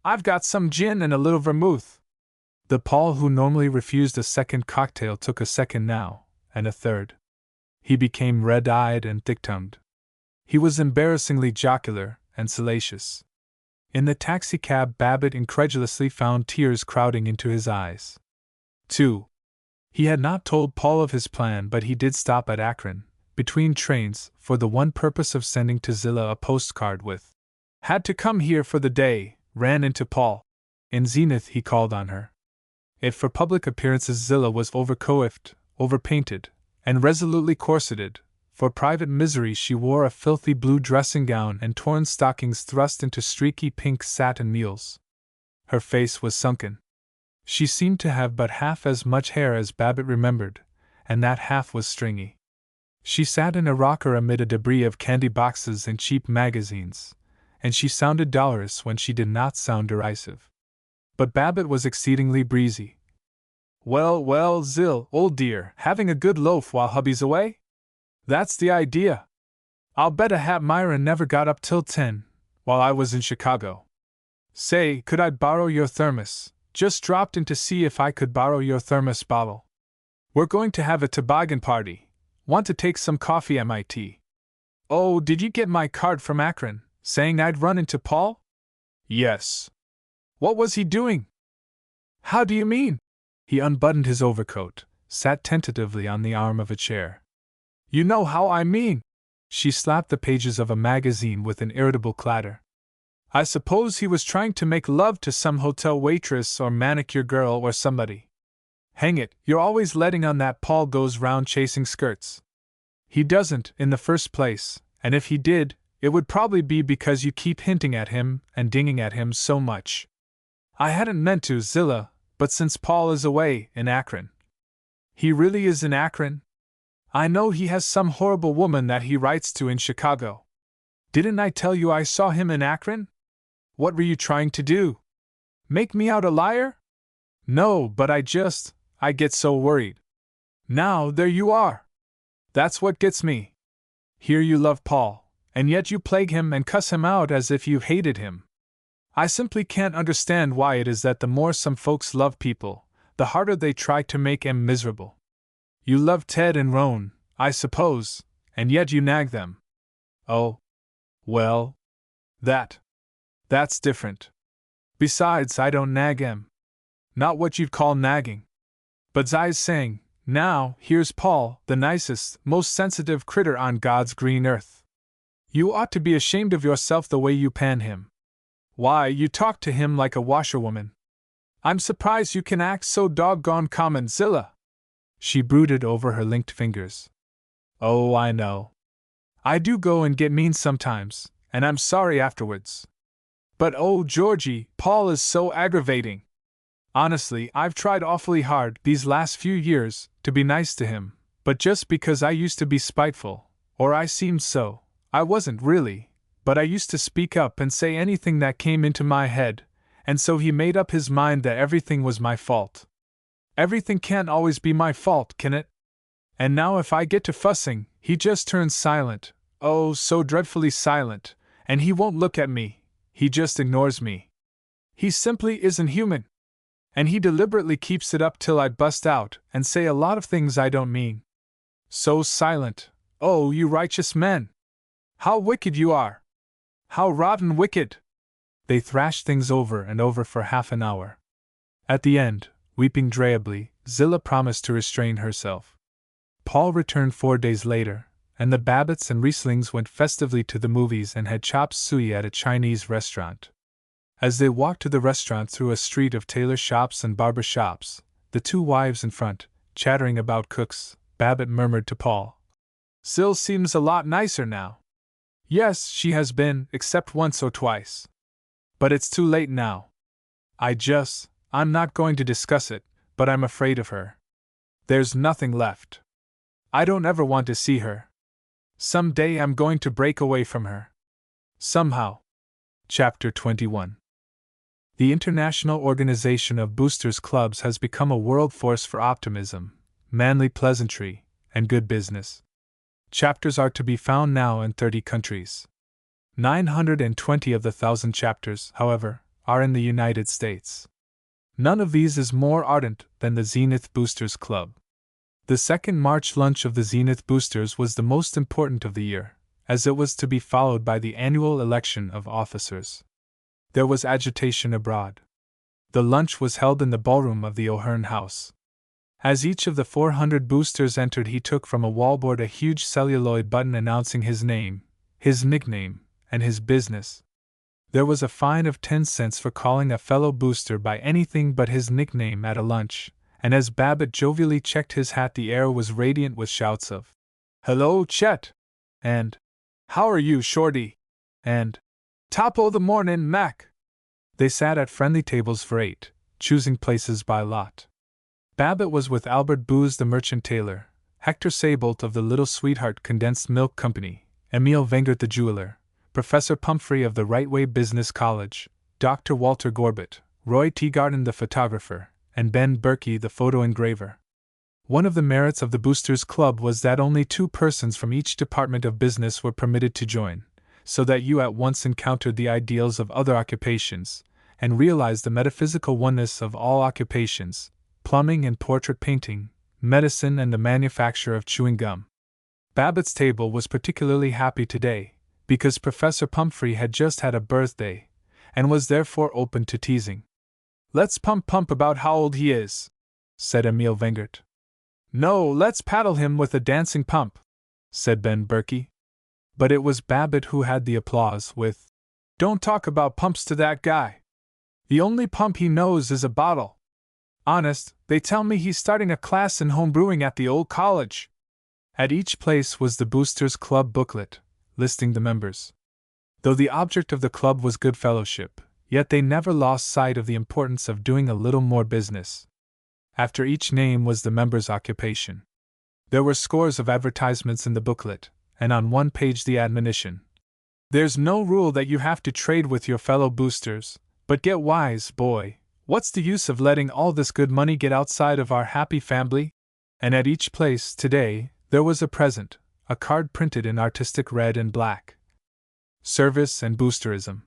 I've got some gin and a little vermouth." The Paul who normally refused a second cocktail took a second now, and a third. He became red-eyed and thick-tongued. He was embarrassingly jocular and salacious. In the taxicab, Babbitt incredulously found tears crowding into his eyes. 2. He had not told Paul of his plan, but he did stop at Akron, between trains, for the one purpose of sending to Zilla a postcard with "Had to come here for the day, ran into Paul. In Zenith he called on her. If for public appearances Zilla was overcoiffed, overpainted, and resolutely corseted, for private misery she wore a filthy blue dressing gown and torn stockings thrust into streaky pink satin mules. Her face was sunken. She seemed to have but half as much hair as Babbitt remembered, and that half was stringy. She sat in a rocker amid a debris of candy boxes and cheap magazines, and she sounded dolorous when she did not sound derisive. But Babbitt was exceedingly breezy. "Well, well, Zill, old dear, having a good loaf while hubby's away? That's the idea. I'll bet a hat Myra never got up till 10, while I was in Chicago. Say, could I borrow your thermos? Just dropped in to see if I could borrow your thermos bottle. We're going to have a toboggan party. Want to take some coffee, MIT? Oh, did you get my card from Akron, saying I'd run into Paul?" "Yes." "What was he doing?" "How do you mean?" He unbuttoned his overcoat, sat tentatively on the arm of a chair. "You know how I mean." She slapped the pages of a magazine with an irritable clatter. I suppose he was trying to make love to some hotel waitress or manicure girl or somebody. Hang it, you're always letting on that Paul goes round chasing skirts. He doesn't, in the first place, and if he did, it would probably be because you keep hinting at him and dinging at him so much. I hadn't meant to, Zilla, but since Paul is away in Akron. He really is in Akron? I know he has some horrible woman that he writes to in Chicago. Didn't I tell you I saw him in Akron? What were you trying to do? Make me out a liar? No, but I get so worried. Now, there you are. That's what gets me. Here you love Paul, and yet you plague him and cuss him out as if you hated him. I simply can't understand why it is that the more some folks love people, the harder they try to make 'em miserable. You love Ted and Roan, I suppose, and yet you nag them. Oh. Well. That's different. Besides, I don't nag 'em. Not what you'd call nagging. But I's saying, now, here's Paul, the nicest, most sensitive critter on God's green earth. You ought to be ashamed of yourself the way you pan him. Why, you talk to him like a washerwoman. I'm surprised you can act so doggone common, Zilla. She brooded over her linked fingers. Oh, I know. I do go and get mean sometimes, and I'm sorry afterwards. But oh, Georgie, Paul is so aggravating. Honestly, I've tried awfully hard these last few years to be nice to him, but just because I used to be spiteful, or I seemed so, I wasn't really, but I used to speak up and say anything that came into my head, and so he made up his mind that everything was my fault. Everything can't always be my fault, can it? And now if I get to fussing, he just turns silent, oh, so dreadfully silent, and he won't look at me, he just ignores me. He simply isn't human. And he deliberately keeps it up till I bust out and say a lot of things I don't mean. So silent, oh, you righteous men! How wicked you are! How rotten wicked! They thrashed things over and over for half an hour. At the end, weeping drably, Zilla promised to restrain herself. Paul returned 4 days later, and the Babbitts and Rieslings went festively to the movies and had chop suey at a Chinese restaurant. As they walked to the restaurant through a street of tailor shops and barber shops, the two wives in front, chattering about cooks, Babbitt murmured to Paul, "Sil seems a lot nicer now." "Yes, she has been, except once or twice. But it's too late now. I'm not going to discuss it, but I'm afraid of her. There's nothing left. I don't ever want to see her. Some day I'm going to break away from her. Somehow." Chapter 21. The International Organization of Boosters Clubs has become a world force for optimism, manly pleasantry, and good business. Chapters are to be found now in 30 countries. 920 of the 1,000 chapters, however, are in the United States. None of these is more ardent than the Zenith Boosters Club. The second March lunch of the Zenith Boosters was the most important of the year, as it was to be followed by the annual election of officers. There was agitation abroad. The lunch was held in the ballroom of the O'Hearn House. As each of the 400 boosters entered, he took from a wallboard a huge celluloid button announcing his name, his nickname, and his business. There was a fine of 10 cents for calling a fellow booster by anything but his nickname at a lunch, and as Babbitt jovially checked his hat, the air was radiant with shouts of, "Hello, Chet!" and "How are you, Shorty?" and "Top o' the mornin', Mac." They sat at friendly tables for 8, choosing places by lot. Babbitt was with Albert Booz, the merchant tailor, Hector Saybolt of the Little Sweetheart Condensed Milk Company, Emil Vengert the jeweler, Professor Pumphrey of the Rightway Business College, Dr. Walter Gorbett, Roy Teagarden the photographer, and Ben Berkey the photo engraver. One of the merits of the Boosters Club was that only 2 persons from each department of business were permitted to join, so that you at once encountered the ideals of other occupations, and realized the metaphysical oneness of all occupations, plumbing and portrait painting, medicine and the manufacture of chewing gum. Babbitt's table was particularly happy today, because Professor Pumphrey had just had a birthday, and was therefore open to teasing. "Let's pump about how old he is," said Emil Vengert. "No, let's paddle him with a dancing pump," said Ben Berkey. But it was Babbitt who had the applause, with, Don't talk about pumps to that guy. The only pump he knows is a bottle. Honest, they tell me he's starting a class in home brewing at the old college. At each place was the Boosters Club booklet, listing the members. Though the object of the club was good fellowship, yet they never lost sight of the importance of doing a little more business. After each name was the member's occupation. There were scores of advertisements in the booklet, and on one page the admonition. There's no rule that you have to trade with your fellow boosters, but get wise, boy. What's the use of letting all this good money get outside of our happy family? And at each place, today, there was a present, a card printed in artistic red and black. Service and Boosterism.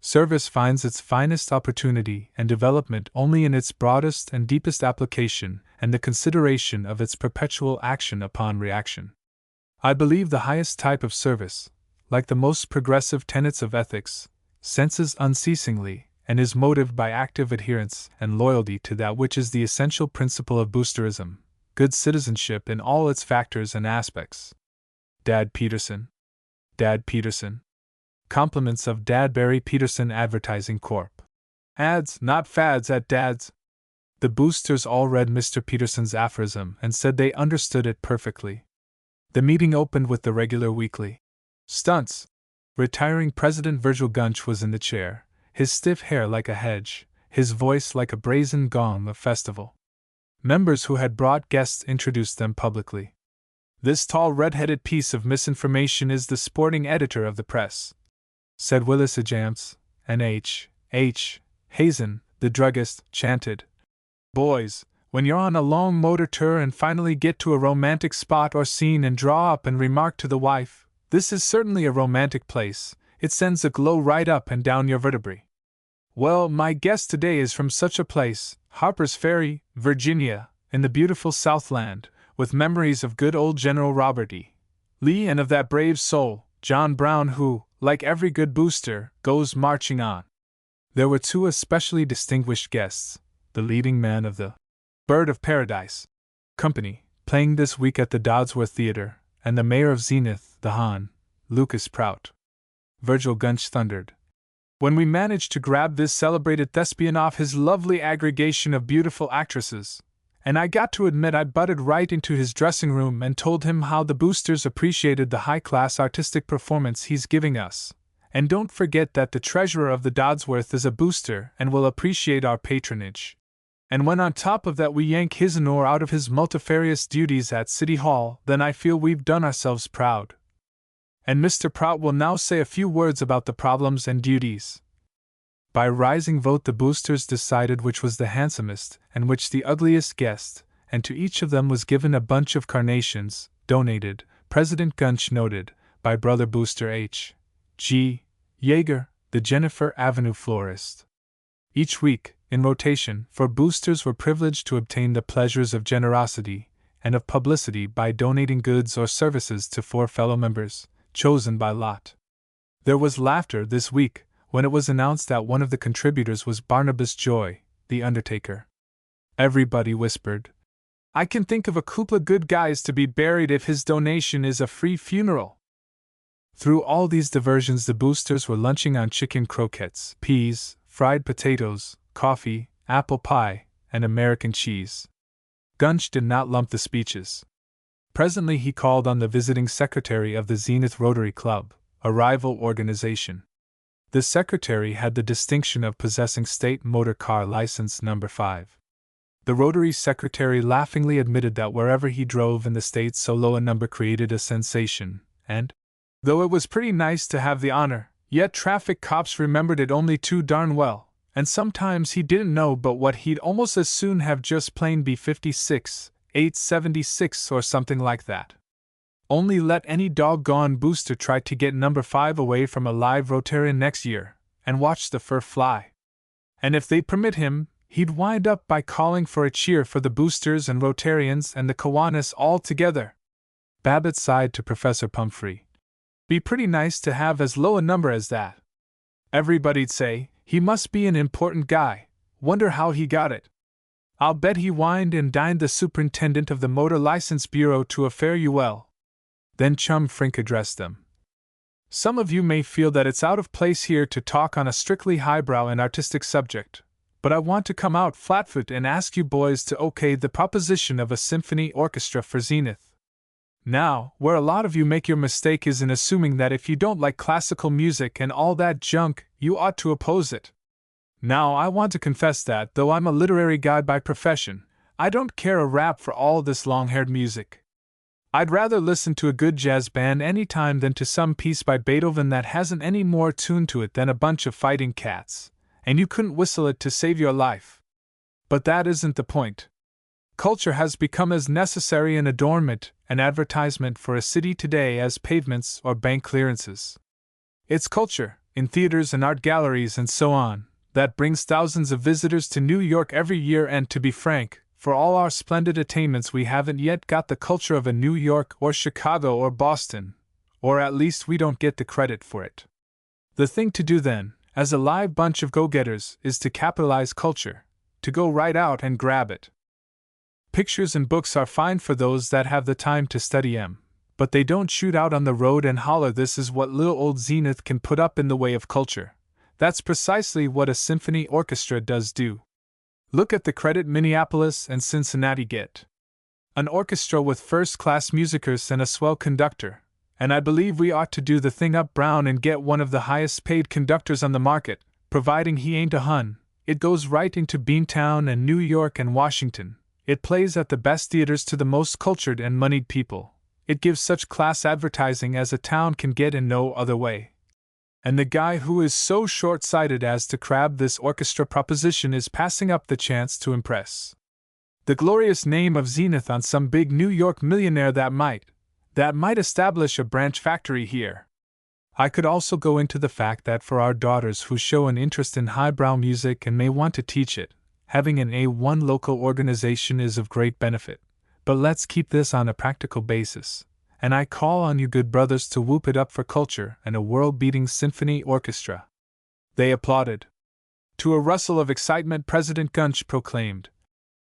Service finds its finest opportunity and development only in its broadest and deepest application and the consideration of its perpetual action upon reaction. I believe the highest type of service, like the most progressive tenets of ethics, senses unceasingly and is motived by active adherence and loyalty to that which is the essential principle of boosterism, good citizenship in all its factors and aspects. Dad Peterson. Dad Peterson. Compliments of Dadberry Peterson Advertising Corp. Ads, not fads at Dad's. The boosters all read Mr. Peterson's aphorism and said they understood it perfectly. The meeting opened with the regular weekly stunts. Retiring President Virgil Gunch was in the chair, his stiff hair like a hedge, his voice like a brazen gong of festival. Members who had brought guests introduced them publicly. This tall red-headed piece of misinformation is the sporting editor of the press, said Willis Ajams, and H. Hazen, the druggist, chanted. Boys, when you're on a long motor tour and finally get to a romantic spot or scene and draw up and remark to the wife, this is certainly a romantic place, it sends a glow right up and down your vertebrae. Well, my guest today is from such a place, Harper's Ferry, Virginia, in the beautiful Southland, with memories of good old General Robert E. Lee and of that brave soul, John Brown, who, like every good booster, goes marching on. There were two especially distinguished guests, the leading man of the Bird of Paradise Company, playing this week at the Dodsworth Theater, and the mayor of Zenith, the Han, Lucas Prout. Virgil Gunch thundered. When we managed to grab this celebrated thespian off his lovely aggregation of beautiful actresses, and I got to admit I butted right into his dressing room and told him how the boosters appreciated the high-class artistic performance he's giving us. And don't forget that the treasurer of the Dodsworth is a booster and will appreciate our patronage. And when on top of that we yank his honor out of his multifarious duties at City Hall, then I feel we've done ourselves proud. And Mr. Prout will now say a few words about the problems and duties. By rising vote the boosters decided which was the handsomest and which the ugliest guest, and to each of them was given a bunch of carnations, donated, President Gunch noted, by Brother Booster H. G. Yeager, the Jennifer Avenue florist. Each week, in rotation, for boosters were privileged to obtain the pleasures of generosity and of publicity by donating goods or services to 4 fellow members, chosen by lot. There was laughter this week when it was announced that one of the contributors was Barnabas Joy, the undertaker. Everybody whispered, I can think of a couple of good guys to be buried if his donation is a free funeral. Through all these diversions the boosters were lunching on chicken croquettes, peas, fried potatoes, coffee, apple pie, and American cheese. Gunch did not lump the speeches. Presently he called on the visiting secretary of the Zenith Rotary Club, a rival organization. The secretary had the distinction of possessing state motor car license number 5. The Rotary secretary laughingly admitted that wherever he drove in the state so low a number created a sensation, and, though it was pretty nice to have the honor, yet traffic cops remembered it only too darn well, and sometimes he didn't know but what he'd almost as soon have just plain be 56, 876 or something like that. Only let any doggone booster try to get number 5 away from a live Rotarian next year, and watch the fur fly. And if they'd permit him, he'd wind up by calling for a cheer for the boosters and Rotarians and the Kiwanis all together. Babbitt sighed to Professor Pumphrey. Be pretty nice to have as low a number as that. Everybody'd say, he must be an important guy, wonder how he got it. I'll bet he wined and dined the superintendent of the Motor License Bureau to a fare-you-well. Then Chum Frink addressed them. Some of you may feel that it's out of place here to talk on a strictly highbrow and artistic subject, but I want to come out flatfoot and ask you boys to okay the proposition of a symphony orchestra for Zenith. Now, where a lot of you make your mistake is in assuming that if you don't like classical music and all that junk, you ought to oppose it. Now, I want to confess that, though I'm a literary guy by profession, I don't care a rap for all this long-haired music. I'd rather listen to a good jazz band any time than to some piece by Beethoven that hasn't any more tune to it than a bunch of fighting cats, and you couldn't whistle it to save your life. But that isn't the point. Culture has become as necessary an adornment, an advertisement for a city today as pavements or bank clearances. It's culture, in theaters and art galleries and so on, that brings thousands of visitors to New York every year, and to be frank, for all our splendid attainments we haven't yet got the culture of a New York or Chicago or Boston, or at least we don't get the credit for it. The thing to do then, as a live bunch of go-getters, is to capitalize culture, to go right out and grab it. Pictures and books are fine for those that have the time to study 'em, but they don't shoot out on the road and holler this is what little old Zenith can put up in the way of culture. That's precisely what a symphony orchestra does do. Look at the credit Minneapolis and Cincinnati get. An orchestra with first-class musicians and a swell conductor, and I believe we ought to do the thing up brown and get one of the highest-paid conductors on the market, providing he ain't a Hun. It goes right into Beantown and New York and Washington. It plays at the best theaters to the most cultured and moneyed people. It gives such class advertising as a town can get in no other way. And the guy who is so short-sighted as to crab this orchestra proposition is passing up the chance to impress the glorious name of Zenith on some big New York millionaire that might establish a branch factory here. I could also go into the fact that for our daughters who show an interest in highbrow music and may want to teach it, having an A1 local organization is of great benefit. But let's keep this on a practical basis, and I call on you good brothers to whoop it up for culture and a world-beating symphony orchestra. They applauded. To a rustle of excitement, President Gunch proclaimed,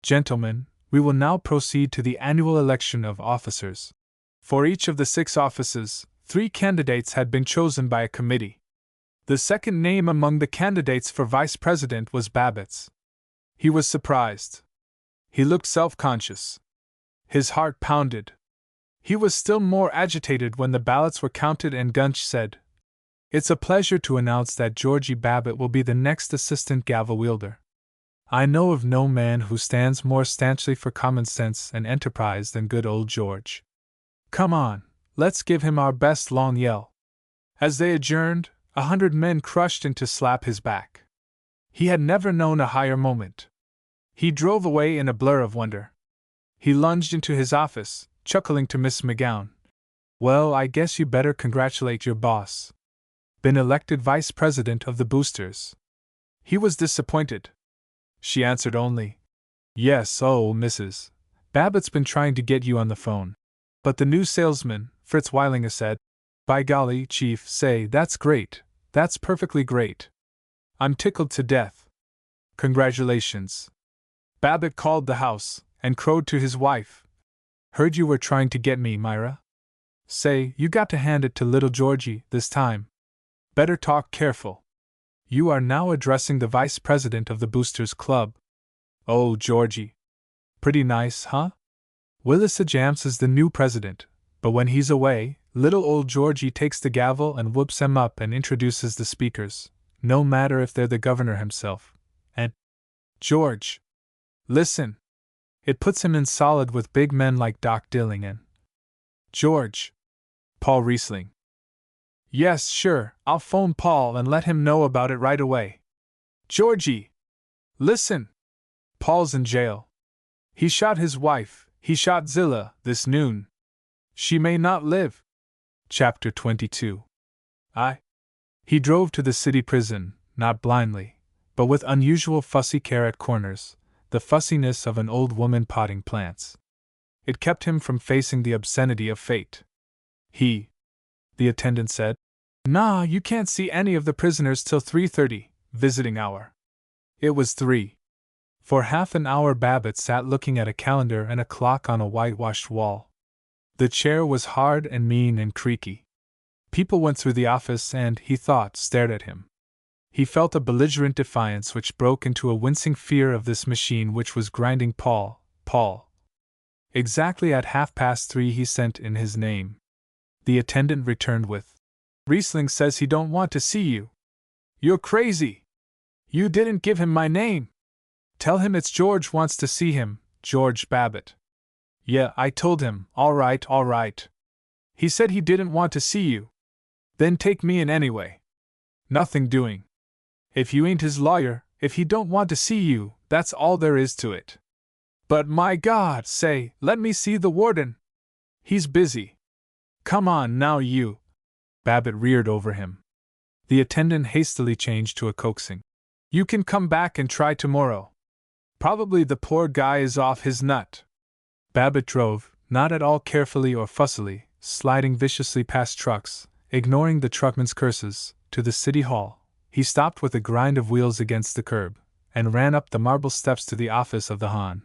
"Gentlemen, we will now proceed to the annual election of officers." For each of the 6 offices, 3 candidates had been chosen by a committee. The second name among the candidates for vice president was Babbitt's. He was surprised. He looked self-conscious. His heart pounded. He was still more agitated when the ballots were counted and Gunch said, "It's a pleasure to announce that Georgie Babbitt will be the next assistant gavel wielder. I know of no man who stands more stanchly for common sense and enterprise than good old George. Come on, let's give him our best long yell." As they adjourned, 100 men crushed in to slap his back. He had never known a higher moment. He drove away in a blur of wonder. He lunged into his office, chuckling to Miss McGowan. "Well, I guess you better congratulate your boss. Been elected vice president of the Boosters." He was disappointed. She answered only, "Yes, oh, Mrs. Babbitt's been trying to get you on the phone." But the new salesman, Fritz Weilinga, said, "By golly, Chief, say, that's great. That's perfectly great. I'm tickled to death. Congratulations." Babbitt called the house, and crowed to his wife. "Heard you were trying to get me, Myra. Say, you got to hand it to little Georgie this time. Better talk careful. You are now addressing the vice president of the Boosters Club. Oh, Georgie. Pretty nice, huh? Willissa Jamps is the new president, but when he's away, little old Georgie takes the gavel and whoops them up and introduces the speakers, no matter if they're the governor himself. And George. Listen. It puts him in solid with big men like Doc Dilling and George. Paul Riesling. Yes, sure, I'll phone Paul and let him know about it right away. Georgie. Listen. Paul's in jail. He shot his wife, he shot Zilla, this noon. She may not live. Chapter 22. He drove to the city prison, not blindly, but with unusual fussy care at corners, the fussiness of an old woman potting plants. It kept him from facing the obscenity of fate. The attendant said, "Nah, you can't see any of the prisoners till 3:30, visiting hour." It was 3. For half an hour Babbitt sat looking at a calendar and a clock on a whitewashed wall. The chair was hard and mean and creaky. People went through the office and, he thought, stared at him. He felt a belligerent defiance which broke into a wincing fear of this machine which was grinding Paul. Exactly at 3:30 he sent in his name. The attendant returned with, "Riesling says he don't want to see you. You're crazy. You didn't give him my name. Tell him it's George wants to see him, George Babbitt." "Yeah, I told him, all right. He said he didn't want to see you. Then take me in anyway. Nothing doing. If you ain't his lawyer, if he don't want to see you, that's all there is to it." "But my God, say, let me see the warden. He's busy. Come on now, you." Babbitt reared over him. The attendant hastily changed to a coaxing, "You can come back and try tomorrow. Probably the poor guy is off his nut." Babbitt drove, not at all carefully or fussily, sliding viciously past trucks, ignoring the truckman's curses, to the city hall. He stopped with a grind of wheels against the curb, and ran up the marble steps to the office of the Hon.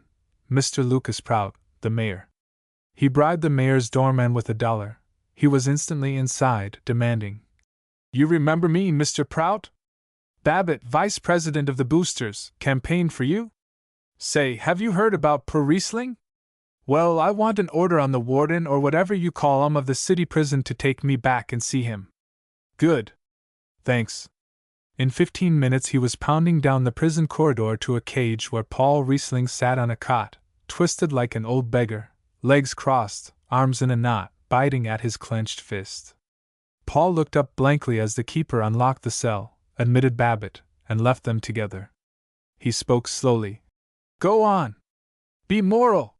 Mr. Lucas Prout, the mayor. He bribed the mayor's doorman with $1. He was instantly inside, demanding, "You remember me, Mr. Prout? Babbitt, vice president of the Boosters, campaigned for you? Say, have you heard about Per Riesling? Well, I want an order on the warden or whatever you call him of the city prison to take me back and see him." "Good. Thanks." In 15 minutes he was pounding down the prison corridor to a cage where Paul Riesling sat on a cot, twisted like an old beggar, legs crossed, arms in a knot, biting at his clenched fist. Paul looked up blankly as the keeper unlocked the cell, admitted Babbitt, and left them together. He spoke slowly. "Go on. Be moral."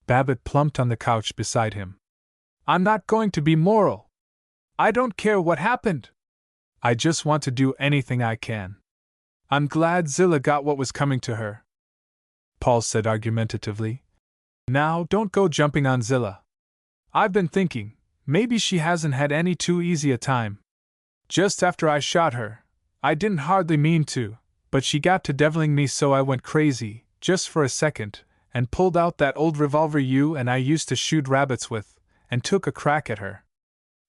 Babbitt plumped on the couch beside him. "I'm not going to be moral. I don't care what happened. I just want to do anything I can. I'm glad Zilla got what was coming to her." Paul said argumentatively, "Now, don't go jumping on Zilla. I've been thinking, maybe she hasn't had any too easy a time. Just after I shot her, I didn't hardly mean to, but she got to deviling me so I went crazy, just for a second, and pulled out that old revolver you and I used to shoot rabbits with, and took a crack at her.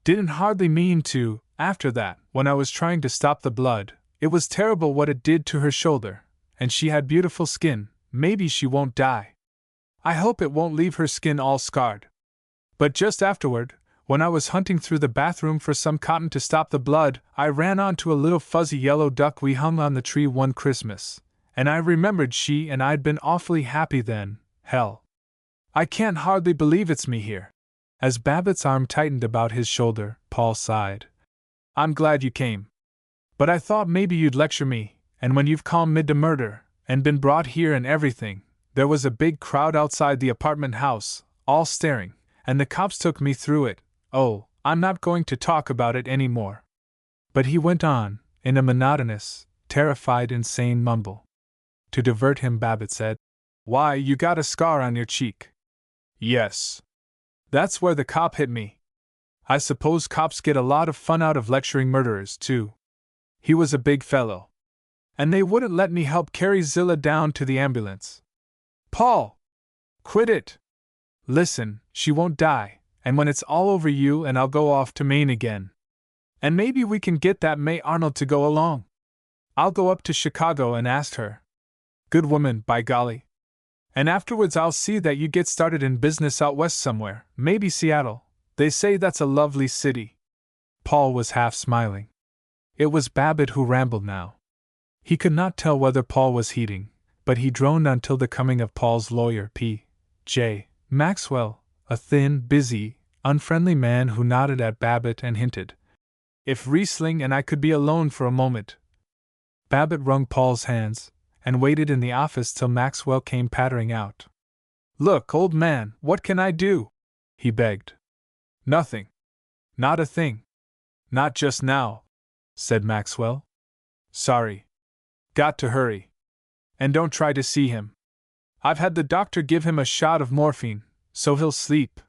Didn't hardly mean to. After that, when I was trying to stop the blood, it was terrible what it did to her shoulder, and she had beautiful skin. Maybe she won't die. I hope it won't leave her skin all scarred. But just afterward, when I was hunting through the bathroom for some cotton to stop the blood, I ran onto a little fuzzy yellow duck we hung on the tree one Christmas, and I remembered she and I'd been awfully happy then. Hell, I can't hardly believe it's me here." As Babbitt's arm tightened about his shoulder, Paul sighed. "I'm glad you came. But I thought maybe you'd lecture me, and when you've committed the murder, and been brought here and everything, there was a big crowd outside the apartment house, all staring, and the cops took me through it. Oh, I'm not going to talk about it any more." But he went on, in a monotonous, terrified, insane mumble. To divert him, Babbitt said, "Why, you got a scar on your cheek." "Yes. That's where the cop hit me. I suppose cops get a lot of fun out of lecturing murderers, too. He was a big fellow. And they wouldn't let me help carry Zilla down to the ambulance." "Paul! Quit it! Listen, she won't die, and when it's all over you and I'll go off to Maine again. And maybe we can get that May Arnold to go along. I'll go up to Chicago and ask her. Good woman, by golly. And afterwards I'll see that you get started in business out west somewhere, maybe Seattle. They say that's a lovely city." Paul was half smiling. It was Babbitt who rambled now. He could not tell whether Paul was heeding, but he droned until the coming of Paul's lawyer, P.J. Maxwell, a thin, busy, unfriendly man who nodded at Babbitt and hinted, "If Riesling and I could be alone for a moment." Babbitt wrung Paul's hands, and waited in the office till Maxwell came pattering out. "Look, old man, what can I do?" he begged. "Nothing. Not a thing. Not just now," said Maxwell. "Sorry. Got to hurry. And don't try to see him. I've had the doctor give him a shot of morphine, so he'll sleep."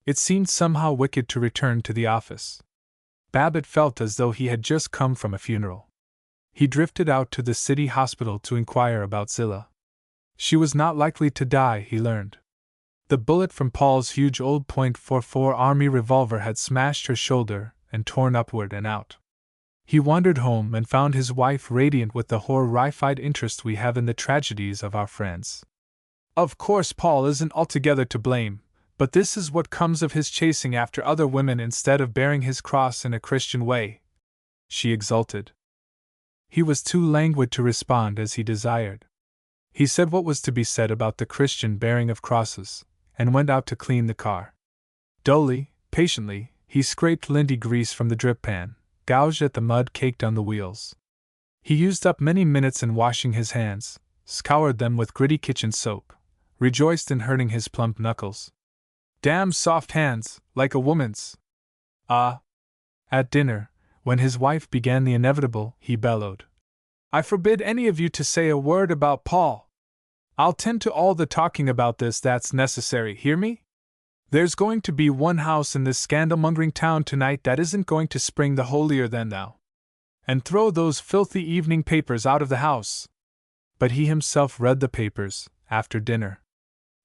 It seemed somehow wicked to return to the office. Babbitt felt as though he had just come from a funeral. He drifted out to the city hospital to inquire about Zilla. She was not likely to die, he learned. The bullet from Paul's huge old .44 Army revolver had smashed her shoulder, and torn upward and out. He wandered home and found his wife radiant with the horrified interest we have in the tragedies of our friends. Of course, Paul isn't altogether to blame, but this is what comes of his chasing after other women instead of bearing his cross in a Christian way, she exulted. He was too languid to respond as he desired. He said what was to be said about the Christian bearing of crosses, and went out to clean the car. Dully, patiently, he scraped lindy grease from the drip pan, gouged at the mud caked on the wheels. He used up many minutes in washing his hands, scoured them with gritty kitchen soap, rejoiced in hurting his plump knuckles. Damn soft hands, like a woman's. Ah! At dinner, when his wife began the inevitable, he bellowed, I forbid any of you to say a word about Paul. I'll tend to all the talking about this that's necessary, hear me? There's going to be one house in this scandal-mongering town tonight that isn't going to spring the holier-than-thou. And throw those filthy evening papers out of the house. But he himself read the papers, after dinner.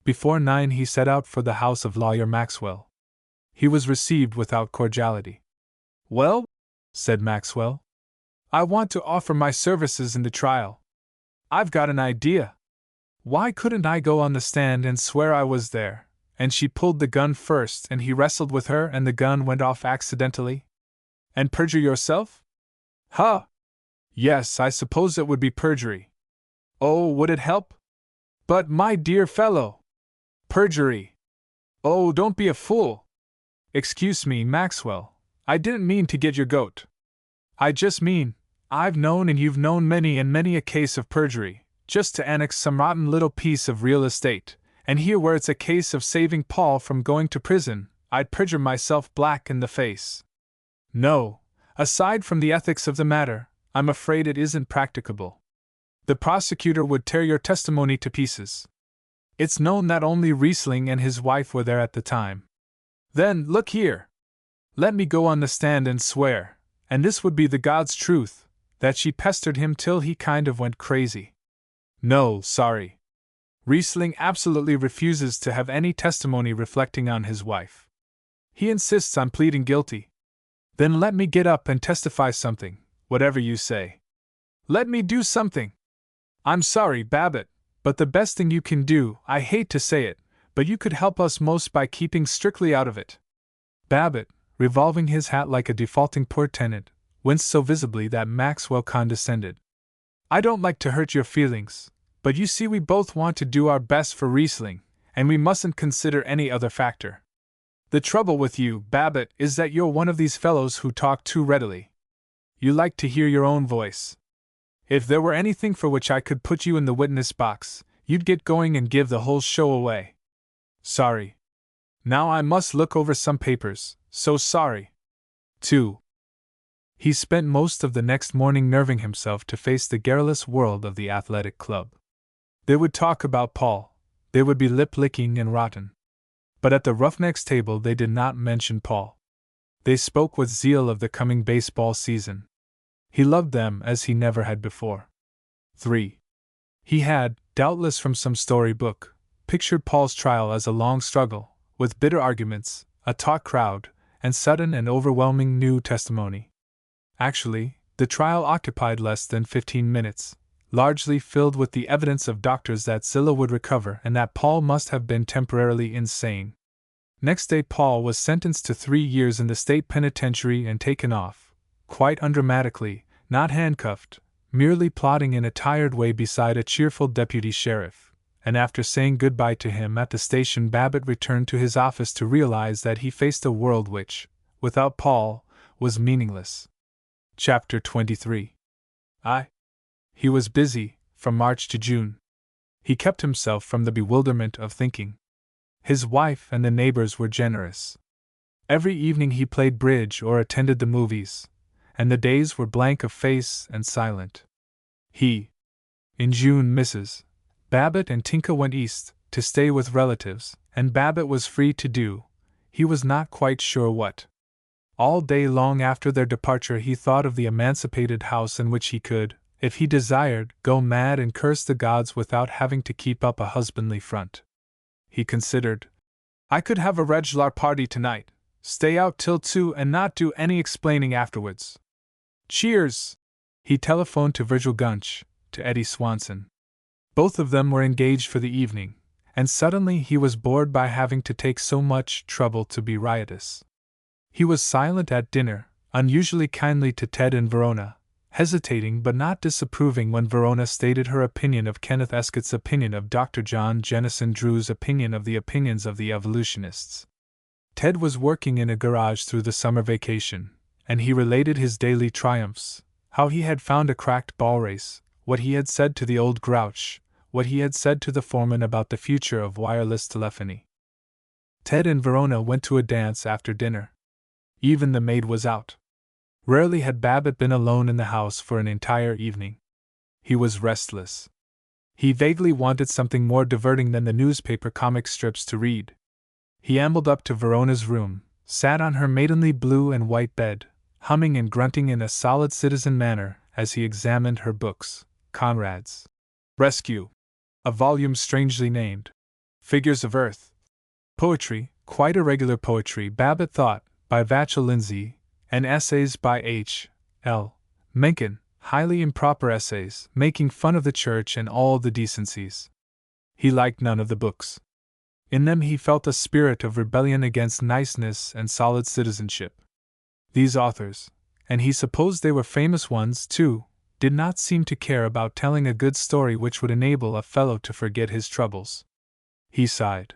Before 9 he set out for the house of Lawyer Maxwell. He was received without cordiality. Well, said Maxwell, I want to offer my services in the trial. I've got an idea. Why couldn't I go on the stand and swear I was there, and she pulled the gun first and he wrestled with her and the gun went off accidentally? And perjure yourself? Huh! Yes, I suppose it would be perjury. Oh, would it help? But, my dear fellow! Perjury! Oh, don't be a fool! Excuse me, Maxwell, I didn't mean to get your goat. I just mean, I've known and you've known many and many a case of perjury, just to annex some rotten little piece of real estate, and here where it's a case of saving Paul from going to prison, I'd perjure myself black in the face. No, aside from the ethics of the matter, I'm afraid it isn't practicable. The prosecutor would tear your testimony to pieces. It's known that only Riesling and his wife were there at the time. Then, look here. Let me go on the stand and swear, and this would be the God's truth, that she pestered him till he kind of went crazy. No, sorry. Riesling absolutely refuses to have any testimony reflecting on his wife. He insists on pleading guilty. Then let me get up and testify something, whatever you say. Let me do something. I'm sorry, Babbitt, but the best thing you can do, I hate to say it, but you could help us most by keeping strictly out of it. Babbitt, revolving his hat like a defaulting poor tenant, winced so visibly that Maxwell condescended. I don't like to hurt your feelings, but you see we both want to do our best for Riesling, and we mustn't consider any other factor. The trouble with you, Babbitt, is that you're one of these fellows who talk too readily. You like to hear your own voice. If there were anything for which I could put you in the witness box, you'd get going and give the whole show away. Sorry. Now I must look over some papers, so sorry. 2. He spent most of the next morning nerving himself to face the garrulous world of the athletic club. They would talk about Paul, they would be lip-licking and rotten. But at the Roughnecks table they did not mention Paul. They spoke with zeal of the coming baseball season. He loved them as he never had before. 3. He had, doubtless from some story book, pictured Paul's trial as a long struggle, with bitter arguments, a taut crowd, and sudden and overwhelming new testimony. Actually, the trial occupied less than 15 minutes, largely filled with the evidence of doctors that Zillah would recover and that Paul must have been temporarily insane. Next day Paul was sentenced to 3 years in the state penitentiary and taken off, quite undramatically, not handcuffed, merely plodding in a tired way beside a cheerful deputy sheriff, and after saying goodbye to him at the station Babbitt returned to his office to realize that he faced a world which, without Paul, was meaningless. Chapter 23. He was busy, from March to June. He kept himself from the bewilderment of thinking. His wife and the neighbors were generous. Every evening he played bridge or attended the movies, and the days were blank of face and silent. In June, Mrs. Babbitt and Tinka went east, to stay with relatives, and Babbitt was free to do, he was not quite sure what. All day long after their departure he thought of the emancipated house in which he could, if he desired, go mad and curse the gods without having to keep up a husbandly front. He considered, I could have a regular party tonight, Stay out till 2 and not do any explaining afterwards. Cheers! He telephoned to Virgil Gunch, to Eddie Swanson. Both of them were engaged for the evening, and suddenly he was bored by having to take so much trouble to be riotous. He was silent at dinner, unusually kindly to Ted and Verona, hesitating but not disapproving when Verona stated her opinion of Kenneth Escott's opinion of Dr. John Jennison Drew's opinion of the opinions of the evolutionists. Ted was working in a garage through the summer vacation, and he related his daily triumphs, how he had found a cracked ball race, what he had said to the old grouch, what he had said to the foreman about the future of wireless telephony. Ted and Verona went to a dance after dinner. Even the maid was out. Rarely had Babbitt been alone in the house for an entire evening. He was restless. He vaguely wanted something more diverting than the newspaper comic strips to read. He ambled up to Verona's room, sat on her maidenly blue and white bed, humming and grunting in a solid citizen manner as he examined her books, Conrad's Rescue, a volume strangely named Figures of Earth. Poetry, quite irregular poetry, Babbitt thought, by Vachel Lindsay, and essays by H. L. Mencken, highly improper essays, making fun of the church and all the decencies. He liked none of the books. In them he felt a spirit of rebellion against niceness and solid citizenship. These authors, and he supposed they were famous ones too, did not seem to care about telling a good story which would enable a fellow to forget his troubles. He sighed.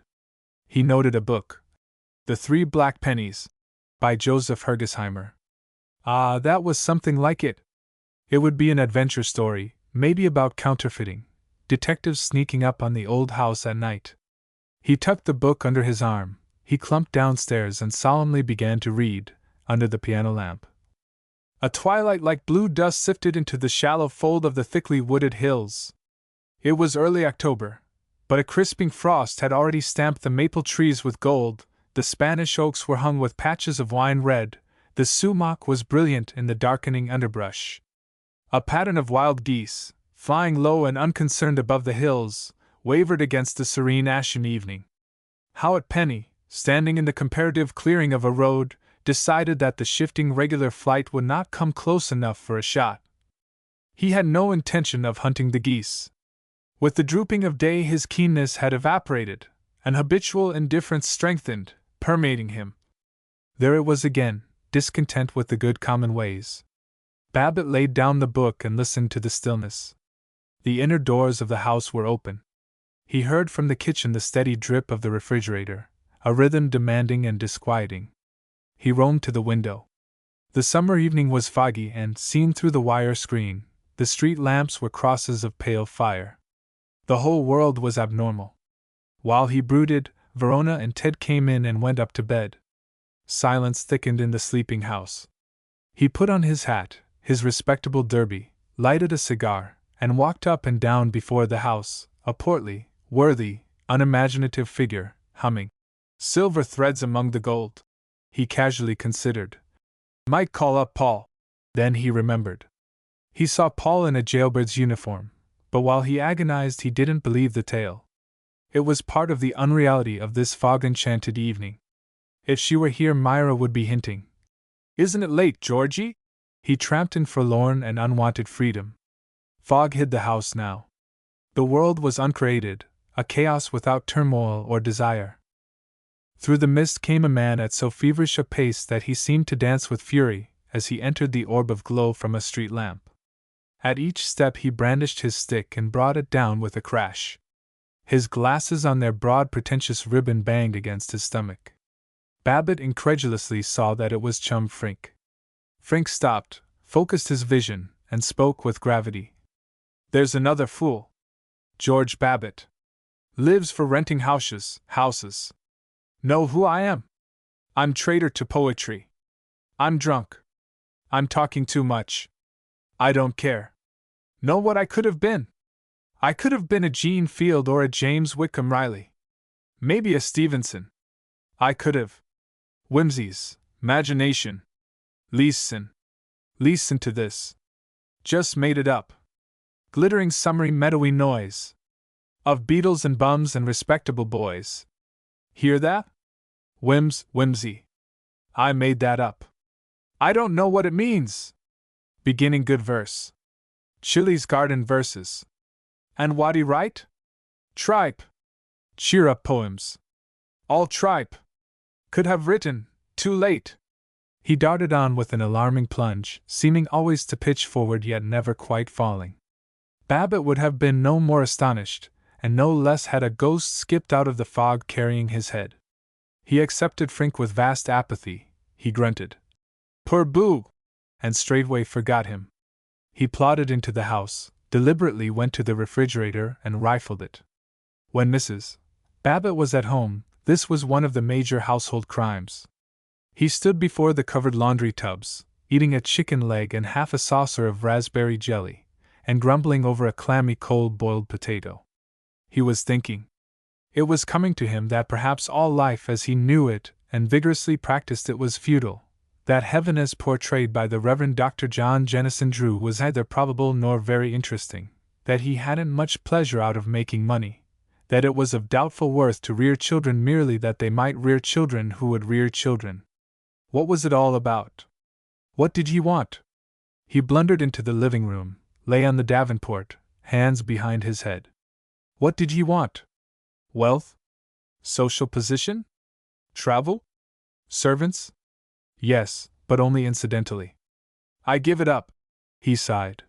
He noted a book, The 3 Black Pennies, by Joseph Hergesheimer. Ah, that was something like it. It would be an adventure story, maybe about counterfeiting, detectives sneaking up on the old house at night. He tucked the book under his arm, he clumped downstairs and solemnly began to read, under the piano lamp. A twilight like blue dust sifted into the shallow fold of the thickly wooded hills. It was early October, but a crisping frost had already stamped the maple trees with gold, the Spanish oaks were hung with patches of wine red, the sumac was brilliant in the darkening underbrush. A pattern of wild geese, flying low and unconcerned above the hills, wavered against the serene ashen evening. Howat Penny, standing in the comparative clearing of a road, decided that the shifting regular flight would not come close enough for a shot. He had no intention of hunting the geese. With the drooping of day his keenness had evaporated, and habitual indifference strengthened, permeating him. There it was again, discontent with the good common ways. Babbitt laid down the book and listened to the stillness. The inner doors of the house were open. He heard from the kitchen the steady drip of the refrigerator, a rhythm demanding and disquieting. He roamed to the window. The summer evening was foggy and, seen through the wire screen, the street lamps were crosses of pale fire. The whole world was abnormal. While he brooded, Verona and Ted came in and went up to bed. Silence thickened in the sleeping house. He put on his hat, his respectable derby, lighted a cigar, and walked up and down before the house, a portly, worthy, unimaginative figure, humming Silver Threads Among the Gold. He casually considered. Might call up Paul. Then he remembered. He saw Paul in a jailbird's uniform, but while he agonized he didn't believe the tale. It was part of the unreality of this fog-enchanted evening. If she were here Myra would be hinting. Isn't it late, Georgie? He tramped in forlorn and unwanted freedom. Fog hid the house now. The world was uncreated, a chaos without turmoil or desire. Through the mist came a man at so feverish a pace that he seemed to dance with fury as he entered the orb of glow from a street lamp. At each step he brandished his stick and brought it down with a crash. His glasses on their broad pretentious ribbon banged against his stomach. Babbitt incredulously saw that it was chum Frink. Frink stopped, focused his vision, and spoke with gravity. There's another fool. George Babbitt. Lives for renting houses. Know who I am? I'm traitor to poetry. I'm drunk. I'm talking too much. I don't care. Know what I could have been? I could have been a Gene Field or a James Whitcomb Riley. Maybe a Stevenson. I could have. Whimsies, imagination. Listen to this. Just made it up. Glittering summery meadowy noise. Of beetles and bums and respectable boys. Hear that? Whimsy. I made that up. I don't know what it means. Beginning good verse. Chili's Garden verses. And what'd write? Tripe. Cheer up poems. All tripe. Could have written, too late. He darted on with an alarming plunge, seeming always to pitch forward yet never quite falling. Babbitt would have been no more astonished, and no less had a ghost skipped out of the fog carrying his head. He accepted Frink with vast apathy. He grunted, "Poor boo!" and straightway forgot him. He plodded into the house, deliberately went to the refrigerator and rifled it. When Mrs. Babbitt was at home, this was one of the major household crimes. He stood before the covered laundry tubs, eating a chicken leg and half a saucer of raspberry jelly, and grumbling over a clammy cold-boiled potato. He was thinking. It was coming to him that perhaps all life as he knew it and vigorously practiced it was futile, that heaven as portrayed by the Reverend Dr. John Jennison Drew was neither probable nor very interesting, that he hadn't much pleasure out of making money, that it was of doubtful worth to rear children merely that they might rear children who would rear children. What was it all about? What did he want? He blundered into the living room, lay on the davenport, hands behind his head. What did he want? Wealth? Social position? Travel? Servants? Yes, but only incidentally. I give it up, he sighed.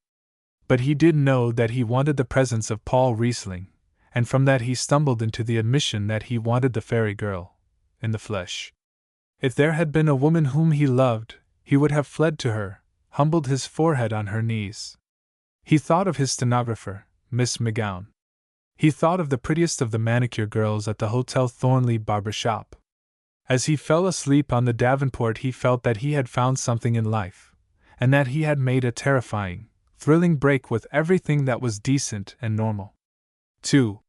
But he did know that he wanted the presence of Paul Riesling, and from that he stumbled into the admission that he wanted the fairy girl, in the flesh. If there had been a woman whom he loved, he would have fled to her, humbled his forehead on her knees. He thought of his stenographer, Miss McGowan. He thought of the prettiest of the manicure girls at the Hotel Thornley barber shop. As he fell asleep on the davenport, he felt that he had found something in life, and that he had made a terrifying, thrilling break with everything that was decent and normal. 2.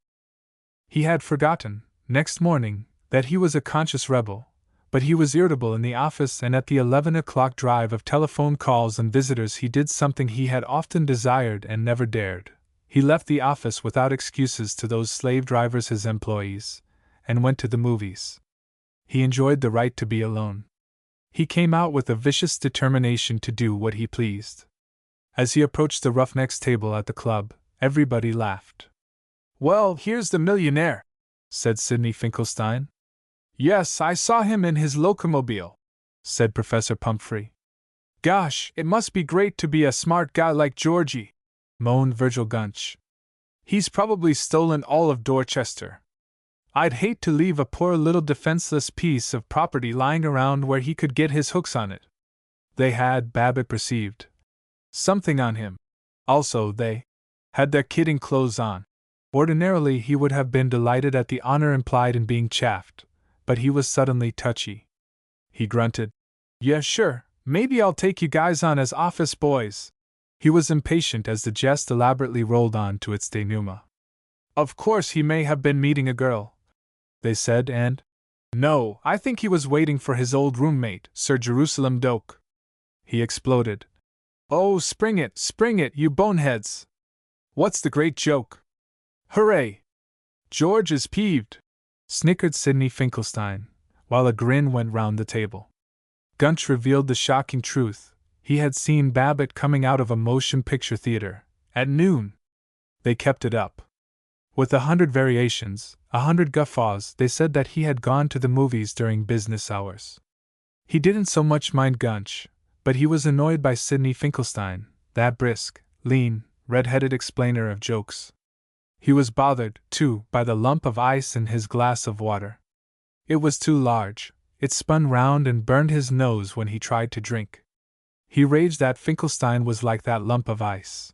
He had forgotten, next morning, that he was a conscious rebel, but he was irritable in the office, and at the 11 o'clock drive of telephone calls and visitors he did something he had often desired and never dared. He left the office without excuses to those slave drivers, his employees, and went to the movies. He enjoyed the right to be alone. He came out with a vicious determination to do what he pleased. As he approached the Roughnecks table at the club, everybody laughed. "Well, here's the millionaire," said Sidney Finkelstein. "Yes, I saw him in his locomobile," said Professor Pumphrey. "Gosh, it must be great to be a smart guy like Georgie," moaned Virgil Gunch. "He's probably stolen all of Dorchester. I'd hate to leave a poor little defenseless piece of property lying around where he could get his hooks on it." They had, Babbitt perceived, something on him. Also, they had their kidding clothes on. Ordinarily, he would have been delighted at the honor implied in being chaffed, but he was suddenly touchy. He grunted, "Yeah, sure, maybe I'll take you guys on as office boys." He was impatient as the jest elaborately rolled on to its denouement. "Of course he may have been meeting a girl," they said, and, "No, I think he was waiting for his old roommate, Sir Jerusalem Doak." He exploded. "Oh, spring it, you boneheads! What's the great joke?" "Hooray! George is peeved," snickered Sidney Finkelstein, while a grin went round the table. Gunch revealed the shocking truth. He had seen Babbitt coming out of a motion picture theater, at noon. They kept it up. With 100 variations, 100 guffaws, they said that he had gone to the movies during business hours. He didn't so much mind Gunch, but he was annoyed by Sidney Finkelstein, that brisk, lean, red-headed explainer of jokes. He was bothered, too, by the lump of ice in his glass of water. It was too large, it spun round and burned his nose when he tried to drink. He raged that Finkelstein was like that lump of ice.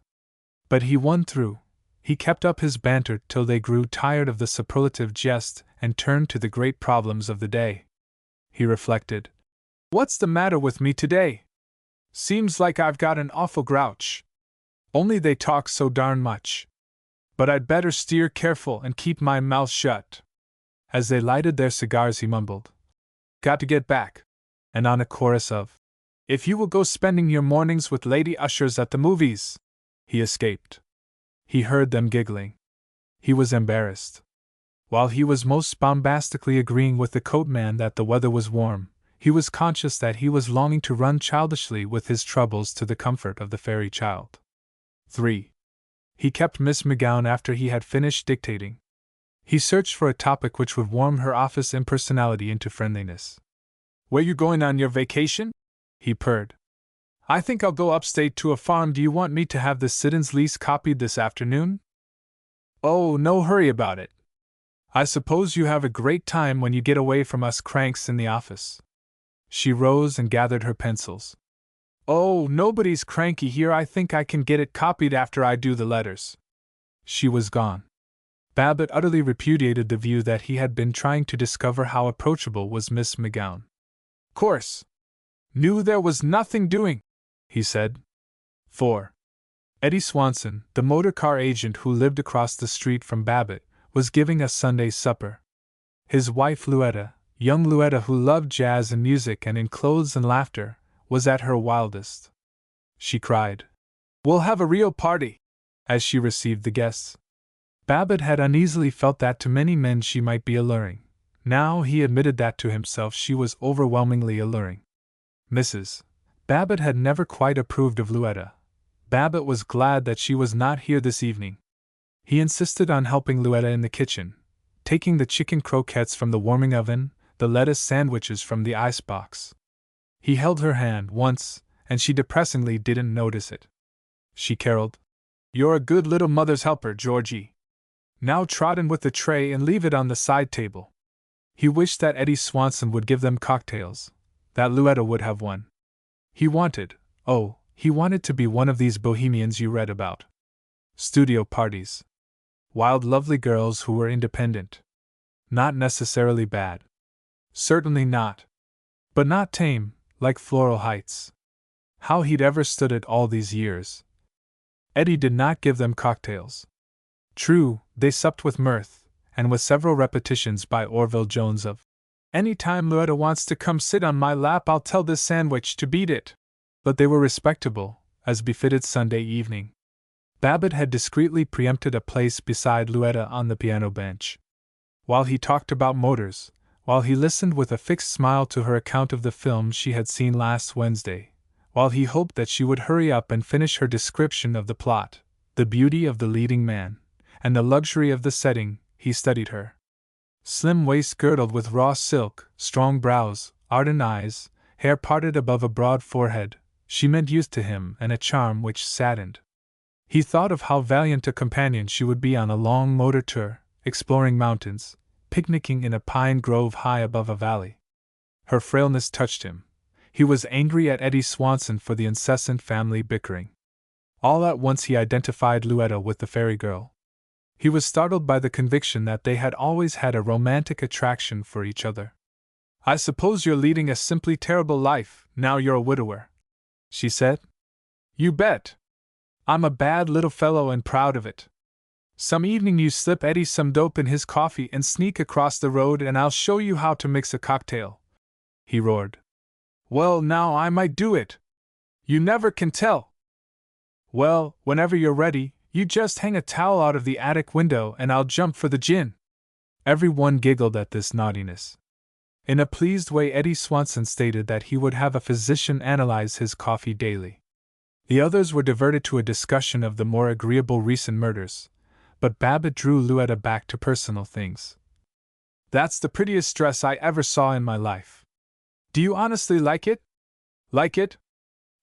But he won through. He kept up his banter till they grew tired of the superlative jest and turned to the great problems of the day. He reflected, "What's the matter with me today? Seems like I've got an awful grouch. Only they talk so darn much. But I'd better steer careful and keep my mouth shut." As they lighted their cigars he mumbled, "Got to get back." And on a chorus of, "If you will go spending your mornings with lady ushers at the movies," he escaped. He heard them giggling. He was embarrassed. While he was most bombastically agreeing with the coatman that the weather was warm, He was conscious that he was longing to run childishly with his troubles to the comfort of the fairy child. 3. He kept Miss McGowan after he had finished dictating. He searched for a topic which would warm her office impersonality into friendliness. "Where you going on your vacation?" he purred. "I think I'll go upstate to a farm. Do you want me to have the Siddons lease copied this afternoon?" "Oh, no hurry about it. I suppose you have a great time when you get away from us cranks in the office." She rose and gathered her pencils. "Oh, nobody's cranky here. I think I can get it copied after I do the letters." She was gone. Babbitt utterly repudiated the view that he had been trying to discover how approachable was Miss McGowan. "Course. Knew there was nothing doing," he said. 4. Eddie Swanson, the motor car agent who lived across the street from Babbitt, was giving a Sunday supper. His wife Louetta, young Louetta who loved jazz and music and in clothes and laughter, was at her wildest. She cried, "We'll have a real party," as she received the guests. Babbitt had uneasily felt that to many men she might be alluring. Now he admitted that to himself she was overwhelmingly alluring. Mrs. Babbitt had never quite approved of Louetta. Babbitt was glad that she was not here this evening. He insisted on helping Louetta in the kitchen, taking the chicken croquettes from the warming oven, the lettuce sandwiches from the icebox. He held her hand once, and she depressingly didn't notice it. She caroled, "You're a good little mother's helper, Georgie. Now trot in with the tray and leave it on the side table." He wished that Eddie Swanson would give them cocktails, that Louetta would have one. He wanted to be one of these bohemians you read about. Studio parties. Wild, lovely girls who were independent. Not necessarily bad. Certainly not. But not tame, like Floral Heights. How he'd ever stood it all these years. Eddie did not give them cocktails. True, they supped with mirth, and with several repetitions by Orville Jones of, "Any time Louetta wants to come sit on my lap, I'll tell this sandwich to beat it." But they were respectable, as befitted Sunday evening. Babbitt had discreetly preempted a place beside Louetta on the piano bench. While he talked about motors, while he listened with a fixed smile to her account of the film she had seen last Wednesday, while he hoped that she would hurry up and finish her description of the plot, the beauty of the leading man, and the luxury of the setting, he studied her. Slim waist girdled with raw silk, strong brows, ardent eyes, hair parted above a broad forehead, she meant youth to him and a charm which saddened. He thought of how valiant a companion she would be on a long motor tour, exploring mountains, picnicking in a pine grove high above a valley. Her frailness touched him. He was angry at Eddie Swanson for the incessant family bickering. All at once he identified Louetta with the fairy girl. He was startled by the conviction that they had always had a romantic attraction for each other. "I suppose you're leading a simply terrible life, now you're a widower," she said. "You bet. I'm a bad little fellow and proud of it. Some evening you slip Eddie some dope in his coffee and sneak across the road and I'll show you how to mix a cocktail," he roared. "Well, now I might do it. You never can tell." "Well, whenever you're ready, you just hang a towel out of the attic window and I'll jump for the gin." Everyone giggled at this naughtiness. In a pleased way, Eddie Swanson stated that he would have a physician analyze his coffee daily. The others were diverted to a discussion of the more agreeable recent murders, but Babbitt drew Louetta back to personal things. "That's the prettiest dress I ever saw in my life. Do you honestly like it?" "Like it?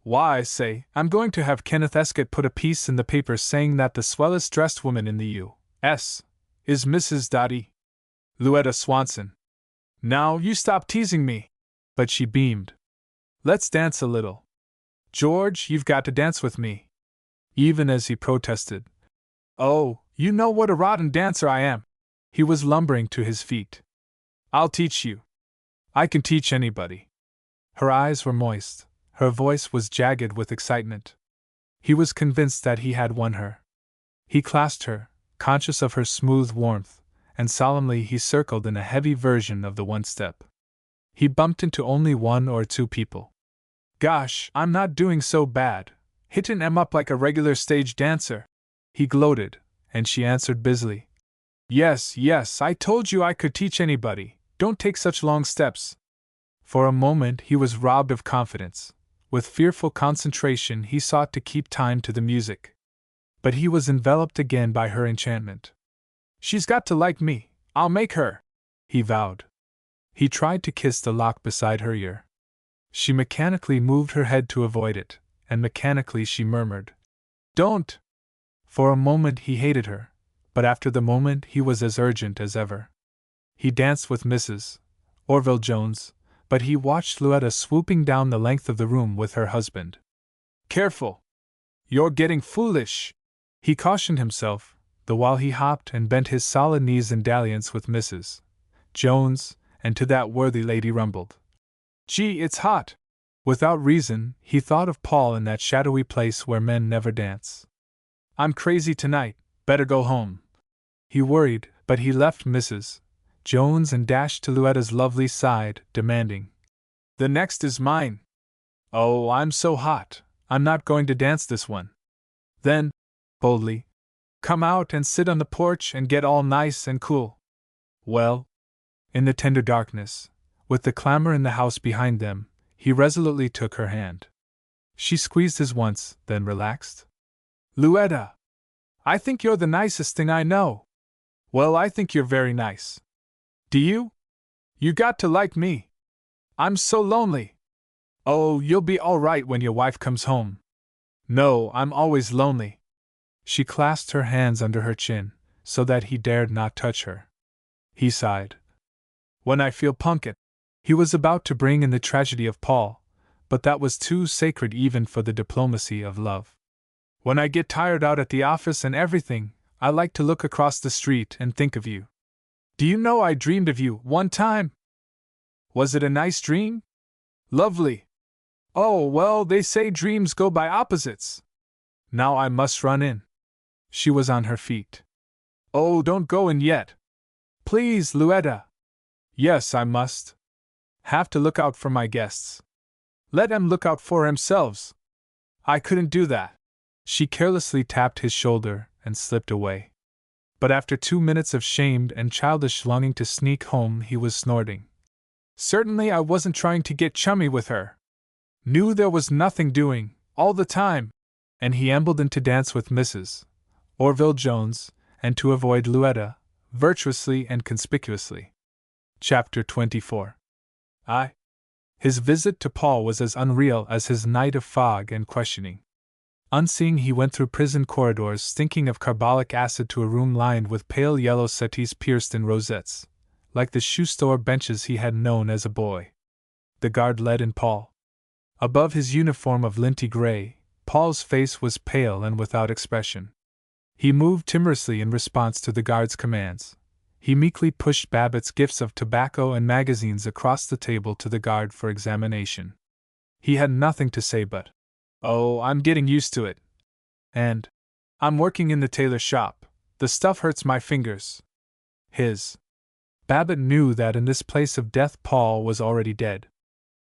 Why, say, I'm going to have Kenneth Escott put a piece in the paper saying that the swellest dressed woman in the U.S. is Mrs. Dottie Louetta Swanson. Now, you stop teasing me." But she beamed. "Let's dance a little. George, you've got to dance with me." Even as he protested, "Oh, you know what a rotten dancer I am," he was lumbering to his feet. "I'll teach you. I can teach anybody." Her eyes were moist, her voice was jagged with excitement. He was convinced that he had won her. He clasped her, conscious of her smooth warmth, and solemnly he circled in a heavy version of the one-step. He bumped into only one or two people. "Gosh, I'm not doing so bad. Hittin' 'em up like a regular stage dancer," he gloated, and she answered busily, Yes, I told you I could teach anybody. Don't take such long steps." For a moment he was robbed of confidence. With fearful concentration he sought to keep time to the music. But he was enveloped again by her enchantment. "She's got to like me, I'll make her," he vowed. He tried to kiss the lock beside her ear. She mechanically moved her head to avoid it, and mechanically she murmured, "Don't!" For a moment he hated her, but after the moment he was as urgent as ever. He danced with Mrs. Orville Jones, but he watched Louetta swooping down the length of the room with her husband. "Careful! You're getting foolish!" he cautioned himself, the while he hopped and bent his solid knees in dalliance with Mrs. Jones, and to that worthy lady rumbled, "Gee, it's hot!" Without reason, he thought of Paul in that shadowy place where men never dance. "I'm crazy tonight, better go home." He worried, but he left Mrs. Jones and dashed to Louetta's lovely side, demanding, "The next is mine." "Oh, I'm so hot, I'm not going to dance this one." Then, boldly, "Come out and sit on the porch and get all nice and cool." Well, in the tender darkness, with the clamor in the house behind them, he resolutely took her hand. She squeezed his once, then relaxed. "Louetta, I think you're the nicest thing I know." "Well, I think you're very nice." "Do you? You got to like me. I'm so lonely." "Oh, you'll be all right when your wife comes home." "No, I'm always lonely." She clasped her hands under her chin, so that he dared not touch her. He sighed. "When I feel punkin'." He was about to bring in the tragedy of Paul, but that was too sacred even for the diplomacy of love. "When I get tired out at the office and everything, I like to look across the street and think of you. Do you know I dreamed of you one time?" "Was it a nice dream?" "Lovely." "Oh, well, they say dreams go by opposites." "Now I must run in." She was on her feet. "Oh, don't go in yet." "Please, Louetta." "Yes, I must. Have to look out for my guests." "Let 'em look out for 'emselves." "I couldn't do that." She carelessly tapped his shoulder and slipped away. But after 2 minutes of shamed and childish longing to sneak home, he was snorting. "Certainly I wasn't trying to get chummy with her. Knew there was nothing doing, all the time." And he ambled in to dance with Mrs. Orville Jones, and to avoid Louetta, virtuously and conspicuously. Chapter 24. His visit to Paul was as unreal as his night of fog and questioning. Unseeing, he went through prison corridors stinking of carbolic acid to a room lined with pale yellow settees pierced in rosettes, like the shoe store benches he had known as a boy. The guard led in Paul. Above his uniform of linty gray, Paul's face was pale and without expression. He moved timorously in response to the guard's commands. He meekly pushed Babbitt's gifts of tobacco and magazines across the table to the guard for examination. He had nothing to say but, "Oh, I'm getting used to it," and, "I'm working in the tailor shop, the stuff hurts my fingers." Babbitt knew that in this place of death Paul was already dead.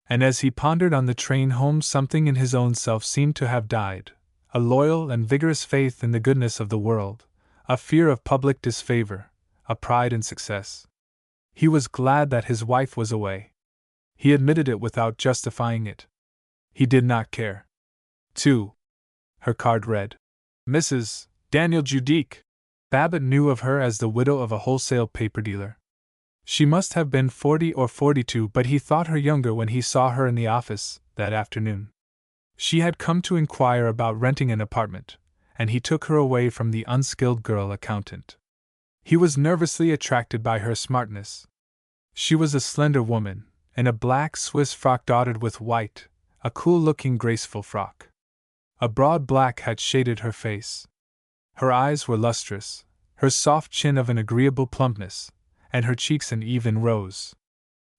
And as he pondered on the train home, something in his own self seemed to have died, a loyal and vigorous faith in the goodness of the world, a fear of public disfavor, a pride in success. He was glad that his wife was away. He admitted it without justifying it. He did not care. 2. Her card read, "Mrs. Daniel Judique." Babbitt knew of her as the widow of a wholesale paper dealer. She must have been 40 or 42, but he thought her younger when he saw her in the office that afternoon. She had come to inquire about renting an apartment, and he took her away from the unskilled girl accountant. He was nervously attracted by her smartness. She was a slender woman, in a black Swiss frock dotted with white, a cool-looking, graceful frock. A broad black hat shaded her face. Her eyes were lustrous, her soft chin of an agreeable plumpness, and her cheeks an even rose.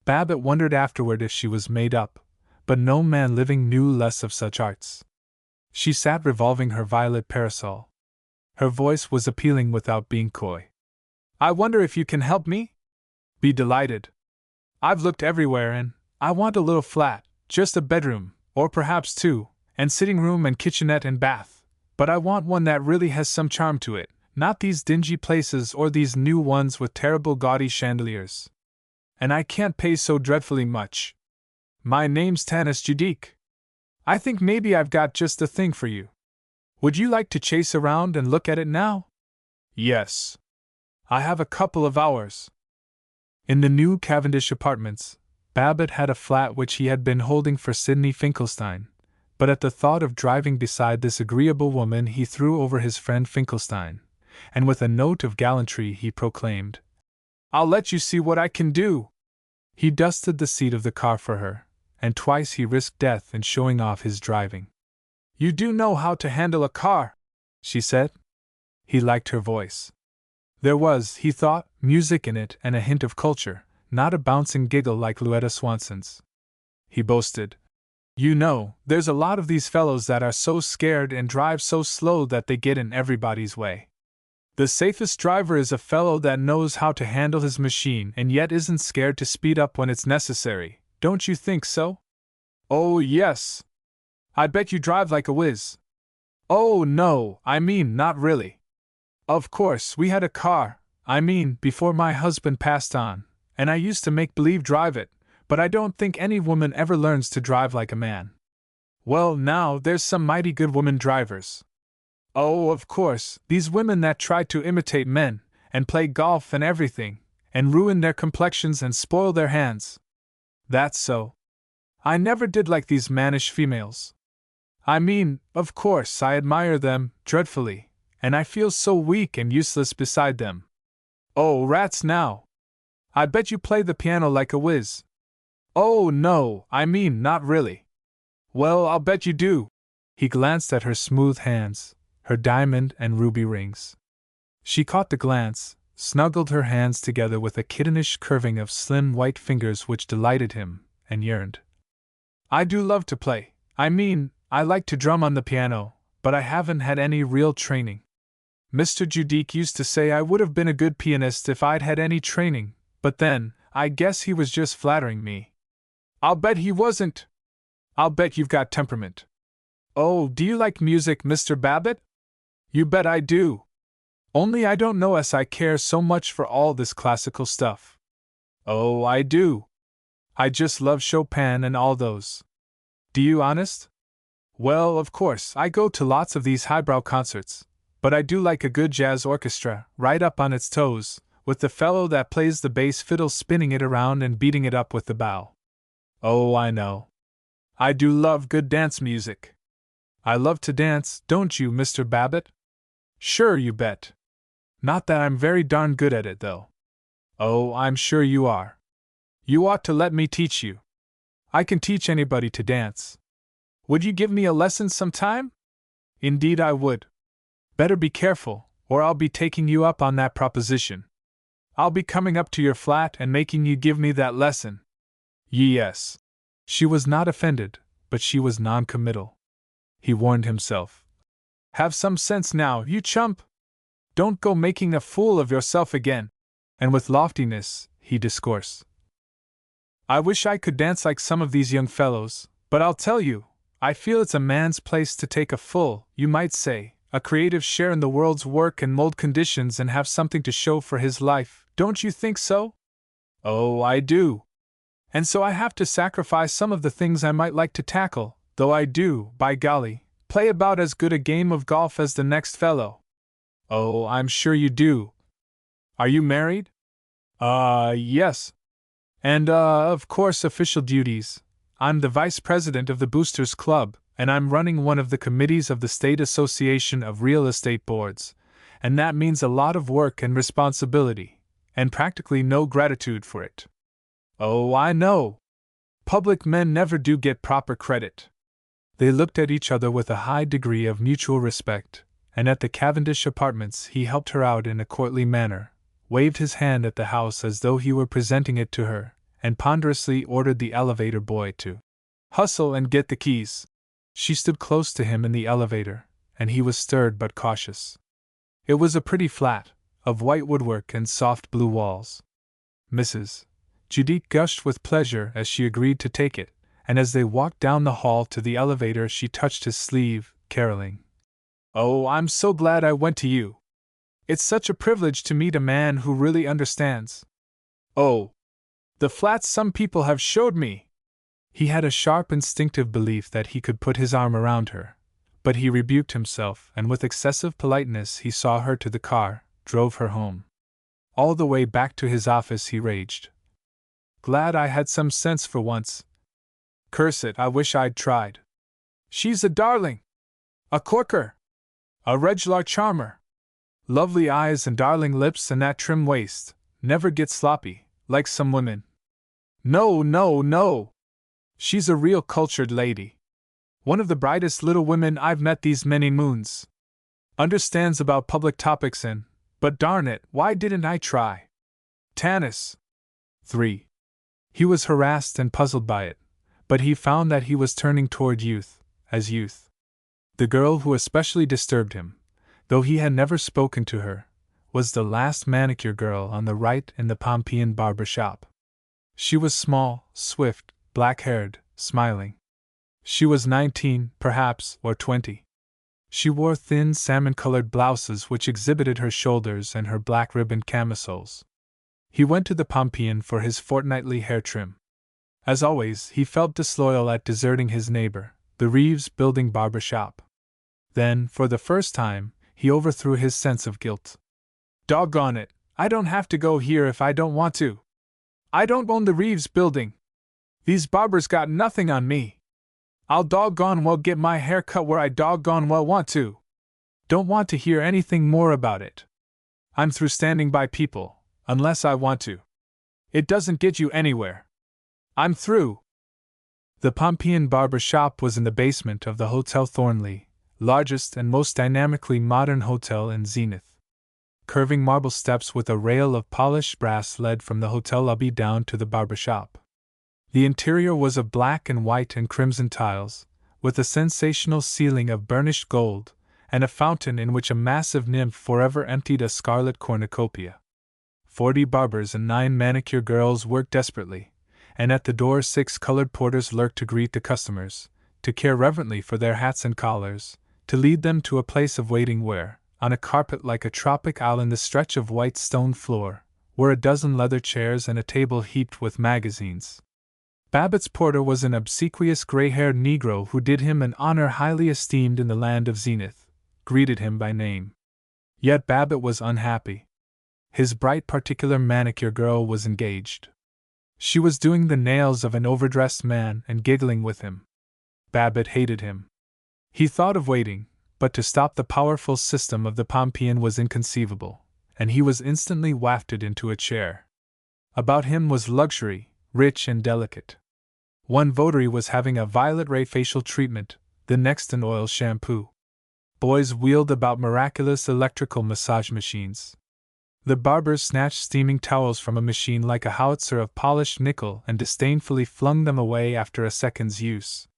Babbitt wondered afterward if she was made up, but no man living knew less of such arts. She sat revolving her violet parasol. Her voice was appealing without being coy. "I wonder if you can help me?" "Be delighted. I've looked everywhere and I want a little flat, just a bedroom, or perhaps two, and sitting room and kitchenette and bath, but I want one that really has some charm to it, not these dingy places or these new ones with terrible gaudy chandeliers. And I can't pay so dreadfully much." My name's Tanis Judique. I think maybe I've got just the thing for you. Would you like to chase around and look at it now? Yes. I have a couple of hours. In the new Cavendish apartments, Babbitt had a flat which he had been holding for Sidney Finkelstein, but at the thought of driving beside this agreeable woman he threw over his friend Finkelstein, and with a note of gallantry he proclaimed, "I'll let you see what I can do." He dusted the seat of the car for her, and twice he risked death in showing off his driving. "You do know how to handle a car," she said. He liked her voice. There was, he thought, music in it and a hint of culture, not a bouncing giggle like Louetta Swanson's. He boasted, "You know, there's a lot of these fellows that are so scared and drive so slow that they get in everybody's way. The safest driver is a fellow that knows how to handle his machine and yet isn't scared to speed up when it's necessary, don't you think so?" "Oh, yes. I bet you drive like a whiz." "Oh, no, I mean, not really. Of course, we had a car, before my husband passed on, and I used to make believe drive it, but I don't think any woman ever learns to drive like a man. Well, now, there's some mighty good woman drivers. Oh, of course, these women that try to imitate men, and play golf and everything, and ruin their complexions and spoil their hands. That's so. I never did like these mannish females. Of course, I admire them, dreadfully, and I feel so weak and useless beside them. Oh, rats now! I bet you play the piano like a whiz." "Oh, no, not really." "Well, I'll bet you do." He glanced at her smooth hands, her diamond and ruby rings. She caught the glance, snuggled her hands together with a kittenish curving of slim white fingers which delighted him, and yearned. "I do love to play. I like to drum on the piano, but I haven't had any real training. Mr. Judique used to say I would have been a good pianist if I'd had any training, but then, I guess he was just flattering me." "I'll bet he wasn't. I'll bet you've got temperament." "Oh, do you like music, Mr. Babbitt?" "You bet I do. Only I don't know as I care so much for all this classical stuff." "Oh, I do. I just love Chopin and all those." "Do you, honest?" "Well, of course, I go to lots of these highbrow concerts, but I do like a good jazz orchestra, right up on its toes, with the fellow that plays the bass fiddle spinning it around and beating it up with the bow." "Oh, I know. I do love good dance music." "I love to dance, don't you, Mr. Babbitt?" "Sure, you bet. Not that I'm very darn good at it, though." "Oh, I'm sure you are. You ought to let me teach you. I can teach anybody to dance. Would you give me a lesson sometime?" "Indeed I would. Better be careful, or I'll be taking you up on that proposition. I'll be coming up to your flat and making you give me that lesson." "Yes." She was not offended, but she was non-committal. He warned himself. "Have some sense now, you chump! Don't go making a fool of yourself again." And with loftiness, he discoursed. "I wish I could dance like some of these young fellows, but I'll tell you, I feel it's a man's place to take a full, you might say, a creative share in the world's work and mold conditions and have something to show for his life, don't you think so?" "Oh, I do. And so I have to sacrifice some of the things I might like to tackle, though I do, by golly, play about as good a game of golf as the next fellow." "Oh, I'm sure you do. Are you married?" Yes. And, of course, official duties. I'm the vice president of the Boosters Club, and I'm running one of the committees of the State Association of Real Estate Boards, and that means a lot of work and responsibility, and practically no gratitude for it." "Oh, I know. Public men never do get proper credit." They looked at each other with a high degree of mutual respect, and at the Cavendish apartments he helped her out in a courtly manner, waved his hand at the house as though he were presenting it to her, and ponderously ordered the elevator boy to hustle and get the keys. She stood close to him in the elevator, and he was stirred but cautious. It was a pretty flat, of white woodwork and soft blue walls. Mrs. Judique gushed with pleasure as she agreed to take it, and as they walked down the hall to the elevator she touched his sleeve, caroling, "Oh, I'm so glad I went to you. It's such a privilege to meet a man who really understands. Oh, the flats some people have showed me! He had a sharp instinctive belief that he could put his arm around her, but he rebuked himself, and with excessive politeness he saw her to the car, drove her home. All the way back to his office he raged. Glad I had some sense for once. Curse it, I wish I'd tried. She's a darling! A corker! A regular charmer! Lovely eyes and darling lips and that trim waist, never get sloppy, like some women. No, no, no! She's a real cultured lady. One of the brightest little women I've met these many moons. Understands about public topics but darn it, why didn't I try? Tanis. 3. He was harassed and puzzled by it, but he found that he was turning toward youth, as youth. The girl who especially disturbed him, though he had never spoken to her, was the last manicure girl on the right in the Pompeian barber shop. She was small, swift, black-haired, smiling. She was 19, perhaps, or 20. She wore thin salmon-colored blouses which exhibited her shoulders and her black ribboned camisoles. He went to the Pompeian for his fortnightly hair trim. As always, he felt disloyal at deserting his neighbor, the Reeves Building barber shop. Then, for the first time, he overthrew his sense of guilt. Doggone it, I don't have to go here if I don't want to. I don't own the Reeves Building. These barbers got nothing on me. I'll doggone well get my hair cut where I doggone well want to. Don't want to hear anything more about it. I'm through standing by people, unless I want to. It doesn't get you anywhere. I'm through. The Pompeian barber shop was in the basement of the Hotel Thornley, largest and most dynamically modern hotel in Zenith. Curving marble steps with a rail of polished brass led from the hotel lobby down to the barber shop. The interior was of black and white and crimson tiles, with a sensational ceiling of burnished gold, and a fountain in which a massive nymph forever emptied a scarlet cornucopia. 40 barbers and 9 manicure girls worked desperately, and at the door 6 colored porters lurked to greet the customers, to care reverently for their hats and collars, to lead them to a place of waiting where, on a carpet like a tropic isle in the stretch of white stone floor, were a dozen leather chairs and a table heaped with magazines. Babbitt's porter was an obsequious gray-haired Negro who did him an honor highly esteemed in the land of Zenith, greeted him by name. Yet Babbitt was unhappy. His bright particular manicure girl was engaged. She was doing the nails of an overdressed man and giggling with him. Babbitt hated him. He thought of waiting, but to stop the powerful system of the Pompeian was inconceivable, and he was instantly wafted into a chair. About him was luxury, rich and delicate. One votary was having a violet ray facial treatment, the next an oil shampoo. Boys wheeled about miraculous electrical massage machines. The barbers snatched steaming towels from a machine like a howitzer of polished nickel and disdainfully flung them away after a second's use.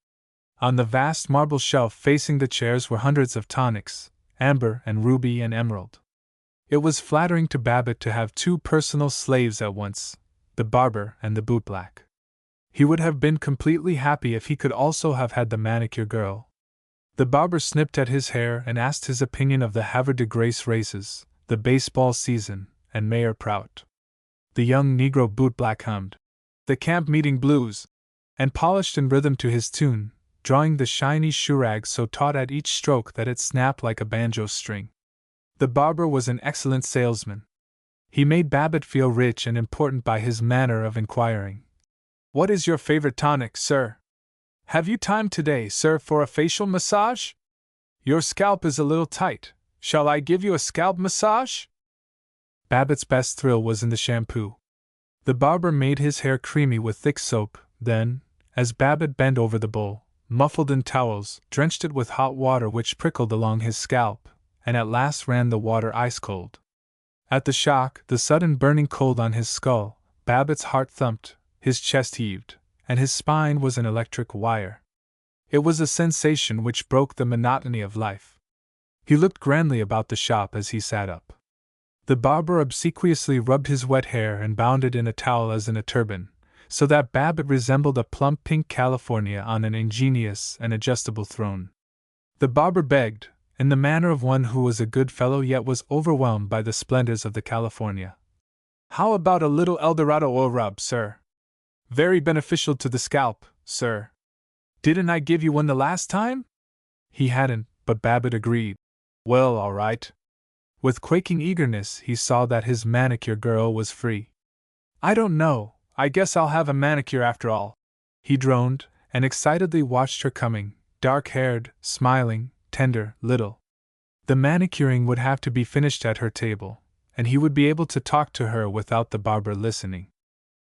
On the vast marble shelf facing the chairs were hundreds of tonics, amber and ruby and emerald. It was flattering to Babbitt to have 2 personal slaves at once, the barber and the bootblack. He would have been completely happy if he could also have had the manicure girl. The barber snipped at his hair and asked his opinion of the Havre de Grace races, the baseball season, and Mayor Prout. The young Negro bootblack hummed the camp meeting blues, and polished in rhythm to his tune, drawing the shiny shoerag so taut at each stroke that it snapped like a banjo string. The barber was an excellent salesman. He made Babbitt feel rich and important by his manner of inquiring. "What is your favorite tonic, sir? Have you time today, sir, for a facial massage? Your scalp is a little tight. Shall I give you a scalp massage?" Babbitt's best thrill was in the shampoo. The barber made his hair creamy with thick soap, then, as Babbitt bent over the bowl, muffled in towels, drenched it with hot water which prickled along his scalp, and at last ran the water ice-cold. At the shock, the sudden burning cold on his skull, Babbitt's heart thumped, his chest heaved, and his spine was an electric wire. It was a sensation which broke the monotony of life. He looked grandly about the shop as he sat up. The barber obsequiously rubbed his wet hair and bound it in a towel as in a turban, so that Babbitt resembled a plump pink California on an ingenious and adjustable throne. The barber begged, in the manner of one who was a good fellow yet was overwhelmed by the splendors of the California. "How about a little Eldorado oil rub, sir? Very beneficial to the scalp, sir. Didn't I give you one the last time? He hadn't, but Babbitt agreed. Well, all right. With quaking eagerness, he saw that his manicure girl was free. I don't know, I guess I'll have a manicure after all. He droned, and excitedly watched her coming, dark-haired, smiling, tender, little. The manicuring would have to be finished at her table, and he would be able to talk to her without the barber listening.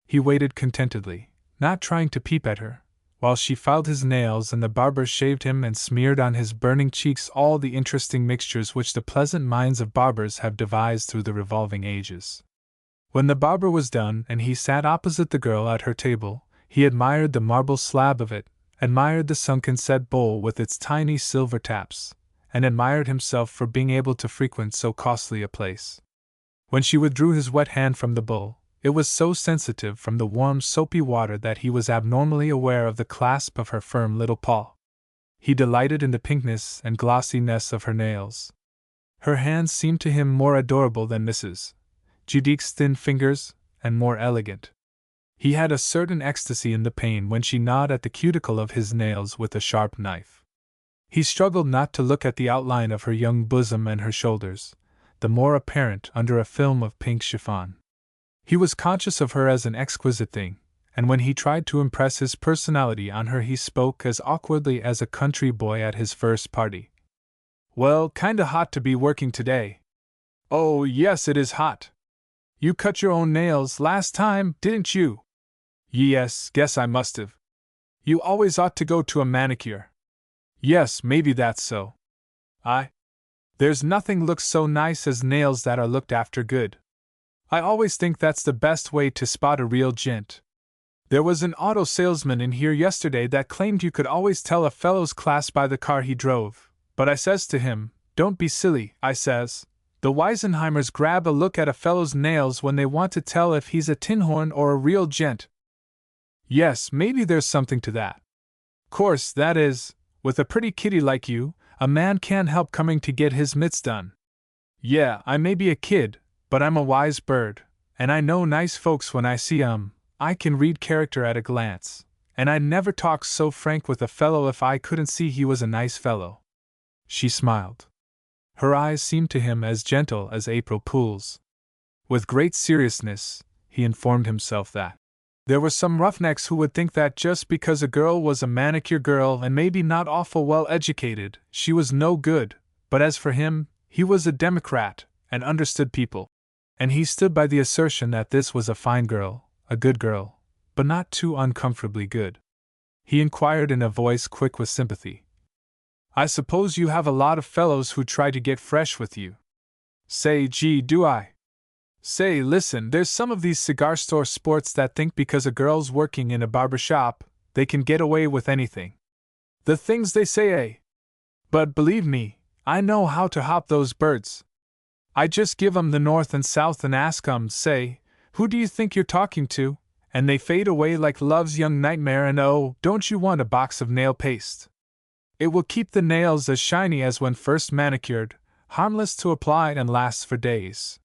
He waited contentedly, not trying to peep at her, while she filed his nails and the barber shaved him and smeared on his burning cheeks all the interesting mixtures which the pleasant minds of barbers have devised through the revolving ages. When the barber was done and he sat opposite the girl at her table, he admired the marble slab of it, admired the sunken set bowl with its tiny silver taps, and admired himself for being able to frequent so costly a place. When she withdrew his wet hand from the bowl, it was so sensitive from the warm soapy water that he was abnormally aware of the clasp of her firm little paw. He delighted in the pinkness and glossiness of her nails. Her hands seemed to him more adorable than Mrs. Judique's thin fingers, and more elegant. He had a certain ecstasy in the pain when she gnawed at the cuticle of his nails with a sharp knife. He struggled not to look at the outline of her young bosom and her shoulders, the more apparent under a film of pink chiffon. He was conscious of her as an exquisite thing, and when he tried to impress his personality on her he spoke as awkwardly as a country boy at his first party. Well, kinda hot to be working today. Oh, yes, it is hot. You cut your own nails last time, didn't you? Yes, guess I must have. You always ought to go to a manicure. Yes, maybe that's so. There's nothing looks so nice as nails that are looked after good. I always think that's the best way to spot a real gent. There was an auto salesman in here yesterday that claimed you could always tell a fellow's class by the car he drove, but I says to him, don't be silly, I says. The Weisenheimers grab a look at a fellow's nails when they want to tell if he's a tinhorn or a real gent. Yes, maybe there's something to that. Course, that is, with a pretty kitty like you, a man can't help coming to get his mitts done. Yeah, I may be a kid, but I'm a wise bird, and I know nice folks when I see 'em. I can read character at a glance, and I'd never talk so frank with a fellow if I couldn't see he was a nice fellow. She smiled. Her eyes seemed to him as gentle as April pools. With great seriousness, he informed himself that there were some roughnecks who would think that just because a girl was a manicure girl and maybe not awful well educated, she was no good, but as for him, he was a Democrat and understood people. And he stood by the assertion that this was a fine girl, a good girl, but not too uncomfortably good. He inquired in a voice quick with sympathy. I suppose you have a lot of fellows who try to get fresh with you. Say, gee, do I? Say, listen, there's some of these cigar store sports that think because a girl's working in a barber shop, they can get away with anything. The things they say, eh? But believe me, I know how to hop those birds. I just give 'em the north and south and ask 'em, say, who do you think you're talking to? And they fade away like love's young nightmare and oh, don't you want a box of nail paste? It will keep the nails as shiny as when first manicured, harmless to apply and lasts for days.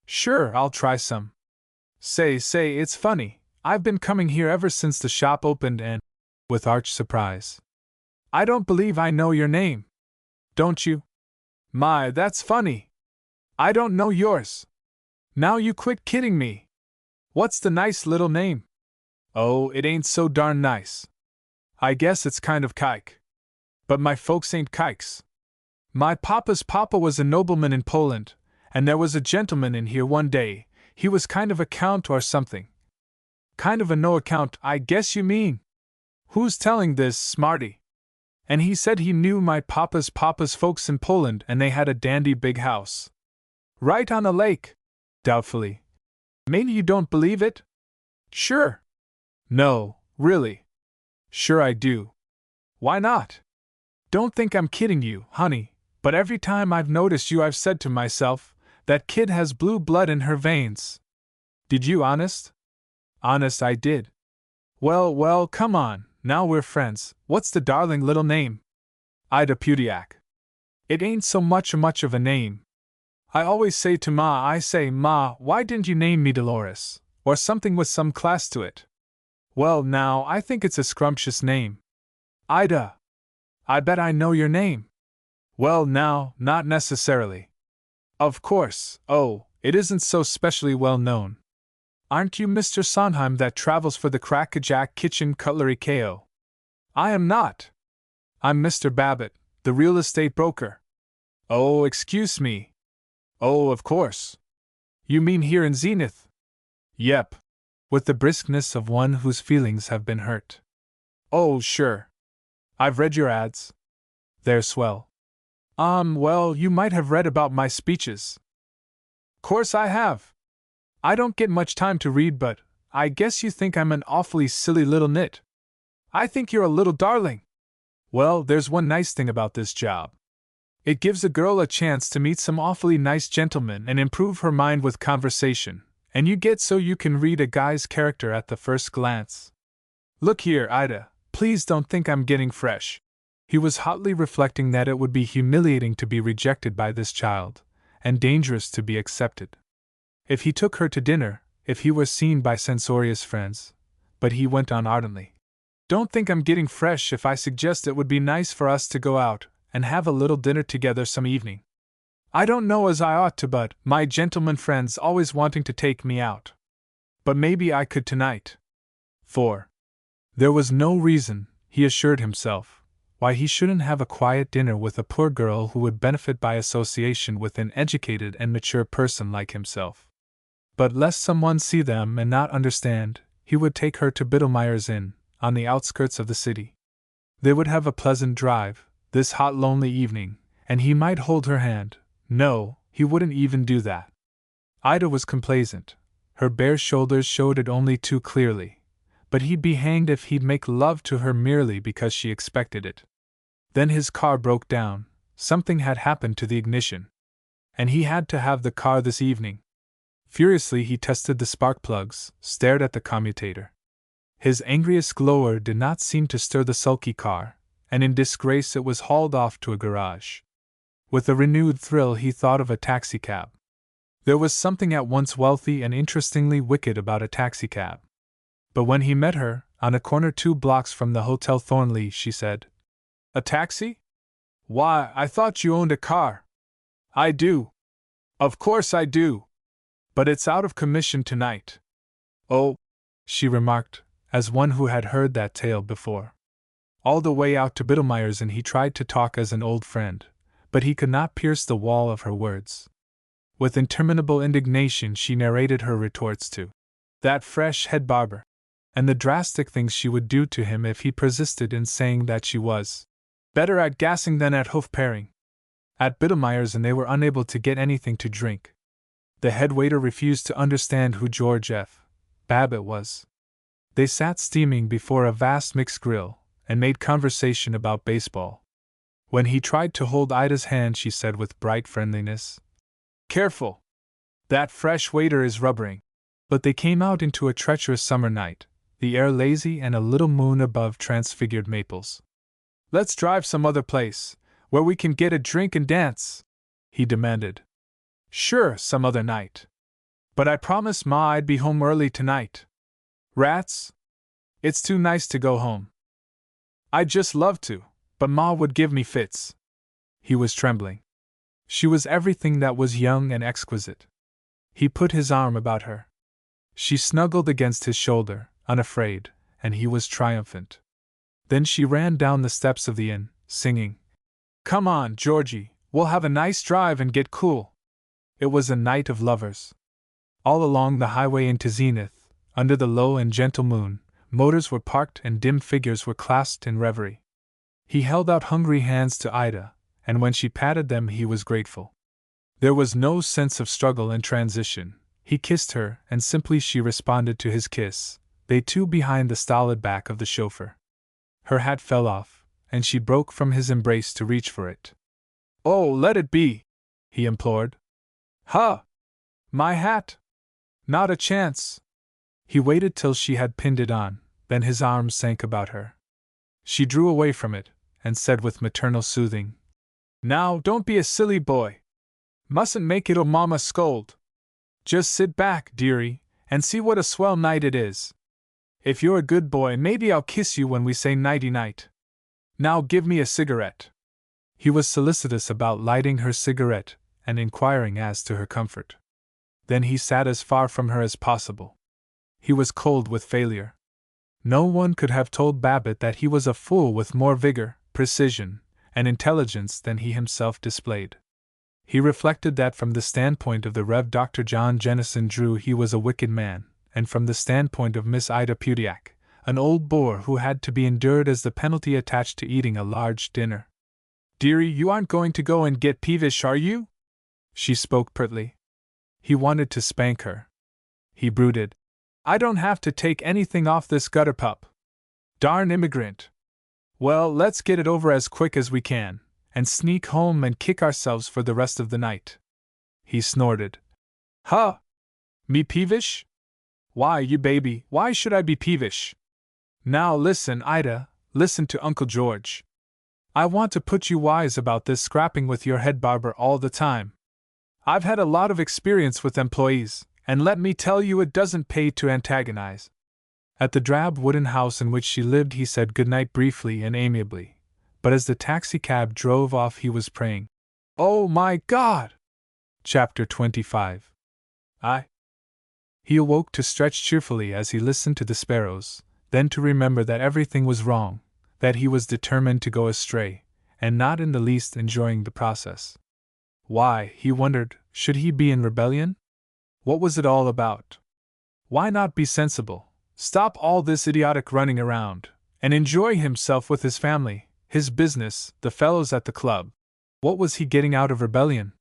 Sure, I'll try some. Say, it's funny, I've been coming here ever since the shop opened and, with arch surprise, I don't believe I know your name. Don't you? My, that's funny. I don't know yours. Now you quit kidding me. What's the nice little name? Oh, it ain't so darn nice. I guess it's kind of kike. But my folks ain't kikes. My papa's papa was a nobleman in Poland, and there was a gentleman in here one day, he was kind of a count or something. Kind of a no-account, I guess you mean. Who's telling this, smarty? And he said he knew my papa's folks in Poland and they had a dandy big house. Right on a lake. Doubtfully. Maybe you don't believe it? Sure. No, really. Sure I do. Why not? Don't think I'm kidding you, honey, but every time I've noticed you I've said to myself, that kid has blue blood in her veins. Did you honest? Honest I did. Well, come on, now we're friends, what's the darling little name? Ida Pudiak. It ain't so much of a name. I always say to Ma, Ma, why didn't you name me Dolores, or something with some class to it? Well, now, I think it's a scrumptious name. Ida. I bet I know your name. Well, now, not necessarily. Of course, oh, it isn't so specially well known. Aren't you Mr. Sondheim that travels for the Crackerjack Kitchen Cutlery Co.? I am not. I'm Mr. Babbitt, the real estate broker. Oh, excuse me. Oh, of course. You mean here in Zenith? Yep. With the briskness of one whose feelings have been hurt. Oh, sure. I've read your ads. They're swell. Well, you might have read about my speeches. Course I have. I don't get much time to read, but I guess you think I'm an awfully silly little nit. I think you're a little darling. Well, there's one nice thing about this job. It gives a girl a chance to meet some awfully nice gentlemen and improve her mind with conversation, and you get so you can read a guy's character at the first glance. Look here, Ida, please don't think I'm getting fresh. He was hotly reflecting that it would be humiliating to be rejected by this child, and dangerous to be accepted. If he took her to dinner, if he was seen by censorious friends, but he went on ardently. Don't think I'm getting fresh if I suggest it would be nice for us to go out and have a little dinner together some evening. I don't know as I ought to, but my gentleman friend's always wanting to take me out. But maybe I could tonight. 4. There was no reason, he assured himself, why he shouldn't have a quiet dinner with a poor girl who would benefit by association with an educated and mature person like himself. But lest someone see them and not understand, he would take her to Biddlemeyer's Inn, on the outskirts of the city. They would have a pleasant drive, this hot lonely evening, and he might hold her hand. No, he wouldn't even do that. Ida was complacent. Her bare shoulders showed it only too clearly. But he'd be hanged if he'd make love to her merely because she expected it. Then his car broke down. Something had happened to the ignition. And he had to have the car this evening. Furiously he tested the spark plugs, stared at the commutator. His angriest glower did not seem to stir the sulky car, and in disgrace it was hauled off to a garage. With a renewed thrill he thought of a taxicab. There was something at once wealthy and interestingly wicked about a taxicab. But when he met her, on a corner 2 blocks from the Hotel Thornley, she said, "A taxi? Why, I thought you owned a car." "I do. Of course I do. But it's out of commission tonight." "Oh," she remarked, as one who had heard that tale before. All the way out to Biddlemeyer's Inn he tried to talk as an old friend, but he could not pierce the wall of her words. With interminable indignation she narrated her retorts to that fresh head barber, and the drastic things she would do to him if he persisted in saying that she was better at gassing than at hoof paring. At Biddlemeyer's Inn they were unable to get anything to drink. The head waiter refused to understand who George F. Babbitt was. They sat steaming before a vast mixed grill, and made conversation about baseball. When he tried to hold Ida's hand she said with bright friendliness, "Careful! That fresh waiter is rubbering." But they came out into a treacherous summer night, the air lazy and a little moon above transfigured maples. "Let's drive some other place, where we can get a drink and dance," he demanded. "Sure, some other night. But I promised Ma I'd be home early tonight." "Rats! It's too nice to go home. I'd just love to, but Ma would give me fits." He was trembling. She was everything that was young and exquisite. He put his arm about her. She snuggled against his shoulder, unafraid, and he was triumphant. Then she ran down the steps of the inn, singing, "Come on, Georgie, we'll have a nice drive and get cool." It was a night of lovers. All along the highway into Zenith, under the low and gentle moon, motors were parked and dim figures were clasped in reverie. He held out hungry hands to Ida, and when she patted them he was grateful. There was no sense of struggle and transition. He kissed her, and simply she responded to his kiss, they two behind the stolid back of the chauffeur. Her hat fell off, and she broke from his embrace to reach for it. "Oh, let it be!" he implored. "Huh! My hat! Not a chance!" He waited till she had pinned it on, then his arms sank about her. She drew away from it, and said with maternal soothing, "Now, don't be a silly boy. Mustn't make it'll Mama scold. Just sit back, dearie, and see what a swell night it is. If you're a good boy, maybe I'll kiss you when we say nighty-night. Now give me a cigarette. He was solicitous about lighting her cigarette and inquiring as to her comfort. Then he sat as far from her as possible. He was cold with failure. No one could have told Babbitt that he was a fool with more vigor, precision, and intelligence than he himself displayed. He reflected that from the standpoint of the Rev. Dr. John Jennison Drew he was a wicked man, and from the standpoint of Miss Ida Pudiak, an old bore who had to be endured as the penalty attached to eating a large dinner. "Dearie, you aren't going to go and get peevish, are you?" She spoke pertly. He wanted to spank her. He brooded, "I don't have to take anything off this gutter pup. Darn immigrant. Well, let's get it over as quick as we can, and sneak home and kick ourselves for the rest of the night." He snorted. "Huh? Me peevish? Why, you baby, why should I be peevish? Now listen, Ida, listen to Uncle George. I want to put you wise about this scrapping with your head barber all the time. I've had a lot of experience with employees, and let me tell you it doesn't pay to antagonize." At the drab wooden house in which she lived he said goodnight briefly and amiably, but as the taxicab drove off he was praying. "Oh my God!" Chapter 25. He awoke to stretch cheerfully as he listened to the sparrows, then to remember that everything was wrong, that he was determined to go astray, and not in the least enjoying the process. Why, he wondered, should he be in rebellion? What was it all about? Why not be sensible, stop all this idiotic running around, and enjoy himself with his family, his business, the fellows at the club? What was he getting out of rebellion?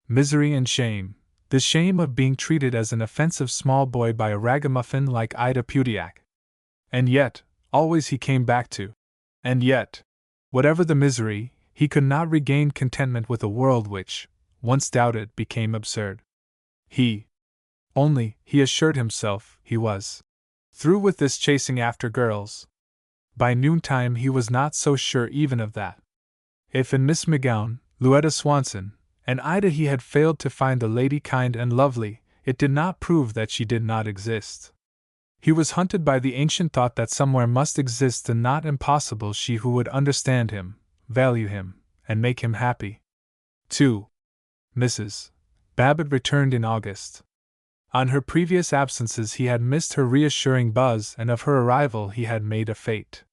Misery and shame, the shame of being treated as an offensive small boy by a ragamuffin like Ida Pudiak. And yet, always he came back to. And yet, whatever the misery, he could not regain contentment with a world which, once doubted, became absurd. He assured himself, he was through with this chasing after girls. By noontime he was not so sure even of that. If in Miss McGowan, Louetta Swanson, and Ida he had failed to find the lady kind and lovely, it did not prove that she did not exist. He was hunted by the ancient thought that somewhere must exist the not impossible she who would understand him, value him, and make him happy. 2. Mrs. Babbitt returned in August. On her previous absences he had missed her reassuring buzz, and of her arrival he had made a fate.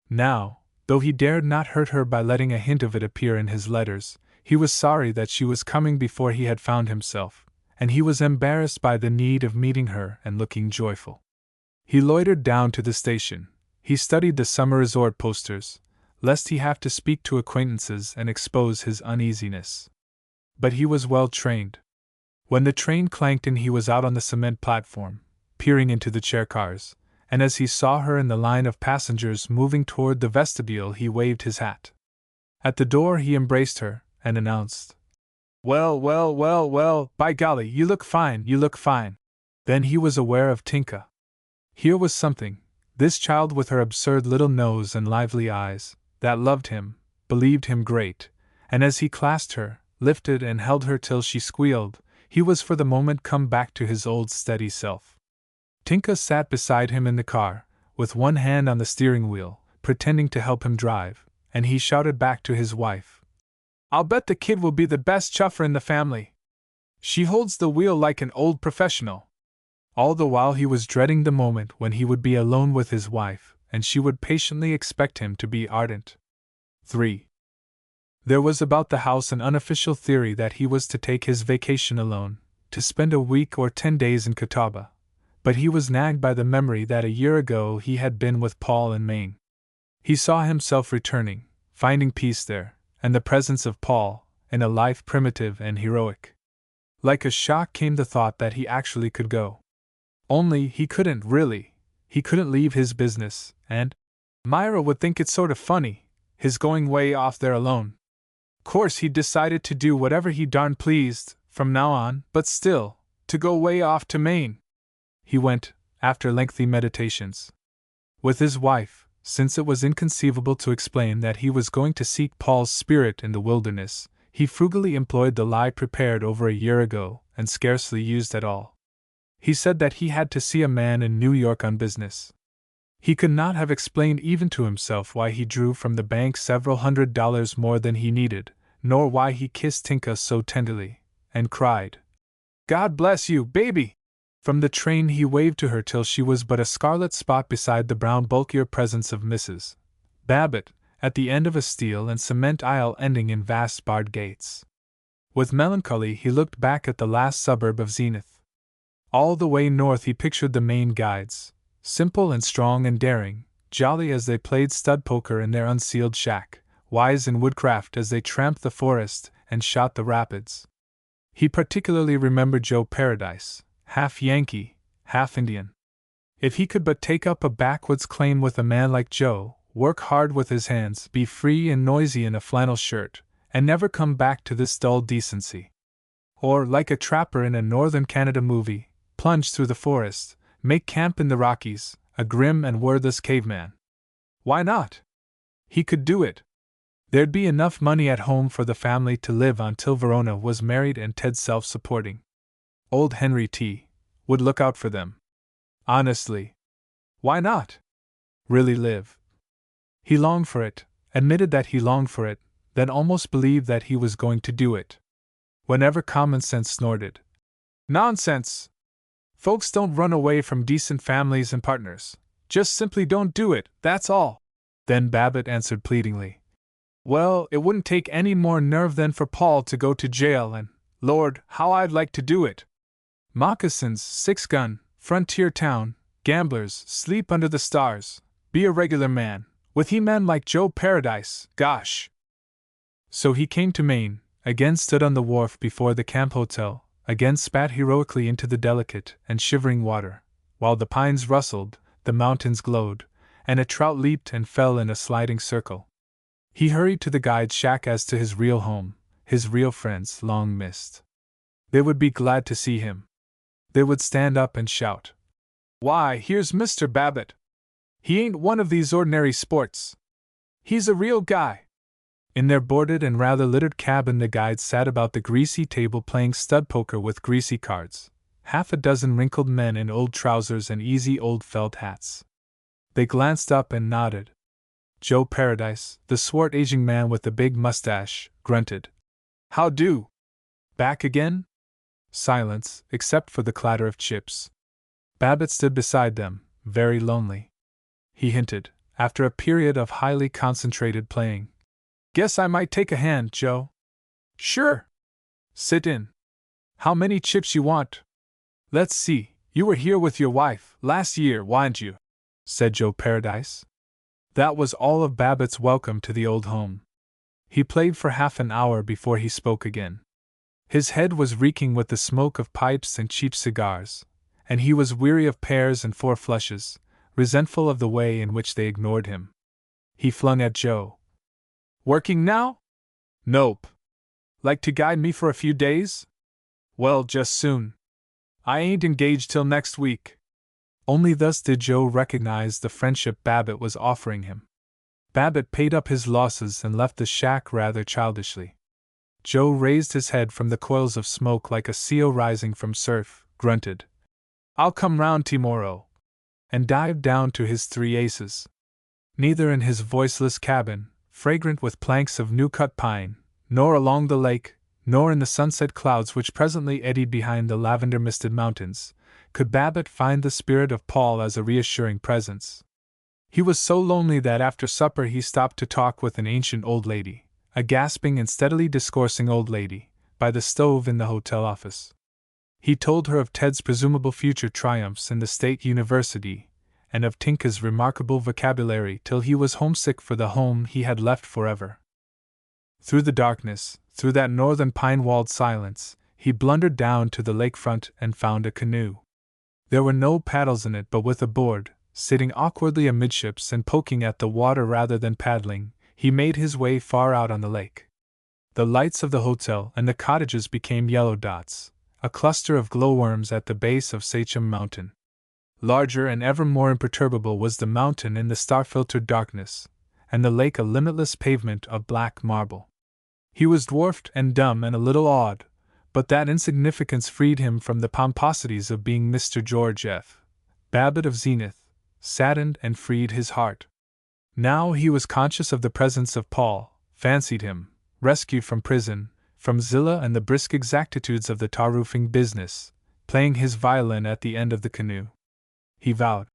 Now, though he dared not hurt her by letting a hint of it appear in his letters, he was sorry that she was coming before he had found himself, and he was embarrassed by the need of meeting her and looking joyful. He loitered down to the station. He studied the summer resort posters, lest he have to speak to acquaintances and expose his uneasiness. But he was well trained. When the train clanked in he was out on the cement platform, peering into the chair cars, and as he saw her in the line of passengers moving toward the vestibule he waved his hat. At the door he embraced her, and announced, "Well, well, well, well, by golly, you look fine, you look fine." Then he was aware of Tinka. Here was something, this child with her absurd little nose and lively eyes, that loved him, believed him great, and as he clasped her, lifted and held her till she squealed, he was for the moment come back to his old steady self. Tinka sat beside him in the car, with one hand on the steering wheel, pretending to help him drive, and he shouted back to his wife, "I'll bet the kid will be the best chuffer in the family. She holds the wheel like an old professional." All the while he was dreading the moment when he would be alone with his wife, and she would patiently expect him to be ardent. 3. There was about the house an unofficial theory that he was to take his vacation alone, to spend a week or 10 days in Catawba, but he was nagged by the memory that a year ago he had been with Paul in Maine. He saw himself returning, finding peace there, and the presence of Paul, in a life primitive and heroic. Like a shock came the thought that he actually could go. Only he couldn't really, he couldn't leave his business, and Myra would think it sort of funny, his going way off there alone. Course he'd decided to do whatever he darn pleased, from now on, but still, to go way off to Maine. He went, after lengthy meditations. With his wife, since it was inconceivable to explain that he was going to seek Paul's spirit in the wilderness, he frugally employed the lie prepared over a year ago, and scarcely used at all. He said that he had to see a man in New York on business. He could not have explained even to himself why he drew from the bank several $100 more than he needed, nor why he kissed Tinka so tenderly, and cried, "God bless you, baby!" From the train he waved to her till she was but a scarlet spot beside the brown bulkier presence of Mrs. Babbitt, at the end of a steel and cement aisle ending in vast barred gates. With melancholy he looked back at the last suburb of Zenith. All the way north he pictured the Maine guides, simple and strong and daring, jolly as they played stud poker in their unceiled shack, wise in woodcraft as they tramped the forest and shot the rapids. He particularly remembered Joe Paradise, half Yankee, half Indian. If he could but take up a backwoods claim with a man like Joe, work hard with his hands, be free and noisy in a flannel shirt, and never come back to this dull decency. Or, like a trapper in a northern Canada movie, plunge through the forest, make camp in the Rockies, a grim and wordless caveman. Why not? He could do it. There'd be enough money at home for the family to live on till Verona was married and Ted self-supporting. Old Henry T. would look out for them. Honestly. Why not? Really live. He longed for it, admitted that he longed for it, then almost believed that he was going to do it. Whenever common sense snorted, "Nonsense! Folks don't run away from decent families and partners. Just simply don't do it, that's all." Then Babbitt answered pleadingly, "Well, it wouldn't take any more nerve than for Paul to go to jail, and, Lord, how I'd like to do it. Moccasins, 6-gun, frontier town, gamblers, sleep under the stars, be a regular man, with men like Joe Paradise, gosh." So he came to Maine, again stood on the wharf before the camp hotel, again spat heroically into the delicate and shivering water, while the pines rustled, the mountains glowed, and a trout leaped and fell in a sliding circle. He hurried to the guide's shack as to his real home, his real friends long missed. They would be glad to see him. They would stand up and shout, "Why, here's Mr. Babbitt! He ain't one of these ordinary sports. He's a real guy." In their boarded and rather littered cabin the guides sat about the greasy table playing stud poker with greasy cards, half a dozen wrinkled men in old trousers and easy old felt hats. They glanced up and nodded. Joe Paradise, the swart aging man with the big mustache, grunted, "How do? Back again?" Silence, except for the clatter of chips. Babbitt stood beside them, very lonely. He hinted, after a period of highly concentrated playing, "Guess I might take a hand, Joe." "Sure. Sit in. How many chips you want?" "Let's see, you were here with your wife last year, wa'n't you?" said Joe Paradise. That was all of Babbitt's welcome to the old home. He played for half an hour before he spoke again. His head was reeking with the smoke of pipes and cheap cigars, and he was weary of pears and four flushes, resentful of the way in which they ignored him. He flung at Joe, "Working now?" "Nope." "Like to guide me for a few days?" "Well, just soon. I ain't engaged till next week." Only thus did Joe recognize the friendship Babbitt was offering him. Babbitt paid up his losses and left the shack rather childishly. Joe raised his head from the coils of smoke like a seal rising from surf, grunted, "I'll come round tomorrow," and dived down to his 3 aces. Neither in his voiceless cabin, fragrant with planks of new-cut pine, nor along the lake, nor in the sunset clouds which presently eddied behind the lavender-misted mountains, could Babbitt find the spirit of Paul as a reassuring presence. He was so lonely that after supper he stopped to talk with an ancient old lady, a gasping and steadily discoursing old lady, by the stove in the hotel office. He told her of Ted's presumable future triumphs in the State University, and of Tinka's remarkable vocabulary till he was homesick for the home he had left forever. Through the darkness, through that northern pine-walled silence, he blundered down to the lakefront and found a canoe. There were no paddles in it, but with a board, sitting awkwardly amidships and poking at the water rather than paddling, he made his way far out on the lake. The lights of the hotel and the cottages became yellow dots, a cluster of glowworms at the base of Sachem Mountain. Larger and ever more imperturbable was the mountain in the star-filtered darkness, and the lake a limitless pavement of black marble. He was dwarfed and dumb and a little awed, but that insignificance freed him from the pomposities of being Mr. George F. Babbitt of Zenith, saddened and freed his heart. Now he was conscious of the presence of Paul, fancied him, rescued from prison, from Zillah and the brisk exactitudes of the tar roofing business, playing his violin at the end of the canoe. He vowed,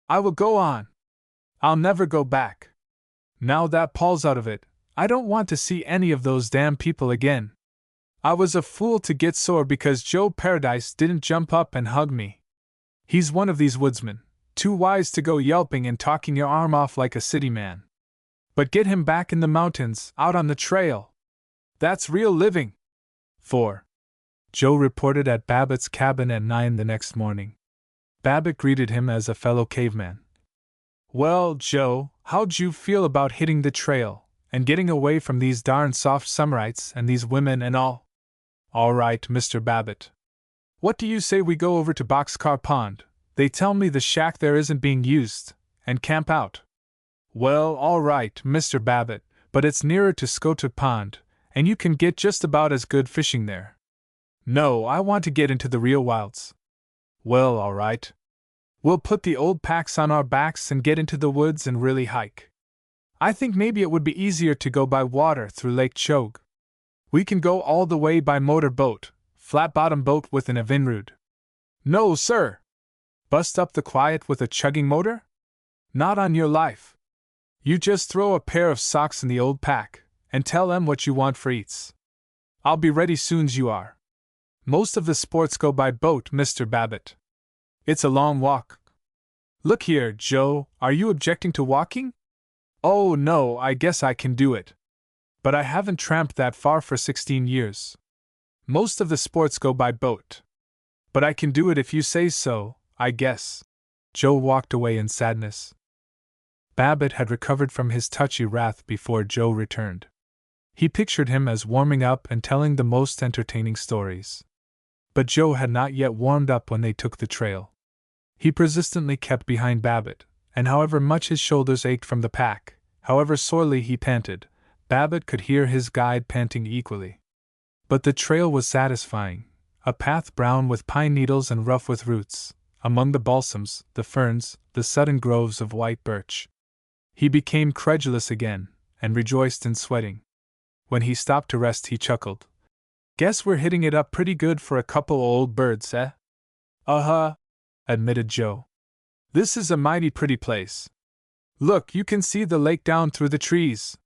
"I will go on. I'll never go back. Now that Paul's out of it, I don't want to see any of those damn people again. I was a fool to get sore because Joe Paradise didn't jump up and hug me. He's one of these woodsmen, too wise to go yelping and talking your arm off like a city man. But get him back in the mountains, out on the trail. That's real living." 4. Joe reported at Babbitt's cabin at 9 the next morning. Babbitt greeted him as a fellow caveman. "Well, Joe, how'd you feel about hitting the trail, and getting away from these darn soft summerites and these women and all?" "All right, Mr. Babbitt. What do you say we go over to Boxcar Pond? They tell me the shack there isn't being used, and camp out." "Well, all right, Mr. Babbitt, but it's nearer to Scotia Pond, and you can get just about as good fishing there." "No, I want to get into the real wilds." "Well, all right. We'll put the old packs on our backs and get into the woods and really hike. I think maybe it would be easier to go by water through Lake Chogue. We can go all the way by motor boat, flat-bottom boat with an Evinrude." "No, sir." "Bust up the quiet with a chugging motor?" "Not on your life. You just throw a pair of socks in the old pack, and tell them what you want for eats. I'll be ready soon's you are. Most of the sports go by boat, Mr. Babbitt. It's a long walk." "Look here, Joe, are you objecting to walking?" "Oh, no, I guess I can do it. But I haven't tramped that far for 16 years. Most of the sports go by boat. But I can do it if you say so, I guess." Joe walked away in sadness. Babbitt had recovered from his touchy wrath before Joe returned. He pictured him as warming up and telling the most entertaining stories. But Joe had not yet warmed up when they took the trail. He persistently kept behind Babbitt, and however much his shoulders ached from the pack, however sorely he panted, Babbitt could hear his guide panting equally. But the trail was satisfying, a path brown with pine needles and rough with roots, among the balsams, the ferns, the sudden groves of white birch. He became credulous again, and rejoiced in sweating. When he stopped to rest, he chuckled. "Guess we're hitting it up pretty good for a couple old birds, eh?" "Uh-huh," admitted Joe. "This is a mighty pretty place. Look, you can see the lake down through the trees.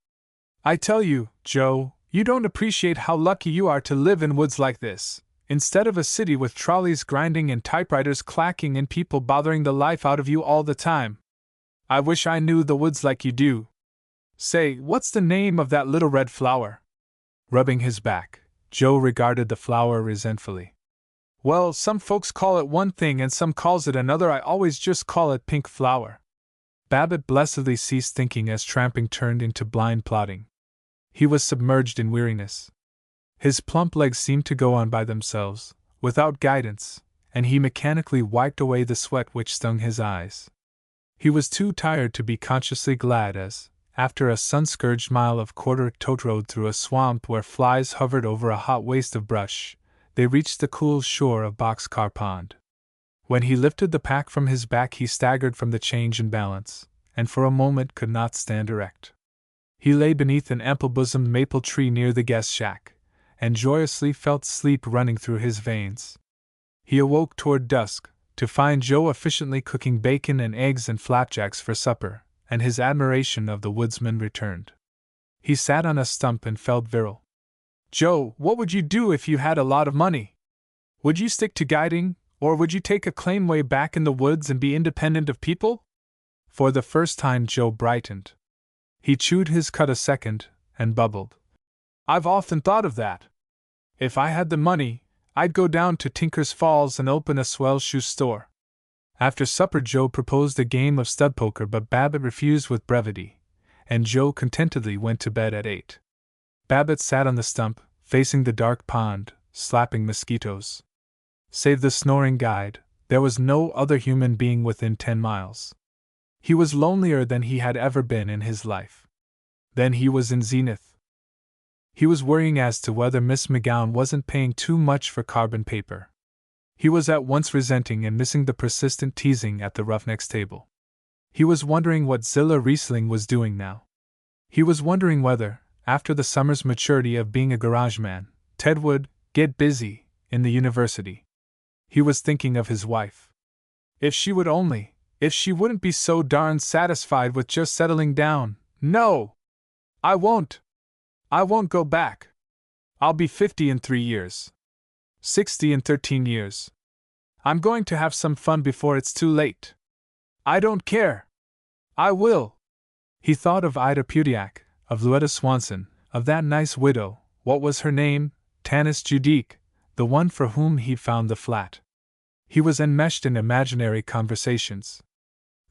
I tell you, Joe, you don't appreciate how lucky you are to live in woods like this, instead of a city with trolleys grinding and typewriters clacking and people bothering the life out of you all the time. I wish I knew the woods like you do. Say, what's the name of that little red flower?" Rubbing his back, Joe regarded the flower resentfully. "Well, some folks call it one thing and some calls it another. I always just call it pink flower." Babbitt blessedly ceased thinking as tramping turned into blind plodding. He was submerged in weariness. His plump legs seemed to go on by themselves, without guidance, and he mechanically wiped away the sweat which stung his eyes. He was too tired to be consciously glad as, after a sun-scourged mile of quarter-tote road through a swamp where flies hovered over a hot waste of brush, they reached the cool shore of Boxcar Pond. When he lifted the pack from his back, he staggered from the change in balance, and for a moment could not stand erect. He lay beneath an ample-bosomed maple tree near the guest shack, and joyously felt sleep running through his veins. He awoke toward dusk, to find Joe efficiently cooking bacon and eggs and flapjacks for supper, and his admiration of the woodsman returned. He sat on a stump and felt virile. "Joe, what would you do if you had a lot of money? Would you stick to guiding, or would you take a claim way back in the woods and be independent of people?" For the first time Joe brightened. He chewed his cud a second, and bubbled. "I've often thought of that. If I had the money, I'd go down to Tinker's Falls and open a swell shoe store." After supper Joe proposed a game of stud poker, but Babbitt refused with brevity, and Joe contentedly went to bed at 8. Babbitt sat on the stump, facing the dark pond, slapping mosquitoes. Save the snoring guide, there was no other human being within 10 miles. He was lonelier than he had ever been in his life. Then he was in Zenith. He was worrying as to whether Miss McGowan wasn't paying too much for carbon paper. He was at once resenting and missing the persistent teasing at the Roughnecks table. He was wondering what Zilla Riesling was doing now. He was wondering whether, after the summer's maturity of being a garage man, Ted would get busy in the university. He was thinking of his wife. If she wouldn't be so darn satisfied with just settling down. No! I won't go back. I'll be 50 in 3 years. 60 in 13 years. I'm going to have some fun before it's too late. I don't care. I will. He thought of Ida Pudiak, of Luetta Swanson, of that nice widow, what was her name, Tanis Judique, the one for whom he'd found the flat. He was enmeshed in imaginary conversations.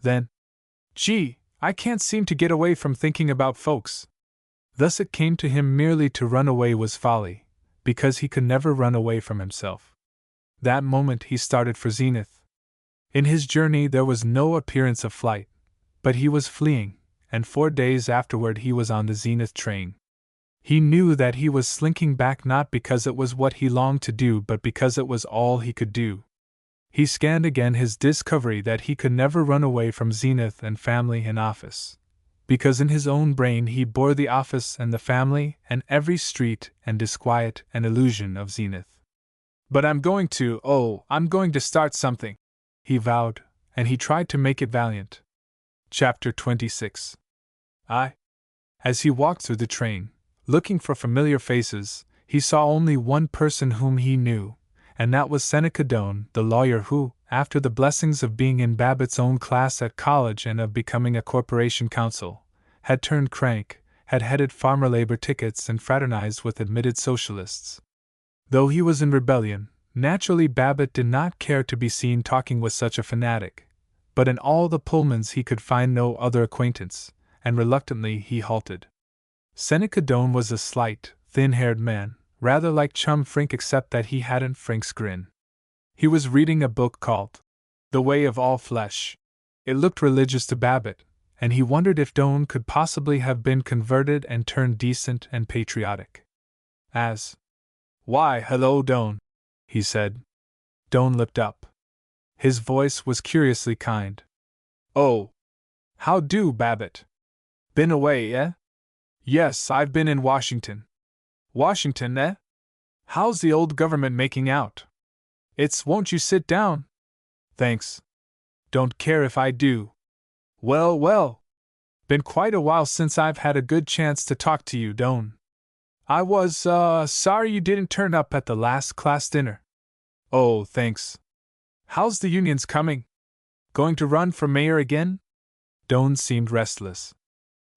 Then, gee, I can't seem to get away from thinking about folks. Thus it came to him merely to run away was folly, because he could never run away from himself. That moment he started for Zenith. In his journey there was no appearance of flight, but he was fleeing, and 4 days afterward he was on the Zenith train. He knew that he was slinking back not because it was what he longed to do but because it was all he could do. He scanned again his discovery that he could never run away from Zenith and family and office, because in his own brain he bore the office and the family and every street and disquiet and illusion of Zenith. But I'm going to start something, he vowed, and he tried to make it valiant. Chapter 26. As he walked through the train, looking for familiar faces, he saw only one person whom he knew, and that was Seneca Doane, the lawyer who, after the blessings of being in Babbitt's own class at college and of becoming a corporation counsel, had turned crank, had headed farmer labor tickets and fraternized with admitted socialists. Though he was in rebellion, naturally Babbitt did not care to be seen talking with such a fanatic, but in all the Pullmans he could find no other acquaintance, and reluctantly he halted. Seneca Doane was a slight, thin-haired man, rather like Chum Frink except that he hadn't Frink's grin. He was reading a book called The Way of All Flesh. It looked religious to Babbitt, and he wondered if Doane could possibly have been converted and turned decent and patriotic. Why, hello, Doane, he said. Doane looked up. His voice was curiously kind. Oh, how do, Babbitt? Been away, eh? Yes, I've been in Washington. Washington, eh? How's the old government making out? Won't you sit down? Thanks. Don't care if I do. Well. Been quite a while since I've had a good chance to talk to you, Doane. I was, sorry you didn't turn up at the last class dinner. Oh, thanks. How's the unions coming? Going to run for mayor again? Doane seemed restless.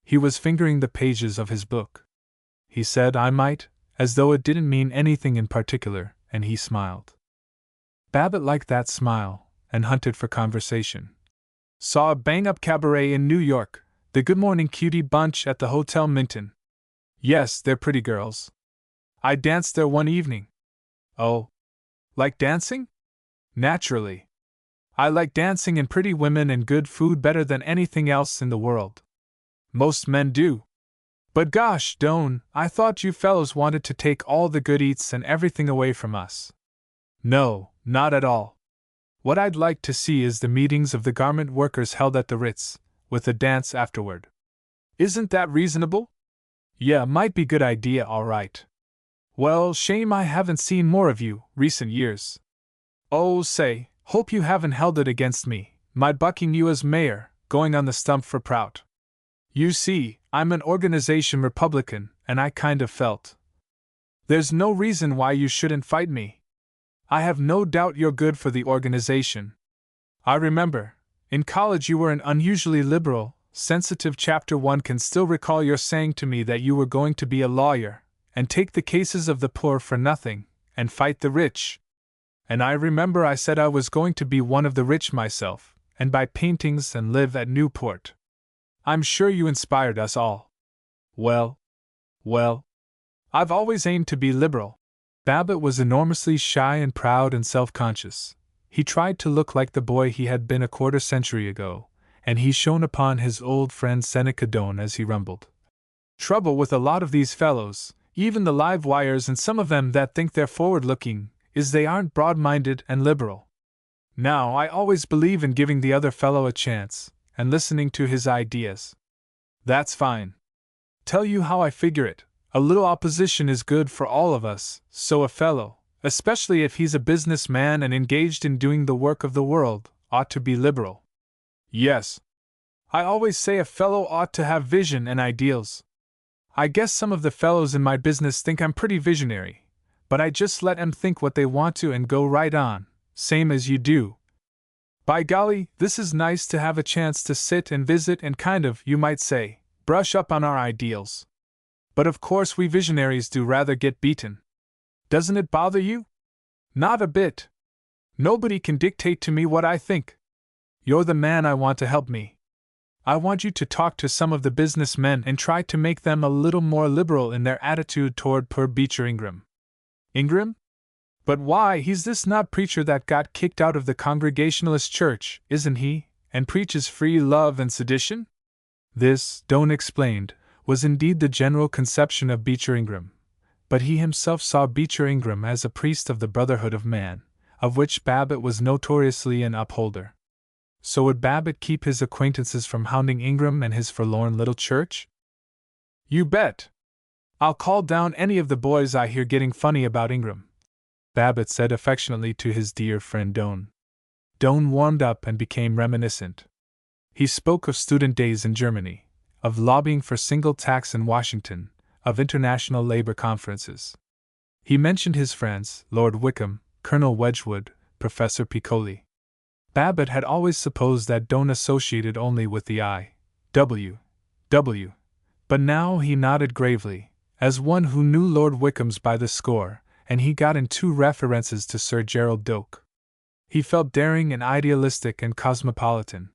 He was fingering the pages of his book. He said I might, as though it didn't mean anything in particular, and he smiled. Babbitt liked that smile, and hunted for conversation. Saw a bang-up cabaret in New York, the Good Morning Cutie bunch at the Hotel Minton. Yes, they're pretty girls. I danced there one evening. Oh. Like dancing? Naturally. I like dancing and pretty women and good food better than anything else in the world. Most men do. But gosh, Doane, I thought you fellows wanted to take all the good eats and everything away from us. No, not at all. What I'd like to see is the meetings of the garment workers held at the Ritz, with a dance afterward. Isn't that reasonable? Yeah, might be good idea, all right. Well, shame I haven't seen more of you, recent years. Oh, say, hope you haven't held it against me, my bucking you as mayor, going on the stump for Prout. You see, I'm an organization Republican, and I kind of felt. There's no reason why you shouldn't fight me. I have no doubt you're good for the organization. I remember, in college you were an unusually liberal, sensitive chapter. One can still recall your saying to me that you were going to be a lawyer, and take the cases of the poor for nothing, and fight the rich. And I remember I said I was going to be one of the rich myself, and buy paintings and live at Newport. I'm sure you inspired us all. Well, I've always aimed to be liberal. Babbitt was enormously shy and proud and self-conscious. He tried to look like the boy he had been a quarter century ago, and he shone upon his old friend Seneca Doane as he rumbled. Trouble with a lot of these fellows, even the live wires and some of them that think they're forward-looking, is they aren't broad-minded and liberal. Now, I always believe in giving the other fellow a chance, and listening to his ideas. That's fine. Tell you how I figure it. A little opposition is good for all of us, so a fellow, especially if he's a businessman and engaged in doing the work of the world, ought to be liberal. Yes. I always say a fellow ought to have vision and ideals. I guess some of the fellows in my business think I'm pretty visionary, but I just let 'em think what they want to and go right on, same as you do. By golly, this is nice to have a chance to sit and visit and kind of, you might say, brush up on our ideals. But of course we visionaries do rather get beaten. Doesn't it bother you? Not a bit. Nobody can dictate to me what I think. You're the man I want to help me. I want you to talk to some of the businessmen and try to make them a little more liberal in their attitude toward poor Beecher Ingram. Ingram? But why, he's this snob preacher that got kicked out of the Congregationalist church, isn't he, and preaches free love and sedition? This, Doane explained, was indeed the general conception of Beecher Ingram, but he himself saw Beecher Ingram as a priest of the Brotherhood of Man, of which Babbitt was notoriously an upholder. So would Babbitt keep his acquaintances from hounding Ingram and his forlorn little church? You bet! I'll call down any of the boys I hear getting funny about Ingram, Babbitt said affectionately to his dear friend Doane. Doane warmed up and became reminiscent. He spoke of student days in Germany, of lobbying for single tax in Washington, of international labor conferences. He mentioned his friends, Lord Wickham, Colonel Wedgwood, Professor Piccoli. Babbitt had always supposed that Doane associated only with the I.W.W., but now he nodded gravely, as one who knew Lord Wickham's by the score, and he got in 2 references to Sir Gerald Doak. He felt daring and idealistic and cosmopolitan.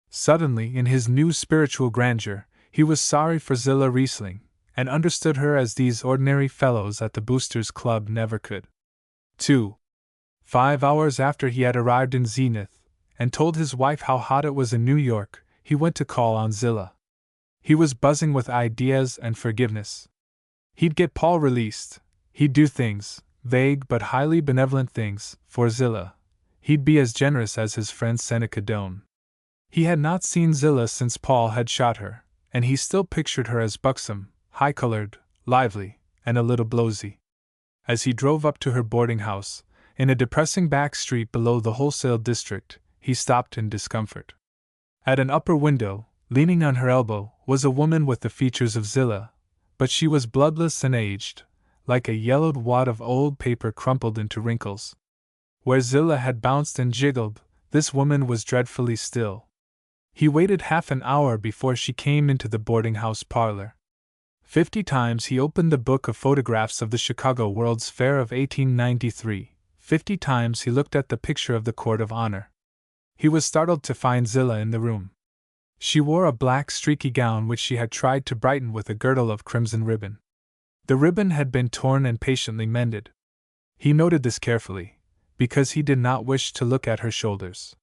Suddenly, in his new spiritual grandeur, he was sorry for Zillah Riesling, and understood her as these ordinary fellows at the Boosters' Club never could. 5 hours after he had arrived in Zenith, and told his wife how hot it was in New York, he went to call on Zillah. He was buzzing with ideas and forgiveness. He'd get Paul released, he'd do things, vague but highly benevolent things, for Zillah. He'd be as generous as his friend Seneca Doane. He had not seen Zillah since Paul had shot her, and he still pictured her as buxom, high-colored, lively, and a little blowsy. As he drove up to her boarding house, in a depressing back street below the wholesale district, he stopped in discomfort. At an upper window, leaning on her elbow, was a woman with the features of Zillah, but she was bloodless and aged, like a yellowed wad of old paper crumpled into wrinkles. Where Zillah had bounced and jiggled, this woman was dreadfully still. He waited half an hour before she came into the boarding-house parlor. 50 times he opened the book of photographs of the Chicago World's Fair of 1893. 50 times he looked at the picture of the Court of Honor. He was startled to find Zillah in the room. She wore a black streaky gown which she had tried to brighten with a girdle of crimson ribbon. The ribbon had been torn and patiently mended. He noted this carefully, because he did not wish to look at her shoulders.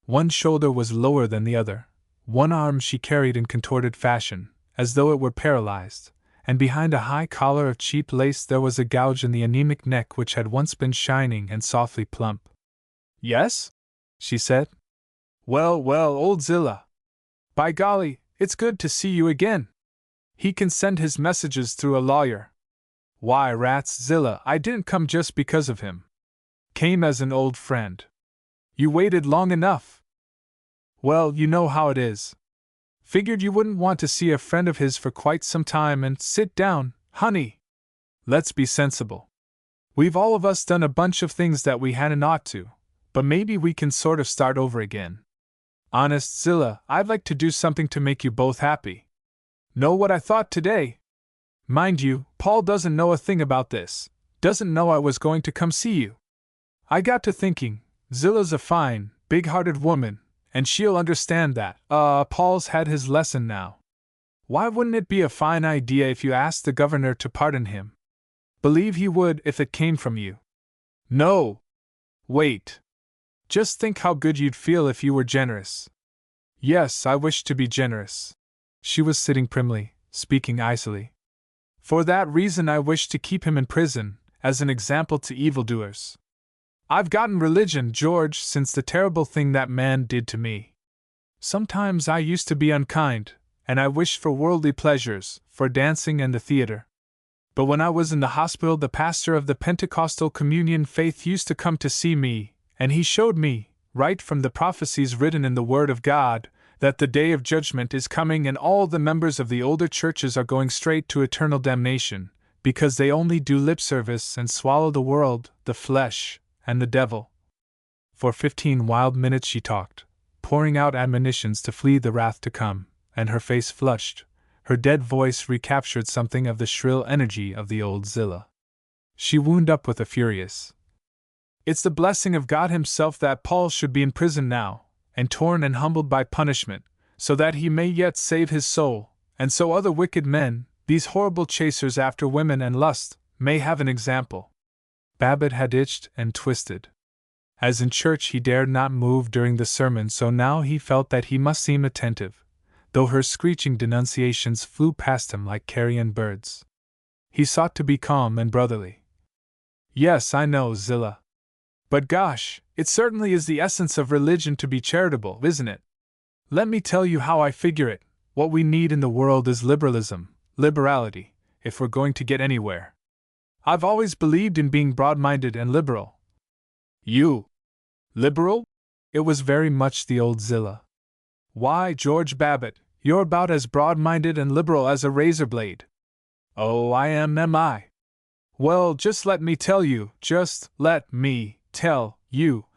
One shoulder was lower than the other, one arm she carried in contorted fashion, as though it were paralyzed, and behind a high collar of cheap lace there was a gouge in the anemic neck which had once been shining and softly plump. "Yes?" she said. Well, old Zillah. By golly, it's good to see you again. He can send his messages through a lawyer." "Why, rats, Zillah, I didn't come just because of him. Came as an old friend." "You waited long enough." "Well, you know how it is. Figured you wouldn't want to see a friend of his for quite some time and sit down, honey. Let's be sensible. We've all of us done a bunch of things that we hadn't ought to, but maybe we can sort of start over again. Honest, Zillah, I'd like to do something to make you both happy. Know what I thought today? Mind you, Paul doesn't know a thing about this, doesn't know I was going to come see you. I got to thinking, Zillah's a fine, big-hearted woman, and she'll understand that, Paul's had his lesson now. Why wouldn't it be a fine idea if you asked the governor to pardon him? Believe he would if it came from you. No. Wait. Just think how good you'd feel if you were generous. Yes, I wish to be generous. She was sitting primly, speaking icily. For that reason I wish to keep him in prison, as an example to evildoers. I've gotten religion, George, since the terrible thing that man did to me. Sometimes I used to be unkind, and I wished for worldly pleasures, for dancing and the theater. But when I was in the hospital, the pastor of the Pentecostal Communion faith used to come to see me, and he showed me, right from the prophecies written in the Word of God, that the day of judgment is coming and all the members of the older churches are going straight to eternal damnation, because they only do lip service and swallow the world, the flesh, and the devil. For 15 wild minutes she talked, pouring out admonitions to flee the wrath to come, and her face flushed. Her dead voice recaptured something of the shrill energy of the old Zillah. She wound up with a furious, "It's the blessing of God Himself that Paul should be in prison now, and torn and humbled by punishment, so that he may yet save his soul, and so other wicked men, these horrible chasers after women and lust, may have an example." Babbitt had itched and twisted. As in church he dared not move during the sermon, so now he felt that he must seem attentive, though her screeching denunciations flew past him like carrion birds. He sought to be calm and brotherly. "Yes, I know, Zillah. But gosh, it certainly is the essence of religion to be charitable, isn't it? Let me tell you how I figure it. What we need in the world is liberalism, liberality, if we're going to get anywhere. I've always believed in being broad-minded and liberal." "You? Liberal?" It was very much the old Zillah. "Why, George Babbitt, you're about as broad-minded and liberal as a razor blade." "Oh, I am I? Well, just let me tell you,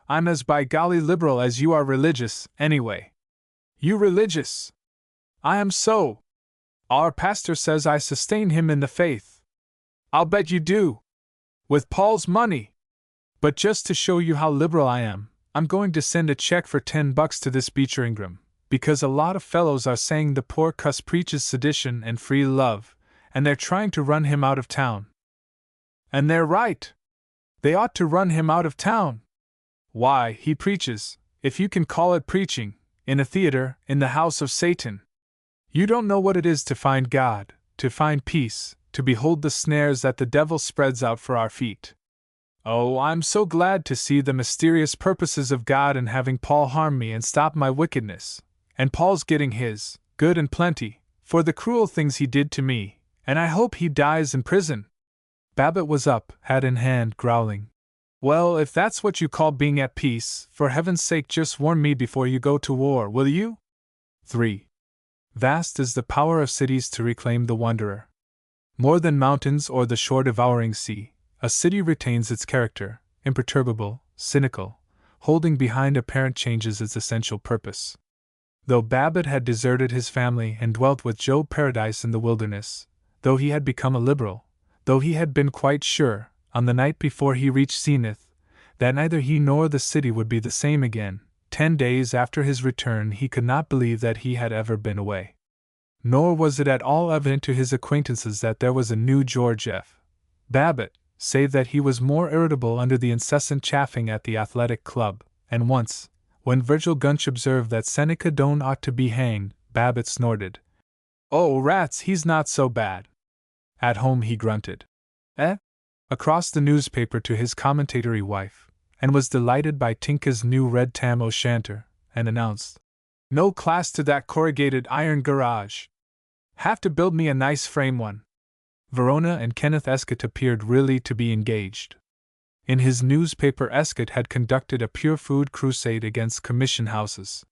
I'm as by golly liberal as you are religious, anyway." "You religious?" "I am so. Our pastor says I sustain him in the faith." "I'll bet you do. With Paul's money." "But just to show you how liberal I am, I'm going to send a check for $10 to this Beecher Ingram, because a lot of fellows are saying the poor cuss preaches sedition and free love, and they're trying to run him out of town." "And they're right. They ought to run him out of town. Why, he preaches, if you can call it preaching, in a theater, in the house of Satan. You don't know what it is to find God, to find peace, to behold the snares that the devil spreads out for our feet. Oh, I'm so glad to see the mysterious purposes of God in having Paul harm me and stop my wickedness, and Paul's getting his, good and plenty, for the cruel things he did to me, and I hope he dies in prison." Babbitt was up, hat in hand, growling. "Well, if that's what you call being at peace, for heaven's sake just warn me before you go to war, will you?" 3. Vast is the power of cities to reclaim the wanderer. More than mountains or the shore devouring sea, a city retains its character, imperturbable, cynical, holding behind apparent changes its essential purpose. Though Babbitt had deserted his family and dwelt with Job Paradise in the wilderness, though he had become a liberal, though he had been quite sure, on the night before he reached Zenith, that neither he nor the city would be the same again, 10 days after his return he could not believe that he had ever been away. Nor was it at all evident to his acquaintances that there was a new George F. Babbitt, save that he was more irritable under the incessant chaffing at the athletic club, and once, when Virgil Gunch observed that Seneca Doane ought to be hanged, Babbitt snorted, "Oh, rats, he's not so bad." At home he grunted, "Eh?" across the newspaper to his commentatory wife, and was delighted by Tinka's new red tam o'shanter, and announced, "No class to that corrugated iron garage. Have to build me a nice frame one." Verona and Kenneth Escott appeared really to be engaged. In his newspaper Escott had conducted a pure food crusade against commission houses.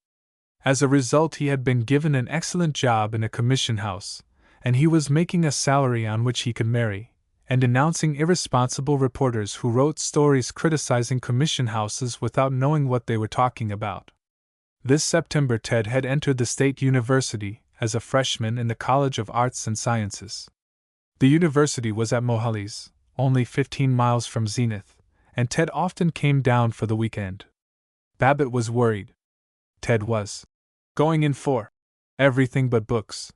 As a result he had been given an excellent job in a commission house, and he was making a salary on which he could marry, and denouncing irresponsible reporters who wrote stories criticizing commission houses without knowing what they were talking about. This September Ted had entered the State University as a freshman in the College of Arts and Sciences. The university was at Mohallys, only 15 miles from Zenith, and Ted often came down for the weekend. Babbitt was worried. Ted was going in for everything but books.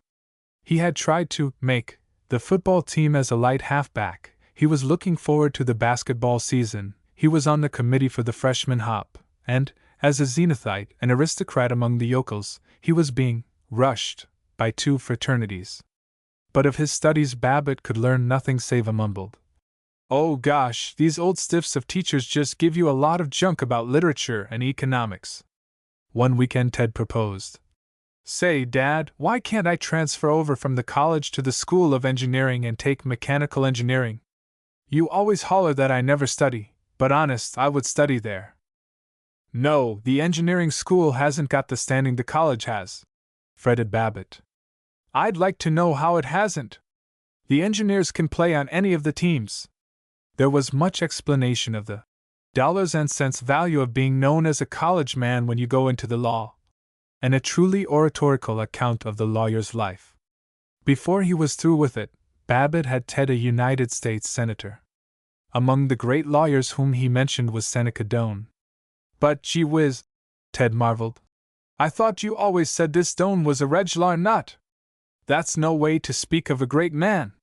He had tried to make the football team as a light halfback, he was looking forward to the basketball season, he was on the committee for the freshman hop, and, as a Zenithite, an aristocrat among the yokels, he was being rushed by 2 fraternities. But of his studies Babbitt could learn nothing save a mumbled, "Oh gosh, these old stiffs of teachers just give you a lot of junk about literature and economics." One weekend Ted proposed, Say, Dad, why can't I transfer over from the college to the School of Engineering and take mechanical engineering? You always holler that I never study, but honest, I would study there. No, the engineering school hasn't got the standing the college has, fretted Babbitt. I'd like to know how it hasn't. The engineers can play on any of the teams. There was much explanation of the dollars and cents value of being known as a college man when you go into the law, and a truly oratorical account of the lawyer's life. Before he was through with it, Babbitt had Ted a United States Senator. Among the great lawyers whom he mentioned was Seneca Doane. But gee whiz, Ted marveled. I thought you always said this Doane was a reg'lar nut. That's no way to speak of a great man.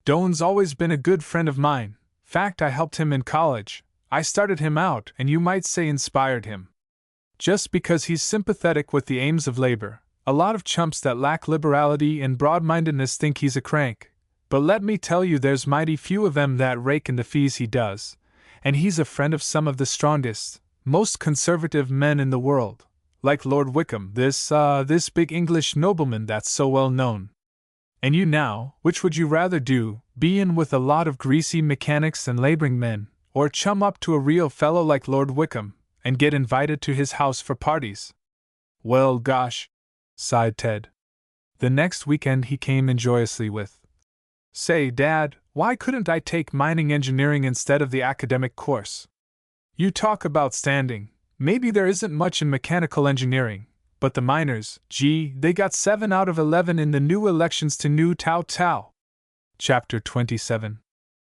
Doane's always been a good friend of mine. Fact, I helped him in college. I started him out and you might say inspired him. Just because he's sympathetic with the aims of labor, a lot of chumps that lack liberality and broad-mindedness think he's a crank. But let me tell you, there's mighty few of them that rake in the fees he does, and he's a friend of some of the strongest, most conservative men in the world, like Lord Wickham, this big English nobleman that's so well known. And you now, which would you rather do, be in with a lot of greasy mechanics and laboring men, or chum up to a real fellow like Lord Wickham, and get invited to his house for parties? Well, gosh, sighed Ted. The next weekend he came in joyously with, Say, Dad, why couldn't I take mining engineering instead of the academic course? You talk about standing. Maybe there isn't much in mechanical engineering, but the miners, gee, they got 7 out of 11 in the new elections to New Tao Tao. Chapter 27.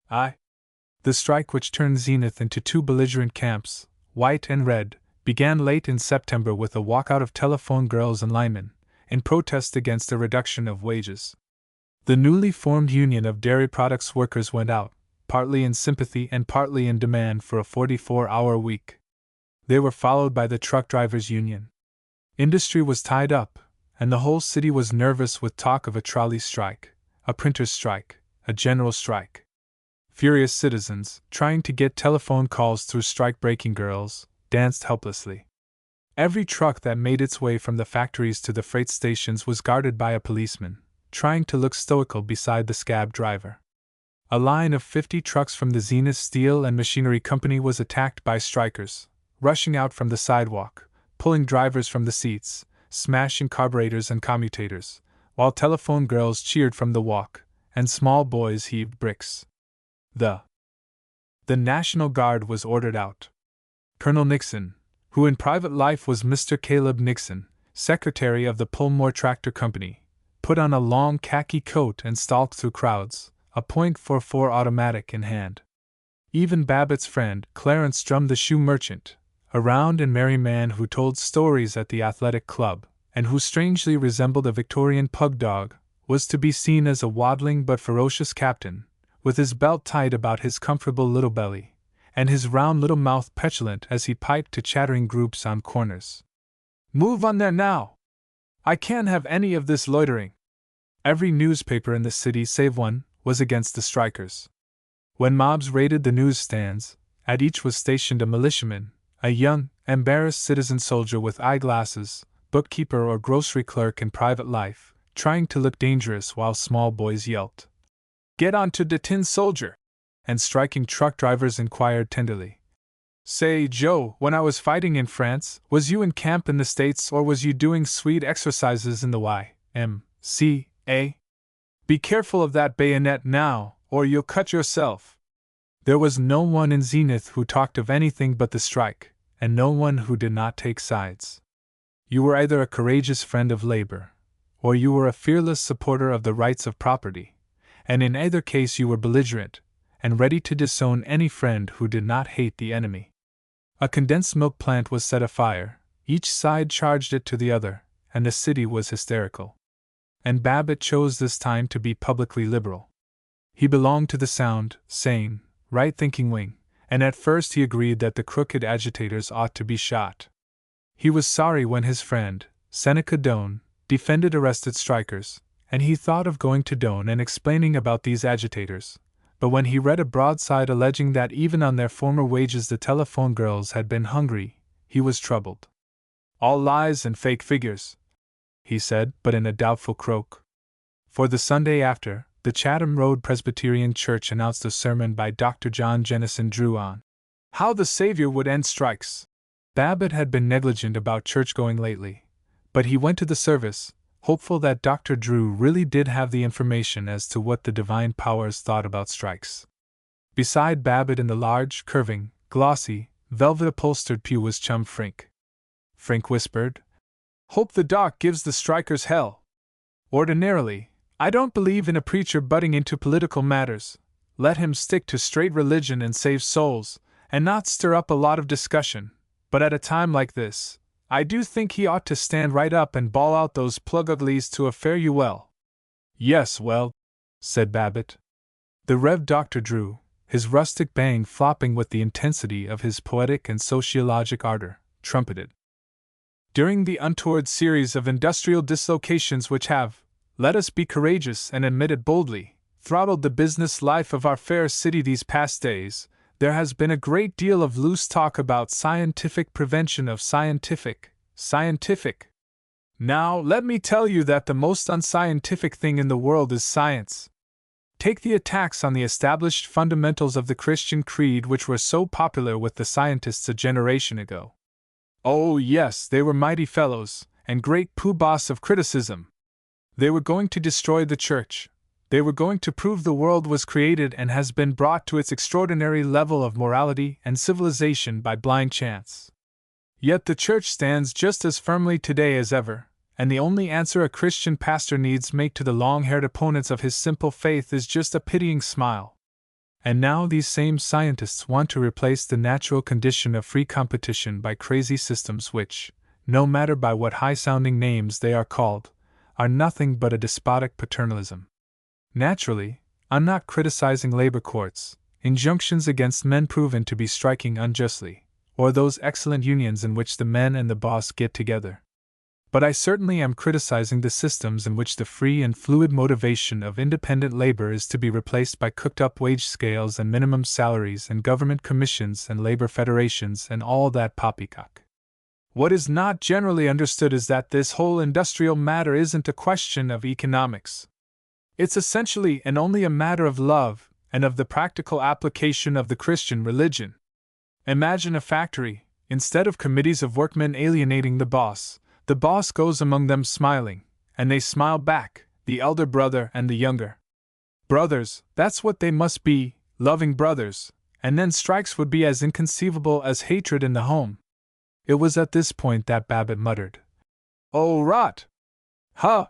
The strike, which turned Zenith into 2 belligerent camps, white and red, began late in September with a walkout of telephone girls and linemen, in protest against a reduction of wages. The newly formed Union of Dairy Products Workers went out, partly in sympathy and partly in demand for a 44-hour week. They were followed by the Truck Drivers' Union. Industry was tied up, and the whole city was nervous with talk of a trolley strike, a printer's strike, a general strike. Furious citizens, trying to get telephone calls through strike-breaking girls, danced helplessly. Every truck that made its way from the factories to the freight stations was guarded by a policeman, trying to look stoical beside the scab driver. A line of 50 trucks from the Zenith Steel and Machinery Company was attacked by strikers, rushing out from the sidewalk, pulling drivers from the seats, smashing carburetors and commutators, while telephone girls cheered from the walk, and small boys heaved bricks. The National Guard was ordered out. Colonel Nixon, who in private life was Mr. Caleb Nixon, secretary of the Pullmore Tractor Company, put on a long khaki coat and stalked through crowds, a .44 automatic in hand. Even Babbitt's friend, Clarence Drum the shoe merchant, a round and merry man who told stories at the athletic club, and who strangely resembled a Victorian pug dog, was to be seen as a waddling but ferocious captain, with his belt tied about his comfortable little belly, and his round little mouth petulant as he piped to chattering groups on corners. Move on there now! I can't have any of this loitering. Every newspaper in the city save one was against the strikers. When mobs raided the newsstands, at each was stationed a militiaman, a young, embarrassed citizen soldier with eyeglasses, bookkeeper or grocery clerk in private life, trying to look dangerous while small boys yelped, "Get on to the tin soldier!" and striking truck drivers inquired tenderly, "Say, Joe, when I was fighting in France, was you in camp in the States or was you doing sweet exercises in the Y.M.C.A.? Be careful of that bayonet now, or you'll cut yourself." There was no one in Zenith who talked of anything but the strike, and no one who did not take sides. You were either a courageous friend of labor, or you were a fearless supporter of the rights of property, and in either case you were belligerent, and ready to disown any friend who did not hate the enemy. A condensed milk plant was set afire, each side charged it to the other, and the city was hysterical. And Babbitt chose this time to be publicly liberal. He belonged to the sound, sane, right-thinking wing, and at first he agreed that the crooked agitators ought to be shot. He was sorry when his friend, Seneca Doane, defended arrested strikers, and he thought of going to Doane and explaining about these agitators, but when he read a broadside alleging that even on their former wages the telephone girls had been hungry, he was troubled. All lies and fake figures, he said, but in a doubtful croak. For the Sunday after, the Chatham Road Presbyterian Church announced a sermon by Dr. John Jennison Drew on how the Savior would end strikes. Babbitt had been negligent about church-going lately, but he went to the service, hopeful that Dr. Drew really did have the information as to what the divine powers thought about strikes. Beside Babbitt in the large, curving, glossy, velvet-upholstered pew was chum Frink. Frink whispered, "Hope the doc gives the strikers hell. Ordinarily, I don't believe in a preacher butting into political matters. Let him stick to straight religion and save souls, and not stir up a lot of discussion. But at a time like this, I do think he ought to stand right up and bawl out those plug uglies to a fare you well." "Yes, well," said Babbitt. The Rev. Dr. Drew, his rustic bang flopping with the intensity of his poetic and sociologic ardor, trumpeted. "During the untoward series of industrial dislocations which have, let us be courageous and admit it boldly, throttled the business life of our fair city these past days, there has been a great deal of loose talk about scientific prevention of scientific. Now, let me tell you that the most unscientific thing in the world is science. Take the attacks on the established fundamentals of the Christian creed which were so popular with the scientists a generation ago. Oh, yes, they were mighty fellows, and great poobahs of criticism. They were going to destroy the church. They were going to prove the world was created and has been brought to its extraordinary level of morality and civilization by blind chance. Yet the church stands just as firmly today as ever, and the only answer a Christian pastor needs make to the long-haired opponents of his simple faith is just a pitying smile. And now these same scientists want to replace the natural condition of free competition by crazy systems which, no matter by what high-sounding names they are called, are nothing but a despotic paternalism. Naturally, I'm not criticizing labor courts, injunctions against men proven to be striking unjustly, or those excellent unions in which the men and the boss get together. But I certainly am criticizing the systems in which the free and fluid motivation of independent labor is to be replaced by cooked-up wage scales and minimum salaries and government commissions and labor federations and all that poppycock. What is not generally understood is that this whole industrial matter isn't a question of economics. It's essentially and only a matter of love and of the practical application of the Christian religion. Imagine a factory. Instead of committees of workmen alienating the boss goes among them smiling, and they smile back, the elder brother and the younger. Brothers, that's what they must be, loving brothers, and then strikes would be as inconceivable as hatred in the home. It was at this point that Babbitt muttered, "Oh, rot!" "Huh!"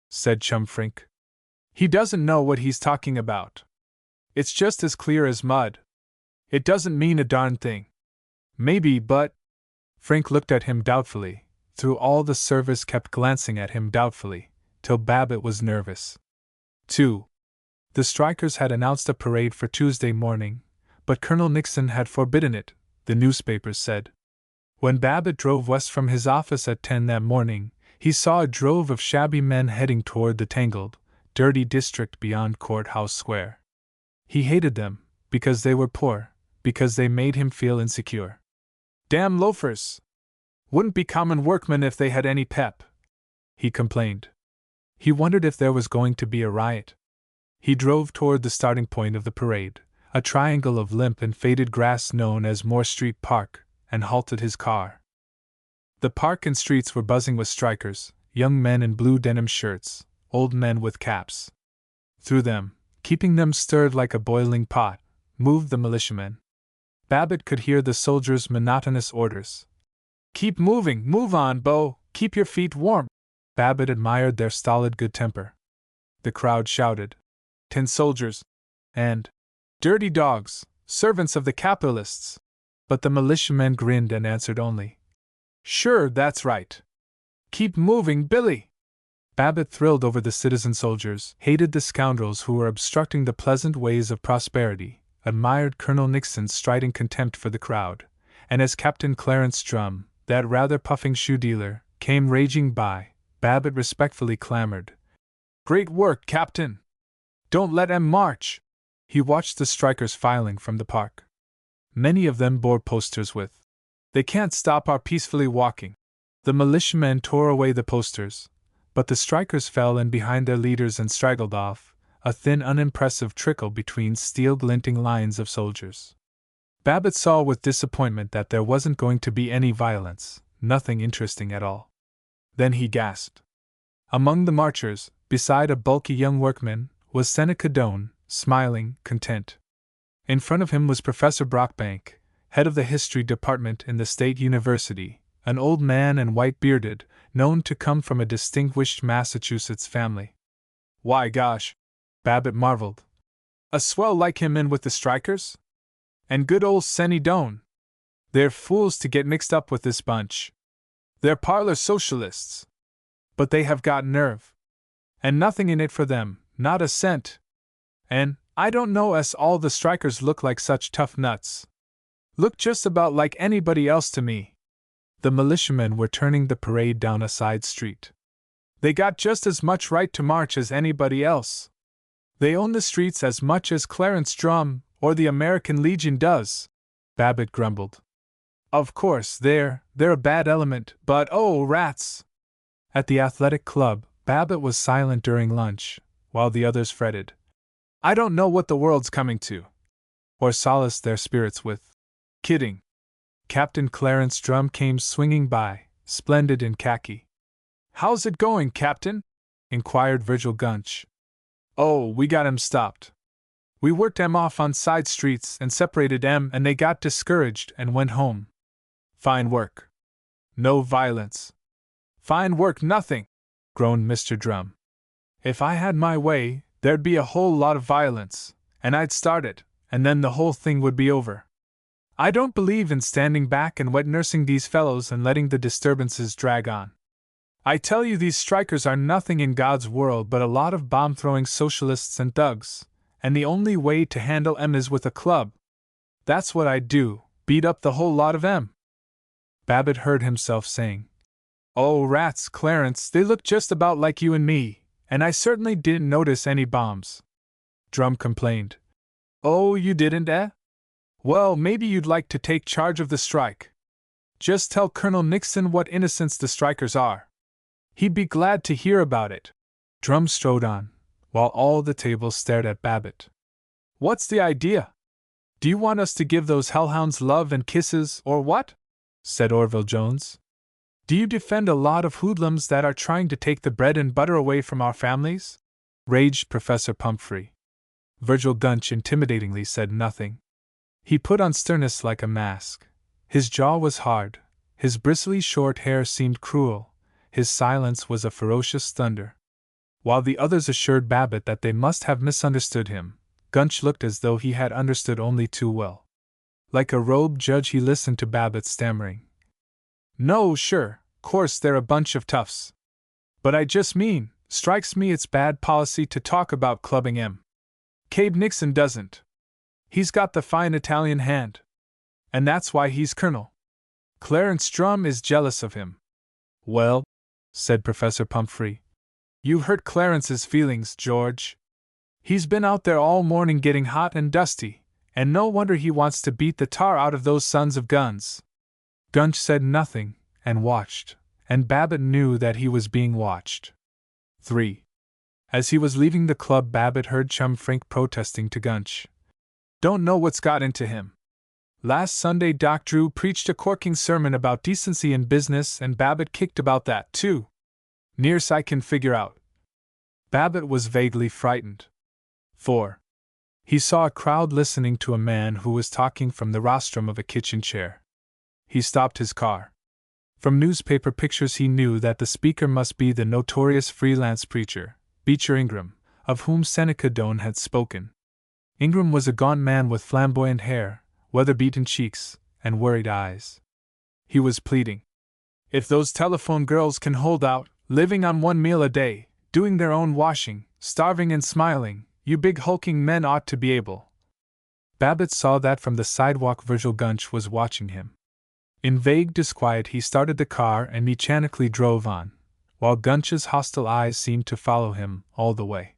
said chum Frink. "He doesn't know what he's talking about. It's just as clear as mud. It doesn't mean a darn thing." "Maybe, but—" Frink looked at him doubtfully. Through all the service kept glancing at him doubtfully, till Babbitt was nervous. 2. The strikers had announced a parade for Tuesday morning, but Colonel Nixon had forbidden it, the newspapers said. When Babbitt drove west from his office at 10 that morning, he saw a drove of shabby men heading toward the tangled, dirty district beyond Courthouse Square. He hated them, because they were poor, because they made him feel insecure. "Damn loafers! Wouldn't be common workmen if they had any pep," he complained. He wondered if there was going to be a riot. He drove toward the starting point of the parade, a triangle of limp and faded grass known as Moore Street Park, and halted his car. The park and streets were buzzing with strikers, young men in blue denim shirts, old men with caps. Through them, keeping them stirred like a boiling pot, moved the militiamen. Babbitt could hear the soldiers' monotonous orders. "Keep moving, move on, Bo, keep your feet warm." Babbitt admired their stolid good temper. The crowd shouted, "Tin soldiers!" and "Dirty dogs, servants of the capitalists!" But the militiamen grinned and answered only, "Sure, that's right. Keep moving, Billy." Babbitt thrilled over the citizen soldiers, hated the scoundrels who were obstructing the pleasant ways of prosperity, admired Colonel Nixon's striding contempt for the crowd, and as Captain Clarence Drum, that rather puffing shoe dealer, came raging by, Babbitt respectfully clamored, "Great work, Captain! Don't let 'em march!" He watched the strikers filing from the park. Many of them bore posters with, "They can't stop our peacefully walking." The militiamen tore away the posters. but the strikers fell in behind their leaders and straggled off, a thin, unimpressive trickle between steel-glinting lines of soldiers. Babbitt saw with disappointment that there wasn't going to be any violence, nothing interesting at all. Then he gasped. Among the marchers, beside a bulky young workman, was Seneca Doane, smiling, content. In front of him was Professor Brockbank, head of the history department in the State University, an old man and white-bearded, known to come from a distinguished Massachusetts family. Why gosh, Babbitt marveled. A swell like him in with the strikers? And good old Senny Doane. They're fools to get mixed up with this bunch. They're parlor socialists. But they have got nerve. And nothing in it for them, not a cent. And, I don't know as all the strikers look like such tough nuts. Look just about like anybody else to me. The militiamen were turning the parade down a side street. They got just as much right to march as anybody else. They own the streets as much as Clarence Drum or the American Legion does, Babbitt grumbled. Of course, they're a bad element, but oh, rats! At the athletic club, Babbitt was silent during lunch, while the others fretted. I don't know what the world's coming to. Or solaced their spirits with. Kidding. Captain Clarence Drum came swinging by, splendid in khaki. How's it going, Captain? Inquired Virgil Gunch. Oh, we got 'em stopped. We worked 'em off on side streets and separated 'em, and they got discouraged and went home. Fine work. No violence. Fine work, nothing, groaned Mr. Drum. If I had my way, there'd be a whole lot of violence, and I'd start it, and then the whole thing would be over. I don't believe in standing back and wet-nursing these fellows and letting the disturbances drag on. I tell you, these strikers are nothing in God's world but a lot of bomb-throwing socialists and thugs, and the only way to handle 'em is with a club. That's what I'd do, beat up the whole lot of 'em. Babbitt heard himself saying, Oh, rats, Clarence, they look just about like you and me, and I certainly didn't notice any bombs. Drum complained. Oh, you didn't, eh? Well, maybe you'd like to take charge of the strike. Just tell Colonel Nixon what innocents the strikers are. He'd be glad to hear about it. Drum strode on, while all the table stared at Babbitt. What's the idea? Do you want us to give those hellhounds love and kisses, or what? Said Orville Jones. Do you defend a lot of hoodlums that are trying to take the bread and butter away from our families? Raged Professor Pumphrey. Virgil Gunch intimidatingly said nothing. He put on sternness like a mask. His jaw was hard, his bristly short hair seemed cruel, his silence was a ferocious thunder. While the others assured Babbitt that they must have misunderstood him, Gunch looked as though he had understood only too well. Like a robed judge he listened to Babbitt stammering. No, sure, course they're a bunch of toughs. But I just mean, strikes me it's bad policy to talk about clubbing 'em. Cabe Nixon doesn't. He's got the fine Italian hand. And that's why he's colonel. Clarence Drum is jealous of him. Well, said Professor Pumphrey, you hurt Clarence's feelings, George. He's been out there all morning getting hot and dusty, and no wonder he wants to beat the tar out of those sons of guns. Gunch said nothing, and watched, and Babbitt knew that he was being watched. 3. As he was leaving the club, Babbitt heard Chum Frink protesting to Gunch. Don't know what's got into him. Last Sunday Doc Drew preached a corking sermon about decency in business, and Babbitt kicked about that, too. Near's I can figure out. Babbitt was vaguely frightened. 4. He saw a crowd listening to a man who was talking from the rostrum of a kitchen chair. He stopped his car. From newspaper pictures he knew that the speaker must be the notorious freelance preacher, Beecher Ingram, of whom Seneca Doane had spoken. Ingram was a gaunt man with flamboyant hair, weather-beaten cheeks, and worried eyes. He was pleading. If those telephone girls can hold out, living on one meal a day, doing their own washing, starving and smiling, you big hulking men ought to be able. Babbitt saw that from the sidewalk. Virgil Gunch was watching him. In vague disquiet he started the car and mechanically drove on, while Gunch's hostile eyes seemed to follow him all the way.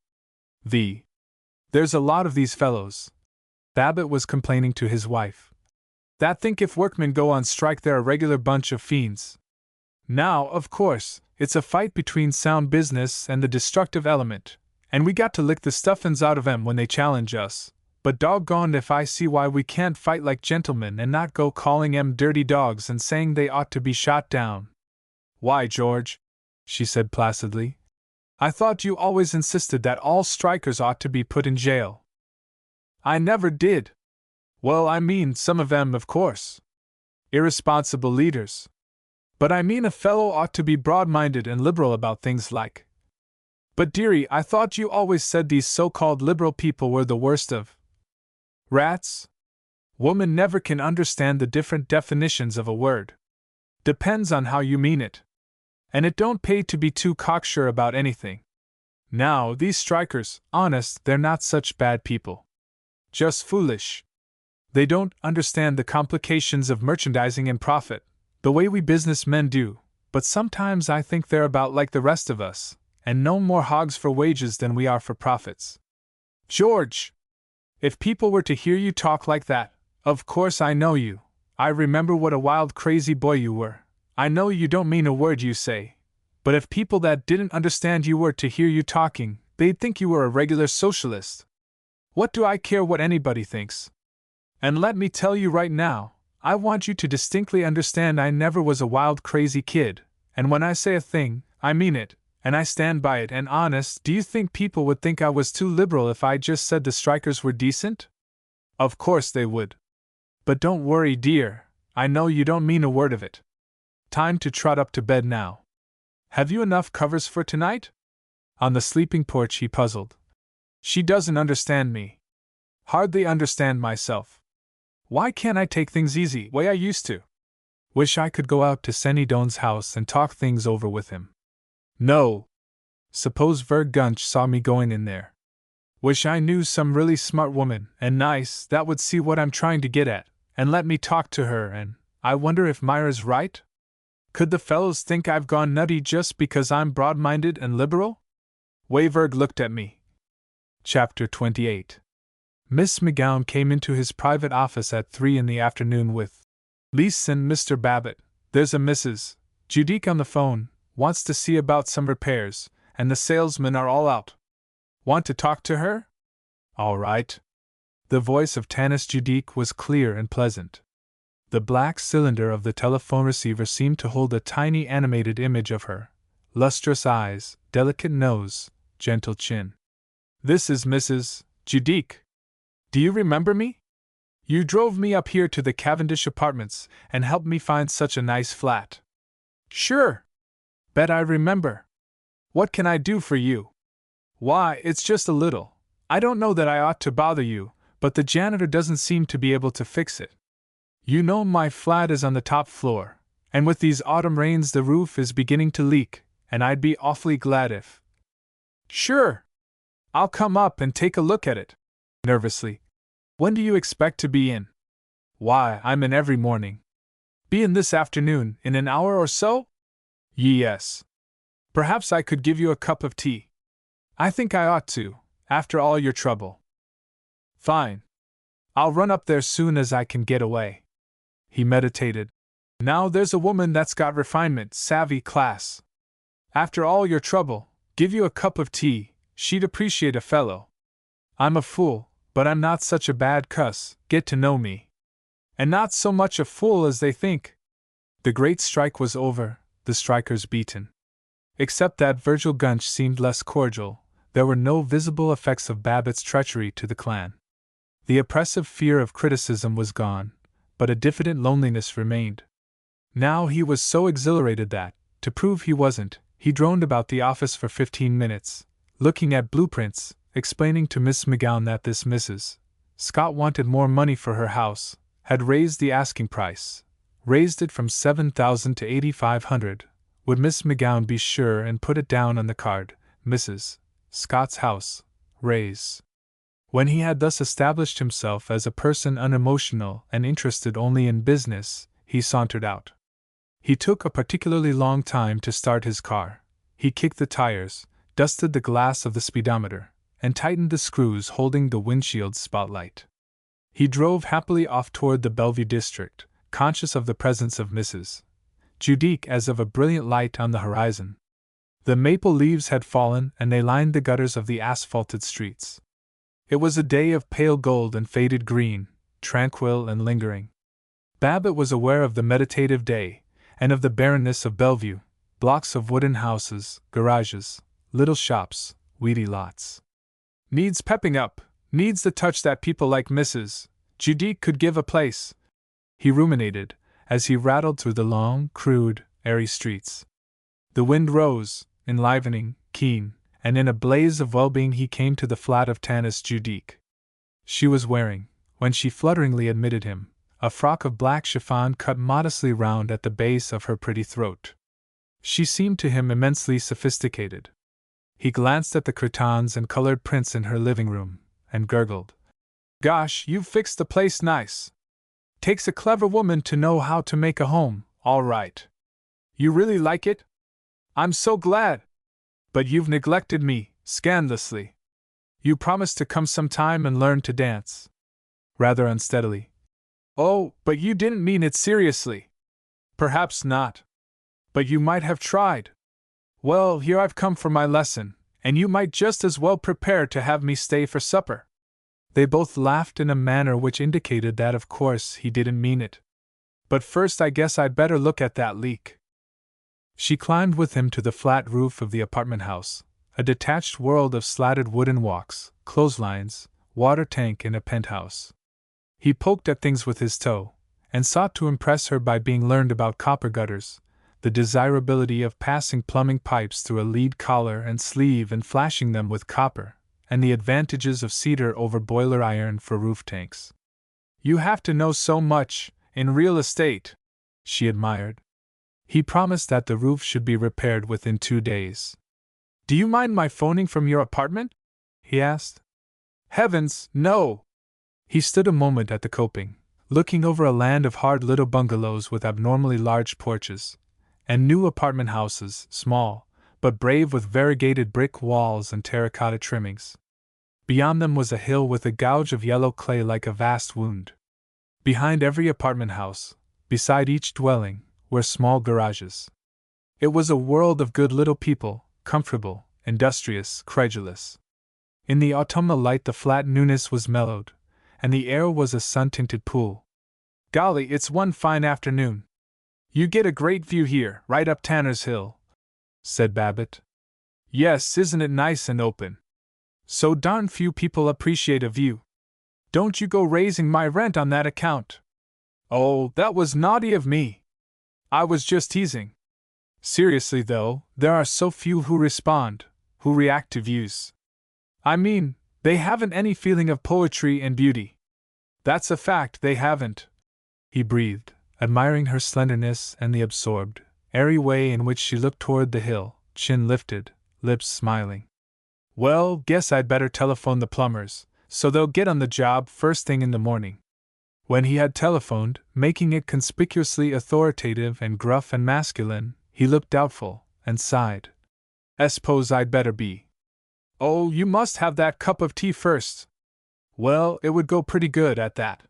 There's a lot of these fellows, Babbitt was complaining to his wife, that think if workmen go on strike they're a regular bunch of fiends. Now, of course, it's a fight between sound business and the destructive element, and we got to lick the stuffins out of 'em when they challenge us. But doggone if I see why we can't fight like gentlemen and not go calling 'em dirty dogs and saying they ought to be shot down. Why, George, she said placidly, I thought you always insisted that all strikers ought to be put in jail. I never did. Well, I mean some of 'em, of course. Irresponsible leaders. But I mean a fellow ought to be broad-minded and liberal about things like. But dearie, I thought you always said these so-called liberal people were the worst of rats? Woman never can understand the different definitions of a word. Depends on how you mean it. And it don't pay to be too cocksure about anything. Now, these strikers, honest, they're not such bad people. Just foolish. They don't understand the complications of merchandising and profit, the way we businessmen do, but sometimes I think they're about like the rest of us, and no more hogs for wages than we are for profits. George! If people were to hear you talk like that, of course I know you. I remember what a wild, crazy boy you were. I know you don't mean a word you say. But if people that didn't understand you were to hear you talking, they'd think you were a regular socialist. What do I care what anybody thinks? And let me tell you right now, I want you to distinctly understand I never was a wild, crazy kid, and when I say a thing, I mean it, and I stand by it, and honest, do you think people would think I was too liberal if I just said the strikers were decent? Of course they would. But don't worry, dear, I know you don't mean a word of it. Time to trot up to bed now. Have you enough covers for tonight? On the sleeping porch he puzzled. She doesn't understand me. Hardly understand myself. Why can't I take things easy, way I used to? Wish I could go out to Senny Doan's house and talk things over with him. No. Suppose Ver Gunch saw me going in there. Wish I knew some really smart woman, and nice, that would see what I'm trying to get at, and let me talk to her, and I wonder if Myra's right? Could the fellows think I've gone nutty just because I'm broad-minded and liberal? Wayverg looked at me. Chapter 28. Miss McGowan came into his private office at 3 in the afternoon with, "Listen, Mr. Babbitt, there's a Mrs. Judique on the phone, wants to see about some repairs, and the salesmen are all out. Want to talk to her? All right." The voice of Tanis Judique was clear and pleasant. The black cylinder of the telephone receiver seemed to hold a tiny animated image of her. Lustrous eyes, delicate nose, gentle chin. "This is Mrs. Judique. Do you remember me? You drove me up here to the Cavendish Apartments and helped me find such a nice flat." "Sure. Bet I remember. What can I do for you?" "Why, it's just a little. I don't know that I ought to bother you, but the janitor doesn't seem to be able to fix it. You know my flat is on the top floor, and with these autumn rains the roof is beginning to leak, and I'd be awfully glad if—" "Sure. I'll come up and take a look at it." Nervously. "When do you expect to be in?" "Why, I'm in every morning." "Be in this afternoon, in an hour or so?" "Yes." "Perhaps I could give you a cup of tea." "I think I ought to, after all your trouble." "Fine. I'll run up there soon as I can get away." He meditated. "Now there's a woman that's got refinement, savvy, class. After all your trouble, give you a cup of tea, she'd appreciate a fellow. I'm a fool, but I'm not such a bad cuss, get to know me. And not so much a fool as they think." The great strike was over, the strikers beaten. Except that Virgil Gunch seemed less cordial, there were no visible effects of Babbitt's treachery to the clan. The oppressive fear of criticism was gone, but a diffident loneliness remained. Now he was so exhilarated that, to prove he wasn't, he droned about the office for 15 minutes, looking at blueprints, explaining to Miss McGowan that this Mrs. Scott wanted more money for her house, had raised the asking price, raised it from $7,000 to $8,500. Would Miss McGowan be sure and put it down on the card, Mrs. Scott's house, raise. When he had thus established himself as a person unemotional and interested only in business, he sauntered out. He took a particularly long time to start his car. He kicked the tires, dusted the glass of the speedometer, and tightened the screws holding the windshield's spotlight. He drove happily off toward the Bellevue district, conscious of the presence of Mrs. Judique as of a brilliant light on the horizon. The maple leaves had fallen and they lined the gutters of the asphalted streets. It was a day of pale gold and faded green, tranquil and lingering. Babbitt was aware of the meditative day, and of the barrenness of Bellevue, blocks of wooden houses, garages, little shops, weedy lots. Needs pepping up, needs the touch that people like Mrs. Judique could give a place, he ruminated, as he rattled through the long, crude, airy streets. The wind rose, enlivening, keen, and in a blaze of well-being he came to the flat of Tanis Judique. She was wearing, when she flutteringly admitted him, a frock of black chiffon cut modestly round at the base of her pretty throat. She seemed to him immensely sophisticated. He glanced at the cretonnes and colored prints in her living room, and gurgled, "Gosh, you've fixed the place nice. Takes a clever woman to know how to make a home, all right. You really like it? I'm so glad. But you've neglected me, scandalously. You promised to come sometime and learn to dance." Rather unsteadily. "Oh, but you didn't mean it seriously." "Perhaps not. But you might have tried. Well, here I've come for my lesson, and you might just as well prepare to have me stay for supper." They both laughed in a manner which indicated that of course he didn't mean it. "But first I guess I'd better look at that leak." She climbed with him to the flat roof of the apartment house, a detached world of slatted wooden walks, clotheslines, water tank and a penthouse. He poked at things with his toe, and sought to impress her by being learned about copper gutters, the desirability of passing plumbing pipes through a lead collar and sleeve and flashing them with copper, and the advantages of cedar over boiler iron for roof tanks. "You have to know so much, in real estate," she admired. He promised that the roof should be repaired within 2 days. "Do you mind my phoning from your apartment?" he asked. "Heavens, no!" He stood a moment at the coping, looking over a land of hard little bungalows with abnormally large porches, and new apartment houses, small, but brave with variegated brick walls and terracotta trimmings. Beyond them was a hill with a gouge of yellow clay like a vast wound. Behind every apartment house, beside each dwelling, were small garages. It was a world of good little people, comfortable, industrious, credulous. In the autumnal light the flat newness was mellowed, and the air was a sun-tinted pool. "Golly, it's one fine afternoon. You get a great view here, right up Tanner's Hill," said Babbitt. "Yes, isn't it nice and open? So darn few people appreciate a view. Don't you go raising my rent on that account." "Oh, that was naughty of me. I was just teasing. Seriously though, there are so few who respond, who react to views. I mean, they haven't any feeling of poetry and beauty. That's a fact, they haven't," he breathed, admiring her slenderness and the absorbed, airy way in which she looked toward the hill, chin lifted, lips smiling. "Well, guess I'd better telephone the plumbers, so they'll get on the job first thing in the morning." When he had telephoned, making it conspicuously authoritative and gruff and masculine, he looked doubtful, and sighed. "S'pose I'd better be." "Oh, you must have that cup of tea first." "Well, it would go pretty good at that."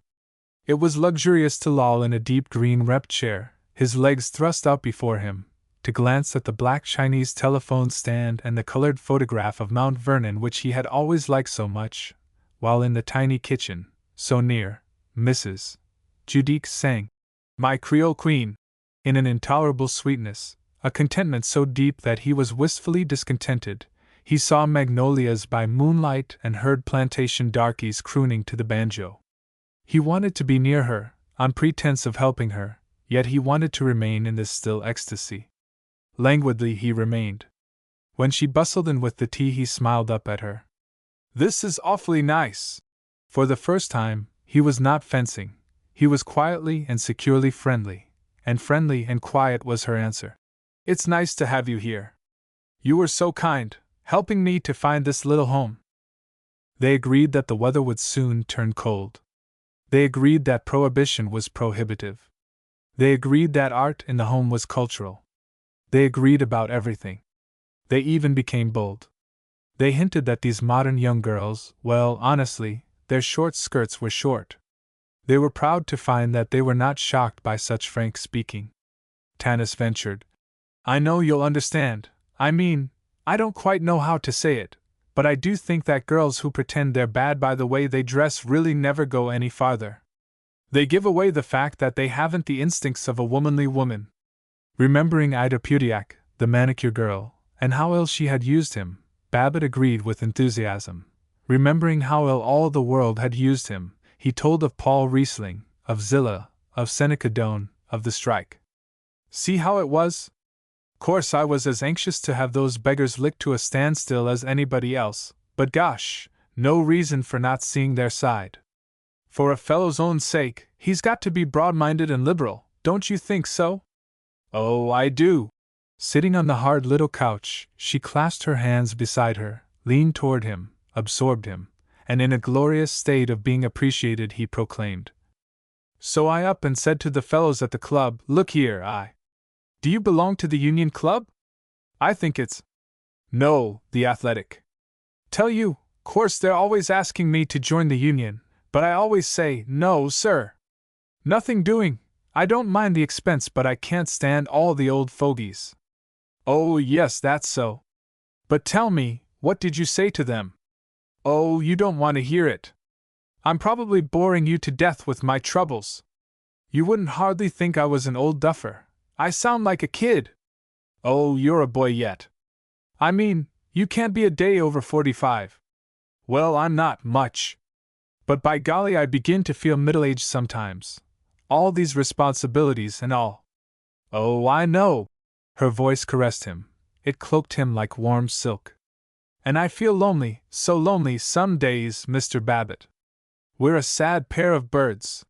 It was luxurious to loll in a deep green rep chair, his legs thrust out before him, to glance at the black Chinese telephone stand and the colored photograph of Mount Vernon which he had always liked so much, while in the tiny kitchen, so near, Mrs. Judique sang, "My Creole Queen," in an intolerable sweetness, a contentment so deep that he was wistfully discontented. He saw magnolias by moonlight and heard plantation darkies crooning to the banjo. He wanted to be near her, on pretense of helping her, yet he wanted to remain in this still ecstasy. Languidly he remained. When she bustled in with the tea he smiled up at her. "This is awfully nice." For the first time, he was not fencing, he was quietly and securely friendly and quiet was her answer. "It's nice to have you here. You were so kind, helping me to find this little home." They agreed that the weather would soon turn cold. They agreed that prohibition was prohibitive. They agreed that art in the home was cultural. They agreed about everything. They even became bold. They hinted that these modern young girls, well, honestly, their short skirts were short. They were proud to find that they were not shocked by such frank speaking. Tanis ventured. I know you'll understand. I mean, I don't quite know how to say it, but I do think that girls who pretend they're bad by the way they dress really never go any farther. They give away the fact that they haven't the instincts of a womanly woman. Remembering Ida Pudiak, the manicure girl, and how ill she had used him, Babbitt agreed with enthusiasm. Remembering how ill all the world had used him, he told of Paul Riesling, of Zilla, of Seneca Doane, of the strike. See how it was? Course I was as anxious to have those beggars licked to a standstill as anybody else, but gosh, no reason for not seeing their side. For a fellow's own sake, he's got to be broad-minded and liberal, don't you think so? Oh, I do. Sitting on the hard little couch, she clasped her hands beside her, leaned toward him, absorbed him, and in a glorious state of being appreciated he proclaimed. So I up and said to the fellows at the club, look here, Do you belong to the Union Club? I think it's... No, the Athletic. Tell you, course they're always asking me to join the Union, but I always say, no, sir. Nothing doing. I don't mind the expense, but I can't stand all the old fogies. Oh, yes, that's so. But tell me, what did you say to them? Oh, you don't want to hear it. I'm probably boring you to death with my troubles. You wouldn't hardly think I was an old duffer. I sound like a kid. Oh, you're a boy yet. I mean, you can't be a day over 45. Well, I'm not much. But by golly, I begin to feel middle-aged sometimes. All these responsibilities and all. Oh, I know. Her voice caressed him. It cloaked him like warm silk. And I feel lonely, so lonely some days, Mr. Babbitt. We're a sad pair of birds.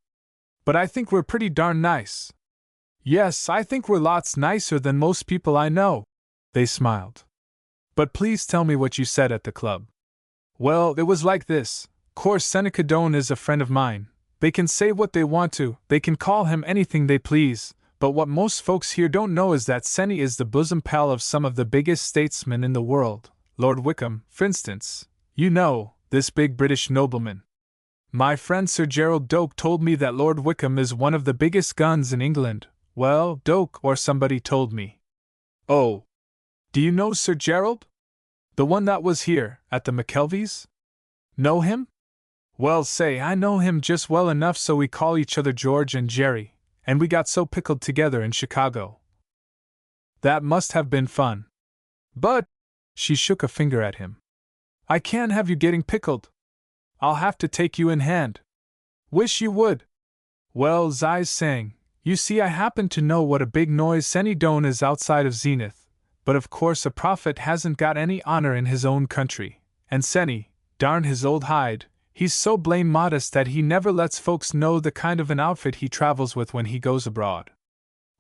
But I think we're pretty darn nice. Yes, I think we're lots nicer than most people I know. They smiled. But please tell me what you said at the club. Well, it was like this. Course Seneca Doane is a friend of mine. They can say what they want to, they can call him anything they please, but what most folks here don't know is that Senny is the bosom pal of some of the biggest statesmen in the world. Lord Wickham, for instance. You know, this big British nobleman. My friend Sir Gerald Doak told me that Lord Wickham is one of the biggest guns in England. Well, Doak or somebody told me. Oh. Do you know Sir Gerald? The one that was here, at the McKelveys? Know him? Well, say, I know him just well enough so we call each other George and Jerry, and we got so pickled together in Chicago. That must have been fun. But, she shook a finger at him. I can't have you getting pickled. I'll have to take you in hand. Wish you would. Well, Zai's saying, you see, I happen to know what a big noise Senny Doane is outside of Zenith, but of course a prophet hasn't got any honor in his own country, and Senny, darn his old hide, he's so blame modest that he never lets folks know the kind of an outfit he travels with when he goes abroad.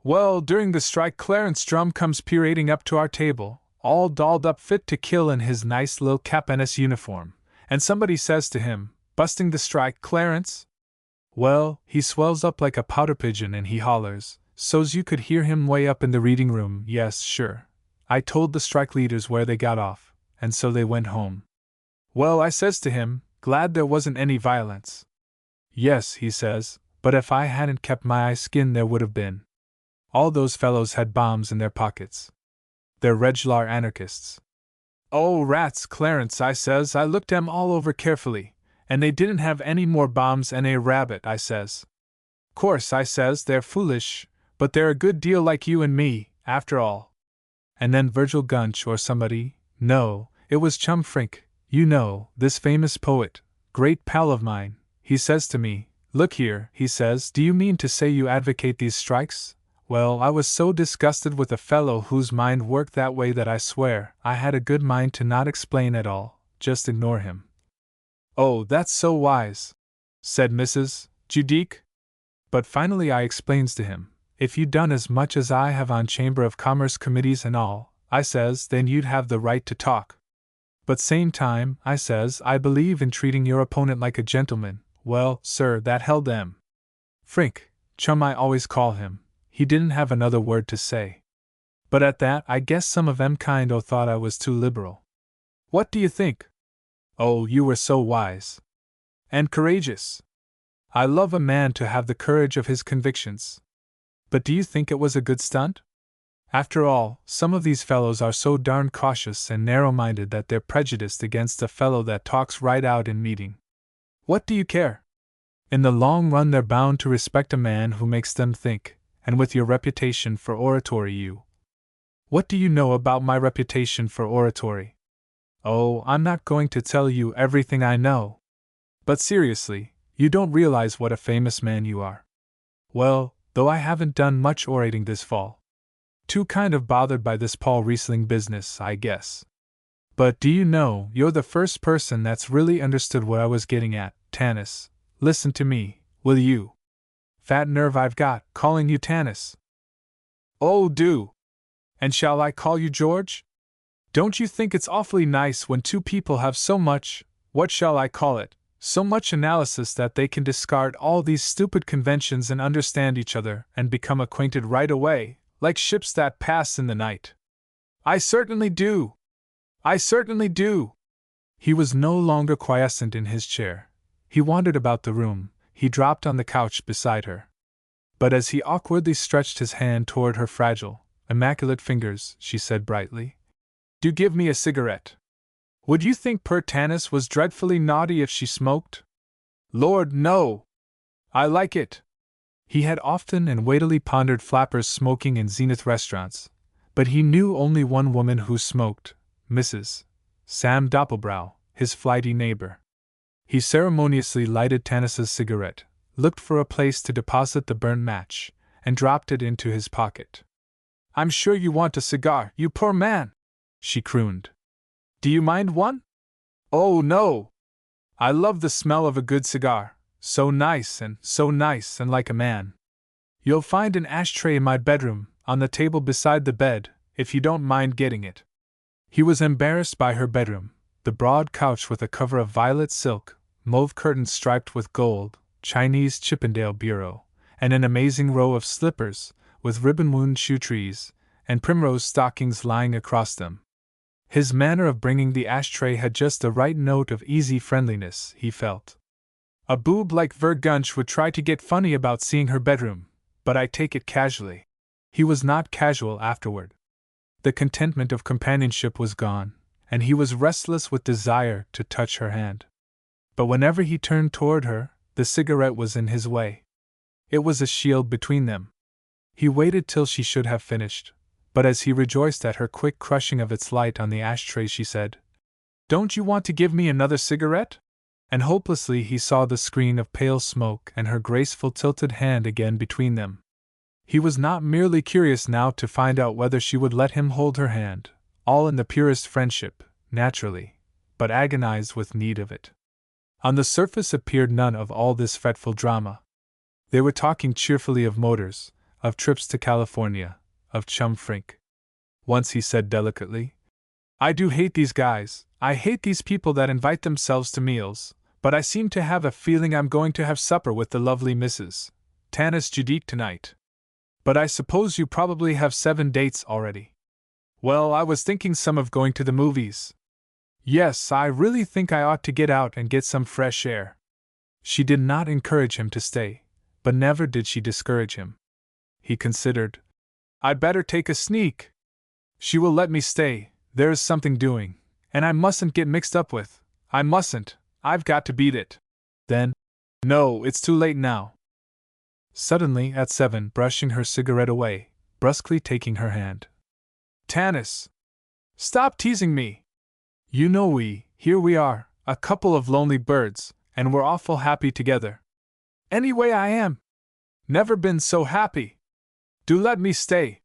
Well, during the strike Clarence Drum comes parading up to our table, all dolled up fit to kill in his nice little cap-and-s uniform, and somebody says to him, busting the strike, Clarence? Well, he swells up like a pouter pigeon and he hollers, so's you could hear him way up in the reading room. Yes, sure. I told the strike leaders where they got off, and so they went home. Well, I says to him, glad there wasn't any violence. Yes, he says, but if I hadn't kept my eye skinned there would have been. All those fellows had bombs in their pockets. They're regular anarchists. Oh, rats, Clarence, I says, I looked 'em all over carefully, and they didn't have any more bombs than a rabbit, I says. Course, I says, they're foolish, but they're a good deal like you and me, after all. And then Virgil Gunch or somebody, no, it was Chum Frink, you know, this famous poet, great pal of mine, he says to me, look here, he says, do you mean to say you advocate these strikes? Well, I was so disgusted with a fellow whose mind worked that way that I swear I had a good mind to not explain at all, just ignore him. Oh, that's so wise, said Mrs. Judique. But finally I explains to him, if you'd done as much as I have on Chamber of Commerce committees and all, I says, then you'd have the right to talk. But same time, I says, I believe in treating your opponent like a gentleman. Well, sir, that held them. Frink, Chum I always call him, he didn't have another word to say. But at that, I guess some of them kind-o thought I was too liberal. What do you think? Oh, you were so wise. And courageous. I love a man to have the courage of his convictions. But do you think it was a good stunt? After all, some of these fellows are so darn cautious and narrow-minded that they're prejudiced against a fellow that talks right out in meeting. What do you care? In the long run they're bound to respect a man who makes them think, and with your reputation for oratory What do you know about my reputation for oratory? Oh, I'm not going to tell you everything I know. But seriously, you don't realize what a famous man you are. Well, though I haven't done much orating this fall. Too kind of bothered by this Paul Riesling business, I guess. But do you know, you're the first person that's really understood what I was getting at, Tanis. Listen to me, will you? Fat nerve I've got, calling you Tanis. Oh, do. And shall I call you George? Don't you think it's awfully nice when two people have so much, what shall I call it, so much analysis that they can discard all these stupid conventions and understand each other and become acquainted right away, like ships that pass in the night? I certainly do. I certainly do. He was no longer quiescent in his chair. He wandered about the room, he dropped on the couch beside her. But as he awkwardly stretched his hand toward her fragile, immaculate fingers, she said brightly, "Do give me a cigarette." Would you think poor Tanis was dreadfully naughty if she smoked? Lord, no! I like it. He had often and weightily pondered flappers smoking in Zenith restaurants, but he knew only one woman who smoked, Mrs. Sam Doppelbrau, his flighty neighbor. He ceremoniously lighted Tanis's cigarette, looked for a place to deposit the burnt match, and dropped it into his pocket. "I'm sure you want a cigar, you poor man," she crooned. "Do you mind one?" "Oh, no! I love the smell of a good cigar, so nice and like a man. You'll find an ashtray in my bedroom, on the table beside the bed, if you don't mind getting it." He was embarrassed by her bedroom, the broad couch with a cover of violet silk, mauve curtains striped with gold, Chinese Chippendale bureau, and an amazing row of slippers, with ribbon-wound shoe trees, and primrose stockings lying across them. His manner of bringing the ashtray had just the right note of easy friendliness, he felt. A boob like Vergunch would try to get funny about seeing her bedroom, but I take it casually. He was not casual afterward. The contentment of companionship was gone, and he was restless with desire to touch her hand. But whenever he turned toward her, the cigarette was in his way. It was a shield between them. He waited till she should have finished, but as he rejoiced at her quick crushing of its light on the ashtray, she said, "Don't you want to give me another cigarette?" And hopelessly he saw the screen of pale smoke and her graceful tilted hand again between them. He was not merely curious now to find out whether she would let him hold her hand, all in the purest friendship, naturally, but agonized with need of it. On the surface appeared none of all this fretful drama. They were talking cheerfully of motors, of trips to California, of chum frink. Once he said delicately, "I do hate these guys, I hate these people that invite themselves to meals, but I seem to have a feeling I'm going to have supper with the lovely Mrs. Tanis Judique tonight. But I suppose you probably have 7 dates already." "Well, I was thinking some of going to the movies." "Yes, I really think I ought to get out and get some fresh air." She did not encourage him to stay, but never did she discourage him. He considered, "I'd better take a sneak. She will let me stay, there's something doing, and I mustn't get mixed up with, I mustn't, I've got to beat it." Then, "No, it's too late now." Suddenly, at 7, brushing her cigarette away, brusquely taking her hand. "Tanis! Stop teasing me! You know here we are, a couple of lonely birds, and we're awful happy together. Anyway I am. Never been so happy. Do let me stay.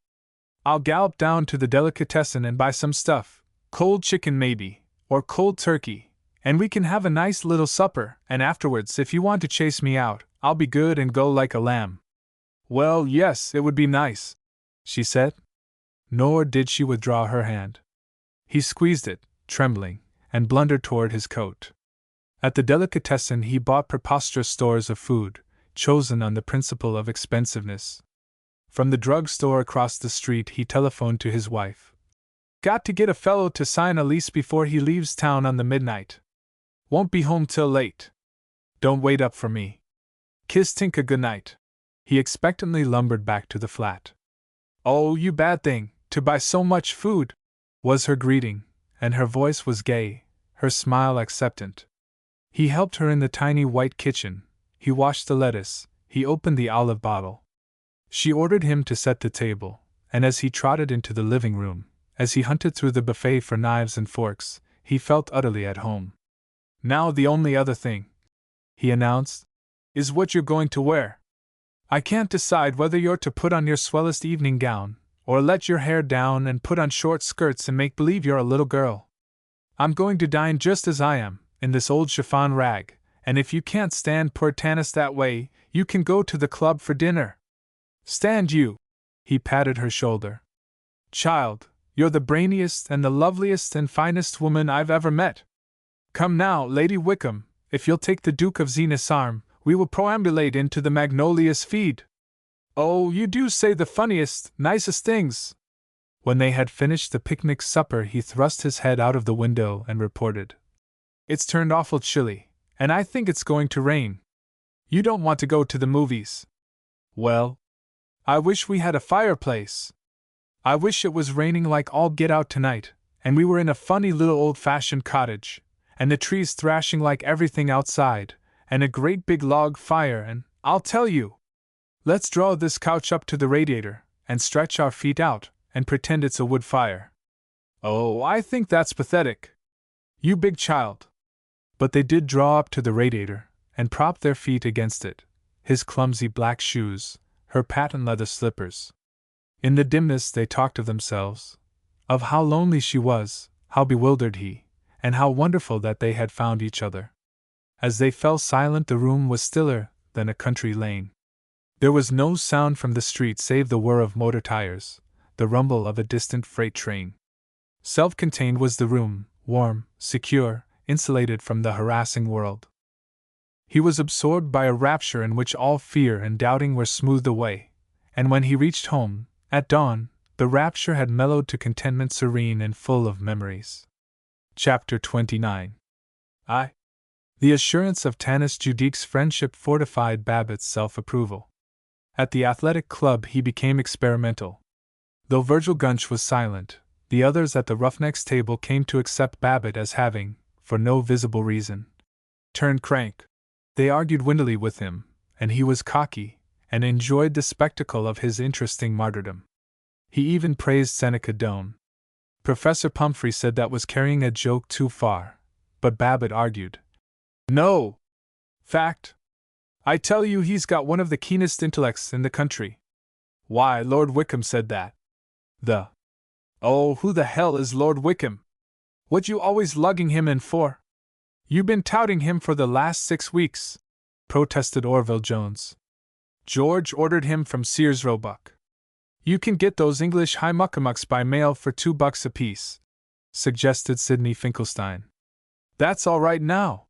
I'll gallop down to the delicatessen and buy some stuff, cold chicken maybe, or cold turkey, and we can have a nice little supper, and afterwards if you want to chase me out, I'll be good and go like a lamb." "Well, yes, it would be nice," she said. Nor did she withdraw her hand. He squeezed it, trembling, and blundered toward his coat. At the delicatessen he bought preposterous stores of food, chosen on the principle of expensiveness. From the drug store across the street he telephoned to his wife. "Got to get a fellow to sign a lease before he leaves town on the midnight. Won't be home till late. Don't wait up for me. Kiss Tinka goodnight." He expectantly lumbered back to the flat. "Oh, you bad thing, to buy so much food!" was her greeting, and her voice was gay, her smile acceptant. He helped her in the tiny white kitchen, he washed the lettuce, he opened the olive bottle. She ordered him to set the table, and as he trotted into the living room, as he hunted through the buffet for knives and forks, he felt utterly at home. "Now the only other thing," he announced, "is what you're going to wear. I can't decide whether you're to put on your swellest evening gown, or let your hair down and put on short skirts and make believe you're a little girl. I'm going to dine just as I am, in this old chiffon rag, and if you can't stand poor Tanis that way, you can go to the club for dinner. Stand you!" He patted her shoulder. "Child, you're the brainiest and the loveliest and finest woman I've ever met. Come now, Lady Wickham, if you'll take the Duke of Zenith's arm, we will perambulate into the Magnolia's feed. Oh, you do say the funniest, nicest things!" When they had finished the picnic supper, he thrust his head out of the window and reported, "It's turned awful chilly, and I think it's going to rain. You don't want to go to the movies. Well, I wish we had a fireplace. I wish it was raining like all get out tonight, and we were in a funny little old-fashioned cottage, and the trees thrashing like everything outside, and a great big log fire, and, I'll tell you! Let's draw this couch up to the radiator, and stretch our feet out, and pretend it's a wood fire. Oh, I think that's pathetic. You big child." But they did draw up to the radiator, and prop their feet against it, his clumsy black shoes, her patent leather slippers. In the dimness they talked of themselves, of how lonely she was, how bewildered he, and how wonderful that they had found each other. As they fell silent, the room was stiller than a country lane. There was no sound from the street save the whir of motor tires, the rumble of a distant freight train. Self-contained was the room, warm, secure, insulated from the harassing world. He was absorbed by a rapture in which all fear and doubting were smoothed away, and when he reached home, at dawn, the rapture had mellowed to contentment serene and full of memories. Chapter 29. The assurance of Tanis Judique's friendship fortified Babbitt's self-approval. At the athletic club he became experimental. Though Virgil Gunch was silent, the others at the Roughnecks table came to accept Babbitt as having, for no visible reason, turned crank. They argued windily with him, and he was cocky, and enjoyed the spectacle of his interesting martyrdom. He even praised Seneca Doane. Professor Pumphrey said that was carrying a joke too far, but Babbitt argued, "No! Fact! I tell you he's got one of the keenest intellects in the country. Why, Lord Wickham said that. Oh, who the hell is Lord Wickham? What you always lugging him in for? You been touting him for the last 6 weeks," protested Orville Jones. "George ordered him from Sears Roebuck. You can get those English high muckamucks by mail for $2 apiece," suggested Sidney Finkelstein. "That's all right now.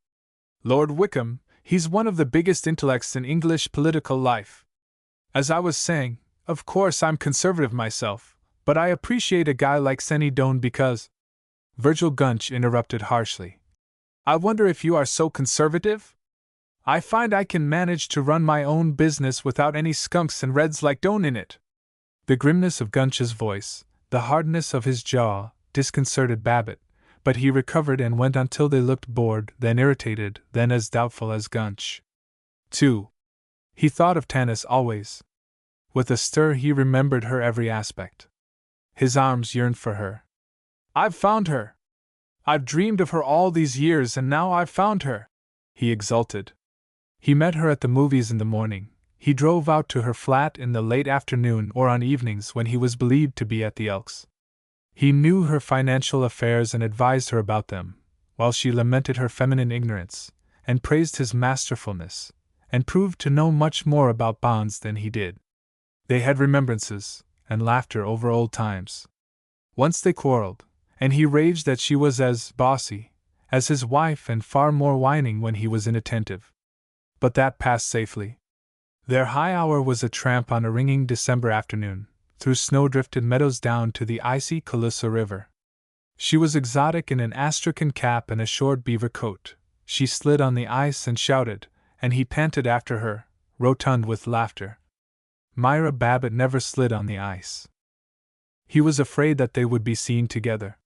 Lord Wickham, he's one of the biggest intellects in English political life. As I was saying, of course I'm conservative myself, but I appreciate a guy like Senny Doane because—" Virgil Gunch interrupted harshly. "I wonder if you are so conservative? I find I can manage to run my own business without any skunks and reds like Doane in it." The grimness of Gunch's voice, the hardness of his jaw, disconcerted Babbitt, but he recovered and went until they looked bored, then irritated, then as doubtful as Gunch. 2. He thought of Tanis always. With a stir he remembered her every aspect. His arms yearned for her. "I've found her! I've dreamed of her all these years and now I've found her!" he exulted. He met her at the movies in the morning. He drove out to her flat in the late afternoon or on evenings when he was believed to be at the Elks. He knew her financial affairs and advised her about them, while she lamented her feminine ignorance, and praised his masterfulness, and proved to know much more about bonds than he did. They had remembrances, and laughter over old times. Once they quarreled, and he raged that she was as bossy as his wife and far more whining when he was inattentive. But that passed safely. Their high hour was a tramp on a ringing December afternoon, through snow-drifted meadows down to the icy Colusa River. She was exotic in an astrakhan cap and a short beaver coat. She slid on the ice and shouted, and he panted after her, rotund with laughter. Myra Babbitt never slid on the ice. He was afraid that they would be seen together.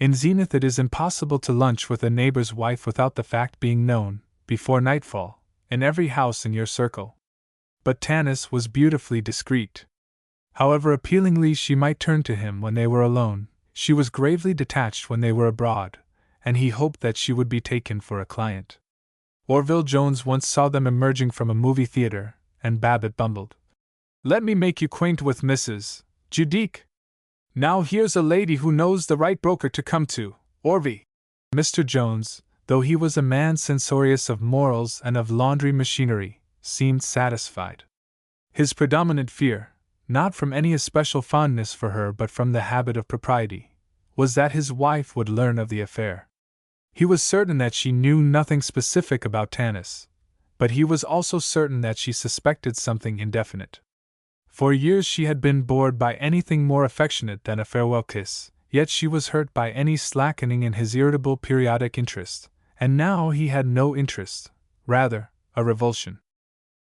In Zenith, it is impossible to lunch with a neighbor's wife without the fact being known, before nightfall, in every house in your circle. But Tanis was beautifully discreet. However appealingly she might turn to him when they were alone, she was gravely detached when they were abroad, and he hoped that she would be taken for a client. Orville Jones once saw them emerging from a movie theater, and Babbitt bumbled, "Let me make you acquaint with Mrs. Judique. Now here's a lady who knows the right broker to come to, Orvie." Mr. Jones, though he was a man censorious of morals and of laundry machinery, seemed satisfied. His predominant fear, not from any especial fondness for her but from the habit of propriety, was that his wife would learn of the affair. He was certain that she knew nothing specific about Tanis, but he was also certain that she suspected something indefinite. For years she had been bored by anything more affectionate than a farewell kiss, yet she was hurt by any slackening in his irritable periodic interest, and now he had no interest, rather, a revulsion.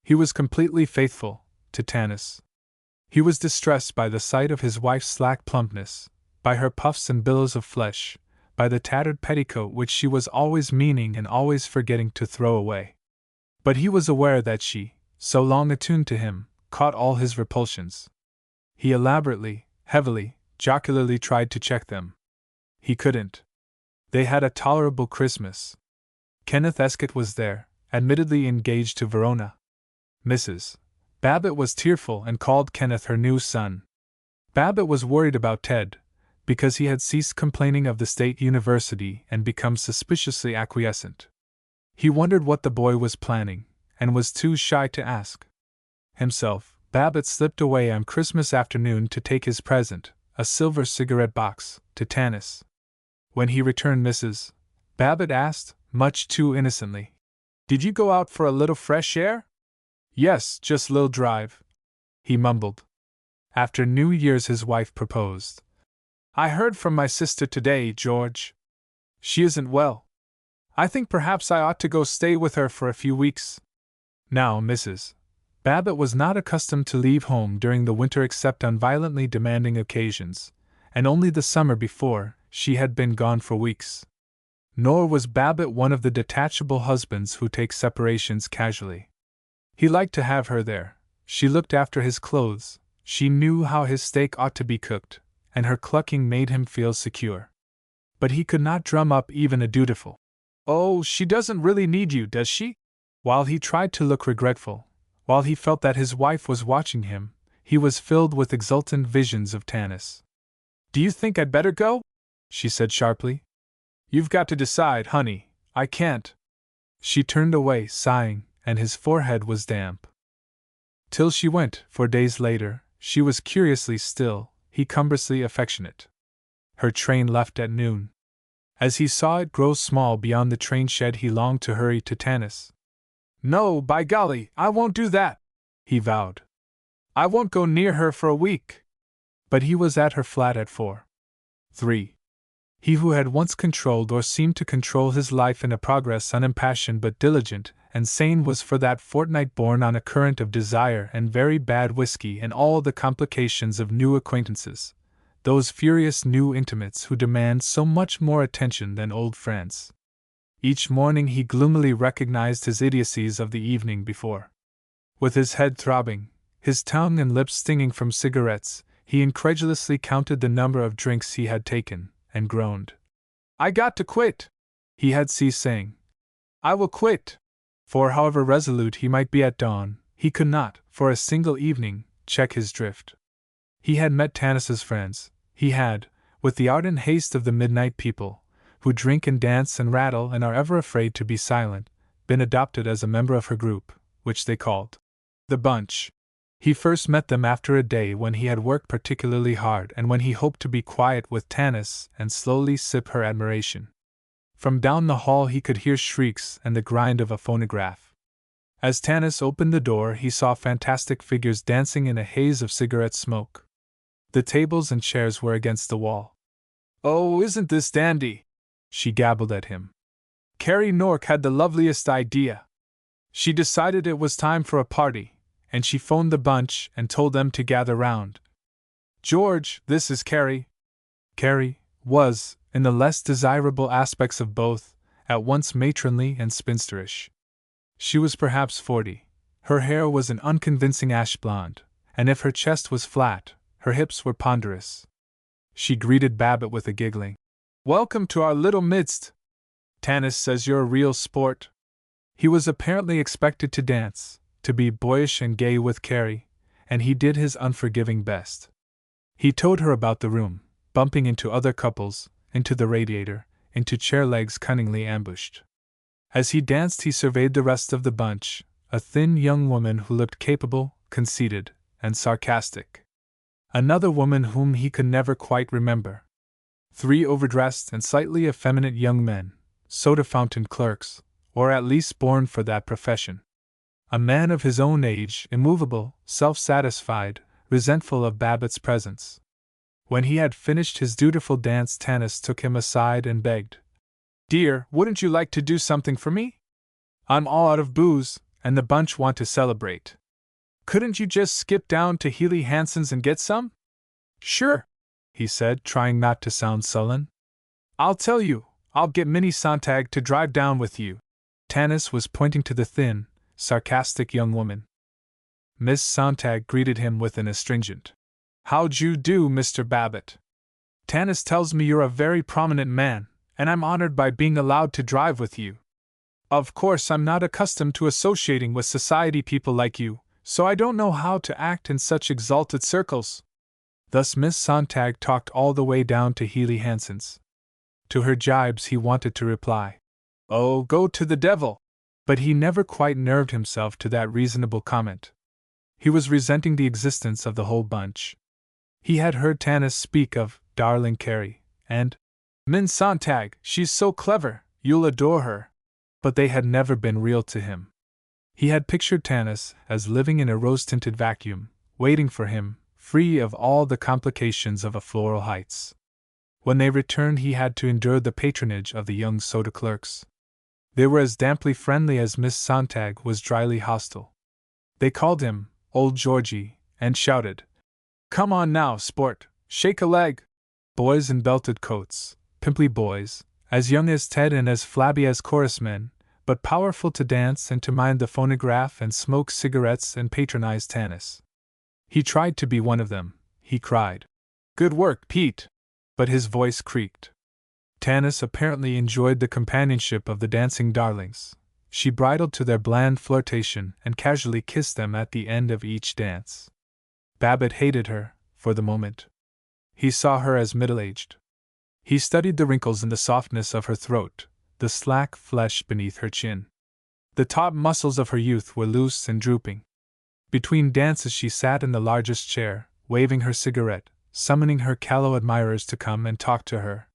He was completely faithful to Tanis. He was distressed by the sight of his wife's slack plumpness, by her puffs and billows of flesh, by the tattered petticoat which she was always meaning and always forgetting to throw away. But he was aware that she, so long attuned to him, caught all his repulsions. He elaborately, heavily, jocularly tried to check them. He couldn't. They had a tolerable Christmas. Kenneth Escott was there, admittedly engaged to Verona. Mrs. Babbitt was tearful and called Kenneth her new son. Babbitt was worried about Ted, because he had ceased complaining of the State University and become suspiciously acquiescent. He wondered what the boy was planning, and was too shy to ask. Himself, Babbitt slipped away on Christmas afternoon to take his present, a silver cigarette box, to Tanis. When he returned, Mrs. Babbitt asked, much too innocently, "Did you go out for a little fresh air?" "Yes, just a little drive," he mumbled. After New Year's his wife proposed. "I heard from my sister today, George. She isn't well. I think perhaps I ought to go stay with her for a few weeks." Now Mrs. Babbitt was not accustomed to leave home during the winter except on violently demanding occasions, and only the summer before she had been gone for weeks. Nor was Babbitt one of the detachable husbands who take separations casually. He liked to have her there. She looked after his clothes, she knew how his steak ought to be cooked, and her clucking made him feel secure. But he could not drum up even a dutiful, "Oh, she doesn't really need you, does she?" While he tried to look regretful, while he felt that his wife was watching him, he was filled with exultant visions of Tanis. "Do you think I'd better go?" she said sharply. "You've got to decide, honey. I can't." She turned away, sighing, and his forehead was damp. Till she went, for days later, she was curiously still, he cumbrously affectionate. Her train left at noon. As he saw it grow small beyond the train shed, he longed to hurry to Tanis. "No, by golly, I won't do that," he vowed. "I won't go near her for a week." But he was at her flat at 4:03. He who had once controlled or seemed to control his life in a progress unimpassioned but diligent and sane was for that fortnight borne on a current of desire and very bad whiskey and all the complications of new acquaintances, those furious new intimates who demand so much more attention than old friends. Each morning he gloomily recognized his idiocies of the evening before. With his head throbbing, his tongue and lips stinging from cigarettes, he incredulously counted the number of drinks he had taken, and groaned. "I got to quit," he had ceased saying. "I will quit." For however resolute he might be at dawn, he could not, for a single evening, check his drift. He had met Tanis's friends, he had, with the ardent haste of the midnight people, who drink and dance and rattle and are ever afraid to be silent, been adopted as a member of her group, which they called the Bunch. He first met them after a day when he had worked particularly hard and when he hoped to be quiet with Tanis and slowly sip her admiration. From down the hall he could hear shrieks and the grind of a phonograph. As Tanis opened the door he saw fantastic figures dancing in a haze of cigarette smoke. The tables and chairs were against the wall. "Oh, isn't this dandy?" she gabbled at him. "Carrie Nork had the loveliest idea. She decided it was time for a party, and she phoned the bunch and told them to gather round. "George, this is Carrie." Carrie was, in the less desirable aspects of both, at once matronly and spinsterish. She was perhaps 40. Her hair was an unconvincing ash blonde, and if her chest was flat, her hips were ponderous. She greeted Babbitt with a giggling, "Welcome to our little midst. Tanis says you're a real sport." He was apparently expected to dance, to be boyish and gay with Carrie, and he did his unforgiving best. He towed her about the room, bumping into other couples, into the radiator, into chair legs cunningly ambushed. As he danced, he surveyed the rest of the bunch, a thin young woman who looked capable, conceited, and sarcastic. Another woman whom he could never quite remember. 3 overdressed and slightly effeminate young men, soda fountain clerks, or at least born for that profession. A man of his own age, immovable, self-satisfied, resentful of Babbitt's presence. When he had finished his dutiful dance, Tanis took him aside and begged, "Dear, wouldn't you like to do something for me? I'm all out of booze, and the bunch want to celebrate. Couldn't you just skip down to Healy Hansen's and get some?" "Sure," he said, trying not to sound sullen. "I'll tell you, I'll get Minnie Sontag to drive down with you." Tanis was pointing to the thin, sarcastic young woman. Miss Sontag greeted him with an astringent, "How'd you do, Mr. Babbitt? Tanis tells me you're a very prominent man, and I'm honored by being allowed to drive with you. Of course, I'm not accustomed to associating with society people like you, so I don't know how to act in such exalted circles." Thus Miss Sontag talked all the way down to Healy Hansen's. To her jibes he wanted to reply, "Oh, go to the devil!" but he never quite nerved himself to that reasonable comment. He was resenting the existence of the whole bunch. He had heard Tanis speak of "darling Carrie," and "Miss Sontag, she's so clever, you'll adore her," but they had never been real to him. He had pictured Tanis as living in a rose-tinted vacuum, waiting for him, free of all the complications of a Floral Heights. When they returned, he had to endure the patronage of the young soda clerks. They were as damply friendly as Miss Sontag was dryly hostile. They called him Old Georgie, and shouted, "Come on now, sport, shake a leg!" Boys in belted coats, pimply boys, as young as Ted and as flabby as chorus men, but powerful to dance and to mind the phonograph and smoke cigarettes and patronize Tanis. He tried to be one of them. He cried, "Good work, Pete!" but his voice creaked. Tanis apparently enjoyed the companionship of the dancing darlings. She bridled to their bland flirtation and casually kissed them at the end of each dance. Babbitt hated her, for the moment. He saw her as middle-aged. He studied the wrinkles in the softness of her throat, the slack flesh beneath her chin. The taut muscles of her youth were loose and drooping. Between dances she sat in the largest chair, waving her cigarette, summoning her callow admirers to come and talk to her.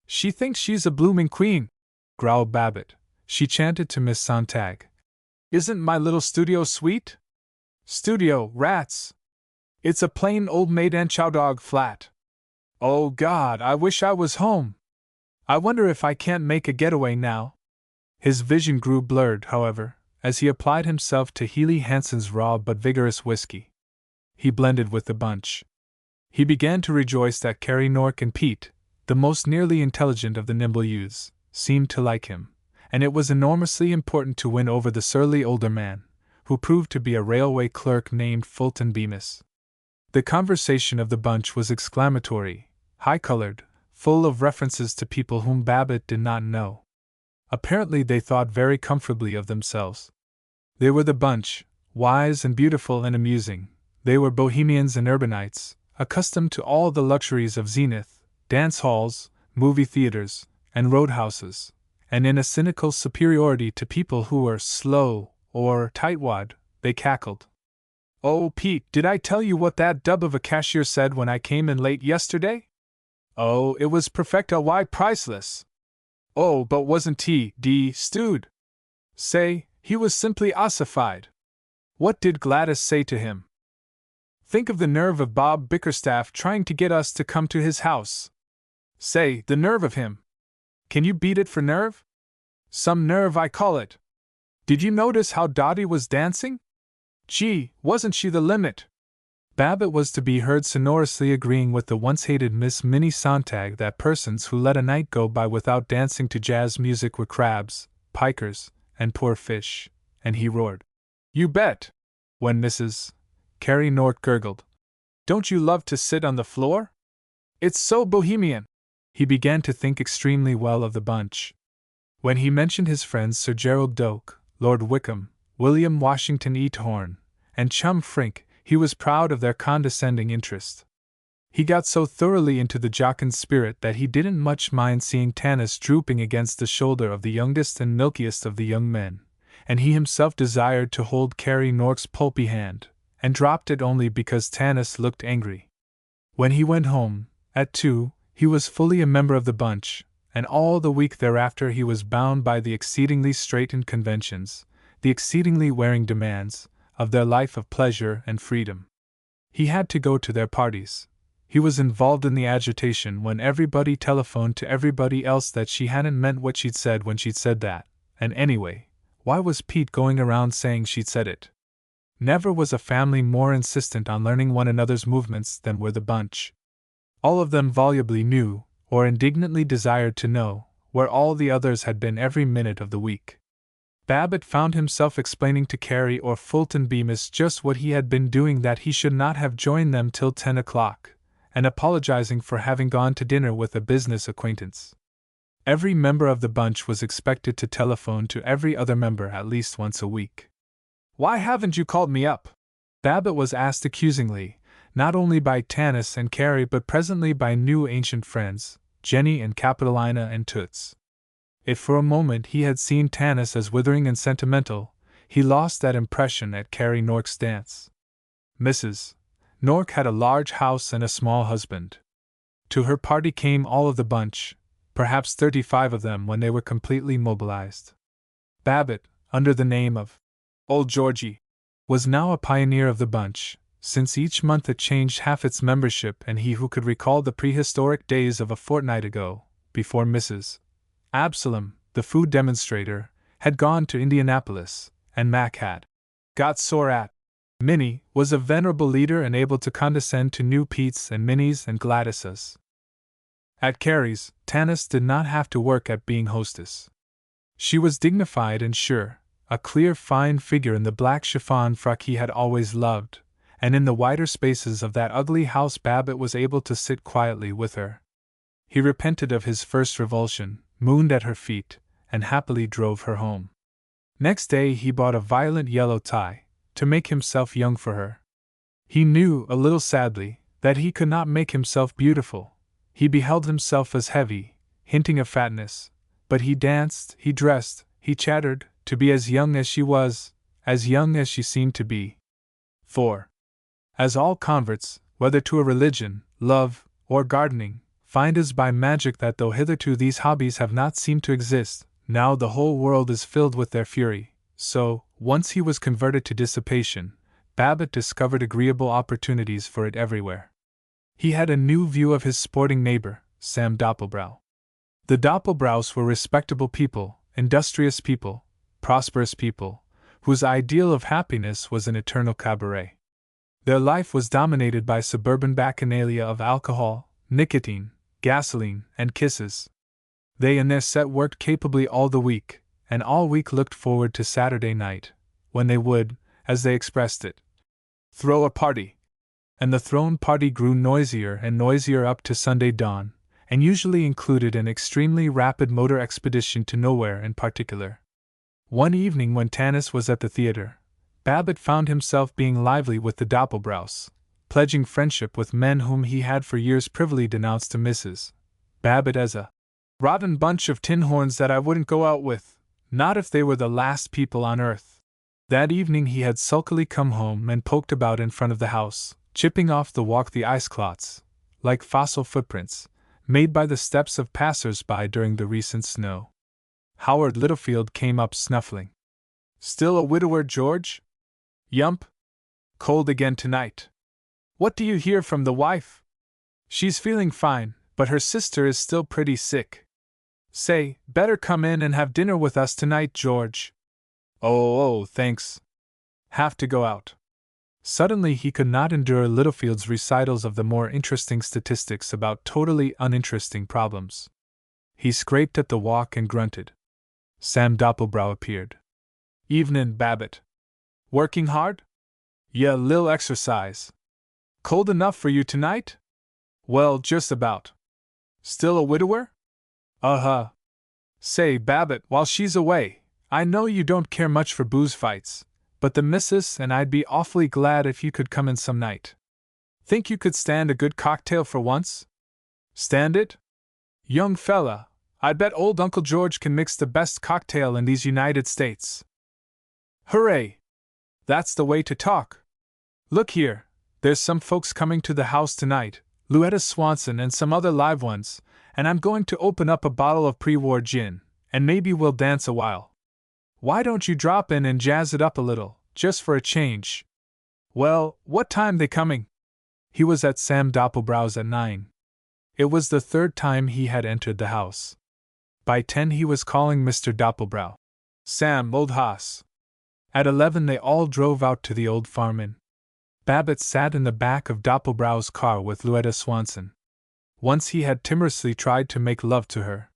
"She thinks she's a blooming queen," growled Babbitt. She chanted to Miss Sontag, "Isn't my little studio sweet? Studio, rats! It's a plain old maid and chow dog flat. Oh God, I wish I was home. I wonder if I can't make a getaway now." His vision grew blurred, however, as he applied himself to Healy Hansen's raw but vigorous whiskey. He blended with the bunch. He began to rejoice that Carrie, Nork, and Pete, the most nearly intelligent of the nimble youths, seemed to like him, and it was enormously important to win over the surly older man, who proved to be a railway clerk named Fulton Bemis. The conversation of the bunch was exclamatory, high-colored, full of references to people whom Babbitt did not know. Apparently they thought very comfortably of themselves. They were the bunch, wise and beautiful and amusing. They were bohemians and urbanites, accustomed to all the luxuries of Zenith, dance halls, movie theaters, and roadhouses, and in a cynical superiority to people who were slow or tightwad, they cackled. "Oh, Pete, did I tell you what that dub of a cashier said when I came in late yesterday? Oh, it was perfectly priceless. Oh, but wasn't he stewed? Say, he was simply ossified. What did Gladys say to him? Think of the nerve of Bob Bickerstaff trying to get us to come to his house. Say, the nerve of him. Can you beat it for nerve? Some nerve, I call it. Did you notice how Dottie was dancing? Gee, wasn't she the limit? Babbitt was to be heard sonorously agreeing with the once-hated Miss Minnie Sontag that persons who let a night go by without dancing to jazz music were crabs, pikers, and poor fish, and he roared, "You bet!" when Mrs. Carrie Nork gurgled, "Don't you love to sit on the floor? It's so bohemian!" He began to think extremely well of the bunch. When he mentioned his friends Sir Gerald Doak, Lord Wickham, William Washington Eathorne, and Chum Frink, he was proud of their condescending interest. He got so thoroughly into the jocund spirit that he didn't much mind seeing Tanis drooping against the shoulder of the youngest and milkiest of the young men, and he himself desired to hold Carrie Nork's pulpy hand, and dropped it only because Tanis looked angry. When he went home, at 2, he was fully a member of the bunch, and all the week thereafter he was bound by the exceedingly straitened conventions, the exceedingly wearing demands, of their life of pleasure and freedom. He had to go to their parties. He was involved in the agitation when everybody telephoned to everybody else that she hadn't meant what she'd said when she'd said that, and anyway, why was Pete going around saying she'd said it? Never was a family more insistent on learning one another's movements than were the bunch. All of them volubly knew, or indignantly desired to know, where all the others had been every minute of the week. Babbitt found himself explaining to Carrie or Fulton Bemis just what he had been doing, that he should not have joined them till 10 o'clock, and apologizing for having gone to dinner with a business acquaintance. Every member of the bunch was expected to telephone to every other member at least once a week. "Why haven't you called me up?" Babbitt was asked accusingly, not only by Tanis and Carrie but presently by new ancient friends, Jenny and Capitolina and Toots. If for a moment he had seen Tanis as withering and sentimental, he lost that impression at Carrie Nork's dance. Mrs. Nork had a large house and a small husband. To her party came all of the bunch, perhaps 35 of them when they were completely mobilized. Babbitt, under the name of Old Georgie, was now a pioneer of the bunch, since each month it changed half its membership, and he who could recall the prehistoric days of a fortnight ago, before Mrs. Absalom, the food demonstrator, had gone to Indianapolis, and Mac had got sore at Minnie, was a venerable leader and able to condescend to new Petes and Minnies and Gladyses. At Carrie's, Tanis did not have to work at being hostess. She was dignified and sure, a clear, fine figure in the black chiffon frock he had always loved, and in the wider spaces of that ugly house Babbitt was able to sit quietly with her. He repented of his first revulsion, mooned at her feet, and happily drove her home. Next day he bought a violent yellow tie, to make himself young for her. He knew, a little sadly, that he could not make himself beautiful. He beheld himself as heavy, hinting of fatness, but he danced, he dressed, he chattered, to be as young as she was, as young as she seemed to be. For, as all converts, whether to a religion, love, or gardening, find as by magic that though hitherto these hobbies have not seemed to exist, now the whole world is filled with their fury, so, once he was converted to dissipation, Babbitt discovered agreeable opportunities for it everywhere. He had a new view of his sporting neighbor, Sam Doppelbrau. The Doppelbraus were respectable people, industrious people, prosperous people, whose ideal of happiness was an eternal cabaret. Their life was dominated by suburban bacchanalia of alcohol, nicotine, gasoline, and kisses. They and their set worked capably all the week, and all week looked forward to Saturday night, when they would, as they expressed it, throw a party. And the thrown party grew noisier and noisier up to Sunday dawn, and usually included an extremely rapid motor expedition to nowhere in particular. One evening when Tanis was at the theater, Babbitt found himself being lively with the Doppelbraus, pledging friendship with men whom he had for years privily denounced to Mrs. Babbitt as a rotten bunch of tin horns that I wouldn't go out with, not if they were the last people on earth. That evening he had sulkily come home and poked about in front of the house, chipping off the walk the ice clots, like fossil footprints, made by the steps of passers-by during the recent snow. Howard Littlefield came up snuffling. "Still a widower, George?" "Yump. Cold again tonight." "What do you hear from the wife?" "She's feeling fine, but her sister is still pretty sick." "Say, better come in and have dinner with us tonight, George." Oh, thanks. Have to go out." Suddenly he could not endure Littlefield's recitals of the more interesting statistics about totally uninteresting problems. He scraped at the walk and grunted. Sam Doppelbrau appeared. "Evenin', Babbitt. Working hard? Yeah, lil' exercise. Cold enough for you tonight? Well, just about. Still a widower? Uh-huh. Say, Babbitt, while she's away, I know you don't care much for booze fights, but the missus and I'd be awfully glad if you could come in some night. Think you could stand a good cocktail for once? Stand it? Young fella, I bet old Uncle George can mix the best cocktail in these United States." "Hooray! That's the way to talk. Look here, there's some folks coming to the house tonight, Louetta Swanson and some other live ones, and I'm going to open up a bottle of pre-war gin, and maybe we'll dance a while. Why don't you drop in and jazz it up a little, just for a change? Well, what time they coming?" He was at Sam Doppelbrau's at 9. It was the third time he had entered the house. By 10 he was calling Mr. Doppelbrau. "Sam, old hoss." At 11 they all drove out to the old farm inn. Babbitt sat in the back of Doppelbrau's car with Louetta Swanson. Once he had timorously tried to make love to her.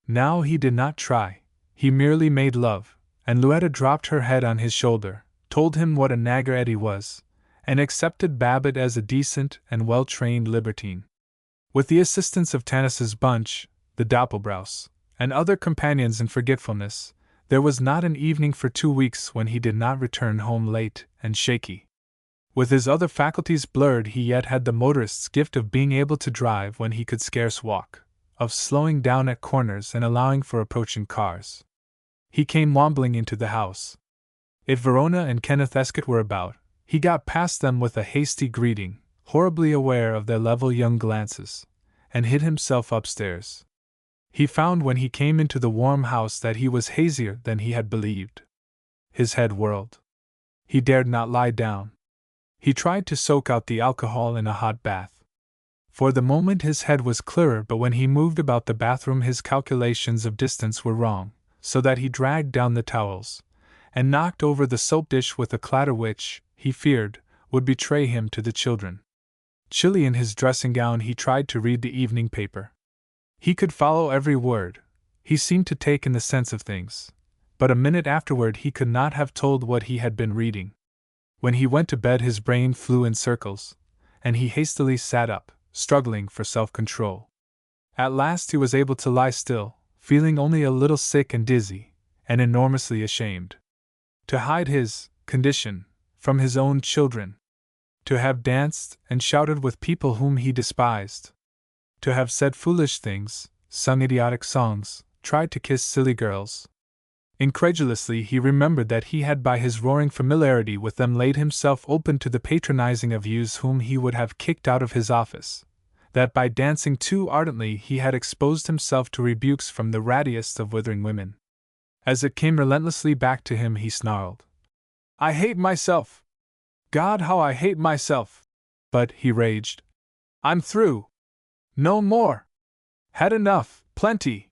Now he did not try, he merely made love, and Louetta dropped her head on his shoulder, told him what a nagger Eddie was, and accepted Babbitt as a decent and well-trained libertine. With the assistance of Tanis's bunch, the Doppelbraus, and other companions in forgetfulness, there was not an evening for 2 weeks when he did not return home late and shaky. With his other faculties blurred, he yet had the motorist's gift of being able to drive when he could scarce walk, of slowing down at corners and allowing for approaching cars. He came wambling into the house. If Verona and Kenneth Escott were about, he got past them with a hasty greeting, horribly aware of their level young glances, and hid himself upstairs. He found when he came into the warm house that he was hazier than he had believed. His head whirled. He dared not lie down. He tried to soak out the alcohol in a hot bath. For the moment his head was clearer, but when he moved about the bathroom his calculations of distance were wrong, so that he dragged down the towels, and knocked over the soap dish with a clatter which, he feared, would betray him to the children. Chilly in his dressing gown he tried to read the evening paper. He could follow every word, he seemed to take in the sense of things, but a minute afterward he could not have told what he had been reading. When he went to bed his brain flew in circles, and he hastily sat up, struggling for self-control. At last he was able to lie still, feeling only a little sick and dizzy, and enormously ashamed. To hide his condition from his own children. To have danced and shouted with people whom he despised. To have said foolish things, sung idiotic songs, tried to kiss silly girls. Incredulously he remembered that he had by his roaring familiarity with them laid himself open to the patronizing of youths whom he would have kicked out of his office, that by dancing too ardently he had exposed himself to rebukes from the rattiest of withering women. As it came relentlessly back to him he snarled, "I hate myself! God, how I hate myself!" But, he raged, "I'm through! No more! Had enough, plenty!"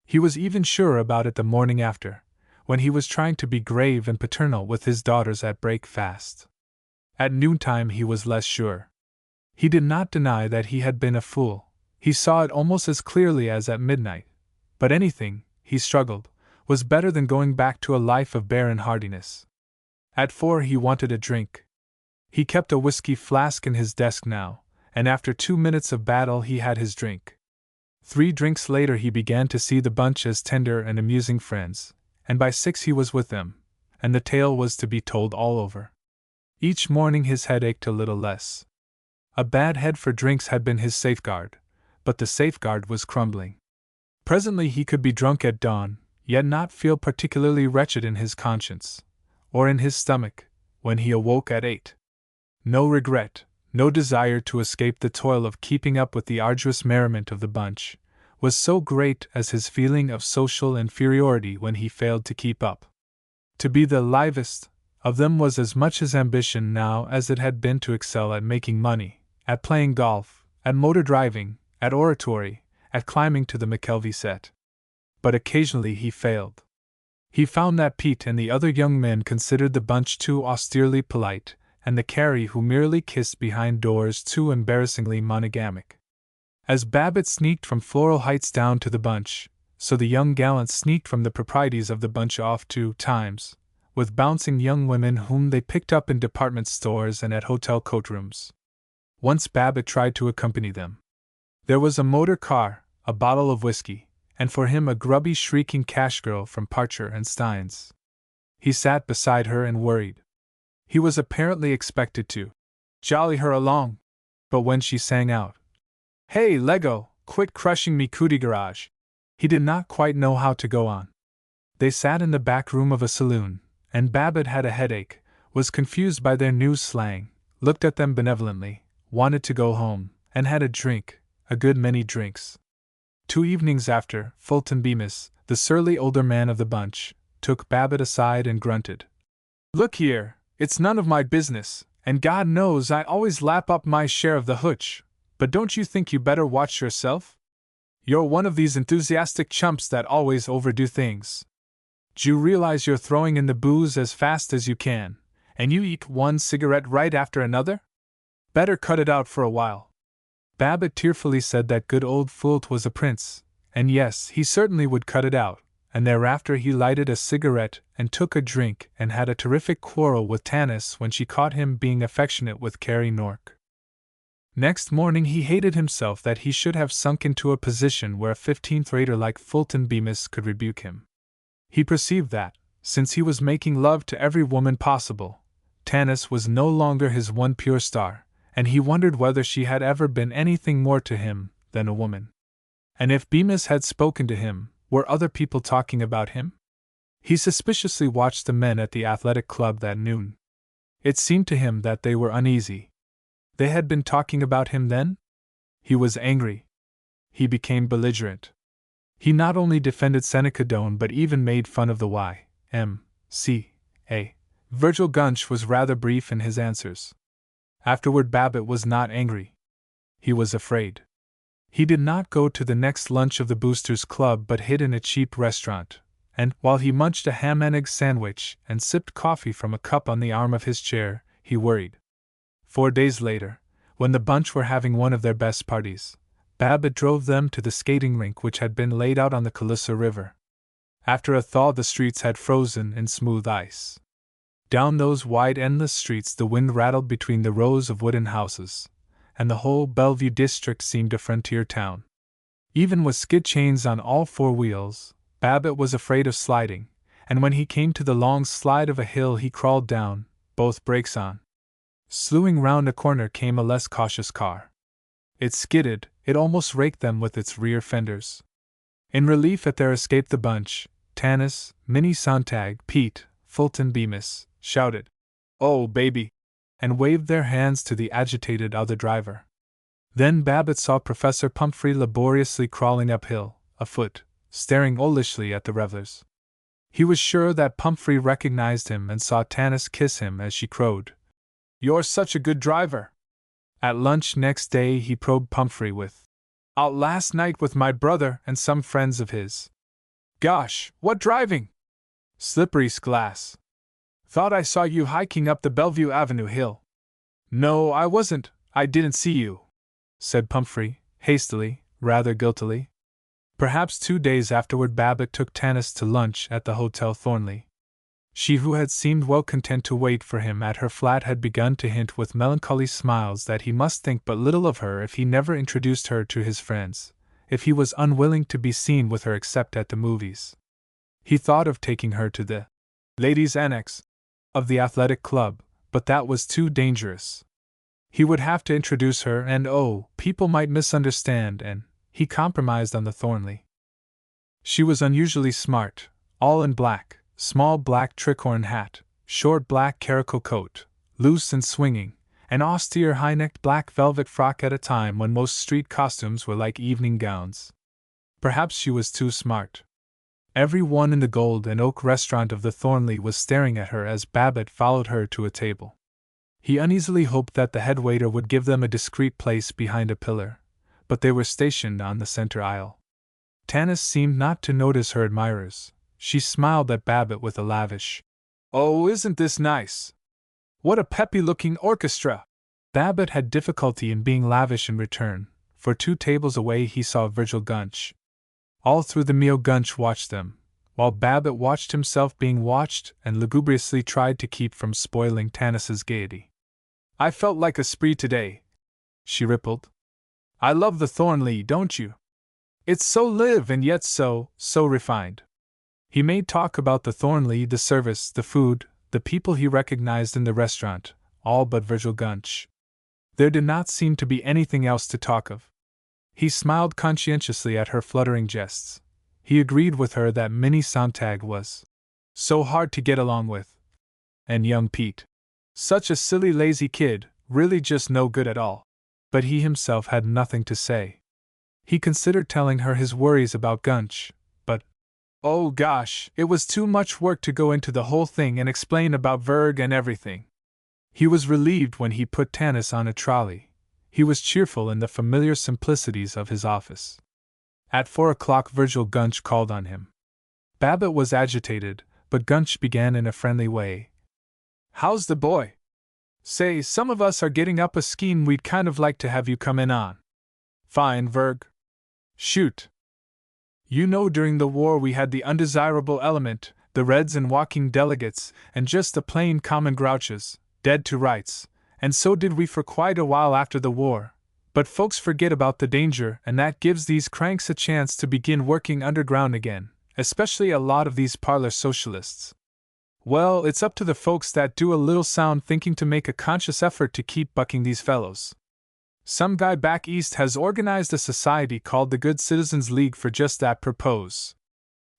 He was even surer about it the morning after, when he was trying to be grave and paternal with his daughters at breakfast. At noontime he was less sure. He did not deny that he had been a fool, he saw it almost as clearly as at midnight, but anything, he struggled, was better than going back to a life of barren hardiness. At 4 he wanted a drink. He kept a whiskey flask in his desk now, and after 2 minutes of battle he had his drink. 3 drinks later he began to see the bunch as tender and amusing friends, and by 6 he was with them, and the tale was to be told all over. Each morning his head ached a little less. A bad head for drinks had been his safeguard, but the safeguard was crumbling. Presently he could be drunk at dawn, yet not feel particularly wretched in his conscience, or in his stomach, when he awoke at 8. No regret, no desire to escape the toil of keeping up with the arduous merriment of the bunch, was so great as his feeling of social inferiority when he failed to keep up. To be the livest of them was as much his ambition now as it had been to excel at making money, at playing golf, at motor driving, at oratory, at climbing to the McKelvey set. But occasionally he failed. He found that Pete and the other young men considered the bunch too austerely polite, and the Carrie who merely kissed behind doors too embarrassingly monogamic. As Babbitt sneaked from Floral Heights down to the bunch, so the young gallants sneaked from the proprieties of the bunch off to Times, with bouncing young women whom they picked up in department stores and at hotel coatrooms. Once Babbitt tried to accompany them. There was a motor car, a bottle of whiskey, and for him a grubby shrieking cash girl from Parcher and Stein's. He sat beside her and worried. He was apparently expected to jolly her along, but when she sang out, "Hey, Lego, quit crushing me cootie garage," he did not quite know how to go on. They sat in the back room of a saloon, and Babbitt had a headache, was confused by their new slang, looked at them benevolently, wanted to go home, and had a drink, a good many drinks. 2 evenings after, Fulton Bemis, the surly older man of the bunch, took Babbitt aside and grunted, "Look here, it's none of my business, and God knows I always lap up my share of the hooch, but don't you think you better watch yourself? You're one of these enthusiastic chumps that always overdo things. D'you realize you're throwing in the booze as fast as you can, and you eat one cigarette right after another? Better cut it out for a while." Babbitt tearfully said that good old Fult was a prince, and yes, he certainly would cut it out, and thereafter he lighted a cigarette and took a drink and had a terrific quarrel with Tanis when she caught him being affectionate with Carrie Nork. Next morning he hated himself that he should have sunk into a position where a 15th-rater like Fulton Bemis could rebuke him. He perceived that, since he was making love to every woman possible, Tanis was no longer his one pure star, and he wondered whether she had ever been anything more to him than a woman. And if Bemis had spoken to him, were other people talking about him? He suspiciously watched the men at the athletic club that noon. It seemed to him that they were uneasy. They had been talking about him then? He was angry. He became belligerent. He not only defended Seneca Doane but even made fun of the Y.M.C.A. Virgil Gunch was rather brief in his answers. Afterward Babbitt was not angry. He was afraid. He did not go to the next lunch of the Boosters' Club but hid in a cheap restaurant, and, while he munched a ham and egg sandwich and sipped coffee from a cup on the arm of his chair, he worried. 4 days later, when the bunch were having one of their best parties, Babbitt drove them to the skating rink which had been laid out on the Colusa River. After a thaw the streets had frozen in smooth ice. Down those wide endless streets the wind rattled between the rows of wooden houses, and the whole Bellevue district seemed a frontier town. Even with skid chains on all 4 wheels, Babbitt was afraid of sliding, and when he came to the long slide of a hill he crawled down, both brakes on. Slewing round a corner came a less cautious car. It skidded, it almost raked them with its rear fenders. In relief at their escape the bunch, Tanis, Minnie Sontag, Pete, Fulton Bemis, shouted, "Oh, baby!" and waved their hands to the agitated other driver. Then Babbitt saw Professor Pumphrey laboriously crawling uphill, afoot, staring olishly at the revelers. He was sure that Pumphrey recognized him and saw Tanis kiss him as she crowed, "You're such a good driver." At lunch next day he probed Pumphrey with, "Out last night with my brother and some friends of his." "Gosh, what driving!" "Slippery glass. Thought I saw you hiking up the Bellevue Avenue hill." "No, I wasn't, I didn't see you," said Pumphrey, hastily, rather guiltily. Perhaps 2 days afterward Babbitt took Tanis to lunch at the Hotel Thornley. She who had seemed well content to wait for him at her flat had begun to hint with melancholy smiles that he must think but little of her if he never introduced her to his friends, if he was unwilling to be seen with her except at the movies. He thought of taking her to the ladies' annex of the athletic club, but that was too dangerous. He would have to introduce her and people might misunderstand, and he compromised on the Thornley. She was unusually smart, all in black. Small black tricorn hat, short black caracal coat, loose and swinging, an austere high-necked black velvet frock at a time when most street costumes were like evening gowns. Perhaps she was too smart. Every one in the Gold and Oak restaurant of the Thornley was staring at her as Babbitt followed her to a table. He uneasily hoped that the head waiter would give them a discreet place behind a pillar, but they were stationed on the center aisle. Tanis seemed not to notice her admirers. She smiled at Babbitt with a lavish, "Oh, isn't this nice?" What a peppy-looking orchestra! Babbitt had difficulty in being lavish in return, for 2 tables away he saw Virgil Gunch. All through the meal Gunch watched them, while Babbitt watched himself being watched and lugubriously tried to keep from spoiling Tanis's gaiety. I felt like a spree today, she rippled. I love the Thornley, don't you? It's so live and yet so refined. He made talk about the Thornley, the service, the food, the people he recognized in the restaurant, all but Virgil Gunch. There did not seem to be anything else to talk of. He smiled conscientiously at her fluttering jests. He agreed with her that Minnie Sontag was so hard to get along with. And young Pete. Such a silly lazy kid, really just no good at all. But he himself had nothing to say. He considered telling her his worries about Gunch, but, oh gosh, it was too much work to go into the whole thing and explain about Verg and everything. He was relieved when he put Tanis on a trolley. He was cheerful in the familiar simplicities of his office. At 4 o'clock Virgil Gunch called on him. Babbitt was agitated, but Gunch began in a friendly way. How's the boy? Say, some of us are getting up a scheme we'd kind of like to have you come in on. Fine, Verg. Shoot. You know, during the war we had the undesirable element, the Reds and walking delegates, and just the plain common grouches, dead to rights, and so did we for quite a while after the war. But folks forget about the danger, and that gives these cranks a chance to begin working underground again, especially a lot of these parlor socialists. Well, it's up to the folks that do a little sound thinking to make a conscious effort to keep bucking these fellows. Some guy back east has organized a society called the Good Citizens League for just that purpose.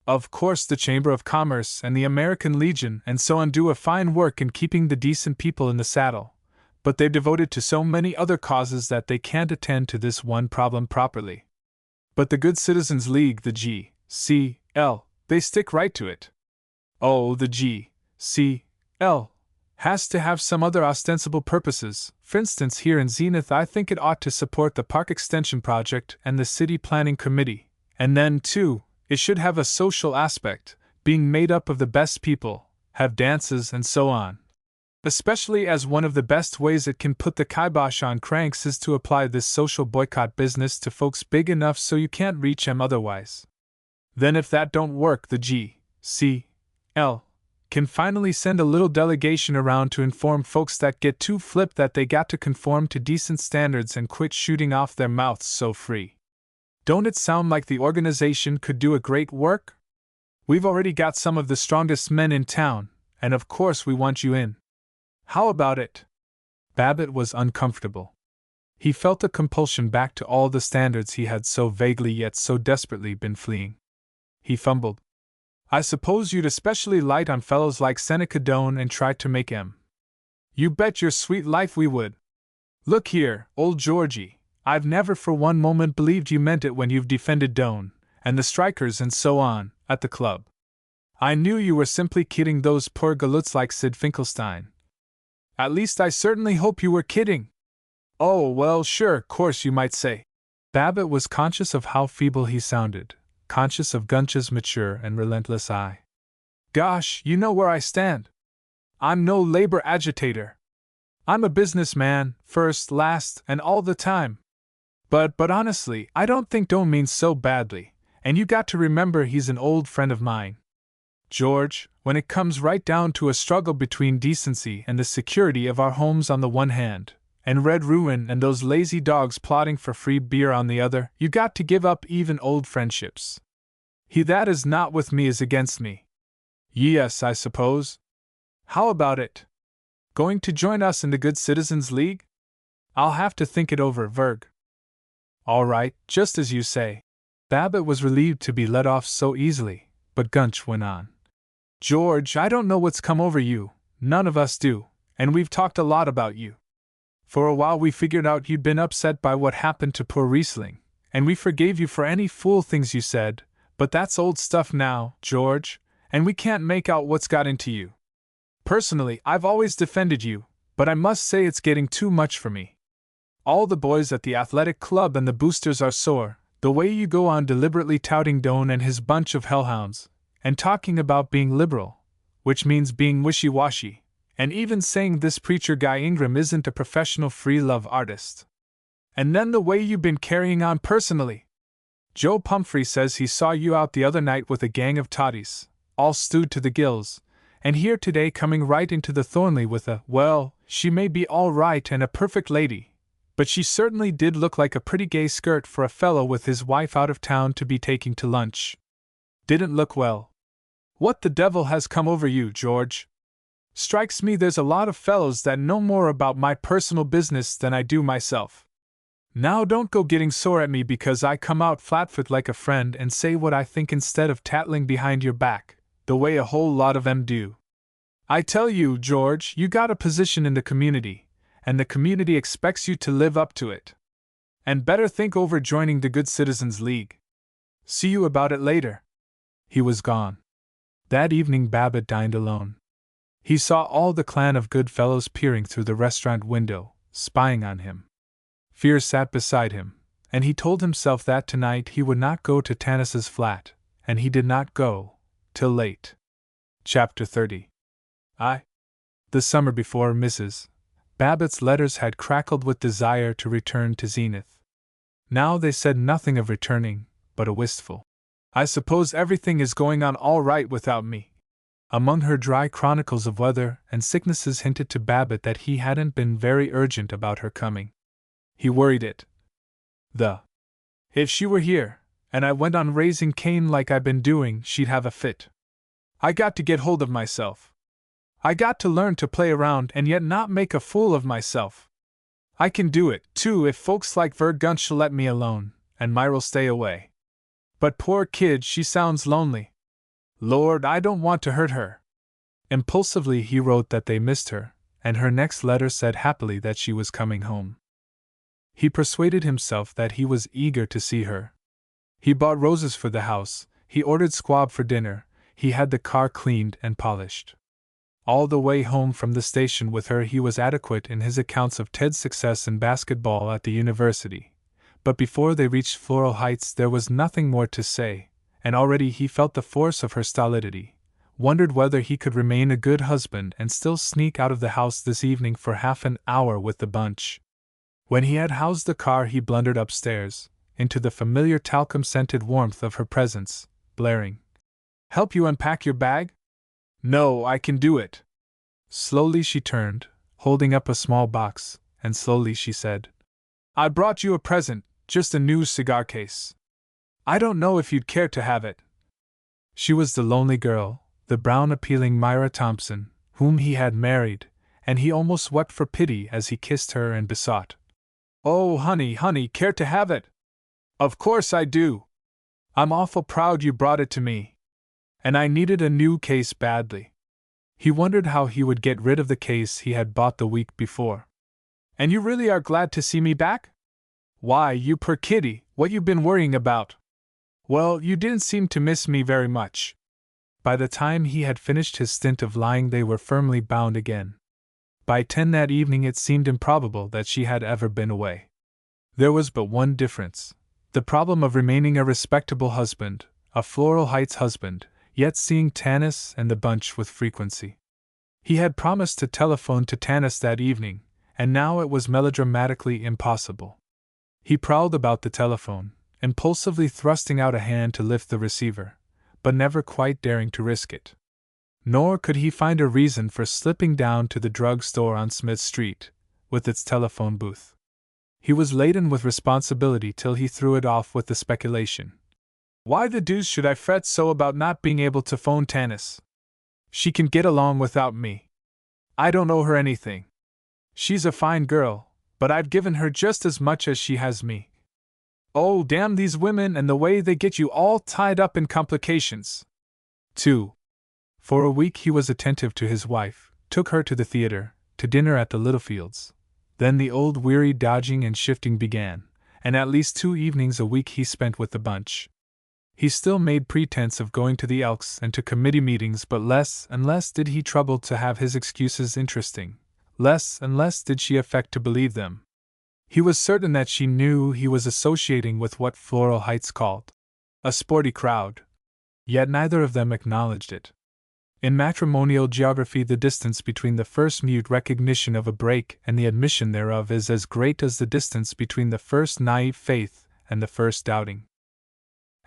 Of course, the Chamber of Commerce and the American Legion and so on do a fine work in keeping the decent people in the saddle, but they're devoted to so many other causes that they can't attend to this one problem properly. But the Good Citizens League, the G.C.L., they stick right to it. Oh, the G.C.L. has to have some other ostensible purposes. For instance, here in Zenith I think it ought to support the Park Extension Project and the City Planning Committee. And then, too, it should have a social aspect, being made up of the best people, have dances and so on. Especially as one of the best ways it can put the kibosh on cranks is to apply this social boycott business to folks big enough so you can't reach 'em otherwise. Then if that don't work, the G.C.L. can finally send a little delegation around to inform folks that get too flipped that they got to conform to decent standards and quit shooting off their mouths so free. Don't it sound like the organization could do a great work? We've already got some of the strongest men in town, and of course we want you in. How about it? Babbitt was uncomfortable. He felt a compulsion back to all the standards he had so vaguely yet so desperately been fleeing. He fumbled. I suppose you'd especially light on fellows like Seneca Doane and try to make 'em. You bet your sweet life we would. Look here, old Georgie, I've never for one moment believed you meant it when you've defended Doane, and the strikers and so on, at the club. I knew you were simply kidding those poor galoots like Sid Finkelstein. At least I certainly hope you were kidding. Oh, well, sure, course you might say. Babbitt was conscious of how feeble he sounded, conscious of Gunch's mature and relentless eye. Gosh, you know where I stand. I'm no labor agitator. I'm a businessman, first, last, and all the time. But honestly, I don't think Doane means so badly, and you got to remember he's an old friend of mine. George, when it comes right down to a struggle between decency and the security of our homes on the one hand, and red ruin and those lazy dogs plotting for free beer on the other, you got to give up even old friendships. He that is not with me is against me. Yes, I suppose. How about it? Going to join us in the Good Citizens League? I'll have to think it over, Verg. All right, just as you say. Babbitt was relieved to be let off so easily, but Gunch went on. George, I don't know what's come over you, none of us do, and we've talked a lot about you. For a while we figured out you'd been upset by what happened to poor Riesling, and we forgave you for any fool things you said, but that's old stuff now, George, and we can't make out what's got into you. Personally, I've always defended you, but I must say it's getting too much for me. All the boys at the athletic club and the boosters are sore, the way you go on deliberately touting Doane and his bunch of hellhounds, and talking about being liberal, which means being wishy-washy, And even saying this preacher guy Ingram isn't a professional free love artist. And then the way you've been carrying on personally. Joe Pumphrey says he saw you out the other night with a gang of toddies, all stewed to the gills, and here today coming right into the Thornley with a, well, she may be all right and a perfect lady, but she certainly did look like a pretty gay skirt for a fellow with his wife out of town to be taking to lunch. Didn't look well. What the devil has come over you, George? Strikes me there's a lot of fellows that know more about my personal business than I do myself. Now don't go getting sore at me because I come out flat-foot like a friend and say what I think instead of tattling behind your back, the way a whole lot of 'em do. I tell you, George, you got a position in the community, and the community expects you to live up to it. And better think over joining the Good Citizens League. See you about it later. He was gone. That evening Babbitt dined alone. He saw all the clan of good fellows peering through the restaurant window, spying on him. Fear sat beside him, and he told himself that tonight he would not go to Tanis's flat, and he did not go, till late. Chapter 30. The summer before Mrs. Babbitt's letters had crackled with desire to return to Zenith. Now they said nothing of returning, but a wistful, I suppose everything is going on all right without me. Among her dry chronicles of weather and sicknesses hinted to Babbitt that he hadn't been very urgent about her coming. He worried it. If she were here, and I went on raising Cain like I've been doing, she'd have a fit. I got to get hold of myself. I got to learn to play around and yet not make a fool of myself. I can do it, too, if folks like Vergunch'll let me alone, and Myra'll stay away. But poor kid, she sounds lonely. Lord, I don't want to hurt her. Impulsively he wrote that they missed her, and her next letter said happily that she was coming home. He persuaded himself that he was eager to see her. He bought roses for the house, he ordered squab for dinner, he had the car cleaned and polished. All the way home from the station with her he was adequate in his accounts of Ted's success in basketball at the university. But before they reached Floral Heights there was nothing more to say, and already he felt the force of her stolidity, wondered whether he could remain a good husband and still sneak out of the house this evening for half an hour with the bunch. When he had housed the car he blundered upstairs, into the familiar talcum-scented warmth of her presence, blaring, "Help you unpack your bag?" "No, I can do it." Slowly she turned, holding up a small box, and slowly she said, "I brought you a present, just a new cigar case. I don't know if you'd care to have it." She was the lonely girl, the brown appealing Myra Thompson, whom he had married, and he almost wept for pity as he kissed her and besought, "Oh, honey, care to have it?" "Of course I do. I'm awful proud you brought it to me. And I needed a new case badly." He wondered how he would get rid of the case he had bought the week before. "And you really are glad to see me back? Why, you poor kitty, what you been worrying about? Well, you didn't seem to miss me very much." By the time he had finished his stint of lying they were firmly bound again. By 10 that evening it seemed improbable that she had ever been away. There was but one difference, the problem of remaining a respectable husband, a Floral Heights husband, yet seeing Tanis and the bunch with frequency. He had promised to telephone to Tanis that evening, and now it was melodramatically impossible. He prowled about the telephone, impulsively thrusting out a hand to lift the receiver, but never quite daring to risk it. Nor could he find a reason for slipping down to the drug store on Smith Street, with its telephone booth. He was laden with responsibility till he threw it off with the speculation, "Why the deuce should I fret so about not being able to phone Tanis? She can get along without me. I don't owe her anything. She's a fine girl, but I've given her just as much as she has me. Oh, damn these women and the way they get you all tied up in complications." 2. For a week he was attentive to his wife, took her to the theater, to dinner at the Littlefields. Then the old weary dodging and shifting began, and at least 2 evenings a week he spent with the bunch. He still made pretense of going to the Elks and to committee meetings, but less and less did he trouble to have his excuses interesting, less and less did she affect to believe them. He was certain that she knew he was associating with what Floral Heights called a sporty crowd. Yet neither of them acknowledged it. In matrimonial geography, the distance between the first mute recognition of a break and the admission thereof is as great as the distance between the first naive faith and the first doubting.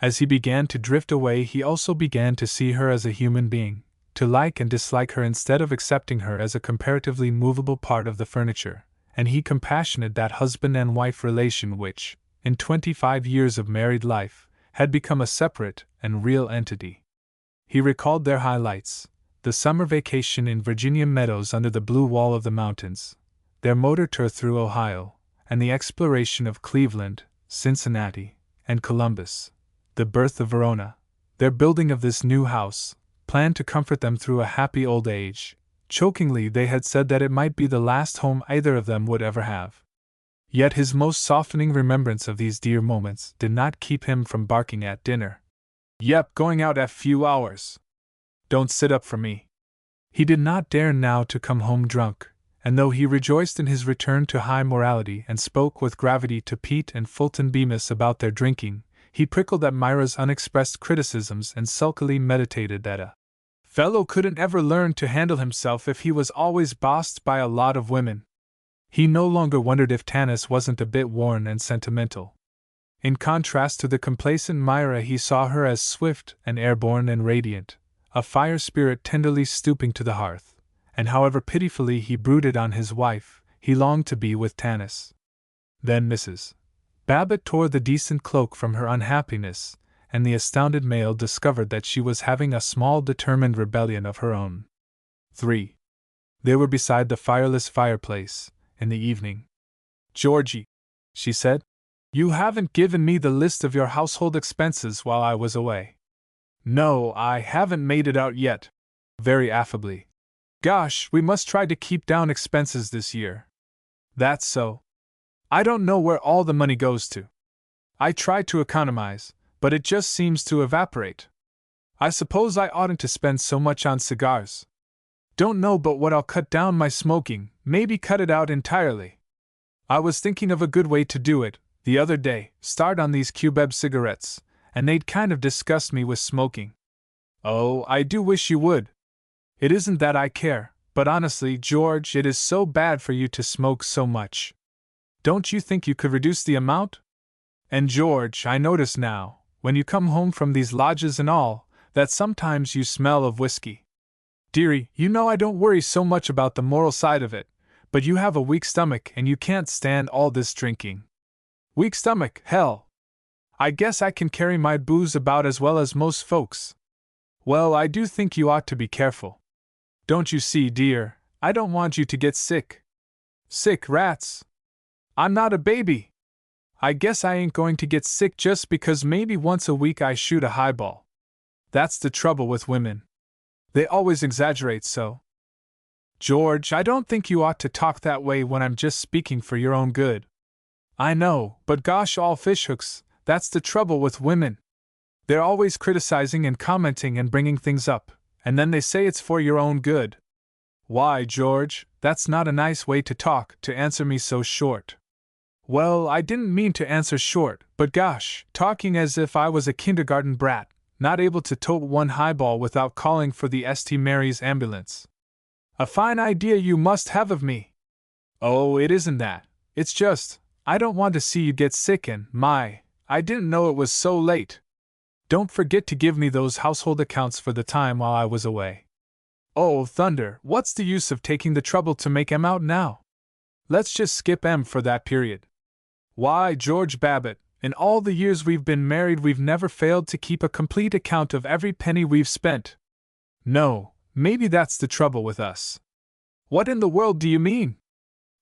As he began to drift away, he also began to see her as a human being, to like and dislike her instead of accepting her as a comparatively movable part of the furniture, and he compassionated that husband and wife relation which, in 25 years of married life, had become a separate and real entity. He recalled their highlights: the summer vacation in Virginia meadows under the blue wall of the mountains, their motor tour through Ohio, and the exploration of Cleveland, Cincinnati, and Columbus, the birth of Verona, their building of this new house, planned to comfort them through a happy old age. Chokingly, they had said that it might be the last home either of them would ever have. Yet his most softening remembrance of these dear moments did not keep him from barking at dinner. "Yep, going out a few hours. Don't sit up for me." He did not dare now to come home drunk, and though he rejoiced in his return to high morality and spoke with gravity to Pete and Fulton Bemis about their drinking, he prickled at Myra's unexpressed criticisms and sulkily meditated that a fellow couldn't ever learn to handle himself if he was always bossed by a lot of women. He no longer wondered if Tanis wasn't a bit worn and sentimental. In contrast to the complacent Myra, he saw her as swift and airborne and radiant, a fire spirit tenderly stooping to the hearth, and however pitifully he brooded on his wife, he longed to be with Tanis. Then Mrs. Babbitt tore the decent cloak from her unhappiness, and the astounded male discovered that she was having a small determined rebellion of her own. 3. They were beside the fireless fireplace, in the evening. "Georgie," she said, "you haven't given me the list of your household expenses while I was away." "No, I haven't made it out yet," very affably. "Gosh, we must try to keep down expenses this year." "That's so. I don't know where all the money goes to. I try to economize, but it just seems to evaporate. I suppose I oughtn't to spend so much on cigars. Don't know but what I'll cut down my smoking, maybe cut it out entirely. I was thinking of a good way to do it, the other day, start on these Cubeb cigarettes, and they'd kind of disgust me with smoking." "Oh, I do wish you would. It isn't that I care, but honestly, George, it is so bad for you to smoke so much. Don't you think you could reduce the amount? And George, I notice now, when you come home from these lodges and all, that sometimes you smell of whiskey. Dearie, you know I don't worry so much about the moral side of it, but you have a weak stomach and you can't stand all this drinking." "Weak stomach, hell! I guess I can carry my booze about as well as most folks." "Well, I do think you ought to be careful. Don't you see, dear, I don't want you to get sick." "Sick rats! I'm not a baby. I guess I ain't going to get sick just because maybe once a week I shoot a highball. That's the trouble with women. They always exaggerate so." "George, I don't think you ought to talk that way when I'm just speaking for your own good." "I know, but gosh all fishhooks, that's the trouble with women. They're always criticizing and commenting and bringing things up, and then they say it's for your own good." "Why, George, that's not a nice way to talk, to answer me so short." "Well, I didn't mean to answer short, but gosh, talking as if I was a kindergarten brat, not able to tote one highball without calling for the St. Mary's ambulance. A fine idea you must have of me." "Oh, it isn't that. It's just, I don't want to see you get sick and, I didn't know it was so late. Don't forget to give me those household accounts for the time while I was away." "Oh, thunder, what's the use of taking the trouble to make 'em out now? Let's just skip 'em for that period. Why, George Babbitt, in all the years we've been married we've never failed to keep a complete account of every penny we've spent." "No, maybe that's the trouble with us." "What in the world do you mean?"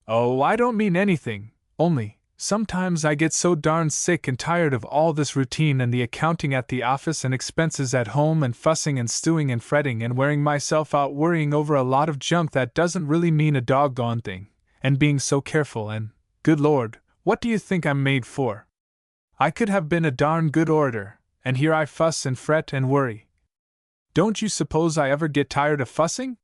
"Oh, I don't mean anything, only, sometimes I get so darn sick and tired of all this routine and the accounting at the office and expenses at home and fussing and stewing and fretting and wearing myself out worrying over a lot of junk that doesn't really mean a doggone thing, and being so careful and, good Lord, what do you think I'm made for? I could have been a darn good orator, and here I fuss and fret and worry. Don't you suppose I ever get tired of fussing?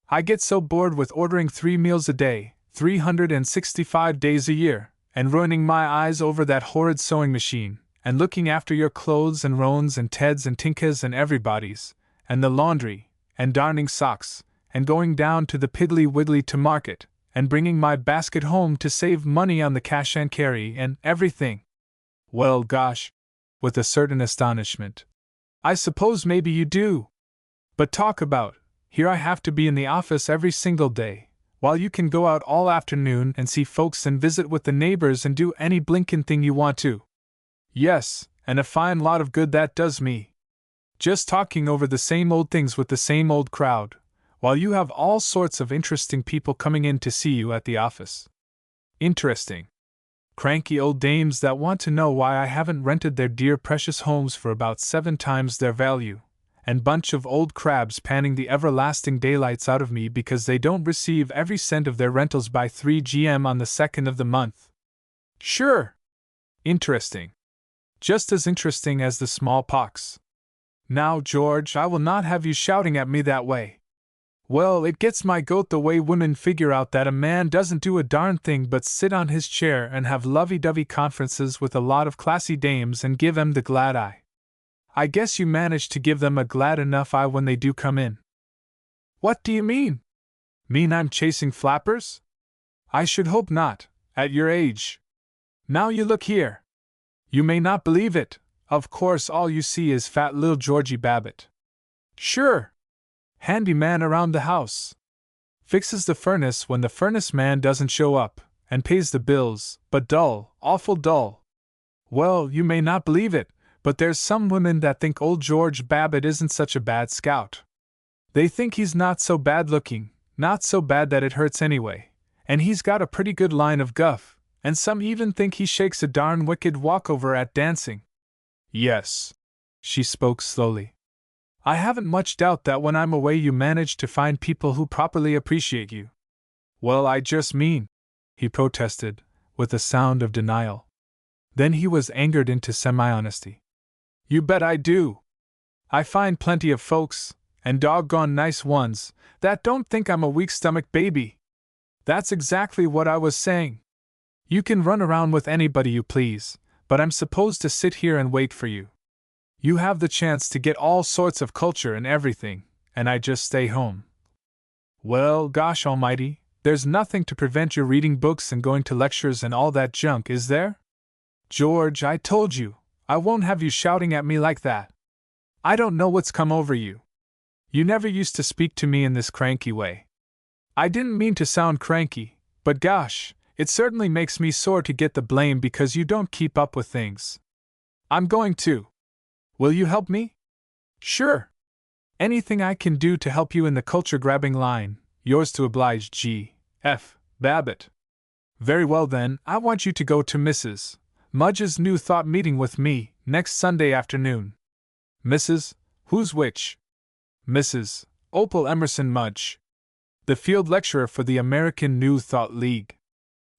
I get so bored with ordering 3 meals a day, 365 days a year, and ruining my eyes over that horrid sewing machine, and looking after your clothes and Roan's and Ted's and Tinka's and everybody's, and the laundry, and darning socks, and going down to the Piggly Wiggly to market, and bringing my basket home to save money on the cash and carry and everything. Well, gosh, with a certain astonishment. I suppose maybe you do. But talk about, here I have to be in the office every single day, while you can go out all afternoon and see folks and visit with the neighbors and do any blinkin' thing you want to. Yes, and a fine lot of good that does me. Just talking over the same old things with the same old crowd, while you have all sorts of interesting people coming in to see you at the office. Interesting. Cranky old dames that want to know why I haven't rented their dear precious homes for about 7 times their value, and bunch of old crabs panning the everlasting daylights out of me because they don't receive every cent of their rentals by 3 GM on the 2nd of the month. Sure. Interesting. Just as interesting as the smallpox. Now, George, I will not have you shouting at me that way. Well, it gets my goat the way women figure out that a man doesn't do a darn thing but sit on his chair and have lovey-dovey conferences with a lot of classy dames and give 'em the glad eye. I guess you manage to give them a glad enough eye when they do come in. What do you mean? Mean I'm chasing flappers? I should hope not, at your age. Now you look here. You may not believe it, of course all you see is fat little Georgie Babbitt. Sure. Handy man around the house. Fixes the furnace when the furnace man doesn't show up, and pays the bills, but dull, awful dull. Well, you may not believe it, but there's some women that think old George Babbitt isn't such a bad scout. They think he's not so bad looking, not so bad that it hurts anyway, and he's got a pretty good line of guff, and some even think he shakes a darn wicked walkover at dancing. Yes. She spoke slowly. I haven't much doubt that when I'm away you manage to find people who properly appreciate you. Well, I just mean, he protested, with a sound of denial. Then he was angered into semi-honesty. You bet I do. I find plenty of folks, and doggone nice ones, that don't think I'm a weak-stomached baby. That's exactly what I was saying. You can run around with anybody you please, but I'm supposed to sit here and wait for you. You have the chance to get all sorts of culture and everything, and I just stay home. Well, gosh almighty, there's nothing to prevent your reading books and going to lectures and all that junk, is there? George, I told you, I won't have you shouting at me like that. I don't know what's come over you. You never used to speak to me in this cranky way. I didn't mean to sound cranky, but gosh, it certainly makes me sore to get the blame because you don't keep up with things. I'm going to. Will you help me? Sure. Anything I can do to help you in the culture-grabbing line, yours to oblige G. F. Babbitt. Very well then, I want you to go to Mrs. Mudge's New Thought meeting with me, next Sunday afternoon. Mrs. Who's which? Mrs. Opal Emerson Mudge. The field lecturer for the American New Thought League.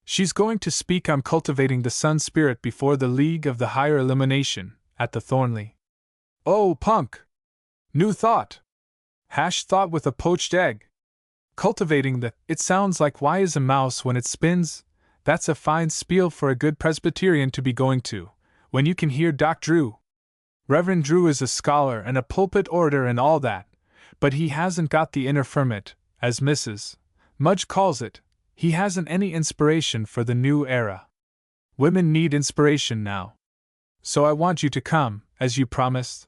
She's going to speak on cultivating the sun spirit before the League of the Higher Illumination, at the Thornley. Oh, punk! New Thought! Hash thought with a poached egg! Cultivating the, it sounds like why is a mouse when it spins? That's a fine spiel for a good Presbyterian to be going to, when you can hear Doc Drew. Reverend Drew is a scholar and a pulpit orator and all that, but he hasn't got the inner ferment, as Mrs. Mudge calls it. He hasn't any inspiration for the new era. Women need inspiration now. So I want you to come, as you promised.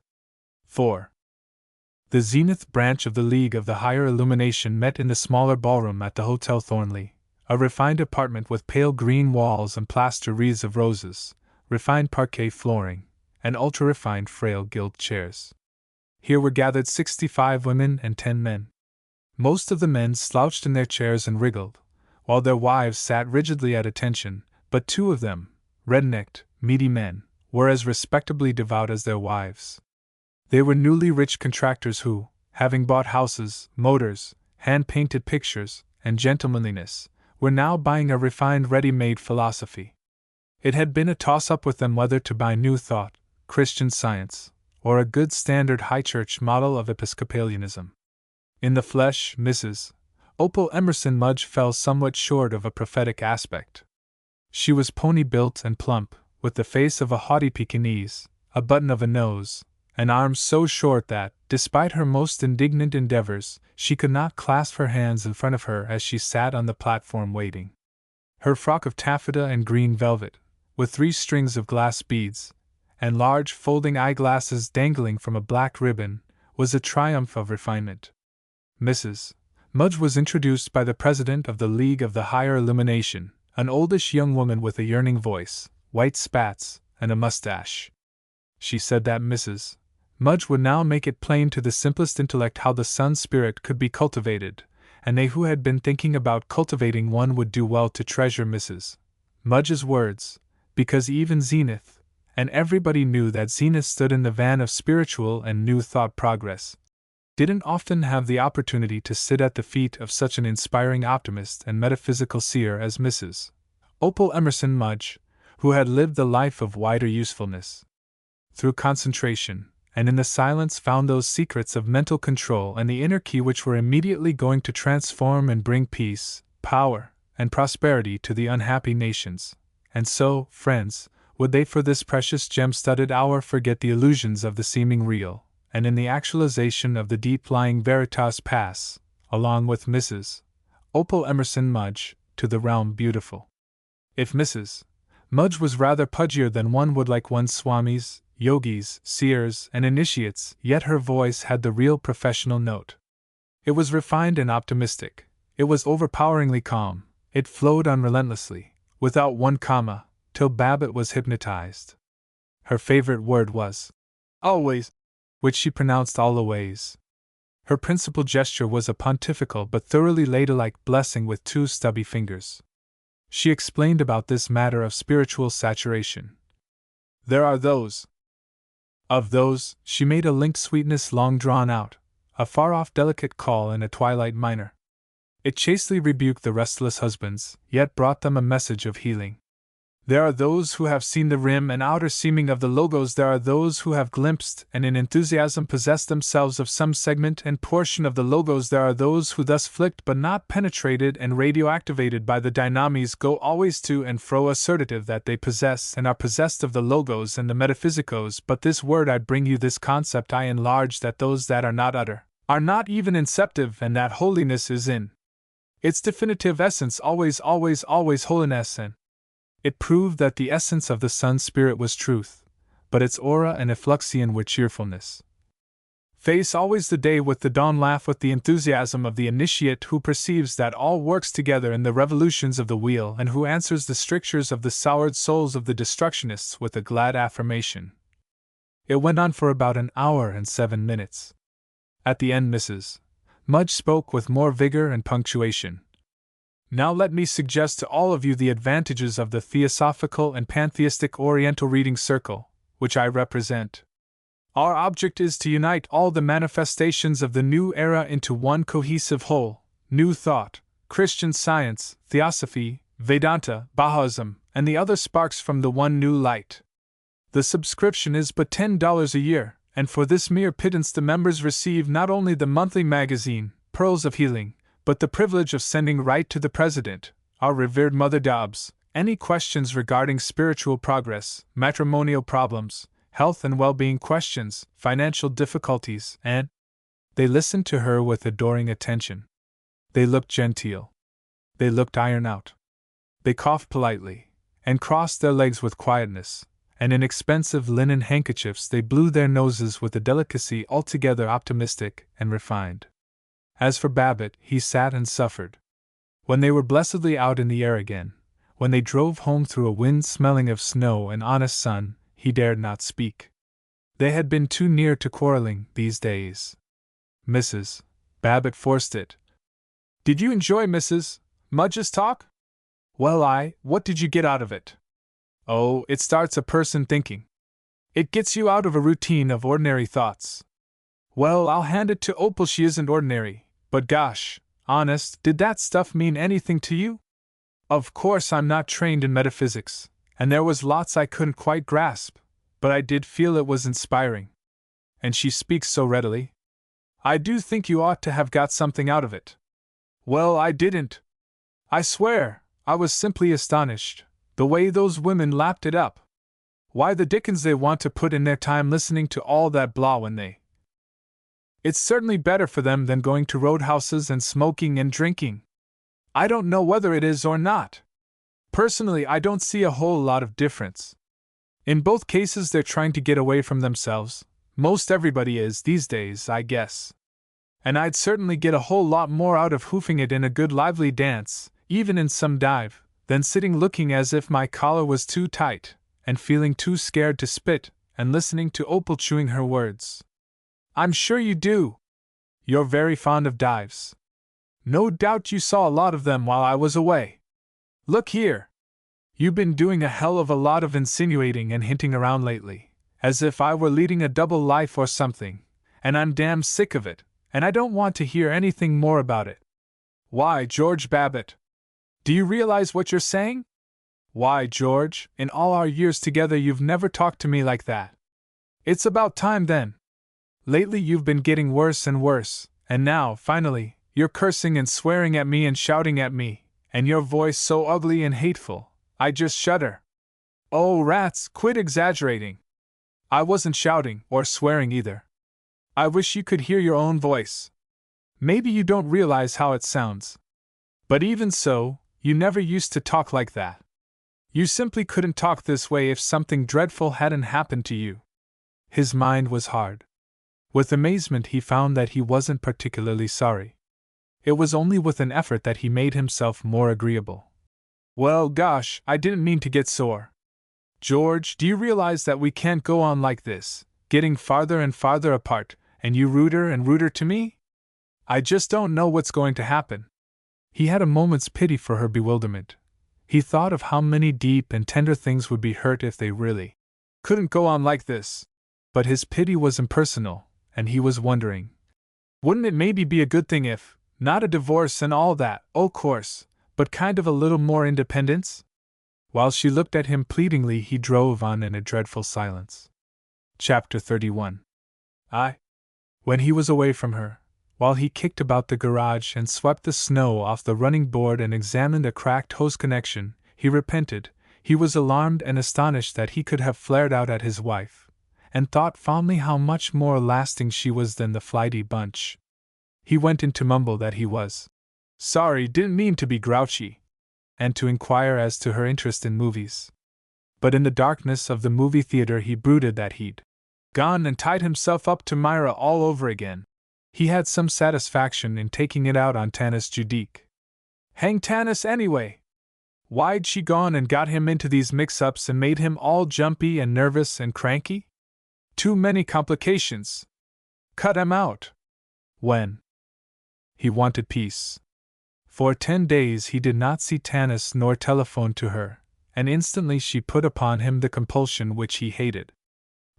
4. The Zenith branch of the League of the Higher Illumination met in the smaller ballroom at the Hotel Thornley, a refined apartment with pale green walls and plaster wreaths of roses, refined parquet flooring, and ultra-refined frail gilt chairs. Here were gathered 65 women and 10 men. Most of the men slouched in their chairs and wriggled, while their wives sat rigidly at attention, but 2 of them, red-necked, meaty men, were as respectably devout as their wives. They were newly rich contractors who, having bought houses, motors, hand-painted pictures, and gentlemanliness, were now buying a refined ready-made philosophy. It had been a toss-up with them whether to buy New Thought, Christian Science, or a good standard high church model of Episcopalianism. In the flesh, Mrs. Opal Emerson Mudge fell somewhat short of a prophetic aspect. She was pony-built and plump, with the face of a haughty Pekingese, a button of a nose, and arms so short that, Despite her most indignant endeavors, she could not clasp her hands in front of her as she sat on the platform waiting. Her frock of taffeta and green velvet, with 3 strings of glass beads, and large folding eyeglasses dangling from a black ribbon, was a triumph of refinement. Mrs. Mudge was introduced by the president of the League of the Higher Illumination, an oldish young woman with a yearning voice, white spats, and a mustache. She said that Mrs. Mudge would now make it plain to the simplest intellect how the sun spirit could be cultivated, and they who had been thinking about cultivating one would do well to treasure Mrs. Mudge's words, because even Zenith, and everybody knew that Zenith stood in the van of spiritual and new thought progress, didn't often have the opportunity to sit at the feet of such an inspiring optimist and metaphysical seer as Mrs. Opal Emerson Mudge, who had lived the life of wider usefulness. Through concentration, and in the silence found those secrets of mental control and the inner key which were immediately going to transform and bring peace, power, and prosperity to the unhappy nations. And so, friends, would they for this precious gem-studded hour forget the illusions of the seeming real, and in the actualization of the deep-lying veritas pass, along with Mrs. Opal Emerson Mudge, to the realm beautiful. If Mrs. Mudge was rather pudgier than one would like one's swamis, yogis, seers, and initiates, yet her voice had the real professional note. It was refined and optimistic, it was overpoweringly calm, it flowed unrelentlessly, without one comma, till Babbitt was hypnotized. Her favorite word was always, which she pronounced always. Her principal gesture was a pontifical but thoroughly ladylike blessing with 2 stubby fingers. She explained about this matter of spiritual saturation. There are those. Of those, she made a linked sweetness long drawn out, a far-off delicate call in a twilight minor. It chastely rebuked the restless husbands, yet brought them a message of healing. There are those who have seen the rim and outer seeming of the logos. There are those who have glimpsed and in enthusiasm possessed themselves of some segment and portion of the logos. There are those who thus flicked but not penetrated and radioactivated by the dynamis go always to and fro assertive that they possess and are possessed of the logos and the metaphysicos. But this word I bring you, this concept I enlarge, that those that are not utter, are not even inceptive, and that holiness is in its definitive essence always holiness, and it proved that the essence of the sun spirit was truth, but its aura and effluxion were cheerfulness. Face always the day with the dawn, laugh with the enthusiasm of the initiate who perceives that all works together in the revolutions of the wheel, and who answers the strictures of the soured souls of the destructionists with a glad affirmation. It went on for about an hour and 7 minutes. At the end Mrs. Mudge spoke with more vigor and punctuation. Now let me suggest to all of you the advantages of the Theosophical and Pantheistic Oriental Reading Circle, which I represent. Our object is to unite all the manifestations of the new era into one cohesive whole: New Thought, Christian Science, Theosophy, Vedanta, Bahaism, and the other sparks from the one new light. The subscription is but $10 a year, and for this mere pittance the members receive not only the monthly magazine, Pearls of Healing, but the privilege of sending right to the President, our revered Mother Dobbs, any questions regarding spiritual progress, matrimonial problems, health and well-being questions, financial difficulties, and they listened to her with adoring attention. They looked genteel. They looked iron out. They coughed politely, and crossed their legs with quietness, and in expensive linen handkerchiefs they blew their noses with a delicacy altogether optimistic and refined. As for Babbitt, he sat and suffered. When they were blessedly out in the air again, when they drove home through a wind smelling of snow and honest sun, he dared not speak. They had been too near to quarreling these days. Mrs. Babbitt forced it. Did you enjoy Mrs. Mudge's talk? Well, what did you get out of it? Oh, it starts a person thinking. It gets you out of a routine of ordinary thoughts. Well, I'll hand it to Opal, she isn't ordinary. But gosh, honest, did that stuff mean anything to you? Of course I'm not trained in metaphysics, and there was lots I couldn't quite grasp, but I did feel it was inspiring. And she speaks so readily. I do think you ought to have got something out of it. Well, I didn't. I swear, I was simply astonished, the way those women lapped it up. Why the dickens they want to put in their time listening to all that blah when they It's certainly better for them than going to roadhouses and smoking and drinking. I don't know whether it is or not. Personally, I don't see a whole lot of difference. In both cases, they're trying to get away from themselves. Most everybody is these days, I guess. And I'd certainly get a whole lot more out of hoofing it in a good lively dance, even in some dive, than sitting looking as if my collar was too tight, and feeling too scared to spit, and listening to Opal chewing her words. I'm sure you do. You're very fond of dives. No doubt you saw a lot of them while I was away. Look here. You've been doing a hell of a lot of insinuating and hinting around lately, as if I were leading a double life or something, and I'm damn sick of it, and I don't want to hear anything more about it. Why, George Babbitt? Do you realize what you're saying? Why, George, in all our years together you've never talked to me like that. It's about time then. Lately you've been getting worse and worse, and now, finally, you're cursing and swearing at me and shouting at me, and your voice so ugly and hateful, I just shudder. Oh, rats, quit exaggerating. I wasn't shouting or swearing either. I wish you could hear your own voice. Maybe you don't realize how it sounds. But even so, you never used to talk like that. You simply couldn't talk this way if something dreadful hadn't happened to you. His mind was hard. With amazement he found that he wasn't particularly sorry. It was only with an effort that he made himself more agreeable. Well, gosh, I didn't mean to get sore. George, do you realize that we can't go on like this, getting farther and farther apart, and you ruder and ruder to me? I just don't know what's going to happen. He had a moment's pity for her bewilderment. He thought of how many deep and tender things would be hurt if they really couldn't go on like this. But his pity was impersonal, and he was wondering, wouldn't it maybe be a good thing if, not a divorce and all that, oh course, but kind of a little more independence? While she looked at him pleadingly, he drove on in a dreadful silence. Chapter 31. When he was away from her, while he kicked about the garage and swept the snow off the running board and examined a cracked hose connection, he repented. He was alarmed and astonished that he could have flared out at his wife, and thought fondly how much more lasting she was than the flighty bunch. He went in to mumble that he was sorry, didn't mean to be grouchy, and to inquire as to her interest in movies. But in the darkness of the movie theater he brooded that he'd gone and tied himself up to Myra all over again. He had some satisfaction in taking it out on Tanis Judique. Hang Tanis anyway! Why'd she gone and got him into these mix-ups and made him all jumpy and nervous and cranky? Too many complications. Cut 'em out. When he wanted peace. For 10 days he did not see Tanis nor telephone to her, and instantly she put upon him the compulsion which he hated.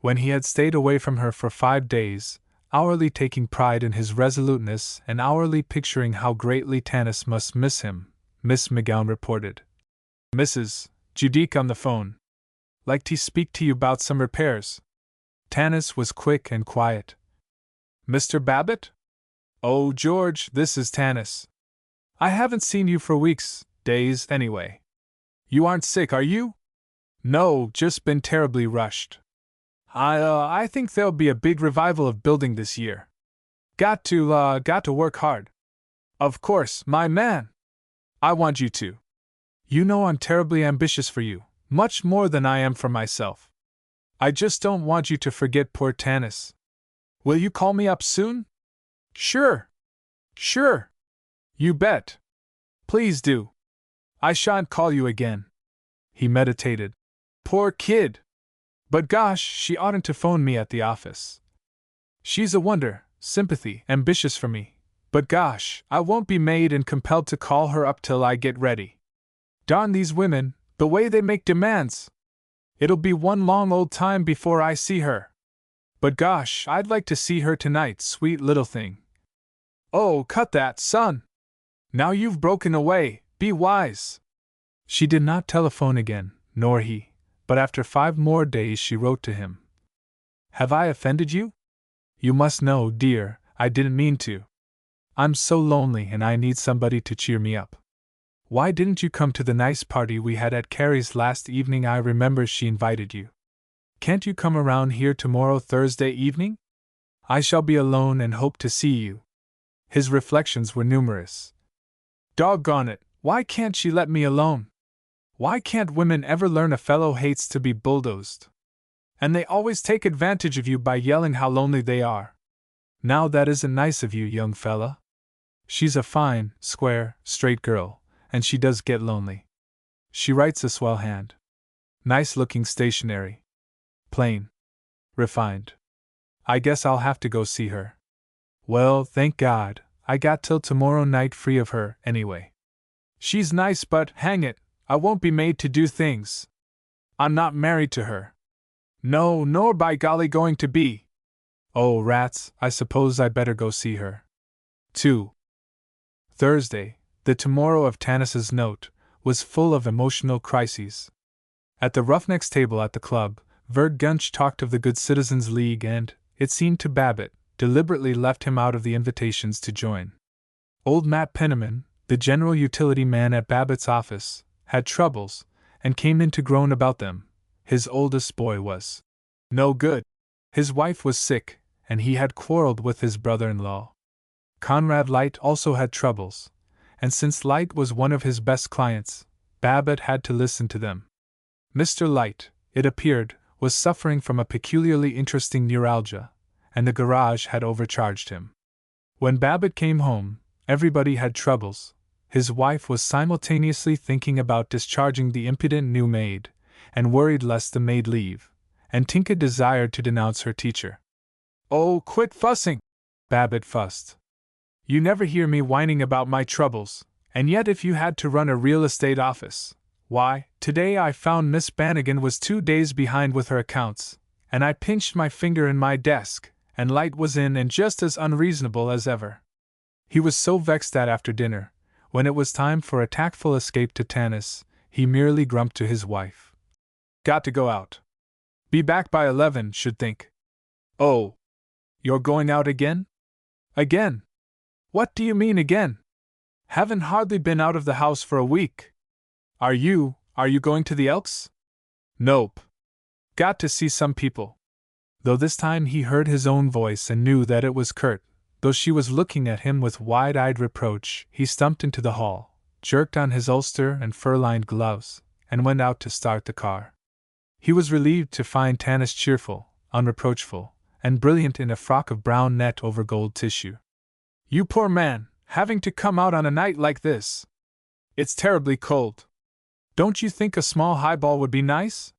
When he had stayed away from her for 5 days, hourly taking pride in his resoluteness and hourly picturing how greatly Tanis must miss him, Miss McGowan reported, "Mrs. Judique on the phone. Like to speak to you about some repairs." Tanis was quick and quiet. "Mr. Babbitt? Oh, George, this is Tanis. I haven't seen you for weeks, days anyway. You aren't sick, are you?" "No, just been terribly rushed. I think there'll be a big revival of building this year. Got to work hard. Of course, my man. I want you to. You know I'm terribly ambitious for you, much more than I am for myself. I just don't want you to forget poor Tanis. Will you call me up soon?" Sure. You bet. Please do. I shan't call you again." He meditated. "Poor kid. But gosh, she oughtn't to phone me at the office. She's a wonder, sympathy, ambitious for me. But gosh, I won't be made and compelled to call her up till I get ready. Darn these women, the way they make demands. It'll be one long old time before I see her. But gosh, I'd like to see her tonight, sweet little thing." "Oh, cut that, son! Now you've broken away, be wise." She did not telephone again, nor he, but after 5 more days she wrote to him. "Have I offended you? You must know, dear, I didn't mean to. I'm so lonely and I need somebody to cheer me up. Why didn't you come to the nice party we had at Carrie's last evening? I remember she invited you. Can't you come around here tomorrow, Thursday evening? I shall be alone and hope to see you. His reflections were numerous. Doggone it, why can't she let me alone? Why can't women ever learn a fellow hates to be bulldozed? And they always take advantage of you by yelling how lonely they are. Now that isn't nice of you, young fella. She's a fine, square, straight girl, and she does get lonely. She writes a swell hand. Nice-looking stationery. Plain. Refined. I guess I'll have to go see her. Well, thank God, I got till tomorrow night free of her, anyway. She's nice, but, hang it, I won't be made to do things. I'm not married to her. No, nor by golly going to be. Oh, rats, I suppose I better go see her. 2. Thursday, the tomorrow of Tanis's note, was full of emotional crises. At the Roughnecks' table at the club, Verd Gunch talked of the Good Citizens League and, it seemed to Babbitt, deliberately left him out of the invitations to join. Old Matt Penniman, the general utility man at Babbitt's office, had troubles, and came in to groan about them. His oldest boy was no good. His wife was sick, and he had quarreled with his brother-in-law. Conrad Light also had troubles, and since Light was one of his best clients, Babbitt had to listen to them. Mr. Light, it appeared, was suffering from a peculiarly interesting neuralgia, and the garage had overcharged him. When Babbitt came home, everybody had troubles. His wife was simultaneously thinking about discharging the impudent new maid, and worried lest the maid leave, and Tinka desired to denounce her teacher. Oh, quit fussing! Babbitt fussed. You never hear me whining about my troubles, and yet if you had to run a real estate office, why, today I found Miss Bannigan was 2 days behind with her accounts, and I pinched my finger in my desk, and Light was in and just as unreasonable as ever. He was so vexed that after dinner, when it was time for a tactful escape to Tanis, he merely grumped to his wife. Got to go out. Be back by 11, should think. Oh. You're going out again? Again? What do you mean again? Haven't hardly been out of the house for a week. Are you going to the Elks? Nope. Got to see some people. Though this time he heard his own voice and knew that it was curt, though she was looking at him with wide-eyed reproach, he stumped into the hall, jerked on his ulster and fur-lined gloves, and went out to start the car. He was relieved to find Tanis cheerful, unreproachful, and brilliant in a frock of brown net over gold tissue. You poor man, having to come out on a night like this. It's terribly cold. Don't you think a small highball would be nice?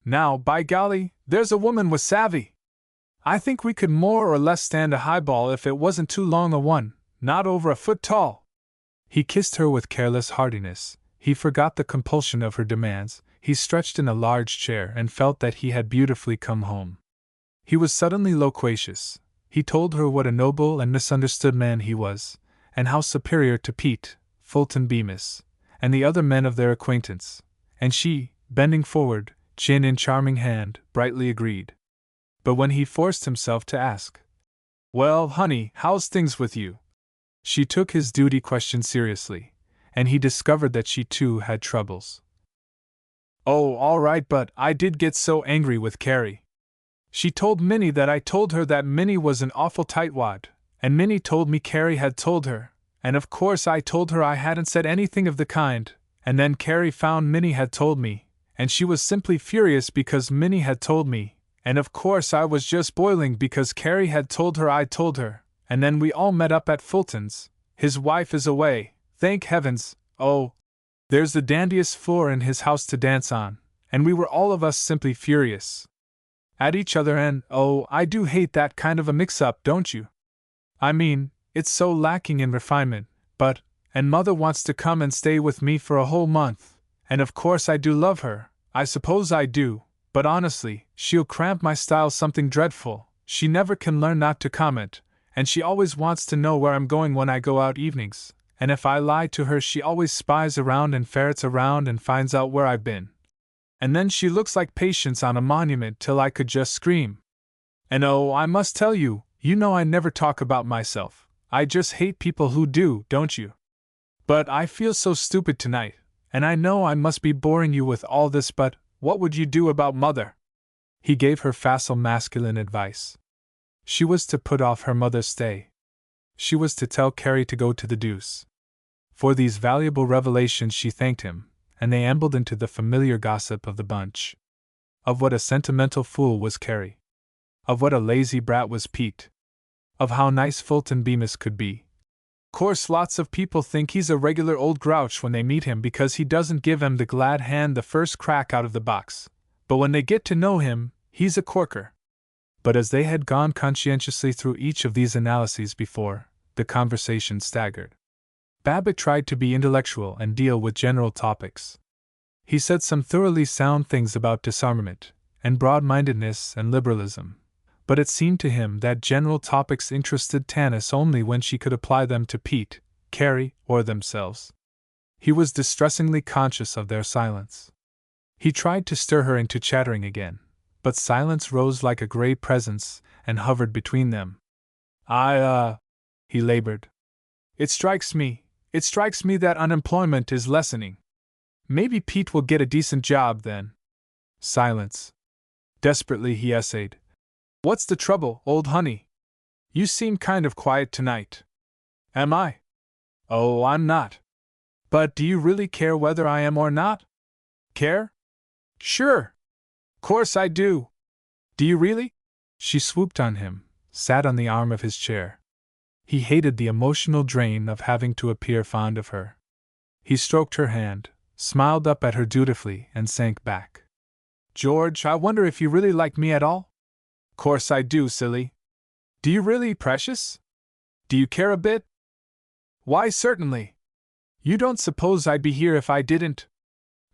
Now, by golly, there's a woman with savvy. I think we could more or less stand a highball if it wasn't too long a one, not over a foot tall. He kissed her with careless heartiness. He forgot the compulsion of her demands. He stretched in a large chair and felt that he had beautifully come home. He was suddenly loquacious. He told her what a noble and misunderstood man he was, and how superior to Pete, Fulton Bemis, and the other men of their acquaintance, and she, bending forward, chin in charming hand, brightly agreed. But when he forced himself to ask, "Well, honey, how's things with you?" she took his duty question seriously, and he discovered that she too had troubles. "Oh, all right, but I did get so angry with Carrie. She told Minnie that I told her that Minnie was an awful tightwad, and Minnie told me Carrie had told her, and of course I told her I hadn't said anything of the kind, and then Carrie found Minnie had told me, and she was simply furious because Minnie had told me, and of course I was just boiling because Carrie had told her I'd told her, and then we all met up at Fulton's. His wife is away, thank heavens. Oh, there's the dandiest floor in his house to dance on, and we were all of us simply furious at each other, and, oh, I do hate that kind of a mix-up, don't you? I mean, it's so lacking in refinement, but, and Mother wants to come and stay with me for a whole month, and of course I do love her, I suppose I do, but honestly, she'll cramp my style something dreadful. She never can learn not to comment, and she always wants to know where I'm going when I go out evenings, and if I lie to her she always spies around and ferrets around and finds out where I've been. And then she looks like Patience on a monument till I could just scream. And oh, I must tell you, you know I never talk about myself. I just hate people who do, don't you? But I feel so stupid tonight, and I know I must be boring you with all this, but what would you do about Mother? He gave her facile masculine advice. She was to put off her mother's stay. She was to tell Carrie to go to the deuce. For these valuable revelations she thanked him, and they ambled into the familiar gossip of the bunch. Of what a sentimental fool was Carrie. Of what a lazy brat was Pete. Of how nice Fulton Bemis could be. Course lots of people think he's a regular old grouch when they meet him because he doesn't give 'em the glad hand the first crack out of the box, but when they get to know him, he's a corker. But as they had gone conscientiously through each of these analyses before, the conversation staggered. Babbitt tried to be intellectual and deal with general topics. He said some thoroughly sound things about disarmament, and broad-mindedness and liberalism, but it seemed to him that general topics interested Tanis only when she could apply them to Pete, Carrie, or themselves. He was distressingly conscious of their silence. He tried to stir her into chattering again, but silence rose like a gray presence and hovered between them. He labored. It strikes me that unemployment is lessening. Maybe Pete will get a decent job then. Silence. Desperately he essayed. What's the trouble, old honey? You seem kind of quiet tonight. Am I? Oh, I'm not. But do you really care whether I am or not? Care? Sure. Course I do. Do you really? She swooped on him, sat on the arm of his chair. He hated the emotional drain of having to appear fond of her. He stroked her hand, smiled up at her dutifully, and sank back. George, I wonder if you really like me at all? Course I do, silly. Do you really, precious? Do you care a bit? Why, certainly. You don't suppose I'd be here if I didn't?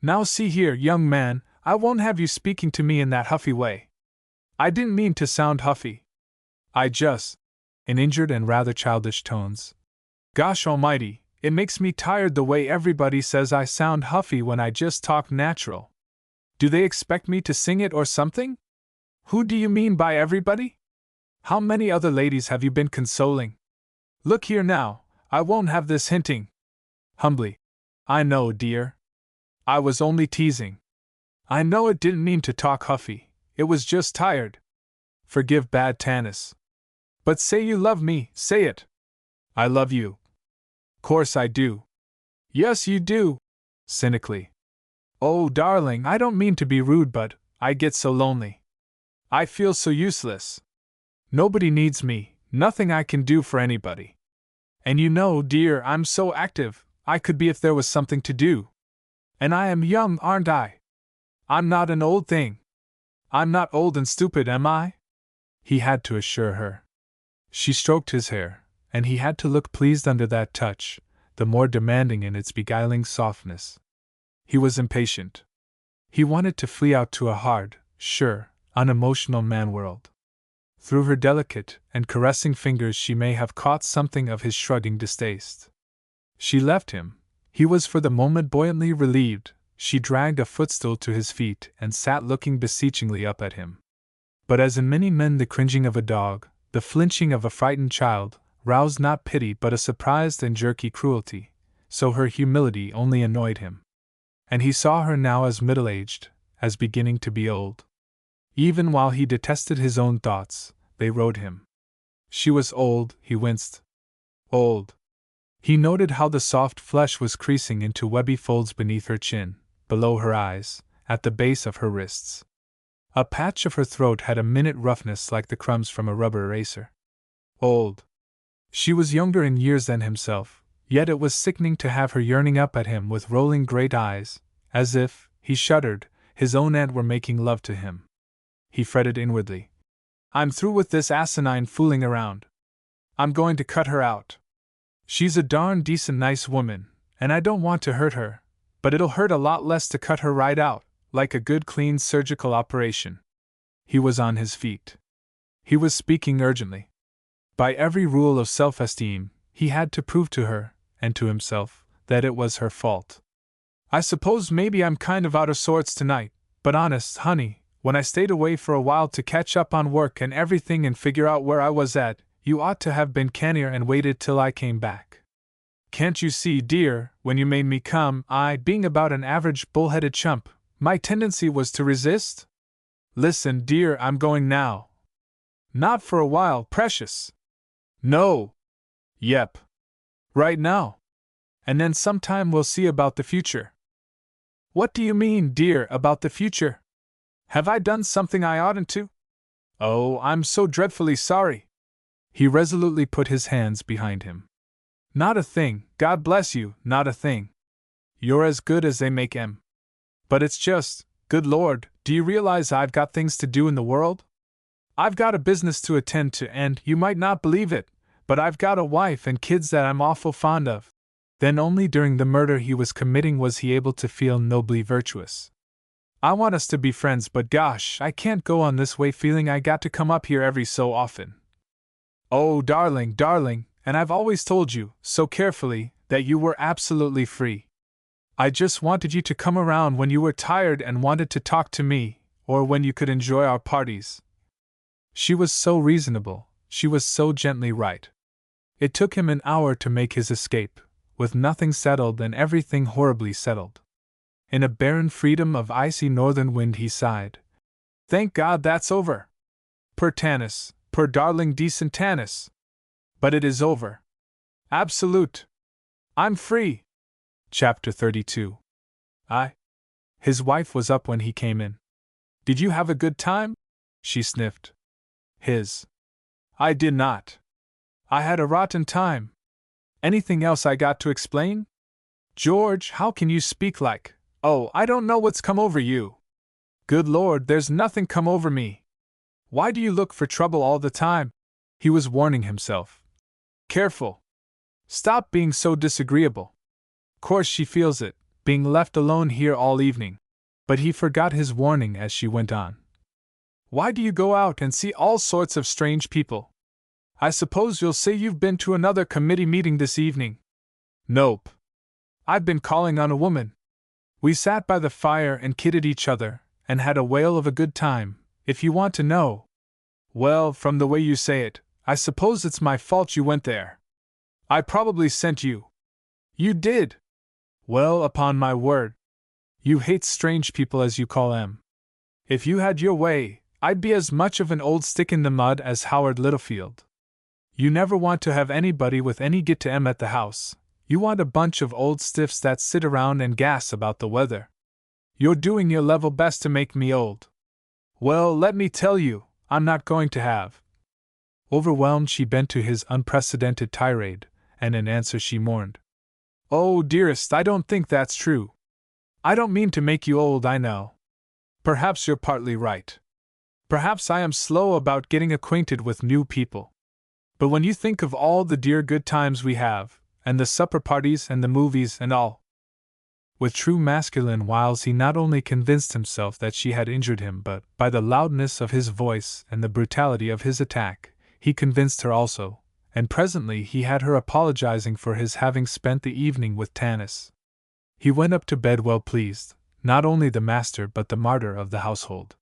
Now see here, young man, I won't have you speaking to me in that huffy way. I didn't mean to sound huffy. I just, in injured and rather childish tones. Gosh almighty, it makes me tired the way everybody says I sound huffy when I just talk natural. Do they expect me to sing it or something? Who do you mean by everybody? How many other ladies have you been consoling? Look here now, I won't have this hinting. Humbly. I know, dear. I was only teasing. I know it didn't mean to talk huffy, it was just tired. Forgive bad Tanis. But say you love me, say it. I love you. Course I do. Yes, you do. Cynically. Oh, darling, I don't mean to be rude, but I get so lonely. I feel so useless. Nobody needs me, nothing I can do for anybody. And you know, dear, I'm so active, I could be if there was something to do. And I am young, aren't I? I'm not an old thing. I'm not old and stupid, am I? He had to assure her. She stroked his hair, and he had to look pleased under that touch, the more demanding in its beguiling softness. He was impatient. He wanted to flee out to a hard, sure, unemotional man-world. Through her delicate and caressing fingers she may have caught something of his shrugging distaste. She left him. He was for the moment buoyantly relieved. She dragged a footstool to his feet and sat looking beseechingly up at him. But as in many men the cringing of a dog, the flinching of a frightened child, roused not pity but a surprised and jerky cruelty, so her humility only annoyed him. And he saw her now as middle-aged, as beginning to be old. Even while he detested his own thoughts, they rode him. She was old, he winced. Old. He noted how the soft flesh was creasing into webby folds beneath her chin, below her eyes, at the base of her wrists. A patch of her throat had a minute roughness like the crumbs from a rubber eraser. Old. She was younger in years than himself, yet it was sickening to have her yearning up at him with rolling great eyes, as if, he shuddered, his own aunt were making love to him. He fretted inwardly. I'm through with this asinine fooling around. I'm going to cut her out. She's a darn decent nice woman, and I don't want to hurt her, but it'll hurt a lot less to cut her right out, like a good clean surgical operation. He was on his feet. He was speaking urgently. By every rule of self-esteem, he had to prove to her, and to himself, that it was her fault. I suppose maybe I'm kind of out of sorts tonight, but honest, honey, when I stayed away for a while to catch up on work and everything and figure out where I was at, you ought to have been cannier and waited till I came back. Can't you see, dear, when you made me come, being about an average bull-headed chump, my tendency was to resist? Listen, dear, I'm going now. Not for a while, precious. No. Yep. Right now. And then sometime we'll see about the future. What do you mean, dear, about the future? Have I done something I oughtn't to? Oh, I'm so dreadfully sorry. He resolutely put his hands behind him. Not a thing, God bless you, not a thing. You're as good as they make 'em. But it's just, good Lord, do you realize I've got things to do in the world? I've got a business to attend to and, you might not believe it, but I've got a wife and kids that I'm awful fond of. Then only during the murder he was committing was he able to feel nobly virtuous. I want us to be friends, but gosh, I can't go on this way feeling I got to come up here every so often. Oh, darling, darling, and I've always told you, so carefully, that you were absolutely free. I just wanted you to come around when you were tired and wanted to talk to me, or when you could enjoy our parties. She was so reasonable, she was so gently right. It took him an hour to make his escape, with nothing settled and everything horribly settled. In a barren freedom of icy northern wind he sighed. Thank God that's over. Per Tanis, per darling decent Tanis. But it is over. Absolute. I'm free. Chapter 32. His wife was up when he came in. Did you have a good time? She sniffed. I did not. I had a rotten time. Anything else I got to explain? George, how can you speak like, oh, I don't know what's come over you. Good Lord, there's nothing come over me. Why do you look for trouble all the time? He was warning himself. Careful. Stop being so disagreeable. Course she feels it, being left alone here all evening. But he forgot his warning as she went on. Why do you go out and see all sorts of strange people? I suppose you'll say you've been to another committee meeting this evening. Nope. I've been calling on a woman. We sat by the fire and kidded each other, and had a whale of a good time, if you want to know. Well, from the way you say it, I suppose it's my fault you went there. I probably sent you. You did? Well, upon my word. You hate strange people as you call them. If you had your way, I'd be as much of an old stick in the mud as Howard Littlefield. You never want to have anybody with any get to 'em at the house. You want a bunch of old stiffs that sit around and gas about the weather. You're doing your level best to make me old. Well, let me tell you, I'm not going to have. Overwhelmed, she bent to his unprecedented tirade, and in answer she mourned. Oh, dearest, I don't think that's true. I don't mean to make you old, I know. Perhaps you're partly right. Perhaps I am slow about getting acquainted with new people. But when you think of all the dear good times we have, and the supper parties and the movies and all. With true masculine wiles he not only convinced himself that she had injured him, but, by the loudness of his voice and the brutality of his attack, he convinced her also, and presently he had her apologizing for his having spent the evening with Tanis. He went up to bed well pleased, not only the master but the martyr of the household.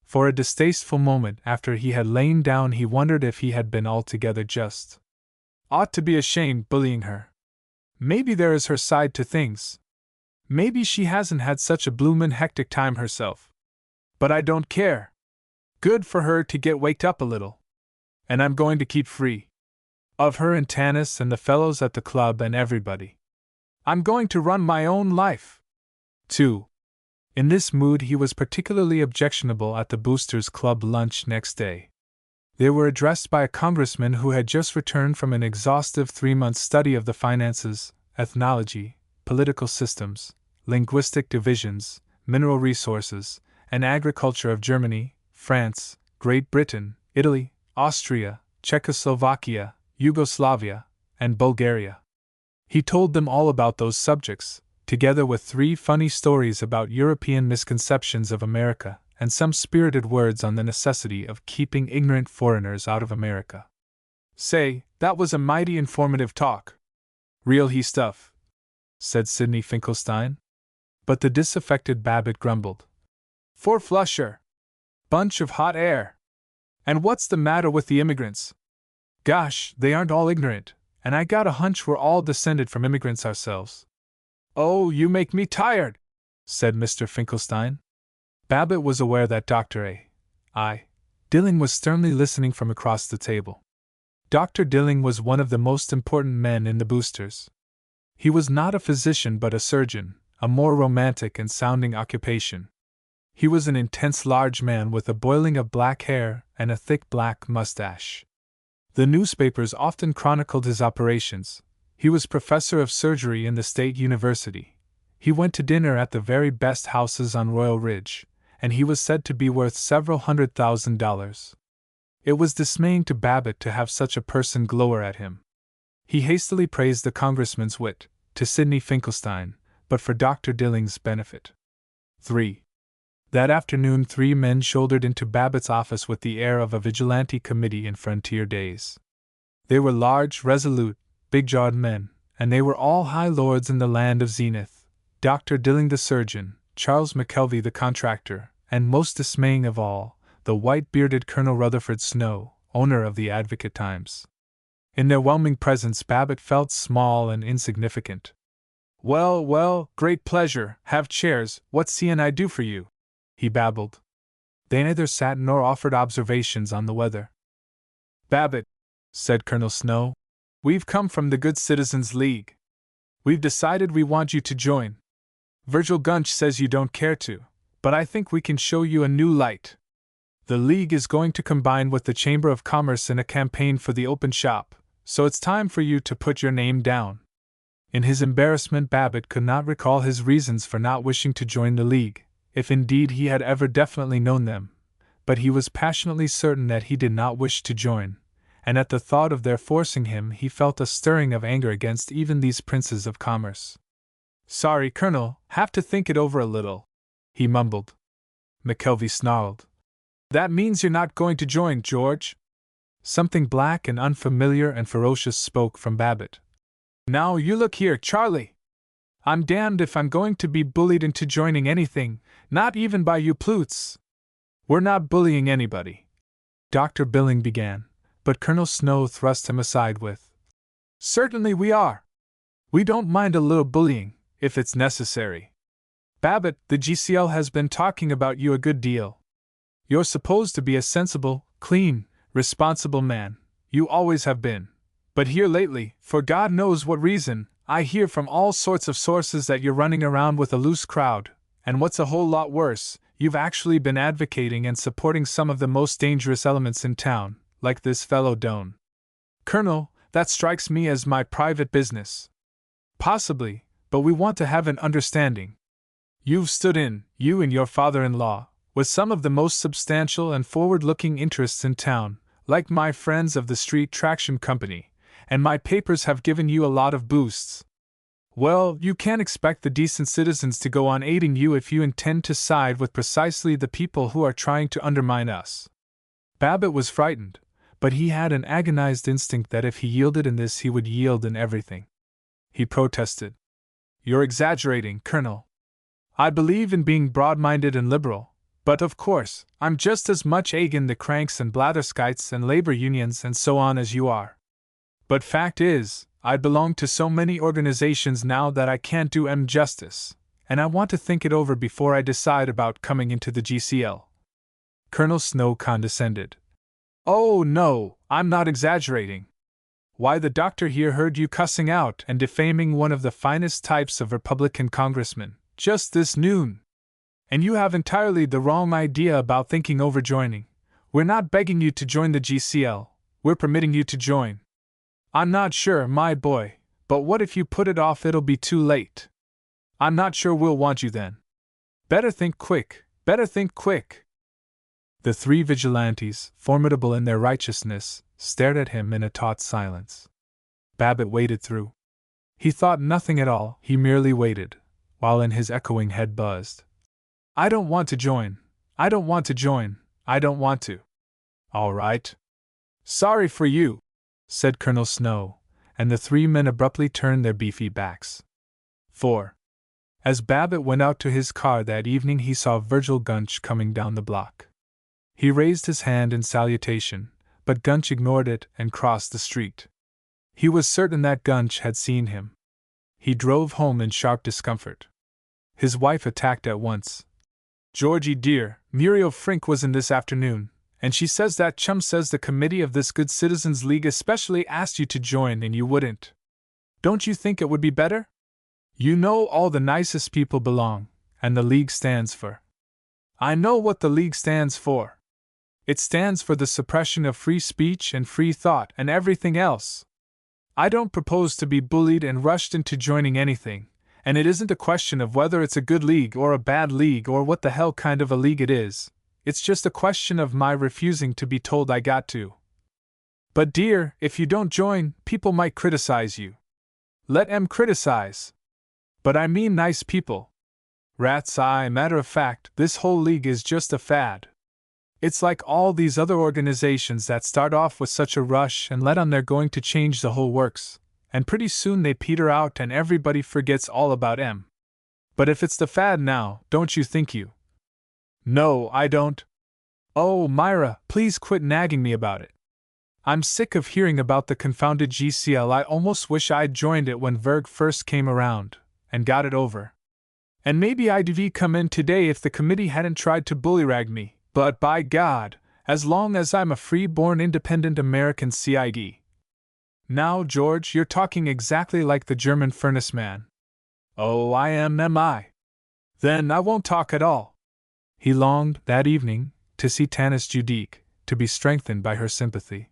For a distasteful moment after he had lain down he wondered if he had been altogether just. Ought to be ashamed bullying her. Maybe there is her side to things. Maybe she hasn't had such a bloomin' hectic time herself. But I don't care. Good for her to get waked up a little. And I'm going to keep free. Of her and Tanis and the fellows at the club and everybody. I'm going to run my own life. 2. In this mood he was particularly objectionable at the Boosters' Club lunch next day. They were addressed by a congressman who had just returned from an exhaustive 3-month study of the finances, ethnology, political systems, linguistic divisions, mineral resources, and agriculture of Germany, France, Great Britain, Italy, Austria, Czechoslovakia, Yugoslavia, and Bulgaria. He told them all about those subjects, together with 3 funny stories about European misconceptions of America, and some spirited words on the necessity of keeping ignorant foreigners out of America. Say, that was a mighty informative talk. Real he stuff, said Sidney Finkelstein. But the disaffected Babbitt grumbled. For flusher. Bunch of hot air. And what's the matter with the immigrants? Gosh, they aren't all ignorant, and I got a hunch we're all descended from immigrants ourselves. Oh, you make me tired, said Mr. Finkelstein. Babbitt was aware that Dr. A. Dilling was sternly listening from across the table. Dr. Dilling was one of the most important men in the boosters. He was not a physician but a surgeon, a more romantic and sounding occupation. He was an intense large man with a boiling of black hair and a thick black mustache. The newspapers often chronicled his operations. He was professor of surgery in the State University. He went to dinner at the very best houses on Royal Ridge, and he was said to be worth several $100,000. It was dismaying to Babbitt to have such a person glower at him. He hastily praised the congressman's wit, to Sidney Finkelstein, but for Dr. Dilling's benefit. 3. That afternoon 3 men shouldered into Babbitt's office with the air of a vigilante committee in frontier days. They were large, resolute, big-jawed men, and they were all high lords in the land of Zenith. Dr. Dilling the surgeon, Charles McKelvey the contractor, and most dismaying of all, the white-bearded Colonel Rutherford Snow, owner of the Advocate-Times. In their whelming presence Babbitt felt small and insignificant. "Well, well, great pleasure, have chairs, what can I do for you?" he babbled. They neither sat nor offered observations on the weather. "Babbitt," said Colonel Snow, "we've come from the Good Citizens League. We've decided we want you to join. Virgil Gunch says you don't care to, but I think we can show you a new light. The League is going to combine with the Chamber of Commerce in a campaign for the open shop, so it's time for you to put your name down." In his embarrassment Babbitt could not recall his reasons for not wishing to join the League, if indeed he had ever definitely known them, but he was passionately certain that he did not wish to join, and at the thought of their forcing him he felt a stirring of anger against even these princes of commerce. "Sorry, Colonel, have to think it over a little," he mumbled. McKelvey snarled. "That means you're not going to join, George?" Something black and unfamiliar and ferocious spoke from Babbitt. "Now you look here, Charlie. I'm damned if I'm going to be bullied into joining anything, not even by you plutes." "We're not bullying anybody," Dr. Billing began, but Colonel Snow thrust him aside with, "Certainly we are. We don't mind a little bullying, if it's necessary. Babbitt, the GCL has been talking about you a good deal. You're supposed to be a sensible, clean, responsible man. You always have been. But here lately, for God knows what reason, I hear from all sorts of sources that you're running around with a loose crowd, and what's a whole lot worse, you've actually been advocating and supporting some of the most dangerous elements in town, like this fellow Doane. Colonel, that strikes me as my private business. Possibly, but we want to have an understanding. You've stood in, you and your father-in-law, with some of the most substantial and forward-looking interests in town, like my friends of the Street Traction Company, and my papers have given you a lot of boosts. Well, you can't expect the decent citizens to go on aiding you if you intend to side with precisely the people who are trying to undermine us." Babbitt was frightened, but he had an agonized instinct that if he yielded in this he would yield in everything. He protested. "You're exaggerating, Colonel. I believe in being broad-minded and liberal, but of course, I'm just as much agin the cranks and blatherskites and labor unions and so on as you are. But fact is, I belong to so many organizations now that I can't do 'em justice, and I want to think it over before I decide about coming into the GCL." Colonel Snow condescended. "Oh no, I'm not exaggerating. Why, the doctor here heard you cussing out and defaming one of the finest types of Republican congressmen, just this noon. And you have entirely the wrong idea about thinking over joining. We're not begging you to join the GCL, we're permitting you to join. I'm not sure, my boy, but what if you put it off? It'll be too late. I'm not sure we'll want you then. Better think quick, better think quick." The 3 vigilantes, formidable in their righteousness, stared at him in a taut silence. Babbitt waited through. He thought nothing at all, he merely waited, while in his echoing head buzzed, "I don't want to join. I don't want to join. I don't want to." "All right. Sorry for you," said Colonel Snow, and the 3 men abruptly turned their beefy backs. 4. As Babbitt went out to his car that evening he saw Virgil Gunch coming down the block. He raised his hand in salutation, but Gunch ignored it and crossed the street. He was certain that Gunch had seen him. He drove home in sharp discomfort. His wife attacked at once. "Georgie dear, Muriel Frink was in this afternoon, And she says that chum says the committee of this Good Citizens League especially asked you to join and you wouldn't. Don't you think it would be better? You know all the nicest people belong, and the League stands for. I know what the League stands for. It stands for the suppression of free speech and free thought and everything else. I don't propose to be bullied and rushed into joining anything, and it isn't a question of whether it's a good league or a bad league or what the hell kind of a league it is. It's just a question of my refusing to be told I got to. But dear, if you don't join, people might criticize you. Let 'em criticize. But I mean nice people. Rats, matter of fact, this whole league is just a fad. It's like all these other organizations that start off with such a rush and let on they're going to change the whole works, and pretty soon they peter out and everybody forgets all about 'em. But if it's the fad now, don't you think you? No, I don't. Oh, Myra, please quit nagging me about it. I'm sick of hearing about the confounded GCL. I almost wish I'd joined it when Verg first came around, and got it over. And maybe I'd come in today if the committee hadn't tried to bullyrag me, but by God, as long as I'm a free-born independent American CID. Now, George, you're talking exactly like the German furnace man. Oh, I am I? Then I won't talk at all. He longed, that evening, to see Tanis Judique, to be strengthened by her sympathy.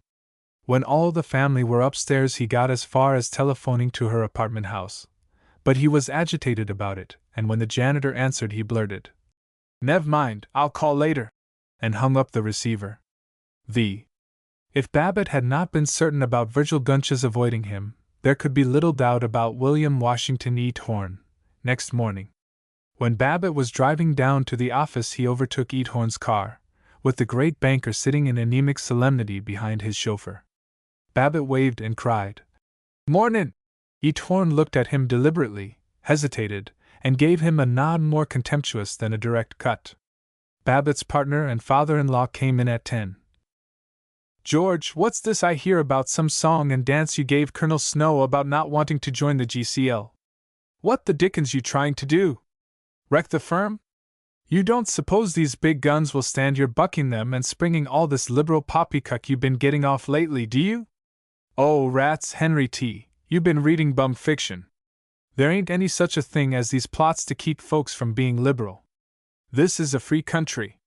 When all the family were upstairs he got as far as telephoning to her apartment house. But he was agitated about it, and when the janitor answered he blurted, "Nev mind, I'll call later," and hung up the receiver. If Babbitt had not been certain about Virgil Gunch's avoiding him, there could be little doubt about William Washington E. Horn, next morning. When Babbitt was driving down to the office he overtook E. Horn's car, with the great banker sitting in anemic solemnity behind his chauffeur. Babbitt waved and cried, "Mornin'!" E. Horn looked at him deliberately, hesitated, and gave him a nod more contemptuous than a direct cut. Babbitt's partner and father-in-law came in at 10. "George, what's this I hear about some song and dance you gave Colonel Snow about not wanting to join the GCL? What the dickens you trying to do? Wreck the firm? You don't suppose these big guns will stand your bucking them and springing all this liberal poppycock you've been getting off lately, do you? Oh, rats, Henry T., you've been reading bum fiction. There ain't any such a thing as these plots to keep folks from being liberal. This is a free country.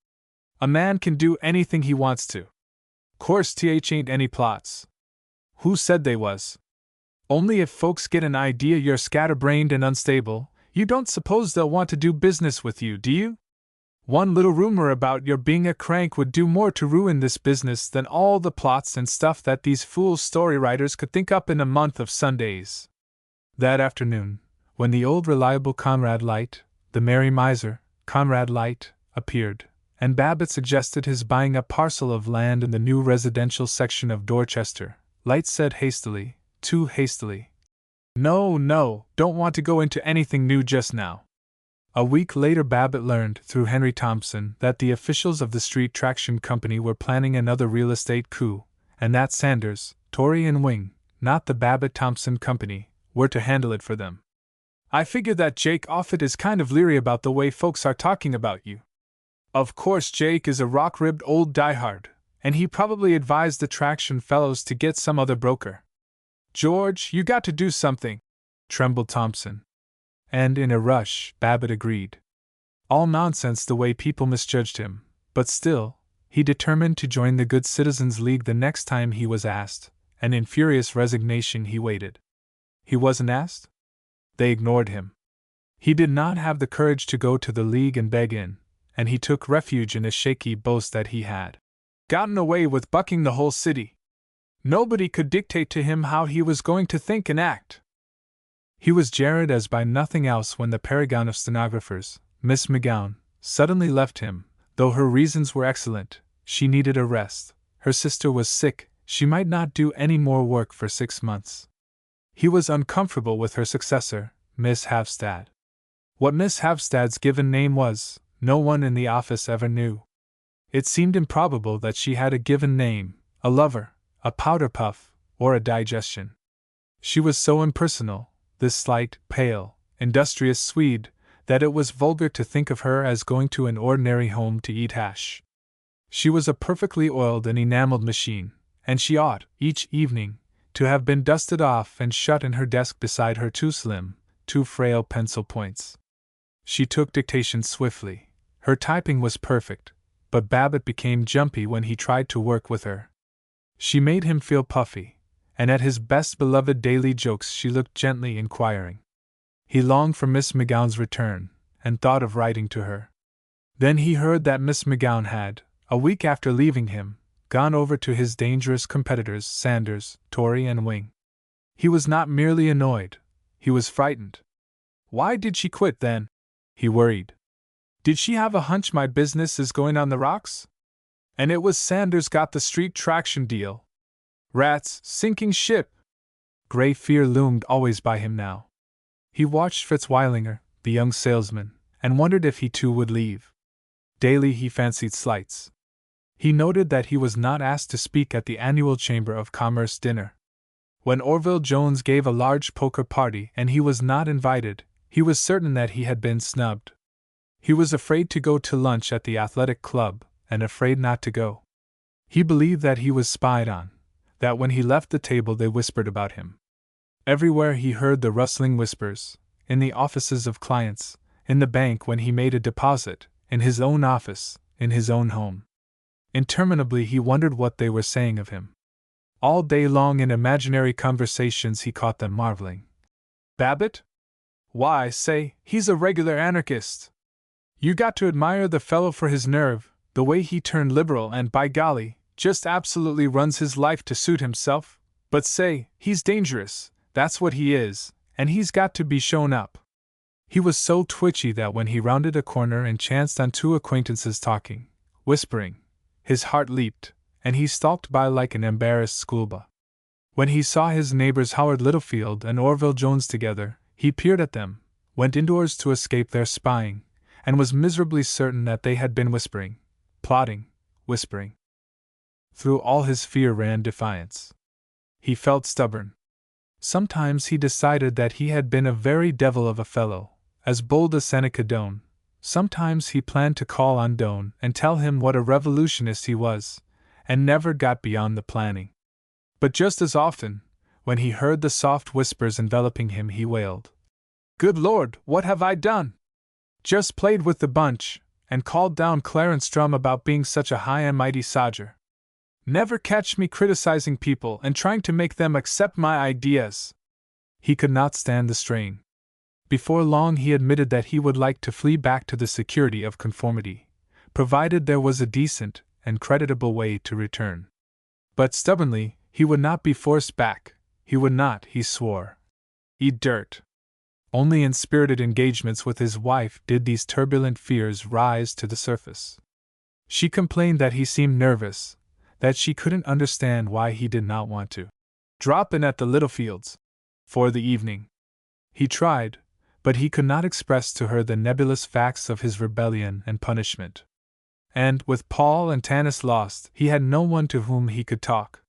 A man can do anything he wants to. Course ain't any plots. Who said they was? Only if folks get an idea you're scatterbrained and unstable, you don't suppose they'll want to do business with you, do you? One little rumor about your being a crank would do more to ruin this business than all the plots and stuff that these fool story writers could think up in a month of Sundays." That afternoon, when the old reliable Conrad Light, the merry miser, Conrad Light, appeared, and Babbitt suggested his buying a parcel of land in the new residential section of Dorchester, Light said hastily, too hastily, No, don't want to go into anything new just now." A week later Babbitt learned, through Henry Thompson, that the officials of the Street Traction Company were planning another real estate coup, and that Sanders, Torrey and Wing, not the Babbitt-Thompson Company, were to handle it for them. "I figure that Jake Offutt is kind of leery about the way folks are talking about you. Of course Jake is a rock-ribbed old diehard, and he probably advised the Traction fellows to get some other broker." "George, you got to do something," trembled Thompson. And in a rush, Babbitt agreed. All nonsense the way people misjudged him, but still, he determined to join the Good Citizens League the next time he was asked, and in furious resignation he waited. He wasn't asked? They ignored him. He did not have the courage to go to the League and beg in, and he took refuge in a shaky boast that he had gotten away with bucking the whole city. Nobody could dictate to him how he was going to think and act. He was jarred as by nothing else when the paragon of stenographers, Miss McGowan, suddenly left him. Though her reasons were excellent, she needed a rest. Her sister was sick, she might not do any more work for 6 months. He was uncomfortable with her successor, Miss Havstad. What Miss Havstad's given name was, no one in the office ever knew. It seemed improbable that she had a given name, a lover, a powder puff, or a digestion. She was so impersonal, this slight, pale, industrious Swede, that it was vulgar to think of her as going to an ordinary home to eat hash. She was a perfectly oiled and enameled machine, and she ought, each evening, to have been dusted off and shut in her desk beside her too slim, too frail pencil points. She took dictation swiftly. Her typing was perfect, but Babbitt became jumpy when he tried to work with her. She made him feel puffy, and at his best beloved daily jokes she looked gently inquiring. He longed for Miss McGowan's return, and thought of writing to her. Then he heard that Miss McGowan had, a week after leaving him, gone over to his dangerous competitors Sanders, Torrey, and Wing. He was not merely annoyed, he was frightened. Why did she quit then? He worried. Did she have a hunch my business is going on the rocks? And it was Sanders got the street traction deal. Rats, sinking ship! Gray fear loomed always by him now. He watched Fitzwillinger, the young salesman, and wondered if he too would leave. Daily he fancied slights. He noted that he was not asked to speak at the annual Chamber of Commerce dinner. When Orville Jones gave a large poker party and he was not invited, he was certain that he had been snubbed. He was afraid to go to lunch at the athletic club, and afraid not to go. He believed that he was spied on, that when he left the table they whispered about him. Everywhere he heard the rustling whispers, in the offices of clients, in the bank when he made a deposit, in his own office, in his own home. Interminably he wondered what they were saying of him. All day long in imaginary conversations he caught them marveling. Babbitt? Why, say, he's a regular anarchist. You got to admire the fellow for his nerve, the way he turned liberal and, by golly, just absolutely runs his life to suit himself. But say, he's dangerous, that's what he is, and he's got to be shown up. He was so twitchy that when he rounded a corner and chanced on two acquaintances talking, whispering, his heart leaped, and he stalked by like an embarrassed schoolboy. When he saw his neighbors Howard Littlefield and Orville Jones together, he peered at them, went indoors to escape their spying, and was miserably certain that they had been whispering, plotting, whispering. Through all his fear ran defiance. He felt stubborn. Sometimes he decided that he had been a very devil of a fellow, as bold as Seneca Doane. Sometimes he planned to call on Doane and tell him what a revolutionist he was, and never got beyond the planning. But just as often, when he heard the soft whispers enveloping him, he wailed, "Good Lord, what have I done? Just played with the bunch, and called down Clarence Drum about being such a high and mighty sodger. Never catch me criticizing people and trying to make them accept my ideas." He could not stand the strain. Before long he admitted that he would like to flee back to the security of conformity, provided there was a decent and creditable way to return. But stubbornly, he would not be forced back. He would not, he swore, eat dirt. Only in spirited engagements with his wife did these turbulent fears rise to the surface. She complained that he seemed nervous, that she couldn't understand why he did not want to drop in at the Littlefields for the evening. He tried, but he could not express to her the nebulous facts of his rebellion and punishment. And, with Paul and Tanis lost, he had no one to whom he could talk.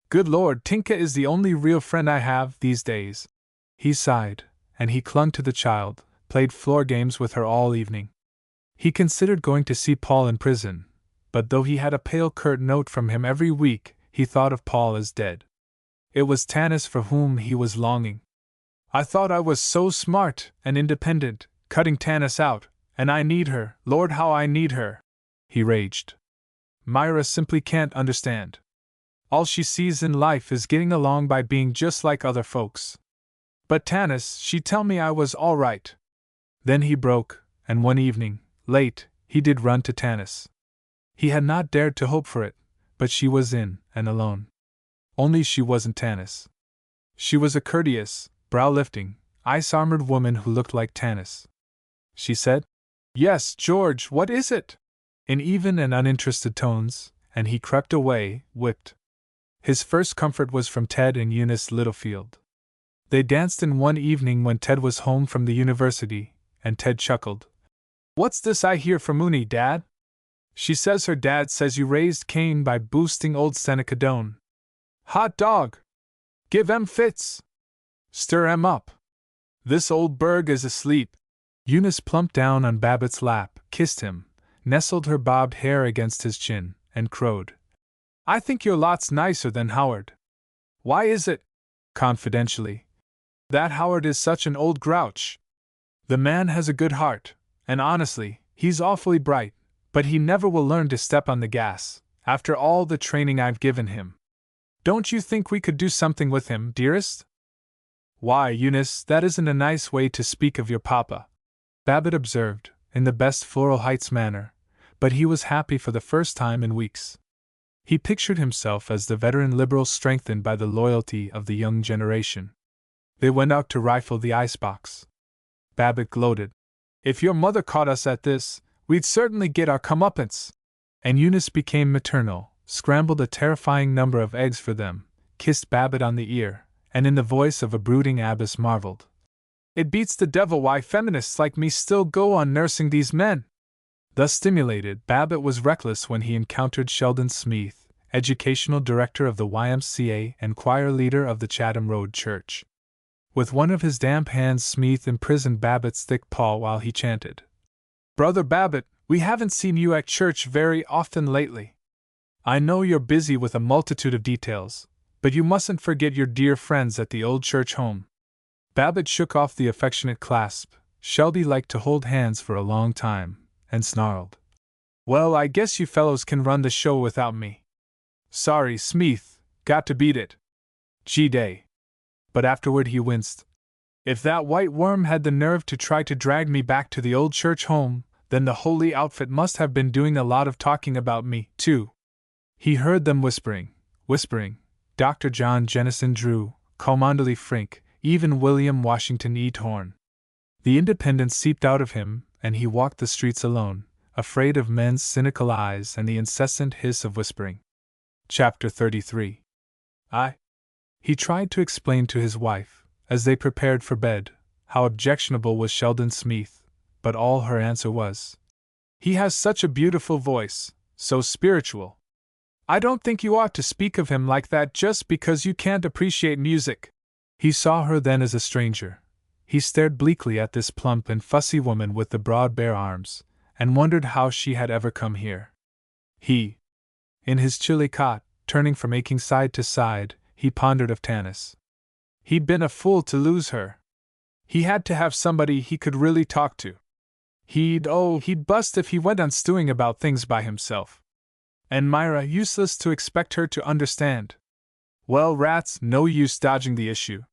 "Good Lord, Tinka is the only real friend I have these days." He sighed, and he clung to the child, played floor games with her all evening. He considered going to see Paul in prison, but though he had a pale curt note from him every week, he thought of Paul as dead. It was Tanis for whom he was longing. "I thought I was so smart and independent, cutting Tanis out, and I need her, Lord how I need her," he raged. "Myra simply can't understand. All she sees in life is getting along by being just like other folks. But Tanis, she'd tell me I was all right." Then he broke, and one evening, late, he did run to Tanis. He had not dared to hope for it, but she was in, and alone. Only she wasn't Tanis. She was a courteous, brow-lifting, ice-armored woman who looked like Tanis. She said, "Yes, George, what is it?" in even and uninterested tones, and he crept away, whipped. His first comfort was from Ted and Eunice Littlefield. They danced in one evening when Ted was home from the university, and Ted chuckled. "What's this I hear from Mooney, Dad? She says her dad says you raised Cain by boosting old Seneca Doane. Hot dog! Give em fits! Stir em up! This old burg is asleep." Eunice plumped down on Babbitt's lap, kissed him, nestled her bobbed hair against his chin, and crowed. "I think you're lots nicer than Howard." "Why is it?" confidentially. "That Howard is such an old grouch. The man has a good heart, and honestly, he's awfully bright, but he never will learn to step on the gas, after all the training I've given him. Don't you think we could do something with him, dearest?" "Why, Eunice, that isn't a nice way to speak of your papa," Babbitt observed, in the best Floral Heights manner, but he was happy for the first time in weeks. He pictured himself as the veteran liberal strengthened by the loyalty of the young generation. They went out to rifle the icebox. Babbitt gloated. "If your mother caught us at this, we'd certainly get our comeuppance." And Eunice became maternal, scrambled a terrifying number of eggs for them, kissed Babbitt on the ear, and in the voice of a brooding abbess marveled. "It beats the devil why feminists like me still go on nursing these men." Thus stimulated, Babbitt was reckless when he encountered Sheldon Smeath, educational director of the YMCA and choir leader of the Chatham Road Church. With one of his damp hands, Smeath imprisoned Babbitt's thick paw while he chanted, "Brother Babbitt, we haven't seen you at church very often lately. I know you're busy with a multitude of details, but you mustn't forget your dear friends at the old church home." Babbitt shook off the affectionate clasp. Shelby liked to hold hands for a long time, and snarled, "Well, I guess you fellows can run the show without me. Sorry, Smeath, got to beat it. G-Day." But afterward he winced. "If that white worm had the nerve to try to drag me back to the old church home, then the holy outfit must have been doing a lot of talking about me, too." He heard them whispering, Dr. John Jennison Drew, Cholmondeley Frink, even William Washington E. Torn. The independence seeped out of him, and he walked the streets alone, afraid of men's cynical eyes and the incessant hiss of whispering. Chapter 33. He tried to explain to his wife, as they prepared for bed, how objectionable was Sheldon Smeath, but all her answer was, "He has such a beautiful voice, so spiritual. I don't think you ought to speak of him like that just because you can't appreciate music." He saw her then as a stranger. He stared bleakly at this plump and fussy woman with the broad bare arms, and wondered how she had ever come here. In his chilly cot, turning from aching side to side, he pondered of Tanis. He'd been a fool to lose her. He had to have somebody he could really talk to. He'd bust if he went on stewing about things by himself. And Myra, useless to expect her to understand. Well, rats, no use dodging the issue.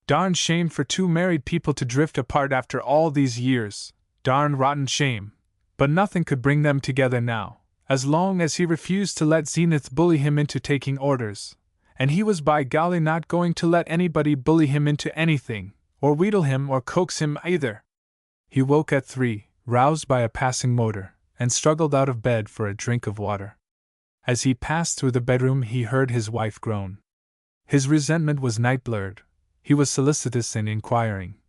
Darn shame for two married people to drift apart after all these years. Darn rotten shame. But nothing could bring them together now, as long as he refused to let Zenith bully him into taking orders. And he was by golly not going to let anybody bully him into anything, or wheedle him or coax him either. He woke at 3, roused by a passing motor, and struggled out of bed for a drink of water. As he passed through the bedroom, he heard his wife groan. His resentment was night-blurred. He was solicitous and inquiring.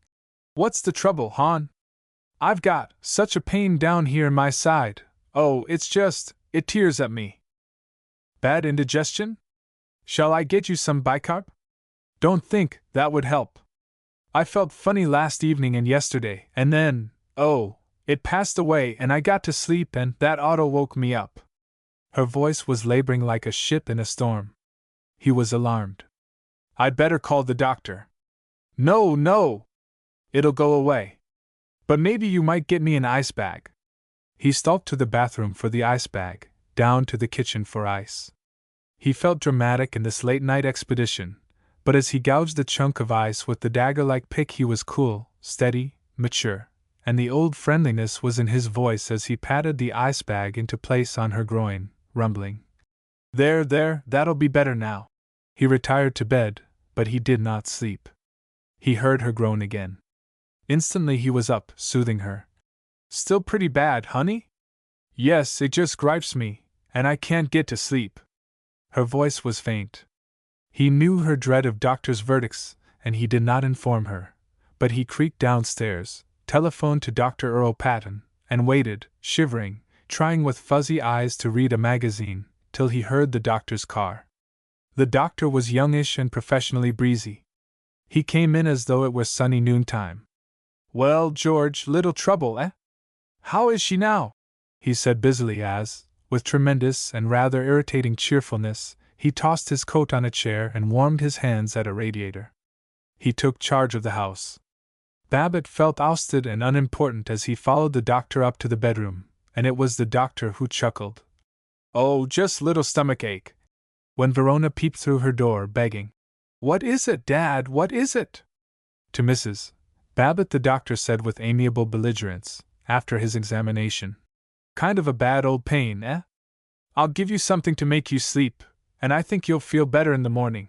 "What's the trouble, hon? I've got such a pain down here in my side. Oh, it tears at me." "Bad indigestion? Shall I get you some bicarb?" "Don't think that would help. I felt funny last evening and yesterday, and then, it passed away and I got to sleep and that auto woke me up." Her voice was laboring like a ship in a storm. He was alarmed. "I'd better call the doctor." No. It'll go away. But maybe you might get me an ice bag." He stalked to the bathroom for the ice bag, down to the kitchen for ice. He felt dramatic in this late-night expedition, but as he gouged the chunk of ice with the dagger-like pick he was cool, steady, mature, and the old friendliness was in his voice as he patted the ice bag into place on her groin, rumbling. There, that'll be better now." He retired to bed, but he did not sleep. He heard her groan again. Instantly he was up, soothing her. "Still pretty bad, honey?" "Yes, it just gripes me, and I can't get to sleep." Her voice was faint. He knew her dread of doctors' verdicts, and he did not inform her, but he creaked downstairs, telephoned to Dr. Earl Patton, and waited, shivering, trying with fuzzy eyes to read a magazine, till he heard the doctor's car. The doctor was youngish and professionally breezy. He came in as though it were sunny noontime. "Well, George, little trouble, eh? How is she now?" he said busily as, with tremendous and rather irritating cheerfulness, he tossed his coat on a chair and warmed his hands at a radiator. He took charge of the house. Babbitt felt ousted and unimportant as he followed the doctor up to the bedroom, and it was the doctor who chuckled. "Oh, just little stomach ache," when Verona peeped through her door, begging, "What is it, Dad, what is it?" To Mrs. Babbitt the doctor said with amiable belligerence, after his examination, "Kind of a bad old pain, eh? I'll give you something to make you sleep, and I think you'll feel better in the morning.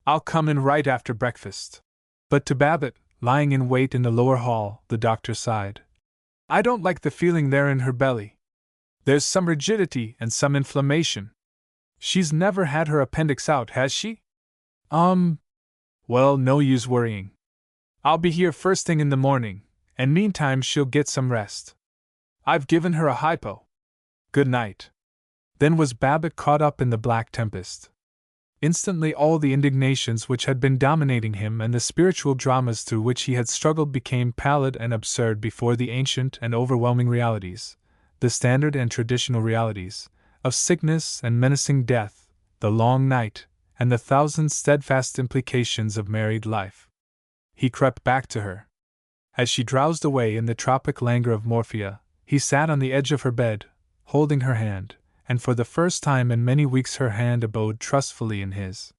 I'll come in right after breakfast." But to Babbitt, lying in wait in the lower hall, the doctor sighed. "I don't like the feeling there in her belly. There's some rigidity and some inflammation. She's never had her appendix out, has she?" Well, no use worrying. I'll be here first thing in the morning, and meantime she'll get some rest. I've given her a hypo. Good night." Then was Babbitt caught up in the black tempest. Instantly all the indignations which had been dominating him and the spiritual dramas through which he had struggled became pallid and absurd before the ancient and overwhelming realities, the standard and traditional realities, of sickness and menacing death, the long night, and the thousand steadfast implications of married life. He crept back to her. As she drowsed away in the tropic languor of morphia, he sat on the edge of her bed, holding her hand, and for the first time in many weeks her hand abode trustfully in his.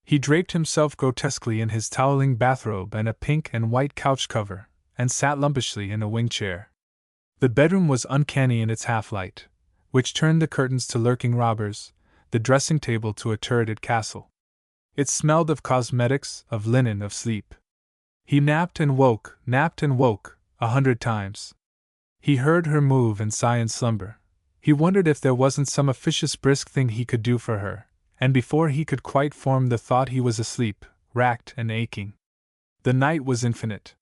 He draped himself grotesquely in his toweling bathrobe and a pink and white couch cover, and sat lumpishly in a wing chair. The bedroom was uncanny in its half-light, which turned the curtains to lurking robbers, the dressing table to a turreted castle. It smelled of cosmetics, of linen, of sleep. He napped and woke, 100 times. He heard her move and sigh in slumber. He wondered if there wasn't some officious brisk thing he could do for her, and before he could quite form the thought he was asleep, racked and aching. The night was infinite.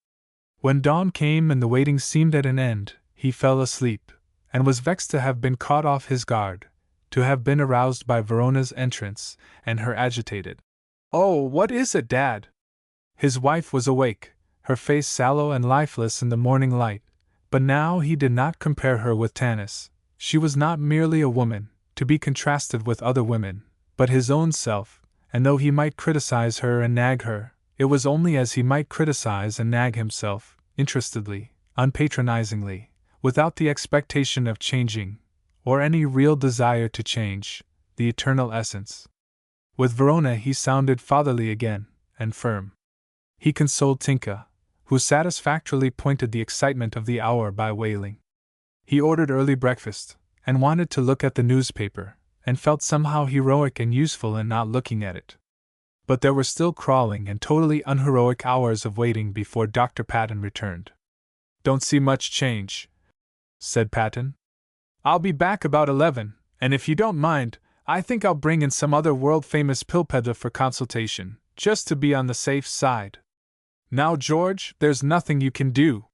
When dawn came and the waiting seemed at an end, he fell asleep, and was vexed to have been caught off his guard, to have been aroused by Verona's entrance, and her agitated, "Oh, what is it, Dad?" His wife was awake, her face sallow and lifeless in the morning light, but now he did not compare her with Tanis. She was not merely a woman, to be contrasted with other women, but his own self, and though he might criticize her and nag her, it was only as he might criticize and nag himself, interestedly, unpatronizingly, without the expectation of changing, or any real desire to change, the eternal essence. With Verona he sounded fatherly again, and firm. He consoled Tinka, who satisfactorily pointed the excitement of the hour by wailing. He ordered early breakfast, and wanted to look at the newspaper, and felt somehow heroic and useful in not looking at it. But there were still crawling and totally unheroic hours of waiting before Dr. Patton returned. "Don't see much change," said Patton. "I'll be back about 11, and if you don't mind, I think I'll bring in some other world-famous pill peddler for consultation, just to be on the safe side. Now, George, there's nothing you can do.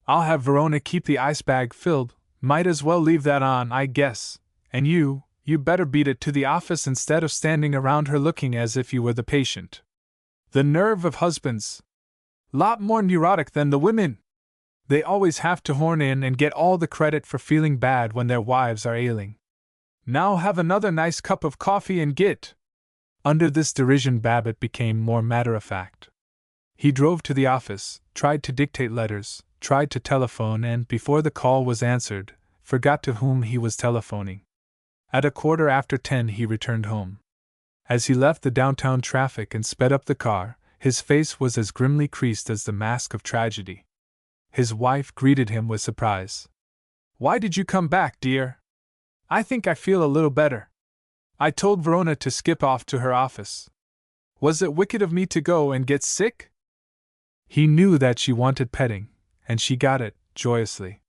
I'll have Verona keep the ice bag filled, might as well leave that on, I guess, and you better beat it to the office instead of standing around her looking as if you were the patient. The nerve of husbands! Lot more neurotic than the women! They always have to horn in and get all the credit for feeling bad when their wives are ailing. Now have another nice cup of coffee and git." Under this derision Babbitt became more matter-of-fact. He drove to the office, tried to dictate letters, tried to telephone, and, before the call was answered, forgot to whom he was telephoning. At 10:15 he returned home. As he left the downtown traffic and sped up the car, his face was as grimly creased as the mask of tragedy. His wife greeted him with surprise. "Why did you come back, dear?" "I think I feel a little better. I told Verona to skip off to her office. Was it wicked of me to go and get sick?" He knew that she wanted petting, and she got it, joyously.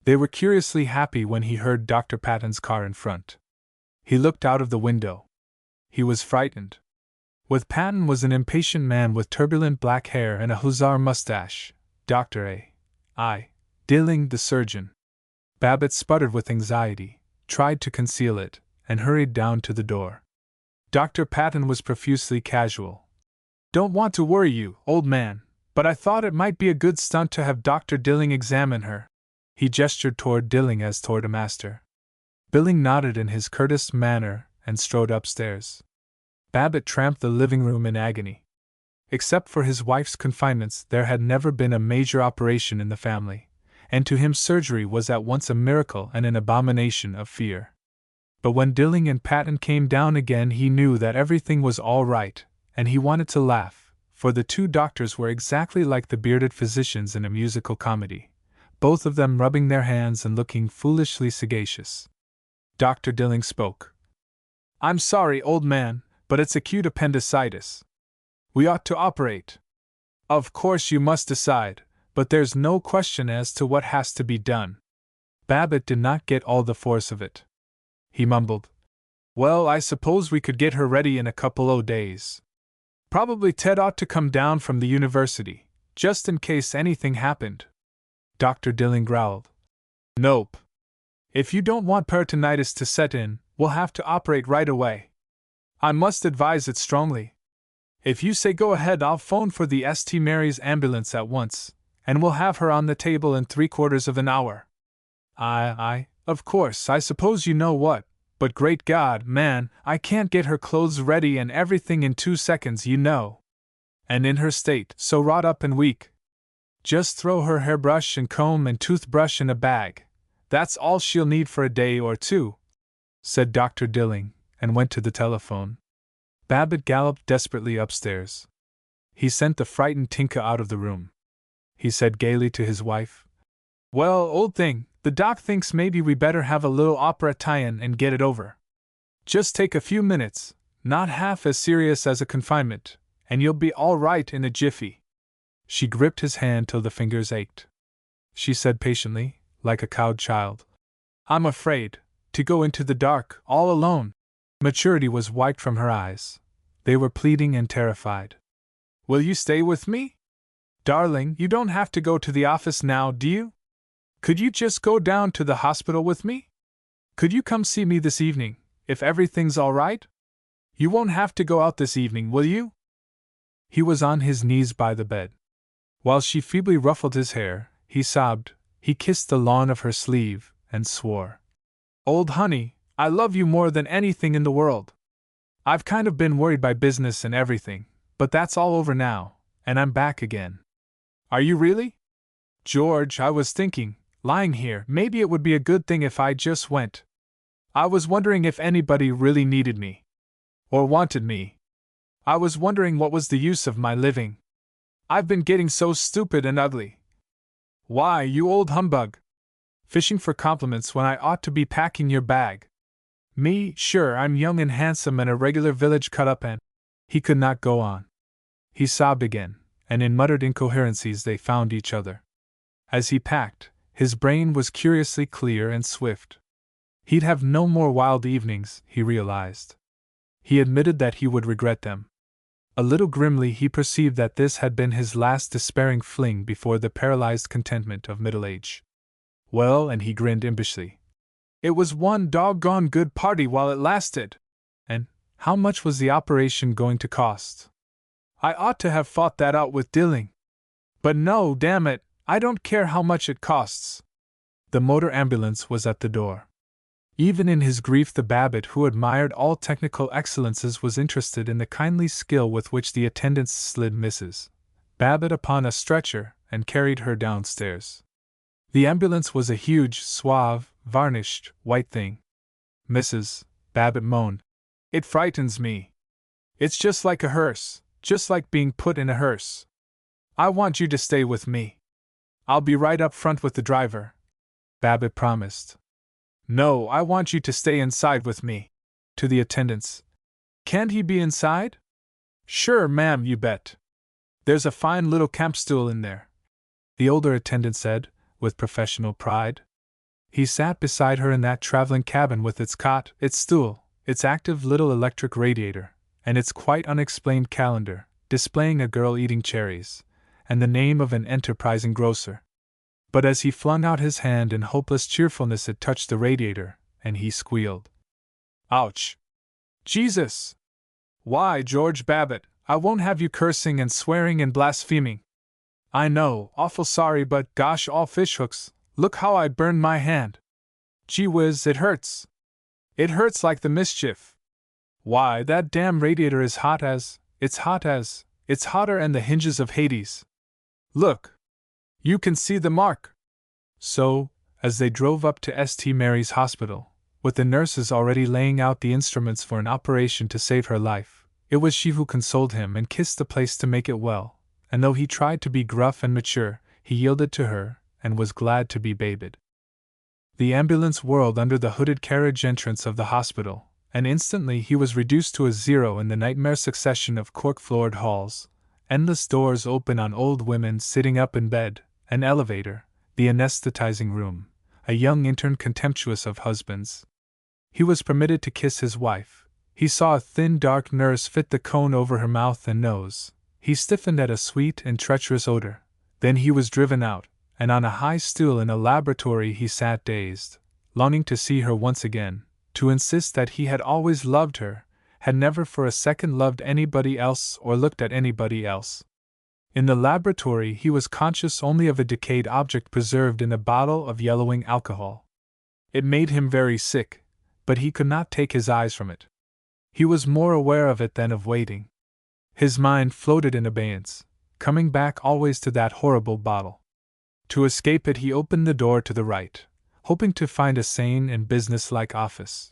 They were curiously happy when he heard Dr. Patton's car in front. He looked out of the window. He was frightened. With Patton was an impatient man with turbulent black hair and a hussar mustache, Dr. A.I. Dilling, the surgeon. Babbitt sputtered with anxiety, tried to conceal it, and hurried down to the door. Dr. Patton was profusely casual. "Don't want to worry you, old man, but I thought it might be a good stunt to have Dr. Dilling examine her." He gestured toward Dilling as toward a master. Billing nodded in his curtest manner and strode upstairs. Babbitt tramped the living room in agony. Except for his wife's confinements, there had never been a major operation in the family, and to him surgery was at once a miracle and an abomination of fear. But when Dilling and Patton came down again, he knew that everything was all right, and he wanted to laugh, for the two doctors were exactly like the bearded physicians in a musical comedy, both of them rubbing their hands and looking foolishly sagacious. Dr. Dilling spoke. "I'm sorry, old man, but it's acute appendicitis. We ought to operate. Of course you must decide, but there's no question as to what has to be done." Babbitt did not get all the force of it. He mumbled, "Well, I suppose we could get her ready in a couple o' days. Probably Ted ought to come down from the university, just in case anything happened." Dr. Dilling growled, "Nope. If you don't want peritonitis to set in, we'll have to operate right away. I must advise it strongly. If you say go ahead, I'll phone for the St. Mary's ambulance at once, and we'll have her on the table in 3/4 of an hour. Of course, I suppose you know what, but great God, man, I can't get her clothes ready and everything in 2 seconds, you know. And in her state, so wrought up and weak. Just throw her hairbrush and comb and toothbrush in a bag. That's all she'll need for a day or two," said Dr. Dilling, and went to the telephone. Babbitt galloped desperately upstairs. He sent the frightened Tinka out of the room. He said gaily to his wife, "Well, old thing, the doc thinks maybe we better have a little opera tie-in and get it over. Just take a few minutes, not half as serious as a confinement, and you'll be all right in a jiffy." She gripped his hand till the fingers ached. She said patiently, like a cowed child, "I'm afraid to go into the dark, all alone." Maturity was wiped from her eyes. They were pleading and terrified. "Will you stay with me? Darling, you don't have to go to the office now, do you? Could you just go down to the hospital with me? Could you come see me this evening, if everything's all right? You won't have to go out this evening, will you?" He was on his knees by the bed. While she feebly ruffled his hair, he sobbed, he kissed the lawn of her sleeve, and swore, "Old honey, I love you more than anything in the world. I've kind of been worried by business and everything, but that's all over now, and I'm back again." "Are you really? George, I was thinking, lying here, maybe it would be a good thing if I just went. I was wondering if anybody really needed me. Or wanted me. I was wondering what was the use of my living. I've been getting so stupid and ugly. Why, you old humbug! Fishing for compliments when I ought to be packing your bag. Me, sure, I'm young and handsome and a regular village cut-up and—" He could not go on. He sobbed again, and in muttered incoherencies they found each other. As he packed, his brain was curiously clear and swift. He'd have no more wild evenings, he realized. He admitted that he would regret them. A little grimly he perceived that this had been his last despairing fling before the paralyzed contentment of middle age. Well, and he grinned impishly. It was one doggone good party while it lasted. And how much was the operation going to cost? I ought to have fought that out with Dilling. But no, damn it, I don't care how much it costs. The motor ambulance was at the door. Even in his grief, the Babbitt who admired all technical excellences was interested in the kindly skill with which the attendants slid Mrs. Babbitt upon a stretcher and carried her downstairs. The ambulance was a huge, suave, varnished, white thing. Mrs. Babbitt moaned, "It frightens me. It's just like a hearse, just like being put in a hearse. I want you to stay with me. I'll be right up front with the driver," Babbitt promised. "No, I want you to stay inside with me." To the attendants, "Can't he be inside?" "Sure, ma'am, you bet. There's a fine little camp stool in there," the older attendant said, with professional pride. He sat beside her in that traveling cabin with its cot, its stool, its active little electric radiator, and its quite unexplained calendar, displaying a girl eating cherries, and the name of an enterprising grocer. But as he flung out his hand in hopeless cheerfulness, it touched the radiator, and he squealed. "Ouch! Jesus! Why, George Babbitt, I won't have you cursing and swearing and blaspheming. I know, awful sorry, but gosh all fishhooks, look how I burned my hand. Gee whiz, it hurts." It hurts like the mischief. Why, that damn radiator is it's hotter than the hinges of Hades. Look! You can see the mark! So, as they drove up to St. Mary's Hospital, with the nurses already laying out the instruments for an operation to save her life, it was she who consoled him and kissed the place to make it well, and though he tried to be gruff and mature, he yielded to her, and was glad to be Babbitt. The ambulance whirled under the hooded carriage entrance of the hospital, and instantly he was reduced to a zero in the nightmare succession of cork-floored halls, endless doors open on old women sitting up in bed, an elevator, the anesthetizing room, a young intern contemptuous of husbands. He was permitted to kiss his wife. He saw a thin, dark nurse fit the cone over her mouth and nose. He stiffened at a sweet and treacherous odor. Then he was driven out, and on a high stool in a laboratory he sat dazed, longing to see her once again, to insist that he had always loved her, had never for a second loved anybody else or looked at anybody else. In the laboratory he was conscious only of a decayed object preserved in a bottle of yellowing alcohol. It made him very sick, but he could not take his eyes from it. He was more aware of it than of waiting. His mind floated in abeyance, coming back always to that horrible bottle. To escape it he opened the door to the right, hoping to find a sane and business-like office.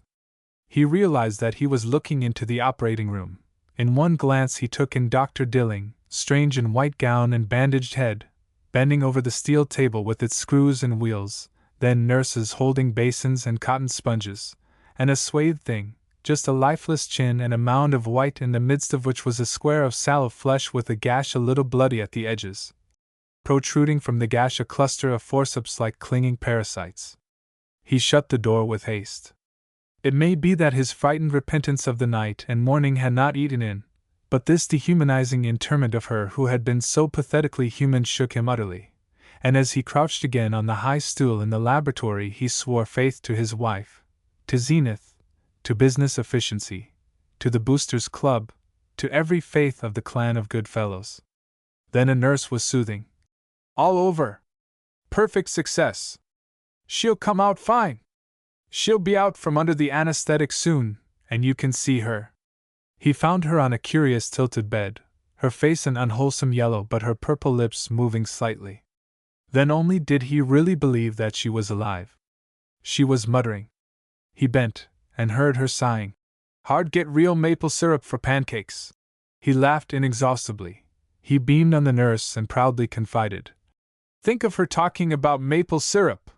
He realized that he was looking into the operating room. In one glance he took in Dr. Dilling, strange in white gown and bandaged head, bending over the steel table with its screws and wheels, then nurses holding basins and cotton sponges, and a swathed thing, just a lifeless chin and a mound of white in the midst of which was a square of sallow flesh with a gash a little bloody at the edges. Protruding from the gash a cluster of forceps-like clinging parasites. He shut the door with haste. It may be that his frightened repentance of the night and morning had not eaten in, but this dehumanizing interment of her who had been so pathetically human shook him utterly, and as he crouched again on the high stool in the laboratory he swore faith to his wife, to Zenith, to business efficiency, to the Boosters Club, to every faith of the clan of good fellows. Then a nurse was soothing. All over. Perfect success. She'll come out fine. She'll be out from under the anesthetic soon, and you can see her. He found her on a curious tilted bed, her face an unwholesome yellow but her purple lips moving slightly. Then only did he really believe that she was alive. She was muttering. He bent, and heard her sighing. Hard get real maple syrup for pancakes. He laughed inexhaustibly. He beamed on the nurse and proudly confided. Think of her talking about maple syrup!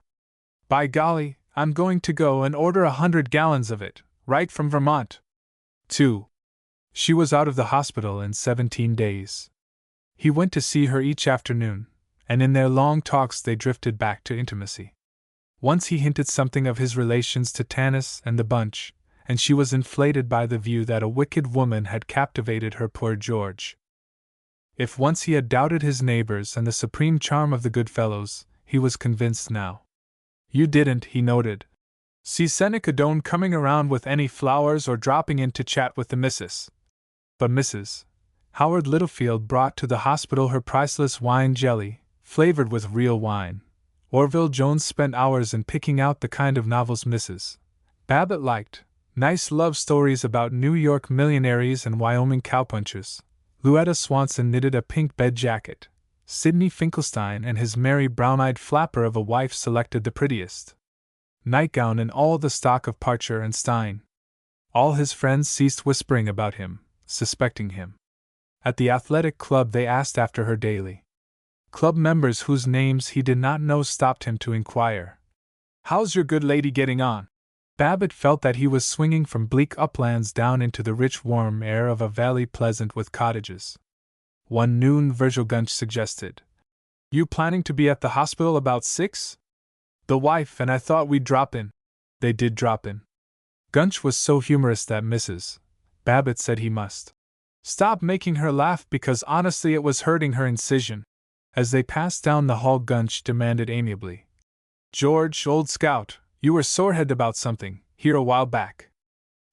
By golly, I'm going to go and order 100 gallons of it, right from Vermont. 2. She was out of the hospital in 17 days. He went to see her each afternoon, and in their long talks they drifted back to intimacy. Once he hinted something of his relations to Tanis and the bunch, and she was inflated by the view that a wicked woman had captivated her poor George. If once he had doubted his neighbors and the supreme charm of the good fellows, he was convinced now. You didn't, he noted, see Seneca Doane coming around with any flowers or dropping in to chat with the missus. But Mrs. Howard Littlefield brought to the hospital her priceless wine jelly, flavored with real wine. Orville Jones spent hours in picking out the kind of novels Mrs. Babbitt liked, nice love stories about New York millionaires and Wyoming cowpunchers. Louetta Swanson knitted a pink bed jacket. Sidney Finkelstein and his merry brown-eyed flapper of a wife selected the prettiest nightgown in all the stock of Parcher and Stein. All his friends ceased whispering about him, suspecting him. At the athletic club they asked after her daily. Club members whose names he did not know stopped him to inquire. How's your good lady getting on? Babbitt felt that he was swinging from bleak uplands down into the rich warm air of a valley pleasant with cottages. One noon Virgil Gunch suggested, You planning to be at the hospital about 6? The wife and I thought we'd drop in. They did drop in. Gunch was so humorous that Mrs. Babbitt said he must stop making her laugh because honestly it was hurting her incision. As they passed down the hall Gunch demanded amiably, George, old scout, you were sorehead about something, here a while back.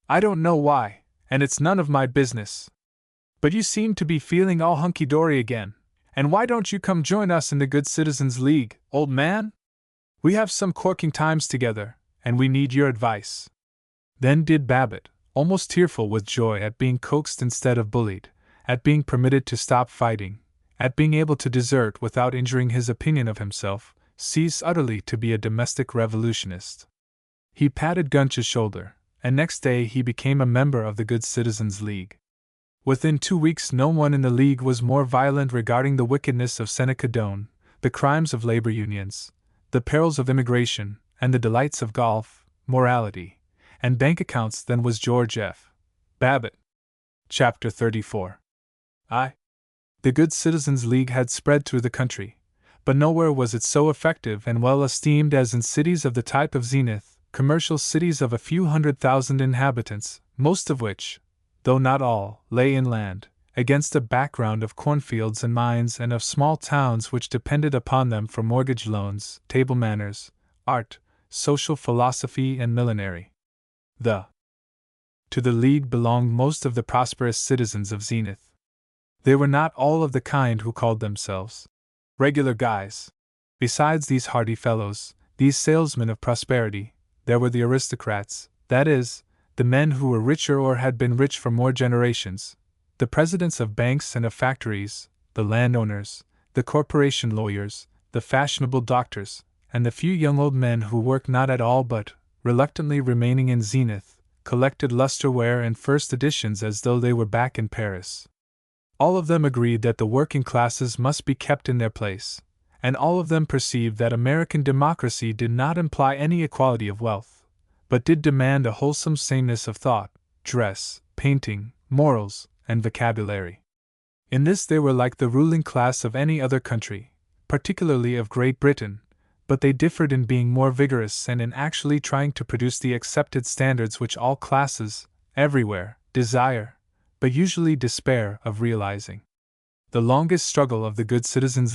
I don't know why, and it's none of my business. But you seem to be feeling all hunky-dory again, and why don't you come join us in the Good Citizens League, old man? We have some corking times together, and we need your advice. Then did Babbitt, almost tearful with joy at being coaxed instead of bullied, at being permitted to stop fighting, at being able to desert without injuring his opinion of himself, cease utterly to be a domestic revolutionist. He patted Gunch's shoulder, and next day he became a member of the Good Citizens League. Within 2 weeks no one in the League was more violent regarding the wickedness of Seneca Doane, the crimes of labor unions, the perils of immigration, and the delights of golf, morality, and bank accounts than was George F. Babbitt. Chapter 34. The Good Citizens League had spread through the country, but nowhere was it so effective and well esteemed as in cities of the type of Zenith, commercial cities of a few 100,000 inhabitants, most of which, though not all, lay inland, against a background of cornfields and mines and of small towns which depended upon them for mortgage loans, table manners, art, social philosophy, and millinery. To the League belonged most of the prosperous citizens of Zenith. They were not all of the kind who called themselves regular guys. Besides these hardy fellows, these salesmen of prosperity, there were the aristocrats, that is, the men who were richer or had been rich for more generations, the presidents of banks and of factories, the landowners, the corporation lawyers, the fashionable doctors, and the few young old men who worked not at all but, reluctantly remaining in Zenith, collected lustreware and first editions as though they were back in Paris. All of them agreed that the working classes must be kept in their place, and all of them perceived that American democracy did not imply any equality of wealth, but did demand a wholesome sameness of thought, dress, painting, morals, and vocabulary. In this they were like the ruling class of any other country, particularly of Great Britain, but they differed in being more vigorous and in actually trying to produce the accepted standards which all classes, everywhere, desire, but usually despair of realizing. The longest struggle of the Good Citizens